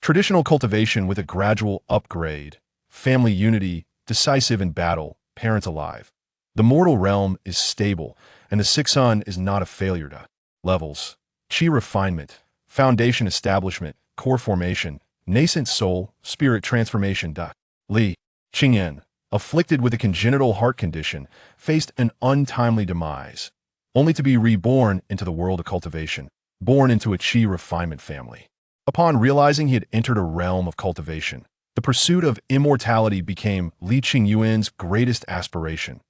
Traditional cultivation with a gradual upgrade. Family unity, decisive in battle, parents alive. The mortal realm is stable, and the sixth sun is not a failure. Levels. Qi refinement. Foundation establishment, core formation, nascent soul, spirit transformation. Li. Qingyuan, afflicted with a congenital heart condition, faced an untimely demise, only to be reborn into the world of cultivation, born into a Qi refinement family. Upon realizing he had entered a realm of cultivation, the pursuit of immortality became Li Qingyuan's greatest aspiration.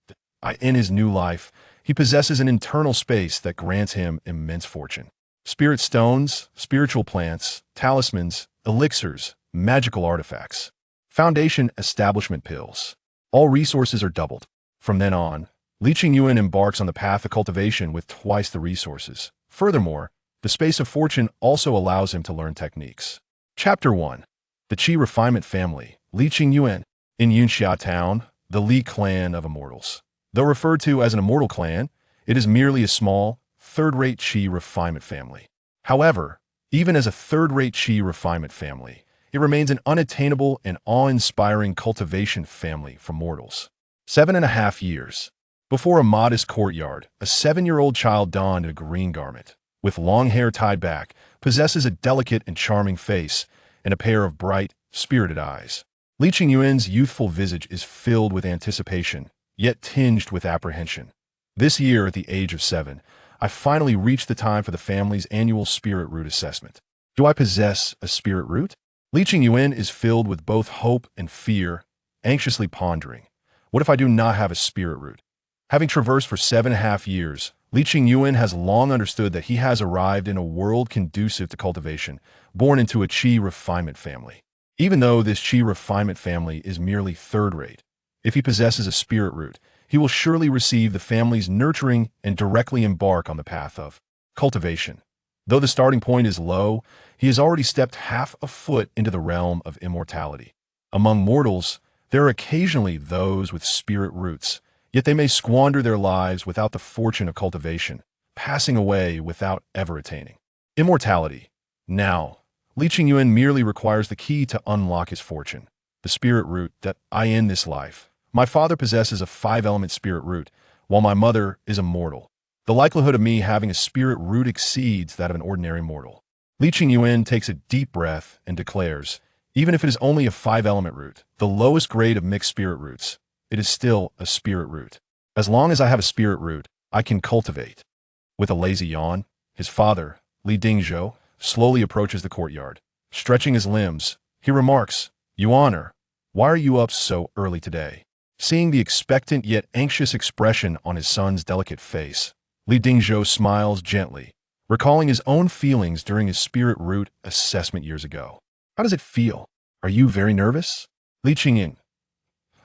In his new life, he possesses an internal space that grants him immense fortune. Spirit stones, spiritual plants, talismans, elixirs, magical artifacts. Foundation establishment pills. All resources are doubled. From then on, Li Qingyuan embarks on the path of cultivation with twice the resources. Furthermore, the space of fortune also allows him to learn techniques. Chapter 1. The Qi Refinement Family, Li Qingyuan. In Yunxia Town, the Li clan of immortals. Though referred to as an immortal clan, it is merely a small, third-rate Qi refinement family. However, even as a third-rate Qi refinement family, it remains an unattainable and awe-inspiring cultivation family for mortals. 7.5 years. Before a modest courtyard, a 7-year-old child donned a green garment, with long hair tied back, possesses a delicate and charming face and a pair of bright, spirited eyes. Li Qingyuan's youthful visage is filled with anticipation, yet tinged with apprehension. This year, at the age of 7, I finally reached the time for the family's annual spirit root assessment. Do I possess a spirit root? Li Qingyuan is filled with both hope and fear, anxiously pondering. What if I do not have a spirit root? Having traversed for 7.5 years, Li Qingyuan has long understood that he has arrived in a world conducive to cultivation, born into a Qi refinement family. Even though this Qi refinement family is merely third-rate, if he possesses a spirit root, he will surely receive the family's nurturing and directly embark on the path of cultivation. Though the starting point is low, he has already stepped half a foot into the realm of immortality. Among mortals, there are occasionally those with spirit roots, yet they may squander their lives without the fortune of cultivation, passing away without ever attaining immortality. Now, Li Qingyuan merely requires the key to unlock his fortune, the spirit root that in this life. My father possesses a 5-element spirit root, while my mother is a mortal. The likelihood of me having a spirit root exceeds that of an ordinary mortal. Li Qingyuan takes a deep breath and declares, even if it is only a 5-element root, the lowest grade of mixed spirit roots, it is still a spirit root. As long as I have a spirit root, I can cultivate. With a lazy yawn, his father, Li Dingzhou, slowly approaches the courtyard. Stretching his limbs, he remarks, "Yuaner, why are you up so early today?" Seeing the expectant yet anxious expression on his son's delicate face, Li Dingzhou smiles gently, recalling his own feelings during his spirit root assessment years ago. How does it feel? Are you very nervous? Li Qingyuan.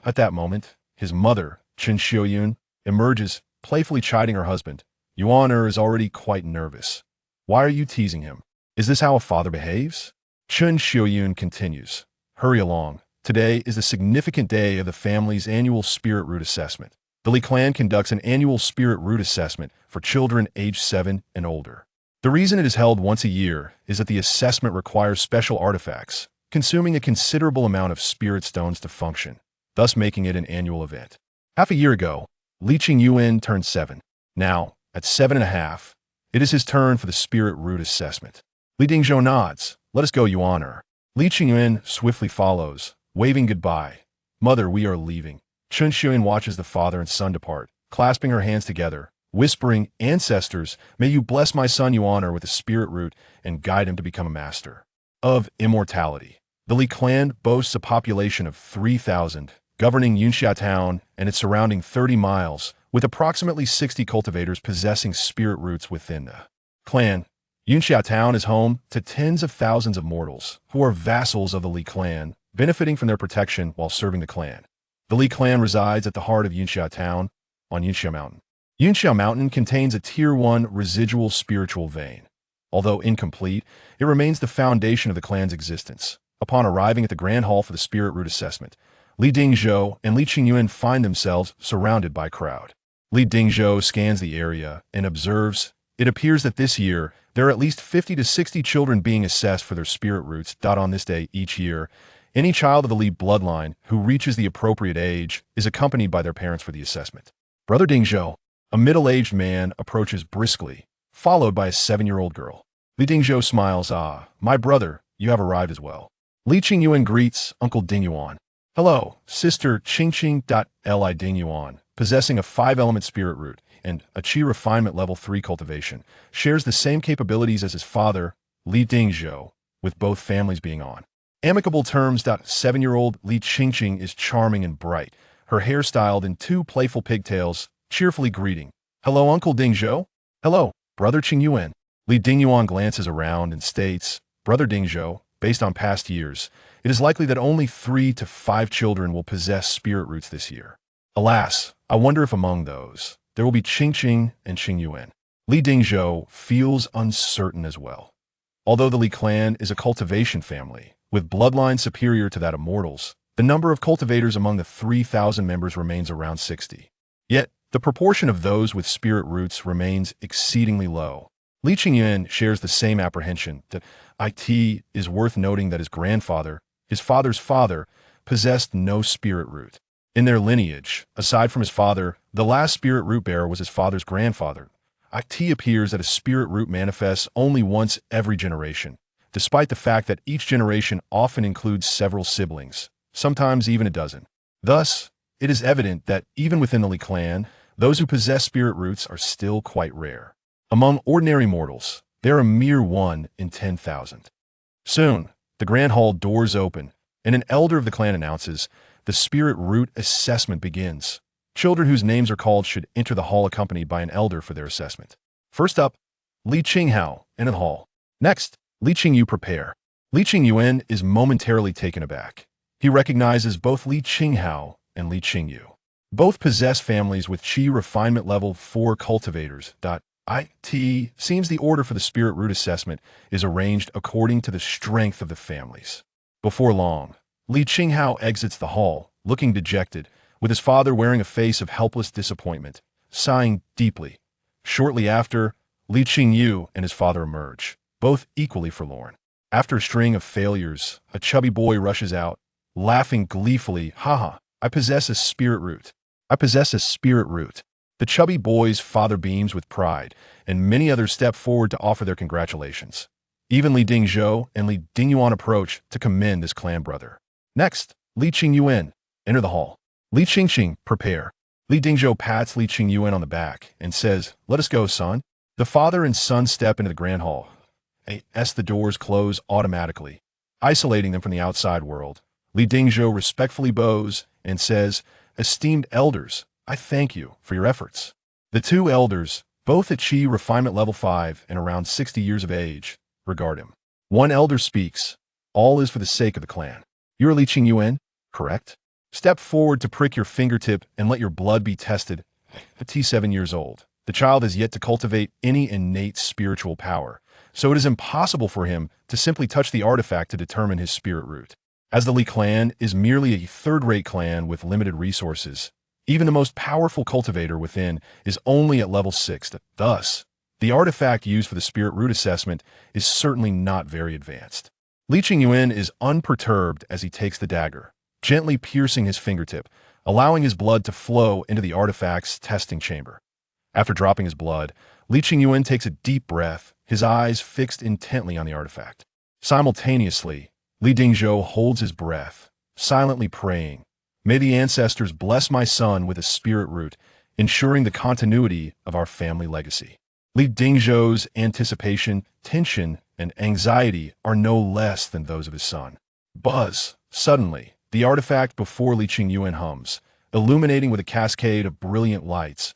At that moment, his mother, Qingyuan, emerges, playfully chiding her husband. Yuaner is already quite nervous. Why are you teasing him? Is this how a father behaves? Qingyuan continues. Hurry along. Today is the significant day of the family's annual spirit root assessment. The Li clan conducts an annual spirit root assessment for children aged 7 and older. The reason it is held once a year is that the assessment requires special artifacts, consuming a considerable amount of spirit stones to function, thus making it an annual event. Half a year ago, Li Qingyuan turned 7. Now, at 7.5, it is his turn for the spirit root assessment. Li Dingzhou nods. Let us go, Yuaner. Li Qingyuan swiftly follows, waving goodbye. Mother, we are leaving. Qingyuan watches the father and son depart, clasping her hands together, whispering, Ancestors, may you bless my son Yuaner with a spirit root and guide him to become a master of immortality. The Li clan boasts a population of 3,000, governing Yunxia Town and its surrounding 30 miles, with approximately 60 cultivators possessing spirit roots within the clan. Yunxia Town is home to tens of thousands of mortals who are vassals of the Li clan, benefiting from their protection while serving the clan. The Li clan resides at the heart of Yunxia Town, on Yunxia Mountain. Yunxia Mountain contains a Tier 1 residual spiritual vein. Although incomplete, it remains the foundation of the clan's existence. Upon arriving at the Grand Hall for the Spirit Root Assessment, Li Dingzhou and Li Qingyuan find themselves surrounded by a crowd. Li Dingzhou scans the area and observes, it appears that this year, There are at least 50 to 60 children being assessed for their spirit roots. On this day each year, any child of the Li bloodline who reaches the appropriate age is accompanied by their parents for the assessment. Brother Dingzhou, a middle-aged man, approaches briskly, followed by a 7-year-old girl. Li Dingzhou smiles. Ah, my brother, you have arrived as well. Li Qingyuan greets Uncle Qingyuan. Hello, Sister Qingqing. Li Qingyuan, possessing a 5-element spirit root and a Qi refinement level 3 cultivation, shares the same capabilities as his father, Li Dingzhou, with both families being on amicable terms. 7-year-old Li Qingqing is charming and bright, her hair styled in 2 playful pigtails, cheerfully greeting. Hello, Uncle Dingzhou. Hello, Brother Qingyuan. Li Dingyuan glances around and states, Brother Dingzhou, based on past years, it is likely that only 3 to 5 children will possess spirit roots this year. Alas, I wonder if among those, there will be Qingqing and Qingyuan. Li Dingzhou feels uncertain as well. Although the Li clan is a cultivation family, with bloodline superior to that of mortals, the number of cultivators among the 3,000 members remains around 60. Yet, the proportion of those with spirit roots remains exceedingly low. Li Qingyuan shares the same apprehension that it is worth noting that his grandfather, his father's father, possessed no spirit root. In their lineage, aside from his father, the last spirit root bearer was his father's grandfather. It appears that a spirit root manifests only once every generation, despite the fact that each generation often includes several siblings, sometimes even a dozen. Thus, it is evident that even within the Li clan, those who possess spirit roots are still quite rare. Among ordinary mortals, they are a mere 1 in 10,000. Soon, the grand hall doors open, and an elder of the clan announces, the spirit root assessment begins. Children whose names are called should enter the hall accompanied by an elder for their assessment. First up, Li Qinghao, enter the hall. Next, Li Qingyu prepare. Li Qingyuan is momentarily taken aback. He recognizes both Li Qinghao and Li Qingyu. Both possess families with Qi refinement level 4 cultivators. It seems the order for the spirit root assessment is arranged according to the strength of the families. Before long, Li Qinghao exits the hall, looking dejected, with his father wearing a face of helpless disappointment, sighing deeply. Shortly after, Li Qingyu and his father emerge, both equally forlorn. After a string of failures, a chubby boy rushes out, laughing gleefully, haha, I possess a spirit root. I possess a spirit root. The chubby boy's father beams with pride, and many others step forward to offer their congratulations. Even Li Dingzhou and Li Dingyuan approach to commend this clan brother. Next, Li Qingyuan, enter the hall. Li Qingqing, prepare. Li Dingzhou pats Li Qingyuan on the back and says, let us go, son. The father and son step into the grand hall. As the doors close automatically, isolating them from the outside world, Li Dingzhou respectfully bows and says, esteemed elders, I thank you for your efforts. The 2 elders, both at Qi refinement level 5 and around 60 years of age, regard him. One elder speaks, all is for the sake of the clan. You are Li Qingyuan, correct? Step forward to prick your fingertip and let your blood be tested. At 7 years old, the child has yet to cultivate any innate spiritual power, so it is impossible for him to simply touch the artifact to determine his spirit root. As the Li clan is merely a third-rate clan with limited resources, even the most powerful cultivator within is only at level 6. Thus, the artifact used for the spirit root assessment is certainly not very advanced. Li Qingyuan is unperturbed as he takes the dagger, gently piercing his fingertip, allowing his blood to flow into the artifact's testing chamber. After dropping his blood, Li Qingyuan takes a deep breath, his eyes fixed intently on the artifact. Simultaneously, Li Dingzhou holds his breath, silently praying, may the ancestors bless my son with a spirit root, ensuring the continuity of our family legacy. Li Dingzhou's anticipation, tension, and anxiety are no less than those of his son. Buzz! Suddenly, the artifact before Li Qingyuan hums, illuminating with a cascade of brilliant lights.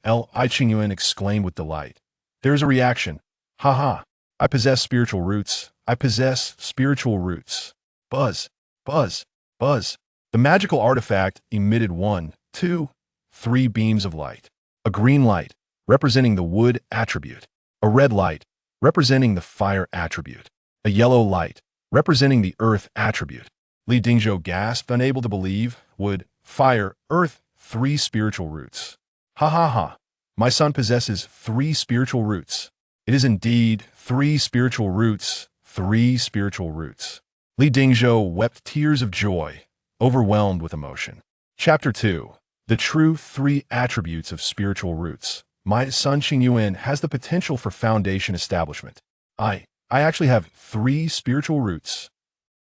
Li Qingyuan exclaimed with delight. There is a reaction. Ha! I possess spiritual roots. I possess spiritual roots. Buzz! Buzz! Buzz! The magical artifact emitted 1, 2, 3 beams of light. A green light, representing the wood attribute. A red light, representing the fire attribute. A yellow light, representing the earth attribute. Li Dingzhou gasped, unable to believe, wood, fire, earth, 3 spiritual roots. Ha! My son possesses 3 spiritual roots. It is indeed 3 spiritual roots, 3 spiritual roots. Li Dingzhou wept tears of joy, overwhelmed with emotion. Chapter 2. The True 3 Attributes of Spiritual Roots. My son Qingyuan has the potential for foundation establishment. I actually have 3 spiritual roots.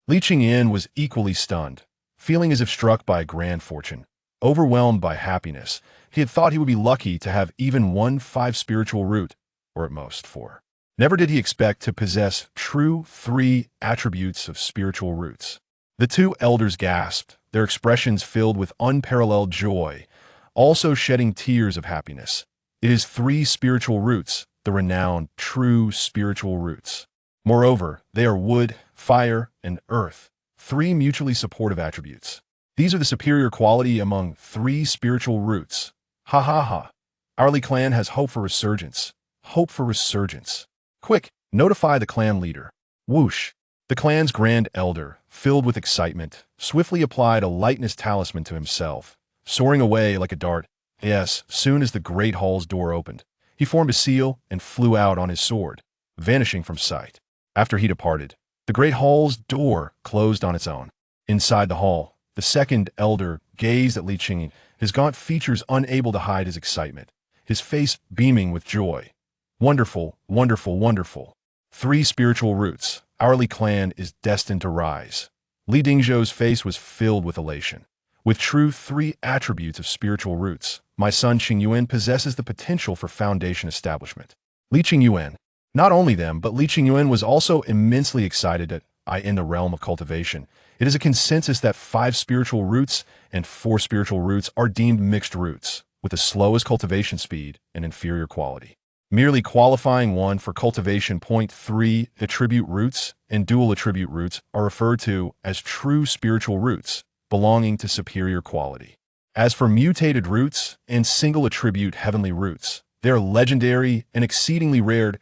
Li Qingyan was equally stunned, feeling as if struck by a grand fortune. Overwhelmed by happiness, he had thought he would be lucky to have even 5 spiritual root, or at most 4. Never did he expect to possess true 3 attributes of spiritual roots. The 2 elders gasped, their expressions filled with unparalleled joy, also shedding tears of happiness. It is 3 spiritual roots, the renowned true spiritual roots. Moreover, they are wood, fire, and earth, 3 mutually supportive attributes. These are the superior quality among 3 spiritual roots. Ha ha ha. Our Li clan has hope for resurgence. Hope for resurgence. Quick, notify the clan leader. Whoosh. The clan's grand elder, filled with excitement, swiftly applied a lightness talisman to himself, soaring away like a dart. Yes, soon as the great hall's door opened, he formed a seal and flew out on his sword, vanishing from sight. After he departed, the great hall's door closed on its own. Inside the hall, the second elder gazed at Li Qingyan, his gaunt features unable to hide his excitement, his face beaming with joy. Wonderful, wonderful, wonderful. 3 spiritual roots. Our Li clan is destined to rise. Li Dingzhou's face was filled with elation. With true 3 attributes of spiritual roots, my son Qingyuan possesses the potential for foundation establishment. Li Qingyuan. Not only them, but Li Qingyuan was also immensely excited at in the realm of cultivation. It is a consensus that 5 spiritual roots and 4 spiritual roots are deemed mixed roots, with the slowest cultivation speed and inferior quality. Merely qualifying one for cultivation. 3 attribute roots and dual attribute roots are referred to as true spiritual roots, belonging to superior quality. As for mutated roots and single attribute heavenly roots, they are legendary and exceedingly rare.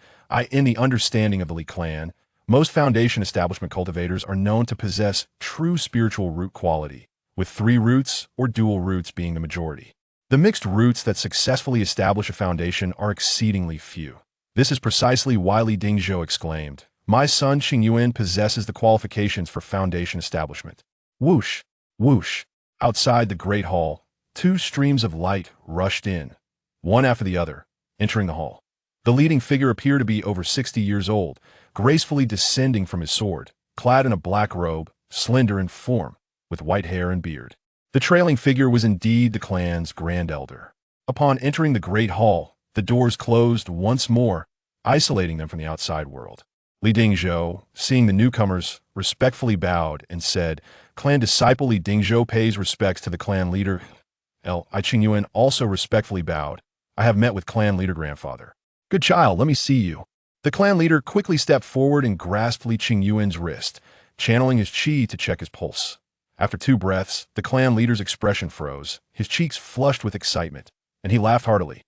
In the understanding of the Li clan, most foundation establishment cultivators are known to possess true spiritual root quality, with 3 roots or dual roots being the majority. The mixed roots that successfully establish a foundation are exceedingly few. This is precisely why Li Dingzhou exclaimed, "My son Qingyuan possesses the qualifications for foundation establishment." Whoosh, whoosh. Outside the great hall, 2 streams of light rushed in, one after the other, entering the hall. The leading figure appeared to be over 60 years old, gracefully descending from his sword, clad in a black robe, slender in form, with white hair and beard. The trailing figure was indeed the clan's grand elder. Upon entering the great hall, the doors closed once more, isolating them from the outside world. Li Dingzhou, seeing the newcomers, respectfully bowed and said, "Clan disciple Li Dingzhou pays respects to the clan leader." I Qingyuan also respectfully bowed. "I have met with clan leader grandfather." "Good child, let me see you." The clan leader quickly stepped forward and grasped Li Qingyuan's wrist, channeling his qi to check his pulse. After 2 breaths, the clan leader's expression froze, his cheeks flushed with excitement, and he laughed heartily.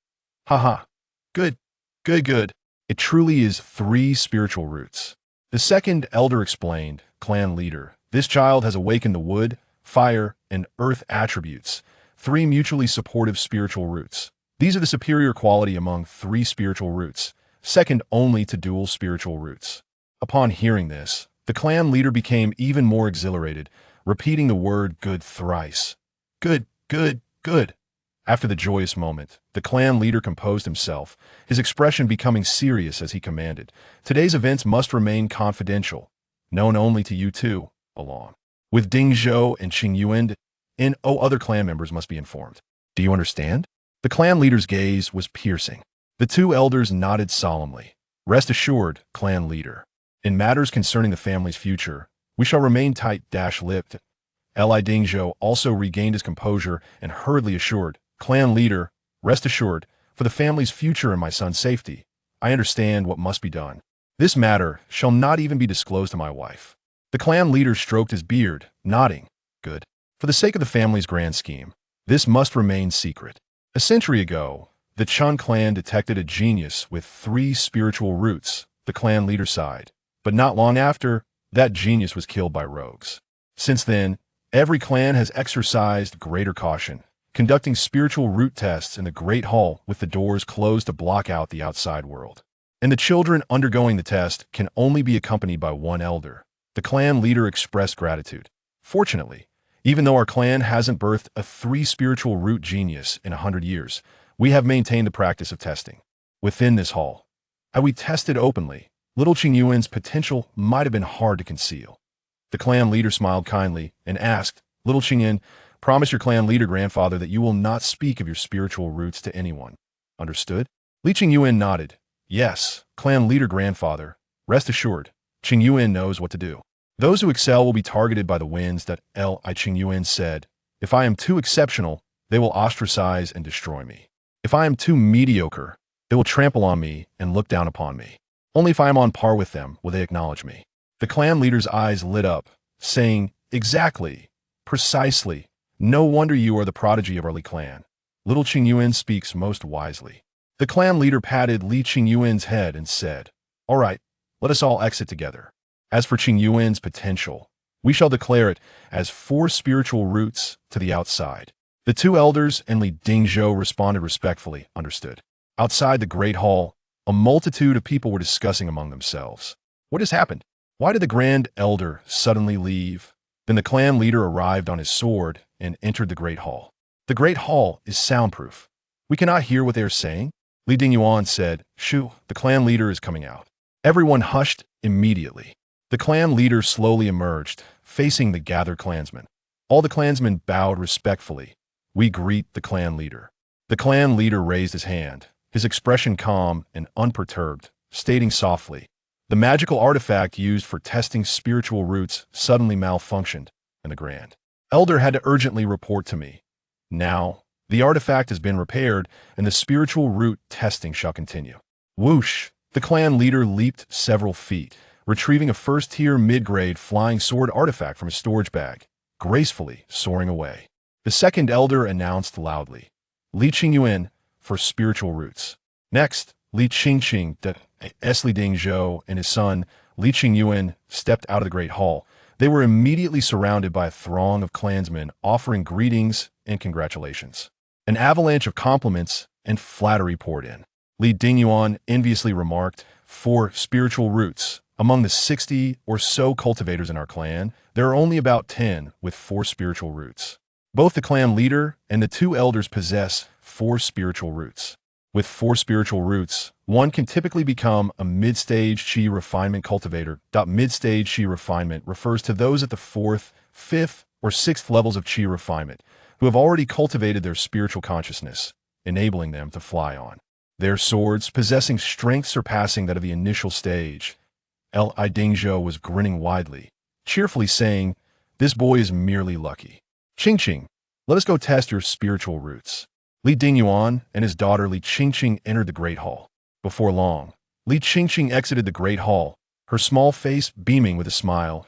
"Ha ha. Good, good, good. It truly is 3 spiritual roots." The second elder explained, "Clan leader, this child has awakened the wood, fire, and earth attributes, 3 mutually supportive spiritual roots. These are the superior quality among 3 spiritual roots, second only to dual spiritual roots." Upon hearing this, the clan leader became even more exhilarated, repeating the word "good" thrice. "Good, good, good." After the joyous moment, the clan leader composed himself, his expression becoming serious as he commanded, "Today's events must remain confidential, known only to you 2, along with Dingzhou and Qingyuan, and other clan members must be informed. Do you understand?" The clan leader's gaze was piercing. The 2 elders nodded solemnly. "Rest assured, clan leader. In matters concerning the family's future, we shall remain tight-lipped." Li Dingzhou also regained his composure and hurriedly assured, "Clan leader, rest assured, for the family's future and my son's safety, I understand what must be done. This matter shall not even be disclosed to my wife." The clan leader stroked his beard, nodding, "Good. For the sake of the family's grand scheme, this must remain secret." A century ago, the Chun clan detected a genius with 3 spiritual roots, the clan leader sighed. But not long after, that genius was killed by rogues. Since then, every clan has exercised greater caution, conducting spiritual root tests in the Great Hall with the doors closed to block out the outside world. and the children undergoing the test can only be accompanied by one elder. The clan leader expressed gratitude. Fortunately, even though our clan hasn't birthed a 3 spiritual root genius in 100 years, we have maintained the practice of testing. Within this hall, had we tested openly, little Qingyuan's potential might have been hard to conceal. The clan leader smiled kindly and asked, "Little Qingyuan, promise your clan leader grandfather that you will not speak of your spiritual roots to anyone. Understood?" Li Qingyuan nodded. "Yes, clan leader grandfather. Rest assured, Qingyuan knows what to do. Those who excel will be targeted by the winds that Qingyuan said. If I am too exceptional, they will ostracize and destroy me. If I am too mediocre, they will trample on me and look down upon me. Only if I am on par with them will they acknowledge me." The clan leader's eyes lit up, saying, "Exactly, precisely. No wonder you are the prodigy of our Li clan. Little Qingyuan speaks most wisely." The clan leader patted Li Qingyuan's head and said, "All right, let us all exit together. As for Qingyuan's potential, we shall declare it as 4 spiritual roots to the outside." The 2 elders and Li Dingzhou responded respectfully, "Understood." Outside the great hall, a multitude of people were discussing among themselves. What has happened? Why did the grand elder suddenly leave? Then the clan leader arrived on his sword and entered the great hall. The great hall is soundproof. We cannot hear what they are saying. Li Dingyuan said, "Shoo, the clan leader is coming out." Everyone hushed immediately. The clan leader slowly emerged, facing the gathered clansmen. All the clansmen bowed respectfully. "We greet the clan leader." The clan leader raised his hand, his expression calm and unperturbed, stating softly, "The magical artifact used for testing spiritual roots suddenly malfunctioned, and the grand elder had to urgently report to me. Now, the artifact has been repaired, and the spiritual root testing shall continue." Whoosh! The clan leader leaped several feet, retrieving a first-tier mid-grade flying sword artifact from his storage bag, gracefully soaring away. The second elder announced loudly, "Li Qingyuan for spiritual roots." Next, Li Qingqing, Li Dingzhou, and his son, Li Qingyuan, stepped out of the great hall. They were immediately surrounded by a throng of clansmen offering greetings and congratulations. An avalanche of compliments and flattery poured in. Li Dingyuan enviously remarked, "For spiritual roots, among the 60 or so cultivators in our clan, there are only about 10 with 4 spiritual roots. Both the clan leader and the 2 elders possess 4 spiritual roots. With 4 spiritual roots, one can typically become a mid-stage Qi refinement cultivator. Mid-stage Qi refinement refers to those at the 4th, 5th, or 6th levels of Qi refinement who have already cultivated their spiritual consciousness, enabling them to fly on their swords, possessing strength surpassing that of the initial stage." Li Dingzhou was grinning widely, cheerfully saying, "This boy is merely lucky. Qingqing, let us go test your spiritual roots." Li Dingyuan and his daughter Li Qingqing entered the great hall. Before long, Li Qingqing exited the great hall, her small face beaming with a smile.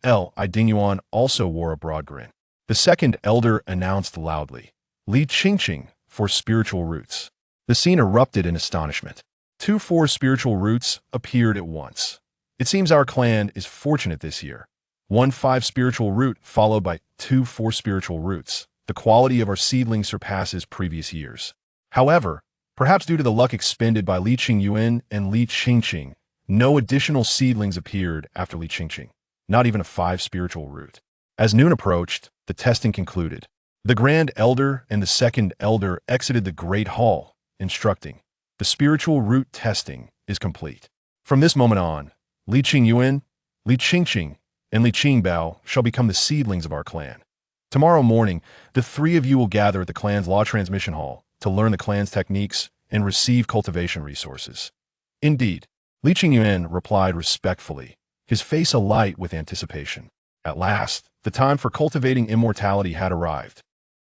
Li Dingyuan also wore a broad grin. The second elder announced loudly, "Li Qingqing for spiritual roots." The scene erupted in astonishment. 2 4 spiritual roots appeared at once. It seems our clan is fortunate this year. 1 5 spiritual root followed by 2 4 spiritual roots. The quality of our seedlings surpasses previous years. However, perhaps due to the luck expended by Li Qingyuan and Li Qingqing, no additional seedlings appeared after Li Qingqing, not even a 5 spiritual root. As noon approached, the testing concluded. The grand elder and the second elder exited the great hall, instructing, "The spiritual root testing is complete. From this moment on, Li Qingyuan, Li Qingqing, and Li Qingbao shall become the seedlings of our clan. Tomorrow morning, the 3 of you will gather at the clan's law transmission hall to learn the clan's techniques and receive cultivation resources." "Indeed," Li Qingyuan replied respectfully, his face alight with anticipation. At last, the time for cultivating immortality had arrived.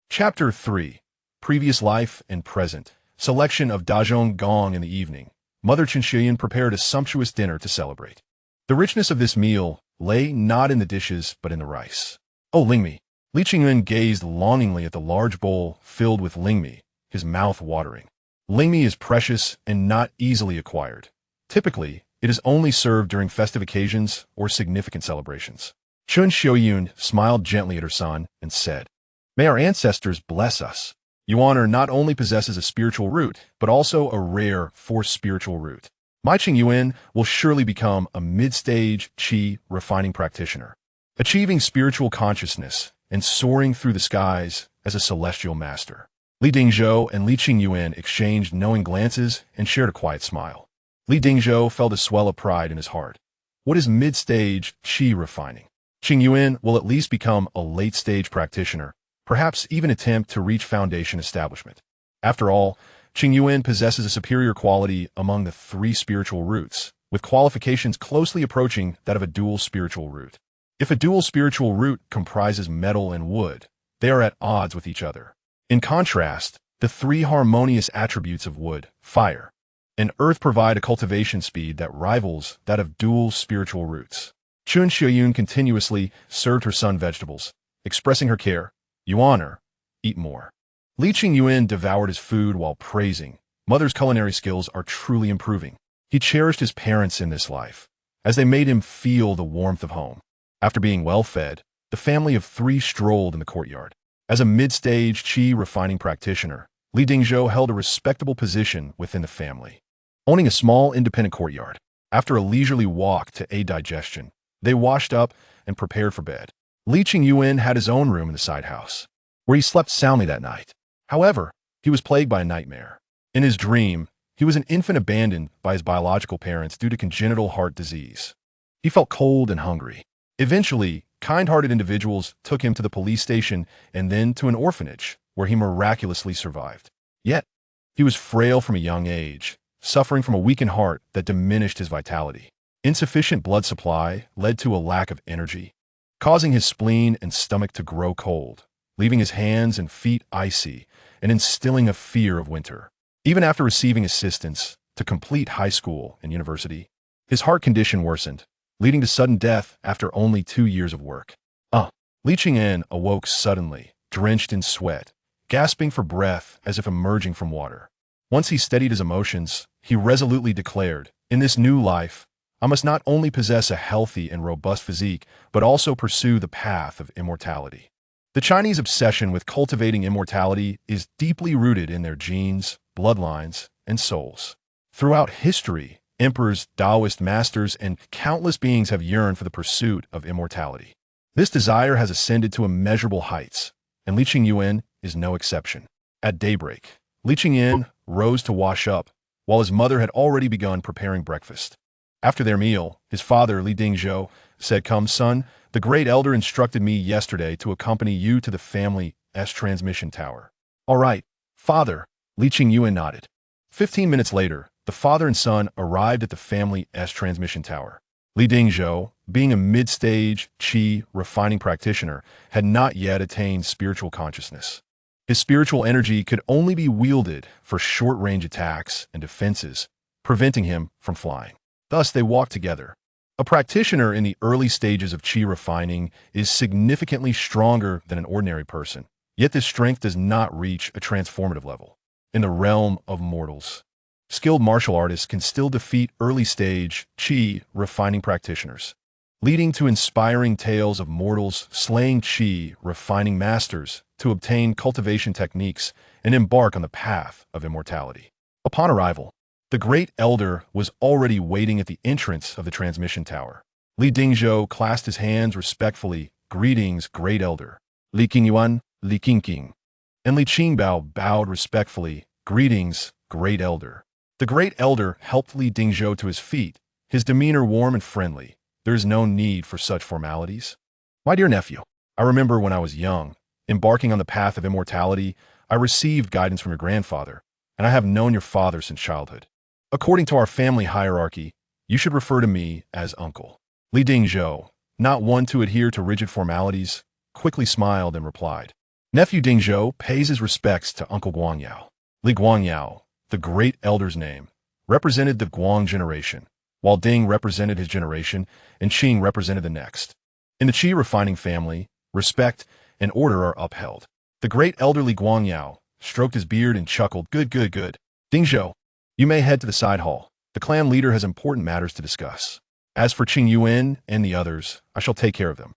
Chapter 3. Previous Life and Present. Selection of Dazhong Gong in the evening. Mother Qingyuan prepared a sumptuous dinner to celebrate. The richness of this meal lay not in the dishes but in the rice. "Oh, Lingmi!" Li Qingyuan gazed longingly at the large bowl filled with lingmi, his mouth watering. Lingmi is precious and not easily acquired. Typically, it is only served during festive occasions or significant celebrations. Chun Xiaoyun smiled gently at her son and said, "May our ancestors bless us. Yuaner not only possesses a spiritual root, but also a rare 4th spiritual root. My Qingyuan will surely become a mid-stage Qi refining practitioner, achieving spiritual consciousness and soaring through the skies as a celestial master. Li Dingzhou and Li Qingyuan exchanged knowing glances and shared a quiet smile. Li Dingzhou felt a swell of pride in his heart. What is mid-stage Qi refining? Qingyuan will at least become a late-stage practitioner, perhaps even attempt to reach foundation establishment. After all, Qingyuan possesses a superior quality among the three spiritual roots, with qualifications closely approaching that of a dual spiritual root. If a dual spiritual root comprises metal and wood, they are at odds with each other. In contrast, the three harmonious attributes of wood, fire, and earth provide a cultivation speed that rivals that of dual spiritual roots. Qingyuan continuously served her son vegetables, expressing her care. You honor, eat more. Li Qingyuan devoured his food while praising. Mother's culinary skills are truly improving. He cherished his parents in this life, as they made him feel the warmth of home. After being well fed, the family of three strolled in the courtyard. As a mid-stage Qi refining practitioner, Li Dingzhou held a respectable position within the family, owning a small independent courtyard. After a leisurely walk to aid digestion, they washed up and prepared for bed. Li Qingyuan had his own room in the side house, where he slept soundly that night. However, he was plagued by a nightmare. In his dream, he was an infant abandoned by his biological parents due to congenital heart disease. He felt cold and hungry. Eventually, kind-hearted individuals took him to the police station and then to an orphanage, where he miraculously survived. Yet, he was frail from a young age, suffering from a weakened heart that diminished his vitality. Insufficient blood supply led to a lack of energy, causing his spleen and stomach to grow cold, leaving his hands and feet icy and instilling a fear of winter. Even after receiving assistance to complete high school and university, his heart condition worsened, leading to sudden death after only 2 years of work. Li Qingyuan awoke suddenly, drenched in sweat, gasping for breath as if emerging from water. Once he steadied his emotions, he resolutely declared, "In this new life, I must not only possess a healthy and robust physique, but also pursue the path of immortality." The Chinese obsession with cultivating immortality is deeply rooted in their genes, bloodlines, and souls. Throughout history, emperors, Taoist masters, and countless beings have yearned for the pursuit of immortality. This desire has ascended to immeasurable heights, and Li Qingyuan is no exception. At daybreak, Li Qingyuan rose to wash up, while his mother had already begun preparing breakfast. After their meal, his father, Li Dingzhou, said, "Come, son, the great elder instructed me yesterday to accompany you to the family's transmission tower." "All right, father," Li Qingyuan nodded. 15 minutes later, the father and son arrived at the family's transmission tower. Li Dingzhou, being a mid-stage Qi refining practitioner, had not yet attained spiritual consciousness. His spiritual energy could only be wielded for short-range attacks and defenses, preventing him from flying. Thus, they walked together. A practitioner in the early stages of Qi refining is significantly stronger than an ordinary person, yet this strength does not reach a transformative level. In the realm of mortals, skilled martial artists can still defeat early-stage Qi refining practitioners, leading to inspiring tales of mortals slaying Qi refining masters to obtain cultivation techniques and embark on the path of immortality. Upon arrival, the great elder was already waiting at the entrance of the transmission tower. Li Dingzhou clasped his hands respectfully. "Greetings, great elder." Li Qingyuan, Li Qingqing. And Li Qingbao bowed respectfully. "Greetings, great elder." The great elder helped Li Dingzhou to his feet, his demeanor warm and friendly. "There is no need for such formalities. My dear nephew, I remember when I was young, embarking on the path of immortality, I received guidance from your grandfather, and I have known your father since childhood. According to our family hierarchy, you should refer to me as uncle." Li Dingzhou, not one to adhere to rigid formalities, quickly smiled and replied, "Nephew Dingzhou pays his respects to Uncle Guangyao." Li Guangyao, the great elder's name, represented the Guang generation, while Ding represented his generation and Qing represented the next. In the Qi refining family, respect and order are upheld. The great elderly Guangyao stroked his beard and chuckled, "Good, good, good. Dingzhou, you may head to the side hall. The clan leader has important matters to discuss. As for Qingyuan and the others, I shall take care of them."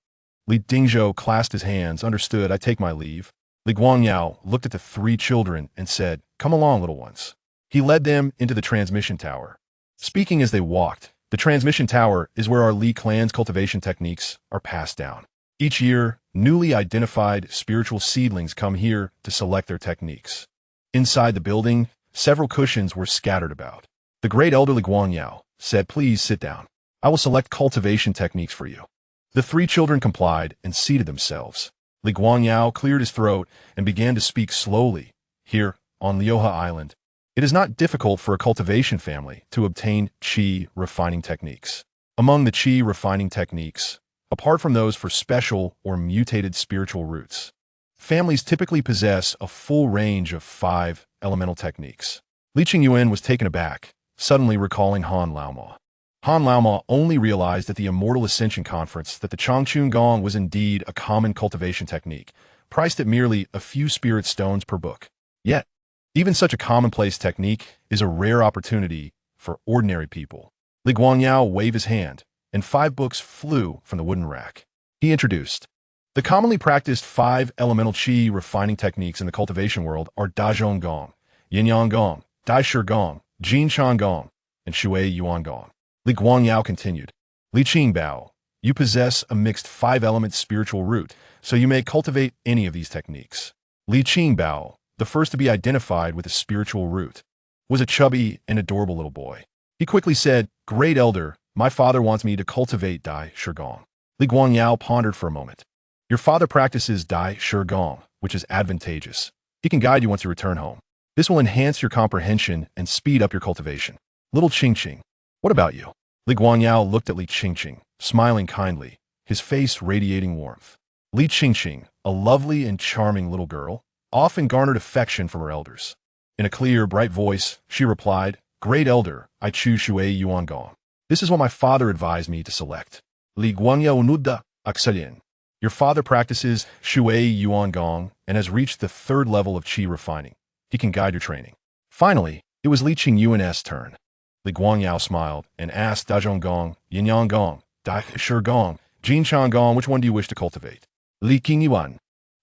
Li Dingzhou clasped his hands. "Understood, I take my leave." Li Guangyao looked at the three children and said, "Come along, little ones." He led them into the transmission tower. Speaking as they walked, the transmission tower is where our Li clan's cultivation techniques are passed down. Each year, newly identified spiritual seedlings come here to select their techniques. Inside the building, several cushions were scattered about. The great elderly Guangyao said, "Please sit down. I will select cultivation techniques for you." The three children complied and seated themselves. Li Guangyao cleared his throat and began to speak slowly. Here, on Lioha Island, it is not difficult for a cultivation family to obtain qi refining techniques. Among the qi refining techniques, apart from those for special or mutated spiritual roots, families typically possess a full range of 5 elemental techniques. Li Qingyuan was taken aback, suddenly recalling Han Laoma. Han Laoma only realized at the Immortal Ascension Conference that the Changchun Gong was indeed a common cultivation technique, priced at merely a few spirit stones per book. Yet, even such a commonplace technique is a rare opportunity for ordinary people. Li Guangyao waved his hand, and 5 books flew from the wooden rack. He introduced. The commonly practiced 5 elemental qi refining techniques in the cultivation world are Dazhong Gong, Yin-Yang Gong, Dai Shi Gong, Jin Chan Gong, and Shui Yuan Gong. Li Guangyao continued. Li Qingbao, you possess a mixed 5-element spiritual root, so you may cultivate any of these techniques. Li Qingbao, the first to be identified with a spiritual root, was a chubby and adorable little boy. He quickly said, "Great elder, my father wants me to cultivate Dai Shi Gong." Li Guangyao pondered for a moment. Your father practices Dai Shi Gong, which is advantageous. He can guide you once you return home. This will enhance your comprehension and speed up your cultivation. Little Qingqing, what about you? Li Guangyao looked at Li Qingqing, smiling kindly, his face radiating warmth. Li Qingqing, a lovely and charming little girl, often garnered affection from her elders. In a clear, bright voice, she replied, "Great elder, I choose Shui Yuan Gong. This is what my father advised me to select." Li Guangyao Nuda Aksalin. Your father practices Shui Yuan Gong and has reached the 3rd level of qi refining. He can guide your training. Finally, it was Li Qingyuan's turn. Li Guangyao smiled and asked Dazhong Gong, Yin-Yang Gong, Dai Shi Gong, Jin Chan Gong, which one do you wish to cultivate? Li Qingyuan,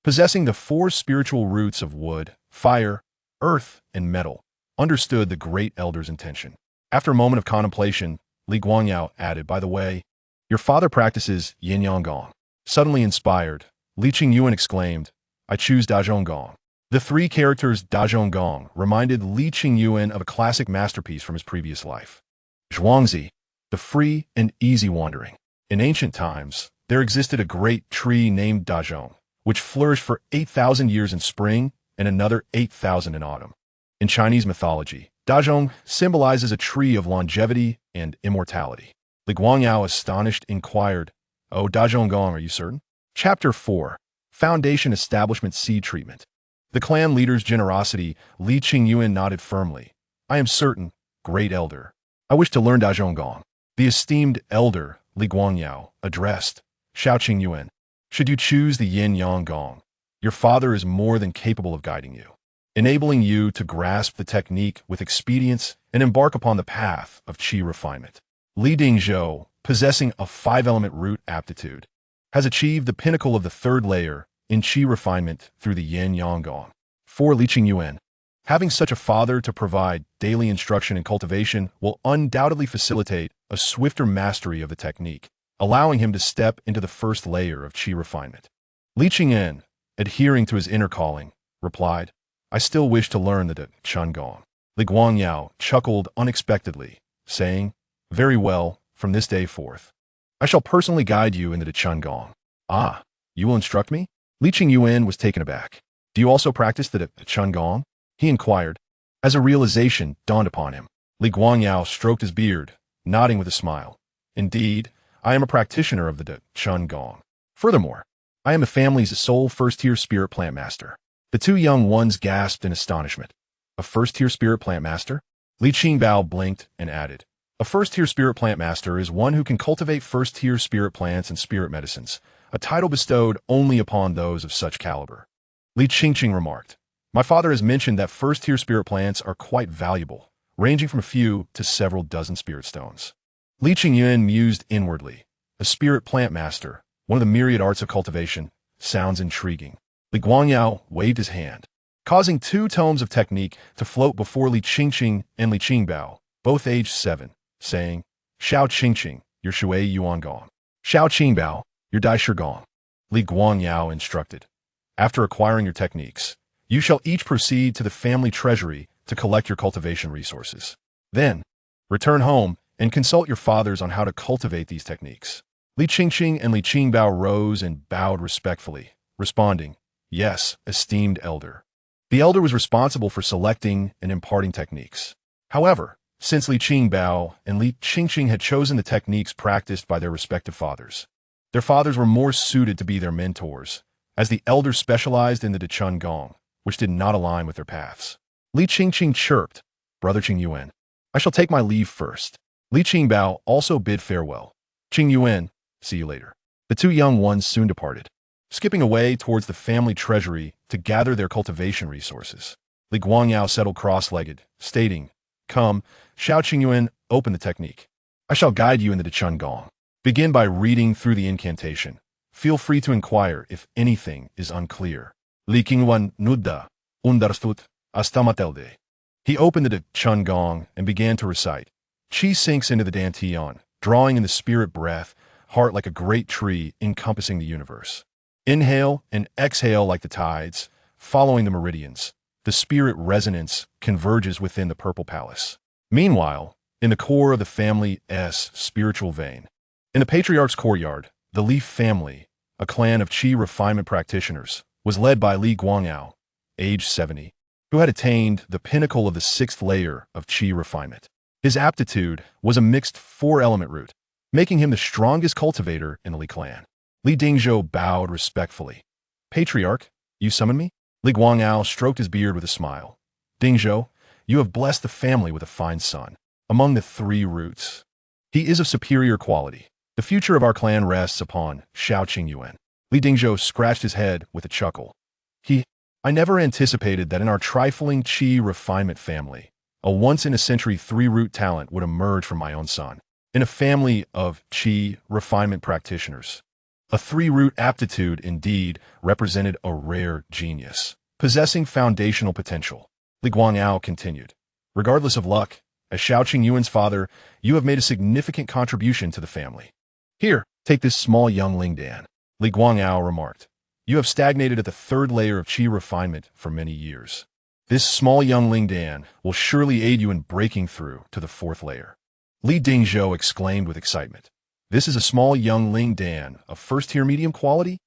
possessing the 4 spiritual roots of wood, fire, earth, and metal, understood the great elder's intention. After a moment of contemplation, Li Guangyao added, "By the way, your father practices Yin-Yang Gong." Suddenly inspired, Li Qingyuan exclaimed, "I choose Dazhong Gong." The 3 characters Dazhong Gong reminded Li Qingyuan of a classic masterpiece from his previous life. Zhuangzi, the free and easy wandering. In ancient times, there existed a great tree named Dazhong, which flourished for 8,000 years in spring and another 8,000 in autumn. In Chinese mythology, Dazhong symbolizes a tree of longevity and immortality. Li Guangyao, astonished, inquired, "Oh, Dazhong Gong, are you certain?" Chapter 4. Foundation Establishment Seed Treatment. The clan leader's generosity, Li Qingyuan nodded firmly. "I am certain, great elder. I wish to learn Dazhong Gong." The esteemed elder, Li Guangyao, addressed, "Xiao Qingyuan, should you choose the Yin-Yang Gong, your father is more than capable of guiding you, enabling you to grasp the technique with expedience and embark upon the path of qi refinement." Li Dingzhou, possessing a 5-element root aptitude, has achieved the pinnacle of the 3rd layer in qi refinement through the Yin-Yang Gong. For Li Qingyuan, having such a father to provide daily instruction in cultivation will undoubtedly facilitate a swifter mastery of the technique, allowing him to step into the 1st layer of qi refinement. Li Qingyuan, adhering to his inner calling, replied, "I still wish to learn the Chun Gong." Li Guangyao chuckled unexpectedly, saying, "Very well, from this day forth, I shall personally guide you into the Chun Gong." "Ah, you will instruct me?" Li Qingyuan was taken aback. "Do you also practice the Chun Gong?" he inquired. As a realization dawned upon him, Li Guangyao stroked his beard, nodding with a smile. "Indeed, I am a practitioner of the Chun Gong. Furthermore, I am the family's sole 1st-tier spirit plant master." The 2 young ones gasped in astonishment. "A 1st-tier spirit plant master?" Li Qingbao blinked and added, "A 1st-tier spirit plant master is one who can cultivate 1st-tier spirit plants and spirit medicines, a title bestowed only upon those of such caliber." Li Qingqing remarked, "My father has mentioned that 1st-tier spirit plants are quite valuable, ranging from a few to several dozen spirit stones." Li Qingyuan mused inwardly. A spirit plant master, one of the myriad arts of cultivation, sounds intriguing. Li Guangyao waved his hand, causing 2 tomes of technique to float before Li Qingqing and Li Qingbao, both aged 7. saying, Xiao Qingqing, your shui yuan gong. Xiao Qingbao, your dai shi gong. Li Guangyao instructed. After acquiring your techniques, you shall each proceed to the family treasury to collect your cultivation resources. Then, return home and consult your fathers on how to cultivate these techniques. Li Qingqing and Li Qingbao rose and bowed respectfully, responding, Yes, esteemed elder. The elder was responsible for selecting and imparting techniques. However, since Li Qingbao and Li Qingqing had chosen the techniques practiced by their respective fathers, their fathers were more suited to be their mentors, as the elders specialized in the Dechun Gong, which did not align with their paths. Li Qingqing chirped, Brother Qingyuan, I shall take my leave first. Li Qingbao also bid farewell. Qingyuan, see you later. The two young ones soon departed, skipping away towards the family treasury to gather their cultivation resources. Li Guangyao settled cross-legged, stating, Come, Xiao Qingyuan, open the technique. I shall guide you in the Dechun Gong. Begin by reading through the incantation. Feel free to inquire if anything is unclear. Li Qingyuan nudda, understood, astamatelde. He opened the Dechun Gong and began to recite. Qi sinks into the dantian, drawing in the spirit breath, heart like a great tree encompassing the universe. Inhale and exhale like the tides, following the meridians. The spirit resonance converges within the purple palace. Meanwhile, in the core of the family's spiritual vein, in the patriarch's courtyard, the Leaf family, a clan of Qi refinement practitioners, was led by Li Guangyao, age 70, who had attained the pinnacle of the 6th layer of Qi refinement. His aptitude was a mixed 4-element root, making him the strongest cultivator in the Li clan. Li Dingzhou bowed respectfully. Patriarch, you summon me? Li Guangyao stroked his beard with a smile. Dingzhou, you have blessed the family with a fine son. Among the 3 roots, he is of superior quality. The future of our clan rests upon Xiao Qingyuan. Li Dingzhou scratched his head with a chuckle. I never anticipated that in our trifling Qi refinement family, a once-in-a-century 3-root talent would emerge from my own son. In a family of Qi refinement practitioners, a 3-root aptitude indeed represented a rare genius, possessing foundational potential. Li Guangyao continued. Regardless of luck, as Xiao Qingyuan's father, you have made a significant contribution to the family. Here, take this small young Lingdan. Li Guangyao remarked. You have stagnated at the 3rd layer of Qi refinement for many years. This small young Lingdan will surely aid you in breaking through to the 4th layer. Li Dingzhou exclaimed with excitement. This is a small young Lingdan of 1st-tier medium quality?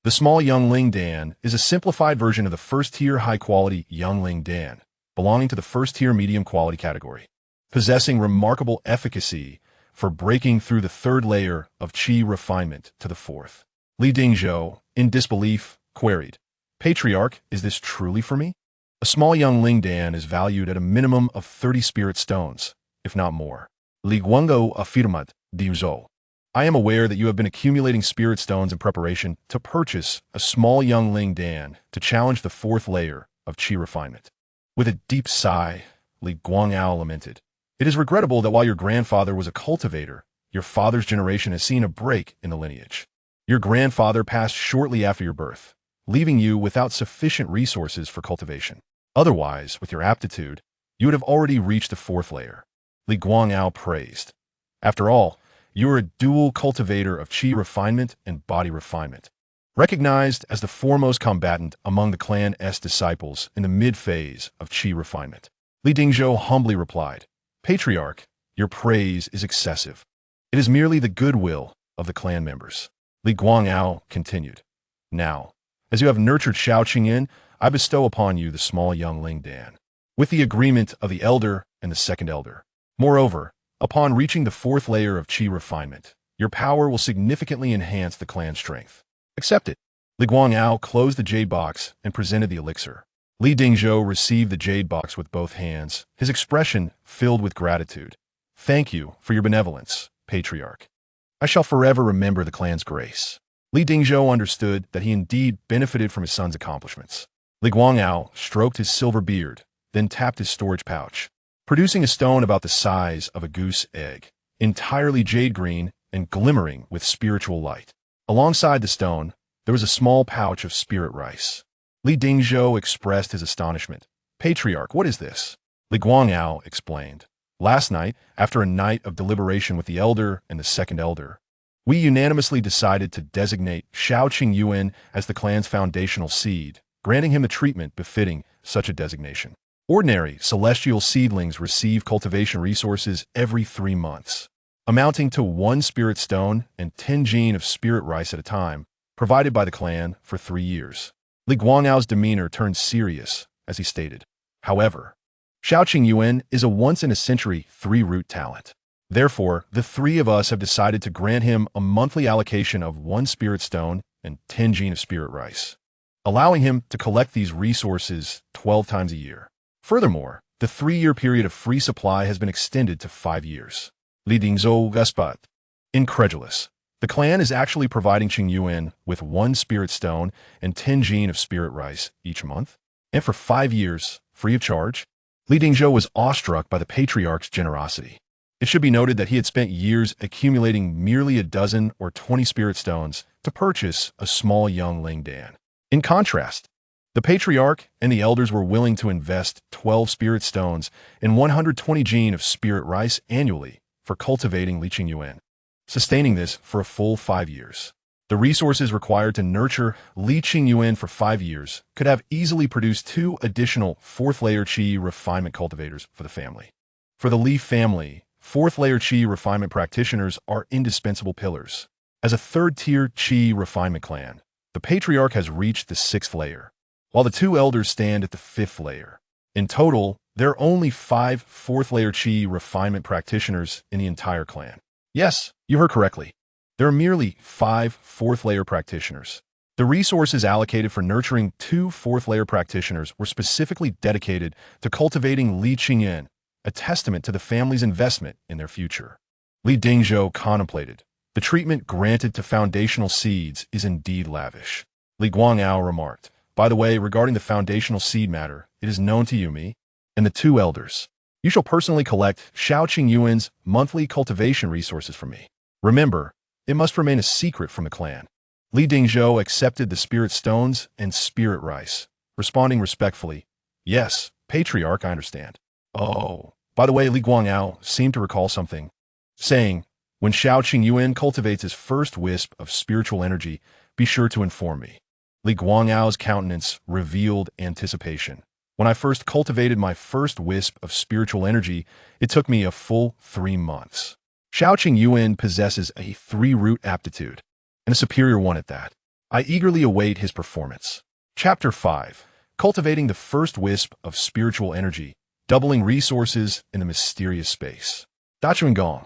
The small young Lingdan is a simplified version of the 1st-tier high-quality young Lingdan, belonging to the 1st-tier medium quality category, possessing remarkable efficacy for breaking through the 3rd layer of Qi refinement to the 4th. Li Dingzhou, in disbelief, queried, Patriarch, is this truly for me? A small young Lingdan is valued at a minimum of 30 spirit stones, if not more. Li Guangou affirmat, Dingzhou. I am aware that you have been accumulating spirit stones in preparation to purchase a small young Lingdan to challenge the 4th layer of Qi refinement. With a deep sigh, Li Guangyao lamented. It is regrettable that while your grandfather was a cultivator, your father's generation has seen a break in the lineage. Your grandfather passed shortly after your birth, leaving you without sufficient resources for cultivation. Otherwise, with your aptitude, you would have already reached the 4th layer. Li Guangyao praised. After all, you are a dual cultivator of Qi refinement and body refinement, recognized as the foremost combatant among the clan's disciples in the mid-phase of Qi refinement. Li Dingzhou humbly replied, Patriarch, your praise is excessive. It is merely the goodwill of the clan members. Li Guangyao continued. Now, as you have nurtured Xiao Qingyan, I bestow upon you the small young Lingdan, with the agreement of the elder and the 2nd elder. Moreover, upon reaching the 4th layer of Qi refinement, your power will significantly enhance the clan's strength. Accept it. Li Guangyao closed the jade box and presented the elixir. Li Dingzhou received the jade box with both hands, his expression filled with gratitude. Thank you for your benevolence, Patriarch. I shall forever remember the clan's grace. Li Dingzhou understood that he indeed benefited from his son's accomplishments. Li Guangyao stroked his silver beard, then tapped his storage pouch, producing a stone about the size of a goose egg, entirely jade green and glimmering with spiritual light. Alongside the stone, there was a small pouch of spirit rice. Li Dingzhou expressed his astonishment. Patriarch, what is this? Li Guangyao explained. Last night, after a night of deliberation with the elder and the second elder, we unanimously decided to designate Xiao Qingyuan as the clan's foundational seed, granting him the treatment befitting such a designation. Ordinary celestial seedlings receive cultivation resources every 3 months, amounting to 1 spirit stone and 10 gene of spirit rice at a time, provided by the clan for 3 years. Li Guangyao's demeanor turned serious as he stated, however, Xiao Qingyuan is a once-in-a-century 3-root talent. Therefore, the 3 of us have decided to grant him a monthly allocation of 1 spirit stone and 10 gene of spirit rice, allowing him to collect these resources 12 times a year. Furthermore, the 3-year period of free supply has been extended to 5 years. Li Dingzhou Gaspat. Incredulous. The clan is actually providing Qingyuan with 1 spirit stone and 10 gene of spirit rice each month, and for 5 years, free of charge. Li Dingzhou was awestruck by the patriarch's generosity. It should be noted that he had spent years accumulating merely a dozen or 20 spirit stones to purchase a small young Ling Dan. In contrast, the patriarch and the elders were willing to invest 12 spirit stones and 120 gene of spirit rice annually for cultivating Li Qingyuan, sustaining this for a full 5 years. The resources required to nurture Li Qingyuan for 5 years could have easily produced 2 additional 4th-layer Qi refinement cultivators for the family. For the Li family, 4th-layer Qi refinement practitioners are indispensable pillars. As a 3rd-tier Qi refinement clan, the patriarch has reached the 6th layer, while the 2 elders stand at the 5th layer. In total, there are only 5 4th-layer Qi refinement practitioners in the entire clan. Yes, you heard correctly. There are merely 5 4th-layer practitioners. The resources allocated for nurturing 2 4th-layer practitioners were specifically dedicated to cultivating Li Qingyuan, a testament to the family's investment in their future. Li Dingzhou contemplated. The treatment granted to foundational seeds is indeed lavish. Li Guangyao remarked, by the way, regarding the foundational seed matter, it is known to you, me, and the 2 elders. You shall personally collect Xiao Qingyuan's monthly cultivation resources from me. Remember, it must remain a secret from the clan. Li Dingzhou accepted the spirit stones and spirit rice, responding respectfully, yes, patriarch, I understand. Oh, by the way, Li Guangyao seemed to recall something, saying, when Xiao Qingyuan cultivates his first wisp of spiritual energy, be sure to inform me. Li Guangyao's countenance revealed anticipation. When I first cultivated my first wisp of spiritual energy, it took me a full 3 months. Xiao Qingyuan possesses a 3-root aptitude, and a superior one at that. I eagerly await his performance. Chapter 5. Cultivating the first wisp of spiritual energy, doubling resources in the mysterious space. Dachuangong,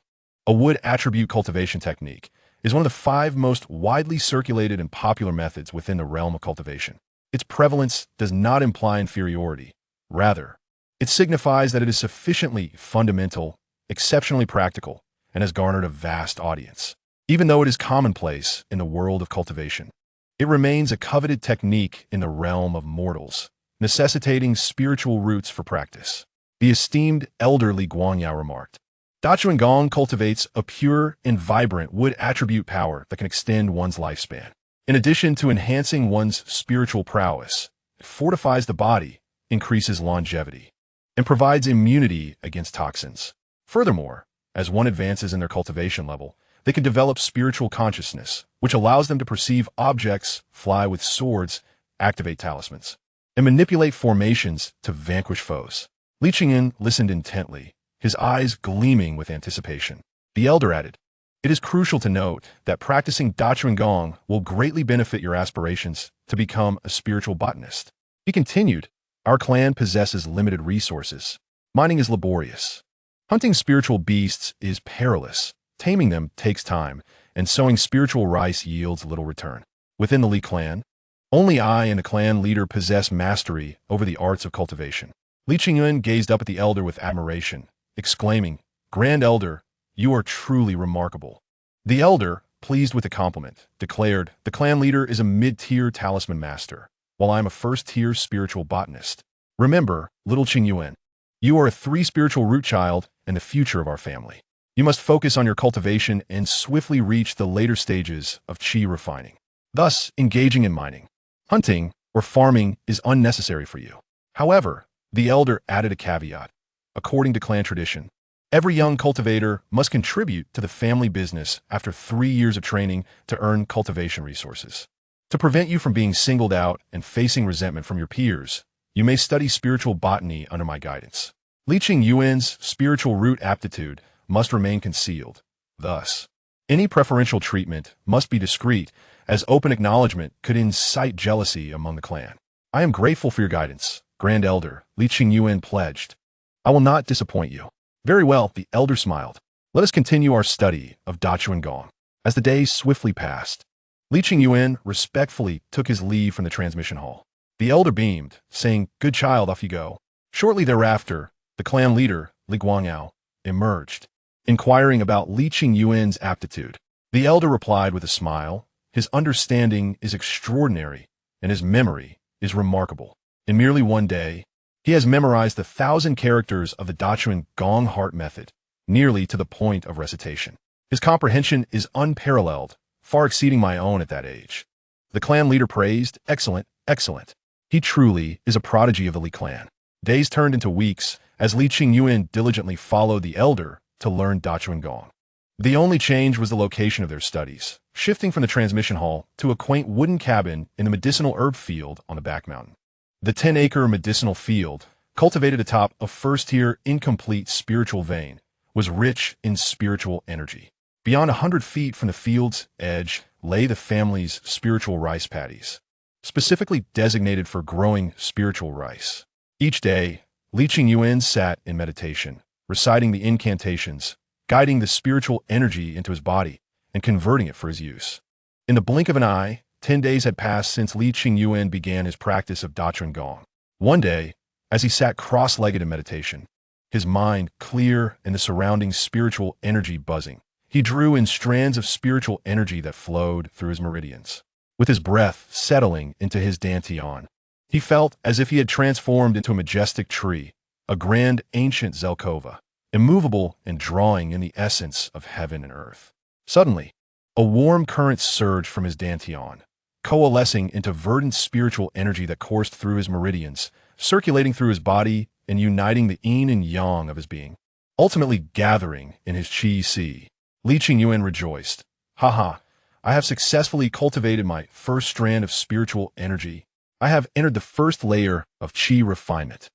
a wood attribute cultivation technique, is one of the 5 most widely circulated and popular methods within the realm of cultivation. Its prevalence does not imply inferiority. Rather, it signifies that it is sufficiently fundamental, exceptionally practical, and has garnered a vast audience. Even though it is commonplace in the world of cultivation, it remains a coveted technique in the realm of mortals, necessitating spiritual roots for practice. The esteemed elder Li Guangyao remarked, Dachuangong cultivates a pure and vibrant wood attribute power that can extend one's lifespan. In addition to enhancing one's spiritual prowess, it fortifies the body, increases longevity, and provides immunity against toxins. Furthermore, as one advances in their cultivation level, they can develop spiritual consciousness, which allows them to perceive objects, fly with swords, activate talismans, and manipulate formations to vanquish foes. Li Qingyuan listened intently, his eyes gleaming with anticipation. The elder added, it is crucial to note that practicing Dachuangong will greatly benefit your aspirations to become a spiritual botanist. He continued, our clan possesses limited resources. Mining is laborious. Hunting spiritual beasts is perilous. Taming them takes time, and sowing spiritual rice yields little return. Within the Li clan, only I and the clan leader possess mastery over the arts of cultivation. Li Qingyuan gazed up at the elder with admiration, exclaiming, Grand Elder, you are truly remarkable. The elder, pleased with the compliment, declared, the clan leader is a mid-tier talisman master, while I am a first-tier spiritual botanist. Remember, little Qingyuan, you are a 3 spiritual root child and the future of our family. You must focus on your cultivation and swiftly reach the later stages of Qi refining. Thus, engaging in mining, hunting, or farming is unnecessary for you. However, the elder added a caveat. According to clan tradition, Every young cultivator must contribute to the family business after 3 years of training to earn cultivation resources. To prevent you from being singled out and facing resentment from your peers, you may study spiritual botany under my guidance. Qingyuan's spiritual root aptitude must remain concealed. Thus, any preferential treatment must be discreet, as open acknowledgement could incite jealousy among the clan. I am grateful for your guidance, Grand Elder, Qingyuan pledged. I will not disappoint you. Very well, the elder smiled. Let us continue our study of Gong. As the days swiftly passed, Qingyuan respectfully took his leave from the transmission hall. The elder beamed, saying, "Good child, off you go." Shortly thereafter, the clan leader, Li Guangyao, emerged, inquiring about Qingyuan's aptitude. The elder replied with a smile, "His understanding is extraordinary, and his memory is remarkable. In merely one day, he has memorized the 1,000 characters of the Gong heart method, nearly to the point of recitation. His comprehension is unparalleled, far exceeding my own at that age." The clan leader praised, "Excellent, excellent. He truly is a prodigy of the Li clan." Days turned into weeks as Qingyuan diligently followed the elder to learn Gong. The only change was the location of their studies, shifting from the transmission hall to a quaint wooden cabin in the medicinal herb field on the back mountain. The 10-acre medicinal field, cultivated atop a first-tier incomplete spiritual vein, was rich in spiritual energy. Beyond 100 feet from the field's edge lay the family's spiritual rice paddies, specifically designated for growing spiritual rice. Each day, Qingyuan sat in meditation, reciting the incantations, guiding the spiritual energy into his body and converting it for his use. In the blink of an eye, 10 days had passed since Qingyuan began his practice of Gong. One day, as he sat cross-legged in meditation, his mind clear and the surrounding spiritual energy buzzing, he drew in strands of spiritual energy that flowed through his meridians. With his breath settling into his dantian, he felt as if he had transformed into a majestic tree, a grand ancient Zelkova, immovable and drawing in the essence of heaven and earth. Suddenly, a warm current surged from his dantian, coalescing into verdant spiritual energy that coursed through his meridians, circulating through his body and uniting the yin and yang of his being, ultimately gathering in his qi si. Qingyuan rejoiced. "Ha! I have successfully cultivated my first strand of spiritual energy. I have entered the first layer of qi refinement."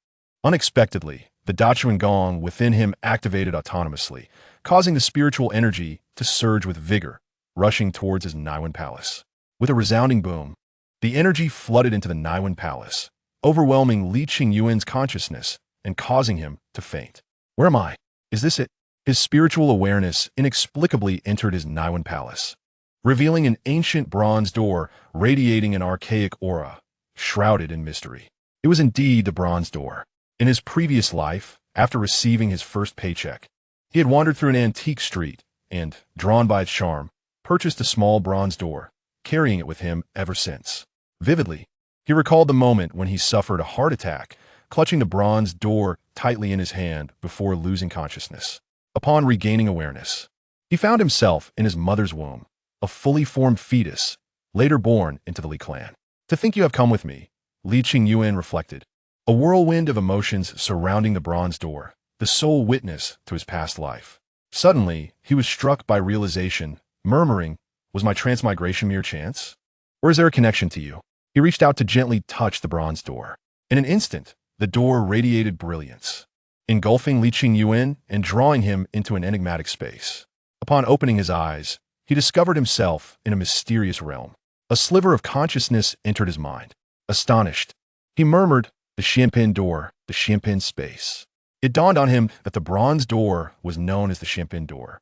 Unexpectedly, the Gong within him activated autonomously, causing the spiritual energy to surge with vigor, rushing towards his Niwen palace. With a resounding boom, the energy flooded into the Niwen palace, overwhelming Qingyuan's consciousness and causing him to faint. "Where am I? Is this it?" His spiritual awareness inexplicably entered his Niwen palace, revealing an ancient bronze door radiating an archaic aura, shrouded in mystery. It was indeed the bronze door. In his previous life, after receiving his first paycheck, he had wandered through an antique street and, drawn by its charm, purchased a small bronze door, carrying it with him ever since. Vividly, he recalled the moment when he suffered a heart attack, clutching the bronze door tightly in his hand before losing consciousness. Upon regaining awareness, he found himself in his mother's womb, a fully formed fetus, later born into the Li clan. "To think you have come with me," Qingyuan reflected, a whirlwind of emotions surrounding the bronze door, the sole witness to his past life. Suddenly, he was struck by realization, murmuring, "Was my transmigration mere chance? Or is there a connection to you?" He reached out to gently touch the bronze door. In an instant, the door radiated brilliance, engulfing Qingyuan and drawing him into an enigmatic space. Upon opening his eyes, he discovered himself in a mysterious realm. A sliver of consciousness entered his mind. Astonished, he murmured, "The champagne door, the champagne space." It dawned on him that the bronze door was known as the champagne door,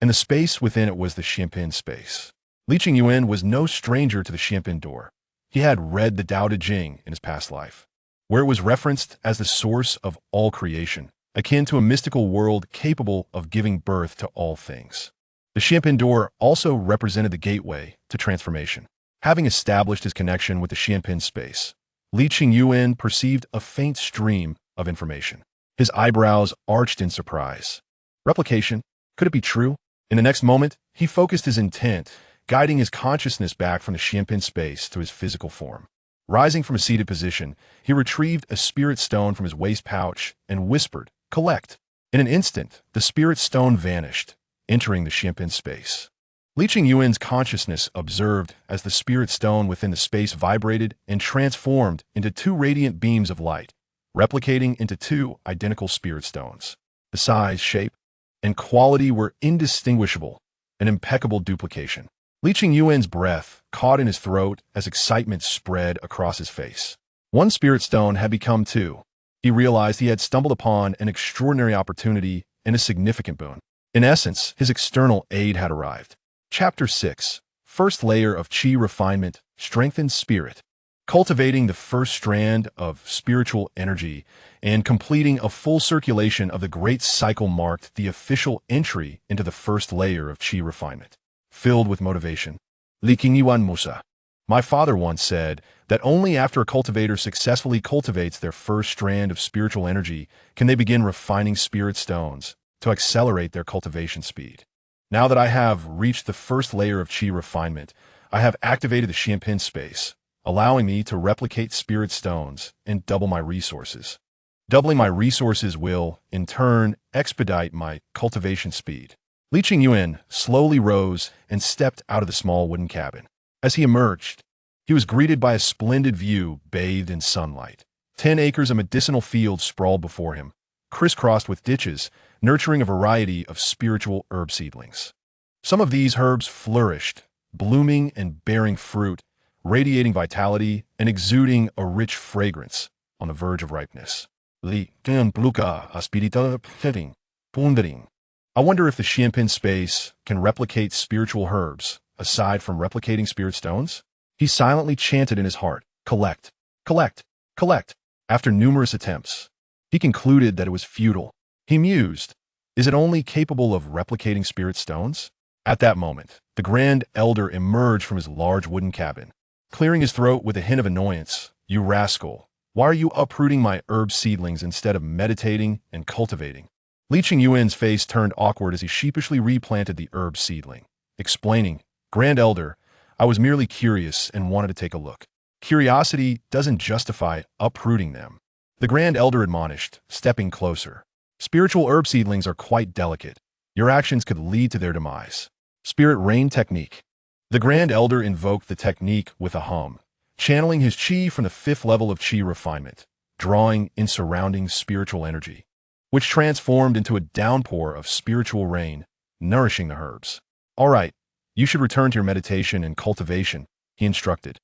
and the space within it was the champagne space. Qingyuan was no stranger to the champagne door. He had read the Tao Te Ching in his past life, where it was referenced as the source of all creation, akin to a mystical world capable of giving birth to all things. The champagne door also represented the gateway to transformation. Having established his connection with the champagne space, Qingyuan perceived a faint stream of information. His eyebrows arched in surprise. Replication? Could it be true? In the next moment, he focused his intent, guiding his consciousness back from the champagne space to his physical form. Rising from a seated position, he retrieved a spirit stone from his waist pouch and whispered, "Collect." In an instant, the spirit stone vanished, entering the Qianpin space. Li Qingyuan's consciousness observed as the spirit stone within the space vibrated and transformed into two radiant beams of light, replicating into two identical spirit stones. The size, shape, and quality were indistinguishable, an impeccable duplication. Li Qingyuan's breath caught in his throat as excitement spread across his face. One spirit stone had become two. He realized he had stumbled upon an extraordinary opportunity and a significant boon. In essence, his external aid had arrived. Chapter 6. First layer of Qi refinement, strengthened spirit. Cultivating the first strand of spiritual energy and completing a full circulation of the great cycle marked the official entry into the first layer of Qi refinement. Filled with motivation. Li Qingyuan Musa. My father once said that only after a cultivator successfully cultivates their first strand of spiritual energy can they begin refining spirit stones to accelerate their cultivation speed. Now that I have reached the first layer of Qi refinement, I have activated the Qianpin space, allowing me to replicate spirit stones and double my resources. Doubling my resources will, in turn, expedite my cultivation speed. Li Qingyuan slowly rose and stepped out of the small wooden cabin. As he emerged, he was greeted by a splendid view bathed in sunlight. 10 acres of medicinal fields sprawled before him, crisscrossed with ditches, nurturing a variety of spiritual herb seedlings. Some of these herbs flourished, blooming and bearing fruit, radiating vitality and exuding a rich fragrance on the verge of ripeness. Li Pluka aspirita petting, pundering. I wonder if the Qianpin space can replicate spiritual herbs, aside from replicating spirit stones? He silently chanted in his heart, collect, collect, collect. After numerous attempts, he concluded that it was futile. He mused, is it only capable of replicating spirit stones? At that moment, the Grand Elder emerged from his large wooden cabin, clearing his throat with a hint of annoyance. You rascal, why are you uprooting my herb seedlings instead of meditating and cultivating? Li Qingyuan's face turned awkward as he sheepishly replanted the herb seedling, explaining, Grand Elder, I was merely curious and wanted to take a look. Curiosity doesn't justify uprooting them. The Grand Elder admonished, stepping closer. Spiritual herb seedlings are quite delicate. Your actions could lead to their demise. Spirit Rain Technique. The Grand Elder invoked the technique with a hum, channeling his Qi from the 5th level of Qi refinement, drawing in surrounding spiritual energy, which transformed into a downpour of spiritual rain, nourishing the herbs. All right, you should return to your meditation and cultivation, he instructed.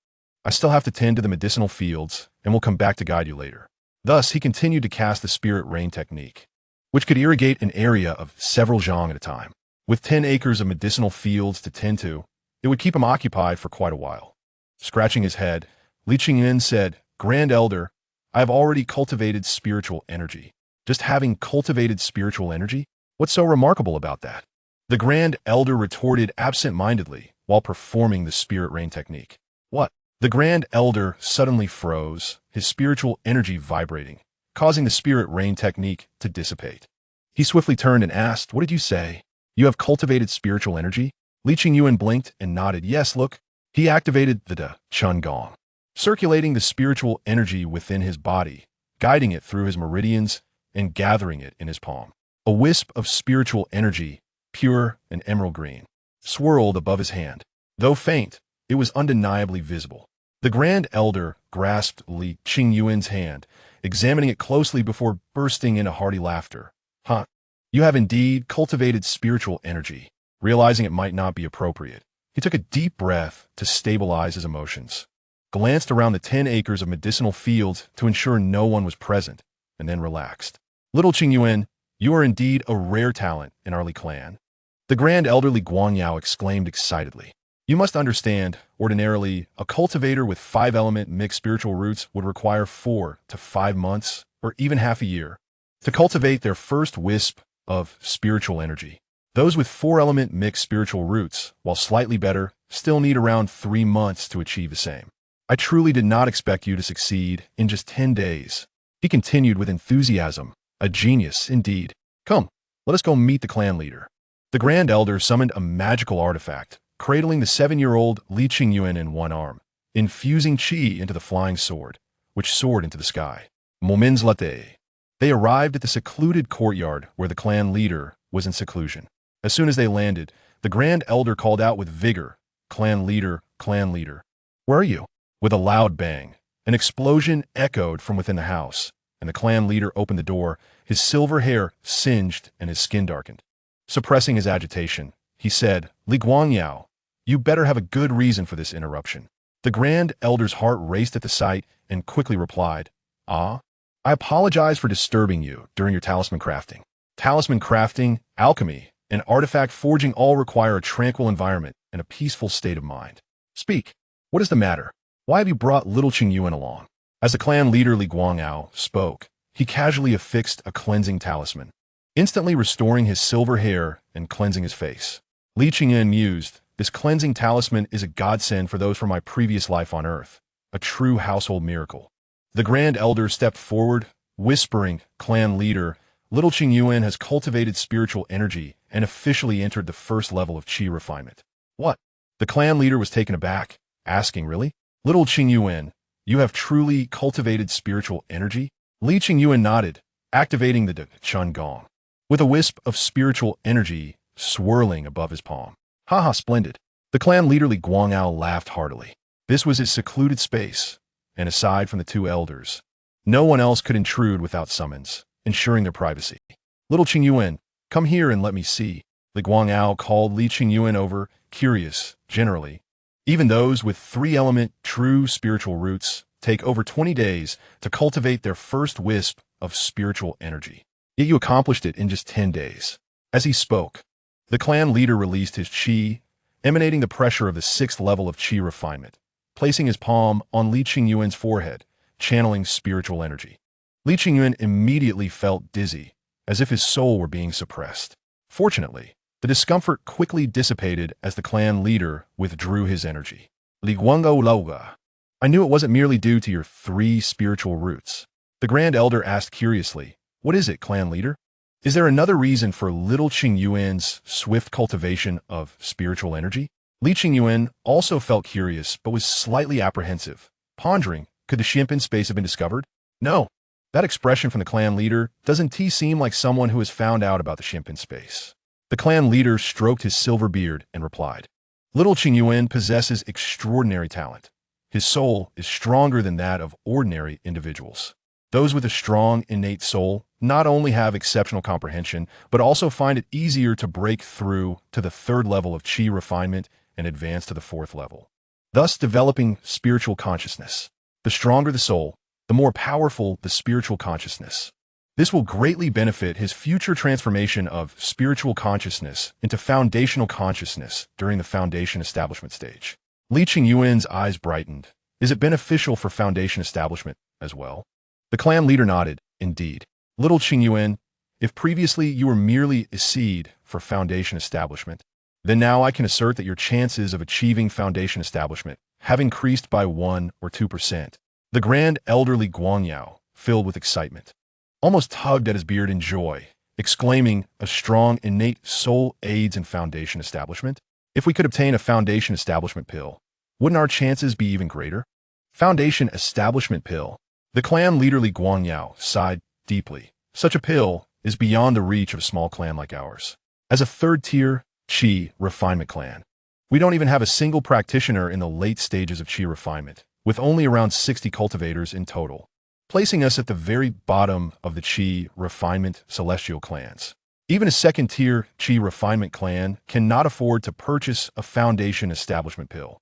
I still have to tend to the medicinal fields, and will come back to guide you later. Thus, he continued to cast the Spirit Rain technique, which could irrigate an area of several zhang at a time. With 10 acres of medicinal fields to tend to, it would keep him occupied for quite a while. Scratching his head, Li Qingyuan said, Grand Elder, I have already cultivated spiritual energy. Just having cultivated spiritual energy? What's so remarkable about that? The Grand Elder retorted absent-mindedly while performing the Spirit Rain technique. What? The Grand Elder suddenly froze, his spiritual energy vibrating, causing the Spirit Rain technique to dissipate. He swiftly turned and asked, What did you say? You have cultivated spiritual energy? Li Qingyuan blinked and nodded. Yes, look. He activated the Da Chun Gong, circulating the spiritual energy within his body, guiding it through his meridians and gathering it in his palm. A wisp of spiritual energy, pure and emerald green, swirled above his hand. Though faint, it was undeniably visible. The Grand Elder grasped Li Qingyuan's hand, examining it closely before bursting into hearty laughter. Huh, you have indeed cultivated spiritual energy. Realizing it might not be appropriate, he took a deep breath to stabilize his emotions, glanced around the 10 acres of medicinal fields to ensure no one was present, and then relaxed. Little Qingyuan, you are indeed a rare talent in our Li clan. The Grand Elder Li Guangyao exclaimed excitedly. You must understand, ordinarily, a cultivator with 5-element mixed spiritual roots would require 4 to 5 months, or even half a year, to cultivate their first wisp of spiritual energy. Those with 4-element mixed spiritual roots, while slightly better, still need around 3 months to achieve the same. I truly did not expect you to succeed in just 10 days. He continued with enthusiasm. A genius, indeed. Come, let us go meet the clan leader. The Grand Elder summoned a magical artifact, cradling the 7-year-old Li Qingyuan in one arm, infusing qi into the flying sword, which soared into the sky. Moments later. They arrived at the secluded courtyard where the clan leader was in seclusion. As soon as they landed, the Grand Elder called out with vigor, "Clan leader, clan leader, where are you?" With a loud bang, an explosion echoed from within the house, and the clan leader opened the door, his silver hair singed and his skin darkened. Suppressing his agitation, he said, "Li Guangyao, you better have a good reason for this interruption." The Grand Elder's heart raced at the sight and quickly replied, "Ah, I apologize for disturbing you during your talisman crafting. Talisman crafting, alchemy, and artifact forging all require a tranquil environment and a peaceful state of mind. Speak. What is the matter? Why have you brought little Qingyuan along?" As the clan leader Li Guangyao spoke, he casually affixed a cleansing talisman, instantly restoring his silver hair and cleansing his face. Li Qingyuan mused, "This cleansing talisman is a godsend for those from my previous life on Earth, a true household miracle." The Grand Elder stepped forward, whispering, "Clan leader, little Qingyuan has cultivated spiritual energy and officially entered the first level of Qi refinement." "What?" The clan leader was taken aback, asking, "Really? Little Qingyuan, you have truly cultivated spiritual energy?" Li Qingyuan nodded, activating the Chun Gong, with a wisp of spiritual energy swirling above his palm. "Haha, splendid." The clan leader Li Guangyao laughed heartily. This was his secluded space, and aside from the two elders, no one else could intrude without summons, ensuring their privacy. "Little Qingyuan, come here and let me see." Li Guangyao called Li Qingyuan over, curious, generally. Even those with three-element true spiritual roots take over 20 days to cultivate their first wisp of spiritual energy. Yet you accomplished it in just 10 days. As he spoke, the clan leader released his Qi, emanating the pressure of the 6th level of Qi refinement, placing his palm on Li Qingyuan's forehead, channeling spiritual energy. Li Qingyuan immediately felt dizzy, as if his soul were being suppressed. Fortunately, the discomfort quickly dissipated as the clan leader withdrew his energy. "Li Guango Loga, I knew it wasn't merely due to your 3 spiritual roots." The Grand Elder asked curiously, "What is it, clan leader? Is there another reason for little Qingyuan's swift cultivation of spiritual energy?" Li Qingyuan also felt curious but was slightly apprehensive, pondering, could the Shimpan space have been discovered? "No." That expression from the clan leader doesn't seem like someone who has found out about the Shimpan space. The clan leader stroked his silver beard and replied, "Little Qingyuan possesses extraordinary talent. His soul is stronger than that of ordinary individuals. Those with a strong, innate soul not only have exceptional comprehension, but also find it easier to break through to the 3rd level of Qi refinement and advance to the 4th level, thus developing spiritual consciousness. The stronger the soul, the more powerful the spiritual consciousness. This will greatly benefit his future transformation of spiritual consciousness into foundational consciousness during the foundation establishment stage." Li Qingyuan's eyes brightened. "Is it beneficial for foundation establishment as well?" The clan leader nodded, "Indeed. Little Qingyuan, if previously you were merely a seed for foundation establishment, then now I can assert that your chances of achieving foundation establishment have increased by 1 or 2%. The Grand Elder Li Guangyao, filled with excitement, almost tugged at his beard in joy, exclaiming, "A strong, innate soul aids in foundation establishment? If we could obtain a foundation establishment pill, wouldn't our chances be even greater?" Foundation establishment pill. The clan leader Li Guangyao sighed deeply. Such a pill is beyond the reach of a small clan like ours. As a 3rd-tier Qi refinement clan, we don't even have a single practitioner in the late stages of Qi refinement, with only around 60 cultivators in total, placing us at the very bottom of the Qi refinement celestial clans. Even a 2nd-tier Qi refinement clan cannot afford to purchase a foundation establishment pill,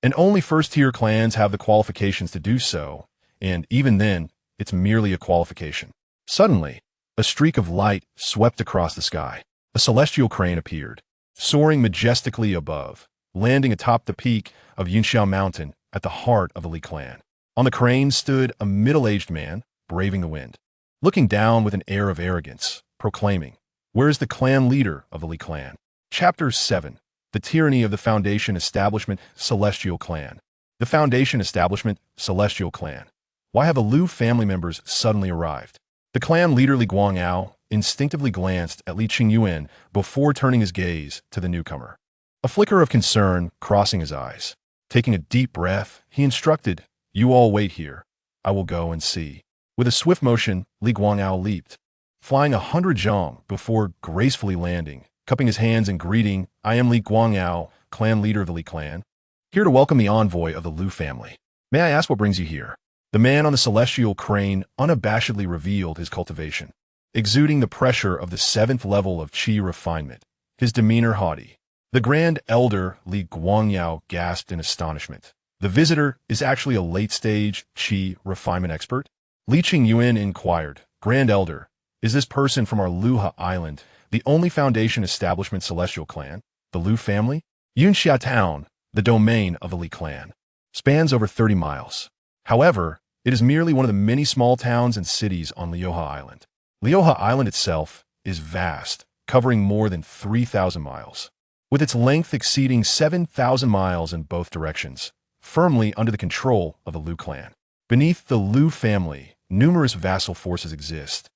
and only 1st-tier clans have the qualifications to do so, and even then, it's merely a qualification. Suddenly, a streak of light swept across the sky. A celestial crane appeared, soaring majestically above, landing atop the peak of Yunxiao Mountain at the heart of the Li clan. On the crane stood a middle-aged man, braving the wind, looking down with an air of arrogance, proclaiming, "Where is the clan leader of the Li clan?" Chapter 7. The Tyranny of the Foundation Establishment Celestial Clan. The Foundation Establishment Celestial Clan. Why have the Lu family members suddenly arrived? The clan leader Li Guangyao instinctively glanced at Li Qingyuan before turning his gaze to the newcomer, a flicker of concern crossing his eyes. Taking a deep breath, he instructed, "You all wait here. I will go and see." With a swift motion, Li Guangao leaped, flying 100 zhong before gracefully landing, cupping his hands and greeting, "I am Li Guangao, clan leader of the Li clan, here to welcome the envoy of the Lu family. May I ask what brings you here?" The man on the celestial crane unabashedly revealed his cultivation, exuding the pressure of the 7th level of qi refinement, his demeanor haughty. The Grand Elder Li Guangyao gasped in astonishment. The visitor is actually a late-stage qi refinement expert? Li Qingyuan inquired, "Grand Elder, is this person from our Luha Island, the only Foundation establishment celestial clan, the Lu family?" Yunxia Town, the domain of the Li clan, spans over 30 miles. However, it is merely one of the many small towns and cities on Lioha Island. Lioha Island itself is vast, covering more than 3,000 miles. With its length exceeding 7,000 miles in both directions, firmly under the control of the Lu clan. Beneath the Lu family, numerous vassal forces exist,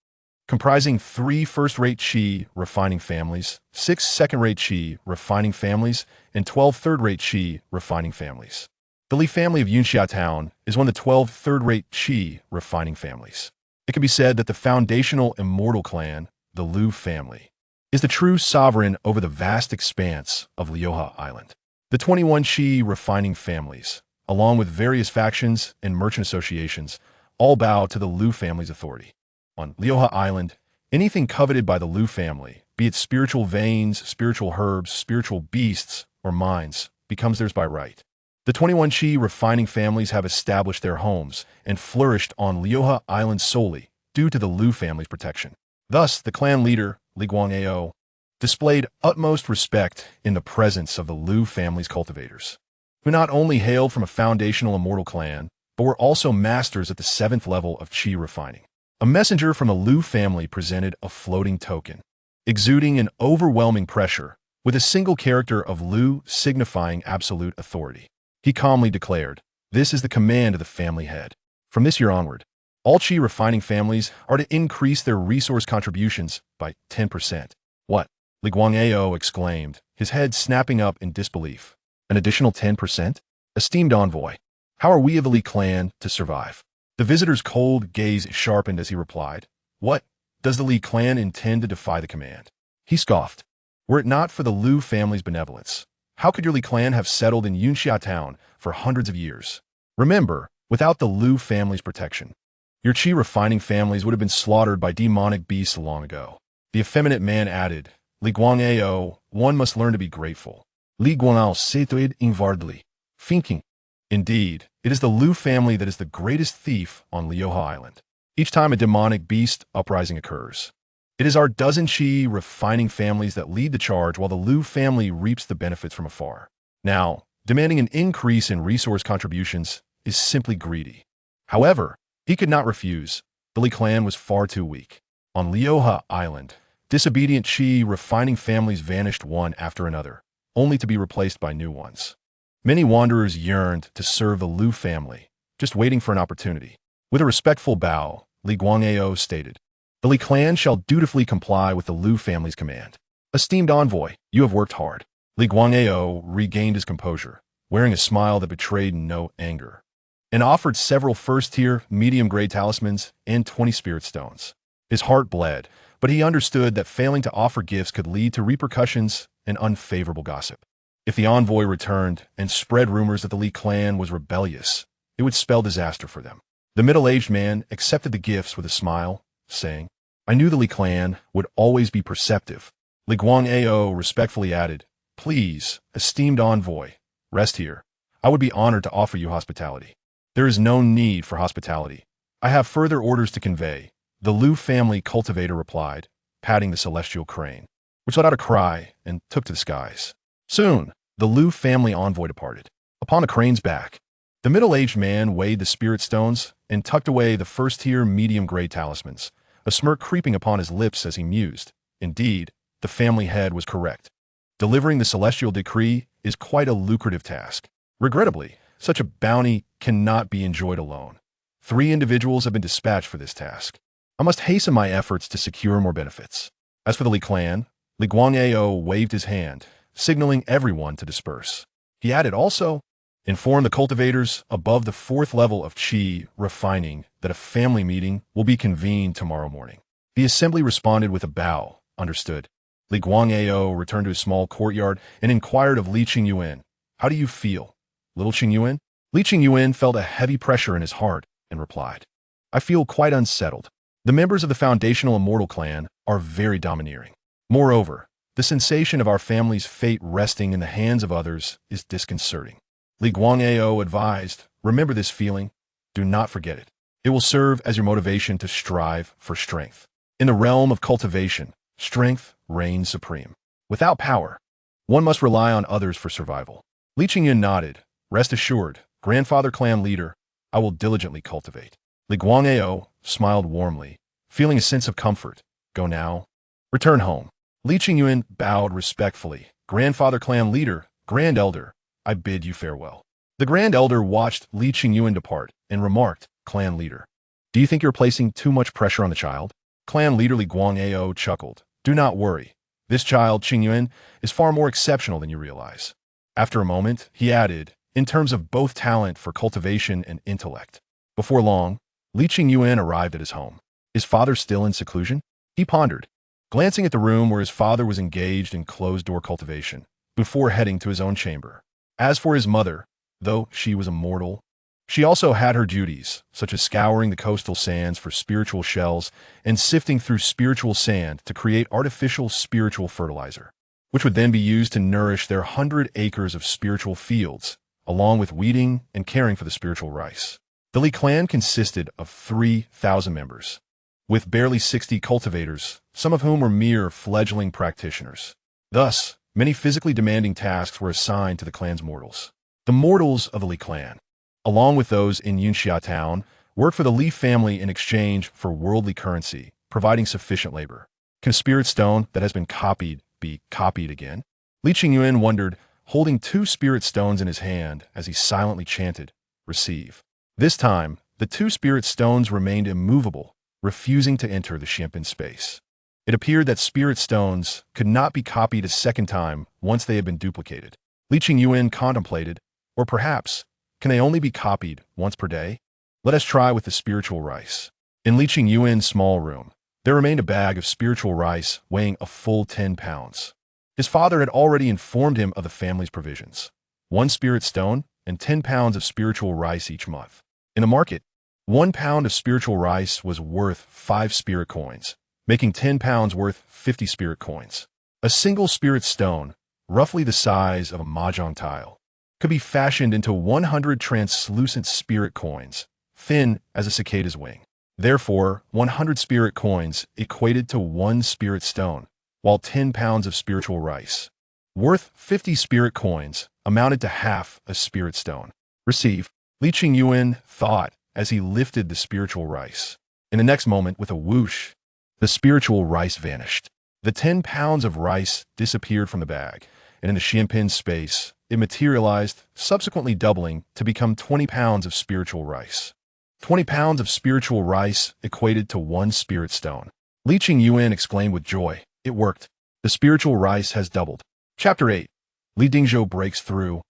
comprising 3 first-rate qi refining families, 6 second-rate qi refining families, and 12 third-rate qi refining families. The Li family of Yunxia Town is one of the 12 third-rate qi refining families. It can be said that the foundational immortal clan, the Lu family, is the true sovereign over the vast expanse of Lioha Island. The 21 qi refining families, along with various factions and merchant associations, all bow to the Lu family's authority. On Lioha Island, anything coveted by the Lu family, be it spiritual veins, spiritual herbs, spiritual beasts, or mines, becomes theirs by right. The 21 qi refining families have established their homes and flourished on Lioha Island solely due to the Lu family's protection. Thus, the clan leader, Li Guangao, displayed utmost respect in the presence of the Lu family's cultivators, who not only hailed from a foundational immortal clan, but were also masters at the 7th level of qi refining. A messenger from the Lu family presented a floating token, exuding an overwhelming pressure, with a single character of Lu signifying absolute authority. He calmly declared, "This is the command of the family head. From this year onward, all qi refining families are to increase their resource contributions by 10%. "What?" Li Guangao exclaimed, his head snapping up in disbelief. "An additional 10%? Esteemed envoy, how are we of the Li clan to survive?" The visitor's cold gaze sharpened as he replied, "What? Does the Li clan intend to defy the command?" He scoffed. "Were it not for the Lu family's benevolence, how could your Li clan have settled in Yunxia Town for hundreds of years? Remember, without the Lu family's protection, your qi refining families would have been slaughtered by demonic beasts long ago." The effeminate man added, "Li Guangao, one must learn to be grateful." Li Guangao said inwardly, thinking, "Indeed, it is the Lu family that is the greatest thief on Lioha Island. Each time a demonic beast uprising occurs, it is our dozen qi refining families that lead the charge while the Lu family reaps the benefits from afar. Now, demanding an increase in resource contributions is simply greedy." However, he could not refuse. The Li clan was far too weak. On Lioha Island, disobedient qi refining families vanished one after another, only to be replaced by new ones. Many wanderers yearned to serve the Lu family, just waiting for an opportunity. With a respectful bow, Li Guangao stated, "The Li clan shall dutifully comply with the Lu family's command." "Esteemed envoy, you have worked hard." Li Guangao regained his composure, wearing a smile that betrayed no anger, and offered several first-tier, medium-grade talismans and 20 spirit stones. His heart bled, but he understood that failing to offer gifts could lead to repercussions and unfavorable gossip. If the envoy returned and spread rumors that the Li clan was rebellious, it would spell disaster for them. The middle-aged man accepted the gifts with a smile, saying, "I knew the Li clan would always be perceptive." Li Guangao respectfully added, "Please, esteemed envoy, rest here. I would be honored to offer you hospitality." "There is no need for hospitality. I have further orders to convey," the Lu family cultivator replied, patting the celestial crane, which let out a cry and took to the skies. Soon, the Lu family envoy departed. Upon the crane's back, the middle-aged man weighed the spirit stones and tucked away the first-tier medium-grade talismans, a smirk creeping upon his lips as he mused. Indeed, the family head was correct. Delivering the celestial decree is quite a lucrative task. Regrettably, such a bounty cannot be enjoyed alone. 3 individuals have been dispatched for this task. I must hasten my efforts to secure more benefits. As for the Li clan, Li Guangao waved his hand, signaling everyone to disperse. He added also, Inform the cultivators above the 4th level of Qi refining that a family meeting will be convened tomorrow morning. The assembly responded with a bow. Understood. Li Guangao returned to his small courtyard and inquired of Li Qingyuan, "How do you feel, little Qingyuan?" Li Qingyuan felt a heavy pressure in his heart and replied, "I feel quite unsettled. The members of the foundational immortal clan are very domineering. Moreover, the sensation of our family's fate resting in the hands of others is disconcerting." Li Guangao advised, "Remember this feeling. Do not forget it. It will serve as your motivation to strive for strength. In the realm of cultivation, strength reigns supreme. Without power, one must rely on others for survival." Li Qingyuan nodded. "Rest assured, grandfather clan leader, I will diligently cultivate." Li Guangao smiled warmly, feeling a sense of comfort. "Go now. Return home." Li Qingyuan bowed respectfully. "Grandfather clan leader, grand elder, I bid you farewell." The grand elder watched Li Qingyuan depart and remarked, "Clan leader, do you think you're placing too much pressure on the child?" Clan leader Li Guangao chuckled. "Do not worry. This child, Qingyuan, is far more exceptional than you realize." After a moment, he added, "In terms of both talent for cultivation and intellect." Before long, Li Qingyuan arrived at his home. His father still in seclusion? He pondered, glancing at the room where his father was engaged in closed-door cultivation, before heading to his own chamber. As for his mother, though she was immortal, she also had her duties, such as scouring the coastal sands for spiritual shells and sifting through spiritual sand to create artificial spiritual fertilizer, which would then be used to nourish their 100 acres of spiritual fields, along with weeding and caring for the spiritual rice. The Li clan consisted of 3,000 members, with barely 60 cultivators, some of whom were mere fledgling practitioners. Thus, many physically demanding tasks were assigned to the clan's mortals. The mortals of the Li clan, along with those in Yunxia town, worked for the Li family in exchange for worldly currency, providing sufficient labor. Can a spirit stone that has been copied be copied again? Li Qingyuan wondered, holding 2 spirit stones in his hand as he silently chanted, "Receive." This time, the 2 spirit stones remained immovable, refusing to enter the Xianpin space. It appeared that spirit stones could not be copied a second time once they had been duplicated. Li Qingyuan contemplated, or perhaps, can they only be copied once per day? Let us try with the spiritual rice. In Li Qingyuan's small room, there remained a bag of spiritual rice weighing a full 10 pounds. His father had already informed him of the family's provisions: 1 spirit stone and 10 pounds of spiritual rice each month. In the market, 1 pound of spiritual rice was worth 5 spirit coins, making 10 pounds worth 50 spirit coins. A single spirit stone, roughly the size of a mahjong tile, could be fashioned into 100 translucent spirit coins, thin as a cicada's wing. Therefore, 100 spirit coins equated to 1 spirit stone, while 10 pounds of spiritual rice, worth 50 spirit coins, amounted to half a spirit stone. "Receive," Li Qingyuan thought as he lifted the spiritual rice. In the next moment, with a whoosh, the spiritual rice vanished. The 10 pounds of rice disappeared from the bag, and in the Xianpin space, it materialized, subsequently doubling to become 20 pounds of spiritual rice. 20 pounds of spiritual rice equated to 1 spirit stone. Li Qingyuan exclaimed with joy, "It worked. The spiritual rice has doubled." Chapter 8. Li Dingzhou breaks through.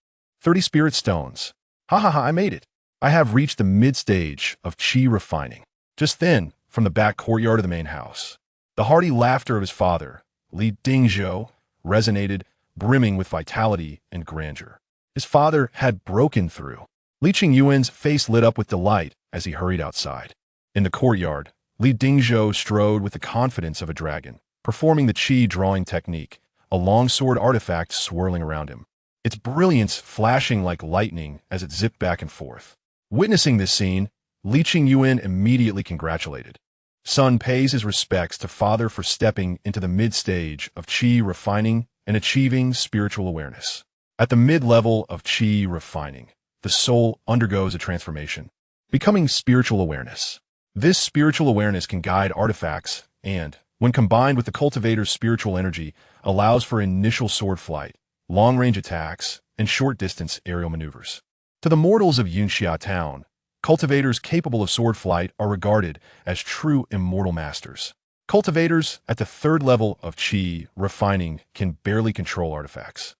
30 spirit stones. Ha ha ha, I made it. I have reached the mid-stage of Qi refining. Just then, from the back courtyard of the main house, the hearty laughter of his father, Li Dingzhou, resonated, brimming with vitality and grandeur. His father had broken through. Li Qingyuan's face lit up with delight as he hurried outside. In the courtyard, Li Dingzhou strode with the confidence of a dragon, performing the Qi drawing technique, a longsword artifact swirling around him, its brilliance flashing like lightning as it zipped back and forth. Witnessing this scene, Li Qingyuan immediately congratulated. Son pays his respects to father for stepping into the mid-stage of Qi refining and achieving spiritual awareness. At the mid-level of Qi refining, the soul undergoes a transformation, becoming spiritual awareness. This spiritual awareness can guide artifacts and, when combined with the cultivator's spiritual energy, allows for initial sword flight, long-range attacks, and short-distance aerial maneuvers. To the mortals of Yunxia town, cultivators capable of sword flight are regarded as true immortal masters. Cultivators at the 3rd level of Qi refining can barely control artifacts,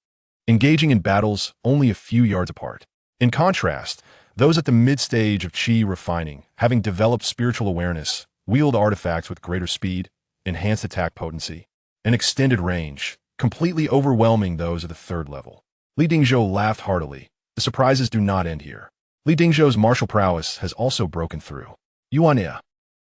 engaging in battles only a few yards apart. In contrast, those at the mid-stage of Qi refining, having developed spiritual awareness, wield artifacts with greater speed, enhanced attack potency, and extended range, completely overwhelming those of the third level. Li Dingzhou laughed heartily. The surprises do not end here. Li Dingzhou's martial prowess has also broken through. Yuan,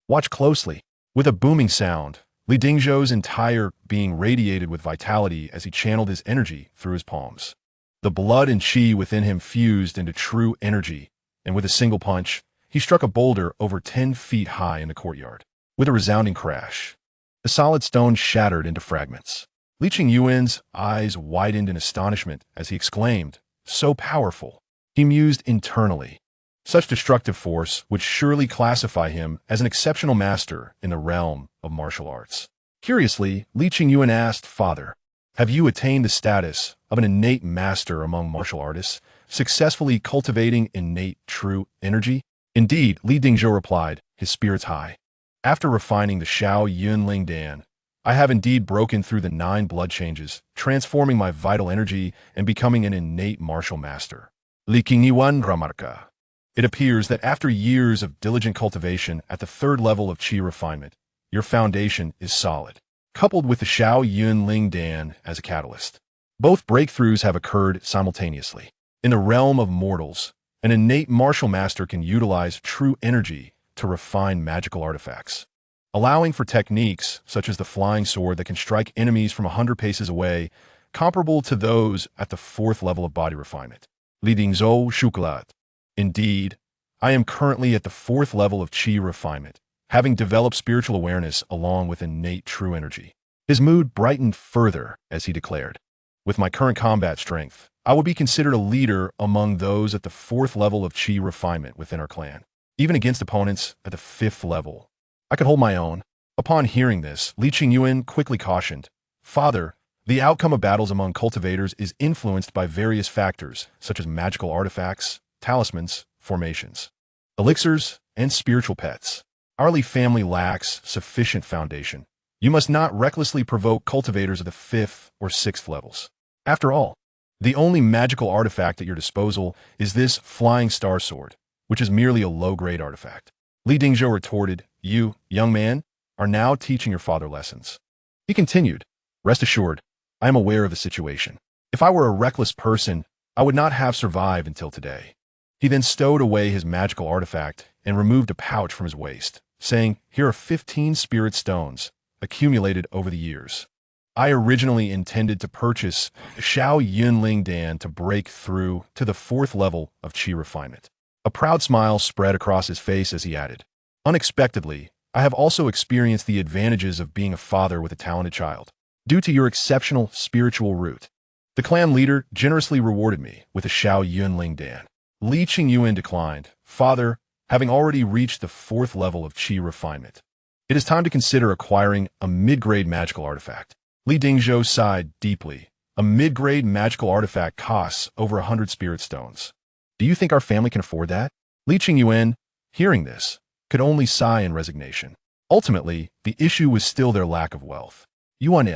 watch closely. With a booming sound, Li Dingzhou's entire being radiated with vitality as he channeled his energy through his palms. The blood and Qi within him fused into true energy, and with a single punch, he struck a boulder over 10 feet high in the courtyard. With a resounding crash, the solid stone shattered into fragments. Li Qingyuan's eyes widened in astonishment as he exclaimed, "So powerful." He mused internally. Such destructive force would surely classify him as an exceptional master in the realm of martial arts. Curiously, Li Qingyuan asked, "Father, have you attained the status of an innate master among martial artists, successfully cultivating innate true energy?" "Indeed," Li Dingzhou replied, his spirits high. "After refining the Shao Yunling Dan, I have indeed broken through the 9 blood changes, transforming my vital energy and becoming an innate martial master." Li Qingyuan remarca. It appears that after years of diligent cultivation at the third level of Qi refinement, your foundation is solid, coupled with the Shao Yunling Dan as a catalyst. Both breakthroughs have occurred simultaneously. In the realm of mortals, an innate martial master can utilize true energy to refine magical artifacts, allowing for techniques such as the flying sword that can strike enemies from 100 paces away, comparable to those at the 4th level of body refinement. Li Dingzhou Shukulat. Indeed, I am currently at the 4th level of Qi refinement, having developed spiritual awareness along with innate true energy. His mood brightened further as he declared, "With my current combat strength, I will be considered a leader among those at the 4th level of Qi refinement within our clan. Even against opponents at the 5th level, I could hold my own." Upon hearing this, Li Qingyuan quickly cautioned, "Father, the outcome of battles among cultivators is influenced by various factors, such as magical artifacts, talismans, formations, elixirs, and spiritual pets. Our Li family lacks sufficient foundation. You must not recklessly provoke cultivators of the 5th or 6th levels. After all, the only magical artifact at your disposal is this flying star sword, which is merely a low-grade artifact." Li Dingzhou retorted, "You, young man, are now teaching your father lessons." He continued, "Rest assured, I am aware of the situation. If I were a reckless person, I would not have survived until today." He then stowed away his magical artifact and removed a pouch from his waist, saying, "Here are 15 spirit stones, accumulated over the years. I originally intended to purchase Shao Yunling Dan to break through to the 4th level of Qi refinement." A proud smile spread across his face as he added, "Unexpectedly, I have also experienced the advantages of being a father with a talented child. Due to your exceptional spiritual root, the clan leader generously rewarded me with a Shao Yunling Dan." Li Qingyuan declined, "Father, having already reached the 4th level of Qi refinement, it is time to consider acquiring a mid-grade magical artifact." Li Dingzhou sighed deeply. "A mid-grade magical artifact costs over 100 spirit stones. Do you think our family can afford that?" Li Qingyuan, hearing this, could only sigh in resignation. Ultimately, the issue was still their lack of wealth. "Yuan,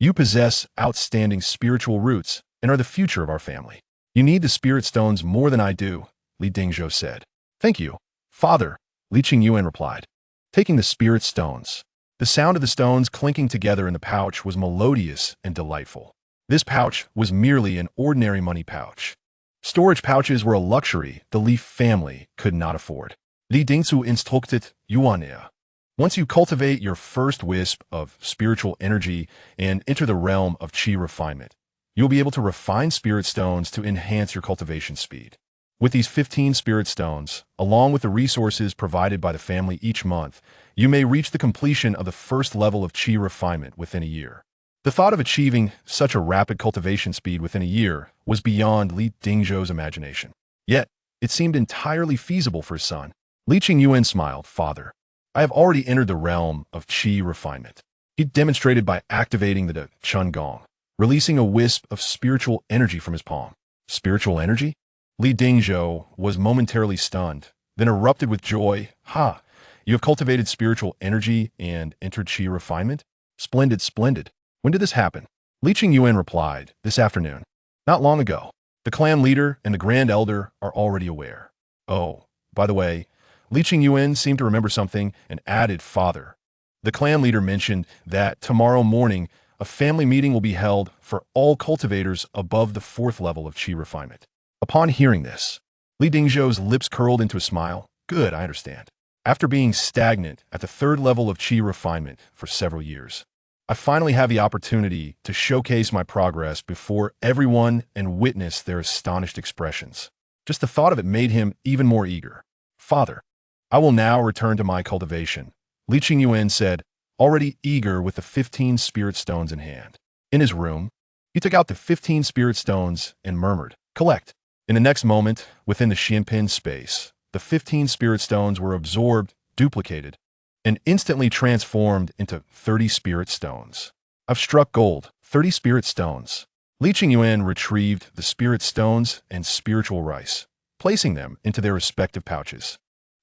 you possess outstanding spiritual roots and are the future of our family. You need the spirit stones more than I do," Li Dingzhou said. "Thank you, Father," Li Qingyuan replied, taking the spirit stones. The sound of the stones clinking together in the pouch was melodious and delightful. This pouch was merely an ordinary money pouch. Storage pouches were a luxury the Li family could not afford. Li Dingzhou instructed Yuan. "Once you cultivate your first wisp of spiritual energy and enter the realm of Qi refinement, you'll be able to refine spirit stones to enhance your cultivation speed. With these 15 spirit stones, along with the resources provided by the family each month, you may reach the completion of the 1st level of Qi refinement within a year." The thought of achieving such a rapid cultivation speed within a year was beyond Li Dingzhou's imagination. Yet, it seemed entirely feasible for his son. Li Qingyuan smiled, "Father, I have already entered the realm of Qi refinement." He demonstrated by activating the Chun Gong, releasing a wisp of spiritual energy from his palm. "Spiritual energy?" Li Dingzhou was momentarily stunned, then erupted with joy. "Ha! You have cultivated spiritual energy and entered Qi refinement? Splendid, splendid. When did this happen?" Li Qingyuan replied, "This afternoon. Not long ago." The clan leader and the grand elder are already aware. Oh, by the way, Qingyuan seemed to remember something and added, "Father." The clan leader mentioned that tomorrow morning a family meeting will be held for all cultivators above the 4th level of qi refinement. Upon hearing this, Li Dingzhou's lips curled into a smile. Good, I understand. After being stagnant at the 3rd level of qi refinement for several years, I finally have the opportunity to showcase my progress before everyone and witness their astonished expressions. Just the thought of it made him even more eager. "Father, I will now return to my cultivation," Li Qingyuan said, already eager with the 15 spirit stones in hand. In his room, he took out the 15 spirit stones and murmured, "Collect." In the next moment, within the Xianpin space, the 15 spirit stones were absorbed, duplicated, and instantly transformed into 30 spirit stones. "I've struck gold, 30 spirit stones." Li Qingyuan retrieved the spirit stones and spiritual rice, placing them into their respective pouches.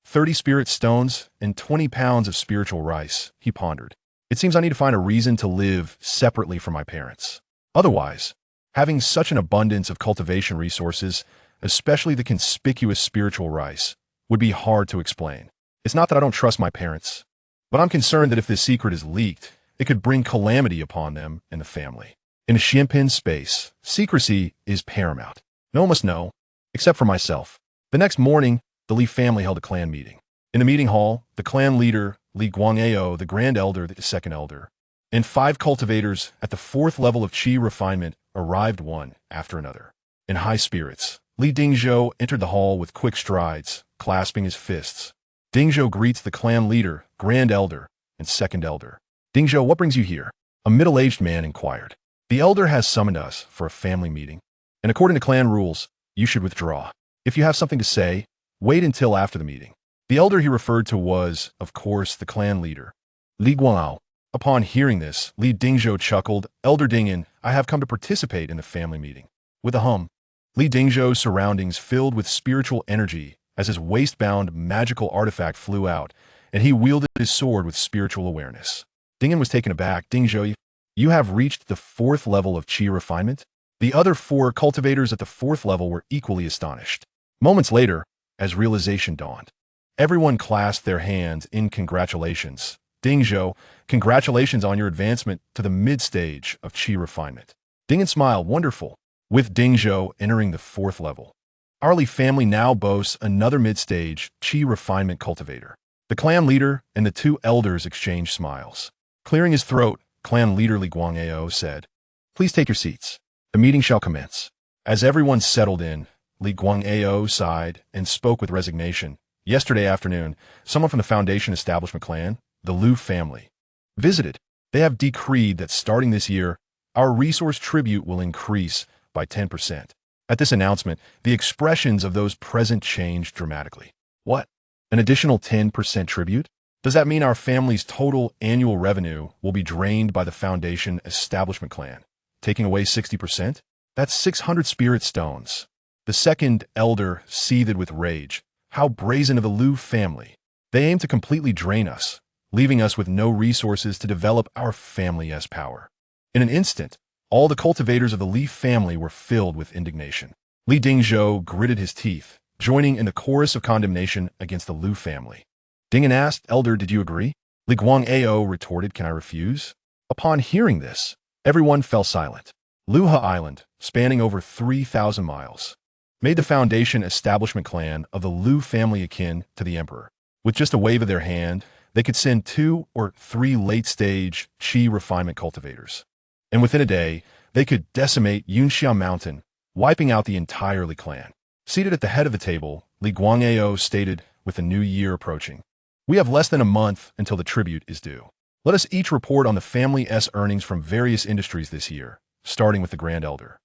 30 spirit stones and 20 pounds of spiritual rice, he pondered. It seems I need to find a reason to live separately from my parents. Otherwise, having such an abundance of cultivation resources, especially the conspicuous spiritual rice, would be hard to explain. It's not that I don't trust my parents, but I'm concerned that if this secret is leaked, it could bring calamity upon them and the family. In a Xianpin space, secrecy is paramount. No one must know, except for myself. The next morning, the Li family held a clan meeting. In the meeting hall, the clan leader, Li Guangao, the grand elder, the second elder, and 5 cultivators at the 4th level of qi refinement arrived one after another. In high spirits, Li Dingzhou entered the hall with quick strides, clasping his fists. Dingzhou greets the clan leader, grand elder, and second elder. "Dingzhou, what brings you here?" A middle-aged man inquired. "The elder has summoned us for a family meeting, and according to clan rules, you should withdraw. If you have something to say, wait until after the meeting." The elder he referred to was, of course, the clan leader, Li Guangao. Upon hearing this, Li Dingzhou chuckled. "Elder Dingyan, I have come to participate in the family meeting." With a hum, Li Dingzhou's surroundings filled with spiritual energy as his waist-bound magical artifact flew out, and he wielded his sword with spiritual awareness. Dingyan was taken aback. "Dingzhou, you have reached the 4th level of qi refinement?" The other 4 cultivators at the 4th level were equally astonished. Moments later, as realization dawned, everyone clasped their hands in congratulations. "Dingzhou, congratulations on your advancement to the mid-stage of qi refinement." Dingyan smiled. "Wonderful." With Dingzhou entering the 4th level, our Li family now boasts another mid-stage qi refinement cultivator. The clan leader and the 2 elders exchanged smiles. Clearing his throat, clan leader Li Guangao said, "Please take your seats. The meeting shall commence." As everyone settled in, Li Guangao sighed and spoke with resignation. "Yesterday afternoon, someone from the Foundation Establishment clan, the Liu family, visited. They have decreed that starting this year, our resource tribute will increase by 10%. At this announcement, the expressions of those present changed dramatically. "What? An additional 10% tribute? Does that mean our family's total annual revenue will be drained by the Foundation Establishment clan, taking away 60%? That's 600 spirit stones." The second elder seethed with rage. "How brazen of the Liu family. They aim to completely drain us, leaving us with no resources to develop our family's power." In an instant, all the cultivators of the Li family were filled with indignation. Li Dingzhou gritted his teeth, joining in the chorus of condemnation against the Liu family. Dingyan asked, "Elder, did you agree?" Li Guangao retorted, "Can I refuse?" Upon hearing this, everyone fell silent. Luha Island, spanning over 3,000 miles, made the Foundation Establishment clan of the Liu family akin to the emperor. With just a wave of their hand, they could send 2 or 3 late-stage qi refinement cultivators. And within a day, they could decimate Yunxia Mountain, wiping out the entire Li clan. Seated at the head of the table, Li Guangao stated, with the new year approaching, "We have less than a month until the tribute is due. Let us each report on the family's earnings from various industries this year, starting with the Grand Elder."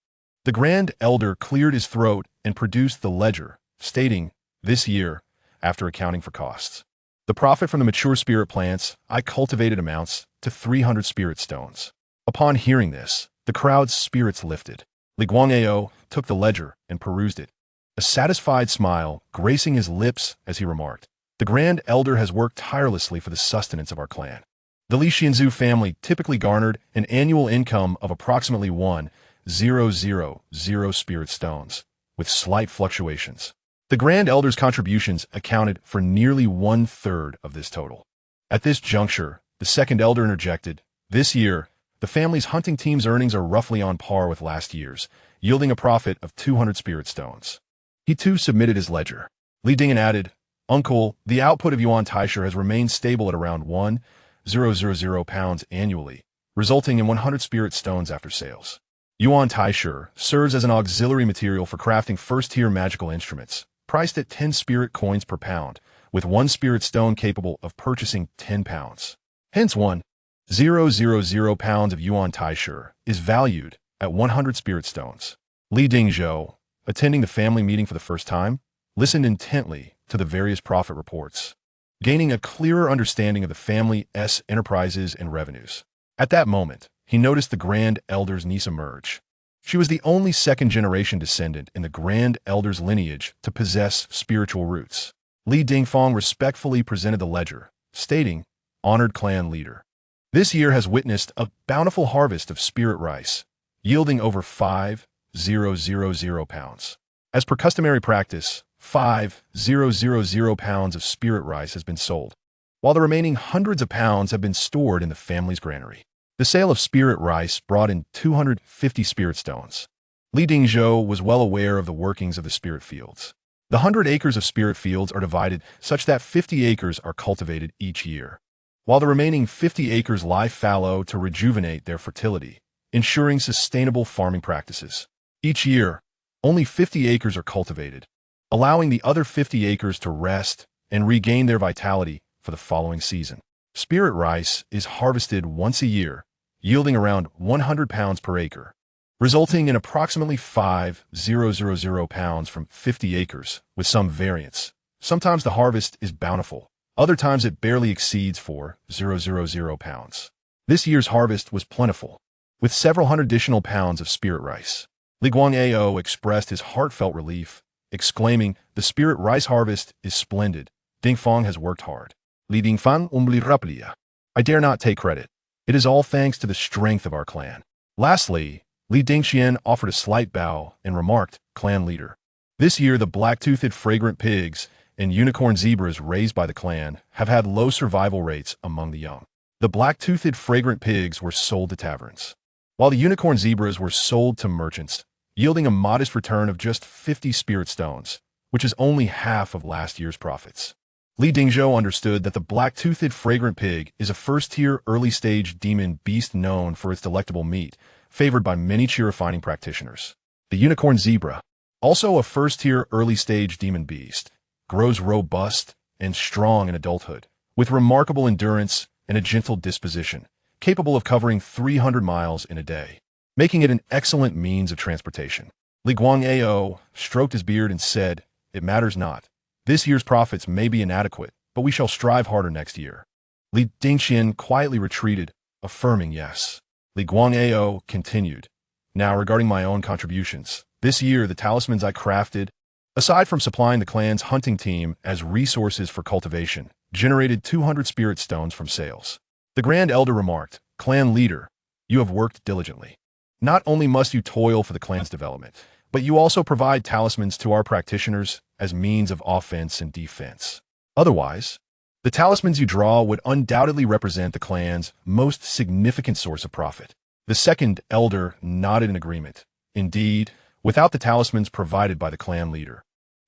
The Grand Elder cleared his throat and produced the ledger, stating, "This year, after accounting for costs, the profit from the mature spirit plants I cultivated amounts to 300 spirit stones." Upon hearing this, the crowd's spirits lifted. Li Guangao took the ledger and perused it, a satisfied smile gracing his lips as he remarked, "The Grand Elder has worked tirelessly for the sustenance of our clan." The Li Xianzu family typically garnered an annual income of approximately 1,000 spirit stones, with slight fluctuations. The Grand Elder's contributions accounted for nearly 1/3 of this total. At this juncture, the Second Elder interjected, "This year, the family's hunting team's earnings are roughly on par with last year's, yielding a profit of 200 spirit stones." He too submitted his ledger. Li Dingyan added, "Uncle, the output of Yuan Taisher has remained stable at around 1,000 pounds annually, resulting in 100 spirit stones after sales. Yuan Taisher serves as an auxiliary material for crafting first-tier magical instruments, priced at 10 spirit coins per pound, with 1 spirit stone capable of purchasing 10 pounds. Hence 1,000 pounds of Yuan Taisher is valued at 100 spirit stones." Li Dingzhou, attending the family meeting for the first time, listened intently to the various profit reports, gaining a clearer understanding of the family's enterprises and revenues. At that moment, he noticed the Grand Elder's niece emerge. She was the only second-generation descendant in the Grand Elder's lineage to possess spiritual roots. Li Dingfang respectfully presented the ledger, stating, "Honored clan leader, this year has witnessed a bountiful harvest of spirit rice, yielding over 5,000 pounds. As per customary practice, 5,000 pounds of spirit rice has been sold, while the remaining hundreds of pounds have been stored in the family's granary. The sale of spirit rice brought in 250 spirit stones." Li Dingzhou was well aware of the workings of the spirit fields. The 100 acres of spirit fields are divided such that 50 acres are cultivated each year, while the remaining 50 acres lie fallow to rejuvenate their fertility, ensuring sustainable farming practices. Each year, only 50 acres are cultivated, allowing the other 50 acres to rest and regain their vitality for the following season. Spirit rice is harvested once a year, yielding around 100 pounds per acre, resulting in approximately 5,000 pounds from 50 acres, with some variance. Sometimes the harvest is bountiful, other times it barely exceeds 4,000 pounds. This year's harvest was plentiful, with several hundred additional pounds of spirit rice. Li Guangao expressed his heartfelt relief, exclaiming, "The spirit rice harvest is splendid. Dingfang has worked hard." Li Dingfang raplia. "I dare not take credit. It is all thanks to the strength of our clan." Lastly, Li Dingxian offered a slight bow and remarked, "Clan leader, this year the black-toothed fragrant pigs and unicorn zebras raised by the clan have had low survival rates among the young. The black-toothed fragrant pigs were sold to taverns, while the unicorn zebras were sold to merchants, yielding a modest return of just 50 spirit stones, which is only half of last year's profits." Li Dingzhou understood that the black-toothed fragrant pig is a first-tier early-stage demon beast known for its delectable meat, favored by many chi refining practitioners. The unicorn zebra, also a first-tier early-stage demon beast, grows robust and strong in adulthood, with remarkable endurance and a gentle disposition, capable of covering 300 miles in a day, making it an excellent means of transportation. Li Guangao stroked his beard and said, "It matters not. This year's profits may be inadequate, but we shall strive harder next year." Li Dingxian quietly retreated, affirming yes. Li Guangao continued, "Now regarding my own contributions, this year the talismans I crafted, aside from supplying the clan's hunting team as resources for cultivation, generated 200 spirit stones from sales." The Grand Elder remarked, "Clan leader, you have worked diligently. Not only must you toil for the clan's development, but you also provide talismans to our practitioners as means of offense and defense. Otherwise, the talismans you draw would undoubtedly represent the clan's most significant source of profit." The Second Elder nodded in agreement. Indeed, without the talismans provided by the clan leader,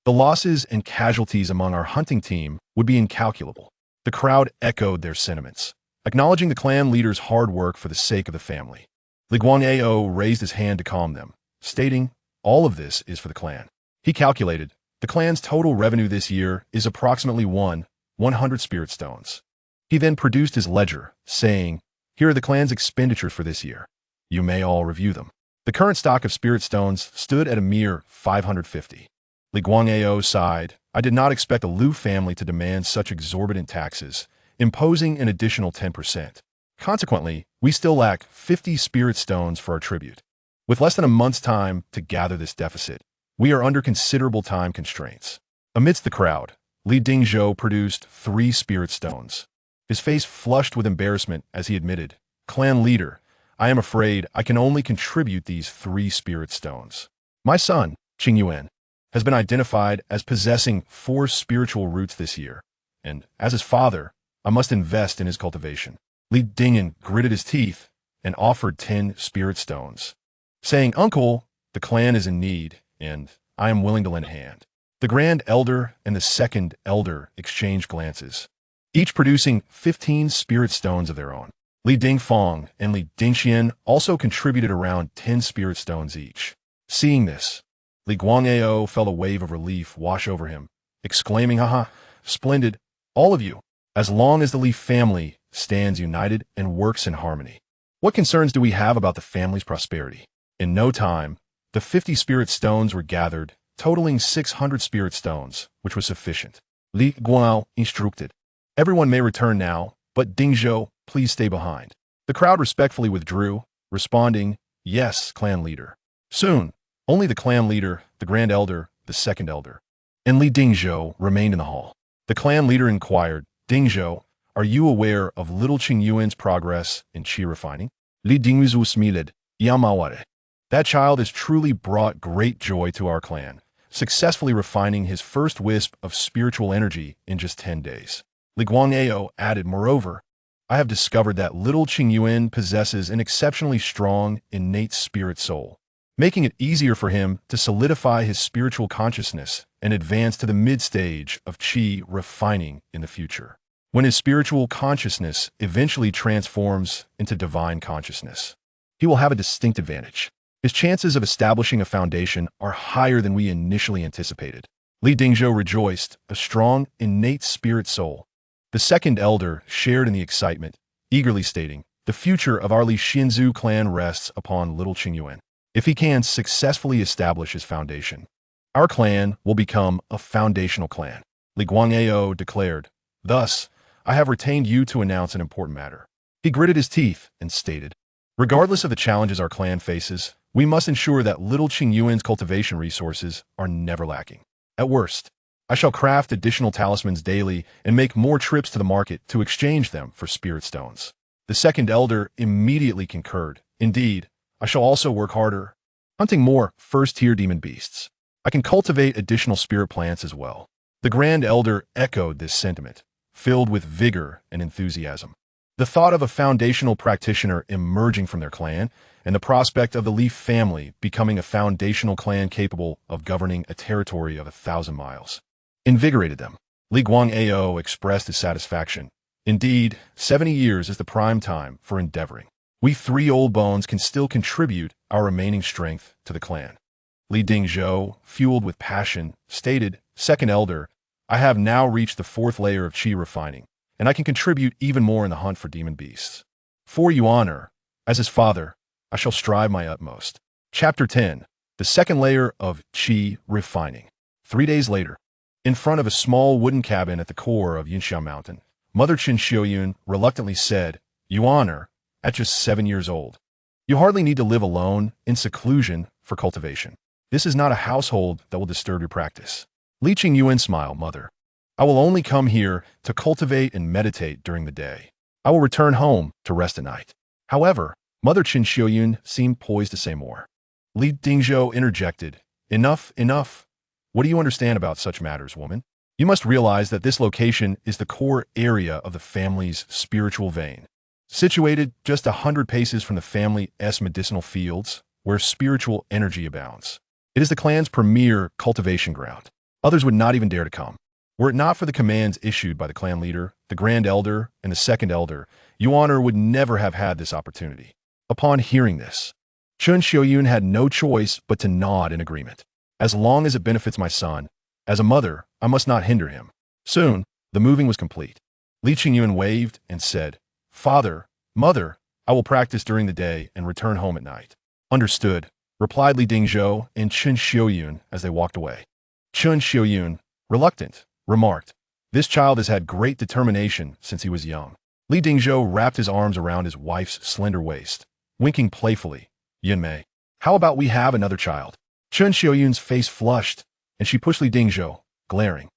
the losses and casualties among our hunting team would be incalculable. The crowd echoed their sentiments, acknowledging the clan leader's hard work for the sake of the family. Li Guangao raised his hand to calm them, stating, "All of this is for the clan." He calculated, the clan's total revenue this year is approximately 100 spirit stones. He then produced his ledger, saying, "Here are the clan's expenditures for this year. You may all review them." The current stock of spirit stones stood at a mere 550. Li Guangao sighed, "I did not expect the Liu family to demand such exorbitant taxes, imposing an additional 10%. Consequently, we still lack 50 spirit stones for our tribute. With less than a month's time to gather this deficit, we are under considerable time constraints." Amidst the crowd, Li Dingzhou produced 3 spirit stones. His face flushed with embarrassment as he admitted, "Clan leader, I am afraid I can only contribute these 3 spirit stones. My son, Qingyuan, has been identified as possessing 4 spiritual roots this year, and as his father, I must invest in his cultivation. Li Dingyan gritted his teeth and offered 10 spirit stones, saying, Uncle, the clan is in need, and I am willing to lend a hand. The Grand Elder and the Second Elder exchanged glances, each producing 15 spirit stones of their own. Li Dingfang and Li Dingxian also contributed around 10 spirit stones each. Seeing this, Li Guangao felt a wave of relief wash over him, exclaiming, Haha, splendid, all of you, as long as the Li family stands united and works in harmony. What concerns do we have about the family's prosperity? In no time, the 50 spirit stones were gathered, totaling 600 spirit stones, which was sufficient. Li Guangao instructed, Everyone may return now, but Dingzhou, please stay behind. The crowd respectfully withdrew, responding, Yes, clan leader. Soon, only the clan leader, the Grand Elder, the Second Elder, and Li Dingzhou remained in the hall. The clan leader inquired, Dingzhou, are you aware of little Qingyuan's progress in qi refining? Li Dingzhou smiled, Yamaware. That child has truly brought great joy to our clan, successfully refining his first wisp of spiritual energy in just 10 days. Li Guangao added, Moreover, I have discovered that little Qingyuan possesses an exceptionally strong, innate spirit soul, making it easier for him to solidify his spiritual consciousness and advance to the mid-stage of qi refining in the future. When his spiritual consciousness eventually transforms into divine consciousness, he will have a distinct advantage. His chances of establishing a foundation are higher than we initially anticipated. Li Dingzhou rejoiced, a strong, innate spirit soul. The Second Elder shared in the excitement, eagerly stating, The future of our Li Xinzu clan rests upon little Qingyuan. If he can successfully establish his foundation, our clan will become a foundational clan. Li Guangao declared, Thus, I have retained you to announce an important matter. He gritted his teeth and stated, Regardless of the challenges our clan faces, we must ensure that little Qingyuan's cultivation resources are never lacking. At worst, I shall craft additional talismans daily and make more trips to the market to exchange them for spirit stones. The Second Elder immediately concurred. Indeed, I shall also work harder, hunting more first-tier demon beasts. I can cultivate additional spirit plants as well. The Grand Elder echoed this sentiment, filled with vigor and enthusiasm. The thought of a foundational practitioner emerging from their clan and the prospect of the Li family becoming a foundational clan capable of governing a territory of 1,000 miles invigorated them. Li Guangao expressed his satisfaction. Indeed, 70 years is the prime time for endeavoring. We 3 old bones can still contribute our remaining strength to the clan. Li Dingzhou, fueled with passion, stated, Second Elder, I have now reached the 4th layer of qi refining, and I can contribute even more in the hunt for demon beasts. For you honor, as his father, I shall strive my utmost. Chapter 10, the 2nd layer of qi refining. 3 days later, in front of a small wooden cabin at the core of Yinxiao Mountain, Mother Qingyuan reluctantly said, You honor, at just 7 years old. You hardly need to live alone, in seclusion, for cultivation. This is not a household that will disturb your practice. Li Qingyuan smiled, Mother. I will only come here to cultivate and meditate during the day. I will return home to rest at night. However, Mother Qingyuan seemed poised to say more. Li Dingzhou interjected, Enough, enough. What do you understand about such matters, woman? You must realize that this location is the core area of the family's spiritual vein, situated just 100 paces from the family's medicinal fields, where spiritual energy abounds. It is the clan's premier cultivation ground. Others would not even dare to come. Were it not for the commands issued by the clan leader, the Grand Elder, and the Second Elder, Yuan'er would never have had this opportunity. Upon hearing this, Chun Xiuyun had no choice but to nod in agreement. As long as it benefits my son, as a mother, I must not hinder him. Soon, the moving was complete. Li Qingyuan waved and said, Father, Mother, I will practice during the day and return home at night. Understood, replied Li Dingzhou and Chun Xiuyun as they walked away. Chun Xiuyun, reluctant, remarked, This child has had great determination since he was young. Li Dingzhou wrapped his arms around his wife's slender waist, winking playfully. Yunmei, how about we have another child? Chun Xiuyun's face flushed, and she pushed Li Dingzhou, glaring.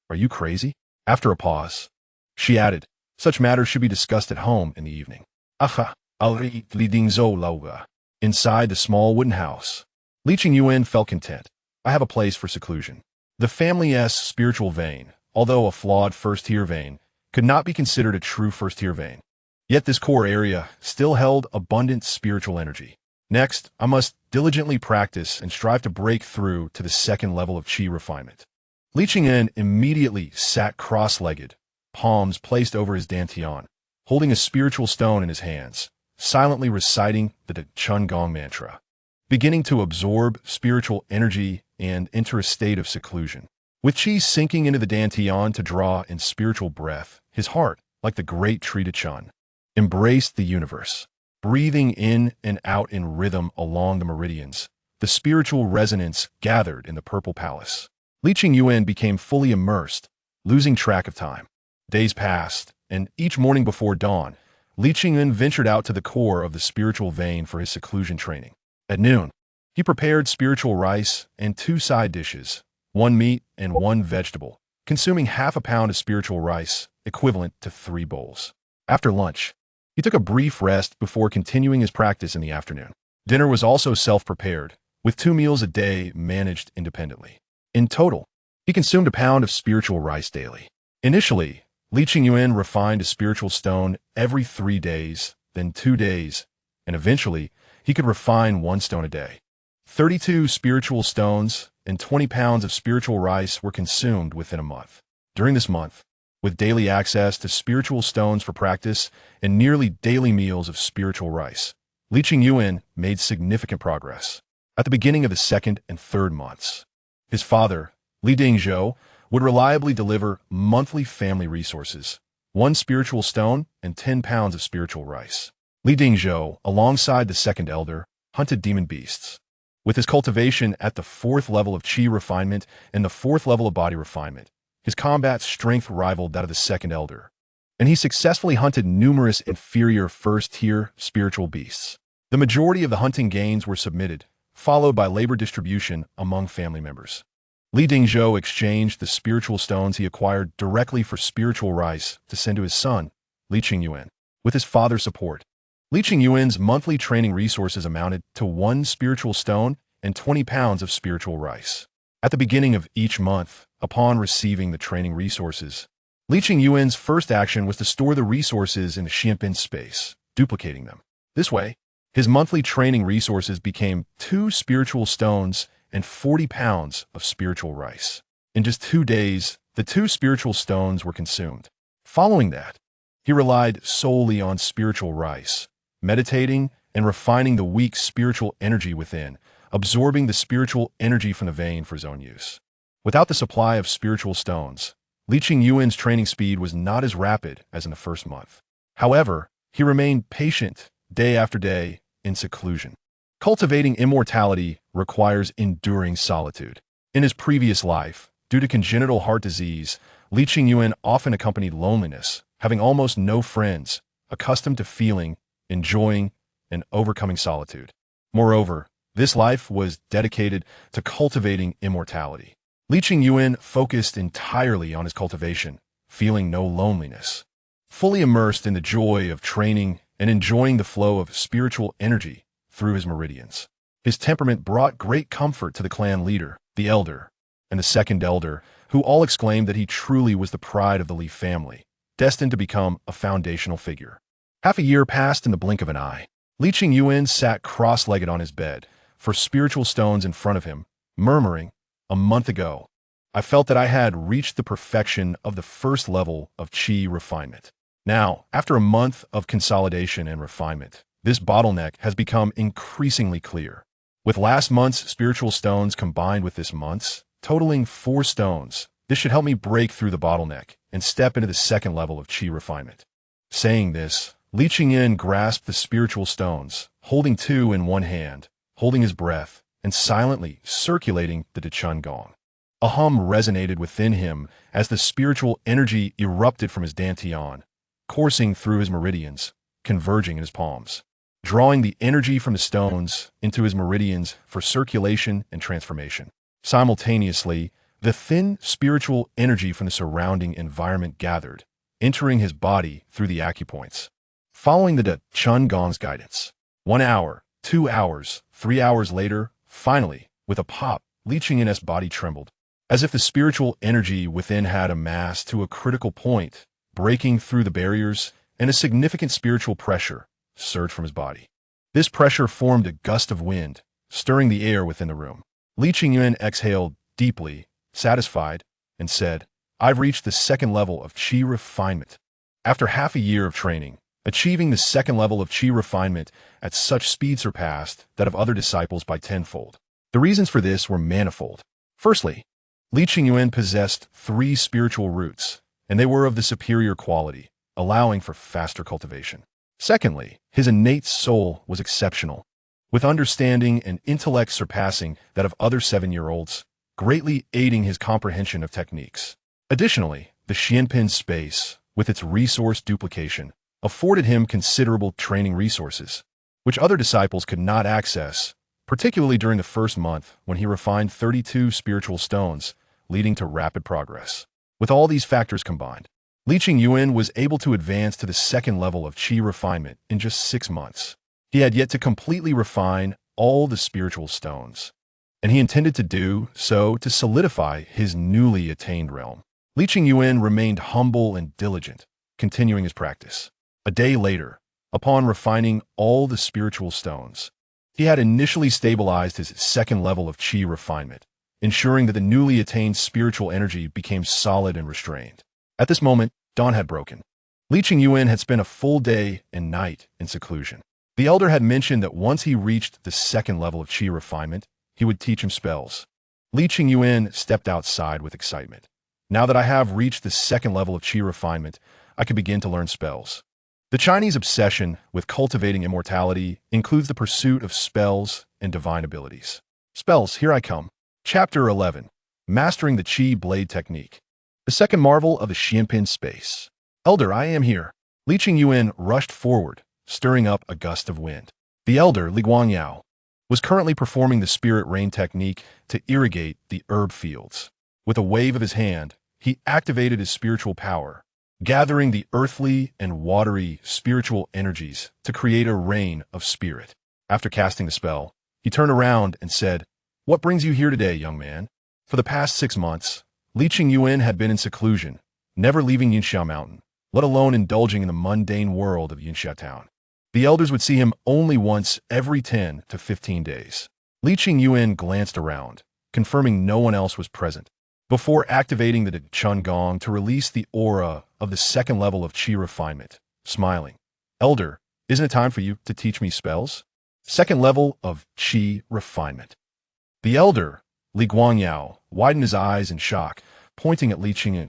Are you crazy? After a pause, she added, Such matters should be discussed at home in the evening. Aha, Li Dingzhou lauga. Inside the small wooden house, Li Qingyuan felt content. I have a place for seclusion. The family's spiritual vein, although a flawed first-tier vein, could not be considered a true first-tier vein. Yet this core area still held abundant spiritual energy. Next, I must diligently practice and strive to break through to the second level of Qi refinement. Li Qingyuan immediately sat cross-legged, palms placed over his dantian, holding a spiritual stone in his hands, silently reciting the Chun Gong mantra, beginning to absorb spiritual energy and enter a state of seclusion. With Qi sinking into the dantian to draw in spiritual breath, his heart, like the great tree to Chun, embraced the universe, breathing in and out in rhythm along the meridians. The spiritual resonance gathered in the purple palace. Li Qingyuan became fully immersed, losing track of time. Days passed, and each morning before dawn, Li Qingyuan ventured out to the core of the spiritual vein for his seclusion training. At noon, he prepared spiritual rice and 2 side dishes, 1 meat and 1 vegetable, consuming half a pound of spiritual rice, equivalent to 3 bowls. After lunch, he took a brief rest before continuing his practice in the afternoon. Dinner was also self-prepared, with 2 meals a day managed independently. In total, he consumed a pound of spiritual rice daily. Initially, Li Qingyuan refined a spiritual stone every 3 days, then 2 days, and eventually, he could refine 1 stone a day. 32 spiritual stones and 20 pounds of spiritual rice were consumed within a month. During this month, with daily access to spiritual stones for practice and nearly daily meals of spiritual rice, Li Qingyuan made significant progress. At the beginning of the 2nd and 3rd months, his father, Li Dingzhou, would reliably deliver monthly family resources, 1 spiritual stone and 10 pounds of spiritual rice. Li Dingzhou, alongside the 2nd elder, hunted demon beasts. With his cultivation at the 4th level of Qi refinement and the 4th level of body refinement, his combat strength rivaled that of the 2nd elder, and he successfully hunted numerous inferior first-tier spiritual beasts. The majority of the hunting gains were submitted, followed by labor distribution among family members. Li Dingzhou exchanged the spiritual stones he acquired directly for spiritual rice to send to his son, Li Qingyuan. With his father's support, Li Qingyuan's monthly training resources amounted to 1 spiritual stone and 20 pounds of spiritual rice. At the beginning of each month, upon receiving the training resources, Li Qingyuan's first action was to store the resources in the Xianpin space, duplicating them. This way, his monthly training resources became 2 spiritual stones and 40 pounds of spiritual rice. In just 2 days, the 2 spiritual stones were consumed. Following that, he relied solely on spiritual rice, meditating and refining the weak spiritual energy within, absorbing the spiritual energy from the vein for his own use. Without the supply of spiritual stones, Li Qingyuan's training speed was not as rapid as in the first month. However, he remained patient day after day in seclusion. Cultivating immortality requires enduring solitude. In his previous life, due to congenital heart disease, Li Qingyuan often accompanied loneliness, having almost no friends, accustomed to feeling, enjoying, and overcoming solitude. Moreover, this life was dedicated to cultivating immortality. Li Qingyuan focused entirely on his cultivation, feeling no loneliness. Fully immersed in the joy of training and enjoying the flow of spiritual energy through his meridians. His temperament brought great comfort to the clan leader, the elder, and the 2nd elder, who all exclaimed that he truly was the pride of the Li family, destined to become a foundational figure. Half a year passed in the blink of an eye. Li Qingyuan sat cross-legged on his bed, for spiritual stones in front of him, murmuring, "A month ago, I felt that I had reached the perfection of the 1st level of Qi refinement. Now, after a month of consolidation and refinement, this bottleneck has become increasingly clear. With last month's spiritual stones combined with this month's, totaling 4 stones, this should help me break through the bottleneck and step into the 2nd level of Qi refinement." Saying this, Li Qingyuan grasped the spiritual stones, holding 2 in one hand, holding his breath, and silently circulating the Chun Gong. A hum resonated within him as the spiritual energy erupted from his dantian, coursing through his meridians, converging in his palms, drawing the energy from the stones into his meridians for circulation and transformation. Simultaneously, the thin spiritual energy from the surrounding environment gathered, entering his body through the acupoints. Following the Chun Gong's guidance, 1 hour, 2 hours, 3 hours later, finally, with a pop, Li Qingyuan's body trembled, as if the spiritual energy within had amassed to a critical point, breaking through the barriers, and a significant spiritual pressure surged from his body. This pressure formed a gust of wind, stirring the air within the room. Li Qingyuan exhaled deeply, satisfied, and said, "I've reached the second level of Qi refinement." After half a year of training, achieving the second level of Qi refinement at such speed surpassed that of other disciples by tenfold. The reasons for this were manifold. Firstly, Li Qingyuan possessed 3 spiritual roots, and they were of the superior quality, allowing for faster cultivation. Secondly, his innate soul was exceptional, with understanding and intellect surpassing that of other 7-year-olds, greatly aiding his comprehension of techniques. Additionally, the Xianpin space, with its resource duplication, afforded him considerable training resources, which other disciples could not access, particularly during the first month when he refined 32 spiritual stones, leading to rapid progress. With all these factors combined, Li Qingyuan was able to advance to the second level of Qi refinement in just 6 months. He had yet to completely refine all the spiritual stones, and he intended to do so to solidify his newly attained realm. Li Qingyuan remained humble and diligent, continuing his practice. A day later, upon refining all the spiritual stones, he had initially stabilized his second level of Qi refinement, ensuring that the newly attained spiritual energy became solid and restrained. At this moment, dawn had broken. Li Qingyuan had spent a full day and night in seclusion. The elder had mentioned that once he reached the second level of Qi refinement, he would teach him spells. Li Qingyuan stepped outside with excitement. Now that I have reached the second level of Qi refinement, I can begin to learn spells. The Chinese obsession with cultivating immortality includes the pursuit of spells and divine abilities. Spells, here I come. Chapter 11. Mastering the Qi Blade Technique. The second marvel of the Xianpin space. Elder, I am here. Li Qingyuan rushed forward, stirring up a gust of wind. The elder, Li Guangyao, was currently performing the spirit rain technique to irrigate the herb fields. With a wave of his hand, he activated his spiritual power, gathering the earthly and watery spiritual energies to create a rain of spirit. After casting the spell, he turned around and said, "What brings you here today, young man?" For the past 6 months, Li Qingyuan had been in seclusion, never leaving Yinxia Mountain, let alone indulging in the mundane world of Yinxia Town. The elders would see him only once every 10 to 15 days. Li Qingyuan glanced around, confirming no one else was present, before activating the Chun Gong to release the aura of the second level of Qi refinement, smiling. "Elder, isn't it time for you to teach me spells?" Second level of Qi refinement. The elder, Li Guangyao, widened his eyes in shock, pointing at Li Qingyuan.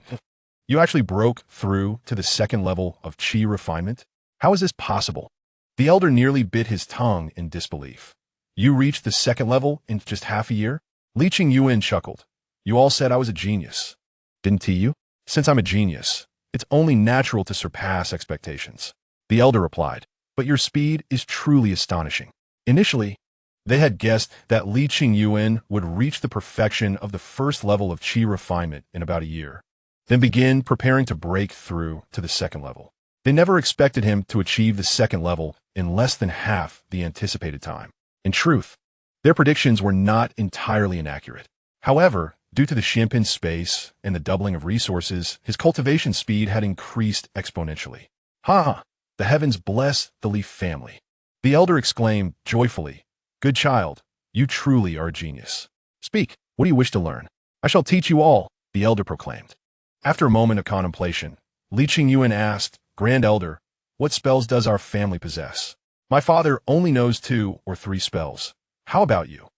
"You actually broke through to the second level of Qi refinement? How is this possible?" The elder nearly bit his tongue in disbelief. "You reached the second level in just half a year?" Li Qingyuan chuckled. "You all said I was a genius. Didn't you? Since I'm a genius, it's only natural to surpass expectations." The elder replied, "But your speed is truly astonishing." Initially, they had guessed that Li Qingyuan would reach the perfection of the first level of Qi refinement in about a year, then begin preparing to break through to the second level. They never expected him to achieve the second level in less than half the anticipated time. In truth, their predictions were not entirely inaccurate. However, due to the Xianpin space and the doubling of resources, his cultivation speed had increased exponentially. "Ha! The heavens bless the Li family." The elder exclaimed joyfully, "Good child, you truly are a genius. Speak, what do you wish to learn?" "I shall teach you all," the elder proclaimed. After a moment of contemplation, Li Qingyuan asked, "Grand Elder, what spells does our family possess?" "My father only knows 2 or 3 spells. How about you?"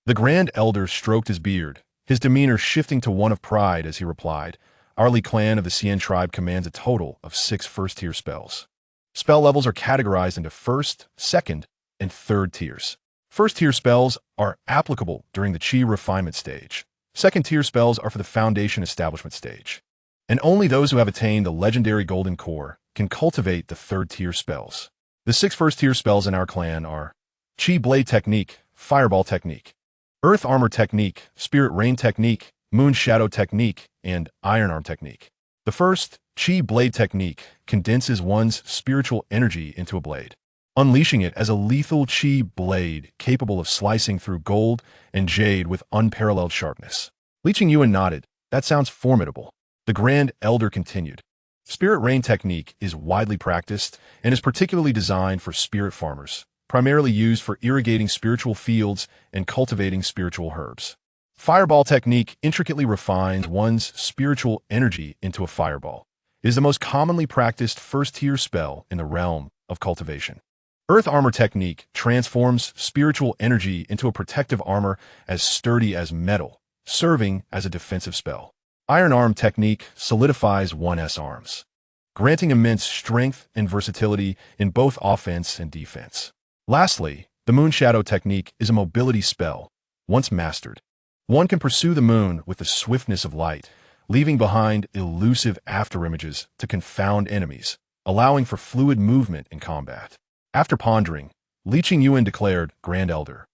The Grand Elder stroked his beard, his demeanor shifting to one of pride as he replied, "Our Li clan of the Xian tribe commands a total of 6 first-tier spells. Spell levels are categorized into first, second, and third tiers. First-tier spells are applicable during the Qi refinement stage. Second-tier spells are for the foundation establishment stage. And only those who have attained the legendary golden core can cultivate the third-tier spells. The 6 first-tier spells in our clan are Qi Blade Technique, Fireball Technique, Earth Armor Technique, Spirit Rain Technique, Moon Shadow Technique, and Iron Arm Technique. The first, Qi Blade Technique, condenses one's spiritual energy into a blade. unleashing it as a lethal chi blade capable of slicing through gold and jade with unparalleled sharpness. Li Qingyuan nodded. That sounds formidable. The Grand Elder continued. Spirit rain technique is widely practiced and is particularly designed for spirit farmers, primarily used for irrigating spiritual fields and cultivating spiritual herbs. Fireball technique intricately refines one's spiritual energy into a fireball. It is the most commonly practiced first-tier spell in the realm of cultivation. Earth armor technique transforms spiritual energy into a protective armor as sturdy as metal, serving as a defensive spell. Iron arm technique solidifies one's arms, granting immense strength and versatility in both offense and defense. Lastly, the moon shadow technique is a mobility spell. Once mastered, one can pursue the moon with the swiftness of light, leaving behind elusive afterimages to confound enemies, allowing for fluid movement in combat. After pondering, Li Qingyuan declared, Grand Elder,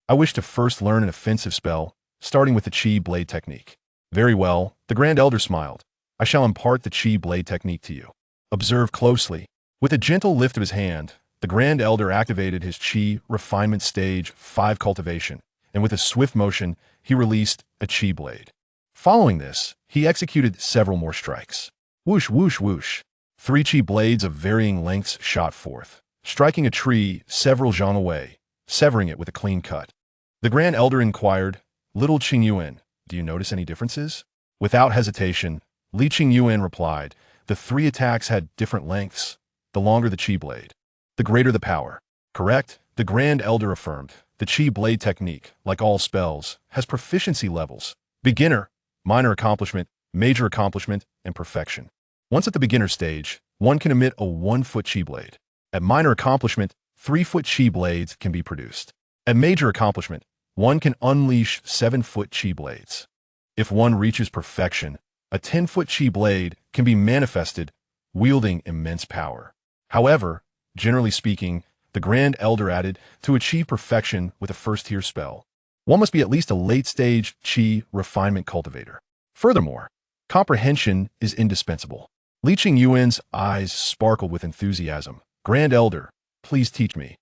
I wish to first learn an offensive spell, starting with the Qi blade technique. Very well, the Grand Elder smiled. I shall impart the Qi blade technique to you. Observe closely. With a gentle lift of his hand, the Grand Elder activated his Qi refinement stage 5 cultivation, and with a swift motion, he released a Qi blade. Following this, he executed several more strikes. Whoosh, whoosh, whoosh. 3 Qi blades of varying lengths shot forth, striking a tree several zhang away, severing it with a clean cut. The Grand Elder inquired, Little Qingyuan, do you notice any differences? Without hesitation, Li Qingyuan replied, the 3 attacks had different lengths. The longer the Qi blade, the greater the power. Correct? The Grand Elder affirmed. The Qi blade technique, like all spells, has proficiency levels. Beginner, minor accomplishment, major accomplishment, and perfection. Once at the beginner stage, one can emit a 1-foot Qi blade. At minor accomplishment, 3-foot Qi blades can be produced. At major accomplishment, one can unleash 7-foot Qi blades. If one reaches perfection, a 10-foot Qi blade can be manifested, wielding immense power. However, generally speaking, the Grand Elder added, to achieve perfection with a first-tier spell, one must be at least a late-stage Qi refinement cultivator. Furthermore, comprehension is indispensable. Li Qingyuan's eyes sparkled with enthusiasm. Grand Elder, please teach me.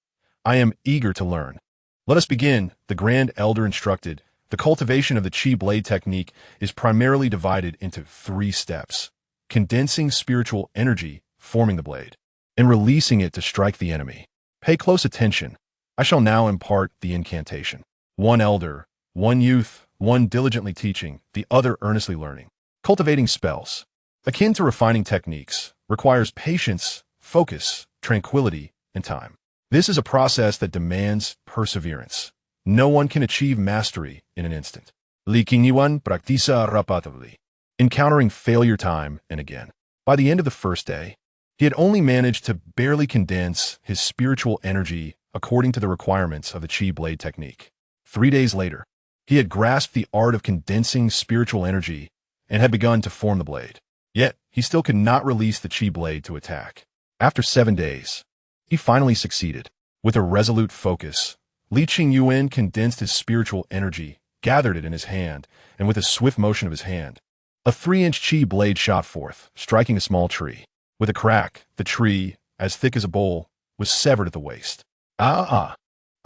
I am eager to learn. Let us begin, the Grand Elder instructed. The cultivation of the Qi blade technique is primarily divided into 3 steps: condensing spiritual energy, forming the blade, and releasing it to strike the enemy. Pay close attention. I shall now impart the incantation. 1 elder, 1 youth, 1 diligently teaching, the other earnestly learning. Cultivating spells, akin to refining techniques, requires patience, focus, tranquility, and time. This is a process that demands perseverance. No one can achieve mastery in an instant. Li Qingyuan practica repetitively, encountering failure time and again. By the end of the first day, he had only managed to barely condense his spiritual energy according to the requirements of the Qi blade technique. 3 days later, he had grasped the art of condensing spiritual energy and had begun to form the blade. Yet, he still could not release the Qi blade to attack. After 7 days, he finally succeeded. With a resolute focus, Li Qingyuan condensed his spiritual energy, gathered it in his hand, and with a swift motion of his hand, a 3-inch Qi blade shot forth, striking a small tree. With a crack, the tree, as thick as a bowl, was severed at the waist. I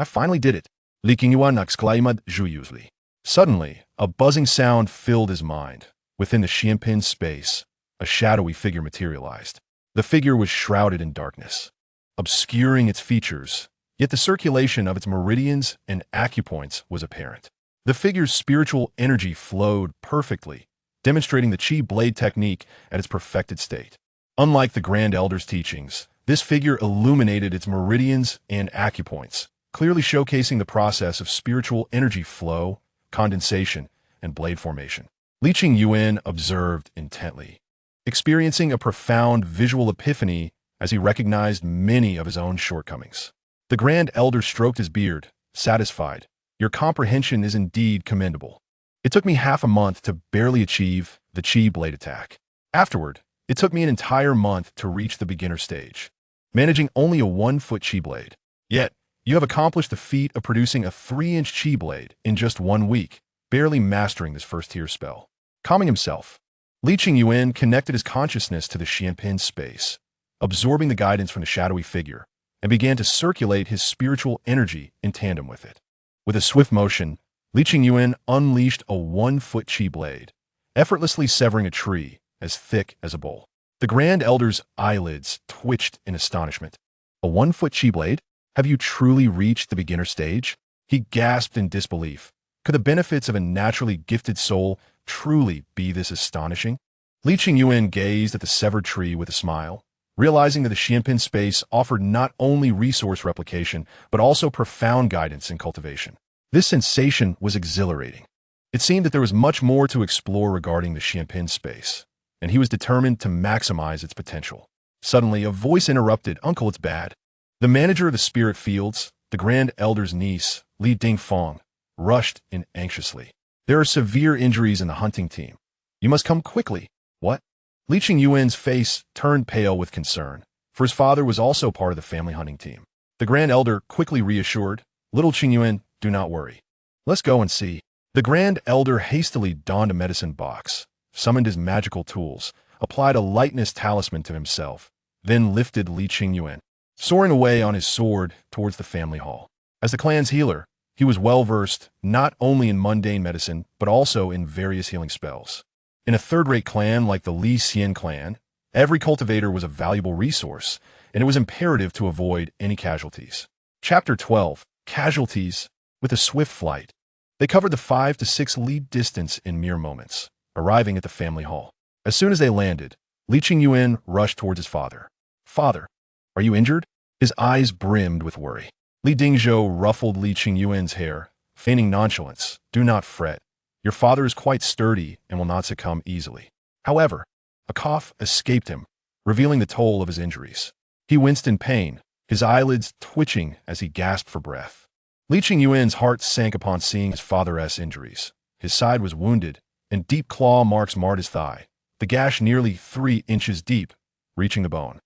finally did it. Li Qingyuan exclaimed joyously. Suddenly, a buzzing sound filled his mind. Within the Xianpin space, a shadowy figure materialized. The figure was shrouded in darkness, obscuring its features, yet the circulation of its meridians and acupoints was apparent. The figure's spiritual energy flowed perfectly, demonstrating the Qi blade technique at its perfected state. Unlike the Grand Elder's teachings, this figure illuminated its meridians and acupoints, clearly showcasing the process of spiritual energy flow, condensation, and blade formation. Li Qingyuan observed intently, experiencing a profound visual epiphany as he recognized many of his own shortcomings. The Grand Elder stroked his beard, satisfied. Your comprehension is indeed commendable. It took me half a month to barely achieve the Qi blade attack. Afterward, it took me an entire month to reach the beginner stage, managing only a 1-foot Qi blade. Yet, you have accomplished the feat of producing a 3-inch Qi blade in just 1 week, barely mastering this first-tier spell. Calming himself, Li Qingyuan connected his consciousness to the Xianpin space, absorbing the guidance from the shadowy figure, and began to circulate his spiritual energy in tandem with it. With a swift motion, Li Qingyuan unleashed a 1-foot chi blade, effortlessly severing a tree as thick as a bowl. The Grand Elder's eyelids twitched in astonishment. A 1-foot chi blade? Have you truly reached the beginner stage? He gasped in disbelief. Could the benefits of a naturally gifted soul truly be this astonishing? Li Qingyuan gazed at the severed tree with a smile, realizing that the Xianpin space offered not only resource replication, but also profound guidance in cultivation. This sensation was exhilarating. It seemed that there was much more to explore regarding the Xianpin space, and he was determined to maximize its potential. Suddenly, a voice interrupted, "Uncle, it's bad." The manager of the spirit fields, the Grand Elder's niece, Li Dingfang, rushed in anxiously. "There are severe injuries in the hunting team. You must come quickly." "What?" Li Qingyuan's face turned pale with concern, for his father was also part of the family hunting team. The Grand Elder quickly reassured, "Little Qingyuan, do not worry. Let's go and see." The Grand Elder hastily donned a medicine box, summoned his magical tools, applied a lightness talisman to himself, then lifted Li Qingyuan, soaring away on his sword towards the family hall. As the clan's healer, he was well-versed not only in mundane medicine, but also in various healing spells. In a third-rate clan like the Li Xian clan, every cultivator was a valuable resource, and it was imperative to avoid any casualties. Chapter 12. Casualties. With a swift flight, they covered the 5 to 6 league distance in mere moments, arriving at the family hall. As soon as they landed, Li Qingyuan rushed towards his father. "Father, are you injured?" His eyes brimmed with worry. Li Dingzhou ruffled Li Qingyuan's hair, feigning nonchalance. "Do not fret. Your father is quite sturdy and will not succumb easily." However, a cough escaped him, revealing the toll of his injuries. He winced in pain, his eyelids twitching as he gasped for breath. Li Qingyuan's heart sank upon seeing his father's injuries. His side was wounded, and deep claw marks marred his thigh, the gash nearly 3 inches deep, reaching the bone.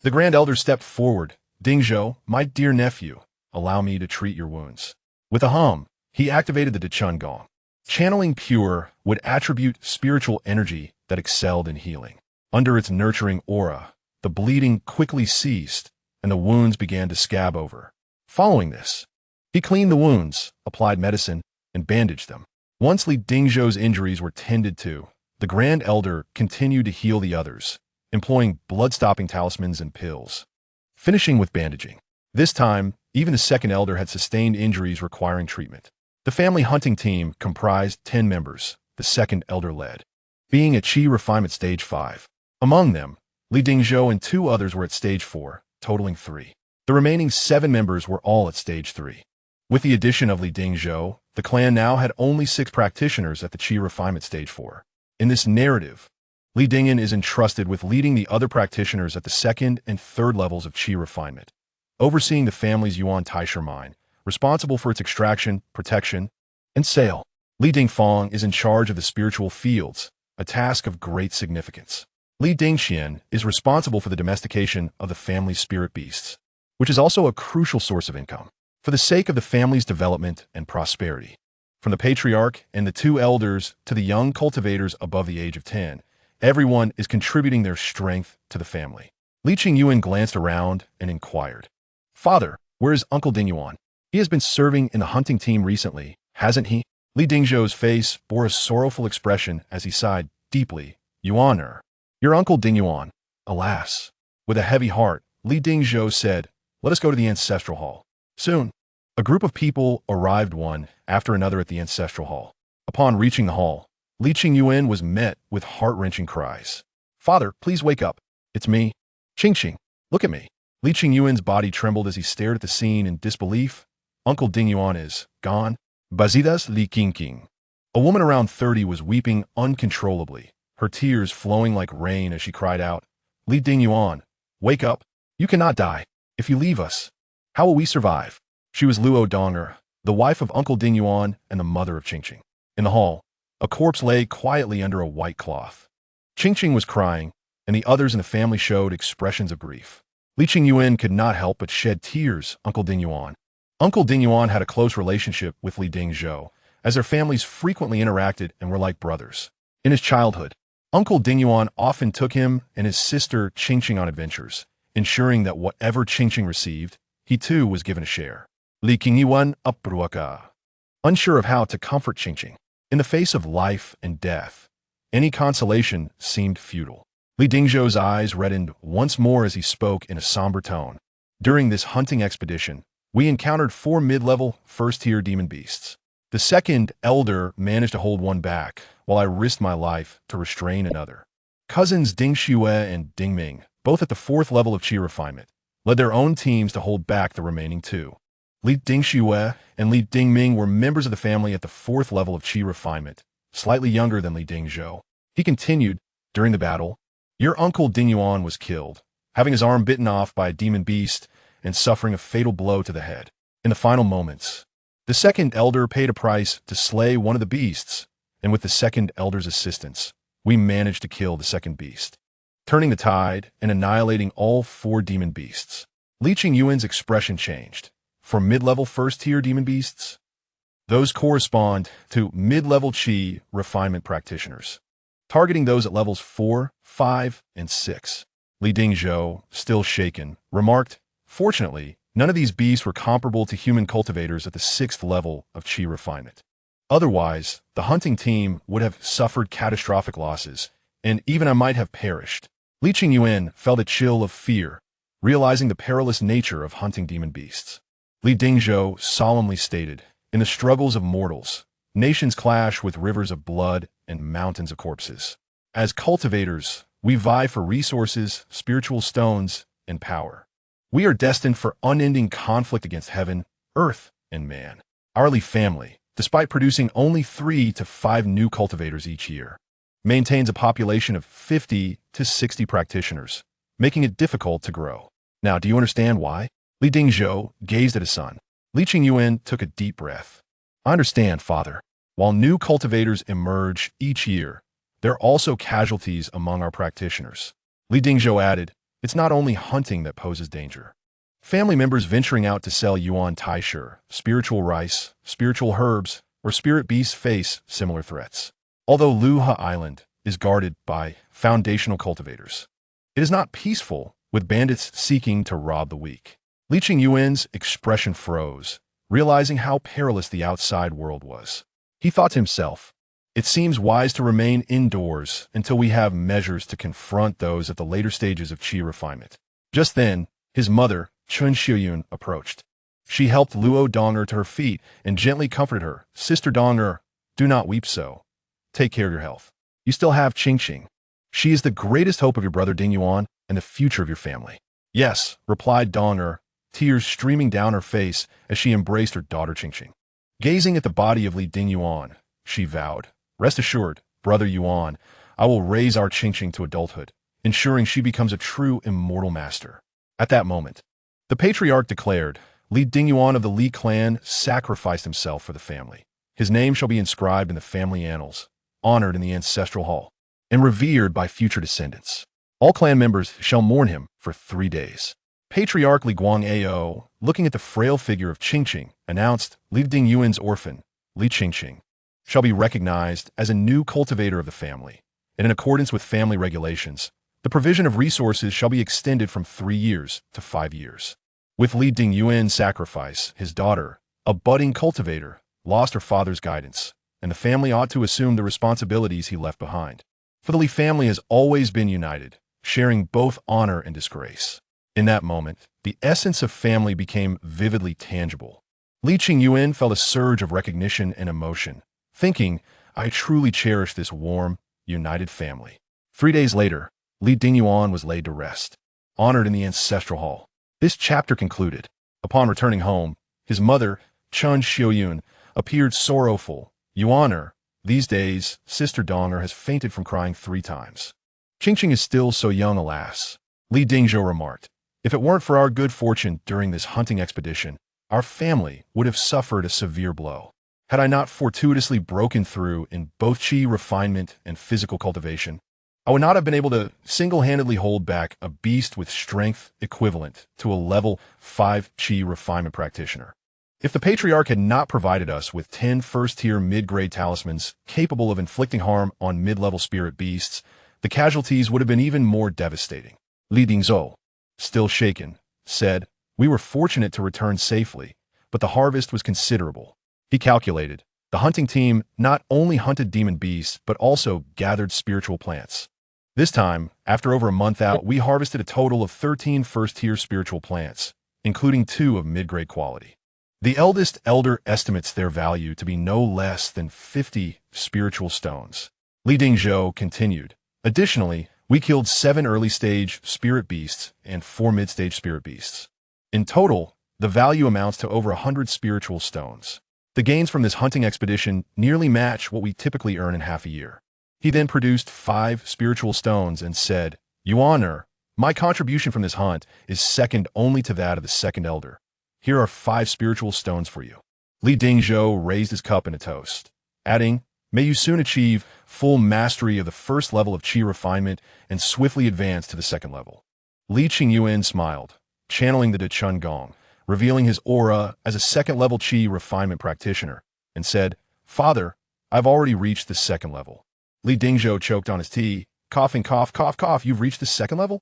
The Grand Elder stepped forward. "Dingzhou, my dear nephew, allow me to treat your wounds." With a hum, he activated the Dechun Gong. Channeling pure would attribute spiritual energy that excelled in healing. Under its nurturing aura, the bleeding quickly ceased, and the wounds began to scab over. Following this, he cleaned the wounds, applied medicine, and bandaged them. Once Li Dingzhou's injuries were tended to, the Grand Elder continued to heal the others, employing blood-stopping talismans and pills, finishing with bandaging. This time, even the second elder had sustained injuries requiring treatment. The family hunting team comprised 10 members, the second elder led, being at Qi refinement stage 5. Among them, Li Dingzhou and 2 others were at stage 4, totaling 3. The remaining 7 members were all at stage 3. With the addition of Li Dingzhou, the clan now had only 6 practitioners at the Qi refinement stage 4. In this narrative, Li Dingyan is entrusted with leading the other practitioners at the 2nd and 3rd levels of Qi refinement, overseeing the family's Yuan Taisher mine, responsible for its extraction, protection, and sale. Li Dingfang is in charge of the spiritual fields, a task of great significance. Li Dingxian is responsible for the domestication of the family's spirit beasts, which is also a crucial source of income, for the sake of the family's development and prosperity. From the patriarch and the 2 elders to the young cultivators above the age of 10, everyone is contributing their strength to the family. Li Qingyuan glanced around and inquired, "Father, where is Uncle Qingyuan? He has been serving in the hunting team recently, hasn't he?" Li Dingzhou's face bore a sorrowful expression as he sighed deeply. "Yuan, your Uncle Qingyuan, alas." With a heavy heart, Li Dingzhou said, "Let us go to the ancestral hall." Soon, a group of people arrived one after another at the ancestral hall. Upon reaching the hall, Li Qingyuan was met with heart-wrenching cries. "Father, please wake up. It's me. Qingqing, look at me." Li Qingyuan's body trembled as he stared at the scene in disbelief. Uncle Qingyuan is gone. Bazidas Li Qingqing. A woman around 30 was weeping uncontrollably, her tears flowing like rain as she cried out, "Li Qingyuan, wake up. You cannot die. If you leave us, how will we survive?" She was Luo Donger, the wife of Uncle Qingyuan and the mother of Qingqing. In the hall, a corpse lay quietly under a white cloth. Qingqing was crying, and the others in the family showed expressions of grief. Li Qingyuan could not help but shed tears. Uncle Qingyuan. Uncle Qingyuan had a close relationship with Li Dingzhou, as their families frequently interacted and were like brothers. In his childhood, Uncle Qingyuan often took him and his sister Qingqing on adventures, ensuring that whatever Qingqing received, he too was given a share. Qingyuan upruaka. Unsure of how to comfort Qingqing. In the face of life and death, any consolation seemed futile. Li Dingzhou's eyes reddened once more as he spoke in a somber tone. During this hunting expedition, we encountered 4 mid-level, first-tier demon beasts. The second elder managed to hold one back, while I risked my life to restrain another. Cousins Ding Xue and Ding Ming, both at the 4th level of Qi refinement, led their own teams to hold back the remaining 2. Li Ding Xue and Li Ding Ming were members of the family at the 4th level of Qi refinement, slightly younger than Li Dingzhou. He continued, during the battle, your uncle Qingyuan was killed, having his arm bitten off by a demon beast and suffering a fatal blow to the head. In the final moments, the second elder paid a price to slay one of the beasts, and with the second elder's assistance, we managed to kill the second beast, turning the tide and annihilating all 4 demon beasts. Li Qingyuan's expression changed. For mid-level first-tier demon beasts, those correspond to mid-level Qi refinement practitioners, targeting those at levels 4, 5, and 6. Li Dingzhou, still shaken, remarked, fortunately, none of these beasts were comparable to human cultivators at the 6th level of Qi refinement. Otherwise, the hunting team would have suffered catastrophic losses, and even I might have perished. Li Qingyuan felt a chill of fear, realizing the perilous nature of hunting demon beasts. Li Dingzhou solemnly stated, in the struggles of mortals, nations clash with rivers of blood and mountains of corpses. As cultivators, we vie for resources, spiritual stones, and power. We are destined for unending conflict against heaven, earth, and man. Our Li family, despite producing only 3 to 5 new cultivators each year, maintains a population of 50 to 60 practitioners, making it difficult to grow. Now, do you understand why? Li Dingzhou gazed at his son. Li Qingyuan took a deep breath. I understand, father. While new cultivators emerge each year, there are also casualties among our practitioners. Li Dingzhou added, it's not only hunting that poses danger. Family members venturing out to sell Yuan Taishur, spiritual rice, spiritual herbs, or spirit beasts face similar threats. Although Luha Island is guarded by foundational cultivators, it is not peaceful, with bandits seeking to rob the weak. Li Qingyuan's expression froze, realizing how perilous the outside world was. He thought to himself, it seems wise to remain indoors until we have measures to confront those at the later stages of Qi refinement. Just then, his mother, Qingyuan, approached. She helped Luo Donger to her feet and gently comforted her. Sister Donger, do not weep so. Take care of your health. You still have Qingqing. She is the greatest hope of your brother Dingyuan and the future of your family. Yes, replied Donger, tears streaming down her face as she embraced her daughter Qingqing. Gazing at the body of Li Dingyuan, she vowed, rest assured, brother Yuan, I will raise our Qingqing to adulthood, ensuring she becomes a true immortal master. At that moment, the patriarch declared, Li Dingyuan of the Li clan sacrificed himself for the family. His name shall be inscribed in the family annals, honored in the ancestral hall, and revered by future descendants. All clan members shall mourn him for 3 days. Patriarch Li Guangao, looking at the frail figure of Qingqing, announced, Li Dingyuan's orphan, Li Qingqing, shall be recognized as a new cultivator of the family, and in accordance with family regulations, the provision of resources shall be extended from 3 years to 5 years. With Li Dingyuan's sacrifice, his daughter, a budding cultivator, lost her father's guidance, and the family ought to assume the responsibilities he left behind. For the Li family has always been united, sharing both honor and disgrace. In that moment, the essence of family became vividly tangible. Li Qingyuan felt a surge of recognition and emotion, thinking, I truly cherish this warm, united family. 3 days later, Li Dingyuan was laid to rest, honored in the ancestral hall. This chapter concluded. Upon returning home, his mother, Qingyuan, appeared sorrowful. Yuaner, these days, Sister Donger has fainted from crying 3 times. Qingqing is still so young, alas. Li Dingzhou remarked, if it weren't for our good fortune during this hunting expedition, our family would have suffered a severe blow. Had I not fortuitously broken through in both Qi refinement and physical cultivation, I would not have been able to single-handedly hold back a beast with strength equivalent to a level 5 Qi refinement practitioner. If the Patriarch had not provided us with 10 first-tier mid-grade talismans capable of inflicting harm on mid-level spirit beasts, the casualties would have been even more devastating. Li Dingzhou, still shaken, said, We were fortunate to return safely, but the harvest was considerable. He calculated. The hunting team not only hunted demon beasts, but also gathered spiritual plants. This time, after over a month out, we harvested a total of 13 first-tier spiritual plants, including 2 of mid-grade quality. The eldest elder estimates their value to be no less than 50 spiritual stones. Li Dingzhou continued. Additionally, we killed 7 early-stage spirit beasts and 4 mid-stage spirit beasts. In total, the value amounts to over 100 spiritual stones. The gains from this hunting expedition nearly match what we typically earn in half a year. He then produced 5 spiritual stones and said, Yuan, my contribution from this hunt is second only to that of the second elder. Here are 5 spiritual stones for you. Li Dingzhou raised his cup in a toast, adding, May you soon achieve full mastery of the first level of qi refinement and swiftly advance to the second level. Li Qingyuan smiled, channeling the De Chun Gong, revealing his aura as a second-level qi refinement practitioner, and said, Father, I've already reached the second level. Li Dingzhou choked on his tea, coughing, cough, cough, cough. You've reached the second level?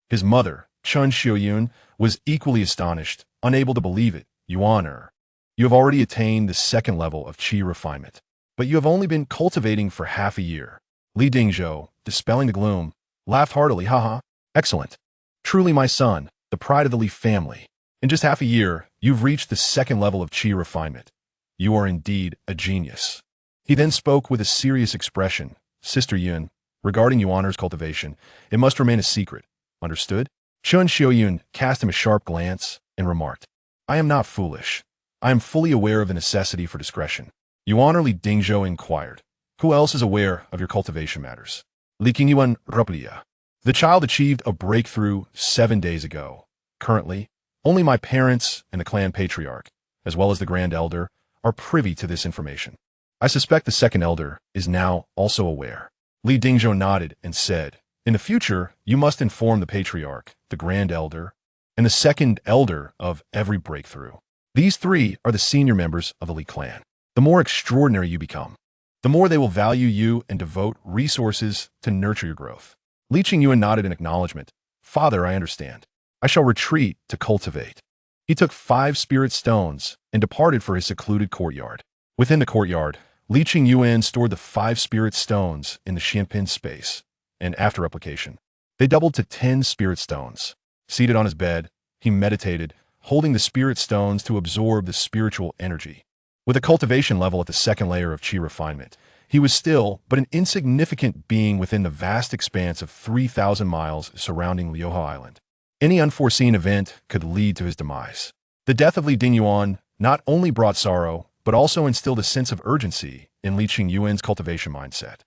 His mother, Chun Xiuyun, was equally astonished, unable to believe it. Yuan, you have already attained the second level of qi refinement, but you have only been cultivating for half a year. Li Dingzhou, dispelling the gloom, laughed heartily. Haha, excellent. Truly my son, the pride of the Li family. In just half a year, you've reached the second level of qi refinement. You are indeed a genius. He then spoke with a serious expression. Sister Yun, regarding Yuan's cultivation, it must remain a secret. Understood? Chun Xiuyun cast him a sharp glance and remarked, I am not foolish. I am fully aware of the necessity for discretion. Yuan Li Dingzhou inquired, Who else is aware of your cultivation matters? Li Qingyuan replied, The child achieved a breakthrough 7 days ago. Currently, only my parents and the clan patriarch, as well as the grand elder, are privy to this information. I suspect the second elder is now also aware. Li Dingzhou nodded and said, In the future, you must inform the patriarch, the grand elder, and the second elder of every breakthrough. These 3 are the senior members of the Li clan. The more extraordinary you become, the more they will value you and devote resources to nurture your growth. Li Qingyuan nodded in acknowledgement. Father, I understand. I shall retreat to cultivate. He took 5 spirit stones and departed for his secluded courtyard. Within the courtyard, Li Qingyuan stored the 5 spirit stones in the Xianpin space, and after replication, they doubled to 10 spirit stones. Seated on his bed, he meditated, holding the spirit stones to absorb the spiritual energy. With a cultivation level at the second layer of qi refinement, he was still but an insignificant being within the vast expanse of 3,000 miles surrounding Liuhe Island. Any unforeseen event could lead to his demise. The death of Li Dingyuan not only brought sorrow, but also instilled a sense of urgency in Li Qingyuan's cultivation mindset.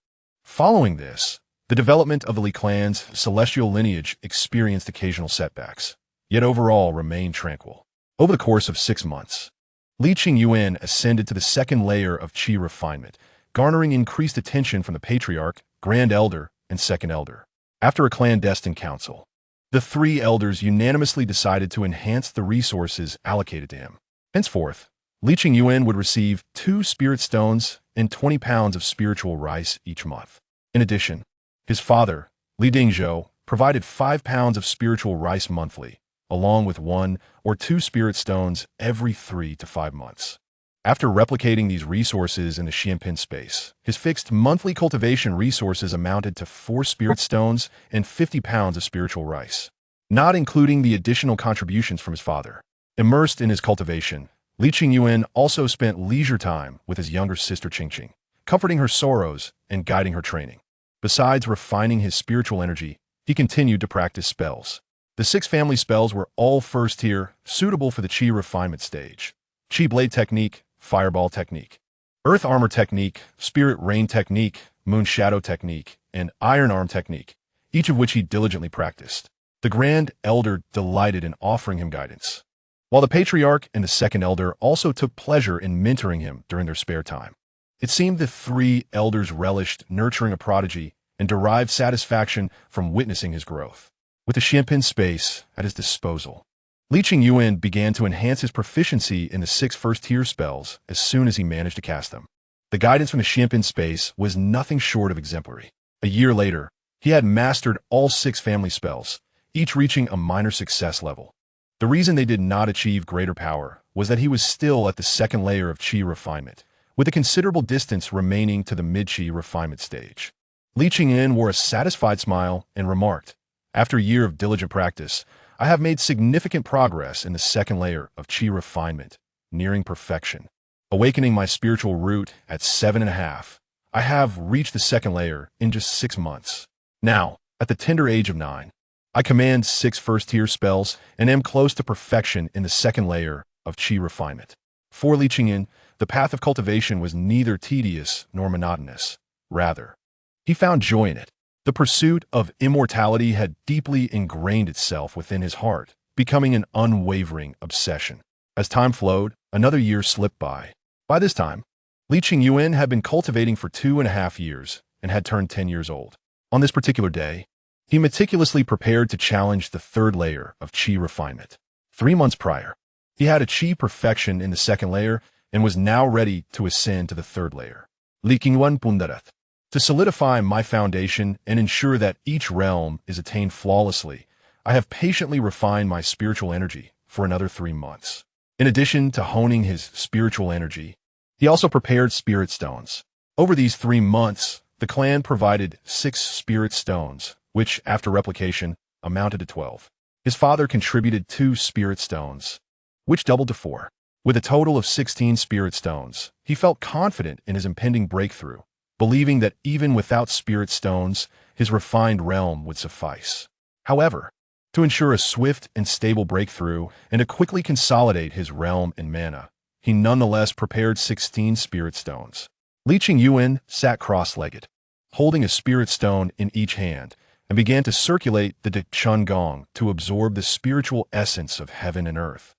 Following this, the development of the Li clan's celestial lineage experienced occasional setbacks, yet overall remained tranquil. Over the course of 6 months, Li Qingyuan ascended to the second layer of qi refinement, garnering increased attention from the patriarch, grand elder, and second elder. After a clandestine council, the 3 elders unanimously decided to enhance the resources allocated to him. Henceforth, Li Qingyuan would receive 2 spirit stones and 20 pounds of spiritual rice each month. In addition, his father, Li Dingzhou, provided 5 pounds of spiritual rice monthly, along with 1 or 2 spirit stones every 3 to 5 months. After replicating these resources in the Xianpin space, his fixed monthly cultivation resources amounted to 4 spirit stones and 50 pounds of spiritual rice, not including the additional contributions from his father. Immersed in his cultivation, Li Qingyuan also spent leisure time with his younger sister Qingqing, comforting her sorrows and guiding her training. Besides refining his spiritual energy, he continued to practice spells. The 6 family spells were all first tier, suitable for the qi refinement stage. Qi blade technique, fireball technique, earth armor technique, spirit rain technique, moon shadow technique, and iron arm technique, each of which he diligently practiced. The grand elder delighted in offering him guidance, while the patriarch and the second elder also took pleasure in mentoring him during their spare time. It seemed the 3 elders relished nurturing a prodigy and derived satisfaction from witnessing his growth. With the Xianpin space at his disposal, Li Qingyuan began to enhance his proficiency in the 6 first-tier spells as soon as he managed to cast them. The guidance from the Xianpin space was nothing short of exemplary. A year later, he had mastered all 6 family spells, each reaching a minor success level. The reason they did not achieve greater power was that he was still at the second layer of Qi refinement, with a considerable distance remaining to the mid-Qi refinement stage. Li Qingyan wore a satisfied smile and remarked, "After a year of diligent practice, I have made significant progress in the second layer of Qi refinement, nearing perfection. Awakening my spiritual root at 7.5, I have reached the second layer in just 6 months. Now, at the tender age of 9, I command 6 first-tier spells and am close to perfection in the second layer of Qi refinement." For Li Qingyan, the path of cultivation was neither tedious nor monotonous. Rather, he found joy in it. The pursuit of immortality had deeply ingrained itself within his heart, becoming an unwavering obsession. As time flowed, another year slipped by. By this time, Li Qingyuan had been cultivating for 2.5 years and had turned 10 years old. On this particular day, he meticulously prepared to challenge the third layer of Qi refinement. 3 months prior, he had achieved perfection in the second layer and was now ready to ascend to the third layer. Li Qingyuan Pundarat. To solidify my foundation and ensure that each realm is attained flawlessly, I have patiently refined my spiritual energy for another 3 months. In addition to honing his spiritual energy, he also prepared spirit stones. Over these 3 months, the clan provided 6 spirit stones, which, after replication, amounted to 12. His father contributed 2 spirit stones, which doubled to 4. With a total of 16 spirit stones, he felt confident in his impending breakthrough, believing that even without spirit stones, his refined realm would suffice. However, to ensure a swift and stable breakthrough and to quickly consolidate his realm and mana, he nonetheless prepared 16 spirit stones. Li Qingyuan sat cross-legged, holding a spirit stone in each hand, and began to circulate the De Chun Gong to absorb the spiritual essence of heaven and earth,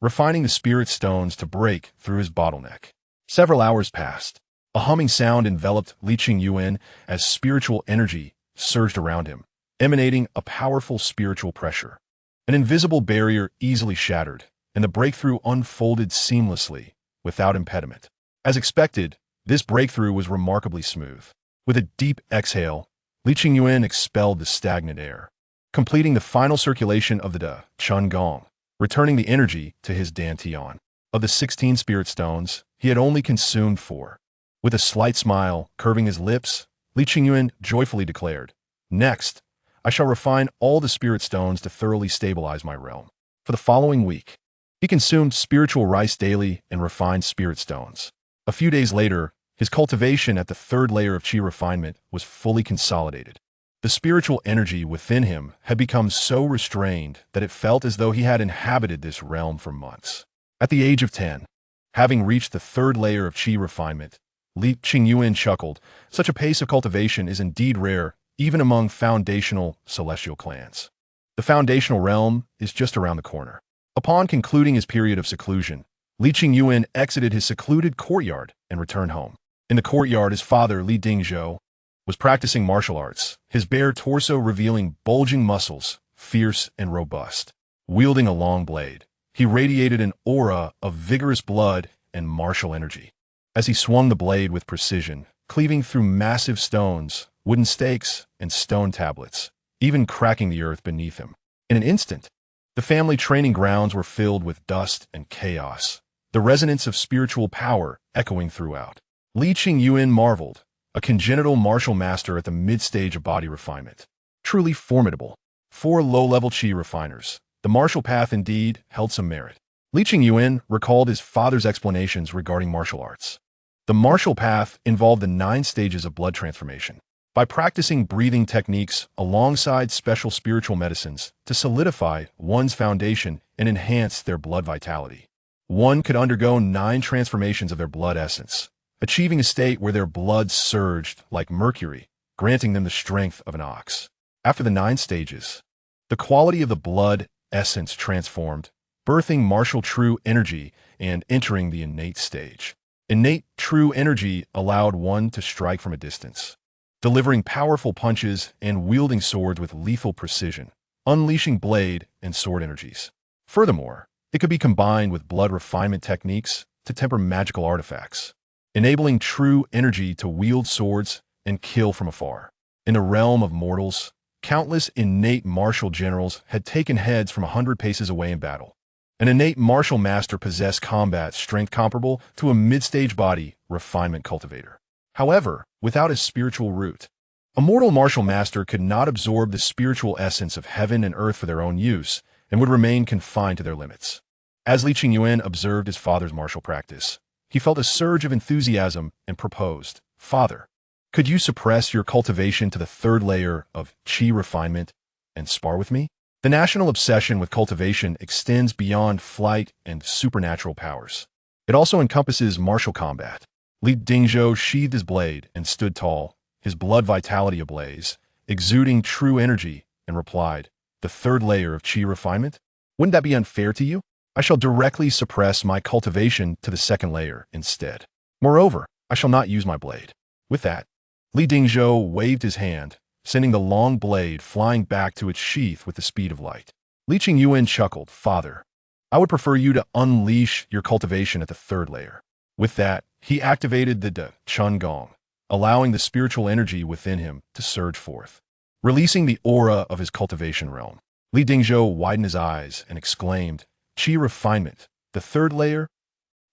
refining the spirit stones to break through his bottleneck. Several hours passed. A humming sound enveloped Li Qingyuan as spiritual energy surged around him, emanating a powerful spiritual pressure. An invisible barrier easily shattered, and the breakthrough unfolded seamlessly, without impediment. As expected, this breakthrough was remarkably smooth. With a deep exhale, Li Qingyuan expelled the stagnant air, completing the final circulation of the De Chun Gong, returning the energy to his dantian. Of the 16 spirit stones, he had only consumed 4. With a slight smile curving his lips, Li Qingyuan joyfully declared, "Next, I shall refine all the spirit stones to thoroughly stabilize my realm." For the following week, he consumed spiritual rice daily and refined spirit stones. A few days later, his cultivation at the third layer of Qi refinement was fully consolidated. The spiritual energy within him had become so restrained that it felt as though he had inhabited this realm for months. At the age of 10, having reached the third layer of Qi refinement, Li Qingyuan chuckled. Such a pace of cultivation is indeed rare, even among foundational celestial clans. The foundational realm is just around the corner. Upon concluding his period of seclusion, Li Qingyuan exited his secluded courtyard and returned home. In the courtyard, his father, Li Dingzhou, was practicing martial arts, his bare torso revealing bulging muscles, fierce and robust. Wielding a long blade, he radiated an aura of vigorous blood and martial energy. As he swung the blade with precision, cleaving through massive stones, wooden stakes, and stone tablets, even cracking the earth beneath him. In an instant, the family training grounds were filled with dust and chaos, the resonance of spiritual power echoing throughout. Li Qingyuan marveled, a congenital martial master at the mid-stage of body refinement. Truly formidable. 4 low-level Qi refiners. The martial path indeed held some merit. Li Qingyuan recalled his father's explanations regarding martial arts. The martial path involved the 9 stages of blood transformation. By practicing breathing techniques alongside special spiritual medicines to solidify one's foundation and enhance their blood vitality, one could undergo 9 transformations of their blood essence, achieving a state where their blood surged like mercury, granting them the strength of an ox. After the 9 stages, the quality of the blood essence transformed, birthing martial true energy and entering the innate stage. Innate true energy allowed one to strike from a distance, delivering powerful punches and wielding swords with lethal precision, unleashing blade and sword energies. Furthermore, it could be combined with blood refinement techniques to temper magical artifacts, enabling true energy to wield swords and kill from afar. In the realm of mortals, Countless innate martial generals had taken heads from 100 paces away in battle. An innate martial master possessed combat strength comparable to a mid-stage body refinement cultivator. However, without his spiritual root, a mortal martial master could not absorb the spiritual essence of heaven and earth for their own use and would remain confined to their limits. As Li Qingyuan observed his father's martial practice, he felt a surge of enthusiasm and proposed, "Father, could you suppress your cultivation to the third layer of Qi refinement and spar with me?" The national obsession with cultivation extends beyond flight and supernatural powers. It also encompasses martial combat. Li Dingzhou sheathed his blade and stood tall, his blood vitality ablaze, exuding true energy, and replied, "The third layer of Qi refinement? Wouldn't that be unfair to you? I shall directly suppress my cultivation to the second layer instead. Moreover, I shall not use my blade." With that, Li Dingzhou waved his hand, sending the long blade flying back to its sheath with the speed of light. Li Qingyuan chuckled, "Father, I would prefer you to unleash your cultivation at the third layer." With that, he activated the De Chun Gong, allowing the spiritual energy within him to surge forth. Releasing the aura of his cultivation realm, Li Dingzhou widened his eyes and exclaimed, "Qi refinement, the third layer?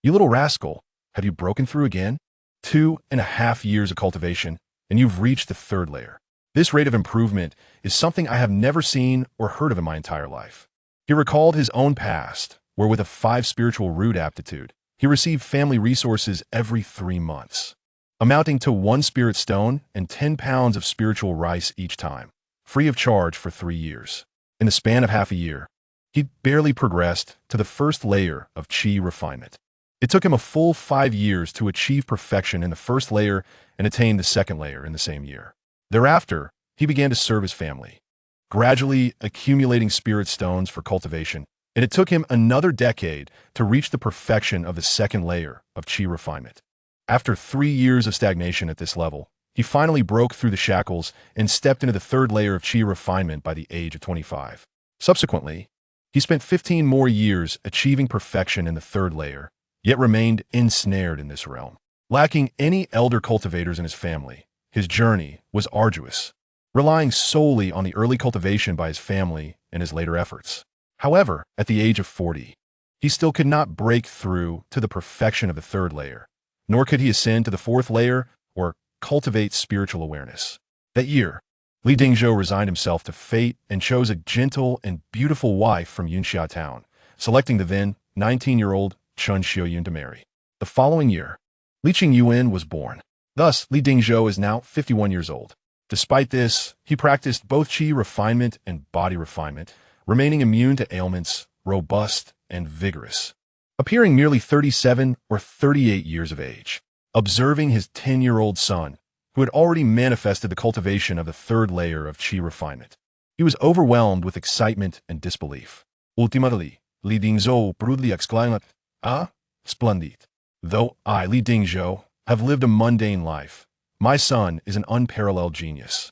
You little rascal, have you broken through again? 2.5 years of cultivation, and you've reached the third layer. This rate of improvement is something I have never seen or heard of in my entire life." He recalled his own past, where with a 5 spiritual root aptitude, he received family resources every 3 months, amounting to 1 spirit stone and 10 pounds of spiritual rice each time, free of charge for 3 years. In the span of half a year, he barely progressed to the first layer of Qi refinement. It took him a full 5 years to achieve perfection in the first layer and attain the second layer in the same year. Thereafter, he began to serve his family, gradually accumulating spirit stones for cultivation, and it took him another decade to reach the perfection of the second layer of Qi refinement. After 3 years of stagnation at this level, he finally broke through the shackles and stepped into the third layer of Qi refinement by the age of 25. Subsequently, he spent 15 more years achieving perfection in the third layer, yet remained ensnared in this realm. Lacking any elder cultivators in his family, his journey was arduous, relying solely on the early cultivation by his family and his later efforts. However, at the age of 40, he still could not break through to the perfection of the third layer, nor could he ascend to the fourth layer or cultivate spiritual awareness. That year, Li Dingzhou resigned himself to fate and chose a gentle and beautiful wife from Yunxia town, selecting the then 19-year-old Chun Xiuyun to marry. The following year, Li Qingyuan was born. Thus, Li Dingzhou is now 51 years old. Despite this, he practiced both Qi refinement and body refinement, remaining immune to ailments, robust and vigorous, appearing merely 37 or 38 years of age. Observing his 10-year-old son, who had already manifested the cultivation of the third layer of Qi refinement, he was overwhelmed with excitement and disbelief. Ultimately, Li Dingzhou brutally exclaimed, "Ah, splendid! Though I, Li Dingzhou, have lived a mundane life, my son is an unparalleled genius.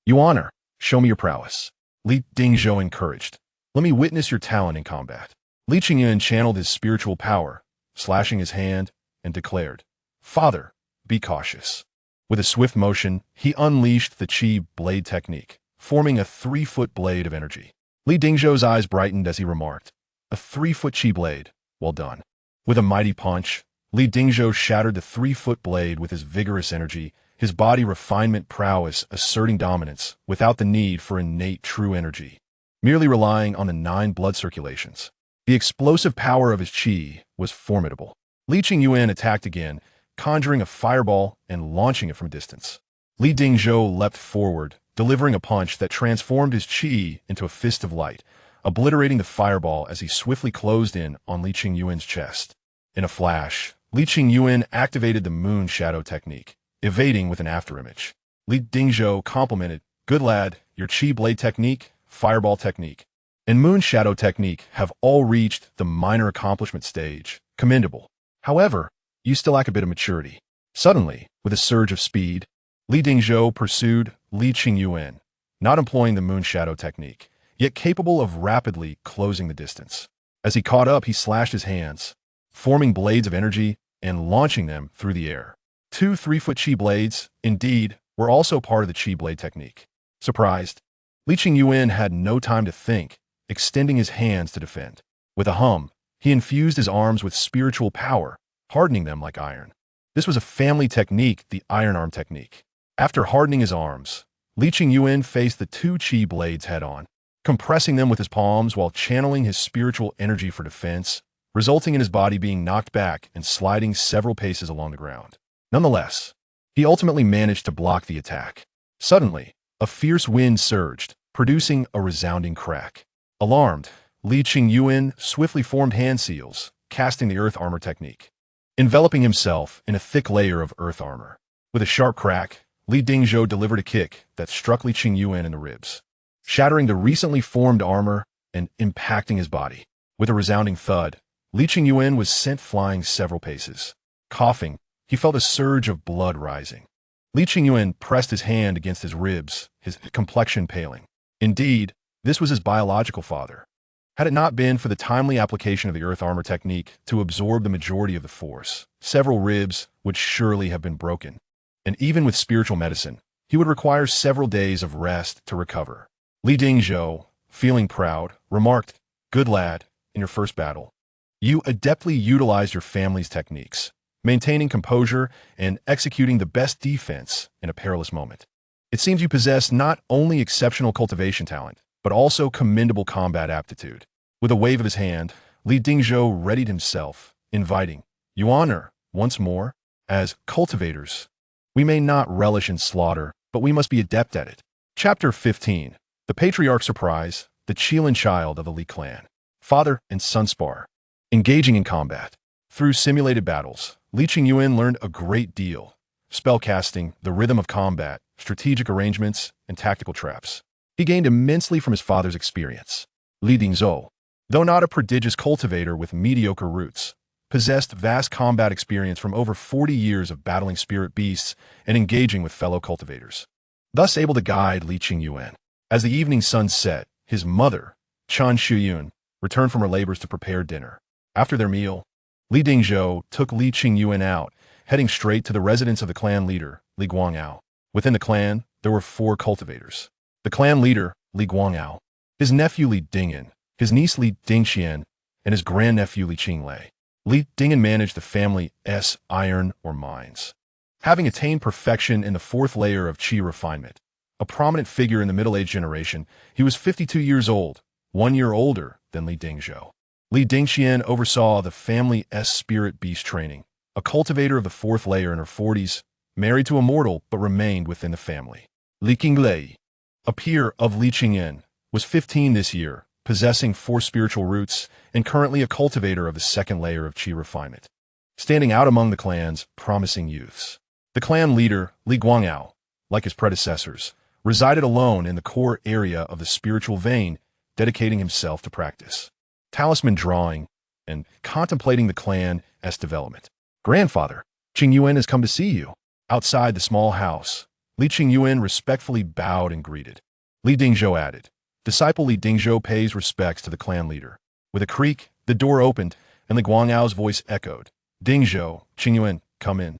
You honor, show me your prowess." Li Dingzhou encouraged, "Let me witness your talent in combat." Li Qingyuan channeled his spiritual power, slashing his hand, and declared, "Father, be cautious." With a swift motion, he unleashed the Qi blade technique, forming a 3-foot blade of energy. Li Dingzhou's eyes brightened as he remarked, "A 3-foot Qi blade, well done." With a mighty punch, Li Dingzhou shattered the 3-foot blade with his vigorous energy, his body refinement prowess asserting dominance without the need for innate true energy, merely relying on the 9 blood circulations. The explosive power of his Qi was formidable. Li Qingyuan attacked again, conjuring a fireball and launching it from a distance. Li Dingzhou leapt forward, delivering a punch that transformed his Qi into a fist of light, obliterating the fireball as he swiftly closed in on Li Qingyuan's chest. In a flash, Li Qingyuan activated the moon shadow technique, evading with an afterimage. Li Dingzhou complimented, "Good lad, your Qi blade technique, fireball technique, and moon shadow technique have all reached the minor accomplishment stage. Commendable. However, you still lack a bit of maturity." Suddenly, with a surge of speed, Li Dingzhou pursued Li Qingyuan, not employing the moon shadow technique, yet capable of rapidly closing the distance. As he caught up, he slashed his hands, forming blades of energy and launching them through the air. 2 3-foot Qi blades, indeed, were also part of the Qi blade technique. Surprised, Li Qingyuan had no time to think, extending his hands to defend. With a hum, he infused his arms with spiritual power, hardening them like iron. This was a family technique, the iron arm technique. After hardening his arms, Li Qingyuan faced the two qi blades head-on, compressing them with his palms while channeling his spiritual energy for defense, resulting in his body being knocked back and sliding several paces along the ground. Nonetheless, he ultimately managed to block the attack. Suddenly, a fierce wind surged, producing a resounding crack. Alarmed, Li Qingyuan swiftly formed hand seals, casting the earth armor technique, enveloping himself in a thick layer of earth armor. With a sharp crack, Li Dingzhou delivered a kick that struck Li Qingyuan in the ribs, shattering the recently formed armor and impacting his body. With a resounding thud, Li Qingyuan was sent flying several paces. Coughing, he felt a surge of blood rising. Li Qingyuan pressed his hand against his ribs, his complexion paling. Indeed, this was his biological father. Had it not been for the timely application of the earth armor technique to absorb the majority of the force, several ribs would surely have been broken. And even with spiritual medicine, he would require several days of rest to recover. Li Dingzhou, feeling proud, remarked, "Good lad, in your first battle, you adeptly utilized your family's techniques, maintaining composure and executing the best defense in a perilous moment. It seems you possess not only exceptional cultivation talent, but also commendable combat aptitude." With a wave of his hand, Li Dingzhou readied himself, inviting, "You honor, once more, as cultivators. We may not relish in slaughter, but we must be adept at it." Chapter 15. The Patriarch Surprise, the Qingyuan child of the Li clan. Father and son spar. Engaging in combat. Through simulated battles, Li Qingyuan learned a great deal. Spellcasting, the rhythm of combat, strategic arrangements, and tactical traps. He gained immensely from his father's experience. Li Dingzhou, though not a prodigious cultivator with mediocre roots, possessed vast combat experience from over 40 years of battling spirit beasts and engaging with fellow cultivators. Thus able to guide Li Qingyuan. As the evening sun set, his mother, Qingyuan, returned from her labors to prepare dinner. After their meal, Li Dingzhou took Li Qingyuan out, heading straight to the residence of the clan leader, Li Guangao. Within the clan, there were 4 cultivators. The clan leader, Li Guangao, his nephew Li Dingyan, his niece Li Dingxian, and his grandnephew Li Qinglei. Li Dingyan managed the family's iron or mines. Having attained perfection in the 4th layer of qi refinement, a prominent figure in the middle-aged generation, he was 52 years old, 1 year older than Li Dingzhou. Li Dingxian oversaw the family's spirit beast training, a cultivator of the 4th layer in her 40s, married to a mortal but remained within the family. Li Qinglei, a peer of Li Qingyan, was 15 this year, possessing 4 spiritual roots and currently a cultivator of the 2nd layer of qi refinement, standing out among the clan's promising youths. The clan leader, Li Guangao, like his predecessors, resided alone in the core area of the spiritual vein, dedicating himself to practice, talisman drawing, and contemplating the clan's development. "Grandfather, Qingyuan has come to see you." Outside the small house, Li Qingyuan respectfully bowed and greeted. Li Dingzhou added, "Disciple Li Dingzhou pays respects to the clan leader." With a creak, the door opened, and Li Guangao's voice echoed, "Dingzhou, Qingyuan, come in."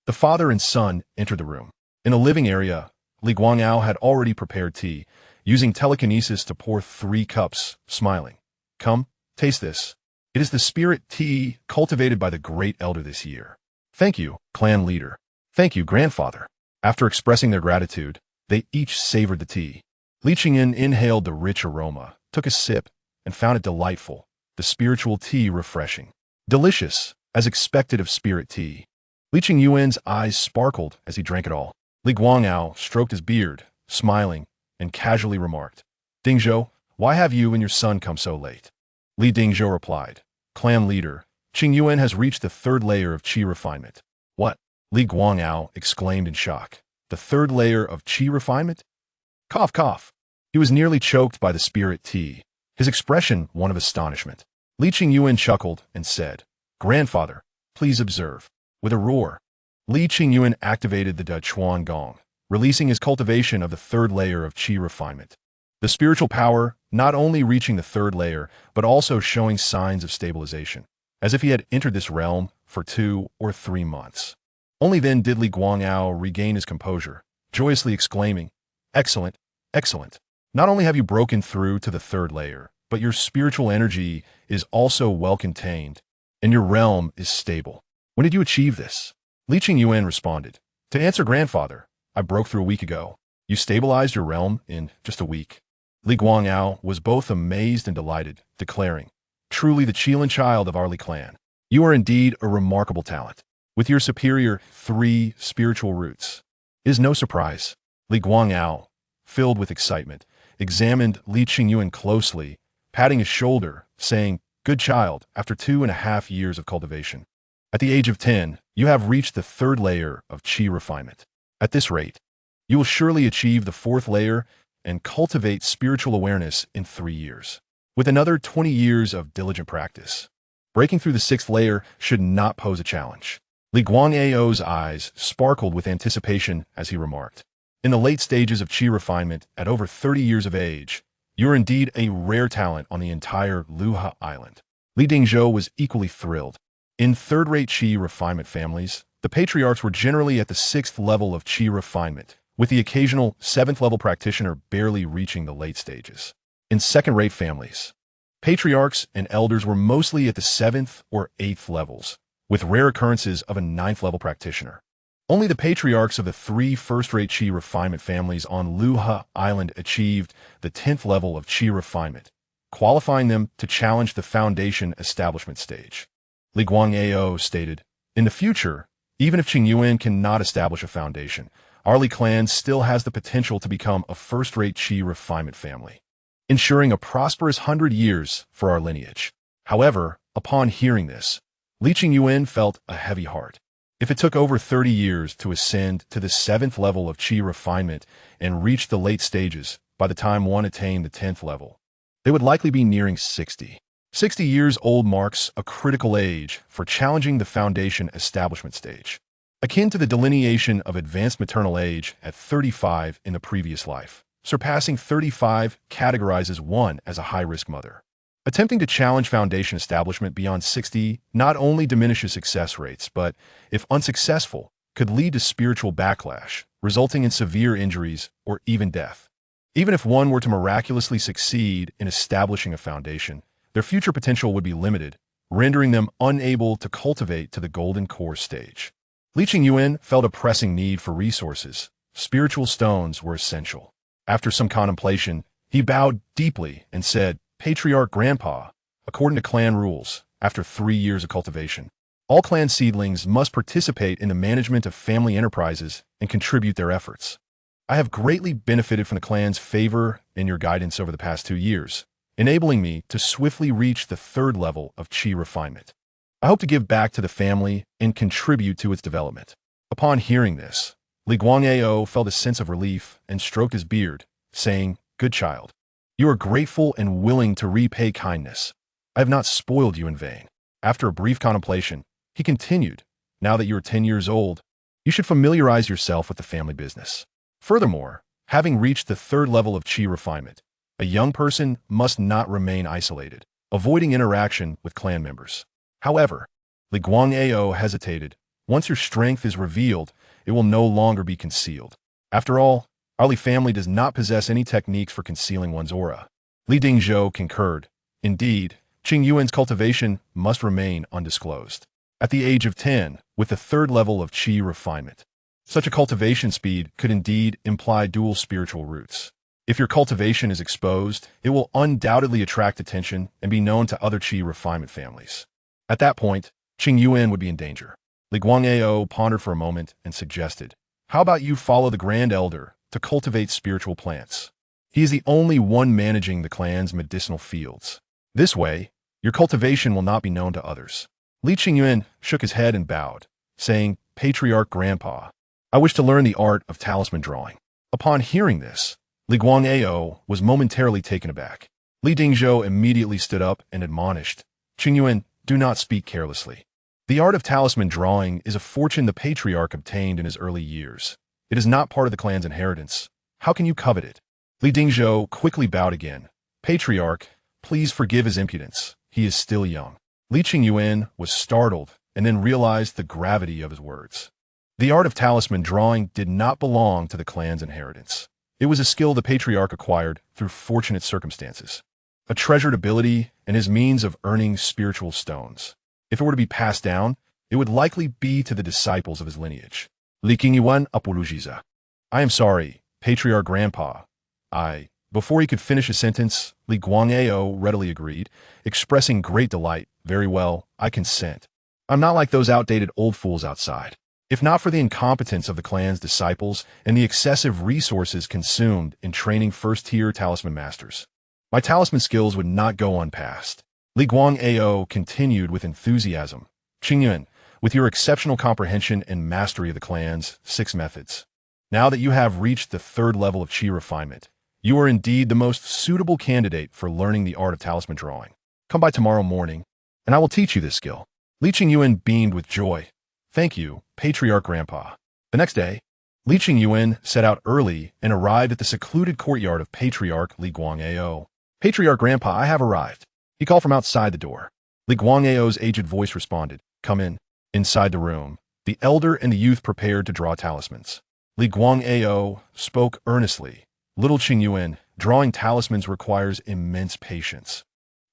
The father and son entered the room. In the living area, Li Guangao had already prepared tea, using telekinesis to pour 3 cups, smiling. "Come, taste this. It is the spirit tea cultivated by the great elder this year." "Thank you, clan leader." "Thank you, grandfather." After expressing their gratitude, they each savored the tea. Li Qingyan inhaled the rich aroma, took a sip, and found it delightful, the spiritual tea refreshing. Delicious, as expected of spirit tea. Li Qingyuan's eyes sparkled as he drank it all. Li Guangao stroked his beard, smiling, and casually remarked, "Dingzhou, why have you and your son come so late?" Li Dingzhou replied, "Clan leader, Qingyuan has reached the 3rd layer of qi refinement." "What?" Li Guangao exclaimed in shock. "The 3rd layer of qi refinement?" Cough, cough. He was nearly choked by the spirit tea, his expression one of astonishment. Li Qingyuan chuckled and said, "Grandfather, please observe." With a roar, Li Qingyuan activated the Da Chuan Gong, releasing his cultivation of the 3rd layer of qi refinement. The spiritual power not only reaching the 3rd layer, but also showing signs of stabilization, as if he had entered this realm for 2 or 3 months. Only then did Li Guangao regain his composure, joyously exclaiming, "Excellent, excellent." Not only have you broken through to the third layer, but your spiritual energy is also well contained, and your realm is stable. When did you achieve this? Li Qingyuan responded, to answer grandfather, I broke through a week ago. You stabilized your realm in just a week. Li Guangao was both amazed and delighted, declaring, truly the Qilin child of our Li clan. You are indeed a remarkable talent. With your superior 3 spiritual roots. It is no surprise. Li Guangao, filled with excitement, examined Li Qingyuan closely, patting his shoulder, saying, good child, after 2.5 years of cultivation. At the age of 10, you have reached the 3rd layer of qi refinement. At this rate, you will surely achieve the 4th layer and cultivate spiritual awareness in 3 years. With another 20 years of diligent practice, breaking through the 6th layer should not pose a challenge. Li Guangao's eyes sparkled with anticipation as he remarked, in the late stages of qi refinement at over 30 years of age, you are indeed a rare talent on the entire Luha Island. Li Dingzhou was equally thrilled. In third-rate qi refinement families, the patriarchs were generally at the 6th level of qi refinement, with the occasional 7th-level practitioner barely reaching the late stages. In second-rate families, patriarchs and elders were mostly at the 7th or 8th levels, with rare occurrences of a 9th-level practitioner. Only the patriarchs of the 3 first-rate qi refinement families on Luha Island achieved the 10th level of qi refinement, qualifying them to challenge the foundation establishment stage. Li Guangao stated, in the future, even if Qingyuan cannot establish a foundation, our Li clan still has the potential to become a first-rate qi refinement family, ensuring a prosperous 100 years for our lineage. However, upon hearing this, Li Qingyuan felt a heavy heart. If it took over 30 years to ascend to the 7th level of qi refinement and reach the late stages, by the time one attained the 10th level, they would likely be nearing 60. 60 years old marks a critical age for challenging the foundation establishment stage, akin to the delineation of advanced maternal age at 35 in the previous life. Surpassing 35 categorizes one as a high-risk mother. Attempting to challenge foundation establishment beyond 60 not only diminishes success rates, but, if unsuccessful, could lead to spiritual backlash, resulting in severe injuries or even death. Even if one were to miraculously succeed in establishing a foundation, their future potential would be limited, rendering them unable to cultivate to the golden core stage. Li Qingyuan felt a pressing need for resources. Spiritual stones were essential. After some contemplation, he bowed deeply and said, Patriarch Grandpa, according to clan rules, after 3 years of cultivation, all clan seedlings must participate in the management of family enterprises and contribute their efforts. I have greatly benefited from the clan's favor and your guidance over the past 2 years, enabling me to swiftly reach the 3rd level of qi refinement. I hope to give back to the family and contribute to its development. Upon hearing this, Li Guangao felt a sense of relief and stroked his beard, saying, good child, you are grateful and willing to repay kindness. I have not spoiled you in vain. After a brief contemplation, he continued, now that you are 10 years old, you should familiarize yourself with the family business. Furthermore, having reached the 3rd level of qi refinement, a young person must not remain isolated, avoiding interaction with clan members. However, Li Guangao hesitated. Once your strength is revealed, it will no longer be concealed. After all, our Li family does not possess any techniques for concealing one's aura. Li Dingzhou concurred. Indeed, Qingyuan's cultivation must remain undisclosed. At the age of 10, with the 3rd level of qi refinement, such a cultivation speed could indeed imply dual spiritual roots. If your cultivation is exposed, it will undoubtedly attract attention and be known to other qi refinement families. At that point, Qingyuan would be in danger. Li Guangao pondered for a moment and suggested, how about you follow the Grand Elder to cultivate spiritual plants? He is the only one managing the clan's medicinal fields. This way, your cultivation will not be known to others. Li Qingyuan shook his head and bowed, saying, Patriarch Grandpa, I wish to learn the art of talisman drawing. Upon hearing this, Li Guangao was momentarily taken aback. Li Dingzhou immediately stood up and admonished, Qingyuan, do not speak carelessly. The art of talisman drawing is a fortune the patriarch obtained in his early years. It is not part of the clan's inheritance. How can you covet it? Li Dingzhou quickly bowed again. Patriarch, please forgive his impudence. He is still young. Li Qingyuan was startled and then realized the gravity of his words. The art of talisman drawing did not belong to the clan's inheritance. It was a skill the patriarch acquired through fortunate circumstances, a treasured ability and his means of earning spiritual stones. If it were to be passed down, it would likely be to the disciples of his lineage. Li Qingyuan apologiza. I am sorry, patriarch grandpa. Before he could finish a sentence, Li Guangao readily agreed, expressing great delight. Very well, I consent. I'm not like those outdated old fools outside. If not for the incompetence of the clan's disciples and the excessive resources consumed in training first-tier talisman masters, my talisman skills would not go unpassed. Li Guangao continued with enthusiasm. Qingyuan, with your exceptional comprehension and mastery of the clan's 6 methods, now that you have reached the 3rd level of Qi refinement, you are indeed the most suitable candidate for learning the art of talisman drawing. Come by tomorrow morning, and I will teach you this skill. Li Qingyuan beamed with joy. Thank you, Patriarch Grandpa. The next day, Li Qingyuan set out early and arrived at the secluded courtyard of Patriarch Li Guangao. Patriarch Grandpa, I have arrived. He called from outside the door. Li Guangao's aged voice responded, Come in. Inside the room, the elder and the youth prepared to draw talismans. Li Guangao spoke earnestly. Little Qingyuan, drawing talismans requires immense patience,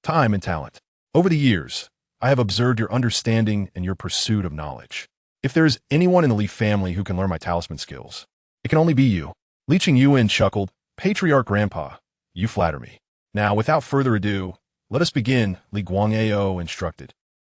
time, and talent. Over the years, I have observed your understanding and your pursuit of knowledge. If there is anyone in the Li family who can learn my talisman skills, it can only be you. Li Qingyuan chuckled. Patriarch Grandpa, you flatter me. Now, without further ado, let us begin, Li Guangao instructed,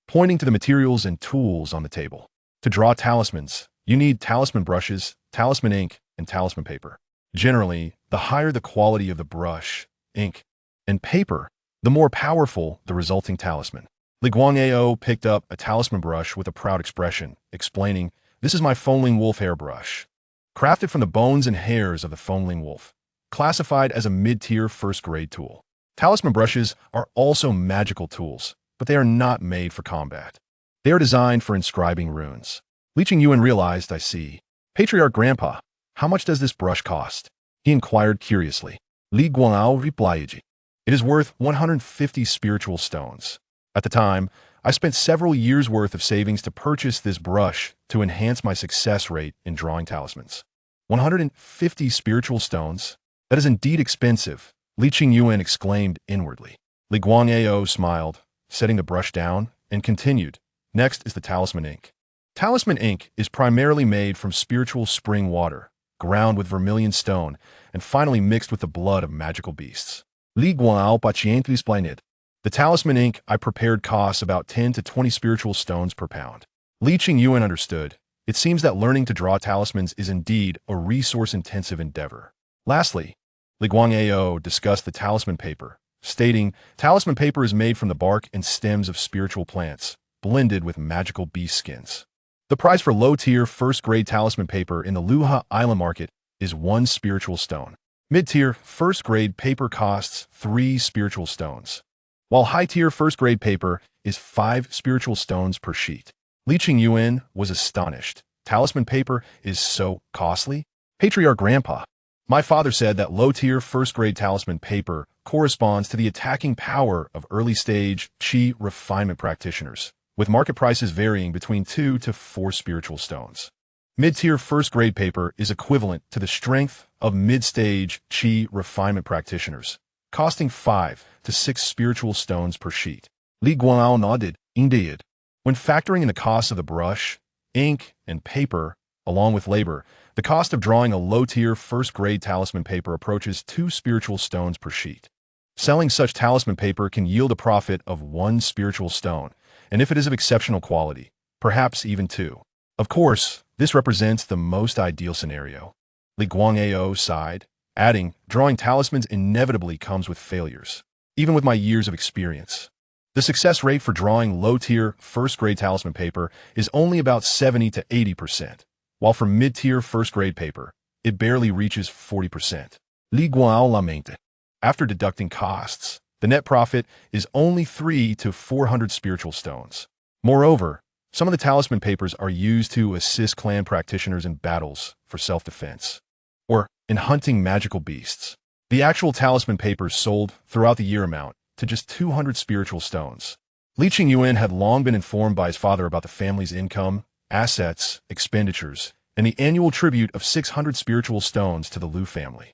pointing to the materials and tools on the table. To draw talismans, you need talisman brushes, talisman ink, and talisman paper. Generally, the higher the quality of the brush, ink, and paper, the more powerful the resulting talisman. Li Guangao picked up a talisman brush with a proud expression, explaining, This is my foamling wolf hair brush, crafted from the bones and hairs of the foamling wolf, classified as a mid-tier first-grade tool. Talisman brushes are also magical tools, but they are not made for combat. They are designed for inscribing runes. Li Qingyuan realized, I see. Patriarch Grandpa, how much does this brush cost? He inquired curiously. Li Guangao replied, It is worth 150 spiritual stones. At the time, I spent several years' worth of savings to purchase this brush to enhance my success rate in drawing talismans. 150 spiritual stones? That is indeed expensive, Li Qingyuan exclaimed inwardly. Li Guangao smiled, setting the brush down, and continued. Next is the talisman ink. Talisman ink is primarily made from spiritual spring water, ground with vermilion stone, and finally mixed with the blood of magical beasts. Li Guangao paciently explained. The talisman ink I prepared costs about 10 to 20 spiritual stones per pound. Li Qingyuan understood. It seems that learning to draw talismans is indeed a resource-intensive endeavor. Lastly, Li Guangao discussed the talisman paper, stating, Talisman paper is made from the bark and stems of spiritual plants, blended with magical beast skins. The price for low-tier first-grade talisman paper in the Luha Island market is 1 spiritual stone. Mid-tier first-grade paper costs 3 spiritual stones, while high-tier first-grade paper is 5 spiritual stones per sheet. Li Qingyuan was astonished. Talisman paper is so costly? Patriarch Grandpa, my father said that low-tier first-grade talisman paper corresponds to the attacking power of early-stage Qi refinement practitioners, with market prices varying between 2 to 4 spiritual stones. Mid-tier first-grade paper is equivalent to the strength of mid-stage Qi refinement practitioners, costing 5 to 6 spiritual stones per sheet. Li Guangao nodded. Indeed. When factoring in the cost of the brush, ink, and paper, along with labor, the cost of drawing a low-tier first-grade talisman paper approaches 2 spiritual stones per sheet. Selling such talisman paper can yield a profit of 1 spiritual stone, and if it is of exceptional quality, perhaps even 2. Of course, this represents the most ideal scenario. Li Guangao sighed, adding, drawing talismans inevitably comes with failures, even with my years of experience. The success rate for drawing low-tier first-grade talisman paper is only about 70 to 80%, while for mid-tier first-grade paper, it barely reaches 40%. Li Guangao lamented. After deducting costs, the net profit is only 3 to 400 spiritual stones. Moreover, some of the talisman papers are used to assist clan practitioners in battles for self-defense, or in hunting magical beasts. The actual talisman papers sold throughout the year amount to just 200 spiritual stones. Li Qingyuan had long been informed by his father about the family's income, assets, expenditures, and the annual tribute of 600 spiritual stones to the Lu family.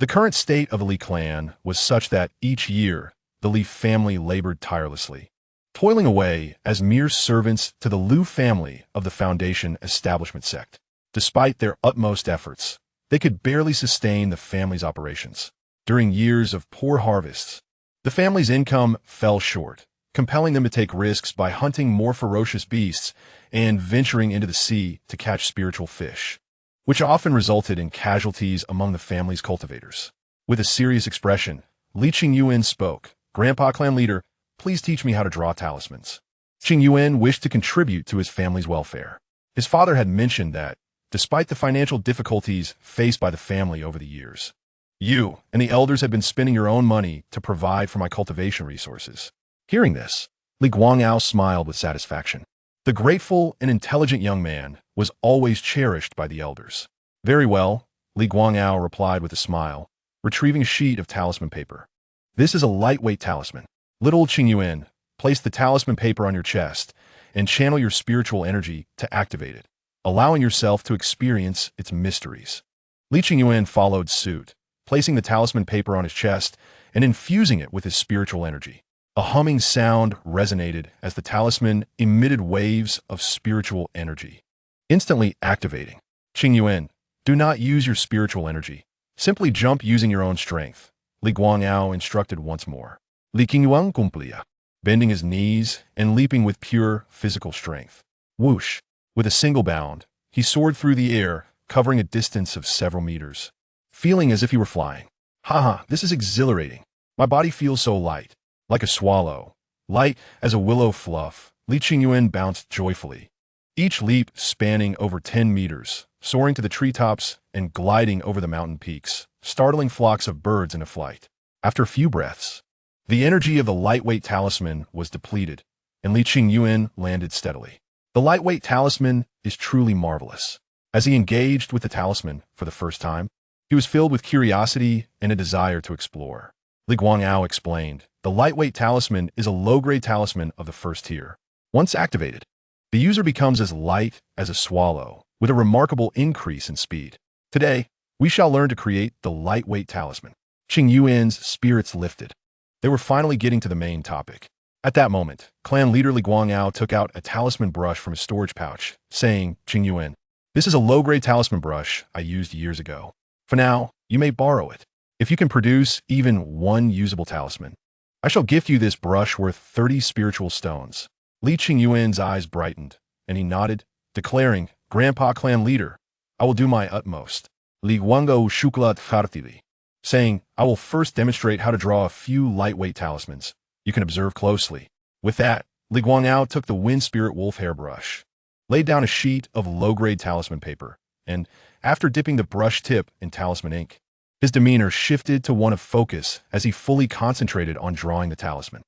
The current state of the Li clan was such that each year the Li family labored tirelessly, toiling away as mere servants to the Lu family of the Foundation establishment sect. Despite their utmost efforts, they could barely sustain the family's operations. During years of poor harvests, the family's income fell short, compelling them to take risks by hunting more ferocious beasts and venturing into the sea to catch spiritual fish, which often resulted in casualties among the family's cultivators. With a serious expression, Li Qingyuan spoke, "Grandpa clan leader, please teach me how to draw talismans." Qingyuan wished to contribute to his family's welfare. His father had mentioned that, despite the financial difficulties faced by the family over the years, you and the elders had been spending your own money to provide for my cultivation resources. Hearing this, Li Guangao smiled with satisfaction. The grateful and intelligent young man was always cherished by the elders. "Very well," Li Guangao replied with a smile, retrieving a sheet of talisman paper. "This is a lightweight talisman. Little Qingyuan, place the talisman paper on your chest and channel your spiritual energy to activate it, allowing yourself to experience its mysteries." Li Qingyuan followed suit, placing the talisman paper on his chest and infusing it with his spiritual energy. A humming sound resonated as the talisman emitted waves of spiritual energy, instantly activating. "Qingyuan, do not use your spiritual energy. Simply jump using your own strength," Li Guangao instructed once more. Li Qingyuan cumplía, bending his knees and leaping with pure physical strength. Whoosh! With a single bound, he soared through the air, covering a distance of several meters, feeling as if he were flying. "Haha, this is exhilarating. My body feels so light. Like a swallow, light as a willow fluff," Li Qingyuan bounced joyfully, each leap spanning over 10 meters, soaring to the treetops and gliding over the mountain peaks, startling flocks of birds into flight. After a few breaths, the energy of the lightweight talisman was depleted, and Li Qingyuan landed steadily. The lightweight talisman is truly marvelous. As he engaged with the talisman for the first time, he was filled with curiosity and a desire to explore. Li Guangao explained, "The lightweight talisman is a low-grade talisman of the first tier. Once activated, the user becomes as light as a swallow, with a remarkable increase in speed. Today, we shall learn to create the lightweight talisman." Qingyuan's spirits lifted. They were finally getting to the main topic. At that moment, clan leader Li Guangao took out a talisman brush from his storage pouch, saying, "Qingyuan, this is a low-grade talisman brush I used years ago. For now, you may borrow it. If you can produce even one usable talisman, I shall gift you this brush worth 30 spiritual stones." Li Qingyuan's eyes brightened, and he nodded, declaring, "Grandpa clan leader, I will do my utmost." Li Guangao shuklat fartili, saying, "I will first demonstrate how to draw a few lightweight talismans. You can observe closely." With that, Li Guangao took the wind spirit wolf hairbrush, laid down a sheet of low-grade talisman paper, and, after dipping the brush tip in talisman ink, his demeanor shifted to one of focus as he fully concentrated on drawing the talisman.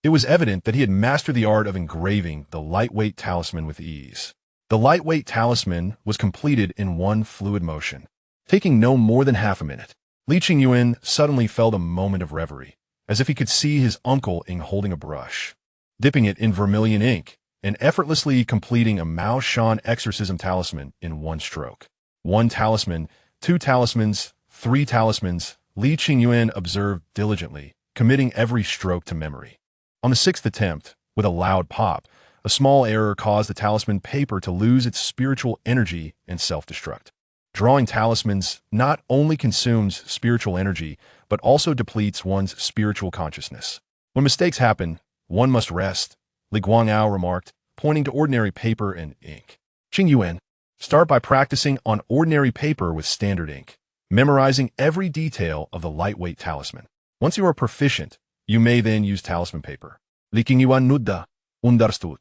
It was evident that he had mastered the art of engraving the lightweight talisman with ease. The lightweight talisman was completed in one fluid motion, taking no more than half a minute. Li Qingyuan suddenly felt a moment of reverie, as if he could see his uncle holding a brush, dipping it in vermilion ink, and effortlessly completing a Mao Shan exorcism talisman in one stroke. One talisman, two talismans, three talismans, Li Qingyuan observed diligently, committing every stroke to memory. On the sixth attempt, with a loud pop, a small error caused the talisman paper to lose its spiritual energy and self-destruct. Drawing talismans not only consumes spiritual energy, but also depletes one's spiritual consciousness. When mistakes happen, one must rest, Li Guangao remarked, pointing to ordinary paper and ink. "Qingyuan, start by practicing on ordinary paper with standard ink, memorizing every detail of the lightweight talisman. Once you are proficient, you may then use talisman paper." Li Qingyuan nudda, understood.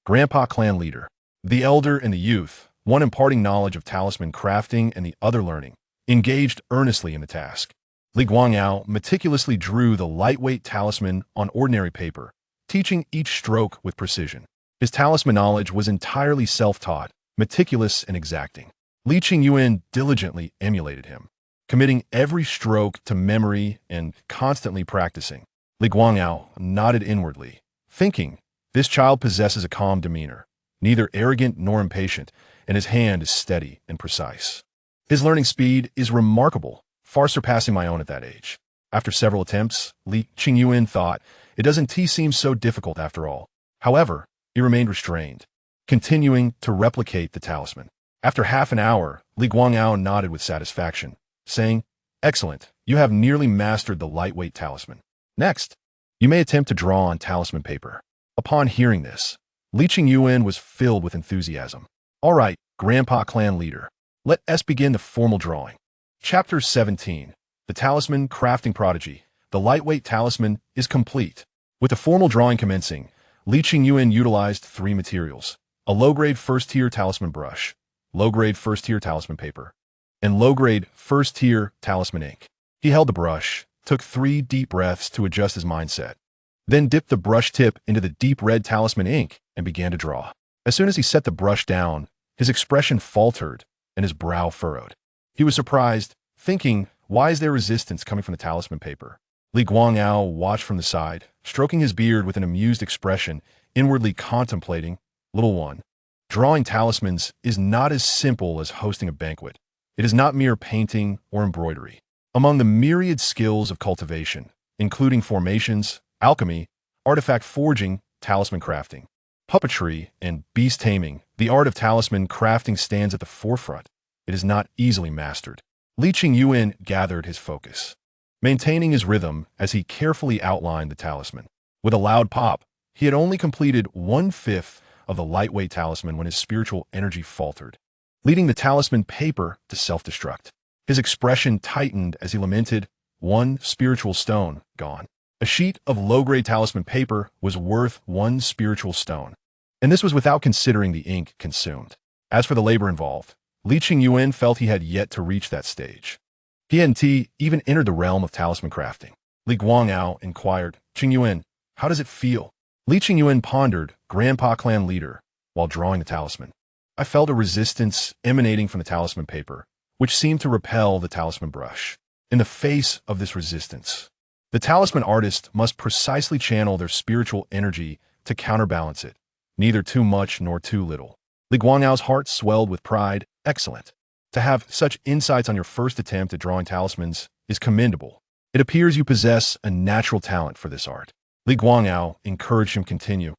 Grandpa clan leader. The elder and the youth, one imparting knowledge of talisman crafting and the other learning, engaged earnestly in the task. Li Guangao meticulously drew the lightweight talisman on ordinary paper, teaching each stroke with precision. His talisman knowledge was entirely self-taught, meticulous and exacting. Li Qingyuan diligently emulated him, committing every stroke to memory and constantly practicing. Li Guangao nodded inwardly, thinking, "This child possesses a calm demeanor, neither arrogant nor impatient, and his hand is steady and precise. His learning speed is remarkable, far surpassing my own at that age. After several attempts, Li Qingyuan thought, it doesn't seem so difficult after all. However, he remained restrained, continuing to replicate the talisman. After half an hour, Li Guangao nodded with satisfaction, saying, "Excellent, you have nearly mastered the lightweight talisman. Next, you may attempt to draw on talisman paper." Upon hearing this, Li Qingyuan was filled with enthusiasm. "All right, Grandpa Clan Leader, let us begin the formal drawing." Chapter 17. The Talisman Crafting Prodigy. The lightweight talisman is complete. With the formal drawing commencing, Li Qingyuan utilized 3 materials: a low-grade first-tier talisman brush, low-grade first-tier talisman paper, and low-grade first-tier talisman ink. He held the brush, took 3 deep breaths to adjust his mindset, then dipped the brush tip into the deep red talisman ink and began to draw. As soon as he set the brush down, his expression faltered and his brow furrowed. He was surprised, thinking, why is there resistance coming from the talisman paper? Li Guangao watched from the side, stroking his beard with an amused expression, inwardly contemplating, "Little one, drawing talismans is not as simple as hosting a banquet. It is not mere painting or embroidery. Among the myriad skills of cultivation, including formations, alchemy, artifact forging, talisman crafting, puppetry, and beast taming, the art of talisman crafting stands at the forefront. It is not easily mastered." Li Qingyuan gathered his focus, maintaining his rhythm as he carefully outlined the talisman. With a loud pop, he had only completed 1/5 of the lightweight talisman when his spiritual energy faltered, leading the talisman paper to self-destruct. His expression tightened as he lamented, "One spiritual stone gone." A sheet of low-grade talisman paper was worth 1 spiritual stone, and this was without considering the ink consumed. As for the labor involved, Li Qingyuan felt he had yet to reach that stage. He hadn't even entered the realm of talisman crafting. Li Guangao inquired, "Qingyuan, how does it feel?" Li Qingyuan pondered, "Grandpa Clan Leader," while drawing the talisman. "I felt a resistance emanating from the talisman paper, which seemed to repel the talisman brush. In the face of this resistance, the talisman artist must precisely channel their spiritual energy to counterbalance it, neither too much nor too little." Li Guangao's heart swelled with pride. "Excellent. To have such insights on your first attempt at drawing talismans is commendable. It appears you possess a natural talent for this art." Li Guangao encouraged him to continue.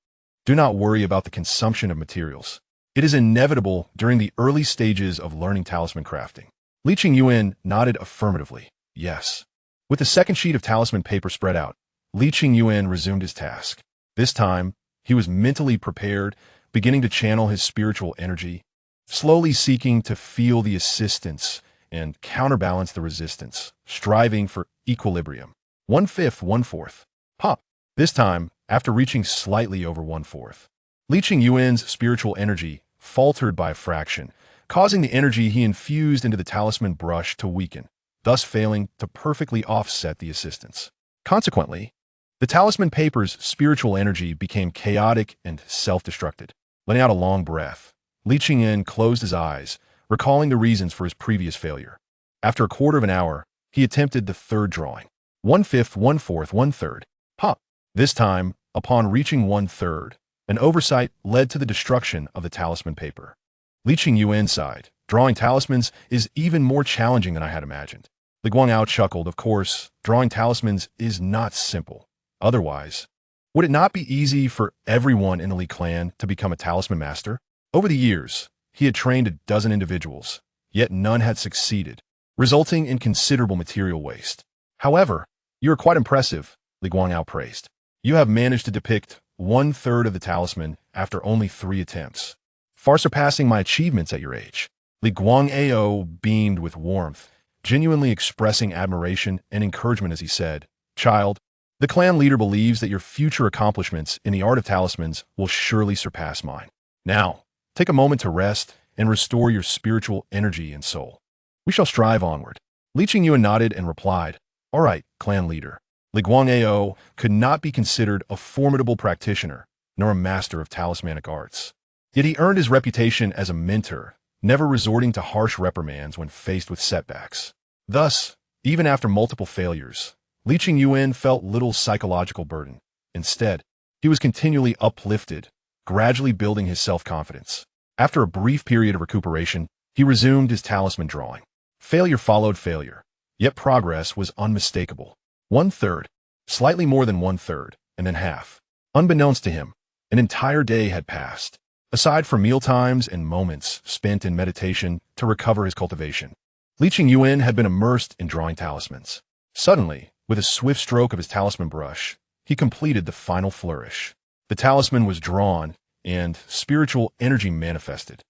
"Do not worry about the consumption of materials. It is inevitable during the early stages of learning talisman crafting." Li Qingyuan nodded affirmatively. "Yes." With the second sheet of talisman paper spread out, Li Qingyuan resumed his task. This time, he was mentally prepared, beginning to channel his spiritual energy, slowly seeking to feel the assistance and counterbalance the resistance, striving for equilibrium. 1/5, 1/4. Pop. This time, after reaching slightly over 1/4, Li Qingyuan's spiritual energy faltered by a fraction, causing the energy he infused into the talisman brush to weaken, thus failing to perfectly offset the assistance. Consequently, the talisman paper's spiritual energy became chaotic and self-destructed. Letting out a long breath, Li Qingyuan closed his eyes, recalling the reasons for his previous failure. After a quarter of an hour, he attempted the third drawing. 1/5, 1/4, 1/3. Pop. This time, upon reaching 1/3, an oversight led to the destruction of the talisman paper. Li Qingyuan sighed. "Drawing talismans is even more challenging than I had imagined." Li Guangao chuckled. "Of course, drawing talismans is not simple. Otherwise, would it not be easy for everyone in the Li clan to become a talisman master?" Over the years, he had trained a dozen individuals, yet none had succeeded, resulting in considerable material waste. "However, you are quite impressive," Li Guangao praised. "You have managed to depict 1/3 of the talisman after only 3 attempts, far surpassing my achievements at your age." Li Guangao beamed with warmth, genuinely expressing admiration and encouragement as he said, "Child, the clan leader believes that your future accomplishments in the art of talismans will surely surpass mine. Now, take a moment to rest and restore your spiritual energy and soul. We shall strive onward." Li Qingyuan nodded and replied, "All right, clan leader." Li Guangao could not be considered a formidable practitioner, nor a master of talismanic arts. Yet he earned his reputation as a mentor, never resorting to harsh reprimands when faced with setbacks. Thus, even after multiple failures, Li Qingyuan felt little psychological burden. Instead, he was continually uplifted, gradually building his self-confidence. After a brief period of recuperation, he resumed his talisman drawing. Failure followed failure, yet progress was unmistakable. 1/3, slightly more than 1/3, and then half. Unbeknownst to him, an entire day had passed, aside from mealtimes and moments spent in meditation to recover his cultivation. Qingyuan had been immersed in drawing talismans. Suddenly, with a swift stroke of his talisman brush, he completed the final flourish. The talisman was drawn, and spiritual energy manifested.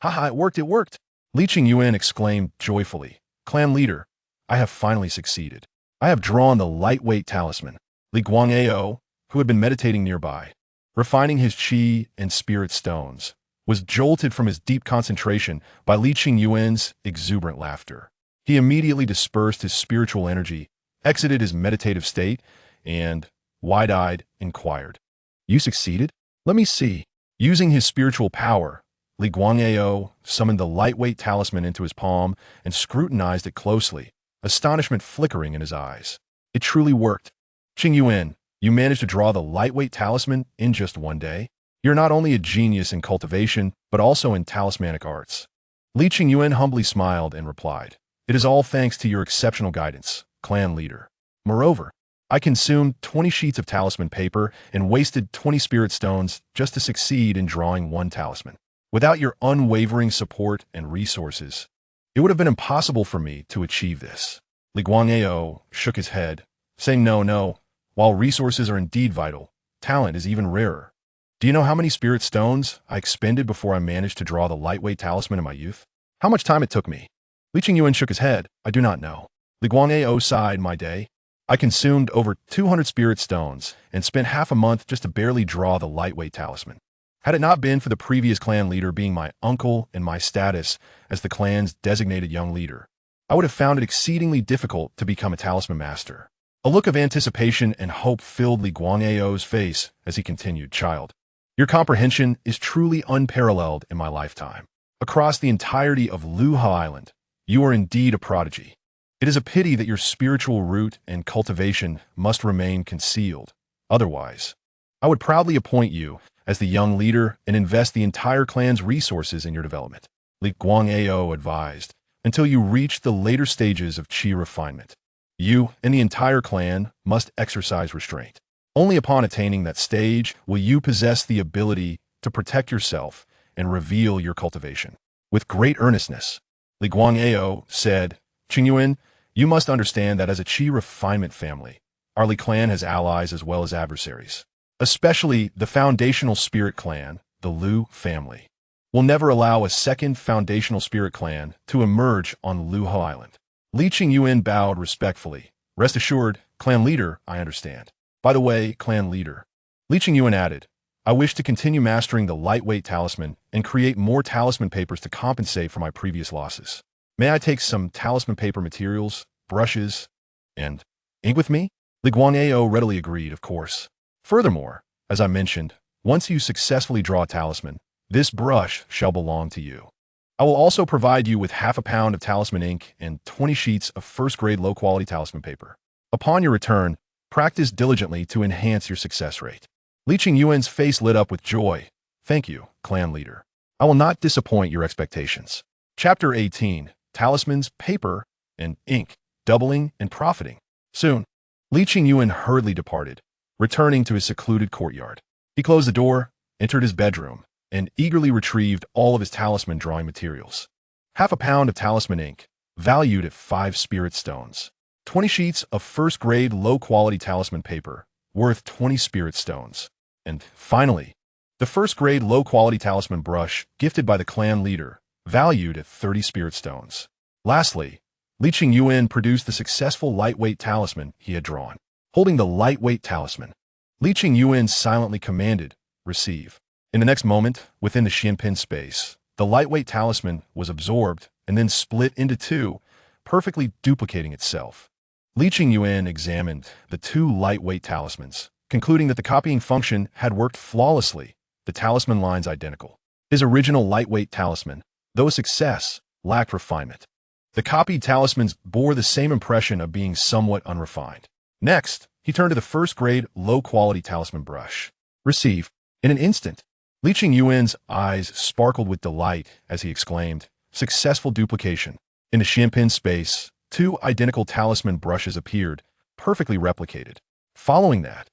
"Haha, it worked, it worked!" Qingyuan exclaimed joyfully. "Clan leader, I have finally succeeded. I have drawn the lightweight talisman." Li Guangao, who had been meditating nearby, refining his qi and spirit stones, was jolted from his deep concentration by Li Qingyuan's exuberant laughter. He immediately dispersed his spiritual energy, exited his meditative state, and, wide-eyed, inquired, "You succeeded? Let me see." Using his spiritual power, Li Guangao summoned the lightweight talisman into his palm and scrutinized it closely, astonishment flickering in his eyes. It truly worked. "Qingyuan, you managed to draw the lightweight talisman in just one day? You're not only a genius in cultivation, but also in talismanic arts." Li Qingyuan humbly smiled and replied, "It is all thanks to your exceptional guidance, clan leader. Moreover, I consumed 20 sheets of talisman paper and wasted 20 spirit stones just to succeed in drawing one talisman. Without your unwavering support and resources, it would have been impossible for me to achieve this." Li Guangao shook his head, saying, No. While resources are indeed vital, talent is even rarer. Do you know how many spirit stones I expended before I managed to draw the lightweight talisman in my youth? How much time it took me?" Li Qingyuan shook his head. "I do not know." Li Guangao sighed. "My day? I consumed over 200 spirit stones and spent half a month just to barely draw the lightweight talisman. Had it not been for the previous clan leader being my uncle and my status as the clan's designated young leader, I would have found it exceedingly difficult to become a talisman master." A look of anticipation and hope filled Li Guangao's face as he continued, "Child, your comprehension is truly unparalleled in my lifetime. Across the entirety of Luha Island, you are indeed a prodigy. It is a pity that your spiritual root and cultivation must remain concealed. Otherwise, I would proudly appoint you as the young leader and invest the entire clan's resources in your development," Li Guangao advised, "until you reach the later stages of qi refinement. You and the entire clan must exercise restraint. Only upon attaining that stage will you possess the ability to protect yourself and reveal your cultivation." With great earnestness, Li Guangao said, "Qingyuan, you must understand that as a qi refinement family, our Li clan has allies as well as adversaries. Especially the foundational spirit clan, the Lu family, will never allow a second foundational spirit clan to emerge on Luha Island." Li Qingyuan bowed respectfully. "Rest assured, clan leader, I understand. By the way, clan leader," Li Qingyuan added, "I wish to continue mastering the lightweight talisman and create more talisman papers to compensate for my previous losses. May I take some talisman paper materials, brushes, and ink with me?" Li Guangao readily agreed, "Of course. Furthermore, as I mentioned, once you successfully draw a talisman, this brush shall belong to you. I will also provide you with half a pound of talisman ink and 20 sheets of first-grade low-quality talisman paper. Upon your return, practice diligently to enhance your success rate." Li Qingyuan's face lit up with joy. "Thank you, clan leader. I will not disappoint your expectations." Chapter 18, Talismans, Paper, and Ink, Doubling and Profiting. Soon, Li Qingyuan hurriedly departed, returning to his secluded courtyard. He closed the door, entered his bedroom, and eagerly retrieved all of his talisman drawing materials. Half a pound of talisman ink, valued at 5 spirit stones. 20 sheets of first-grade low-quality talisman paper, worth 20 spirit stones. And finally, the first-grade low-quality talisman brush gifted by the clan leader, valued at 30 spirit stones. Lastly, Li Qingyuan produced the successful lightweight talisman he had drawn. Holding the lightweight talisman, Li Qingyuan silently commanded, "Receive." In the next moment, within the Xianpin space, the lightweight talisman was absorbed and then split into two, perfectly duplicating itself. Li Qingyuan examined the two lightweight talismans, concluding that the copying function had worked flawlessly, the talisman lines identical. His original lightweight talisman, though a success, lacked refinement. The copied talismans bore the same impression of being somewhat unrefined. Next, he turned to the first-grade, low-quality talisman brush. "Receive." In an instant, Li Qingyuan's eyes sparkled with delight as he exclaimed, "Successful duplication." In the Xianpin space, 2 identical talisman brushes appeared, perfectly replicated. Following that,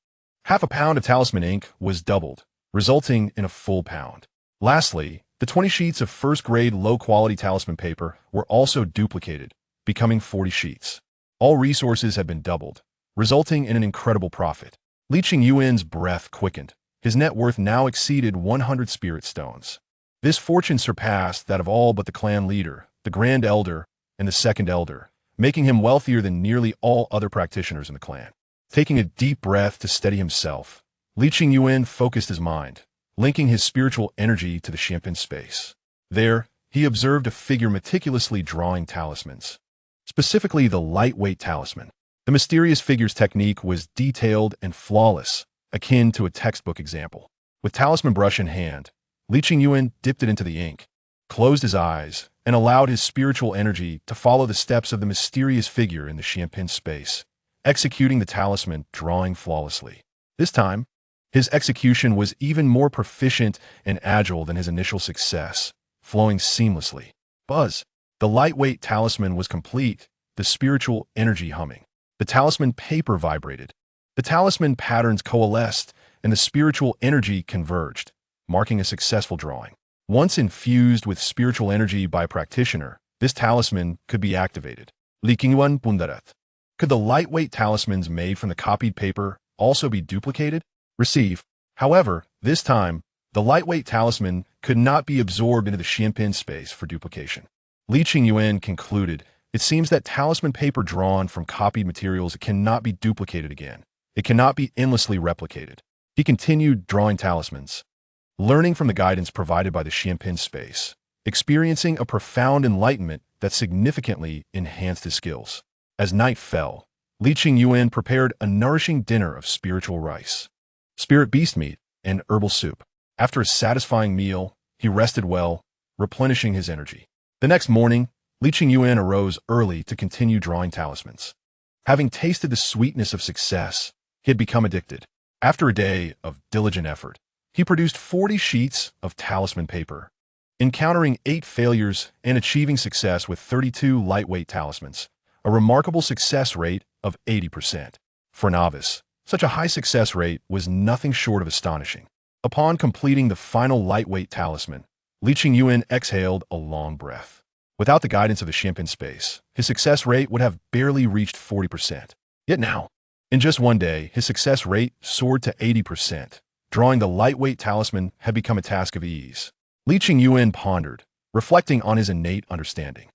half a pound of talisman ink was doubled, resulting in a full pound. Lastly, the 20 sheets of first-grade low-quality talisman paper were also duplicated, becoming 40 sheets. All resources had been doubled, resulting in an incredible profit. Li Qingyuan's breath quickened. His net worth now exceeded 100 spirit stones. This fortune surpassed that of all but the clan leader, the Grand Elder, and the Second Elder, making him wealthier than nearly all other practitioners in the clan. Taking a deep breath to steady himself, Li Qingyuan focused his mind, linking his spiritual energy to the Xianpin space. There, he observed a figure meticulously drawing talismans, specifically the lightweight talisman. The mysterious figure's technique was detailed and flawless, akin to a textbook example. With talisman brush in hand, Li Qingyuan dipped it into the ink, closed his eyes, and allowed his spiritual energy to follow the steps of the mysterious figure in the Xianpin space, executing the talisman drawing flawlessly. This time, his execution was even more proficient and agile than his initial success, flowing seamlessly. Buzz! The lightweight talisman was complete, the spiritual energy humming. The talisman paper vibrated. The talisman patterns coalesced, and the spiritual energy converged, marking a successful drawing. Once infused with spiritual energy by a practitioner, this talisman could be activated. Li Qingyuan Pundarat. Could the lightweight talismans made from the copied paper also be duplicated? Receive. However, this time, the lightweight talisman could not be absorbed into the Xianpin space for duplication. Li Qingyuan concluded, it seems that talisman paper drawn from copied materials cannot be duplicated again. It cannot be endlessly replicated. He continued drawing talismans, learning from the guidance provided by the Xianpin space, experiencing a profound enlightenment that significantly enhanced his skills. As night fell, Li Qingyuan prepared a nourishing dinner of spiritual rice, spirit beast meat, and herbal soup. After a satisfying meal, he rested well, replenishing his energy. The next morning, Li Qingyuan arose early to continue drawing talismans. Having tasted the sweetness of success, he had become addicted. After a day of diligent effort, he produced 40 sheets of talisman paper, encountering 8 failures and achieving success with 32 lightweight talismans, a remarkable success rate of 80%. For a novice, such a high success rate was nothing short of astonishing. Upon completing the final lightweight talisman, Li Qingyuan exhaled a long breath. Without the guidance of the Xianpin space, his success rate would have barely reached 40%. Yet now, in just one day, his success rate soared to 80%. Drawing the lightweight talisman had become a task of ease. Li Qingyuan pondered, reflecting on his innate understanding.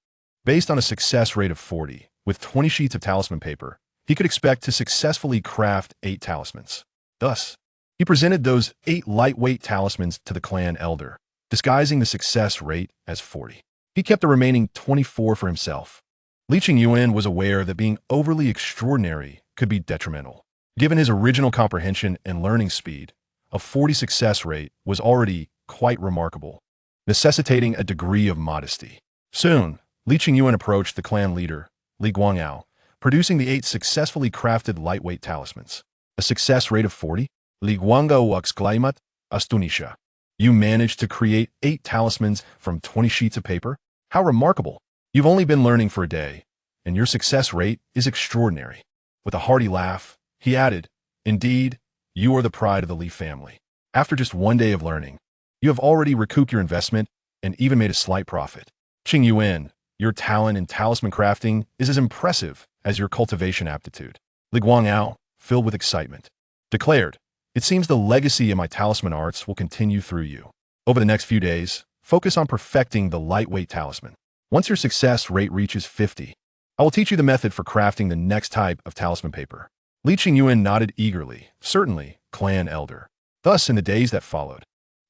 Based on a success rate of 40, with 20 sheets of talisman paper, he could expect to successfully craft 8 talismans. Thus, he presented those 8 lightweight talismans to the clan elder, disguising the success rate as 40. He kept the remaining 24 for himself. Li Qingyuan was aware that being overly extraordinary could be detrimental. Given his original comprehension and learning speed, a 40 success rate was already quite remarkable, necessitating a degree of modesty. Soon, Li Qingyuan approached the clan leader, Li Guangao, producing the 8 successfully crafted lightweight talismans. A success rate of 40? Li Guangao exclaimed, astonished. You managed to create 8 talismans from 20 sheets of paper? How remarkable! You've only been learning for a day, and your success rate is extraordinary. With a hearty laugh, he added, indeed, you are the pride of the Li family. After just one day of learning, you have already recouped your investment and even made a slight profit. Qingyuan, your talent in talisman crafting is as impressive as your cultivation aptitude. Li Guangao, filled with excitement, declared, it seems the legacy of my talisman arts will continue through you. Over the next few days, focus on perfecting the lightweight talisman. Once your success rate reaches 50, I will teach you the method for crafting the next type of talisman paper. Li Qingyuan nodded eagerly, certainly, clan elder. Thus, in the days that followed,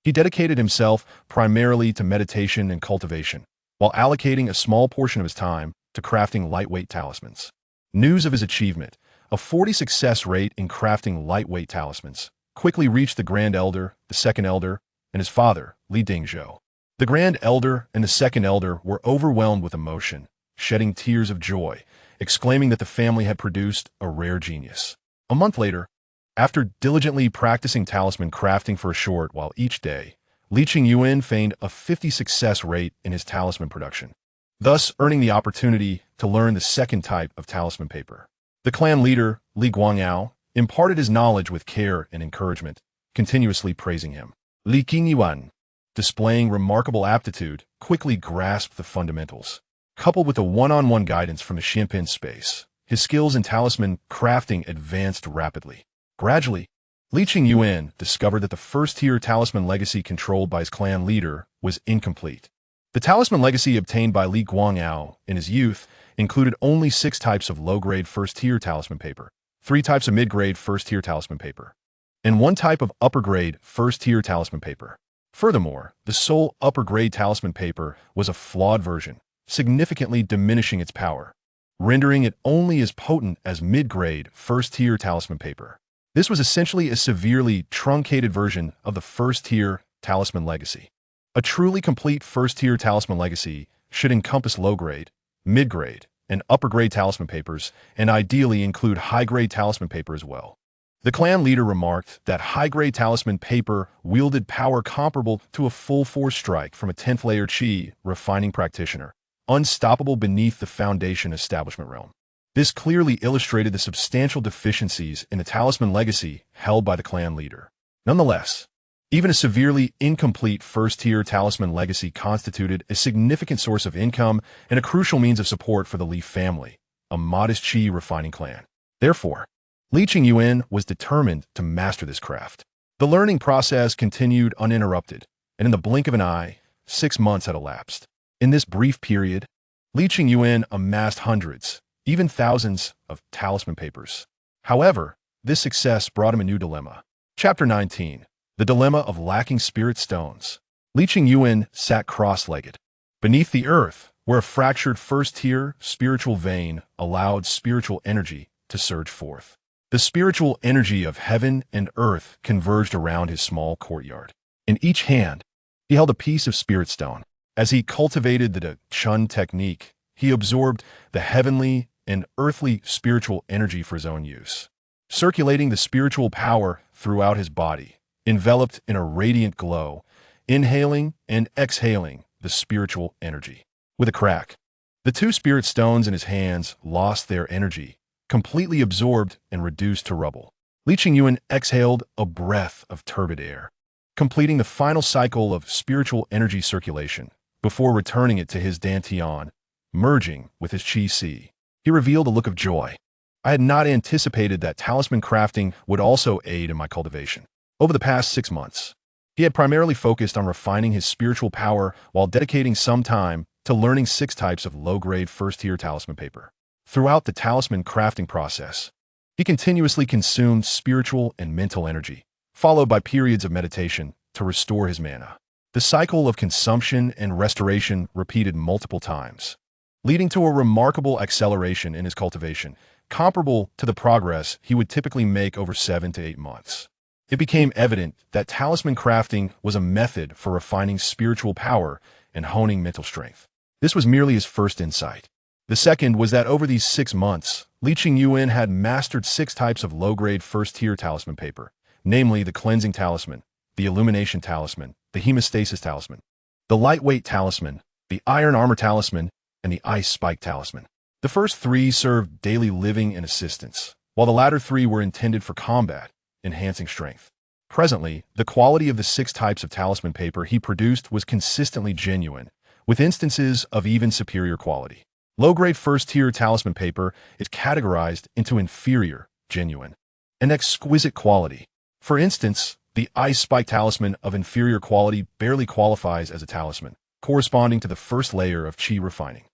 he dedicated himself primarily to meditation and cultivation, while allocating a small portion of his time to crafting lightweight talismans. News of his achievement, a 40 success rate in crafting lightweight talismans, quickly reached the Grand Elder, the Second Elder, and his father, Li Dingzhou. The Grand Elder and the Second Elder were overwhelmed with emotion, shedding tears of joy, exclaiming that the family had produced a rare genius. A month later, after diligently practicing talisman crafting for a short while each day, Li Qingyuan feigned a 50 success rate in his talisman production. thus earning the opportunity to learn the second type of talisman paper. The clan leader, Li Guangao, imparted his knowledge with care and encouragement, continuously praising him. Li Qingyuan, displaying remarkable aptitude, quickly grasped the fundamentals. Coupled with the one-on-one guidance from the Xianpin space, his skills in talisman crafting advanced rapidly. Gradually, Li Qingyuan discovered that the first-tier talisman legacy controlled by his clan leader was incomplete. The talisman legacy obtained by Li Guangao in his youth included only 6 types of low-grade first-tier talisman paper, 3 types of mid-grade first-tier talisman paper, and 1 type of upper-grade first-tier talisman paper. Furthermore, the sole upper-grade talisman paper was a flawed version, significantly diminishing its power, rendering it only as potent as mid-grade first-tier talisman paper. This was essentially a severely truncated version of the first-tier talisman legacy. A truly complete first-tier talisman legacy should encompass low-grade, mid-grade, and upper-grade talisman papers, and ideally include high-grade talisman paper as well. The clan leader remarked that high-grade talisman paper wielded power comparable to a full-force strike from a 10th-layer Qi refining practitioner, unstoppable beneath the foundation establishment realm. This clearly illustrated the substantial deficiencies in the talisman legacy held by the clan leader. Nonetheless, even a severely incomplete first-tier talisman legacy constituted a significant source of income and a crucial means of support for the Li family, a modest Qi refining clan. Therefore, Li Qingyuan was determined to master this craft. The learning process continued uninterrupted, and in the blink of an eye, 6 months had elapsed. In this brief period, Li Qingyuan amassed hundreds, even thousands, of talisman papers. However, this success brought him a new dilemma. Chapter 19. The Dilemma of Lacking Spirit Stones. Li Qingyuan sat cross-legged beneath the earth, where a fractured first-tier spiritual vein allowed spiritual energy to surge forth. The spiritual energy of heaven and earth converged around his small courtyard. In each hand, he held a piece of spirit stone. As he cultivated the Chun technique, he absorbed the heavenly and earthly spiritual energy for his own use, circulating the spiritual power throughout his body, enveloped in a radiant glow, inhaling and exhaling the spiritual energy. With a crack, the 2 spirit stones in his hands lost their energy, completely absorbed and reduced to rubble. Li Qingyuan exhaled a breath of turbid air, completing the final cycle of spiritual energy circulation before returning it to his dantian, merging with his qi si. He revealed a look of joy. I had not anticipated that talisman crafting would also aid in my cultivation. Over the past 6 months, he had primarily focused on refining his spiritual power while dedicating some time to learning 6 types of low-grade first-tier talisman paper. Throughout the talisman crafting process, he continuously consumed spiritual and mental energy, followed by periods of meditation to restore his mana. The cycle of consumption and restoration repeated multiple times, leading to a remarkable acceleration in his cultivation, comparable to the progress he would typically make over 7 to 8 months. It became evident that talisman crafting was a method for refining spiritual power and honing mental strength. This was merely his first insight. The second was that over these 6 months, Li Qingyuan had mastered 6 types of low-grade first-tier talisman paper, namely the cleansing talisman, the illumination talisman, the hemostasis talisman, the lightweight talisman, the iron armor talisman, and the ice spike talisman. The first 3 served daily living and assistance, while the latter 3 were intended for combat, enhancing strength. Presently, the quality of the 6 types of talisman paper he produced was consistently genuine, with instances of even superior quality. Low-grade first-tier talisman paper is categorized into inferior, genuine, and exquisite quality. For instance, the ice spike talisman of inferior quality barely qualifies as a talisman, corresponding to the first layer of qi refining.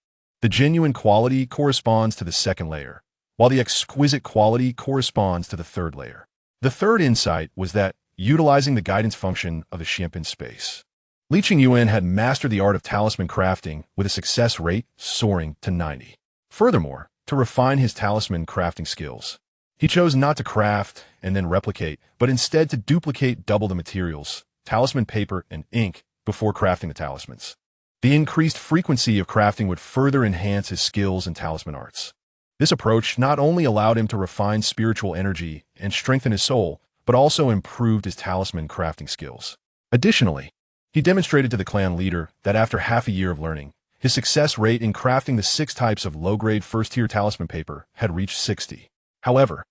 The genuine quality corresponds to the second layer, while the exquisite quality corresponds to the third layer. The third insight was that, utilizing the guidance function of the Xianpin space, Li Qingyuan had mastered the art of talisman crafting with a success rate soaring to 90. Furthermore, to refine his talisman crafting skills, he chose not to craft and then replicate, but instead to duplicate double the materials, talisman paper and ink, before crafting the talismans. The increased frequency of crafting would further enhance his skills in talisman arts. This approach not only allowed him to refine spiritual energy and strengthen his soul, but also improved his talisman crafting skills. Additionally, he demonstrated to the clan leader that after half a year of learning, His success rate in crafting the 6 types of low-grade first-tier talisman paper had reached 60. However,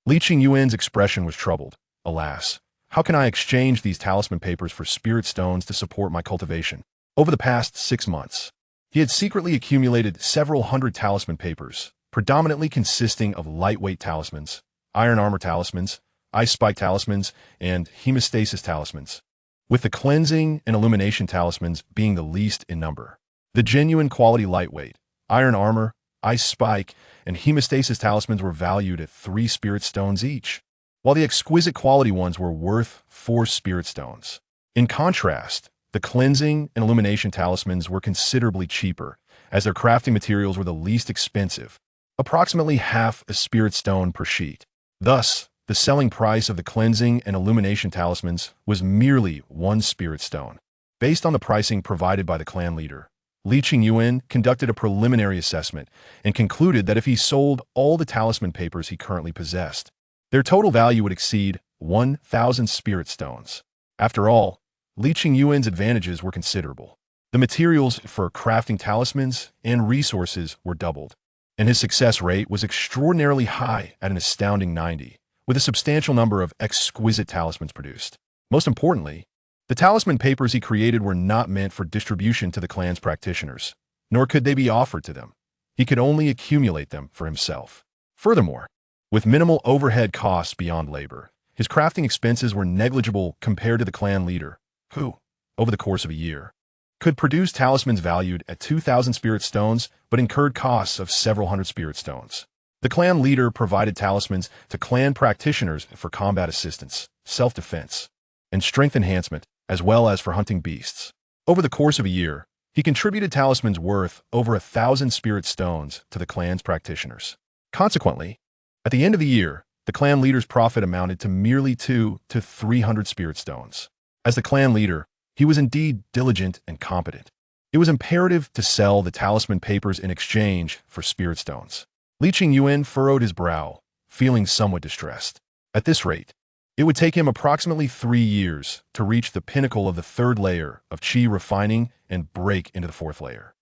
Li Qingyuan's expression was troubled. Alas, how can I exchange these talisman papers for spirit stones to support my cultivation? Over the past 6 months, he had secretly accumulated several hundred talisman papers, predominantly consisting of lightweight talismans, iron armor talismans, ice spike talismans, and hemostasis talismans, with the cleansing and illumination talismans being the least in number. The genuine quality lightweight, iron armor, ice spike, and hemostasis talismans were valued at 3 spirit stones each, while the exquisite quality ones were worth 4 spirit stones. In contrast, the cleansing and illumination talismans were considerably cheaper, as their crafting materials were the least expensive, approximately half a spirit stone per sheet. Thus, the selling price of the cleansing and illumination talismans was merely 1 spirit stone. Based on the pricing provided by the clan leader, Li Qingyuan conducted a preliminary assessment and concluded that if he sold all the talisman papers he currently possessed, their total value would exceed 1,000 spirit stones. After all, Li Qingyuan's advantages were considerable. The materials for crafting talismans and resources were doubled, and his success rate was extraordinarily high at an astounding 90, with a substantial number of exquisite talismans produced. Most importantly, the talisman papers he created were not meant for distribution to the clan's practitioners, nor could they be offered to them. He could only accumulate them for himself. Furthermore, with minimal overhead costs beyond labor, his crafting expenses were negligible compared to the clan leader, who, over the course of a year, could produce talismans valued at 2,000 spirit stones but incurred costs of several hundred spirit stones. The clan leader provided talismans to clan practitioners for combat assistance, self-defense, and strength enhancement, as well as for hunting beasts. Over the course of a year, he contributed talismans worth over 1,000 spirit stones to the clan's practitioners. Consequently, at the end of the year, the clan leader's profit amounted to merely 200 to 300 spirit stones. As the clan leader, he was indeed diligent and competent. It was imperative to sell the talisman papers in exchange for spirit stones. Li Qingyuan furrowed his brow, feeling somewhat distressed. At this rate, it would take him approximately 3 years to reach the pinnacle of the 3rd layer of qi refining and break into the 4th layer.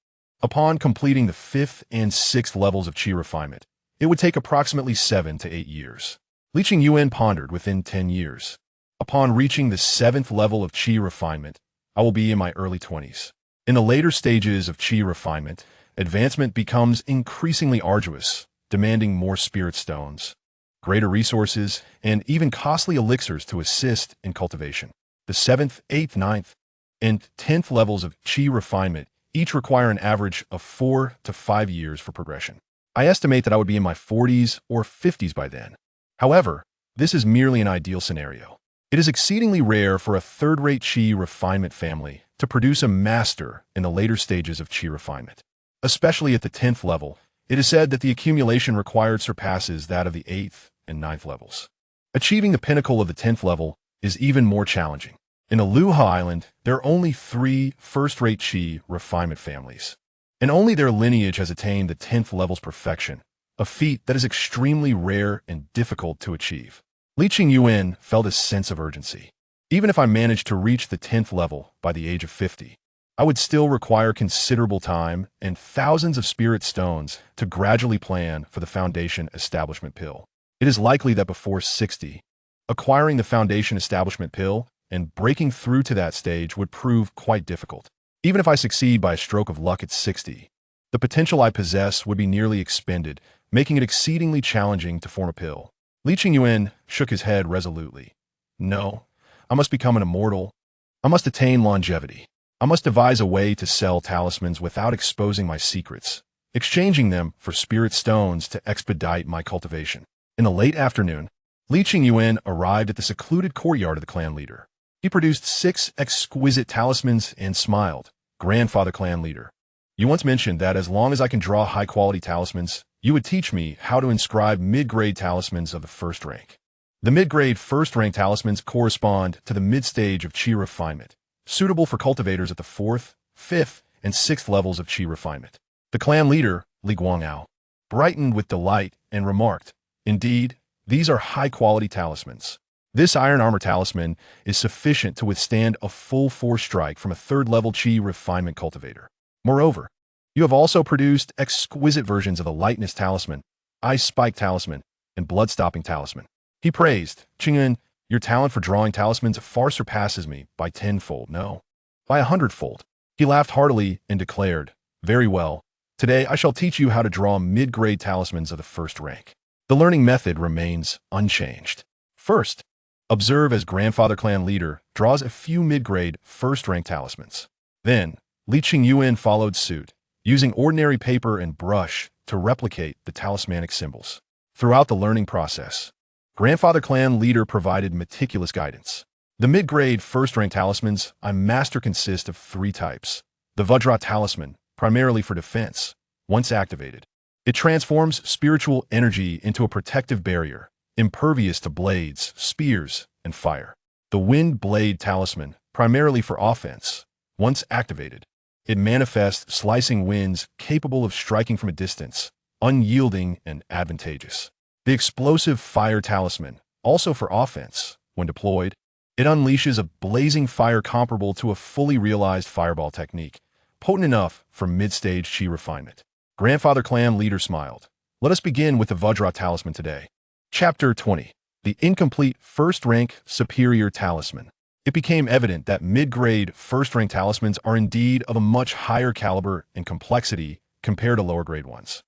Upon completing the 5th and 6th levels of qi refinement, it would take approximately 7 to 8 years. Li Qingyuan pondered within 10 years. Upon reaching the 7th level of qi refinement, I will be in my early 20s. In the later stages of qi refinement, advancement becomes increasingly arduous, demanding more spirit stones, greater resources, and even costly elixirs to assist in cultivation. The 7th, 8th, 9th, and 10th levels of qi refinement each require an average of 4 to 5 years for progression. I estimate that I would be in my 40s or 50s by then. However, this is merely an ideal scenario. It is exceedingly rare for a 3rd-rate qi refinement family to produce a master in the later stages of qi refinement. Especially at the 10th level, it is said that the accumulation required surpasses that of the 8th and 9th levels. Achieving the pinnacle of the 10th level is even more challenging. In Aloha Island, there are only 3 first-rate qi refinement families, and only their lineage has attained the 10th level's perfection, a feat that is extremely rare and difficult to achieve. Li Qingyuan felt a sense of urgency. Even if I managed to reach the 10th level by the age of 50, I would still require considerable time and thousands of spirit stones to gradually plan for the foundation establishment pill. It is likely that before 60, acquiring the foundation establishment pill and breaking through to that stage would prove quite difficult. Even if I succeed by a stroke of luck at 60, the potential I possess would be nearly expended, making it exceedingly challenging to form a pill. Li Qingyuan shook his head resolutely. No, I must become an immortal. I must attain longevity. I must devise a way to sell talismans without exposing my secrets, exchanging them for spirit stones to expedite my cultivation. In the late afternoon, Li Qingyuan arrived at the secluded courtyard of the clan leader. He produced 6 exquisite talismans and smiled. Grandfather clan leader, you once mentioned that as long as I can draw high-quality talismans, you would teach me how to inscribe mid-grade talismans of the 1st rank. The mid-grade 1st rank talismans correspond to the mid-stage of qi refinement, suitable for cultivators at the 4th, 5th, and 6th levels of qi refinement. The clan leader, Li Guangao, brightened with delight and remarked, "Indeed, these are high-quality talismans. This iron armor talisman is sufficient to withstand a full force strike from a 3rd-level qi refinement cultivator. Moreover, You have also produced exquisite versions of the lightness talisman, ice spike talisman, and blood-stopping talisman. He praised, Qingyuan, your talent for drawing talismans far surpasses me by tenfold, no, by 100-fold. He laughed heartily and declared, very well, today I shall teach you how to draw mid-grade talismans of the first rank. The learning method remains unchanged. First, observe as grandfather clan leader draws a few mid-grade first-rank talismans. Then, Li Qingyuan followed suit, using ordinary paper and brush to replicate the talismanic symbols. Throughout the learning process, grandfather clan leader provided meticulous guidance. The mid-grade first-rank talismans I master consist of 3 types. The Vajra talisman, primarily for defense, once activated. It transforms spiritual energy into a protective barrier, impervious to blades, spears, and fire. The wind blade talisman, primarily for offense, once activated. It manifests slicing winds capable of striking from a distance, unyielding and advantageous. The explosive fire talisman, also for offense, when deployed, it unleashes a blazing fire comparable to a fully realized fireball technique, potent enough for mid-stage chi refinement. Grandfather clan leader smiled. Let us begin with the Vajra talisman today. Chapter 20. The incomplete first-rank superior talisman. It became evident that mid-grade first-rank talismans are indeed of a much higher caliber and complexity compared to lower-grade ones,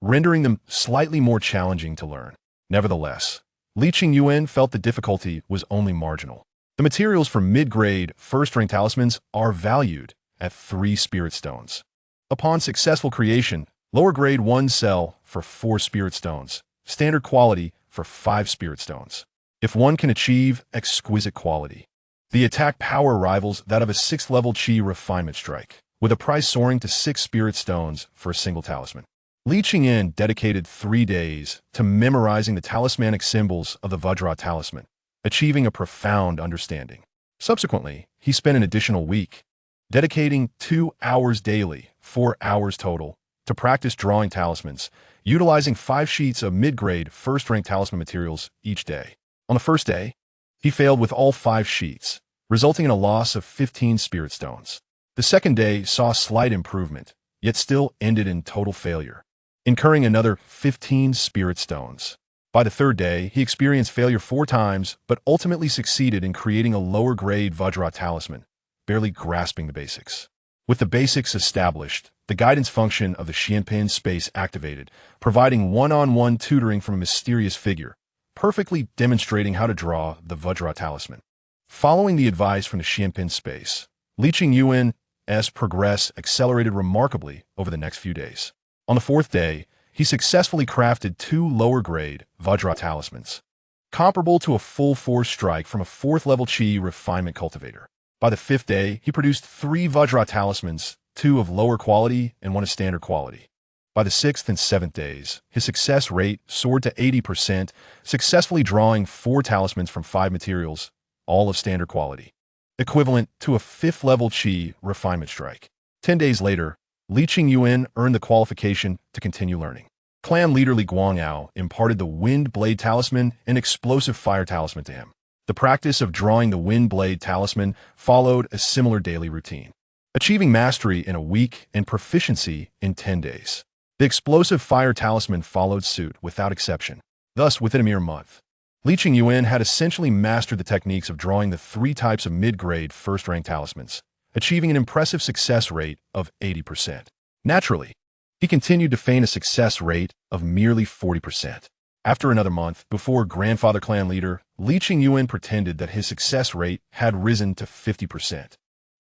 rendering them slightly more challenging to learn. Nevertheless, Li Qingyuan felt the difficulty was only marginal. The materials for mid-grade first-rank talismans are valued at 3 spirit stones. Upon successful creation, lower-grade ones sell for 4 spirit stones, standard quality for 5 spirit stones. If one can achieve exquisite quality, the attack power rivals that of a 6th-level chi refinement strike, with a price soaring to 6 spirit stones for a single talisman. Li Qingyuan dedicated 3 days to memorizing the talismanic symbols of the Vajra talisman, achieving a profound understanding. Subsequently, he spent an additional week, dedicating 2 hours daily, 4 hours total, to practice drawing talismans, utilizing 5 sheets of mid-grade first-rank talisman materials each day. On the first day, he failed with all 5 sheets, resulting in a loss of 15 spirit stones. The second day saw slight improvement, yet still ended in total failure, incurring another 15 spirit stones. By the third day, he experienced failure 4 times, but ultimately succeeded in creating a lower-grade Vajra talisman, barely grasping the basics. With the basics established, the guidance function of the Xianpin space activated, providing one-on-one tutoring from a mysterious figure, perfectly demonstrating how to draw the Vajra talisman. Following the advice from the Xianpin space, Li Qingyuan's progress accelerated remarkably over the next few days. On the 4th day, he successfully crafted 2 lower-grade Vajra talismans, comparable to a full-force strike from a 4th-level chi refinement cultivator. By the 5th day, he produced 3 Vajra talismans, 2 of lower quality and 1 of standard quality. By the 6th and 7th days, his success rate soared to 80%, successfully drawing 4 talismans from 5 materials, all of standard quality, equivalent to a 5th-level chi refinement strike. 10 days later, Li Qingyuan earned the qualification to continue learning. Clan leader Li Guangao imparted the wind blade talisman and explosive fire talisman to him. The practice of drawing the wind blade talisman followed a similar daily routine, achieving mastery in a week and proficiency in 10 days. The explosive fire talisman followed suit without exception. Thus, within a mere month, Li Qingyuan had essentially mastered the techniques of drawing the 3 types of mid-grade first-rank talismans, achieving an impressive success rate of 80%. Naturally, he continued to feign a success rate of merely 40%. After another month, before grandfather clan leader, Li Qingyuan pretended that his success rate had risen to 50%.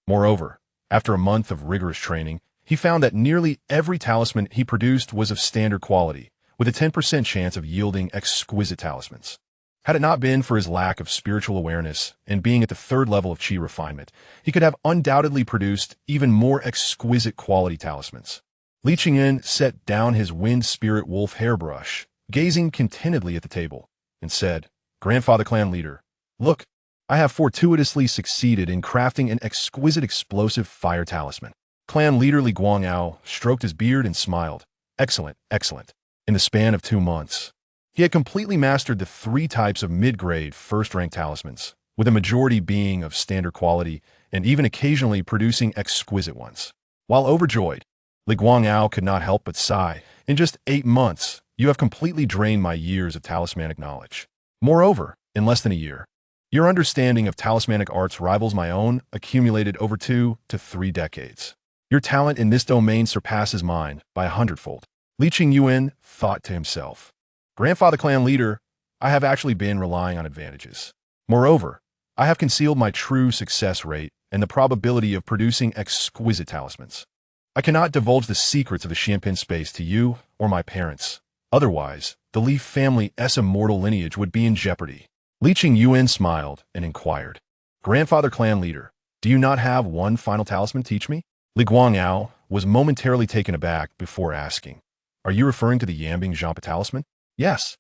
Moreover, after a month of rigorous training, he found that nearly every talisman he produced was of standard quality, with a 10% chance of yielding exquisite talismans. Had it not been for his lack of spiritual awareness and being at the 3rd level of chi refinement, he could have undoubtedly produced even more exquisite quality talismans. Li Qingyuan set down his wind spirit wolf hairbrush, gazing contentedly at the table, and said, Grandfather clan leader, look, I have fortuitously succeeded in crafting an exquisite explosive fire talisman. Clan leader Li Guangao stroked his beard and smiled. Excellent, excellent. In the span of 2 months, he had completely mastered the 3 types of mid-grade first-rank talismans, with a majority being of standard quality and even occasionally producing exquisite ones. While overjoyed, Li Guangao could not help but sigh. In just 8 months, you have completely drained my years of talismanic knowledge. Moreover, in less than a year, your understanding of talismanic arts rivals my own, accumulated over 2 to 3 decades. Your talent in this domain surpasses mine by 100-fold. Li Qingyuan thought to himself. Grandfather clan leader, I have actually been relying on advantages. Moreover, I have concealed my true success rate and the probability of producing exquisite talismans. I cannot divulge the secrets of the Xianpin space to you or my parents. Otherwise, the Li family's immortal lineage would be in jeopardy. Li Qingyuan smiled and inquired. Grandfather clan leader, do you not have one final talisman teach me? Li Guangao was momentarily taken aback before asking. Are you referring to the Yanbing Zhampa talisman? Yes.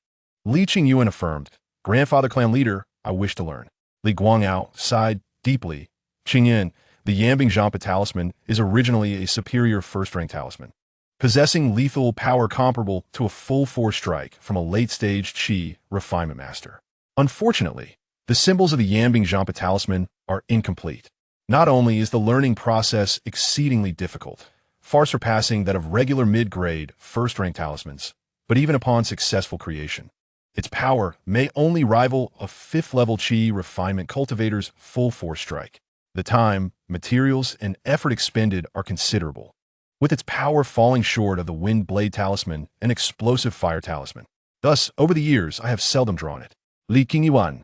Li Qingyuan affirmed. Grandfather clan leader, I wish to learn. Li Guangao sighed deeply. Qingyuan, the Yanbing Zhampa talisman is originally a superior first-rank talisman, possessing lethal power comparable to a full-force strike from a late-stage Qi refinement master. Unfortunately, the symbols of the Yanbing Zhampa talisman are incomplete. Not only is the learning process exceedingly difficult, far surpassing that of regular mid-grade first-rank talismans, but even upon successful creation, its power may only rival a 5th-level Qi refinement cultivator's full-force strike. The time, materials, and effort expended are considerable, with its power falling short of the Wind Blade Talisman and Explosive Fire Talisman. Thus, over the years, I have seldom drawn it. Li Qingyuan,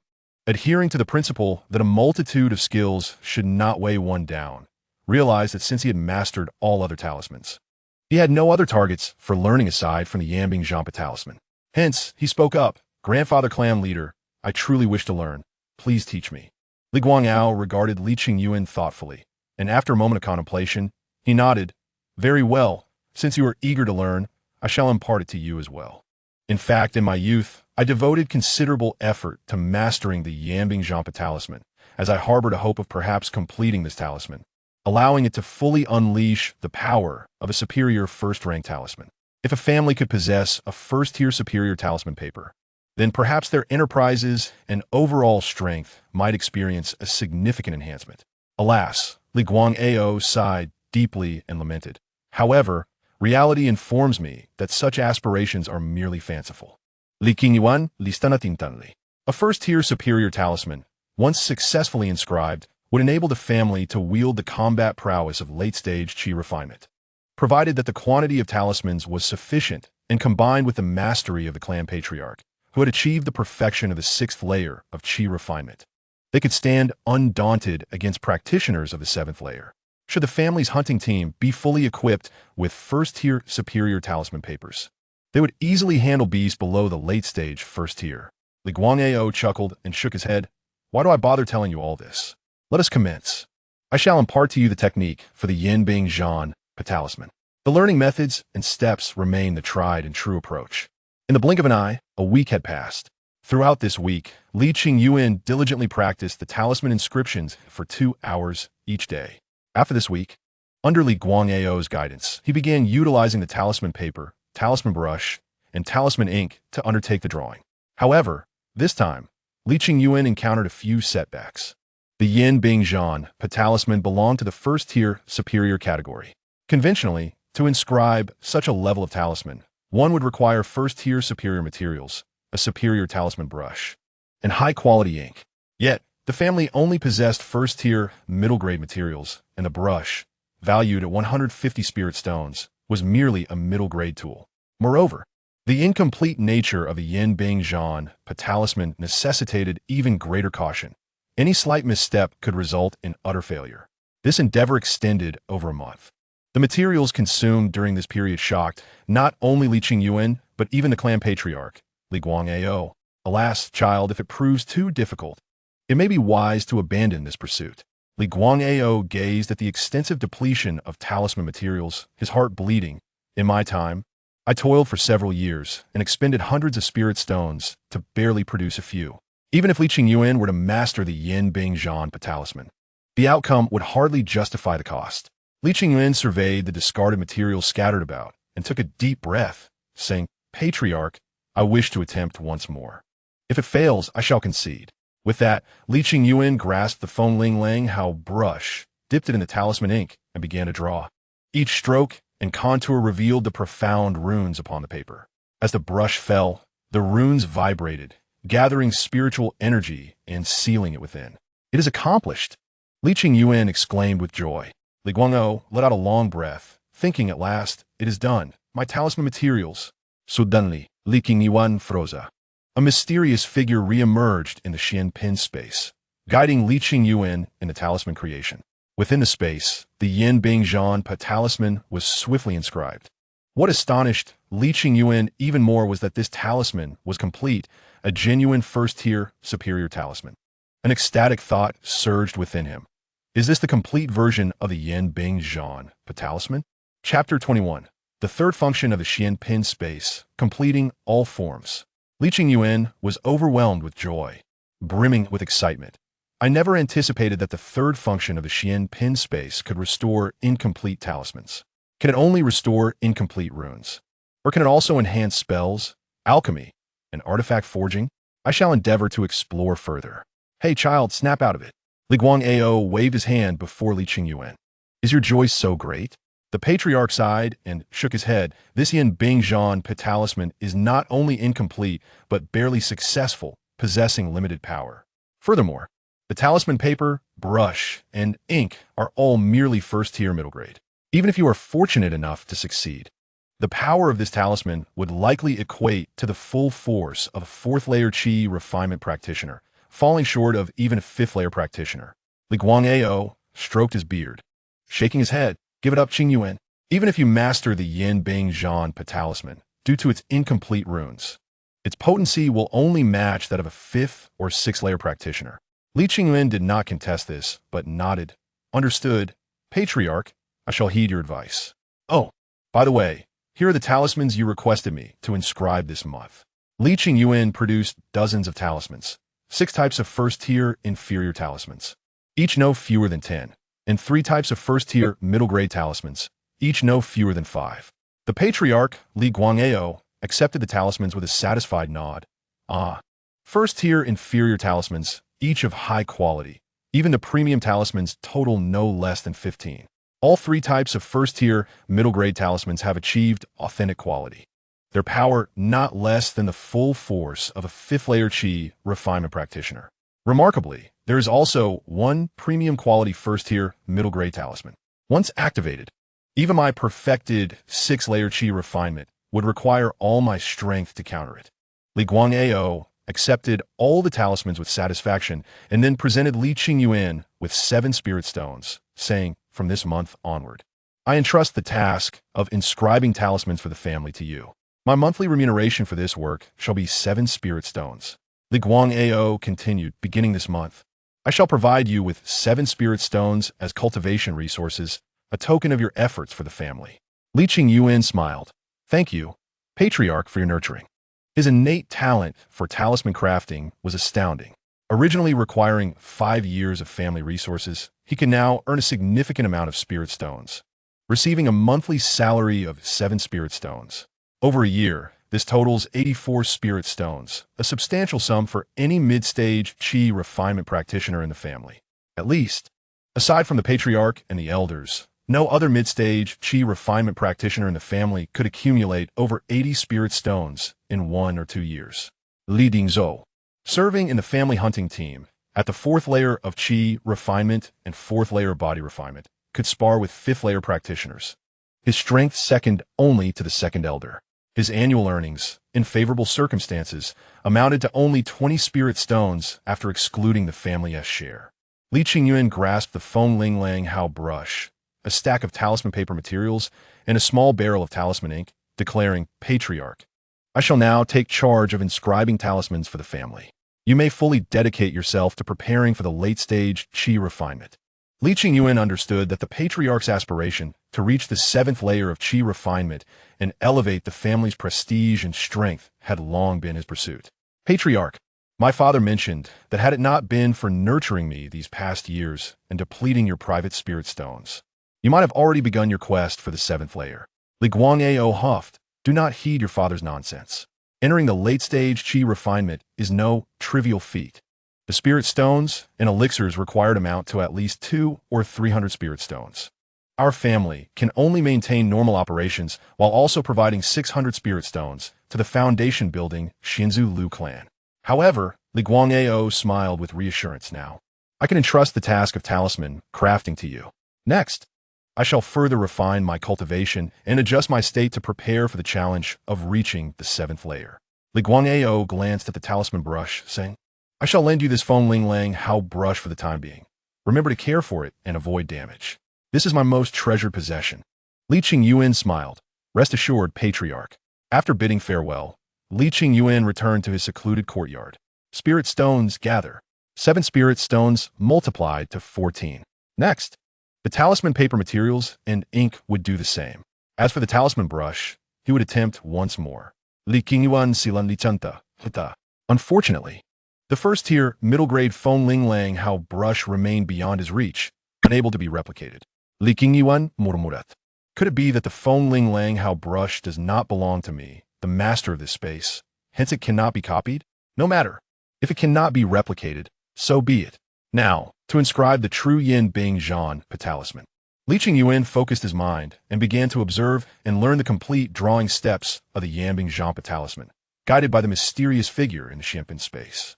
adhering to the principle that a multitude of skills should not weigh one down, realized that since he had mastered all other talismans, he had no other targets for learning aside from the Yanbing Zhampa talisman. Hence, he spoke up. Grandfather clan leader, I truly wish to learn. Please teach me. Li Guangao regarded Li Qingyuan thoughtfully, and after a moment of contemplation, he nodded. Very well. Since you are eager to learn, I shall impart it to you as well. In fact, in my youth, I devoted considerable effort to mastering the Yanbing Zhampa talisman, as I harbored a hope of perhaps completing this talisman, allowing it to fully unleash the power of a superior first-rank talisman. If a family could possess a first-tier superior talisman paper, then perhaps their enterprises and overall strength might experience a significant enhancement. Alas, Li Guangao sighed deeply and lamented. However, reality informs me that such aspirations are merely fanciful. Li Qingyuan listanatintanli. A first-tier superior talisman, once successfully inscribed, would enable the family to wield the combat prowess of late-stage Qi refinement, provided that the quantity of talismans was sufficient and combined with the mastery of the clan patriarch, who had achieved the perfection of the 6th layer of Qi refinement. They could stand undaunted against practitioners of the 7th layer, should the family's hunting team be fully equipped with first-tier superior talisman papers. They would easily handle beasts below the late-stage first tier. Li Guangao chuckled and shook his head. Why do I bother telling you all this? Let us commence. I shall impart to you the technique for the Yanbing Zhampa talisman. The learning methods and steps remain the tried and true approach. In the blink of an eye, a week had passed. Throughout this week, Li Qingyuan diligently practiced the talisman inscriptions for 2 hours each day. After this week, under Li Guangao's guidance, he began utilizing the talisman paper, talisman brush, and talisman ink to undertake the drawing. However, this time, Li Qingyuan encountered a few setbacks. The Yanbing Zhampa talisman belonged to the first-tier superior category. Conventionally, to inscribe such a level of talisman, one would require first-tier superior materials, a superior talisman brush, and high-quality ink. Yet, the family only possessed first-tier middle-grade materials, and the brush, valued at 150 spirit stones, was merely a middle-grade tool. Moreover, the incomplete nature of the Yanbing Zhampa talisman necessitated even greater caution. Any slight misstep could result in utter failure. This endeavor extended over a month. The materials consumed during this period shocked not only Li Qingyuan, but even the clan patriarch, Li Guangao. Alas, child, if it proves too difficult, it may be wise to abandon this pursuit. Li Guangao gazed at the extensive depletion of talisman materials, his heart bleeding. In my time, I toiled for several years and expended hundreds of spirit stones to barely produce a few. Even if Li Qingyuan were to master the Yanbing Zhampa talisman, the outcome would hardly justify the cost. Li Qingyuan surveyed the discarded materials scattered about and took a deep breath, saying, Patriarch, I wish to attempt once more. If it fails, I shall concede. With that, Li Qingyuan grasped the Feng Ling Lang Hao brush, dipped it in the talisman ink, and began to draw. Each stroke and contour revealed the profound runes upon the paper. As the brush fell, the runes vibrated, gathering spiritual energy and sealing it within. "It is accomplished!" Li Qingyuan exclaimed with joy. Li Guang'o let out a long breath, thinking at last, "It is done. My talisman materials." Suddenly, Li Qingyuan froze. A mysterious figure re-emerged in the Xian pin space, guiding Li Qingyuan in the talisman creation. Within the space, the Yin Bing Zhan talisman was swiftly inscribed. What astonished Li Qingyuan even more was that this talisman was complete, a genuine first-tier superior talisman. An ecstatic thought surged within him. Is this the complete version of the Yin Bing Zhan talisman? Chapter 21. The third function of the Xian pin space, completing all forms. Li Qingyuan was overwhelmed with joy, brimming with excitement. I never anticipated that the third function of the Xian pin space could restore incomplete talismans. Can it only restore incomplete runes? Or can it also enhance spells, alchemy, and artifact forging? I shall endeavor to explore further. Hey child, snap out of it. Li Guang'o waved his hand before Li Qingyuan. Is your joy so great? The patriarch sighed and shook his head. This Yin Bing Zhan talisman is not only incomplete, but barely successful, possessing limited power. Furthermore, the talisman paper, brush, and ink are all merely first-tier middle grade. Even if you are fortunate enough to succeed, the power of this talisman would likely equate to the full force of a fourth-layer Qi refinement practitioner, falling short of even a fifth-layer practitioner. Li Guang'o stroked his beard, shaking his head. Give it up, Qingyuan. Even if you master the Yin Bing Zhan talisman, due to its incomplete runes, its potency will only match that of a fifth or sixth-layer practitioner. Li Qingyuan did not contest this, but nodded. Understood. Patriarch, I shall heed your advice. Oh, by the way, here are the talismans you requested me to inscribe this month. Li Qingyuan produced dozens of talismans, 6 types of first-tier inferior talismans, each no fewer than 10, and 3 types of first-tier middle-grade talismans, each no fewer than 5. The patriarch, Li Guang'o, accepted the talismans with a satisfied nod. Ah, first-tier inferior talismans, each of high quality. Even the premium talismans total no less than 15. All 3 types of first-tier, middle-grade talismans have achieved authentic quality. Their power not less than the full force of a fifth-layer Qi refinement practitioner. Remarkably, there is also 1 premium quality first-tier, middle-grade talisman. Once activated, even my perfected 6th-layer Qi refinement would require all my strength to counter it. Li Guang'o accepted all the talismans with satisfaction and then presented Li Qingyuan with 7 spirit stones, saying, from this month onward, I entrust the task of inscribing talismans for the family to you. My monthly remuneration for this work shall be 7 spirit stones. Li Guang'o continued, beginning this month, I shall provide you with 7 spirit stones as cultivation resources, a token of your efforts for the family. Li Qingyuan smiled. Thank you, Patriarch, for your nurturing. His innate talent for talisman crafting was astounding. Originally requiring 5 years of family resources, he can now earn a significant amount of spirit stones, receiving a monthly salary of 7 spirit stones. Over a year, this totals 84 spirit stones, a substantial sum for any mid-stage Qi refinement practitioner in the family. At least, aside from the patriarch and the elders, no other mid-stage Qi refinement practitioner in the family could accumulate over 80 spirit stones in 1 or 2 years. Li Dingzhou, serving in the family hunting team, at the 4th layer of Qi refinement and 4th layer body refinement, could spar with 5th layer practitioners. His strength second only to the second elder. His annual earnings, in favorable circumstances, amounted to only 20 spirit stones after excluding the family's share. Li Qingyuan grasped the Feng Ling Lang Hao brush, a stack of talisman paper materials, and a small barrel of talisman ink, declaring, Patriarch, I shall now take charge of inscribing talismans for the family. You may fully dedicate yourself to preparing for the late-stage Qi refinement. Li Qingyuan understood that the patriarch's aspiration to reach the 7th layer of Qi refinement and elevate the family's prestige and strength had long been his pursuit. Patriarch, my father mentioned that had it not been for nurturing me these past years and depleting your private spirit stones, you might have already begun your quest for the 7th layer. Li Guang'o huffed, do not heed your father's nonsense. Entering the late-stage Qi refinement is no trivial feat. The spirit stones and elixirs required amount to at least 200 or 300 spirit stones. Our family can only maintain normal operations while also providing 600 spirit stones to the foundation-building Xinzu Lu clan. However, Li Guangao smiled with reassurance now. I can entrust the task of talisman crafting to you. Next, I shall further refine my cultivation and adjust my state to prepare for the challenge of reaching the 7th layer. Li Guangao glanced at the talisman brush, saying, I shall lend you this Feng Ling Lang Hao brush for the time being. Remember to care for it and avoid damage. This is my most treasured possession. Li Qingyuan smiled. Rest assured, patriarch. After bidding farewell, Li Qingyuan returned to his secluded courtyard. Spirit stones gather. 7 spirit stones multiplied to 14. Next, the talisman paper materials and ink would do the same. As for the talisman brush, he would attempt once more. Li Qingyuan silan li chanta. Unfortunately, the first-tier, middle-grade Feng Ling Lang Hao brush remained beyond his reach, unable to be replicated. Li Qingyuan murmurat. Could it be that the Feng Ling Lang Hao brush does not belong to me, the master of this space, hence it cannot be copied? No matter. If it cannot be replicated, so be it. Now, to inscribe the true Yin Bing Zhan talisman. Li Qingyuan focused his mind and began to observe and learn the complete drawing steps of the Yanbing Zhan talisman, guided by the mysterious figure in the Xianpin space.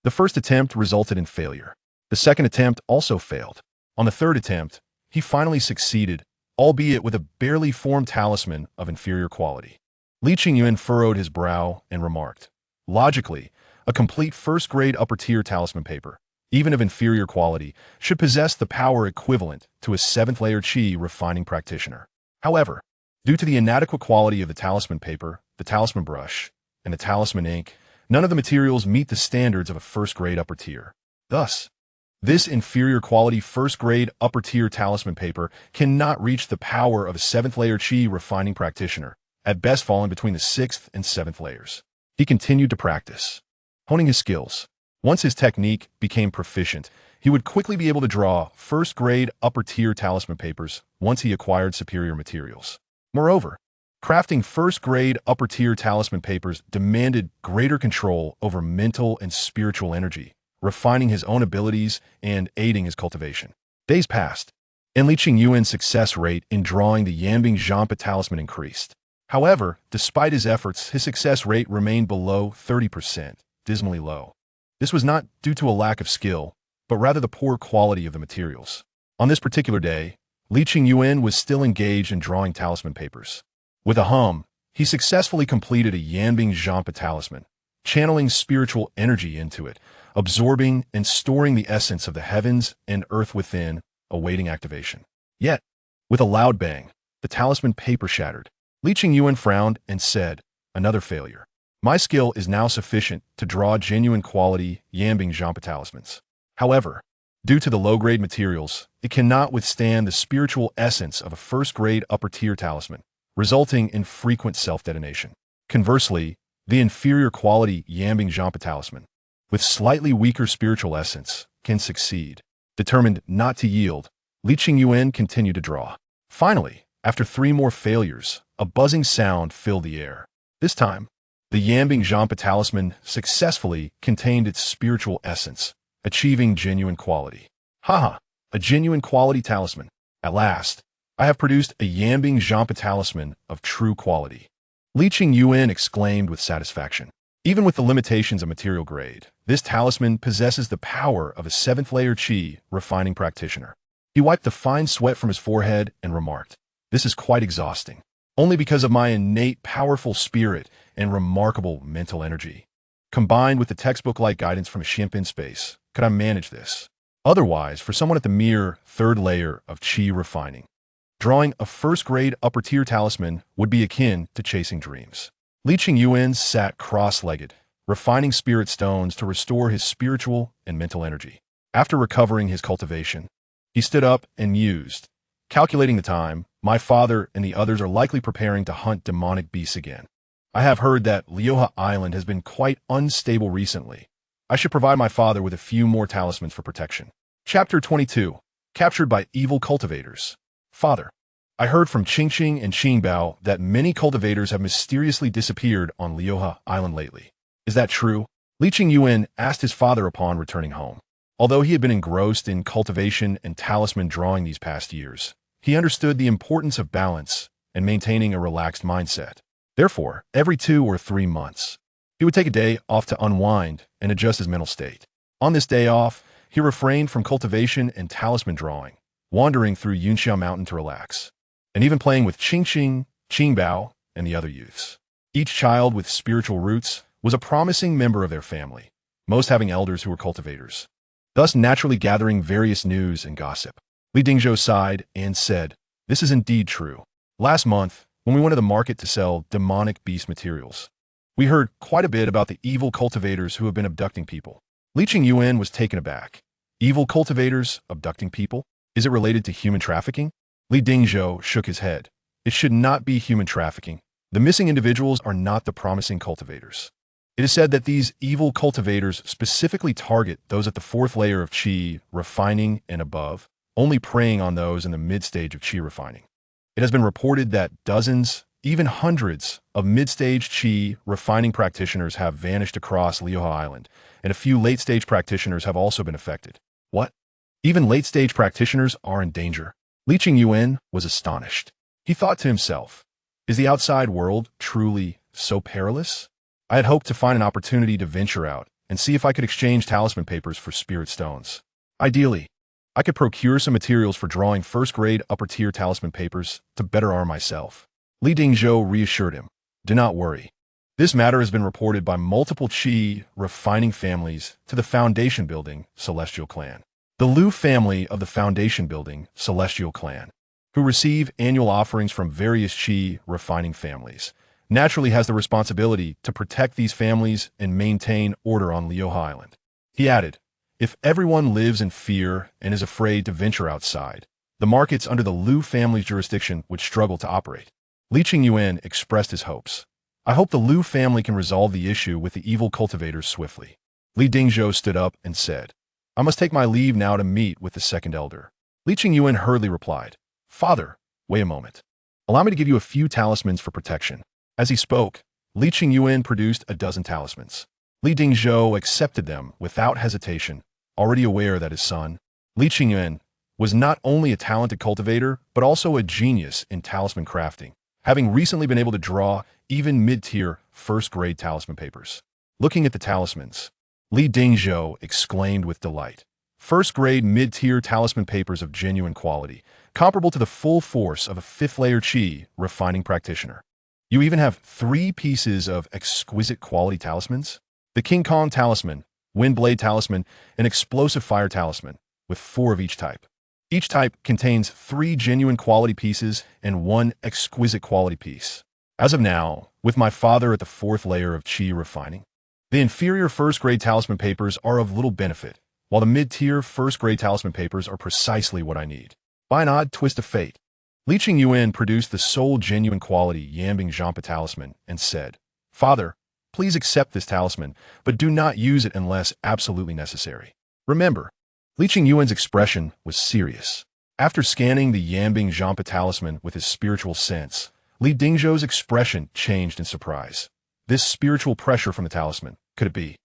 The first attempt resulted in failure. The second attempt also failed. On the third attempt, he finally succeeded, albeit with a barely formed talisman of inferior quality. Li Qingyuan furrowed his brow and remarked, logically, a complete first-grade upper-tier talisman paper, even of inferior quality, should possess the power equivalent to a 7th-layer Qi refining practitioner. However, due to the inadequate quality of the talisman paper, the talisman brush, and the talisman ink, none of the materials meet the standards of a first-grade upper-tier. Thus, this inferior quality first-grade upper-tier talisman paper cannot reach the power of a 7th-layer Qi refining practitioner, at best falling between the 6th and 7th layers. He continued to practice, honing his skills. Once his technique became proficient, he would quickly be able to draw first-grade upper-tier talisman papers once he acquired superior materials. Moreover, crafting first-grade upper-tier talisman papers demanded greater control over mental and spiritual energy, refining his own abilities and aiding his cultivation. Days passed, and Li Qingyuan's success rate in drawing the Yanbing Zhan talisman increased. However, despite his efforts, his success rate remained below 30%, dismally low. This was not due to a lack of skill, but rather the poor quality of the materials. On this particular day, Li Qingyuan was still engaged in drawing talisman papers. With a hum, he successfully completed a Yanbing Zhan talisman, channeling spiritual energy into it, absorbing and storing the essence of the heavens and earth within, awaiting activation. Yet, with a loud bang, the talisman paper shattered. Li Qingyuan frowned and said, another failure. My skill is now sufficient to draw genuine quality Yanbing Zhan talismans. However, due to the low-grade materials, it cannot withstand the spiritual essence of a first-grade upper-tier talisman, resulting in frequent self-detonation. Conversely, the inferior quality Yanbing Zhan talisman, with slightly weaker spiritual essence, can succeed. Determined not to yield, Li Qingyuan continued to draw. Finally, after 3 more failures, a buzzing sound filled the air. This time, the Yanbing Zhan talisman successfully contained its spiritual essence, achieving genuine quality. Haha, a genuine quality talisman. At last, I have produced a Yanbing Zhan talisman of true quality. Li Qingyuan exclaimed with satisfaction. Even with the limitations of material grade, this talisman possesses the power of a 7th-layer Qi refining practitioner. He wiped the fine sweat from his forehead and remarked, this is quite exhausting. Only because of my innate powerful spirit and remarkable mental energy, combined with the textbook-like guidance from a Xianpin space, could I manage this. Otherwise, for someone at the mere 3rd layer of Qi refining, drawing a first-grade upper-tier talisman would be akin to chasing dreams. Li Qingyuan sat cross-legged, refining spirit stones to restore his spiritual and mental energy. After recovering his cultivation, he stood up and mused. Calculating the time, my father and the others are likely preparing to hunt demonic beasts again. I have heard that Lioha Island has been quite unstable recently. I should provide my father with a few more talismans for protection. Chapter 22. Captured by evil cultivators. Father, I heard from Qingqing and Qingbao that many cultivators have mysteriously disappeared on Lioha Island lately. Is that true? Li Qingyuan asked his father upon returning home. Although he had been engrossed in cultivation and talisman drawing these past years, He understood the importance of balance and maintaining a relaxed mindset. Therefore, every 2 or 3 months, he would take a day off to unwind and adjust his mental state. On this day off, he refrained from cultivation and talisman drawing, wandering through Yunxiao Mountain to relax, and even playing with Qingxing, Qingbao, and the other youths. Each child with spiritual roots was a promising member of their family, most having elders who were cultivators, thus naturally gathering various news and gossip. Li Dingzhou sighed and said, "This is indeed true. Last month, when we went to the market to sell demonic beast materials, we heard quite a bit about the evil cultivators who have been abducting people." Li Qingyuan was taken aback. Evil cultivators abducting people? Is it related to human trafficking? Li Dingzhou shook his head. It should not be human trafficking. The missing individuals are not the promising cultivators. It is said that these evil cultivators specifically target those at the fourth layer of Qi refining and above, only preying on those in the mid-stage of Qi refining. It has been reported that dozens, even hundreds, of mid-stage Qi refining practitioners have vanished across Liuhe Island, and a few late-stage practitioners have also been affected. What? Even late-stage practitioners are in danger? Li Qingyuan was astonished. He thought to himself, is the outside world truly so perilous? I had hoped to find an opportunity to venture out and see if I could exchange talisman papers for spirit stones. Ideally, I could procure some materials for drawing first-grade upper-tier talisman papers to better arm myself. Li Dingzhou reassured him, do not worry. This matter has been reported by multiple Qi refining families to the Foundation Building Celestial Clan. The Liu family of the Foundation Building Celestial Clan, who receive annual offerings from various Qi refining families, naturally has the responsibility to protect these families and maintain order on Liuhe Island. He added, if everyone lives in fear and is afraid to venture outside, the markets under the Liu family's jurisdiction would struggle to operate. Li Qingyuan expressed his hopes. I hope the Liu family can resolve the issue with the evil cultivators swiftly. Li Dingzhou stood up and said, I must take my leave now to meet with the second elder. Li Qingyuan hurriedly replied, Father, wait a moment. Allow me to give you a few talismans for protection. As he spoke, Li Qingyuan produced a dozen talismans. Li Dingzhou accepted them without hesitation, already aware that his son, Li Qingyuan, was not only a talented cultivator, but also a genius in talisman crafting, having recently been able to draw even mid-tier first-grade talisman papers. Looking at the talismans, Li Dingzhou exclaimed with delight. First-grade mid-tier talisman papers of genuine quality, comparable to the full force of a fifth-layer Qi refining practitioner. You even have 3 pieces of exquisite quality talismans? The King Kong talisman, Wind Blade talisman, and Explosive Fire talisman, with 4 of each type. Each type contains 3 genuine quality pieces and 1 exquisite quality piece. As of now, with my father at the 4th layer of Qi refining, the inferior first-grade talisman papers are of little benefit, while the mid-tier first-grade talisman papers are precisely what I need. By an odd twist of fate, Li Qingyuan produced the sole genuine quality Yambing Zhampa talisman and said, Father, please accept this talisman, but do not use it unless absolutely necessary. Remember, Li Qingyuan's expression was serious. After scanning the Yambing Zhampa talisman with his spiritual sense, Li Dingzhou's expression changed in surprise. This spiritual pressure from the talisman, could it be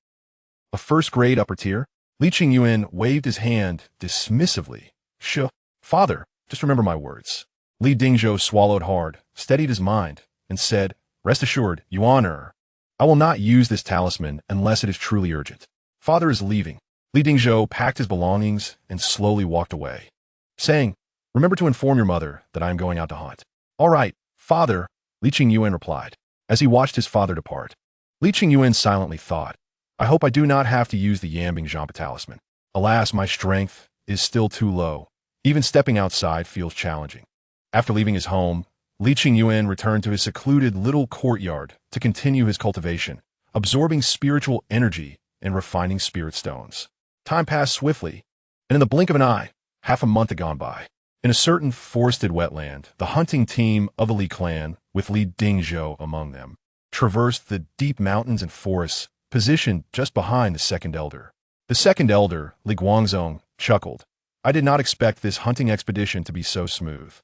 a first-grade upper tier? Li Qingyuan waved his hand dismissively. Shh, Father, just remember my words. Li Dingzhou swallowed hard, steadied his mind, and said, Rest assured, Yuan I will not use this talisman unless it is truly urgent. Father is leaving. Li Dingzhou packed his belongings and slowly walked away, saying, Remember to inform your mother that I am going out to hunt. All right, Father, Li Qingyuan replied, as he watched his father depart. Li Qingyuan silently thought, I hope I do not have to use the Yambing Zhampa talisman. Alas, my strength is still too low. Even stepping outside feels challenging. After leaving his home, Li Qingyuan returned to his secluded little courtyard to continue his cultivation, absorbing spiritual energy and refining spirit stones. Time passed swiftly, and in the blink of an eye, half a month had gone by. In a certain forested wetland, the hunting team of the Li clan, with Li Dingzhou among them, traversed the deep mountains and forests, positioned just behind the second elder. The second elder, Li Guangzong, chuckled. I did not expect this hunting expedition to be so smooth.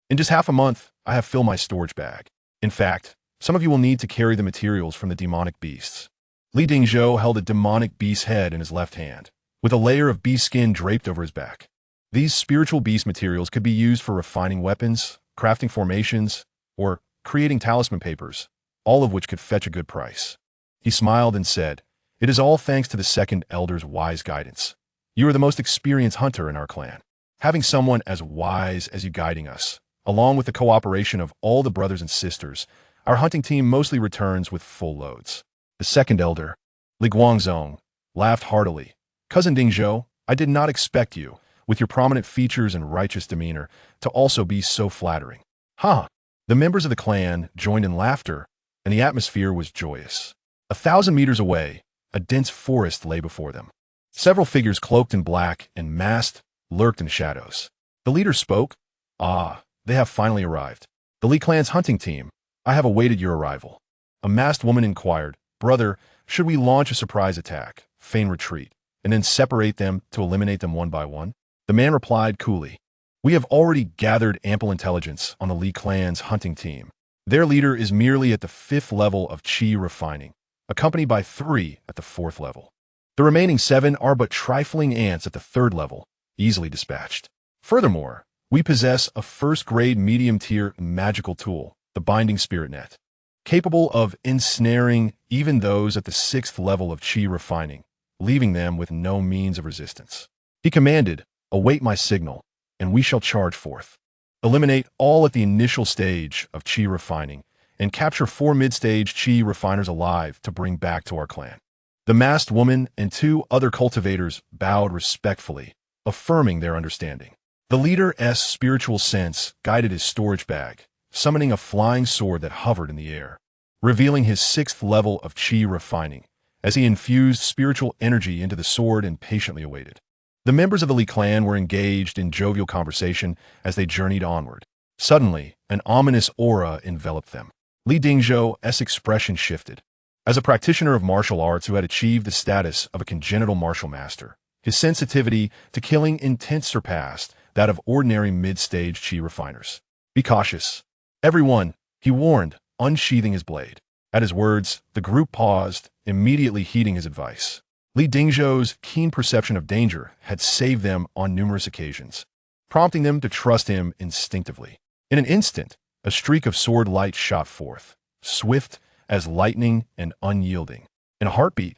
In just half a month, I have filled my storage bag. In fact, some of you will need to carry the materials from the demonic beasts. Li Dingzhou held a demonic beast's head in his left hand, with a layer of beast skin draped over his back. These spiritual beast materials could be used for refining weapons, crafting formations, or creating talisman papers, all of which could fetch a good price. He smiled and said, "It is all thanks to the second elder's wise guidance. You are the most experienced hunter in our clan. Having someone as wise as you guiding us, along with the cooperation of all the brothers and sisters, our hunting team mostly returns with full loads." The second elder, Li Guangzong, laughed heartily. "Cousin Dingzhou, I did not expect you, with your prominent features and righteous demeanor, to also be so flattering." Ha! The members of the clan joined in laughter, and the atmosphere was joyous. 1,000 meters away, a dense forest lay before them. Several figures cloaked in black and masked lurked in the shadows. The leader spoke. "Ah, they have finally arrived. The Li clan's hunting team. I have awaited your arrival." A masked woman inquired, "Brother, should we launch a surprise attack, feign retreat, and then separate them to eliminate them one by one?" The man replied coolly, "We have already gathered ample intelligence on the Li clan's hunting team. Their leader is merely at the 5th level of Qi refining, accompanied by 3 at the 4th level. The remaining 7 are but trifling ants at the 3rd level, easily dispatched. Furthermore, we possess a first-grade medium-tier magical tool, the binding spirit net, capable of ensnaring even those at the 6th level of Qi refining, leaving them with no means of resistance." He commanded, "Await my signal, and we shall charge forth. Eliminate all at the initial stage of Qi refining, and capture 4 mid-stage Qi refiners alive to bring back to our clan." The masked woman and 2 other cultivators bowed respectfully, affirming their understanding. The leader's spiritual sense guided his storage bag, summoning a flying sword that hovered in the air, revealing his 6th level of Qi refining, as he infused spiritual energy into the sword and patiently awaited. The members of the Li clan were engaged in jovial conversation as they journeyed onward. Suddenly, an ominous aura enveloped them. Li Dingzhou's expression shifted. As a practitioner of martial arts who had achieved the status of a congenital martial master, his sensitivity to killing intent surpassed that of ordinary mid-stage Qi refiners. "Be cautious, everyone," he warned, unsheathing his blade. At his words, the group paused, immediately heeding his advice. Li Dingzhou's keen perception of danger had saved them on numerous occasions, prompting them to trust him instinctively. In an instant, a streak of sword light shot forth, swift as lightning and unyielding. In a heartbeat,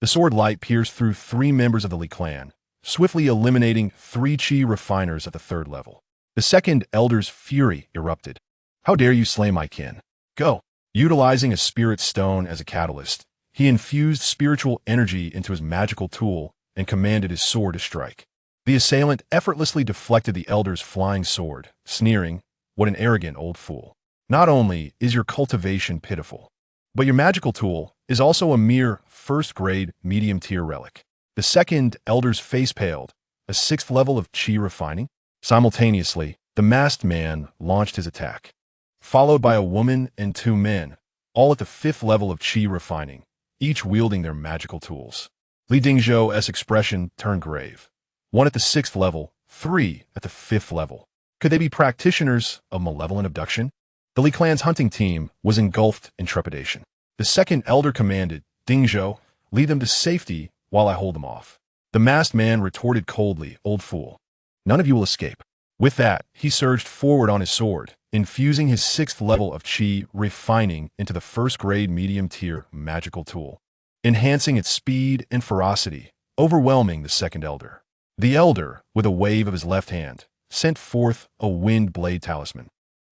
the sword light pierced through 3 members of the Li clan, swiftly eliminating 3 Qi refiners at the 3rd level. The second elder's fury erupted. "How dare you slay my kin? Go!" Utilizing a spirit stone as a catalyst, he infused spiritual energy into his magical tool and commanded his sword to strike. The assailant effortlessly deflected the elder's flying sword, sneering, "What an arrogant old fool. Not only is your cultivation pitiful, but your magical tool is also a mere first-grade medium-tier relic." The second elder's face paled, a 6th level of Qi refining. Simultaneously, the masked man launched his attack, followed by a woman and 2 men, all at the 5th level of Qi refining, each wielding their magical tools. Li Dingzhou's expression turned grave. 1 at the 6th level, 3 at the 5th level. Could they be practitioners of malevolent abduction? The Li clan's hunting team was engulfed in trepidation. The second elder commanded, "Dingzhou, lead them to safety while I hold them off." The masked man retorted coldly, "Old fool. None of you will escape." With that, he surged forward on his sword, infusing his 6th level of Qi refining into the first-grade medium-tier magical tool, enhancing its speed and ferocity, overwhelming the second elder. The elder, with a wave of his left hand, sent forth a wind blade talisman,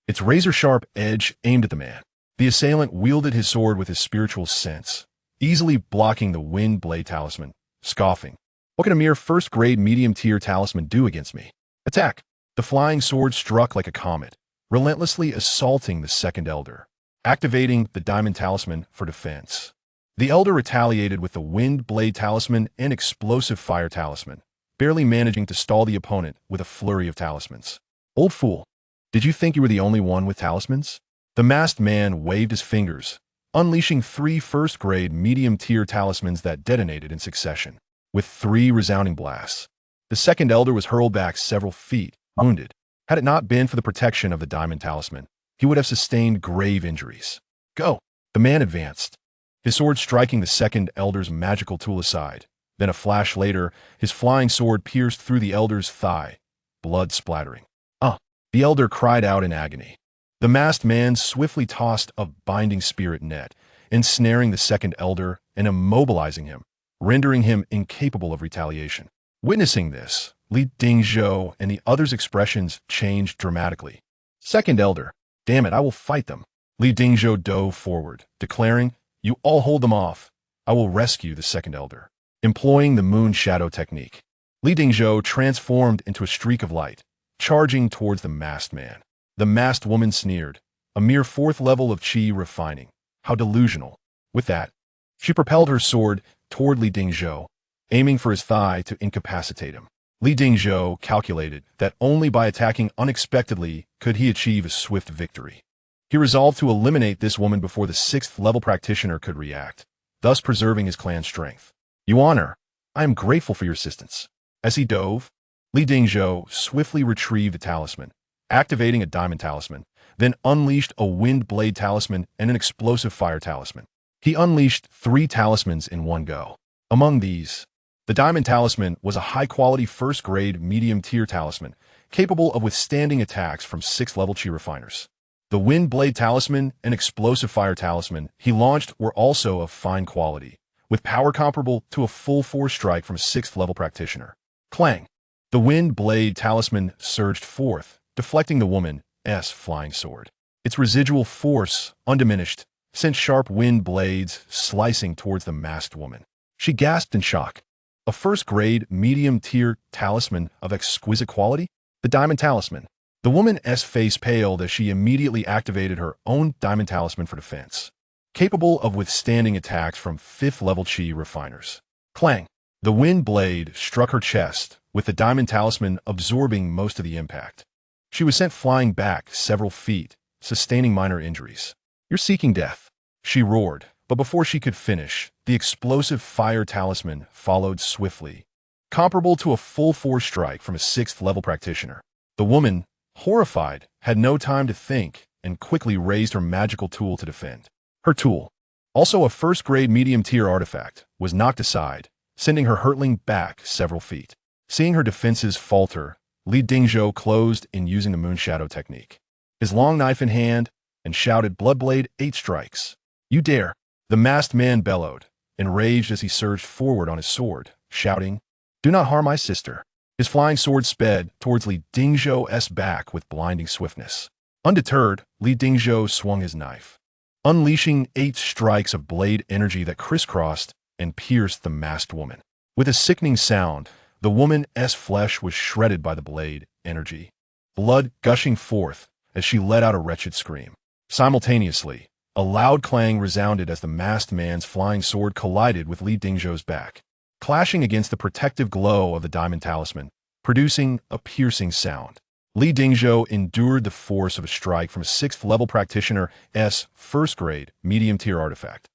its razor-sharp edge aimed at the man. The assailant wielded his sword with his spiritual sense, easily blocking the wind blade talisman, scoffing, "What can a mere first-grade medium-tier talisman do against me? Attack!" The flying sword struck like a comet, relentlessly assaulting the second elder, activating the diamond talisman for defense. The elder retaliated with the wind blade talisman and explosive fire talisman, barely managing to stall the opponent with a flurry of talismans. "Old fool, did you think you were the only one with talismans?" The masked man waved his fingers, unleashing 3 first-grade medium-tier talismans that detonated in succession, with 3 resounding blasts. The second elder was hurled back several feet, wounded. Had it not been for the protection of the diamond talisman, he would have sustained grave injuries. "Go!" The man advanced, his sword striking the second elder's magical tool aside. Then a flash later, his flying sword pierced through the elder's thigh, blood splattering. Ah! The elder cried out in agony. The masked man swiftly tossed a binding spirit net, ensnaring the second elder and immobilizing him, rendering him incapable of retaliation. Witnessing this, Li Dingzhou and the others' expressions changed dramatically. Second elder, damn it, I will fight them. Li Dingzhou dove forward, declaring, you all hold them off. I will rescue the second elder. Employing the moon shadow technique, Li Dingzhou transformed into a streak of light, charging towards the masked man. The masked woman sneered, a mere fourth level of qi refining. How delusional. With that, she propelled her sword toward Li Dingzhou, aiming for his thigh to incapacitate him. Li Dingzhou calculated that only by attacking unexpectedly could he achieve a swift victory. He resolved to eliminate this woman before the 6th level practitioner could react, thus preserving his clan's strength. You honor, I am grateful for your assistance. As he dove, Li Dingzhou swiftly retrieved the talisman, activating a diamond talisman, then unleashed a wind blade talisman and an explosive fire talisman. He unleashed 3 talismans in one go. Among these, the diamond talisman was a high-quality first-grade medium-tier talisman, capable of withstanding attacks from 6th level qi refiners. The wind blade talisman and explosive fire talisman he launched were also of fine quality, with power comparable to a full force strike from a 6th level practitioner. Clang! The wind blade talisman surged forth, deflecting the woman's flying sword. Its residual force, undiminished, sent sharp wind blades slicing towards the masked woman. She gasped in shock. A first-grade, medium-tier talisman of exquisite quality? The diamond talisman. The woman's face paled as she immediately activated her own diamond talisman for defense, capable of withstanding attacks from 5th level qi refiners. Clang! The wind blade struck her chest, with the diamond talisman absorbing most of the impact. She was sent flying back several feet, sustaining minor injuries. You're seeking death, she roared, but before she could finish, the explosive fire talisman followed swiftly, comparable to a full force strike from a 6th level practitioner. The woman, horrified, had no time to think and quickly raised her magical tool to defend. Her tool, also a first-grade medium-tier artifact, was knocked aside, sending her hurtling back several feet. Seeing her defenses falter, Li Dingzhou closed in using the moon shadow technique, his long knife in hand, and shouted, Bloodblade, 8 strikes. You dare! The masked man bellowed, enraged as he surged forward on his sword, shouting, Do not harm my sister. His flying sword sped towards Li Dingzhou's back with blinding swiftness. Undeterred, Li Dingzhou swung his knife, unleashing 8 strikes of blade energy that crisscrossed and pierced the masked woman. With a sickening sound, the woman's flesh was shredded by the blade energy, blood gushing forth as she let out a wretched scream. Simultaneously, a loud clang resounded as the masked man's flying sword collided with Li Dingzhou's back, clashing against the protective glow of the diamond talisman, producing a piercing sound. Li Dingzhou endured the force of a strike from a 6th level practitioner's first-grade, medium-tier artifact.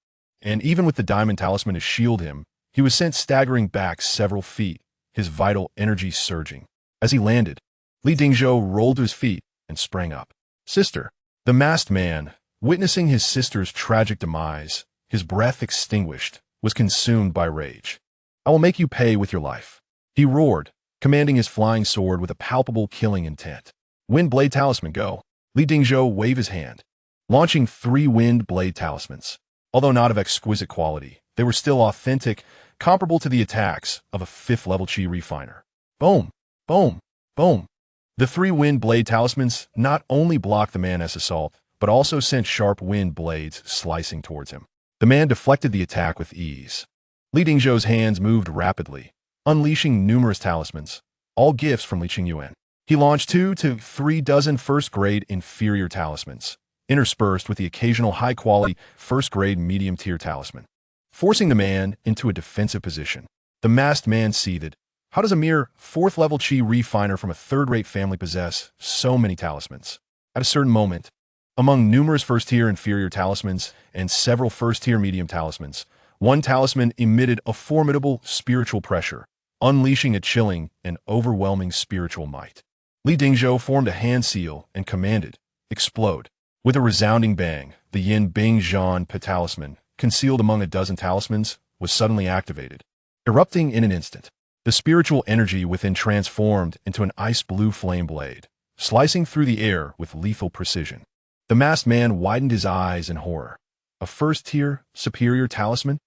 And even with the diamond talisman to shield him, he was sent staggering back several feet, his vital energy surging. As he landed, Li Dingzhou rolled to his feet and sprang up. Sister! The masked man, witnessing his sister's tragic demise, his breath extinguished, was consumed by rage. I will make you pay with your life. He roared, commanding his flying sword with a palpable killing intent. Wind blade talisman, go! Li Dingzhou waved his hand, launching 3 wind blade talismans. Although not of exquisite quality, they were still authentic, comparable to the attacks of a 5th level qi refiner. Boom! Boom! Boom! The 3 wind blade talismans not only blocked the man's assault, but also sent sharp wind blades slicing towards him. The man deflected the attack with ease. Li Dingzhou's hands moved rapidly, unleashing numerous talismans, all gifts from Qingyuan. He launched 2 to 3 dozen first-grade inferior talismans, interspersed with the occasional high-quality first-grade medium-tier talisman, forcing the man into a defensive position. The masked man seethed. How does a mere 4th level qi refiner from a 3rd-rate family possess so many talismans? At a certain moment, among numerous first-tier inferior talismans and several first-tier medium talismans, one talisman emitted a formidable spiritual pressure, unleashing a chilling and overwhelming spiritual might. Li Dingzhou formed a hand seal and commanded, Explode. With a resounding bang, the Yin Bing Zhan talisman, concealed among a dozen talismans, was suddenly activated, erupting in an instant. The spiritual energy within transformed into an ice-blue flame blade, slicing through the air with lethal precision. The masked man widened his eyes in horror. A first-tier, superior talisman?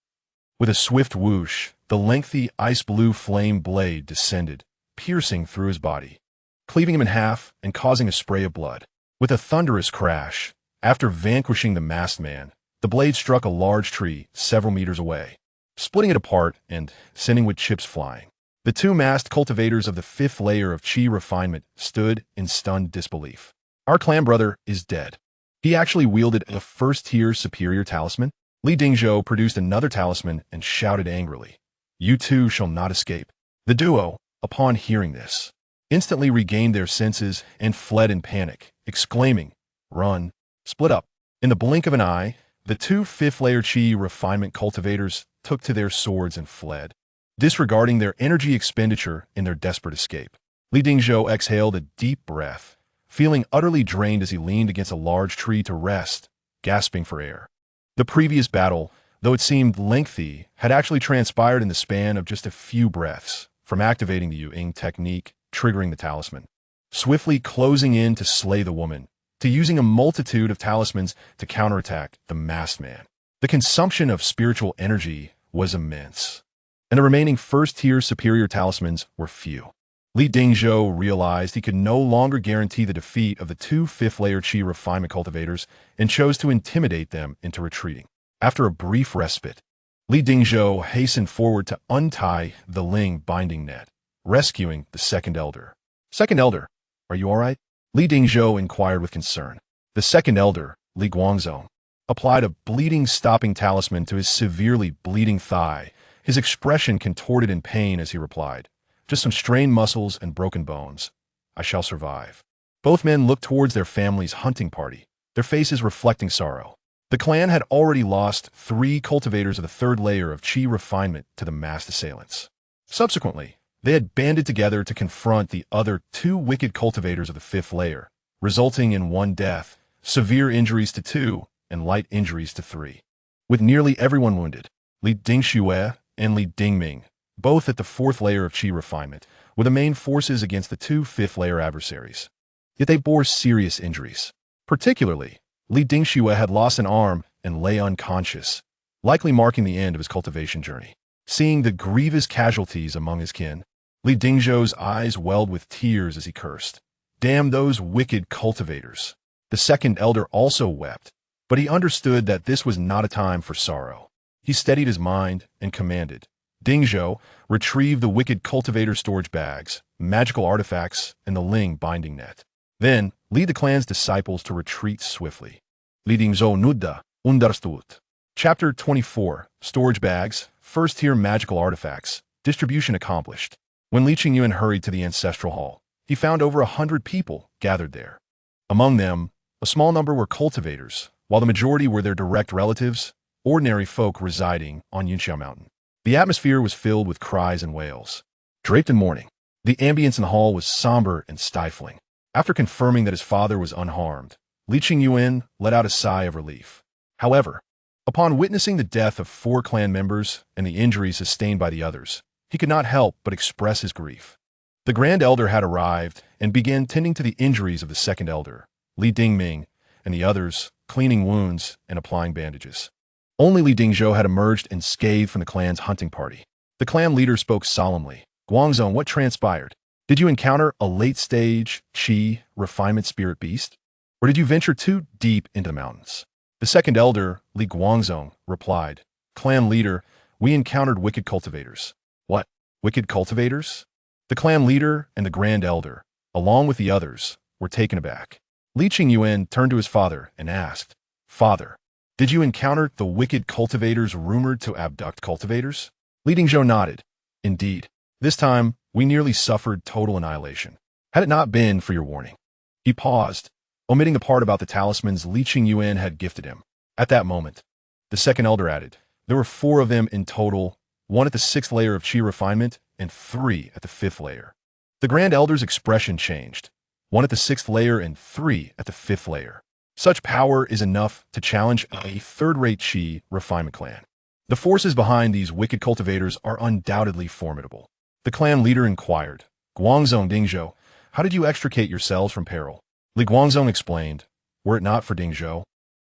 With a swift whoosh, the lengthy ice-blue flame blade descended, piercing through his body, cleaving him in half and causing a spray of blood. With a thunderous crash, after vanquishing the masked man, the blade struck a large tree several meters away, splitting it apart and sending wood chips flying. The two masked cultivators of the fifth layer of Qi refinement stood in stunned disbelief. Our clan brother is dead. He actually wielded a first-tier superior talisman? Li Dingzhou produced another talisman and shouted angrily, "You too shall not escape." The duo, upon hearing this, instantly regained their senses and fled in panic, exclaiming, "Run!" Split up. In the blink of an eye, the two fifth-layer Qi refinement cultivators took to their swords and fled, disregarding their energy expenditure in their desperate escape. Li Dingzhou exhaled a deep breath, feeling utterly drained as he leaned against a large tree to rest, gasping for air. The previous battle, though it seemed lengthy, had actually transpired in the span of just a few breaths, from activating the Yu-Ying technique, triggering the talisman, swiftly closing in to slay the woman, to using a multitude of talismans to counterattack the masked man. The consumption of spiritual energy was immense, and the remaining first-tier superior talismans were few. Li Dingzhou realized he could no longer guarantee the defeat of the two fifth-layer Qi refinement cultivators and chose to intimidate them into retreating. After a brief respite, Li Dingzhou hastened forward to untie the Ling binding net, rescuing the second elder. "Second elder, are you all right?" Li Dingzhou inquired with concern. The second elder, Li Guangzong, applied a bleeding-stopping talisman to his severely bleeding thigh, his expression contorted in pain as he replied, "Just some strained muscles and broken bones. I shall survive." Both men looked towards their family's hunting party, their faces reflecting sorrow. The clan had already lost 3 cultivators of the third layer of Qi refinement to the masked assailants. Subsequently, they had banded together to confront the other 2 wicked cultivators of the fifth layer, resulting in 1 death, severe injuries to 2, and light injuries to 3. With nearly everyone wounded, Li Dingxue and Li Dingming, both at the 4th layer of Qi refinement, were the main forces against the 2 fifth-layer adversaries. Yet they bore serious injuries. Particularly, Li Dingxue had lost an arm and lay unconscious, likely marking the end of his cultivation journey. Seeing the grievous casualties among his kin, Li Dingzhou's eyes welled with tears as he cursed. "Damn those wicked cultivators." The second elder also wept, but he understood that this was not a time for sorrow. He steadied his mind and commanded, "Dingzhou, retrieve the wicked cultivator storage bags, magical artifacts, and the Ling binding net. Then, lead the clan's disciples to retreat swiftly." Li Dingzhou nudda, understood. Chapter 24, Storage Bags, First-Tier Magical Artifacts, Distribution Accomplished. When Li Qingyuan hurried to the ancestral hall, he found over 100 people gathered there. Among them, a small number were cultivators, while the majority were their direct relatives, ordinary folk residing on Yunxiao Mountain. The atmosphere was filled with cries and wails. Draped in mourning, the ambience in the hall was somber and stifling. After confirming that his father was unharmed, Li Qingyuan let out a sigh of relief. However, upon witnessing the death of 4 clan members and the injuries sustained by the others, he could not help but express his grief. The Grand Elder had arrived and began tending to the injuries of the second elder, Li Dingming, and the others, cleaning wounds and applying bandages. Only Li Dingzhou had emerged unscathed from the clan's hunting party. The clan leader spoke solemnly. "Guangzong, what transpired? Did you encounter a late-stage Qi refinement spirit beast? Or did you venture too deep into the mountains?" The second elder, Li Guangzong, replied, "Clan leader, we encountered wicked cultivators." "What? Wicked cultivators?" The clan leader and the grand elder, along with the others, were taken aback. Li Qingyuan turned to his father and asked, "Father, did you encounter the wicked cultivators rumored to abduct cultivators?" Li Dingzhou nodded. "Indeed. This time, we nearly suffered total annihilation. Had it not been for your warning." He paused, omitting the part about the talismans Li Qingyuan had gifted him. At that moment, the second elder added, "There were 4 of them in total, 1 at the 6th layer of Qi refinement and 3 at the 5th layer." The grand elder's expression changed. 1 at the 6th layer and 3 at the 5th layer. Such power is enough to challenge a third-rate Qi refinement clan. The forces behind these wicked cultivators are undoubtedly formidable. The clan leader inquired. Guangzong Dingzhou, how did you extricate yourselves from peril? Li Guangzong explained, were it not for Dingzhou,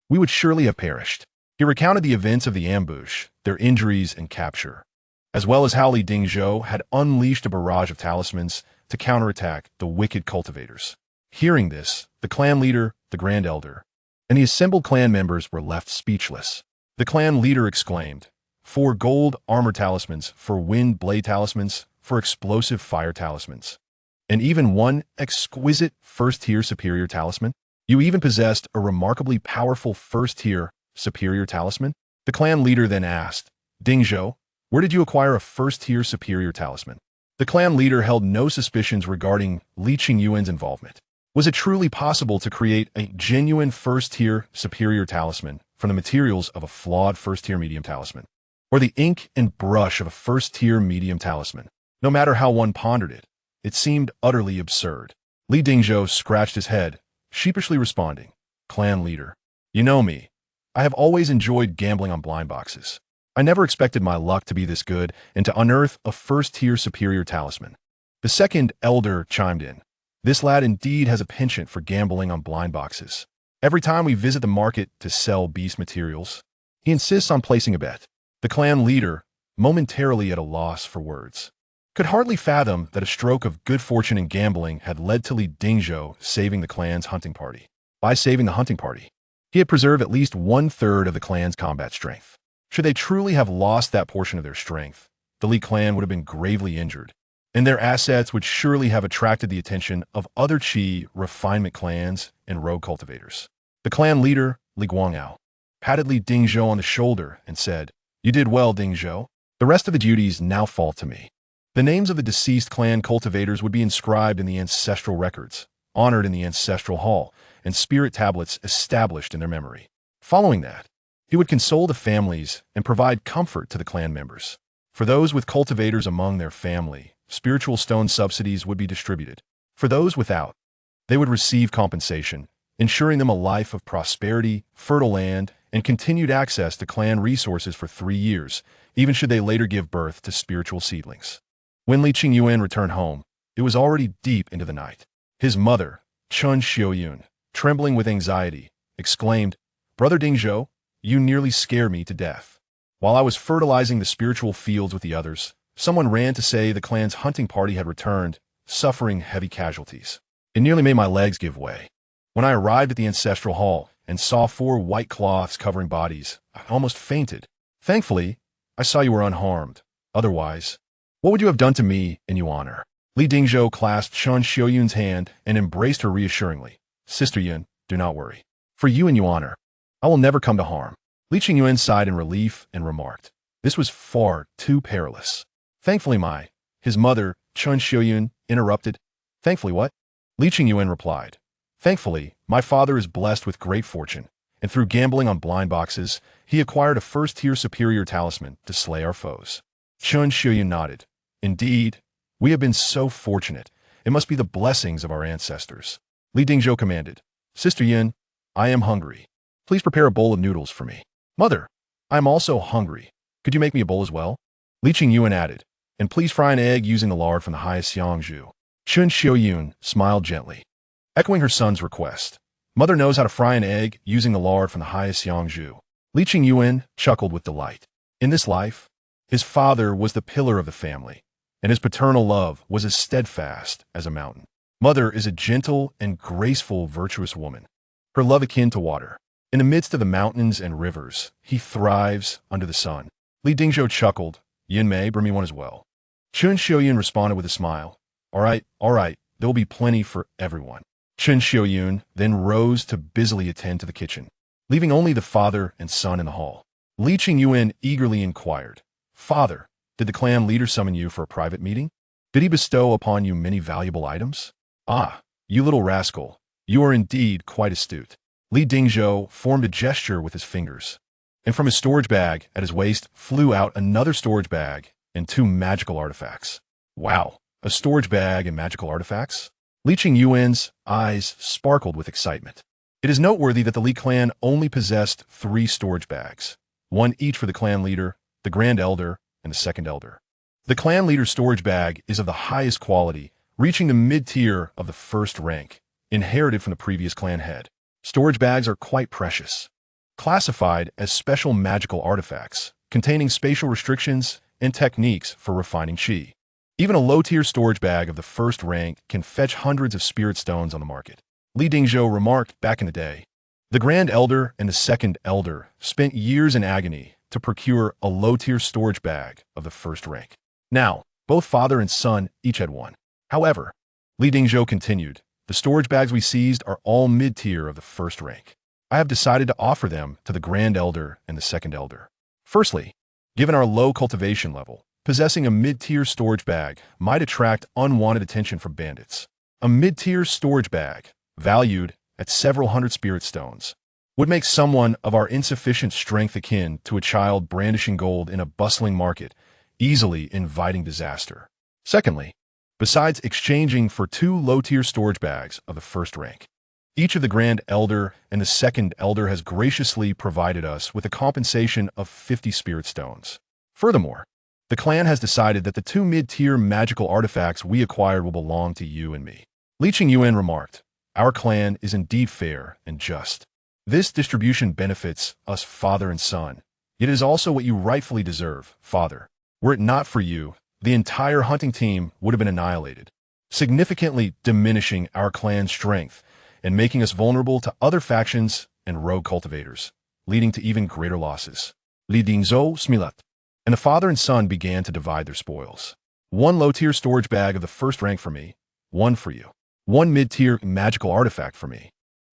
we would surely have perished. He recounted the events of the ambush, their injuries and capture, as well as how Li Dingzhou had unleashed a barrage of talismans to counterattack the wicked cultivators. Hearing this, the clan leader, the Grand Elder, and the assembled clan members were left speechless. The clan leader exclaimed, 4 gold armor talismans, 4 wind blade talismans, 4 explosive fire talismans, and even 1 exquisite first-tier superior talisman? You even possessed a remarkably powerful first-tier superior talisman? The clan leader then asked, Dingzhou, where did you acquire a first-tier superior talisman? The clan leader held no suspicions regarding Li Qingyuan's involvement. Was it truly possible to create a genuine first-tier superior talisman from the materials of a flawed first-tier medium talisman, or the ink and brush of a first-tier medium talisman? No matter how one pondered it, it seemed utterly absurd. Li Dingzhou scratched his head, sheepishly responding, Clan leader, you know me. I have always enjoyed gambling on blind boxes. I never expected my luck to be this good and to unearth a first-tier superior talisman. The second elder chimed in. This lad indeed has a penchant for gambling on blind boxes. Every time we visit the market to sell beast materials, he insists on placing a bet. The clan leader, momentarily at a loss for words, could hardly fathom that a stroke of good fortune in gambling had led to Li Dingzhou saving the clan's hunting party. By saving the hunting party, he had preserved at least 1/3 of the clan's combat strength. Should they truly have lost that portion of their strength, the Li clan would have been gravely injured, and their assets would surely have attracted the attention of other Qi refinement clans and rogue cultivators. The clan leader, Li Guangao, patted Li Dingzhou on the shoulder and said, You did well, Dingzhou. The rest of the duties now fall to me. The names of the deceased clan cultivators would be inscribed in the ancestral records, honored in the ancestral hall, and spirit tablets established in their memory. Following that, he would console the families and provide comfort to the clan members. For those with cultivators among their family, spiritual stone subsidies would be distributed. For those without, they would receive compensation, ensuring them a life of prosperity, fertile land, and continued access to clan resources for 3 years, even should they later give birth to spiritual seedlings. When Li Qingyuan returned home, it was already deep into the night. His mother, Chun Xiaoyun, trembling with anxiety, exclaimed, Brother Dingzhou, you nearly scare me to death. While I was fertilizing the spiritual fields with the others, someone ran to say the clan's hunting party had returned, suffering heavy casualties. It nearly made my legs give way. When I arrived at the ancestral hall and saw 4 white cloths covering bodies, I almost fainted. Thankfully, I saw you were unharmed. Otherwise, what would you have done to me in your honor? Li Dingzhou clasped Chun Xiaoyun's hand and embraced her reassuringly. Sister Yun, do not worry. For you and your honor, I will never come to harm. Li Qingyuan sighed in relief and remarked, This was far too perilous. Thankfully his mother, Chun Xiaoyun, interrupted. Thankfully what? Li Qingyuan replied, Thankfully, my father is blessed with great fortune, and through gambling on blind boxes, he acquired a first-tier superior talisman to slay our foes. Chun Xiaoyun nodded. Indeed, we have been so fortunate. It must be the blessings of our ancestors. Li Dingzhou commanded, Sister Yun, I am hungry. Please prepare a bowl of noodles for me. Mother, I am also hungry. Could you make me a bowl as well? Li Qingyuan added, and please fry an egg using the lard from the highest Xiangzhu. Chun Xiaoyun smiled gently, echoing her son's request. Mother knows how to fry an egg using the lard from the highest Xiangzhu. Li Qingyuan chuckled with delight. In this life, his father was the pillar of the family, and his paternal love was as steadfast as a mountain. Mother is a gentle and graceful, virtuous woman, her love akin to water. In the midst of the mountains and rivers, he thrives under the sun. Li Dingzhou chuckled. Yin Mei, bring me one as well. Chun Xiaoyun responded with a smile. All right, there will be plenty for everyone. Chun Xiaoyun then rose to busily attend to the kitchen, leaving only the father and son in the hall. Li Qingyuan eagerly inquired, Father, did the clan leader summon you for a private meeting? Did he bestow upon you many valuable items? Ah, you little rascal, you are indeed quite astute. Li Dingzhou formed a gesture with his fingers, and from his storage bag at his waist flew out another storage bag and 2 magical artifacts. Wow, a storage bag and magical artifacts? Li Qingyuan's eyes sparkled with excitement. It is noteworthy that the Li clan only possessed 3 storage bags, 1 each for the clan leader, the Grand Elder, and the second elder. The clan leader's storage bag is of the highest quality, reaching the mid-tier of the first rank, inherited from the previous clan head. Storage bags are quite precious, classified as special magical artifacts, containing spatial restrictions and techniques for refining qi. Even a low-tier storage bag of the first rank can fetch hundreds of spirit stones on the market. Li Dingzhou remarked back in the day. The Grand Elder and the Second Elder spent years in agony to procure a low-tier storage bag of the first rank. Now, both father and son each had one. However, Li Dingzhou continued, the storage bags we seized are all mid-tier of the first rank. I have decided to offer them to the Grand Elder and the Second Elder. Firstly, given our low cultivation level, possessing a mid-tier storage bag might attract unwanted attention from bandits. A mid-tier storage bag, valued at several hundred spirit stones, would make someone of our insufficient strength akin to a child brandishing gold in a bustling market, easily inviting disaster. Secondly, besides exchanging for 2 low-tier storage bags of the first rank, each of the Grand Elder and the Second Elder has graciously provided us with a compensation of 50 spirit stones. Furthermore, the clan has decided that the 2 mid-tier magical artifacts we acquired will belong to you and me. Li Qingyuan remarked, our clan is indeed fair and just. This distribution benefits us father and son, yet it is also what you rightfully deserve, father. Were it not for you, the entire hunting team would have been annihilated, significantly diminishing our clan's strength and making us vulnerable to other factions and rogue cultivators, leading to even greater losses. Li Dingzhou smilat, and the father and son began to divide their spoils. 1 low-tier storage bag of the first rank for me, 1 for you. 1 mid-tier magical artifact for me,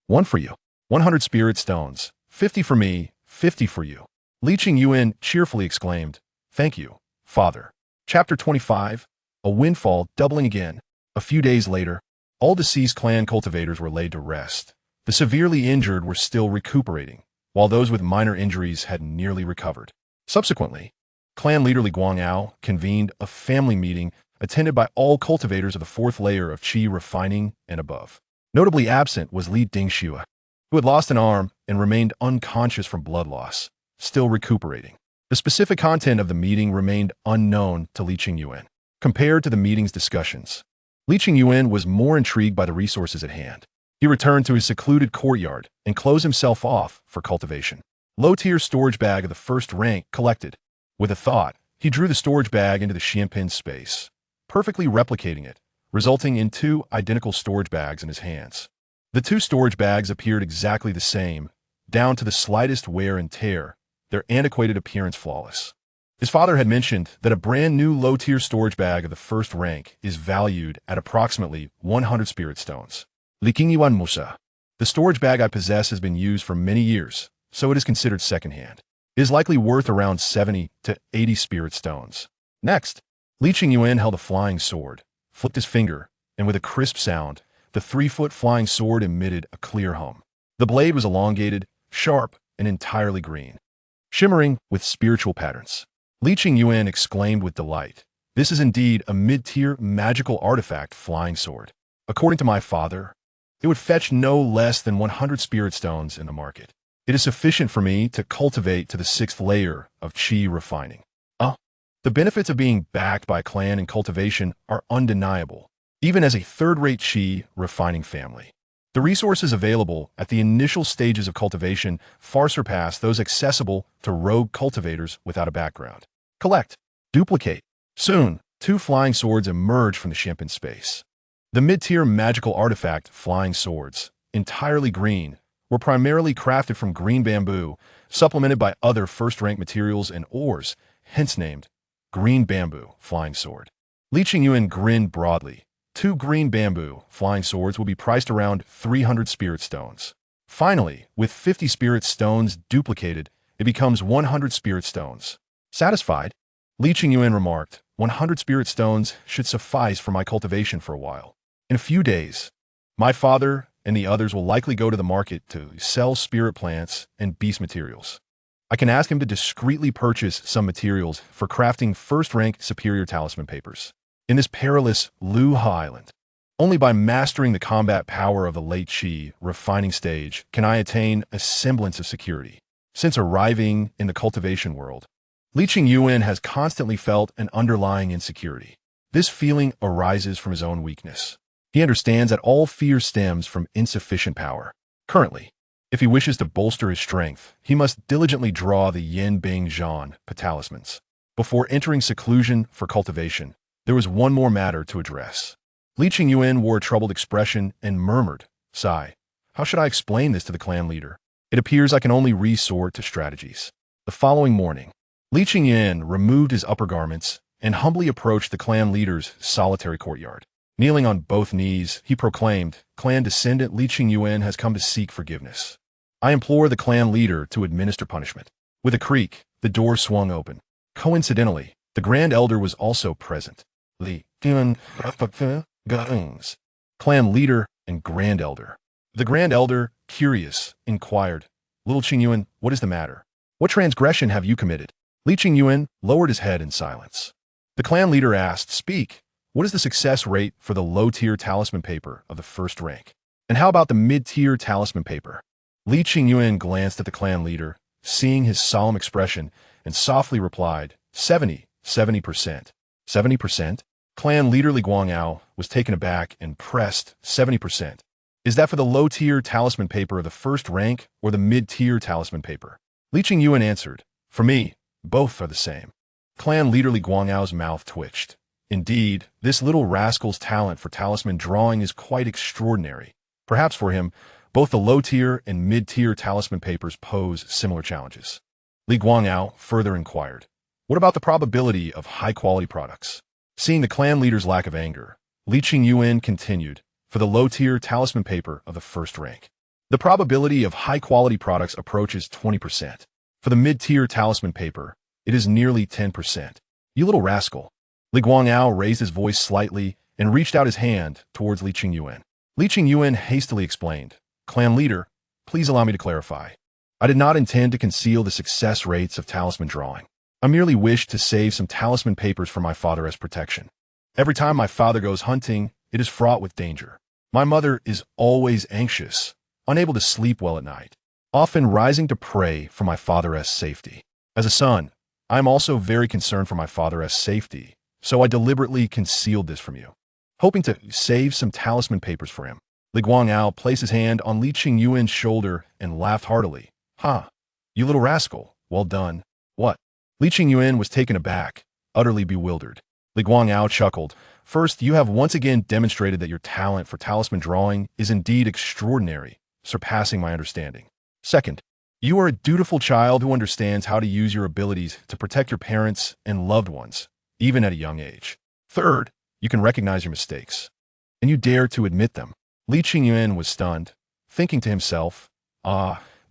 1 for you. 100 spirit stones, 50 for me, 50 for you. Li Qingyuan cheerfully exclaimed, thank you, father. Chapter 25, A Windfall Doubling Again. A few days later, all deceased clan cultivators were laid to rest. The severely injured were still recuperating, while those with minor injuries had nearly recovered. Subsequently, clan leader Li Guangao convened a family meeting attended by all cultivators of the 4th layer of qi refining and above. Notably absent was Li Dingxue, who had lost an arm and remained unconscious from blood loss, still recuperating. The specific content of the meeting remained unknown to Li Qingyuan. Compared to the meeting's discussions, Li Qingyuan was more intrigued by the resources at hand. He returned to his secluded courtyard and closed himself off for cultivation. Low-tier storage bag of the first rank collected. With a thought, he drew the storage bag into the Xianpin space, perfectly replicating it, resulting in 2 identical storage bags in his hands. The 2 storage bags appeared exactly the same, down to the slightest wear and tear, their antiquated appearance flawless. His father had mentioned that a brand new low-tier storage bag of the first rank is valued at approximately 100 spirit stones. Li Qingyuan Musa. The storage bag I possess has been used for many years, so it is considered secondhand. It is likely worth around 70 to 80 spirit stones. Next, Li Qingyuan held a flying sword, flicked his finger, and with a crisp sound, the 3-foot flying sword emitted a clear hum. The blade was elongated, sharp, and entirely green, shimmering with spiritual patterns. Li Qingyuan exclaimed with delight, this is indeed a mid-tier magical artifact flying sword. According to my father, it would fetch no less than 100 spirit stones in the market. It is sufficient for me to cultivate to the 6th layer of qi refining. The benefits of being backed by clan and cultivation are undeniable, even as a 3rd-rate qi refining family. The resources available at the initial stages of cultivation far surpass those accessible to rogue cultivators without a background. Collect. Duplicate. Soon, 2 flying swords emerge from the Xianpin space. The mid-tier magical artifact flying swords, entirely green, were primarily crafted from green bamboo, supplemented by other first-rank materials and ores, hence named Green Bamboo Flying Sword. Li Qingyuan grinned broadly. 2 green bamboo flying swords will be priced around 300 spirit stones. Finally, with 50 spirit stones duplicated, it becomes 100 spirit stones. Satisfied, Li Qingyuan remarked, 100 spirit stones should suffice for my cultivation for a while. In a few days, my father and the others will likely go to the market to sell spirit plants and beast materials. I can ask him to discreetly purchase some materials for crafting first-rank superior talisman papers. In this perilous Luha Island, only by mastering the combat power of the late qi refining stage can I attain a semblance of security. Since arriving in the cultivation world, Li Qingyuan has constantly felt an underlying insecurity. This feeling arises from his own weakness. He understands that all fear stems from insufficient power. Currently, if he wishes to bolster his strength, he must diligently draw the yin-bing-zhan talismans. Before entering seclusion for cultivation, there was one more matter to address. Li Qingyuan wore a troubled expression and murmured, "Sigh. How should I explain this to the clan leader? It appears I can only resort to strategies." The following morning, Li Qingyuan removed his upper garments and humbly approached the clan leader's solitary courtyard. Kneeling on both knees, he proclaimed, "Clan descendant Li Qingyuan has come to seek forgiveness. I implore the clan leader to administer punishment." With a creak, the door swung open. Coincidentally, the Grand Elder was also present. Li Qingyuan, clan leader and Grand Elder. The Grand Elder, curious, inquired, "Little Qingyuan, what is the matter? What transgression have you committed?" Li Qingyuan lowered his head in silence. The clan leader asked, "Speak. What is the success rate for the low-tier talisman paper of the first rank? And how about the mid-tier talisman paper?" Li Qingyuan glanced at the clan leader, seeing his solemn expression, and softly replied, 70%. 70%? Clan leader Li Guangao was taken aback and pressed, 70%. Is that for the low-tier talisman paper of the first rank or the mid-tier talisman paper? Li Qingyuan answered, "For me, both are the same." Clan leader Li Guangao's mouth twitched. Indeed, this little rascal's talent for talisman drawing is quite extraordinary. Perhaps for him, both the low-tier and mid-tier talisman papers pose similar challenges. Li Guangao further inquired, "What about the probability of high-quality products?" Seeing the clan leader's lack of anger, Li Qingyuan continued, "For the low-tier talisman paper of the first rank, the probability of high-quality products approaches 20%. For the mid-tier talisman paper, it is nearly 10%. You little rascal." Li Guangao raised his voice slightly and reached out his hand towards Li Qingyuan. Li Qingyuan hastily explained, "Clan leader, please allow me to clarify. I did not intend to conceal the success rates of talisman drawing. I merely wished to save some talisman papers for my father as protection. Every time my father goes hunting, it is fraught with danger. My mother is always anxious, unable to sleep well at night, often rising to pray for my father's safety. As a son, I am also very concerned for my father's safety, so I deliberately concealed this from you, hoping to save some talisman papers for him." Li Guangao placed his hand on Li Qingyuan's shoulder and laughed heartily. "Ha! You little rascal, well done." "What?" Li Qingyuan was taken aback, utterly bewildered. Li Guangao chuckled. "First, you have once again demonstrated that your talent for talisman drawing is indeed extraordinary, surpassing my understanding. Second, you are a dutiful child who understands how to use your abilities to protect your parents and loved ones, even at a young age. Third, you can recognize your mistakes, and you dare to admit them." Li Qingyuan was stunned, thinking to himself,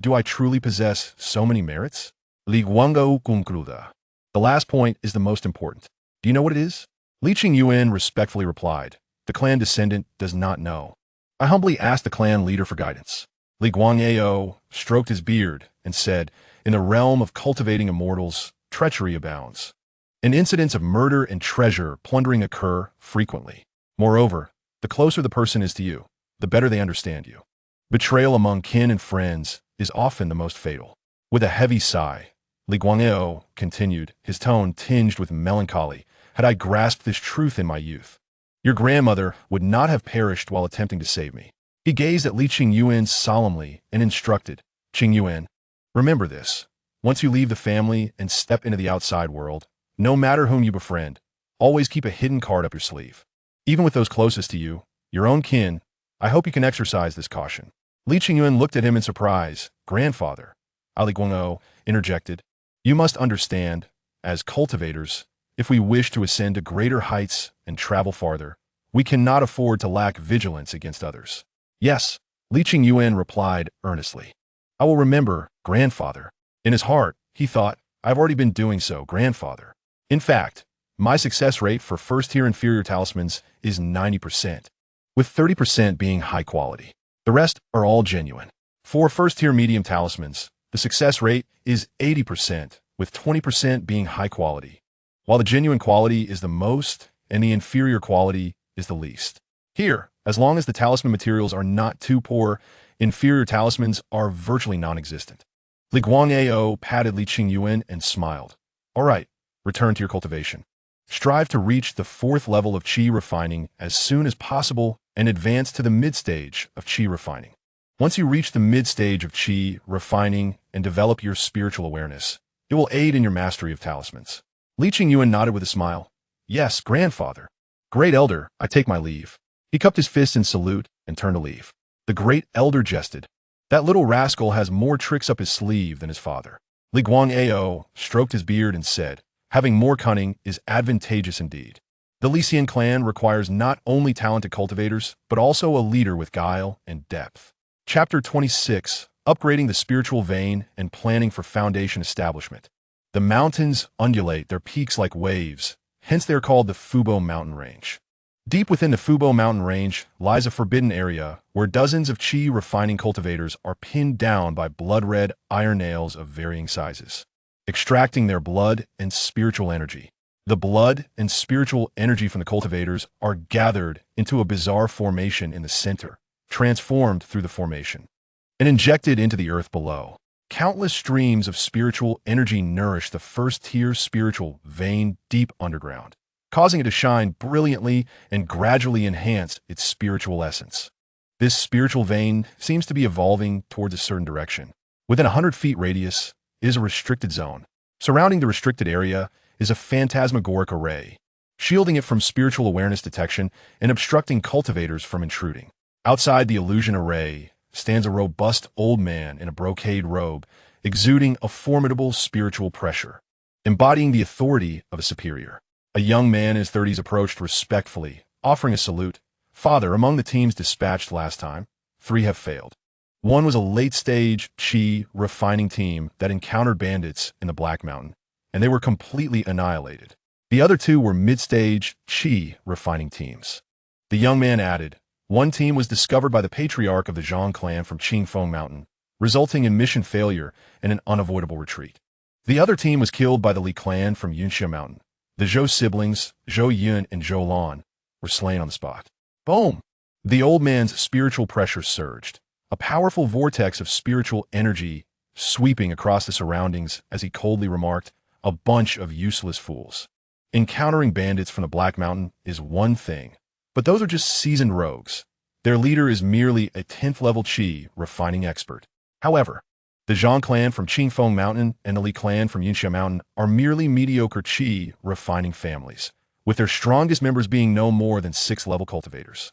do I truly possess so many merits? Li Guangao concluda. The last point is the most important. Do you know what it is? Li Qingyuan respectfully replied, "The clan descendant does not know." I humbly asked the clan leader for guidance. Li Guangao stroked his beard and said, "In the realm of cultivating immortals, treachery abounds, and incidents of murder and treasure plundering occur frequently. Moreover, the closer the person is to you, the better they understand you. Betrayal among kin and friends is often the most fatal." With a heavy sigh, Li Guangao continued, his tone tinged with melancholy, "Had I grasped this truth in my youth, your grandmother would not have perished while attempting to save me." He gazed at Li Qingyuan solemnly and instructed, "Qingyuan, remember this. Once you leave the family and step into the outside world, no matter whom you befriend, always keep a hidden card up your sleeve. Even with those closest to you, your own kin, I hope you can exercise this caution." Li Qingyuan looked at him in surprise. "Grandfather," Li Guangao interjected, "you must understand, as cultivators, if we wish to ascend to greater heights and travel farther, we cannot afford to lack vigilance against others." "Yes," Li Qingyuan replied earnestly. "I will remember, grandfather." In his heart, he thought, "I've already been doing so, grandfather. In fact, my success rate for first-tier inferior talismans is 90%, with 30% being high quality. The rest are all genuine. For first-tier medium talismans, the success rate is 80%, with 20% being high quality, while the genuine quality is the most and the inferior quality is the least. Here, as long as the talisman materials are not too poor, inferior talismans are virtually non-existent." Li Guangao patted Li Qingyuan and smiled. Alright, return to your cultivation. Strive to reach the fourth level of Qi refining as soon as possible and advance to the mid-stage of Qi refining. Once you reach the mid-stage of Qi refining and develop your spiritual awareness, it will aid in your mastery of talismans. Qingyuan nodded with a smile. Yes, grandfather. Great elder, I take my leave. He cupped his fist in salute and turned to leave. The great elder jested. That little rascal has more tricks up his sleeve than his father. Li Guangao stroked his beard and said, having more cunning is advantageous indeed. The Lycian clan requires not only talented cultivators, but also a leader with guile and depth. Chapter 26, Upgrading the Spiritual Vein and Planning for Foundation Establishment. The mountains undulate their peaks like waves, hence they are called the Fubo mountain range. Deep within the Fubo mountain range lies a forbidden area where dozens of Qi refining cultivators are pinned down by blood-red iron nails of varying sizes, extracting their blood and spiritual energy. The blood and spiritual energy from the cultivators are gathered into a bizarre formation in the center, transformed through the formation, and injected into the earth below. Countless streams of spiritual energy nourish the first-tier spiritual vein deep underground, causing it to shine brilliantly and gradually enhance its spiritual essence. This spiritual vein seems to be evolving towards a certain direction. Within 100 feet radius is a restricted zone. Surrounding the restricted area is a phantasmagoric array, shielding it from spiritual awareness detection and obstructing cultivators from intruding. Outside the illusion array stands a robust old man in a brocade robe, exuding a formidable spiritual pressure, embodying the authority of a superior. A young man in his 30s approached respectfully, offering a salute. Father, among the teams dispatched last time, 3 have failed. One was a late-stage Qi refining team that encountered bandits in the Black Mountain, and they were completely annihilated. The other 2 were mid-stage Qi refining teams. The young man added, one team was discovered by the patriarch of the Zhang clan from Qingfeng Mountain, resulting in mission failure and an unavoidable retreat. The other team was killed by the Li clan from Yunxia Mountain. The Zhou siblings, Zhou Yun and Zhou Lan, were slain on the spot. Boom! The old man's spiritual pressure surged, a powerful vortex of spiritual energy sweeping across the surroundings as he coldly remarked, a bunch of useless fools. Encountering bandits from the Black Mountain is one thing, but those are just seasoned rogues. Their leader is merely a 10th level Qi refining expert. However, the Zhang clan from Qingfeng Mountain and the Li clan from Yunxia Mountain are merely mediocre Qi refining families, with their strongest members being no more than 6th level cultivators.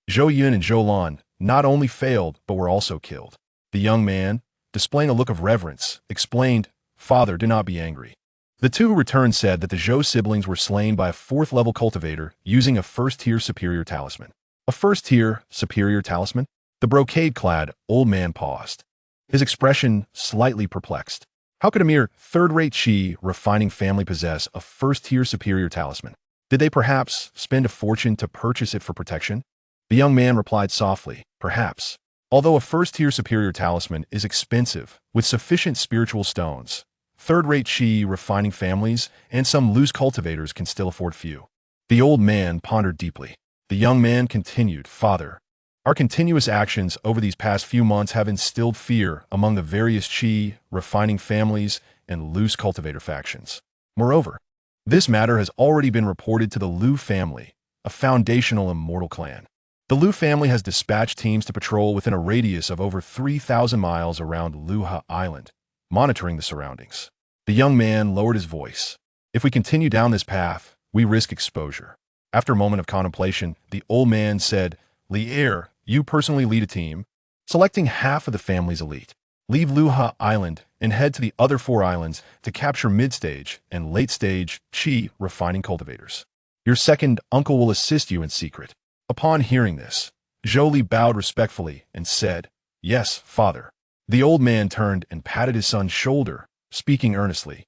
Zhou Yun and Zhou Lan not only failed, but were also killed. The young man, displaying a look of reverence, explained, Father, do not be angry. The 2 who returned said that the Zhou siblings were slain by a 4th level cultivator using a first-tier superior talisman. A first-tier superior talisman? The brocade-clad old man paused, his expression slightly perplexed. How could a mere third-rate Qi refining family possess a first-tier superior talisman? Did they perhaps spend a fortune to purchase it for protection? The young man replied softly, perhaps. Although a first-tier superior talisman is expensive, with sufficient spiritual stones, third-rate Qi refining families and some loose cultivators can still afford few. The old man pondered deeply. The young man continued, Father, our continuous actions over these past few months have instilled fear among the various Qi refining families and loose cultivator factions. Moreover, this matter has already been reported to the Lu family, a foundational immortal clan. The Lu family has dispatched teams to patrol within a radius of over 3,000 miles around Luha Island, monitoring the surroundings. The young man lowered his voice. If we continue down this path, we risk exposure. After a moment of contemplation, the old man said, Li'er, you personally lead a team, selecting half of the family's elite. Leave Luha Island and head to the other 4 islands to capture mid-stage and late-stage Qi refining cultivators. Your second uncle will assist you in secret. Upon hearing this, Zhou Li bowed respectfully and said, Yes, father. The old man turned and patted his son's shoulder, speaking earnestly.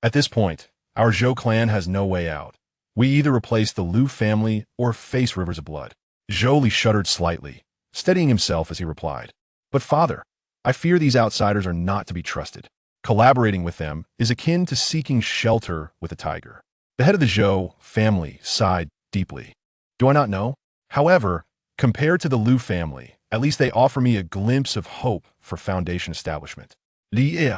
At this point, our Zhou clan has no way out. We either replace the Lu family or face rivers of blood. Zhou Li shuddered slightly, steadying himself as he replied, But father, I fear these outsiders are not to be trusted. Collaborating with them is akin to seeking shelter with a tiger. The head of the Zhou family sighed deeply. Do I not know? However, compared to the Lu family, at least they offer me a glimpse of hope for foundation establishment. Li,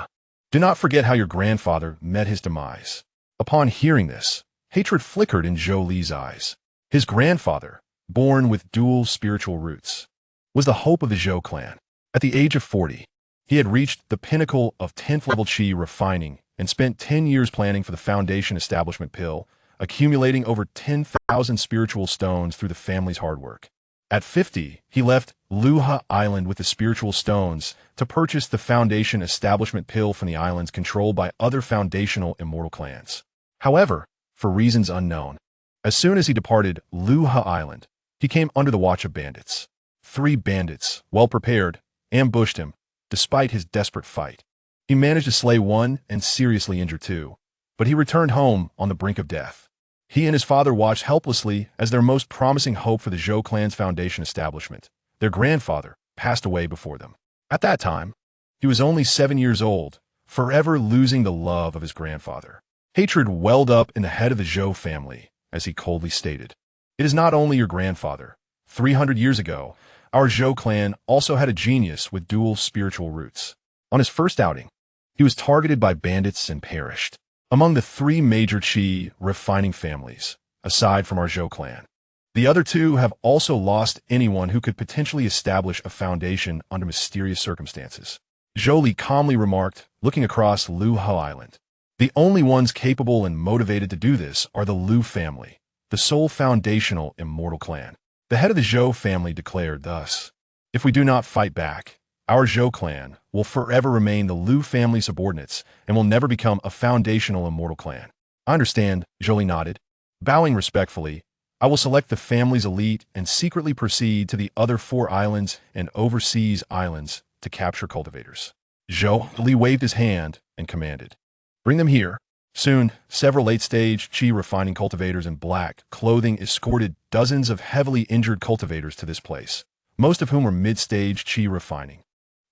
do not forget how your grandfather met his demise. Upon hearing this, hatred flickered in Zhou Li's eyes. His grandfather, born with dual spiritual roots, was the hope of the Zhou clan. At the age of 40, he had reached the pinnacle of 10th level Qi refining and spent 10 years planning for the foundation establishment pill, accumulating over 10,000 spiritual stones through the family's hard work. At 50, he left Luha Island with the spiritual stones to purchase the foundation establishment pill from the islands controlled by other foundational immortal clans. However, for reasons unknown, as soon as he departed Luha Island, he came under the watch of bandits. 3 bandits, well prepared, ambushed him, despite his desperate fight. He managed to slay 1 and seriously injure 2, but he returned home on the brink of death. He and his father watched helplessly as their most promising hope for the Zhou clan's foundation establishment, their grandfather, passed away before them. At that time, he was only 7 years old, forever losing the love of his grandfather. Hatred welled up in the head of the Zhou family, as he coldly stated, "It is not only your grandfather. 300 years ago, our Zhou clan also had a genius with dual spiritual roots. On his first outing, he was targeted by bandits and perished. Among the 3 major Qi refining families, aside from our Zhou clan, the other 2 have also lost anyone who could potentially establish a foundation under mysterious circumstances." Zhou Li calmly remarked, looking across Luha Island. "The only ones capable and motivated to do this are the Lu family, the sole foundational immortal clan." The head of the Zhou family declared thus, "If we do not fight back, our Zhou clan will forever remain the Lu family subordinates and will never become a foundational immortal clan." "I understand," Zhou Li nodded. Bowing respectfully, "I will select the family's elite and secretly proceed to the other 4 islands and overseas islands to capture cultivators." Zhou Li waved his hand and commanded, "Bring them here." Soon, several late-stage Qi refining cultivators in black clothing escorted dozens of heavily injured cultivators to this place, most of whom were mid-stage Qi refining,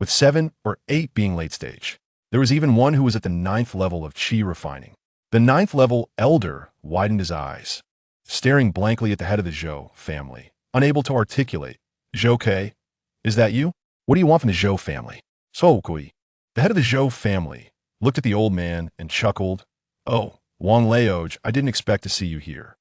with 7 or 8 being late-stage. There was even one who was at the 9th level of Qi refining. The 9th level elder widened his eyes, staring blankly at the head of the Zhou family, unable to articulate. "Zhou Ke, is that you? What do you want from the Zhou family?" "So Kui." The head of the Zhou family looked at the old man and chuckled. "Oh, Wang Laoj, I didn't expect to see you here."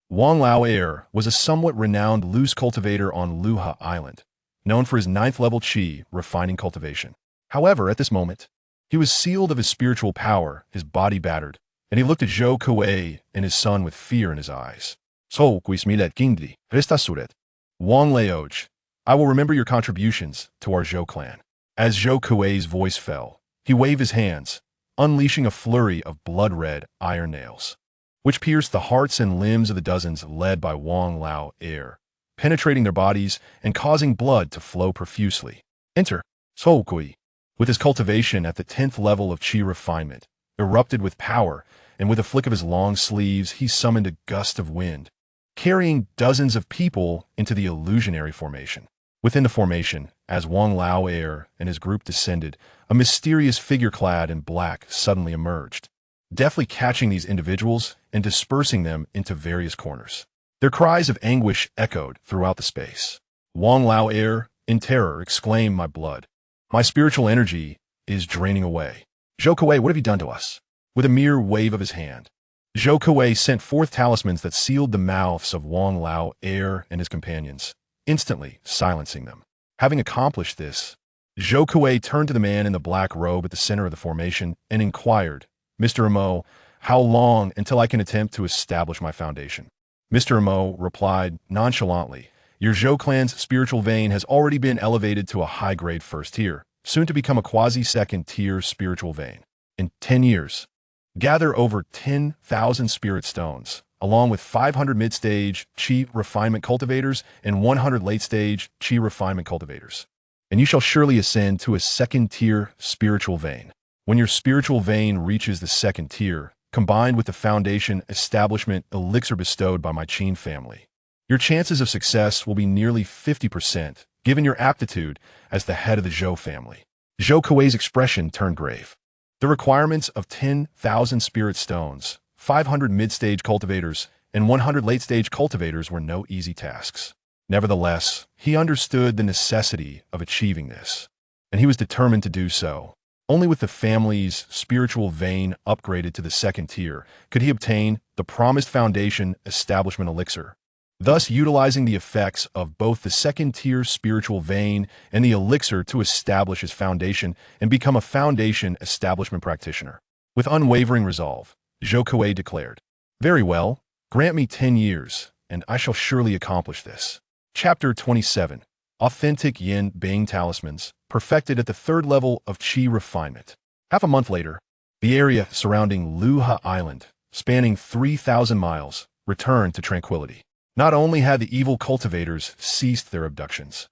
Wang Lao Air was a somewhat renowned loose cultivator on Luha Island, known for his 9th level Qi refining cultivation. However, at this moment, he was sealed of his spiritual power, his body battered, and he looked at Zhou Kuei and his son with fear in his eyes. "So, Quismilet Gingli, Resta Suret." "Wang Laoj, I will remember your contributions to our Zhou clan." As Zhou Kuei's voice fell, he waved his hands, unleashing a flurry of blood-red iron nails, which pierced the hearts and limbs of the dozens led by Wang Lao Air, penetrating their bodies and causing blood to flow profusely. Enter Zhou Kui, with his cultivation at the 10th level of Qi refinement, erupted with power, and with a flick of his long sleeves he summoned a gust of wind, carrying dozens of people into the illusionary formation. Within the formation, as Wang Lao Air and his group descended, a mysterious figure clad in black suddenly emerged, deftly catching these individuals and dispersing them into various corners. Their cries of anguish echoed throughout the space. Wang Lao Air, in terror, exclaimed, "My blood, my spiritual energy is draining away." "Zhou Kuei, what have you done to us?" With a mere wave of his hand, Zhou Kuei sent forth talismans that sealed the mouths of Wang Lao Air and his companions, instantly silencing them. Having accomplished this, Zhou Kuei turned to the man in the black robe at the center of the formation and inquired, "Mr. Amo, how long until I can attempt to establish my foundation?" Mr. Amo replied nonchalantly, "Your Zhou clan's spiritual vein has already been elevated to a high-grade 1st tier, soon to become a quasi-2nd tier spiritual vein. In 10 years, gather over 10,000 spirit stones, along with 500 mid-stage Qi refinement cultivators and 100 late-stage Qi refinement cultivators, and you shall surely ascend to a 2nd tier spiritual vein. When your spiritual vein reaches the 2nd tier, combined with the foundation establishment elixir bestowed by my Qin family, your chances of success will be nearly 50%, given your aptitude as the head of the Zhou family." Zhou Kuei's expression turned grave. The requirements of 10,000 spirit stones, 500 mid-stage cultivators, and 100 late-stage cultivators were no easy tasks. Nevertheless, he understood the necessity of achieving this, and he was determined to do so. Only with the family's spiritual vein upgraded to the second tier could he obtain the promised foundation establishment elixir, thus utilizing the effects of both the second-tier spiritual vein and the elixir to establish his foundation and become a foundation establishment practitioner. With unwavering resolve, Zhou Kuei declared, "Very well, grant me 10 years, and I shall surely accomplish this." Chapter 27. Authentic Yin Bing Talismans, perfected at the third level of Qi refinement. Half a month later, the area surrounding Luha Island, spanning 3,000 miles, returned to tranquility. Not only had the evil cultivators ceased their abductions,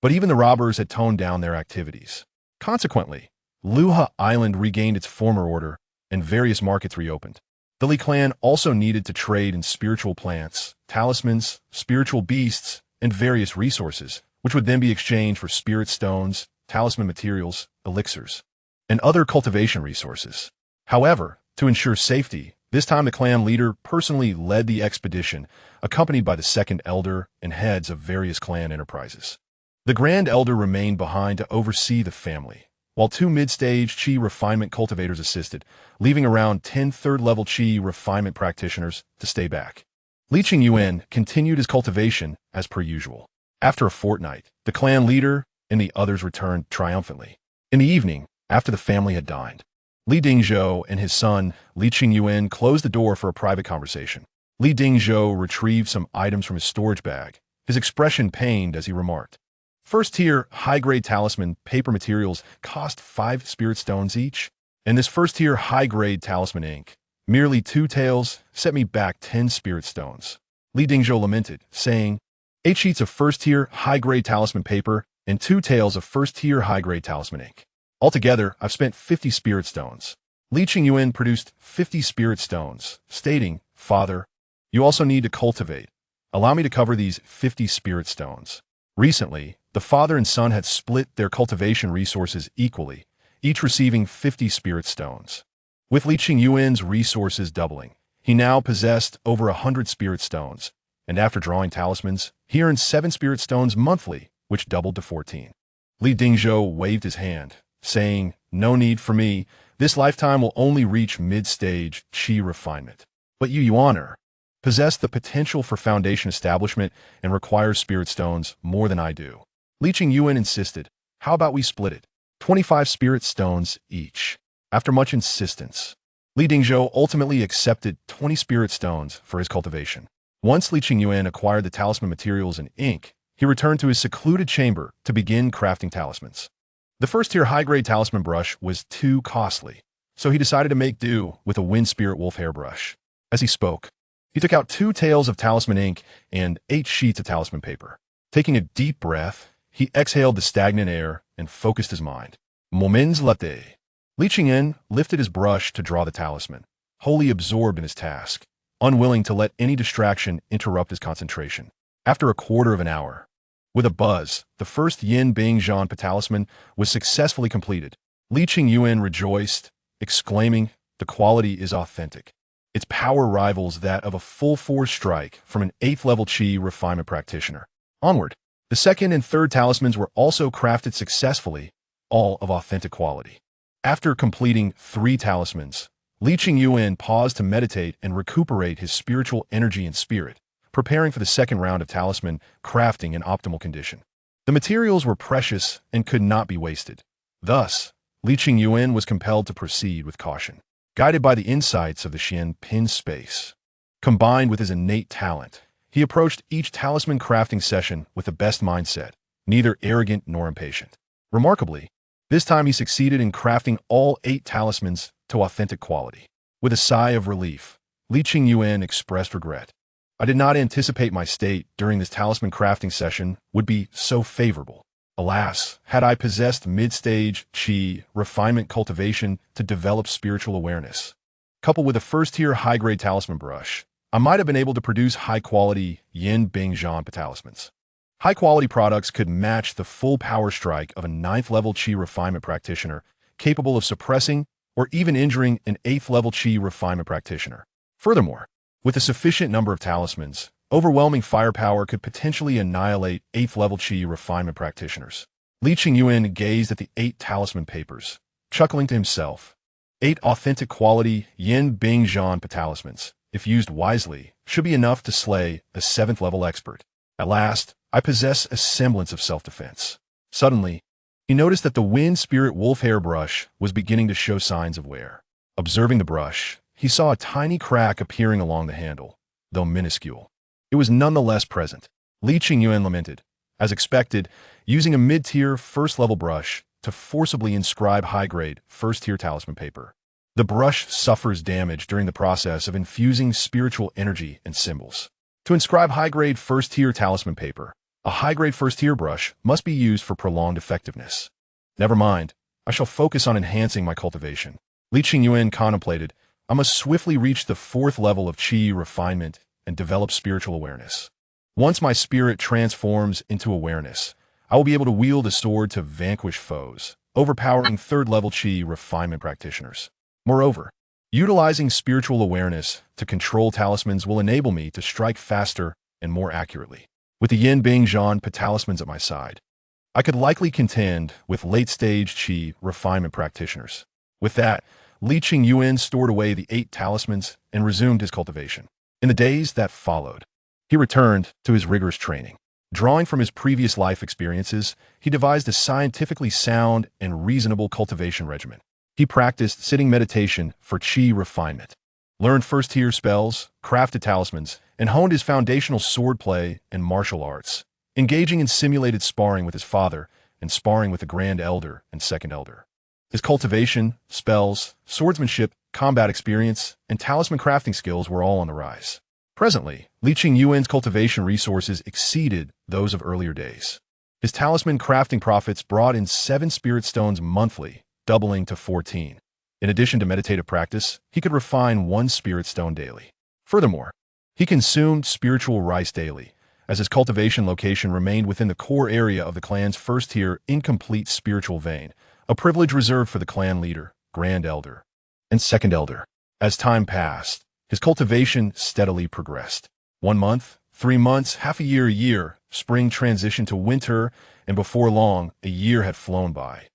but even the robbers had toned down their activities. Consequently, Luha Island regained its former order, and various markets reopened. The Li clan also needed to trade in spiritual plants, talismans, spiritual beasts, and various resources, which would then be exchanged for spirit stones, talisman materials, elixirs, and other cultivation resources. However, to ensure safety, this time the clan leader personally led the expedition, accompanied by the second elder and heads of various clan enterprises. The grand elder remained behind to oversee the family, while 2 mid-stage Qi refinement cultivators assisted, leaving around 10 third-level Qi refinement practitioners to stay back. Li Qingyuan continued his cultivation as per usual. After a fortnight, the clan leader and the others returned triumphantly. In the evening, after the family had dined, Li Dingzhou and his son, Li Qingyuan, closed the door for a private conversation. Li Dingzhou retrieved some items from his storage bag, his expression pained as he remarked, "First-tier, high-grade talisman paper materials cost 5 spirit stones each, and this first-tier high-grade talisman ink, merely 2 taels, set me back 10 spirit stones." Li Dingzhou lamented, saying, 8 sheets of first-tier, high-grade talisman paper and 2 taels of first-tier high-grade talisman ink. Altogether, I've spent 50 spirit stones. Li Qingyuan produced 50 spirit stones, stating, "Father, you also need to cultivate. Allow me to cover these 50 spirit stones." Recently, the father and son had split their cultivation resources equally, each receiving 50 spirit stones. With Li Qingyuan's resources doubling, he now possessed over 100 spirit stones, and after drawing talismans, he earned 7 spirit stones monthly, which doubled to 14. Li Dingzhou waved his hand, saying, "No need for me. This lifetime will only reach mid-stage Qi refinement. But you, Yuaner, possess the potential for foundation establishment and requires spirit stones more than I do." Li Qingyuan insisted, "How about we split it? 25 spirit stones each." After much insistence, Li Dingzhou ultimately accepted 20 spirit stones for his cultivation. Once Li Qingyuan acquired the talisman materials and ink, he returned to his secluded chamber to begin crafting talismans. The first-tier high-grade talisman brush was too costly, so he decided to make do with a wind spirit wolf hairbrush. As he spoke, he took out 2 taels of talisman ink and 8 sheets of talisman paper. Taking a deep breath, he exhaled the stagnant air and focused his mind. Moments latte. Li Qingyuan lifted his brush to draw the talisman, wholly absorbed in his task, unwilling to let any distraction interrupt his concentration. After a quarter of an hour, with a buzz, the first Yin Bing Zhan talisman was successfully completed. Li Qingyuan rejoiced, exclaiming, "The quality is authentic. Its power rivals that of a full-force strike from an 8th-level Qi refinement practitioner." Onward, the second and third talismans were also crafted successfully, all of authentic quality. After completing 3 talismans, Li Qingyuan paused to meditate and recuperate his spiritual energy and spirit, preparing for the second round of talisman crafting in optimal condition. The materials were precious and could not be wasted. Thus, Li Qingyuan was compelled to proceed with caution, guided by the insights of the Xian Pin space. Combined with his innate talent, he approached each talisman crafting session with the best mindset, neither arrogant nor impatient. Remarkably, this time he succeeded in crafting all 8 talismans to authentic quality. With a sigh of relief, Li Qingyuan expressed regret. "I did not anticipate my state during this talisman crafting session would be so favorable. Alas, had I possessed mid-stage Qi refinement cultivation to develop spiritual awareness, coupled with a first-tier high-grade talisman brush, I might have been able to produce high-quality Yin Bing Zhan talismans. High-quality products could match the full power strike of a 9th-level Qi refinement practitioner, capable of suppressing or even injuring an 8th-level Qi refinement practitioner. Furthermore, with a sufficient number of talismans, overwhelming firepower could potentially annihilate 8th-level Qi refinement practitioners." Li Qingyuan gazed at the 8 talisman papers, chuckling to himself. 8 authentic quality yin-bing-zhan talismans, if used wisely, should be enough to slay a 7th-level expert. At last, I possess a semblance of self-defense. Suddenly, he noticed that the wind spirit wolf hair brush was beginning to show signs of wear. Observing the brush, he saw a tiny crack appearing along the handle, though minuscule. It was nonetheless present. Li Qingyuan lamented, as expected, using a mid-tier first-level brush to forcibly inscribe high-grade first-tier talisman paper. The brush suffers damage during the process of infusing spiritual energy and symbols. To inscribe high-grade first-tier talisman paper, a high-grade first-tier brush must be used for prolonged effectiveness. Never mind, I shall focus on enhancing my cultivation. Li Qingyuan contemplated, I must swiftly reach the 4th level of qi refinement and develop spiritual awareness. Once my spirit transforms into awareness, I will be able to wield a sword to vanquish foes, overpowering 3rd-level qi refinement practitioners. Moreover, utilizing spiritual awareness to control talismans will enable me to strike faster and more accurately. With the yin-bing-zhan talismans at my side, I could likely contend with late-stage qi refinement practitioners. With that, Li Qingyuan stored away the 8 talismans and resumed his cultivation. In the days that followed, he returned to his rigorous training. Drawing from his previous life experiences, he devised a scientifically sound and reasonable cultivation regimen. He practiced sitting meditation for qi refinement, learned first-tier spells, crafted talismans, and honed his foundational swordplay and martial arts, engaging in simulated sparring with his father and sparring with the Grand Elder and Second Elder. His cultivation, spells, swordsmanship, combat experience, and talisman crafting skills were all on the rise. Presently, Li Qingyuan's cultivation resources exceeded those of earlier days. His talisman crafting profits brought in 7 spirit stones monthly, doubling to 14. In addition to meditative practice, he could refine 1 spirit stone daily. Furthermore, he consumed spiritual rice daily, as his cultivation location remained within the core area of the clan's first-tier incomplete spiritual vein, a privilege reserved for the clan leader, Grand Elder, and Second Elder. As time passed, his cultivation steadily progressed. 1 month, 3 months, half a year, spring transitioned to winter, and before long, a year had flown by.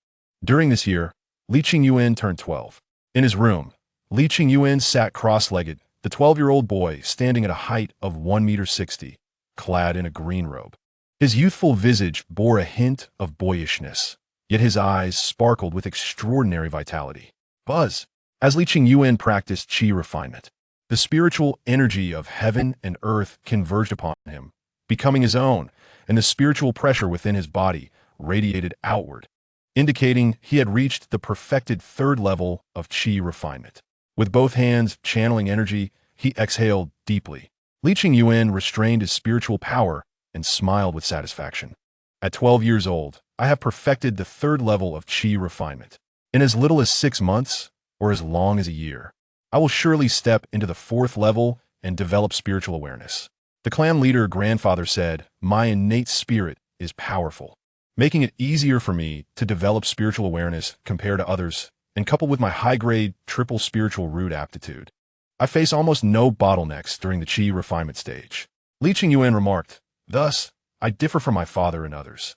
During this year, Li Qingyuan turned 12. In his room, Li Qingyuan sat cross-legged, the 12-year-old boy standing at a height of 1.60 meters, clad in a green robe. His youthful visage bore a hint of boyishness, yet his eyes sparkled with extraordinary vitality. Buzz, as Li Qingyuan practiced qi refinement, the spiritual energy of heaven and earth converged upon him, becoming his own, and the spiritual pressure within his body radiated outward, indicating he had reached the perfected 3rd level of qi refinement. With both hands channeling energy, he exhaled deeply. Li Qingyuan restrained his spiritual power and smiled with satisfaction. At 12 years old, I have perfected the 3rd level of qi refinement. In as little as 6 months, or as long as a year, I will surely step into the 4th level and develop spiritual awareness. The clan leader grandfather said, my innate spirit is powerful, making it easier for me to develop spiritual awareness compared to others, and coupled with my high-grade triple spiritual root aptitude, I face almost no bottlenecks during the qi refinement stage. Li Qingyuan remarked, thus, I differ from my father and others.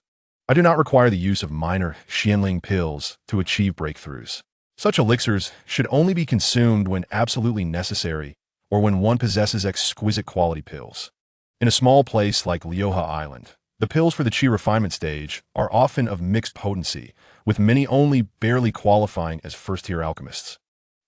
I do not require the use of minor Xianling pills to achieve breakthroughs. Such elixirs should only be consumed when absolutely necessary or when one possesses exquisite quality pills. In a small place like Liuha Island, the pills for the qi refinement stage are often of mixed potency, with many only barely qualifying as first-tier alchemists.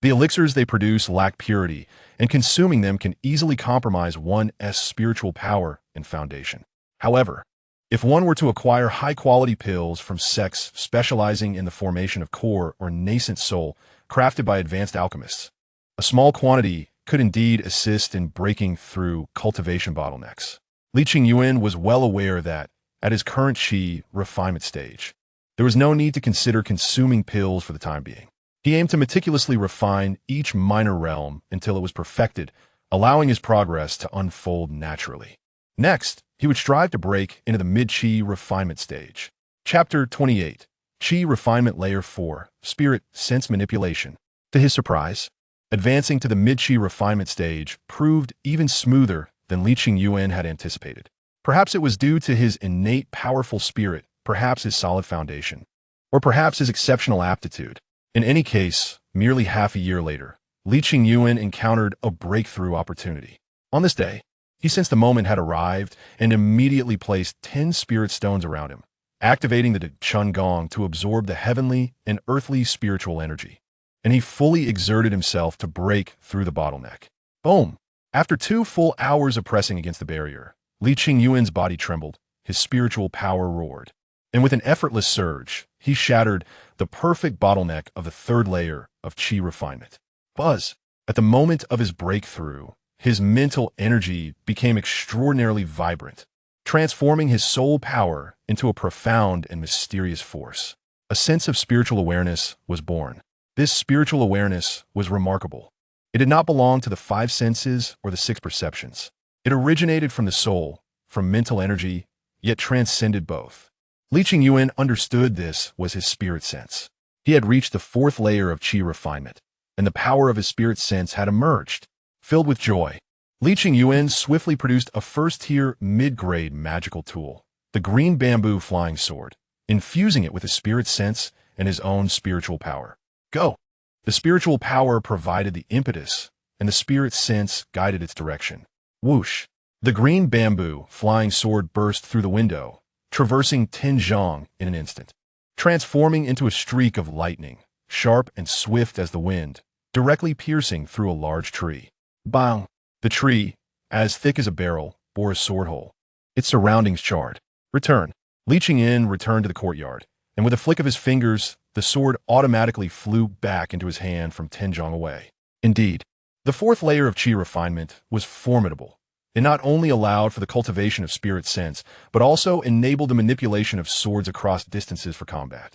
The elixirs they produce lack purity, and consuming them can easily compromise one's spiritual power and foundation. However, if one were to acquire high-quality pills from sects specializing in the formation of core or nascent soul crafted by advanced alchemists, a small quantity could indeed assist in breaking through cultivation bottlenecks. Li Qingyuan was well aware that, at his current qi refinement stage, there was no need to consider consuming pills for the time being. He aimed to meticulously refine each minor realm until it was perfected, allowing his progress to unfold naturally. Next, he would strive to break into the mid-qi refinement stage. Chapter 28, Qi Refinement Layer 4, Spirit Sense Manipulation. To his surprise, advancing to the mid-qi refinement stage proved even smoother than Li Qingyuan had anticipated. Perhaps it was due to his innate powerful spirit, perhaps his solid foundation, or perhaps his exceptional aptitude. In any case, merely half a year later, Li Qingyuan encountered a breakthrough opportunity. On this day, he sensed the moment had arrived and immediately placed 10 spirit stones around him, activating the Chun Gong to absorb the heavenly and earthly spiritual energy. And he fully exerted himself to break through the bottleneck. Boom! After 2 full hours of pressing against the barrier, Li Qingyuan's body trembled, his spiritual power roared. And with an effortless surge, he shattered the perfect bottleneck of the 3rd layer of Qi refinement. Buzz! At the moment of his breakthrough, his mental energy became extraordinarily vibrant, transforming his soul power into a profound and mysterious force. A sense of spiritual awareness was born. This spiritual awareness was remarkable. It did not belong to the 5 senses or the 6 perceptions. It originated from the soul, from mental energy, yet transcended both. Li Qingyuan understood this was his spirit sense. He had reached the 4th layer of Qi refinement, and the power of his spirit sense had emerged. Filled with joy, Li Qingyuan swiftly produced a first-tier mid-grade magical tool, the green bamboo flying sword, infusing it with his spirit sense and his own spiritual power. Go! The spiritual power provided the impetus, and the spirit sense guided its direction. Whoosh! The green bamboo flying sword burst through the window, traversing 10 zhang in an instant, transforming into a streak of lightning, sharp and swift as the wind, directly piercing through a large tree. Bang! The tree, as thick as a barrel, bore a sword hole. Its surroundings charred. Return. Li Qingyuan returned to the courtyard, and with a flick of his fingers, the sword automatically flew back into his hand from 10 zhang away. Indeed, the 4th layer of Qi refinement was formidable. It not only allowed for the cultivation of spirit sense, but also enabled the manipulation of swords across distances for combat.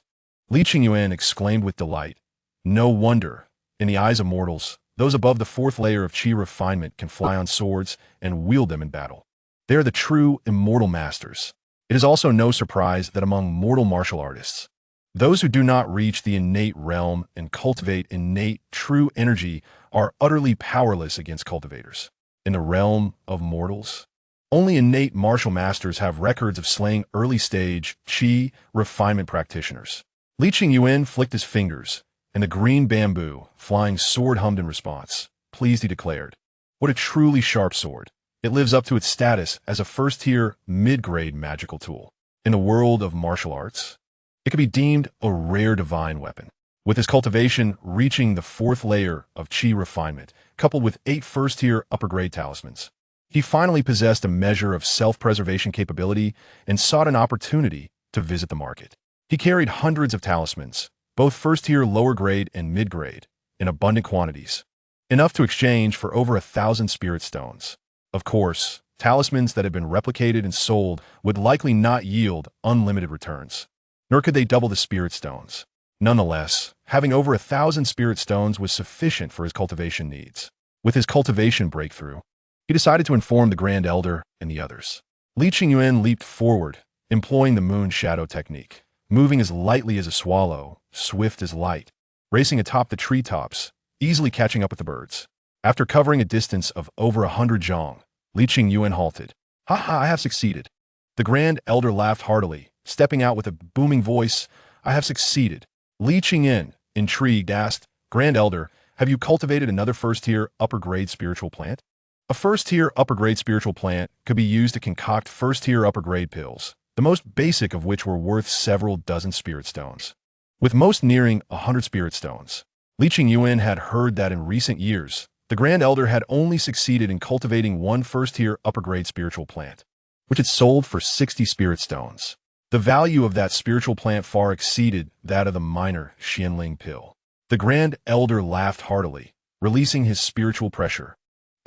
Li Qingyuan exclaimed with delight, "No wonder, in the eyes of mortals, those above the 4th layer of Qi refinement can fly on swords and wield them in battle. They are the true immortal masters." It is also no surprise that among mortal martial artists, those who do not reach the innate realm and cultivate innate true energy are utterly powerless against cultivators. In the realm of mortals, only innate martial masters have records of slaying early-stage Qi refinement practitioners. Li Qingyuan flicked his fingers, and the green bamboo flying sword hummed in response. Pleased, he declared, "What a truly sharp sword. It lives up to its status as a first-tier mid-grade magical tool. In the world of martial arts, it could be deemed a rare divine weapon." With his cultivation reaching the 4th layer of Qi refinement, coupled with 8 first-tier upper-grade talismans, he finally possessed a measure of self-preservation capability and sought an opportunity to visit the market. He carried hundreds of talismans, both first-tier lower-grade and mid-grade, in abundant quantities, enough to exchange for over 1,000 spirit stones. Of course, talismans that had been replicated and sold would likely not yield unlimited returns, nor could they double the spirit stones. Nonetheless, having over 1,000 spirit stones was sufficient for his cultivation needs. With his cultivation breakthrough, he decided to inform the Grand Elder and the others. Li Qingyuan leaped forward, employing the moon shadow technique, moving as lightly as a swallow, swift as light, racing atop the treetops, easily catching up with the birds. After covering a distance of over 100 zhang, Li Qingyuan halted. "Ha ha, I have succeeded." The Grand Elder laughed heartily, stepping out with a booming voice. "I have succeeded." Li Qingyuan, intrigued, asked, "Grand Elder, have you cultivated another first-tier upper-grade spiritual plant?" A first-tier upper-grade spiritual plant could be used to concoct first-tier upper-grade pills, the most basic of which were worth several dozen spirit stones. With most nearing 100 spirit stones, Li Qingyuan had heard that in recent years, the Grand Elder had only succeeded in cultivating one first-tier upper-grade spiritual plant, which had sold for 60 spirit stones. The value of that spiritual plant far exceeded that of the minor Xianling pill. The Grand Elder laughed heartily, releasing his spiritual pressure,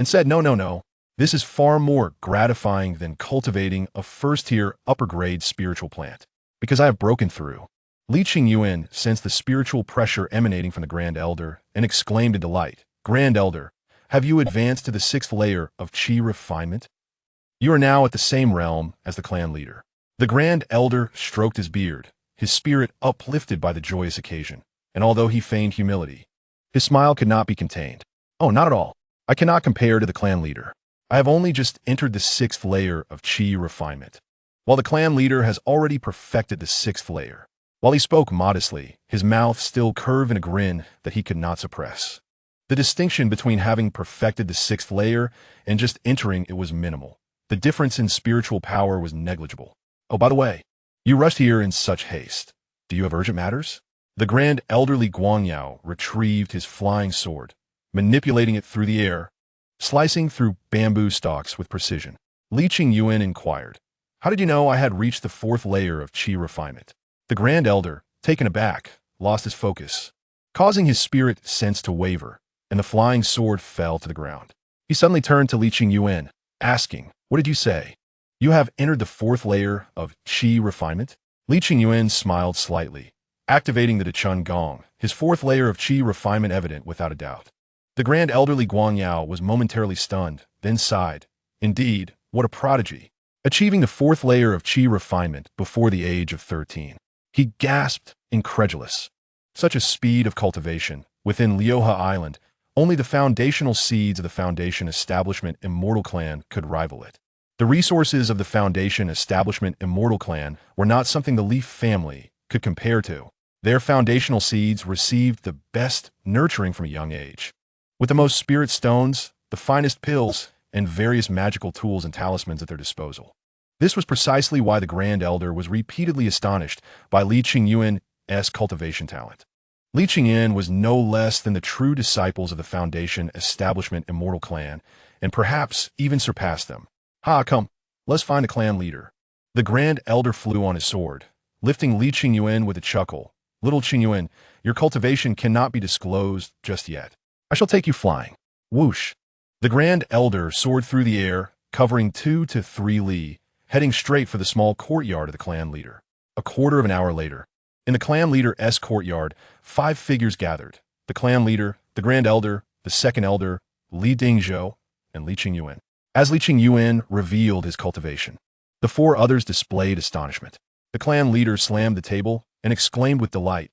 and said, No, this is far more gratifying than cultivating a first-tier upper-grade spiritual plant, because I have broken through." Li Qingyuan sensed the spiritual pressure emanating from the Grand Elder and exclaimed in delight, "Grand Elder, have you advanced to the 6th layer of Qi refinement? You are now at the same realm as the clan leader." The Grand Elder stroked his beard, his spirit uplifted by the joyous occasion, and although he feigned humility, his smile could not be contained. "Oh, not at all. I cannot compare to the clan leader. I have only just entered the 6th layer of Qi refinement, while the clan leader has already perfected the 6th layer. While he spoke modestly, his mouth still curved in a grin that he could not suppress. The distinction between having perfected the sixth layer and just entering it was minimal. The difference in spiritual power was negligible. Oh, by the way, you rushed here in such haste. Do you have urgent matters? The grand elderly Guangyao retrieved his flying sword, manipulating it through the air, slicing through bamboo stalks with precision. Li Qingyuan inquired, "How did you know I had reached the fourth layer of qi refinement?" The grand elder, taken aback, lost his focus, causing his spirit sense to waver, and the flying sword fell to the ground. He suddenly turned to Li Qingyuan, asking, "What did you say? You have entered the fourth layer of qi refinement?" Li Qingyuan smiled slightly, activating the Dachun Gong, his fourth layer of qi refinement evident without a doubt. The grand elderly Guangyao was momentarily stunned, then sighed. Indeed, what a prodigy! Achieving the fourth layer of qi refinement before the age of 13. He gasped, incredulous. Such a speed of cultivation. Within Liuha Island, only the foundational seeds of the Foundation Establishment Immortal Clan could rival it. The resources of the Foundation Establishment Immortal Clan were not something the Leaf family could compare to. Their foundational seeds received the best nurturing from a young age. With the most spirit stones, the finest pills, and various magical tools and talismans at their disposal. This was precisely why the Grand Elder was repeatedly astonished by Li Qingyuan's cultivation talent. Li Qingyuan was no less than the true disciples of the Foundation Establishment Immortal Clan, and perhaps even surpassed them. Come, let's find a clan leader. The Grand Elder flew on his sword, lifting Li Qingyuan with a chuckle. Little Qingyuan, your cultivation cannot be disclosed just yet. I shall take you flying. Whoosh. The Grand Elder soared through the air, covering 2 to 3 li, heading straight for the small courtyard of the clan leader. A quarter of an hour later, in the clan leader's courtyard, 5 figures gathered. The clan leader, the Grand Elder, the second elder, Li Dingzhou, and Li Qingyuan. As Li Qingyuan revealed his cultivation, the 4 others displayed astonishment. The clan leader slammed the table and exclaimed with delight,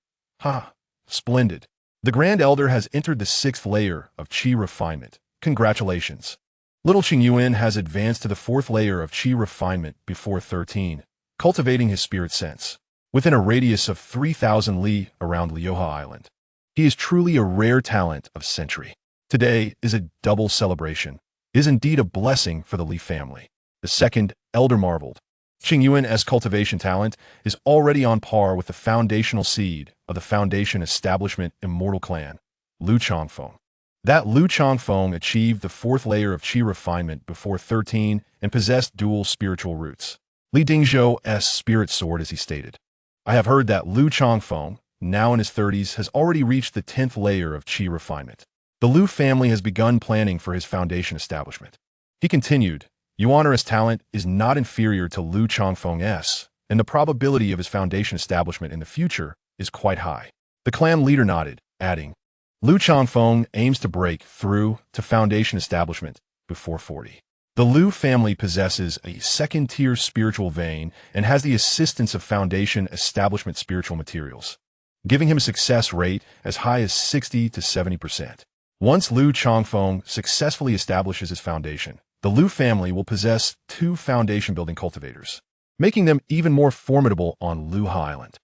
Splendid. The Grand Elder has entered the 6th layer of qi refinement. Congratulations. Little Qingyuan has advanced to the 4th layer of qi refinement before 13, cultivating his spirit sense, within a radius of 3,000 li around Liuha Island. He is truly a rare talent of century. Today is a double celebration. It is indeed a blessing for the Li family. The second elder marveled. Qingyuan's cultivation talent is already on par with the foundational seed of the Foundation Establishment Immortal Clan, Lu Chongfeng. That Lu Chongfeng achieved the 4th layer of qi refinement before 13 and possessed dual spiritual roots. Li Dingzhou's spirit soared as he stated. I have heard that Lu Chongfeng, now in his 30s, has already reached the 10th layer of qi refinement. The Lu family has begun planning for his foundation establishment. He continued, Yuan's talent is not inferior to Lu Chongfeng's, and the probability of his foundation establishment in the future is quite high. The clan leader nodded, adding, Lu Chongfeng aims to break through to foundation establishment before 40. The Lu family possesses a second-tier spiritual vein and has the assistance of foundation establishment spiritual materials, giving him a success rate as high as 60 to 70%. Once Lu Chongfeng successfully establishes his foundation, the Lu family will possess 2 foundation-building cultivators, making them even more formidable on Liuha Island.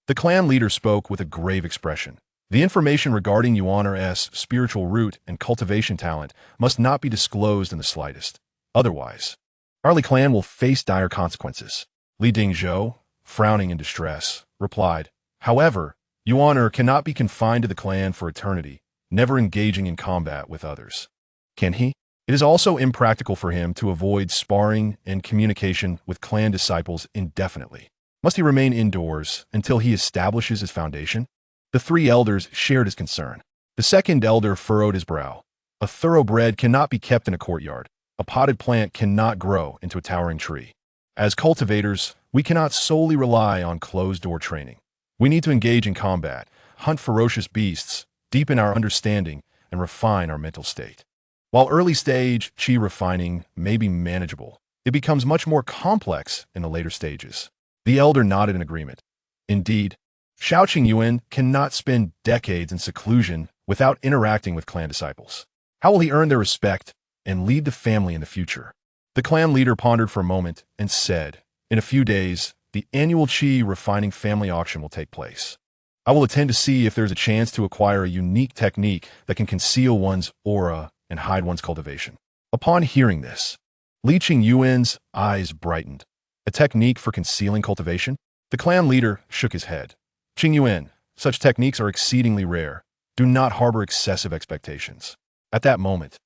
The clan leader spoke with a grave expression. The information regarding Yuan's spiritual root and cultivation talent must not be disclosed in the slightest. Otherwise, our Li clan will face dire consequences. Li Dingzhou, frowning in distress, replied, However, Yuan cannot be confined to the clan for eternity, never engaging in combat with others. Can he? It is also impractical for him to avoid sparring and communication with clan disciples indefinitely. Must he remain indoors until he establishes his foundation? The 3 elders shared his concern. The second elder furrowed his brow. A thoroughbred cannot be kept in a courtyard. A potted plant cannot grow into a towering tree. As cultivators, we cannot solely rely on closed-door training. We need to engage in combat, hunt ferocious beasts, deepen our understanding, and refine our mental state. While early-stage qi refining may be manageable, it becomes much more complex in the later stages. The elder nodded in agreement. Indeed, Xiao Qingyuan cannot spend decades in seclusion without interacting with clan disciples. How will he earn their respect and lead the family in the future? The clan leader pondered for a moment and said, In a few days, the annual Qi refining family auction will take place. I will attend to see if there's a chance to acquire a unique technique that can conceal one's aura and hide one's cultivation. Upon hearing this, Li Qingyuan's eyes brightened. A technique for concealing cultivation? The clan leader shook his head. Qingyuan, such techniques are exceedingly rare. Do not harbor excessive expectations. At that moment,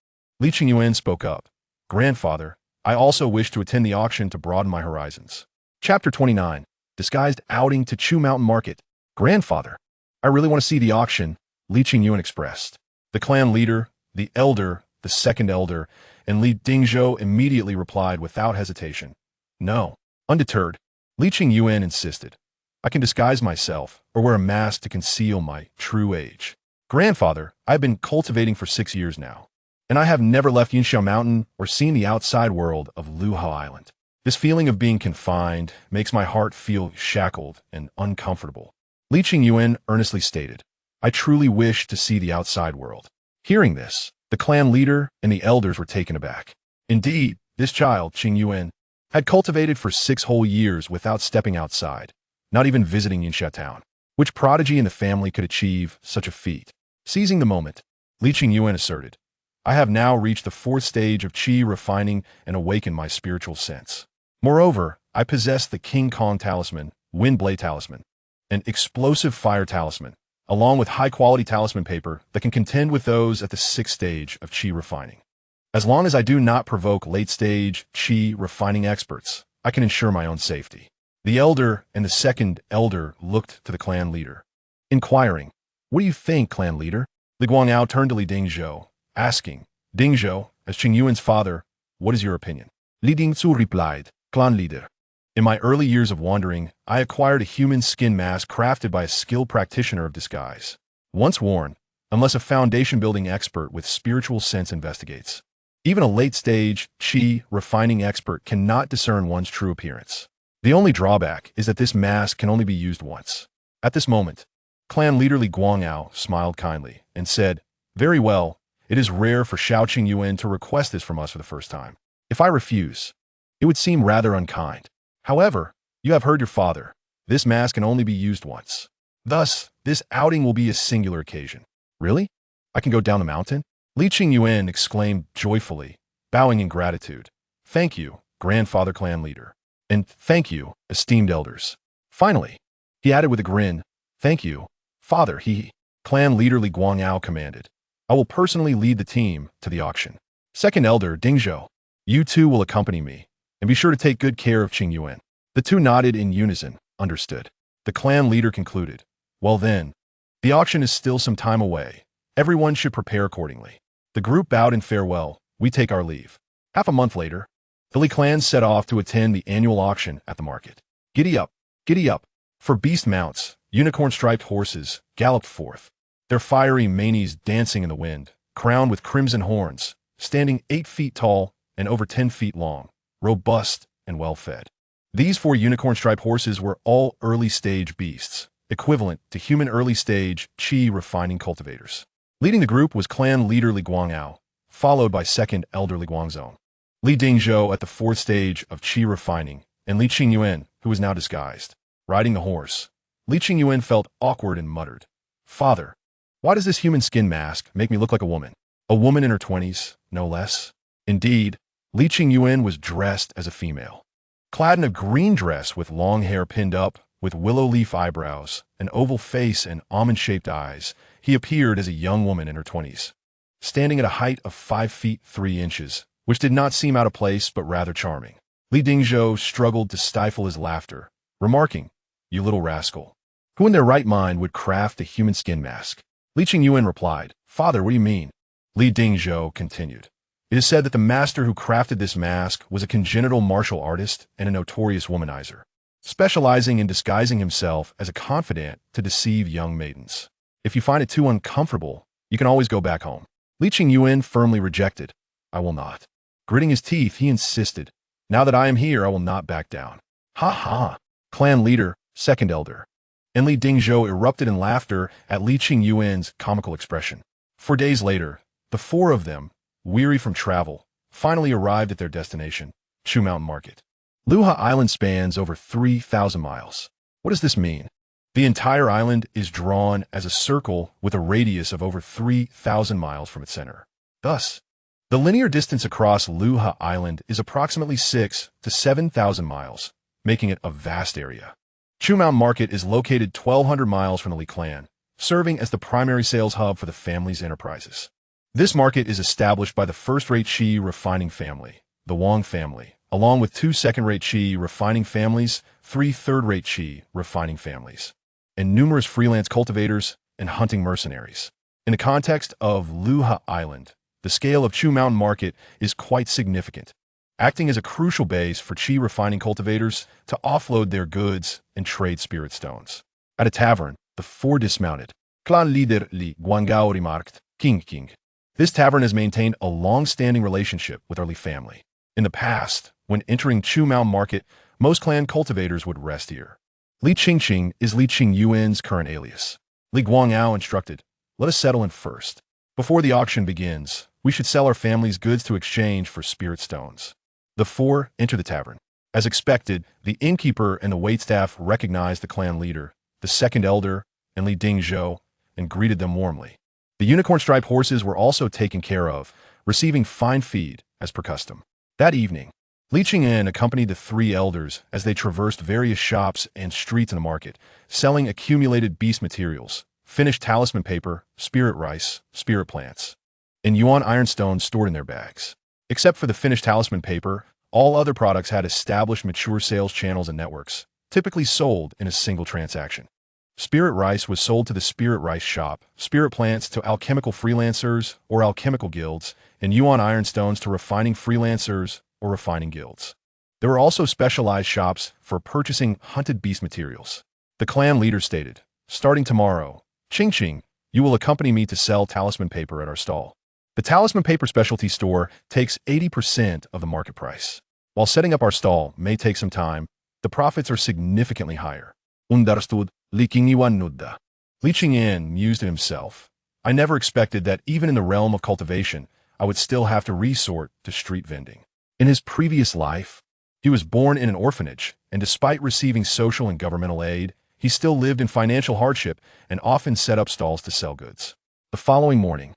Li Qingyuan spoke up. Grandfather, I also wish to attend the auction to broaden my horizons. Chapter 29. Disguised outing to Chu Mountain Market. Grandfather, I really want to see the auction, Li Qingyuan expressed. The clan leader, the elder, the second elder, and Li Dingzhou immediately replied without hesitation. No. Undeterred, Li Qingyuan insisted. I can disguise myself or wear a mask to conceal my true age. Grandfather, I've been cultivating for 6 years now, and I have never left Yinxiao Mountain or seen the outside world of Luhao Island. This feeling of being confined makes my heart feel shackled and uncomfortable. Li Qingyuan earnestly stated, I truly wish to see the outside world. Hearing this, the clan leader and the elders were taken aback. Indeed, this child, Qingyuan, had cultivated for 6 whole years without stepping outside, not even visiting Yinxia Town. Which prodigy in the family could achieve such a feat? Seizing the moment, Li Qingyuan asserted, I have now reached the 4th stage of Qi refining and awakened my spiritual sense. Moreover, I possess the King Kong talisman, Wind Blade talisman, an explosive fire talisman, along with high-quality talisman paper that can contend with those at the 6th stage of Qi refining. As long as I do not provoke late-stage Qi refining experts, I can ensure my own safety. The elder and the second elder looked to the clan leader, inquiring, What do you think, clan leader? Li Guangao turned to Li Dingzhou, asking, Dingzhou, as Qingyuan's father, what is your opinion? Li Dingzhou replied, Clan leader, in my early years of wandering, I acquired a human skin mask crafted by a skilled practitioner of disguise. Once worn, unless a foundation-building expert with spiritual sense investigates, even a late-stage Qi refining expert cannot discern one's true appearance. The only drawback is that this mask can only be used once. At this moment, clan leader Li Guangao smiled kindly and said, Very well, it is rare for Xiao Qingyuan to request this from us for the first time. If I refuse, it would seem rather unkind. However, you have heard your father. This mask can only be used once. Thus, this outing will be a singular occasion. Really? I can go down the mountain? Li Qingyuan exclaimed joyfully, bowing in gratitude. Thank you, grandfather clan leader. And thank you, esteemed elders. Finally, he added with a grin, Thank you, father, clan leader Li Guangao commanded. I will personally lead the team to the auction. Second elder, Dingzhou, you two will accompany me, and be sure to take good care of Qingyuan. The two nodded in unison, understood. The clan leader concluded, Well then, the auction is still some time away. Everyone should prepare accordingly. The group bowed in farewell. We take our leave. Half a month later, the Li clan set off to attend the annual auction at the market. Giddy up, for beast mounts, unicorn-striped horses galloped forth, their fiery manes dancing in the wind, crowned with crimson horns, standing 8 feet tall and over 10 feet long, robust and well-fed. These 4 unicorn-striped horses were all early-stage beasts, equivalent to human early-stage Qi refining cultivators. Leading the group was clan leader Li Guangao, followed by second elder Li Guangzong. Li Dingzhou at the 4th stage of Qi refining, and Li Qingyuan, who was now disguised, riding the horse. Li Qingyuan felt awkward and muttered, Father, why does this human skin mask make me look like a woman? A woman in her 20s, no less. Indeed, Li Qingyuan was dressed as a female. Clad in a green dress with long hair pinned up, with willow leaf eyebrows, an oval face and almond-shaped eyes, he appeared as a young woman in her 20s, standing at a height of 5 feet 3 inches, which did not seem out of place but rather charming. Li Dingzhou struggled to stifle his laughter, remarking, You little rascal. Who in their right mind would craft a human skin mask? Li Qingyuan replied, Father, what do you mean? Li Dingzhou continued, It is said that the master who crafted this mask was a congenital martial artist and a notorious womanizer, specializing in disguising himself as a confidant to deceive young maidens. If you find it too uncomfortable, you can always go back home. Li Qingyuan firmly rejected, I will not. Gritting his teeth, he insisted, Now that I am here, I will not back down. Ha ha! Clan leader, second elder. And Li Dingzhou erupted in laughter at Li Qingyuan's comical expression. 4 days later, the 4 of them, weary from travel, finally arrived at their destination, Chu Mountain Market. Luha Island spans over 3,000 miles. What does this mean? The entire island is drawn as a circle with a radius of over 3,000 miles from its center. Thus, the linear distance across Luha Island is approximately 6 to 7,000 miles, making it a vast area. Qingyuan Market is located 1,200 miles from the Li clan, serving as the primary sales hub for the family's enterprises. This market is established by the first-rate Qi refining family, the Wang family, along with 2 second-rate Qi refining families, 3 third-rate Qi refining families, and numerous freelance cultivators and hunting mercenaries. In the context of Luha Island, the scale of Qingyuan Market is quite significant, acting as a crucial base for Qi refining cultivators to offload their goods and trade spirit stones. At a tavern, the 4 dismounted clan leader Li Guangao remarked, King. This tavern has maintained a long-standing relationship with our Li family. In the past, when entering Qingyuan Market, most clan cultivators would rest here. Li Qingqing is Li Qingyuan's current alias. Li Guangao instructed, let us settle in first. Before the auction begins, we should sell our family's goods to exchange for spirit stones. The 4 enter the tavern. As expected, the innkeeper and the waitstaff recognized the clan leader, the second elder, and Li Dingzhou, and greeted them warmly. The unicorn-striped horses were also taken care of, receiving fine feed as per custom. That evening, Li Qingyan accompanied the 3 elders as they traversed various shops and streets in the market, selling accumulated beast materials, finished talisman paper, spirit rice, spirit plants, and yuan ironstones stored in their bags. Except for the finished talisman paper, all other products had established mature sales channels and networks, typically sold in a single transaction. Spirit rice was sold to the spirit rice shop, spirit plants to alchemical freelancers or alchemical guilds, and yuan ironstones to refining freelancers or refining guilds. There were also specialized shops for purchasing hunted beast materials. The clan leader stated, starting tomorrow, Qingqing, you will accompany me to sell talisman paper at our stall. The talisman paper specialty store takes 80% of the market price. While setting up our stall may take some time, the profits are significantly higher. Understood, Li Qingyuan nudda. Li Qingyan mused to himself. I never expected that even in the realm of cultivation, I would still have to resort to street vending. In his previous life, he was born in an orphanage, and despite receiving social and governmental aid, he still lived in financial hardship and often set up stalls to sell goods. The following morning,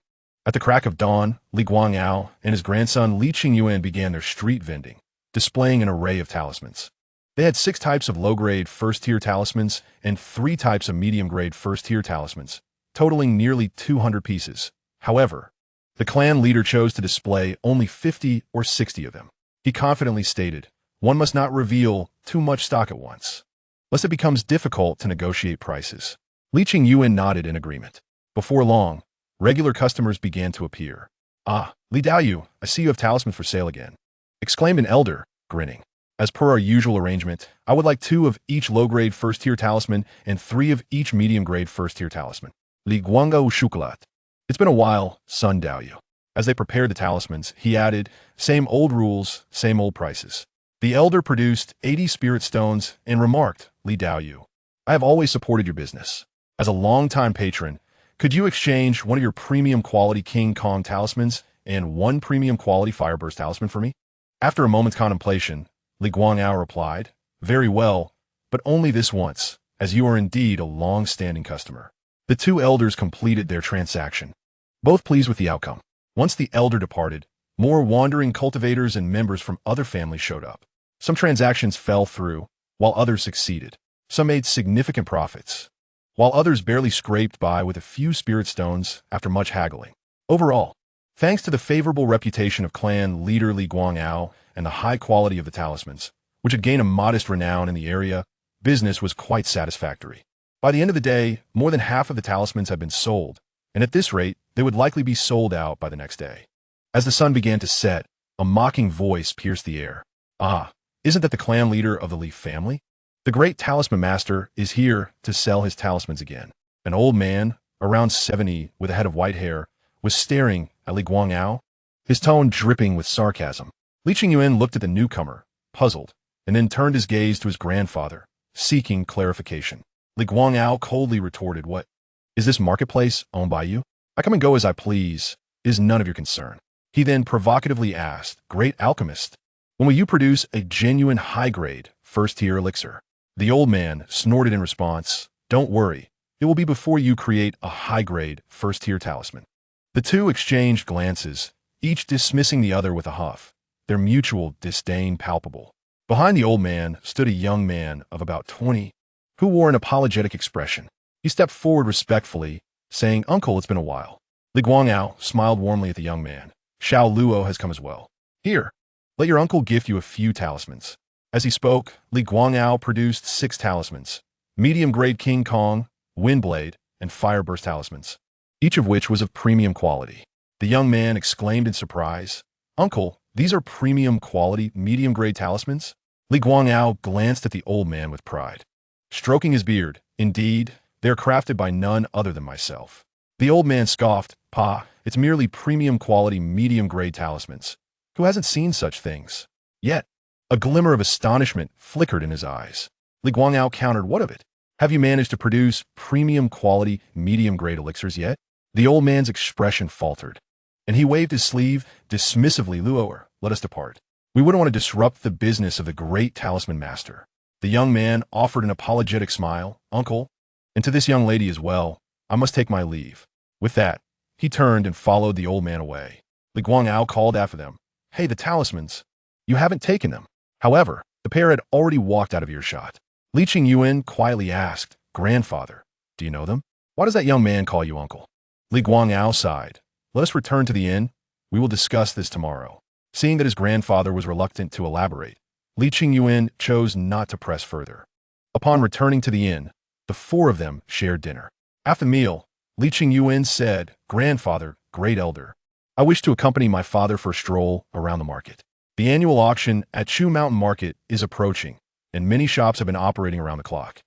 at the crack of dawn, Li Guangao and his grandson Li Qingyuan began their street vending, displaying an array of talismans. They had 6 types of low-grade first-tier talismans and 3 types of medium-grade first-tier talismans, totaling nearly 200 pieces. However, the clan leader chose to display only 50 or 60 of them. He confidently stated, one must not reveal too much stock at once, lest it becomes difficult to negotiate prices. Li Qingyuan nodded in agreement. Before long, regular customers began to appear. Ah, Li Daoyu, I see you have talismans for sale again, exclaimed an elder, grinning. As per our usual arrangement, I would like 2 of each low-grade first-tier talisman and 3 of each medium-grade first-tier talisman. Li Guangao Shukalat. It's been a while, son Daoyu. As they prepared the talismans, he added, same old rules, same old prices. The elder produced 80 spirit stones and remarked, Li Daoyu, I have always supported your business. As a longtime patron, could you exchange one of your premium quality King Kong talismans and 1 premium quality Fireburst talisman for me? After a moment's contemplation, Li Guangao replied, very well, but only this once, as you are indeed a long-standing customer. The 2 elders completed their transaction, both pleased with the outcome. Once the elder departed, more wandering cultivators and members from other families showed up. Some transactions fell through, while others succeeded. Some made significant profits, while others barely scraped by with a few spirit stones after much haggling. Overall, thanks to the favorable reputation of clan leader Li Guangao and the high quality of the talismans, which had gained a modest renown in the area, business was quite satisfactory. By the end of the day, more than half of the talismans had been sold, and at this rate, they would likely be sold out by the next day. As the sun began to set, a mocking voice pierced the air. Ah, isn't that the clan leader of the Li family? The great talisman master is here to sell his talismans again. An old man, around 70, with a head of white hair, was staring at Li Guangao, his tone dripping with sarcasm. Li Qingyuan looked at the newcomer, puzzled, and then turned his gaze to his grandfather, seeking clarification. Li Guangao coldly retorted, what? Is this marketplace owned by you? I come and go as I please. It is none of your concern. He then provocatively asked, great alchemist, When will you produce a genuine high-grade, first-tier elixir? The old man snorted in response, don't worry, it will be before you create a high-grade, first-tier talisman. The two exchanged glances, each dismissing the other with a huff, their mutual disdain palpable. Behind the old man stood a young man of about 20, who wore an apologetic expression. He stepped forward respectfully, saying, Uncle, it's been a while. Li Guangao smiled warmly at the young man. Xiao Luo has come as well. Here, let your uncle gift you a few talismans. As he spoke, Li Guangao produced 6 talismans, medium-grade King Kong, Windblade, and Fireburst talismans, each of which was of premium quality. The young man exclaimed in surprise, Uncle, these are premium quality, medium-grade talismans? Li Guangao glanced at the old man with pride. Stroking his beard, indeed, they are crafted by none other than myself. The old man scoffed, Pa, it's merely premium quality, medium-grade talismans. Who hasn't seen such things? Yet, a glimmer of astonishment flickered in his eyes. Li Guangao countered, what of it? Have you managed to produce premium quality, medium-grade elixirs yet? The old man's expression faltered, and he waved his sleeve dismissively. Luoer, let us depart. We wouldn't want to disrupt the business of the great talisman master. The young man offered an apologetic smile. Uncle, and to this young lady as well, I must take my leave. With that, he turned and followed the old man away. Li Guangao called after them, Hey, the talismans. You haven't taken them. However, the pair had already walked out of earshot. Li Qingyuan quietly asked, Grandfather, do you know them? Why does that young man call you uncle? Li Guangao sighed. Let us return to the inn. We will discuss this tomorrow. Seeing that his grandfather was reluctant to elaborate, Li Qingyuan chose not to press further. Upon returning to the inn, the 4 of them shared dinner. After the meal, Li Qingyuan said, Grandfather, great elder, I wish to accompany my father for a stroll around the market. The annual auction at Chu Mountain Market is approaching, and many shops have been operating around the clock.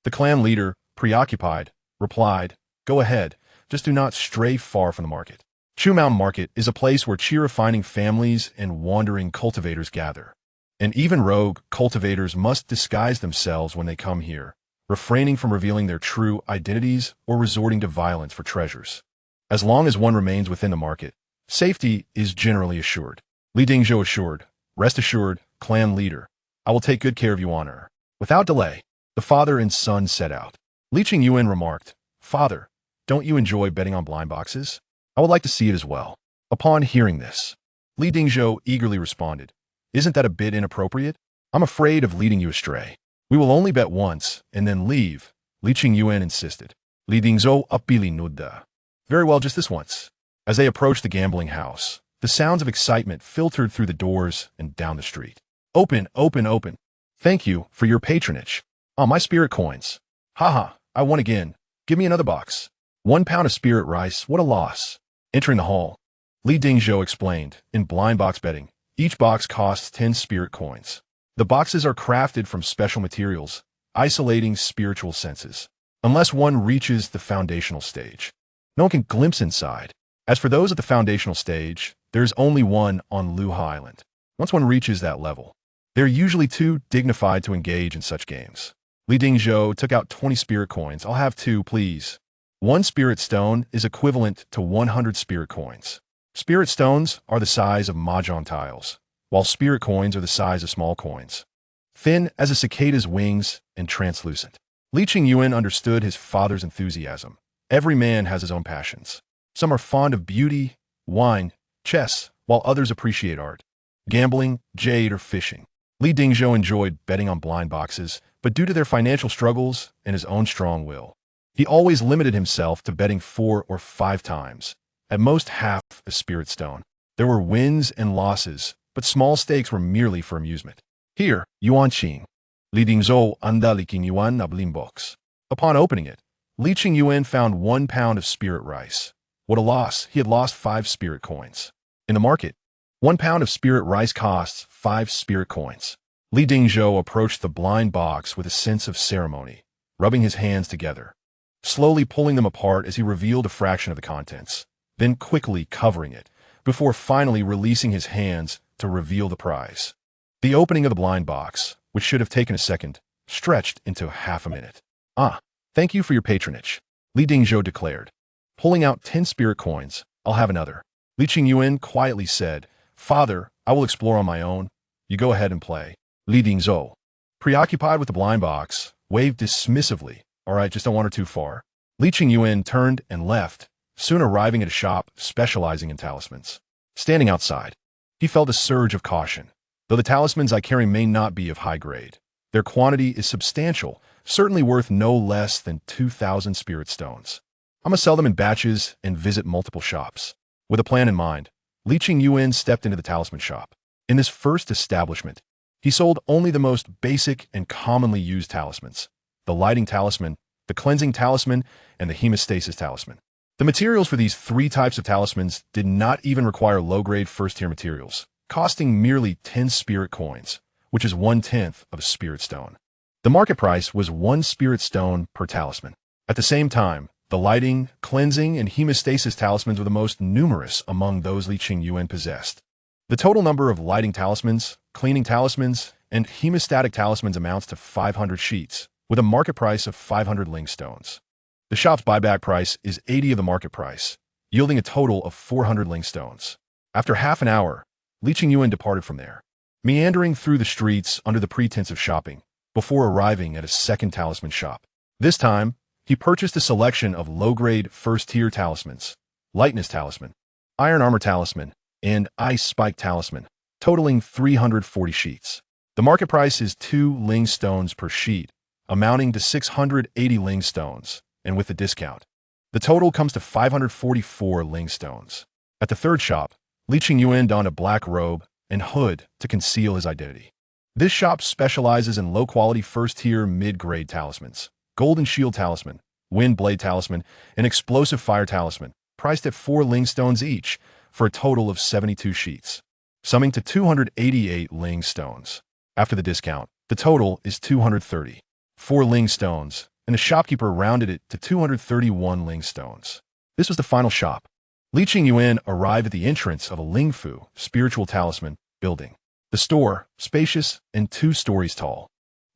The clan leader, preoccupied, replied, Go ahead, just do not stray far from the market. Chu Mountain Market is a place where chi-refining families and wandering cultivators gather. And even rogue cultivators must disguise themselves when they come here, refraining from revealing their true identities or resorting to violence for treasures. As long as one remains within the market, safety is generally assured. Li Dingzhou assured, Rest assured, clan leader, I will take good care of you on her. Without delay, the father and son set out. Li Qingyuan remarked, Father, don't you enjoy betting on blind boxes? I would like to see it as well. Upon hearing this, Li Dingzhou eagerly responded, Isn't that a bit inappropriate? I'm afraid of leading you astray. We will only bet once, and then leave, Li Qingyuan insisted. Li Dingzhou uppili nudda. Very well, just this once. As they approached the gambling house, the sounds of excitement filtered through the doors and down the street. Open, open, open. Thank you for your patronage. Oh, my spirit coins. Haha, I won again. Give me another box. 1 pound of spirit rice, what a loss. Entering the hall, Li Dingzhou explained, in blind box betting, each box costs 10 spirit coins. The boxes are crafted from special materials, isolating spiritual senses. Unless one reaches the foundational stage, no one can glimpse inside. As for those at the foundational stage, there is only one on Luha Island. Once one reaches that level, they are usually too dignified to engage in such games. Li Dingzhou took out 20 spirit coins. I'll have 2, please. 1 spirit stone is equivalent to 100 spirit coins. Spirit stones are the size of mahjong tiles, while spirit coins are the size of small coins. Thin as a cicada's wings and translucent. Li Qingyuan understood his father's enthusiasm. Every man has his own passions. Some are fond of beauty, wine, chess, while others appreciate art, gambling, jade, or fishing. Li Dingzhou enjoyed betting on blind boxes, but due to their financial struggles and his own strong will, he always limited himself to betting 4 or 5 times, at most half a spirit stone. There were wins and losses, but small stakes were merely for amusement. Here, Yuan Qing. Li Dingzhou anda Li Qingyuan na blim box. Upon opening it, Li Qingyuan found 1 pound of spirit rice. What a loss, he had lost 5 spirit coins. In the market, 1 pound of spirit rice costs 5 spirit coins. Li Dingzhou approached the blind box with a sense of ceremony, rubbing his hands together, slowly pulling them apart as he revealed a fraction of the contents, then quickly covering it, before finally releasing his hands to reveal the prize. The opening of the blind box, which should have taken a second, stretched into half a minute. Ah, thank you for your patronage, Li Dingzhou declared. Pulling out 10 spirit coins, I'll have another. Li Qingyuan quietly said, Father, I will explore on my own. You go ahead and play. Li Dingzhou, preoccupied with the blind box, waved dismissively. All right, just don't wander too far. Li Qingyuan turned and left, soon arriving at a shop specializing in talismans. Standing outside, he felt a surge of caution. Though the talismans I carry may not be of high grade, their quantity is substantial, certainly worth no less than 2,000 spirit stones. I'm gonna sell them in batches and visit multiple shops. With a plan in mind, Li Qingyuan stepped into the talisman shop. In this first establishment, he sold only the most basic and commonly used talismans: the lighting talisman, the cleansing talisman, and the hemostasis talisman. The materials for these three types of talismans did not even require low-grade first-tier materials, costing merely 10 spirit coins, which is 1/10 of a spirit stone. The market price was 1 spirit stone per talisman. At the same time, the lighting, cleansing, and hemostasis talismans were the most numerous among those Li Qingyuan possessed. The total number of lighting talismans, cleaning talismans, and hemostatic talismans amounts to 500 sheets, with a market price of 500 ling stones. The shop's buyback price is 80 of the market price, yielding a total of 400 ling stones. After half an hour, Li Qingyuan departed from there, meandering through the streets under the pretense of shopping, before arriving at a second talisman shop. This time, he purchased a selection of low-grade first-tier talismans: lightness talisman, iron armor talisman, and ice spike talisman, totaling 340 sheets. The market price is 2 ling stones per sheet, amounting to 680 ling stones, and with the discount, the total comes to 544 ling stones. At the third shop, Li Qingyuan donned a black robe and hood to conceal his identity. This shop specializes in low-quality first-tier mid-grade talismans: golden shield talisman, wind blade talisman, and explosive fire talisman, priced at 4 ling stones each, for a total of 72 sheets, summing to 288 ling stones. After the discount, the total is 230. 4 ling stones, and the shopkeeper rounded it to 231 ling stones. This was the final shop. Li Qingyuan arrived at the entrance of a Lingfu, spiritual talisman, building. The store, spacious and 2 stories tall,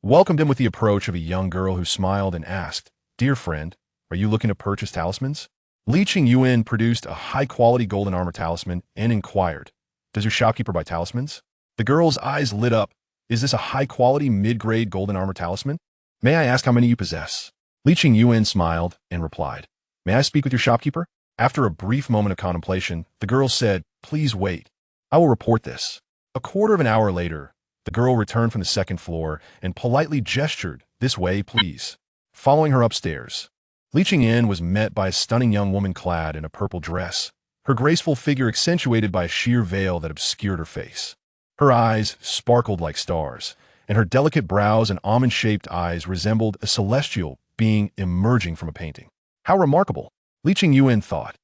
welcomed him with the approach of a young girl who smiled and asked, "Dear friend, are you looking to purchase talismans?" Li Qingyuan produced a high-quality golden armor talisman and inquired, "Does your shopkeeper buy talismans?" The girl's eyes lit up. "Is this a high-quality mid-grade golden armor talisman? May I ask how many you possess?" Li Qingyuan smiled and replied, "May I speak with your shopkeeper?" After a brief moment of contemplation, the girl said, "Please wait. I will report this." A quarter of an hour later, the girl returned from the second floor and politely gestured, "This way, please." Following her upstairs, Li Qingyuan was met by a stunning young woman clad in a purple dress, her graceful figure accentuated by a sheer veil that obscured her face. Her eyes sparkled like stars, and her delicate brows and almond-shaped eyes resembled a celestial being emerging from a painting. How remarkable, Li Qingyuan thought.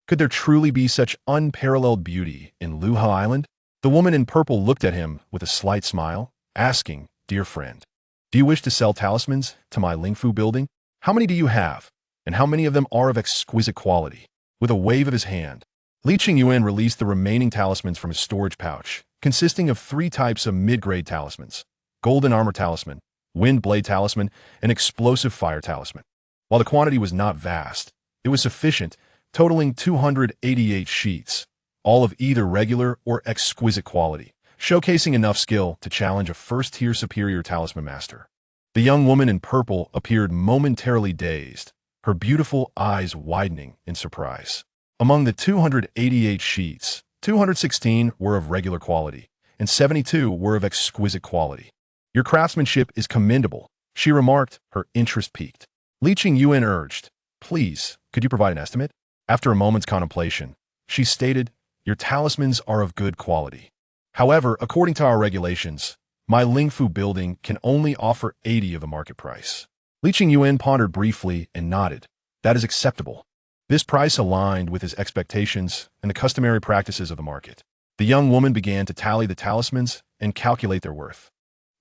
Could there truly be such unparalleled beauty in Luha Island? The woman in purple looked at him with a slight smile, asking, "Dear friend, do you wish to sell talismans to my Lingfu building? How many do you have, and how many of them are of exquisite quality?" With a wave of his hand, Li Qingyuan released the remaining talismans from his storage pouch, consisting of 3 types of mid-grade talismans: golden armor talisman, wind blade talisman, and explosive fire talisman. While the quantity was not vast, it was sufficient, totaling 288 sheets, all of either regular or exquisite quality, showcasing enough skill to challenge a first-tier superior talisman master. The young woman in purple appeared momentarily dazed, her beautiful eyes widening in surprise. Among the 288 sheets, 216 were of regular quality, and 72 were of exquisite quality. "Your craftsmanship is commendable," she remarked, her interest piqued. Li Qingyuan urged, "Please, could you provide an estimate?" After a moment's contemplation, she stated, "Your talismans are of good quality. However, according to our regulations, my Lingfu building can only offer 80 of the market price." Li Qingyuan pondered briefly and nodded. "That is acceptable." This price aligned with his expectations and the customary practices of the market. The young woman began to tally the talismans and calculate their worth.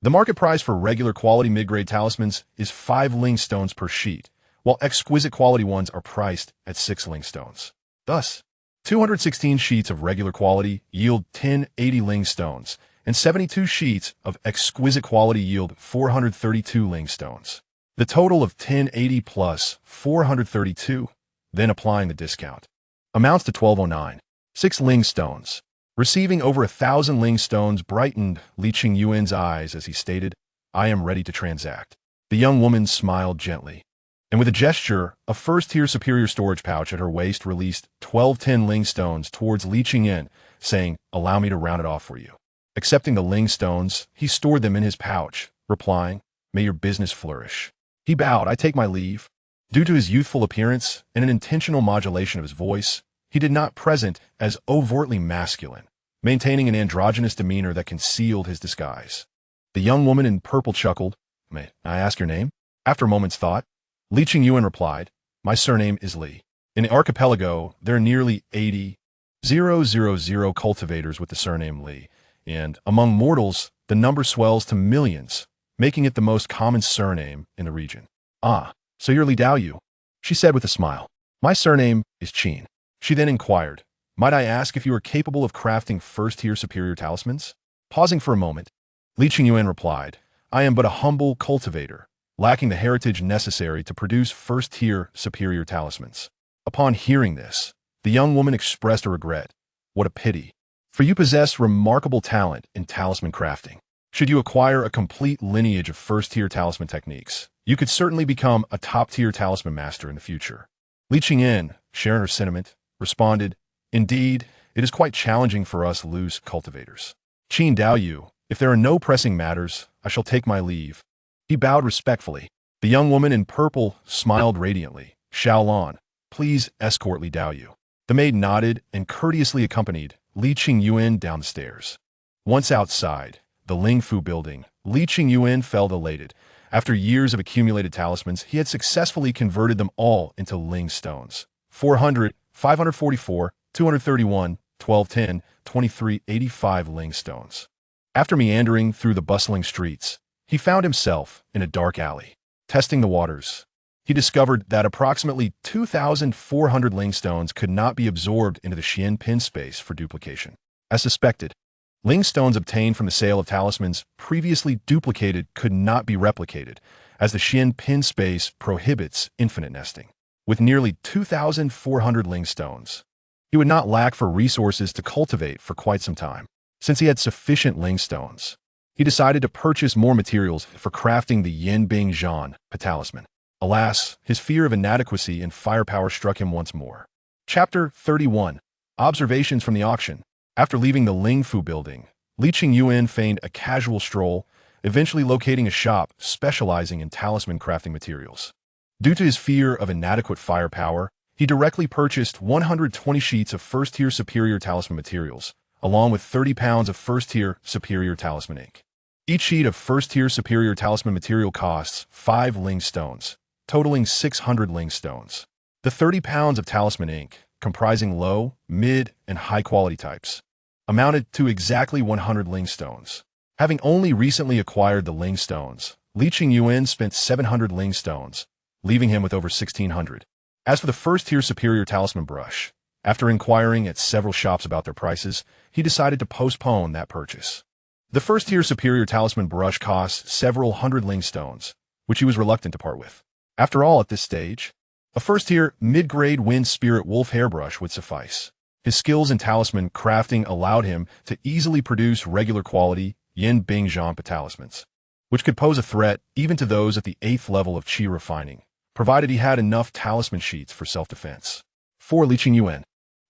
The market price for regular quality mid-grade talismans is 5 ling stones per sheet, while exquisite quality ones are priced at 6 ling stones. Thus, 216 sheets of regular quality yield 1080 ling stones, and 72 sheets of exquisite quality yield 432 ling stones. The total of 1080 plus 432, then applying the discount, amounts to 1209, 6 ling stones. Receiving over 1,000 Ling stones brightened Li Qingyuan's eyes as he stated, "I am ready to transact." The young woman smiled gently, and with a gesture, a first-tier superior storage pouch at her waist released 12 Ling stones towards Li Qingyan, saying, "Allow me to round it off for you." Accepting the Ling stones, he stored them in his pouch, replying, "May your business flourish." He bowed, "I take my leave." Due to his youthful appearance and an intentional modulation of his voice, he did not present as overtly masculine, maintaining an androgynous demeanor that concealed his disguise. The young woman in purple chuckled, "May I ask your name?" After a moment's thought, Li Qingyuan replied, "My surname is Li. In the archipelago, there are nearly 80,000 cultivators with the surname Li, and among mortals, the number swells to millions, making it the most common surname in the region." "Ah, so you're Li Daoyu," she said with a smile. "My surname is Qin." She then inquired, "Might I ask if you are capable of crafting first-tier superior talismans?" Pausing for a moment, Li Qingyuan replied, "I am but a humble cultivator, lacking the heritage necessary to produce first-tier superior talismans." Upon hearing this, the young woman expressed a regret. "What a pity, for you possess remarkable talent in talisman crafting. Should you acquire a complete lineage of first-tier talisman techniques, you could certainly become a top-tier talisman master in the future." Li Qingyan, sharing her sentiment, responded, "Indeed, it is quite challenging for us loose cultivators. Qin Daoyu, if there are no pressing matters, I shall take my leave." He bowed respectfully. The young woman in purple smiled radiantly. "Xiaolan, please escort Li Daoyu." The maid nodded and courteously accompanied Li Qingyuan down the stairs. Once outside the Lingfu building, Li Qingyuan felt elated. After years of accumulated talismans, he had successfully converted them all into Ling stones. 400, 544, 231, 1210, 2385 Ling stones. After meandering through the bustling streets, he found himself in a dark alley. Testing the waters, he discovered that approximately 2,400 Ling stones could not be absorbed into the Xian pin space for duplication. As suspected, Ling stones obtained from the sale of talismans previously duplicated could not be replicated, as the Xian pin space prohibits infinite nesting. With nearly 2,400 Ling stones, he would not lack for resources to cultivate for quite some time. Since he had sufficient Ling stones, he decided to purchase more materials for crafting the Yin Bing Zhan talisman. Alas, his fear of inadequacy and firepower struck him once more. Chapter 31. Observations from the auction. After leaving the Lingfu building, Li Qingyuan feigned a casual stroll, eventually locating a shop specializing in talisman crafting materials. Due to his fear of inadequate firepower, he directly purchased 120 sheets of first-tier superior talisman materials, along with 30 pounds of first-tier superior talisman ink. Each sheet of first-tier superior talisman material costs 5 Ling stones, totaling 600 Ling stones. The 30 pounds of talisman ink, comprising low, mid, and high-quality types, amounted to exactly 100 Ling stones. Having only recently acquired the Ling stones, Li Qingyuan spent 700 Ling stones, leaving him with over 1,600. As for the first-tier superior talisman brush, after inquiring at several shops about their prices, he decided to postpone that purchase. The first-tier superior talisman brush cost several hundred Ling stones, which he was reluctant to part with. After all, at this stage, a first-tier mid-grade wind spirit wolf hairbrush would suffice. His skills in talisman crafting allowed him to easily produce regular quality Yin Bing Zhan talismans, which could pose a threat even to those at the 8th level of Qi refining, provided he had enough talisman sheets for self-defense. 4. Li Qingyuan.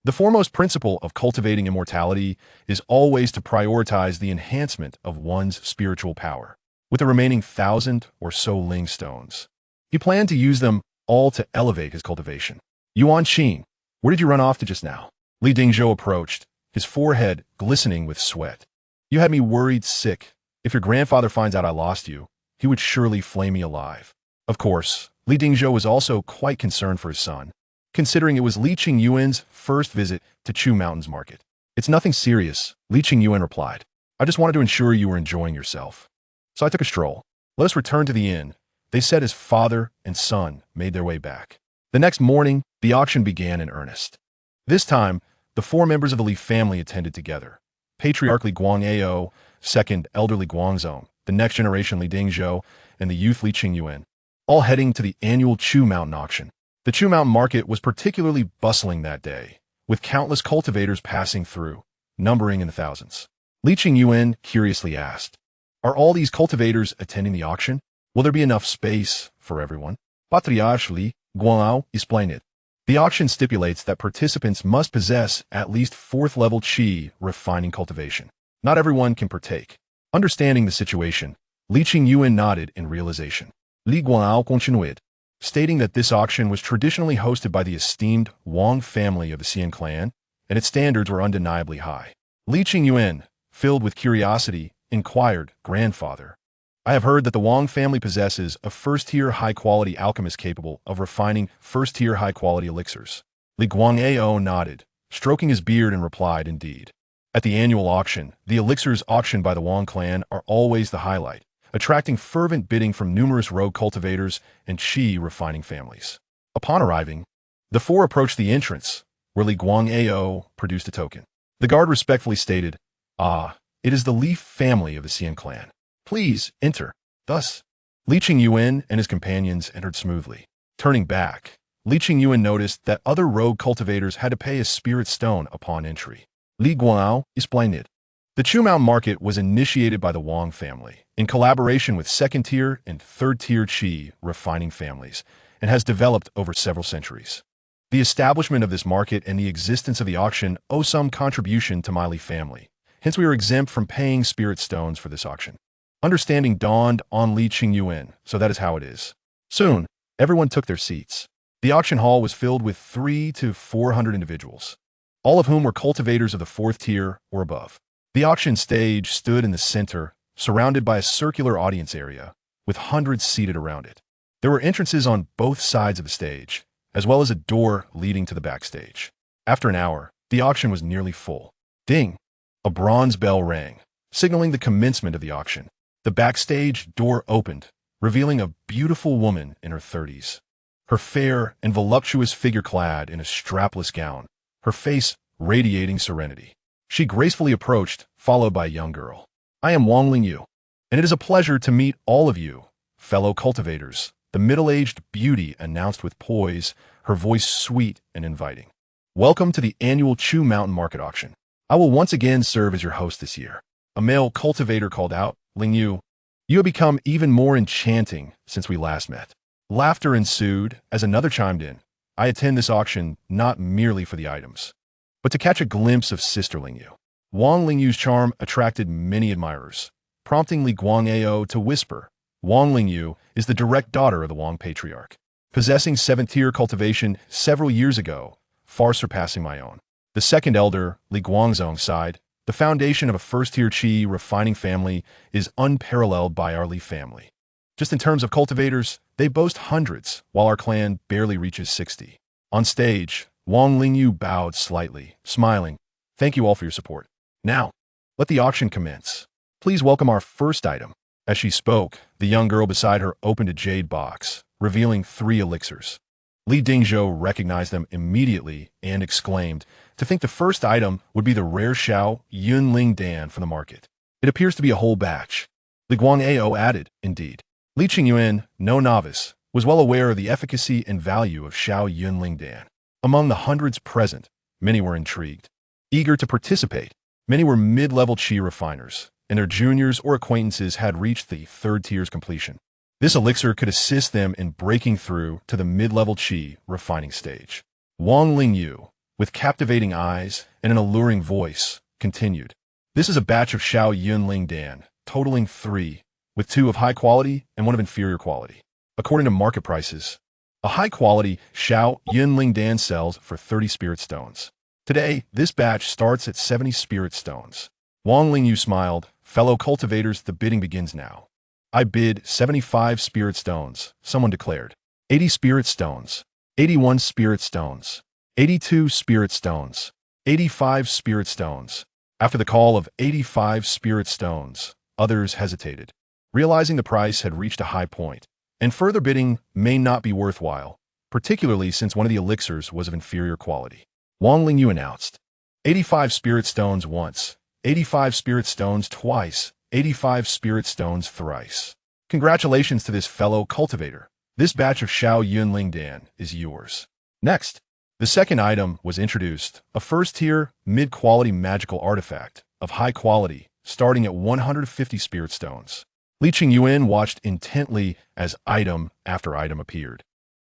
The foremost principle of cultivating immortality is always to prioritize the enhancement of one's spiritual power. With the remaining 1,000 or so Ling stones, he planned to use them all to elevate his cultivation. "Yuan Qin, where did you run off to just now?" Li Dingzhou approached, his forehead glistening with sweat. "You had me worried sick. If your grandfather finds out I lost you, he would surely flay me alive." Of course, Li Dingzhou was also quite concerned for his son, considering it was Li Qingyuan's first visit to Chu Mountain's market. "It's nothing serious," Li Qingyuan replied. "I just wanted to ensure you were enjoying yourself. So I took a stroll. Let us return to the inn," they said as father and son made their way back. The next morning, the auction began in earnest. This time, the 4 members of the Li family attended together. Patriarch Li Guangao, second elderly Guangzong, the next generation Li Dingzhou, and the youth Li Qingyuan, all heading to the annual Chu Mountain auction. The Chu Mountain market was particularly bustling that day, with countless cultivators passing through, numbering in the thousands. Li Qingyuan curiously asked, "Are all these cultivators attending the auction? Will there be enough space for everyone?" Patriarch Li Guanao explained it. The auction stipulates that participants must possess at least 4th level Qi refining cultivation. Not everyone can partake. Understanding the situation, Li Qingyuan nodded in realization. Li Guanao continued, stating that this auction was traditionally hosted by the esteemed Wang family of the Xian clan, and its standards were undeniably high. Li Qingyuan, filled with curiosity, inquired, "Grandfather, I have heard that the Wang family possesses a first-tier high-quality alchemist capable of refining first-tier high-quality elixirs." Li Guanao nodded, stroking his beard, and replied, "Indeed. At the annual auction, the elixirs auctioned by the Wang clan are always the highlight, attracting fervent bidding from numerous rogue cultivators and Qi refining families." Upon arriving, the four approached the entrance, where Li Guanao produced a token. The guard respectfully stated, "Ah, it is the Li family of the Xian clan. Please enter." Thus, Li Qingyuan and his companions entered smoothly. Turning back, Li Qingyuan noticed that other rogue cultivators had to pay a spirit stone upon entry. Li Guanao explained it. The Qumao market was initiated by the Wang family in collaboration with 2nd-tier and 3rd-tier Qi refining families, and has developed over several centuries. The establishment of this market and the existence of the auction owe some contribution to my Li family. Hence we are exempt from paying spirit stones for this auction. Understanding dawned on Li Qingyuan, so that is how it is. Soon, everyone took their seats. The auction hall was filled with 300 to 400 individuals, all of whom were cultivators of the 4th tier or above. The auction stage stood in the center, surrounded by a circular audience area, with hundreds seated around it. There were entrances on both sides of the stage, as well as a door leading to the backstage. After an hour, the auction was nearly full. Ding! A bronze bell rang, signaling the commencement of the auction. The backstage door opened, revealing a beautiful woman in her 30s. Her fair and voluptuous figure clad in a strapless gown, her face radiating serenity. She gracefully approached, followed by a young girl. "I am Wang Lingyu, and it is a pleasure to meet all of you, fellow cultivators," the middle-aged beauty announced with poise, her voice sweet and inviting. "Welcome to the annual Chu Mountain Market Auction. I will once again serve as your host this year." A male cultivator called out, "Lingyu, you have become even more enchanting since we last met." Laughter ensued as another chimed in, "I attend this auction not merely for the items, but to catch a glimpse of Sister Lingyu." Wang Lingyu's charm attracted many admirers, prompting Li Guanao to whisper, "Wang Lingyu is the direct daughter of the Wang patriarch, possessing 7th-tier cultivation several years ago, far surpassing my own." The second elder, Li Guangzong, sighed, "The foundation of a 1st-tier Qi refining family is unparalleled by our Li family. Just in terms of cultivators, they boast hundreds, while our clan barely reaches 60. On stage, Wang Lingyu bowed slightly, smiling, "Thank you all for your support. Now, let the auction commence. Please welcome our first item." As she spoke, the young girl beside her opened a jade box, revealing 3 elixirs. Li Dingzhou recognized them immediately and exclaimed, "To think the first item would be the rare Xiao Yunling Dan from the market. It appears to be a whole batch." Li Guanao added, "Indeed." Li Qingyuan, no novice, was well aware of the efficacy and value of Xiao Yunling Dan. Among the hundreds present, many were intrigued, eager to participate. Many were mid-level Qi refiners, and their juniors or acquaintances had reached the 3rd tier's completion. This elixir could assist them in breaking through to the mid-level Qi refining stage. Wang Lingyu, with captivating eyes and an alluring voice, continued, "This is a batch of Xiao Yunling Dan, totaling 3, with 2 of high quality and 1 of inferior quality. According to market prices, a high-quality Xiao Yunling Dan sells for 30 spirit stones. Today, this batch starts at 70 spirit stones." Wang Lingyu smiled, "Fellow cultivators, the bidding begins now." "I bid 75 spirit stones," someone declared. 80 spirit stones. 81 spirit stones. 82 spirit stones. 85 spirit stones. After the call of 85 spirit stones, others hesitated, realizing the price had reached a high point, and further bidding may not be worthwhile, particularly since one of the elixirs was of inferior quality. Wang Lingyu announced, 85 spirit stones once, 85 spirit stones twice, 85 spirit stones thrice. Congratulations to this fellow cultivator. This batch of Xiao Yunling Dan is yours. Next, The second item was introduced, a first-tier, mid-quality magical artifact of high quality, starting at 150 spirit stones. Li Qingyuan watched intently as item after item appeared,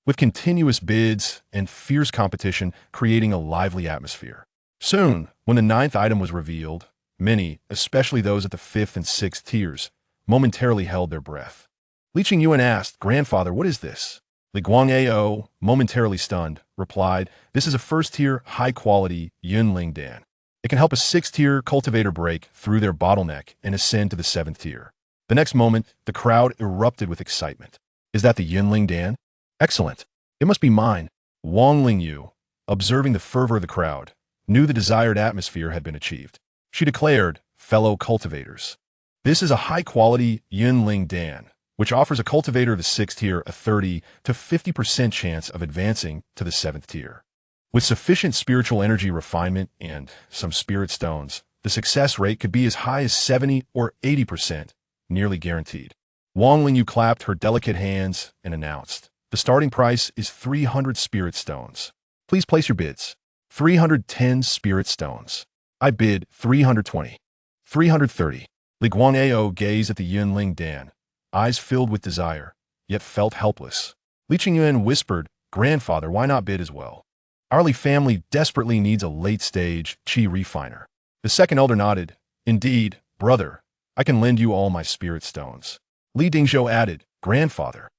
with continuous bids and fierce competition creating a lively atmosphere. Soon, when the ninth item was revealed, many, especially those at the fifth and sixth tiers, momentarily held their breath. Li Qingyuan asked, "Grandfather, what is this?" Li Guangao, momentarily stunned, replied, "This is a first-tier, high-quality Yunling Dan. It can help a sixth-tier cultivator break through their bottleneck and ascend to the seventh tier." The next moment, the crowd erupted with excitement. "Is that the Yunling Dan? Excellent. It must be mine." Wang Lingyu, observing the fervor of the crowd, knew the desired atmosphere had been achieved. She declared, "Fellow cultivators, this is a high-quality Yunling Dan, which offers a cultivator of the sixth tier a 30 to 50% chance of advancing to the seventh tier. With sufficient spiritual energy refinement and some spirit stones, the success rate could be as high as 70 or 80%, nearly guaranteed." Wang Lingyu clapped her delicate hands and announced, "The starting price is 300 spirit stones. Please place your bids." 310 spirit stones. I bid 320. 330. Li Guangao gazed at the Yunling Dan, eyes filled with desire, yet felt helpless. Li Qingyuan whispered, "Grandfather, why not bid as well? Our Li family desperately needs a late-stage qi refiner." The second elder nodded, "Indeed, brother, I can lend you all my spirit stones." Li Dingzhou added, "Grandfather,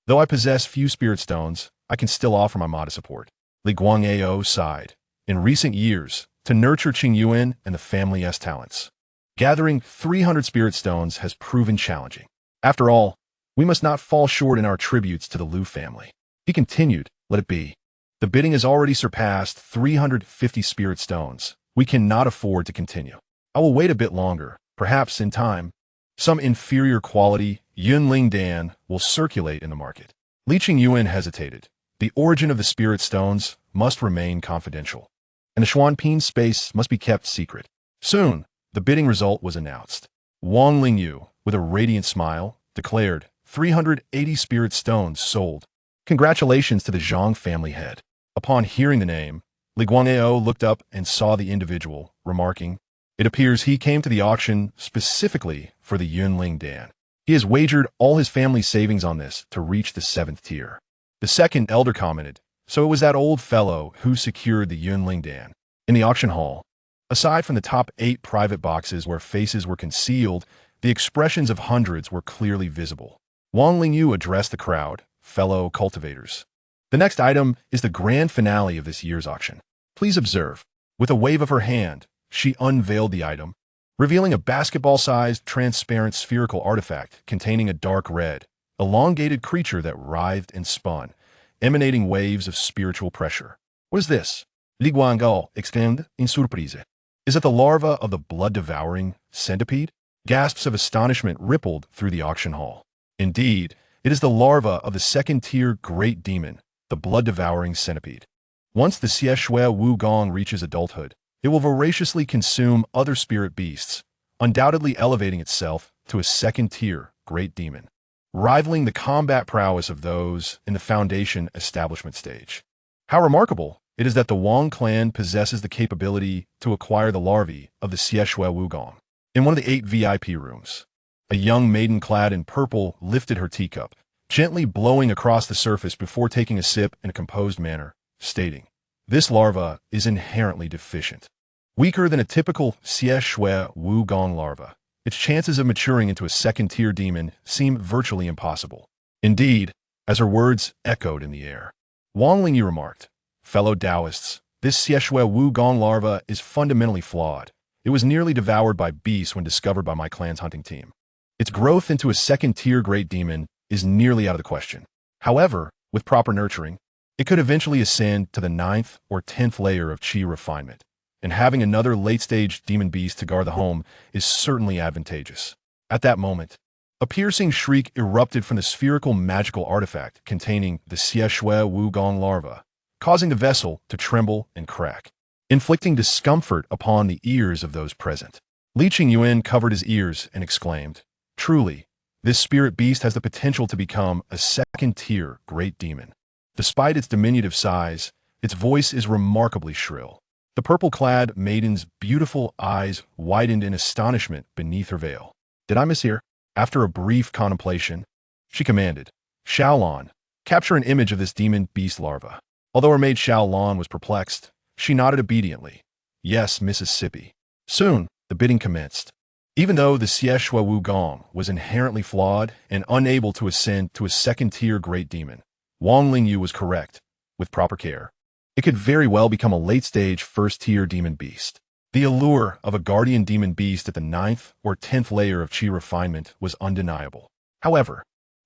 though I possess few spirit stones, I can still offer my modest support." Li Guangao sighed. In recent years, to nurture Qingyuan and the family's talents, gathering 300 spirit stones has proven challenging. After all, we must not fall short in our tributes to the Liu family. He continued, "Let it be. The bidding has already surpassed 350 spirit stones. We cannot afford to continue. I will wait a bit longer. Perhaps in time, some inferior quality Yunling Dan will circulate in the market." Li Qingyuan hesitated. The origin of the spirit stones must remain confidential, and the Xuanping space must be kept secret. Soon, the bidding result was announced. Wang Lingyu, with a radiant smile, declared, 380 spirit stones sold. Congratulations to the Zhang family head. Upon hearing the name, Li Guangao looked up and saw the individual, remarking, "It appears he came to the auction specifically for the Yunling Dan. He has wagered all his family's savings on this to reach the seventh tier." The second elder commented, "So it was that old fellow who secured the Yunling Dan." In the auction hall, aside from the top 8 private boxes where faces were concealed, the expressions of hundreds were clearly visible. Wang Lingyu addressed the crowd, "Fellow cultivators, the next item is the grand finale of this year's auction. Please observe." With a wave of her hand, she unveiled the item, revealing a basketball-sized, transparent spherical artifact containing a dark red, elongated creature that writhed and spun, emanating waves of spiritual pressure. "What is this?" Li Guangao exclaimed in surprise. "Is it the larva of the blood-devouring centipede?" Gasps of astonishment rippled through the auction hall. Indeed, it is the larva of the second-tier great demon, the blood-devouring centipede. Once the Xie Wu Gong reaches adulthood, it will voraciously consume other spirit beasts, undoubtedly elevating itself to a second-tier great demon, rivaling the combat prowess of those in the Foundation establishment stage. How remarkable it is that the Wang clan possesses the capability to acquire the larvae of the Xie Wu Gong. In one of the 8 VIP rooms, a young maiden clad in purple lifted her teacup, gently blowing across the surface before taking a sip in a composed manner, stating, "This larva is inherently deficient. Weaker than a typical Xie Wu Gong larva, its chances of maturing into a second-tier demon seem virtually impossible." Indeed, as her words echoed in the air, Wang Lingyu remarked, "Fellow Taoists, this Xie Wu Gong larva is fundamentally flawed. It was nearly devoured by beasts when discovered by my clan's hunting team. Its growth into a second-tier great demon is nearly out of the question. However, with proper nurturing, it could eventually ascend to the 9th or 10th layer of qi refinement, and having another late-stage demon beast to guard the home is certainly advantageous." At that moment, a piercing shriek erupted from the spherical magical artifact containing the Xie Wu Gong larva, causing the vessel to tremble and crack, inflicting discomfort upon the ears of those present. Li Qingyuan covered his ears and exclaimed, "Truly, this spirit beast has the potential to become a second-tier great demon." Despite its diminutive size, Its voice is remarkably shrill. The purple-clad maiden's beautiful eyes widened in astonishment beneath her veil. Did I mishear? After a brief contemplation, she commanded, Xiaolan, capture an image of this demon beast larva. Although her maid Xiaolan was perplexed, she nodded obediently. Yes, Mississippi. Soon, the bidding commenced. Even though the Xieshua Wugong was inherently flawed and unable to ascend to a second-tier great demon, Wang Lingyu was correct. With proper care, it could very well become a late-stage first-tier demon beast. The allure of a guardian demon beast at the 9th or 10th layer of Qi refinement was undeniable. However,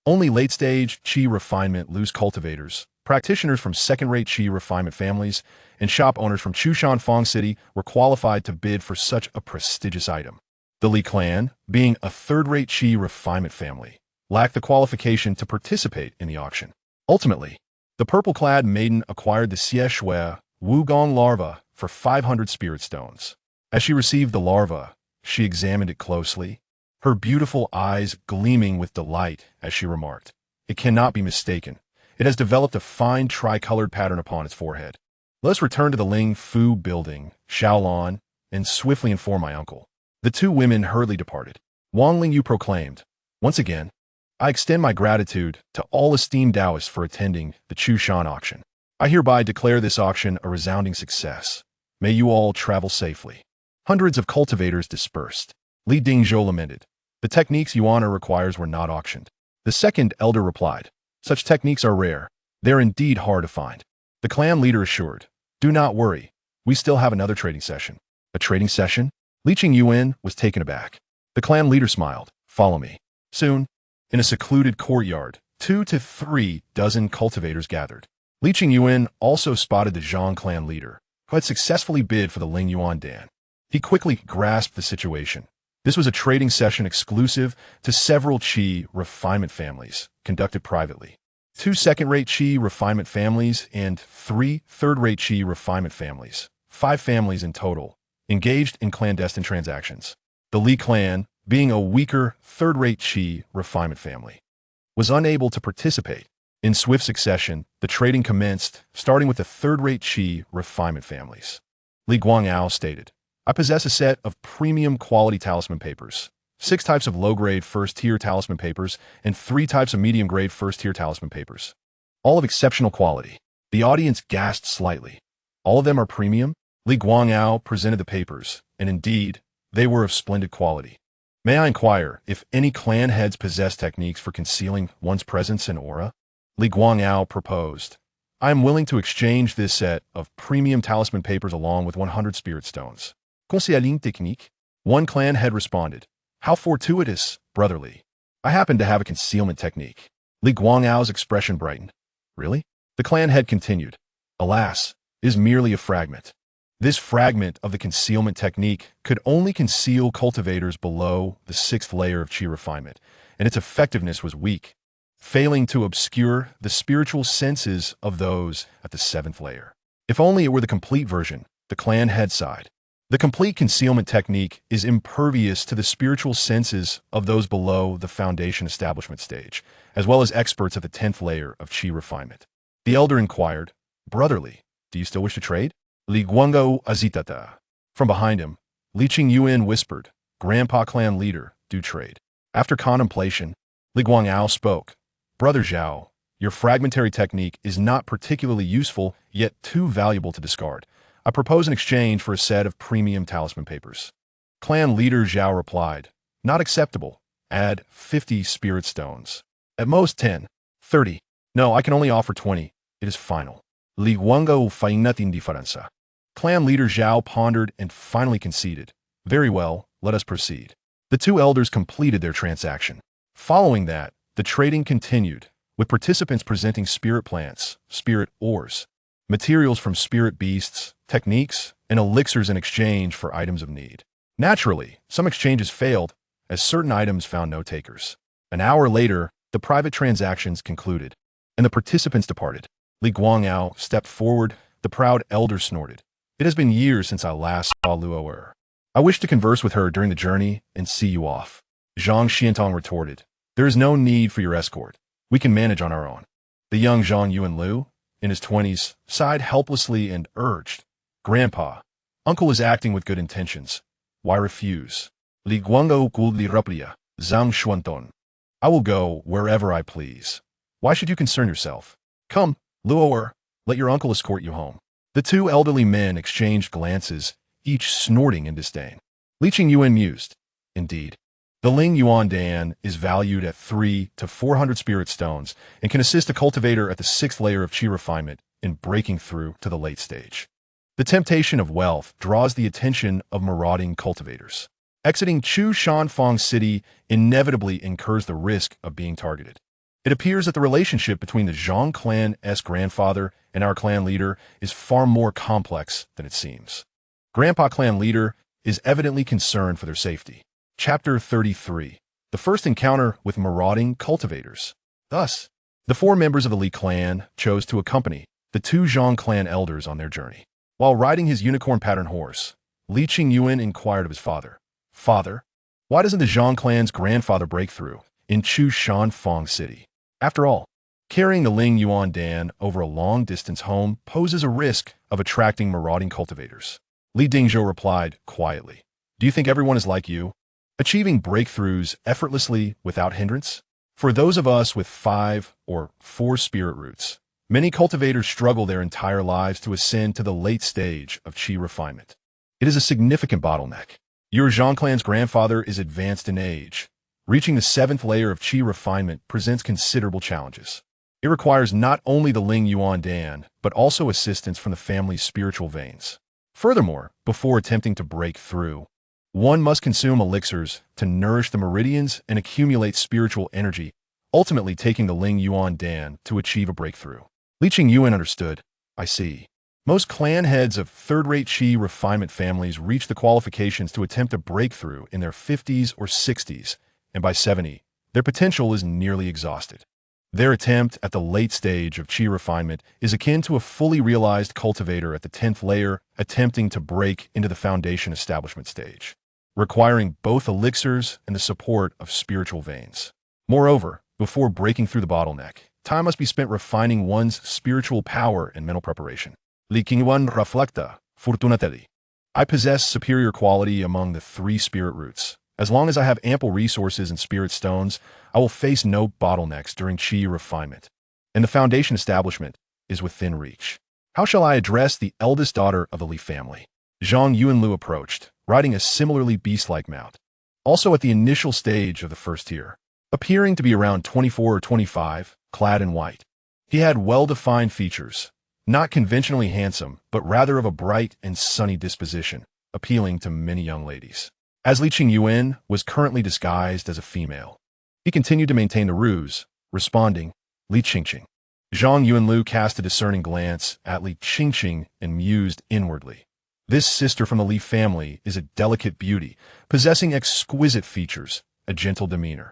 only late-stage Qi refinement loose cultivators, practitioners from second-rate Qi refinement families, and shop owners from Chushan Fong City were qualified to bid for such a prestigious item. The Li clan, being a third-rate Qi refinement family, lacked the qualification to participate in the auction. Ultimately, the purple-clad maiden acquired the Xieshua Wugong larva for 500 spirit stones. As she received the larva, she examined it closely, her beautiful eyes gleaming with delight as she remarked, It cannot be mistaken. It has developed a fine tricolored pattern upon its forehead. Let us return to the Ling Fu building, Xiaolan, and swiftly inform my uncle. The two women hurriedly departed. Wang Lingyu proclaimed, Once again, I extend my gratitude to all esteemed Taoists for attending the Chushan auction. I hereby declare this auction a resounding success. May you all travel safely. Hundreds of cultivators dispersed. Li Dingzhou lamented. The techniques Yuan requires were not auctioned. The second elder replied, Such techniques are rare. They're indeed hard to find. The clan leader assured, Do not worry. We still have another trading session. A trading session? Li Qingyuan was taken aback. The clan leader smiled. Follow me. Soon, in a secluded courtyard, 2 to 3 dozen cultivators gathered. Li Qingyuan also spotted the Zhang clan leader, who had successfully bid for the Ling Yuan Dan. He quickly grasped the situation. This was a trading session exclusive to several Qi refinement families, conducted privately. 2 second-rate Qi refinement families and 3 third-rate Qi refinement families, 5 families in total, engaged in clandestine transactions. The Li clan, being a weaker third-rate Qi refinement family, was unable to participate. In swift succession, the trading commenced, starting with the third-rate Qi refinement families. Li Guangao stated, I possess a set of premium quality talisman papers, 6 types of low-grade first-tier talisman papers, and 3 types of medium-grade first-tier talisman papers. All of exceptional quality. The audience gasped slightly. All of them are premium? Li Guangao presented the papers, and indeed, they were of splendid quality. May I inquire if any clan heads possess techniques for concealing one's presence and aura? Li Guangao proposed, I am willing to exchange this set of premium talisman papers along with 100 spirit stones. Conseilling technique? One clan head responded, How fortuitous, brother Li. I happen to have a concealment technique. Li Guangao's expression brightened. Really? The clan head continued, Alas, it is merely a fragment. This fragment of the concealment technique could only conceal cultivators below the 6th layer of Qi refinement, and its effectiveness was weak, failing to obscure the spiritual senses of those at the 7th layer. If only it were the complete version, the clan head sighed. The complete concealment technique is impervious to the spiritual senses of those below the foundation establishment stage, as well as experts at the 10th layer of Qi refinement. The elder inquired, Brother Li, do you still wish to trade? Li Guangao azitata. From behind him, Li Qingyuan whispered, Grandpa clan leader, do trade. After contemplation, Li Guangao spoke, Brother Zhao, your fragmentary technique is not particularly useful, yet too valuable to discard. I propose an exchange for a set of premium talisman papers. Clan leader Zhao replied, Not acceptable. Add 50 spirit stones. At most 10. 30. No, I can only offer 20. It is final. Li Guangao fai nothing diferença. Clan leader Zhao pondered and finally conceded. Very well, let us proceed. The two elders completed their transaction. Following that, the trading continued, with participants presenting spirit plants, spirit ores, materials from spirit beasts, techniques, and elixirs in exchange for items of need. Naturally, some exchanges failed, as certain items found no takers. An hour later, the private transactions concluded, and the participants departed. Li Guangao stepped forward, the proud elder snorted. It has been years since I last saw Luo. I wish to converse with her during the journey and see you off. Zhang Xiantong retorted. There is no need for your escort. We can manage on our own. The young Zhang Yuan Lu, in his 20s, sighed helplessly and urged, "Grandpa, Uncle is acting with good intentions. Why refuse? Li guango gul li raplia, zhang xuanton. I will go wherever I please. Why should you concern yourself? Come, Luoer, let your uncle escort you home." The two elderly men exchanged glances, each snorting in disdain. Li Qingyuan mused, "Indeed, the Ling Yuan Dan is valued at 300 to 400 spirit stones and can assist a cultivator at the 6th layer of Qi refinement in breaking through to the late stage. The temptation of wealth draws the attention of marauding cultivators. Exiting Chu Shanfang City inevitably incurs the risk of being targeted. It appears that the relationship between the Zhang clan's grandfather and our clan leader is far more complex than it seems. Grandpa clan leader is evidently concerned for their safety. Chapter 33. The first encounter with marauding cultivators. Thus, the 4 members of the Li clan chose to accompany the 2 Zhang clan elders on their journey. While riding his unicorn pattern horse, Li Qingyuan inquired of his father, "Father, why doesn't the Zhang clan's grandfather break through in Chu Shanfang City? After all, carrying the Ling Yuan Dan over a long distance home poses a risk of attracting marauding cultivators." Li Dingzhou replied quietly, "Do you think everyone is like you, achieving breakthroughs effortlessly without hindrance? For those of us with 5 or 4 spirit roots, many cultivators struggle their entire lives to ascend to the late stage of Qi refinement. It is a significant bottleneck. Your Zhang clan's grandfather is advanced in age. Reaching the 7th layer of Qi refinement presents considerable challenges. It requires not only the Ling Yuan Dan, but also assistance from the family's spiritual veins. Furthermore, before attempting to break through, one must consume elixirs to nourish the meridians and accumulate spiritual energy, ultimately taking the Ling Yuan Dan to achieve a breakthrough." Li Qingyuan understood. "I see. Most clan heads of third-rate Qi refinement families reach the qualifications to attempt a breakthrough in their 50s or 60s, and by 70, their potential is nearly exhausted. Their attempt at the late stage of Qi refinement is akin to a fully realized cultivator at the 10th layer attempting to break into the foundation establishment stage, requiring both elixirs and the support of spiritual veins. Moreover, before breaking through the bottleneck, time must be spent refining one's spiritual power and mental preparation. Li Qingyuan reflecta, fortunately. I possess superior quality among the 3 spirit roots. As long as I have ample resources and spirit stones, I will face no bottlenecks during Qi refinement, and the foundation establishment is within reach. How shall I address the eldest daughter of the Li family?" Zhang Yuanlu approached, riding a similarly beast-like mount, also at the initial stage of the first tier. Appearing to be around 24 or 25, clad in white. He had well-defined features, not conventionally handsome, but rather of a bright and sunny disposition, appealing to many young ladies. As Li Qingyuan was currently disguised as a female, he continued to maintain the ruse, responding, "Li Qingqing." Zhang Yuanlu cast a discerning glance at Li Qingqing and mused inwardly. This sister from the Li family is a delicate beauty, possessing exquisite features, a gentle demeanor,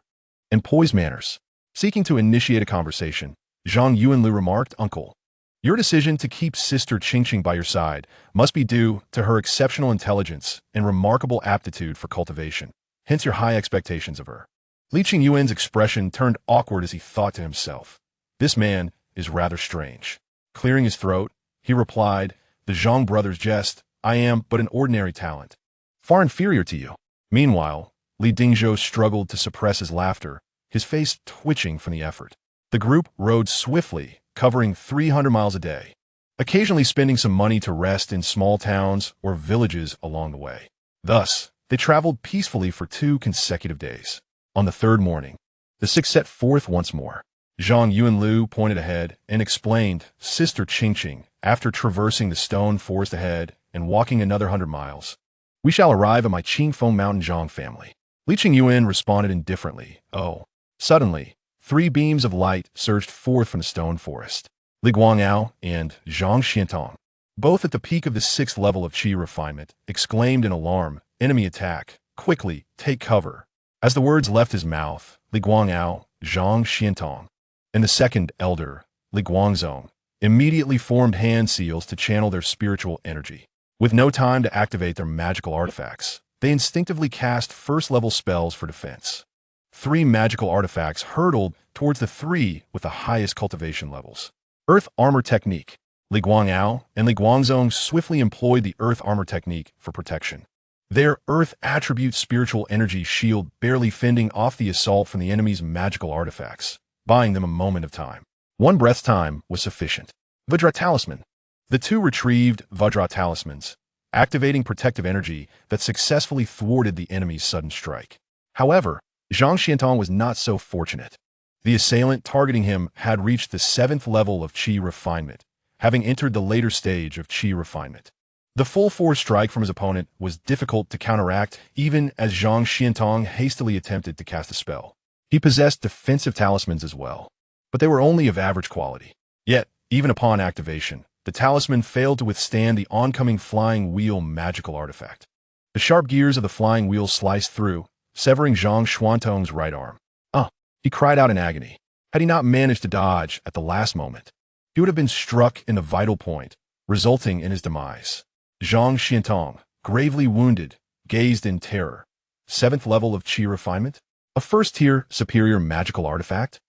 and poised manners. Seeking to initiate a conversation, Zhang Yuanlu remarked, "Uncle, your decision to keep Sister Qingqing by your side must be due to her exceptional intelligence and remarkable aptitude for cultivation, hence your high expectations of her." Li Qingyuan's expression turned awkward as he thought to himself, "This man is rather strange." Clearing his throat, he replied, "The Zhang brothers jest. I am but an ordinary talent, far inferior to you." Meanwhile, Li Dingzhou struggled to suppress his laughter, his face twitching from the effort. The group rode swiftly, covering 300 miles a day, occasionally spending some money to rest in small towns or villages along the way. Thus, they traveled peacefully for 2 consecutive days. On the 3rd morning, the 6 set forth once more. Zhang Yuanlu pointed ahead and explained, "Sister Qingqing, after traversing the stone forest ahead and walking another 100 miles, we shall arrive at my Qingfeng Mountain Zhang family." Li Qingyuan responded indifferently, "Oh." Suddenly, 3 beams of light surged forth from the stone forest. Li Guangao and Zhang Xiantong, both at the peak of the 6th level of Qi refinement, exclaimed in alarm, "Enemy attack! Quickly, take cover!" As the words left his mouth, Li Guangao, Zhang Xiantong, and the 2nd elder, Li Guangzong, immediately formed hand seals to channel their spiritual energy. With no time to activate their magical artifacts, they instinctively cast 1st-level spells for defense. 3 magical artifacts hurtled towards the 3 with the highest cultivation levels. Earth Armor Technique. Li Guangao and Li Guangzong swiftly employed the Earth Armor Technique for protection. Their Earth attribute spiritual energy shield barely fending off the assault from the enemy's magical artifacts, buying them a moment of time. One breath's time was sufficient. Vajra Talisman. The two retrieved Vajra Talismans, activating protective energy that successfully thwarted the enemy's sudden strike. However, Zhang Xiantong was not so fortunate. The assailant targeting him had reached the 7th level of Qi refinement, having entered the later stage of Qi refinement. The full-force strike from his opponent was difficult to counteract even as Zhang Xiantong hastily attempted to cast a spell. He possessed defensive talismans as well, but they were only of average quality. Yet, even upon activation, the talisman failed to withstand the oncoming flying wheel magical artifact. The sharp gears of the flying wheel sliced through, severing Zhang Xuantong's right arm. He cried out in agony. Had he not managed to dodge at the last moment, he would have been struck in the vital point, resulting in his demise. Zhang Xiantong, gravely wounded, gazed in terror. 7th level of Qi refinement? A first-tier superior magical artifact?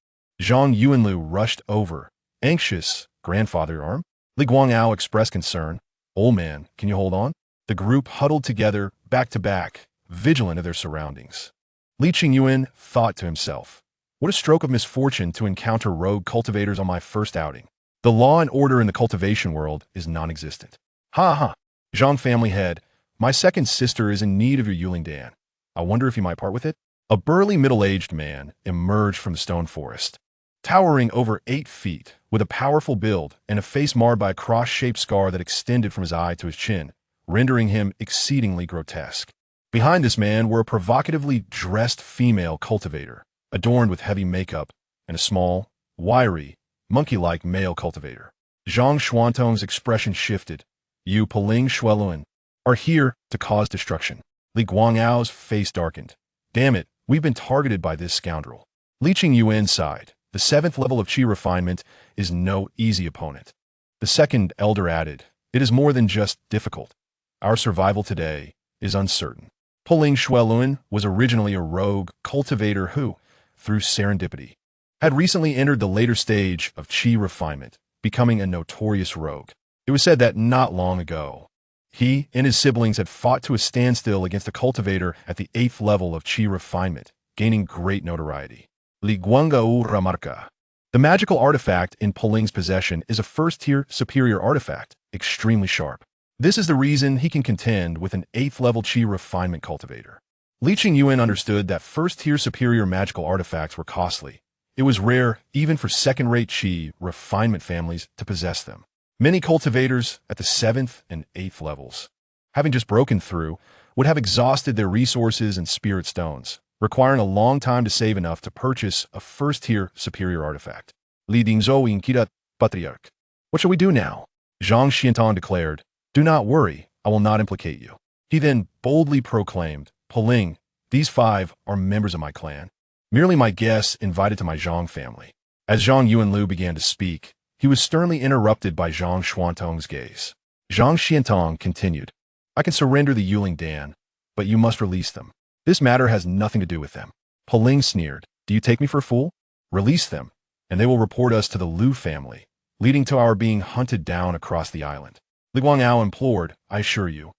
Zhang Yuanlu rushed over, anxious. Grandfather arm? Li Guangao expressed concern. Old man, can you hold on? The group huddled together, back to back, vigilant of their surroundings. Li Qingyuan thought to himself, what a stroke of misfortune to encounter rogue cultivators on my first outing. The law and order in the cultivation world is non-existent. Ha ha. Zhang family head, my second sister is in need of your Yuling Dan. I wonder if you might part with it? A burly middle-aged man emerged from the stone forest. Towering over 8 feet, with a powerful build and a face marred by a cross-shaped scar that extended from his eye to his chin, rendering him exceedingly grotesque. Behind this man were a provocatively dressed female cultivator, adorned with heavy makeup, and a small, wiry, monkey-like male cultivator. Zhang Xuantong's expression shifted. You Peling Shueluan are here to cause destruction. Li Guangao's face darkened. Damn it, we've been targeted by this scoundrel. Li Qingyuan sighed. The 7th level of Qi refinement is no easy opponent. The second elder added, it is more than just difficult. Our survival today is uncertain. Peling Shueluan was originally a rogue cultivator who, through serendipity, had recently entered the later stage of Qi refinement, becoming a notorious rogue. It was said that not long ago, he and his siblings had fought to a standstill against a cultivator at the 8th level of Qi refinement, gaining great notoriety. Li Guangao Ramarka. The magical artifact in Peling's possession is a first-tier superior artifact, extremely sharp. This is the reason he can contend with an 8th level Qi refinement cultivator. Li Qingyuan understood that first-tier superior magical artifacts were costly. It was rare even for second-rate Qi refinement families to possess them. Many cultivators at the 7th and 8th levels, having just broken through, would have exhausted their resources and spirit stones, requiring a long time to save enough to purchase a first-tier superior artifact. Li Dingzhou Inkidat Patriarch. What shall we do now? Zhang Xiantong declared, do not worry, I will not implicate you. He then boldly proclaimed, Peling, these 5 are members of my clan. Merely my guests invited to my Zhang family. As Zhang Yuanlu began to speak, he was sternly interrupted by Zhang Xuantong's gaze. Zhang Xiantong continued, I can surrender the Yuling Dan, but you must release them. This matter has nothing to do with them. Peling sneered, do you take me for a fool? Release them, and they will report us to the Liu family, leading to our being hunted down across the island. Li Guangao implored, I assure you,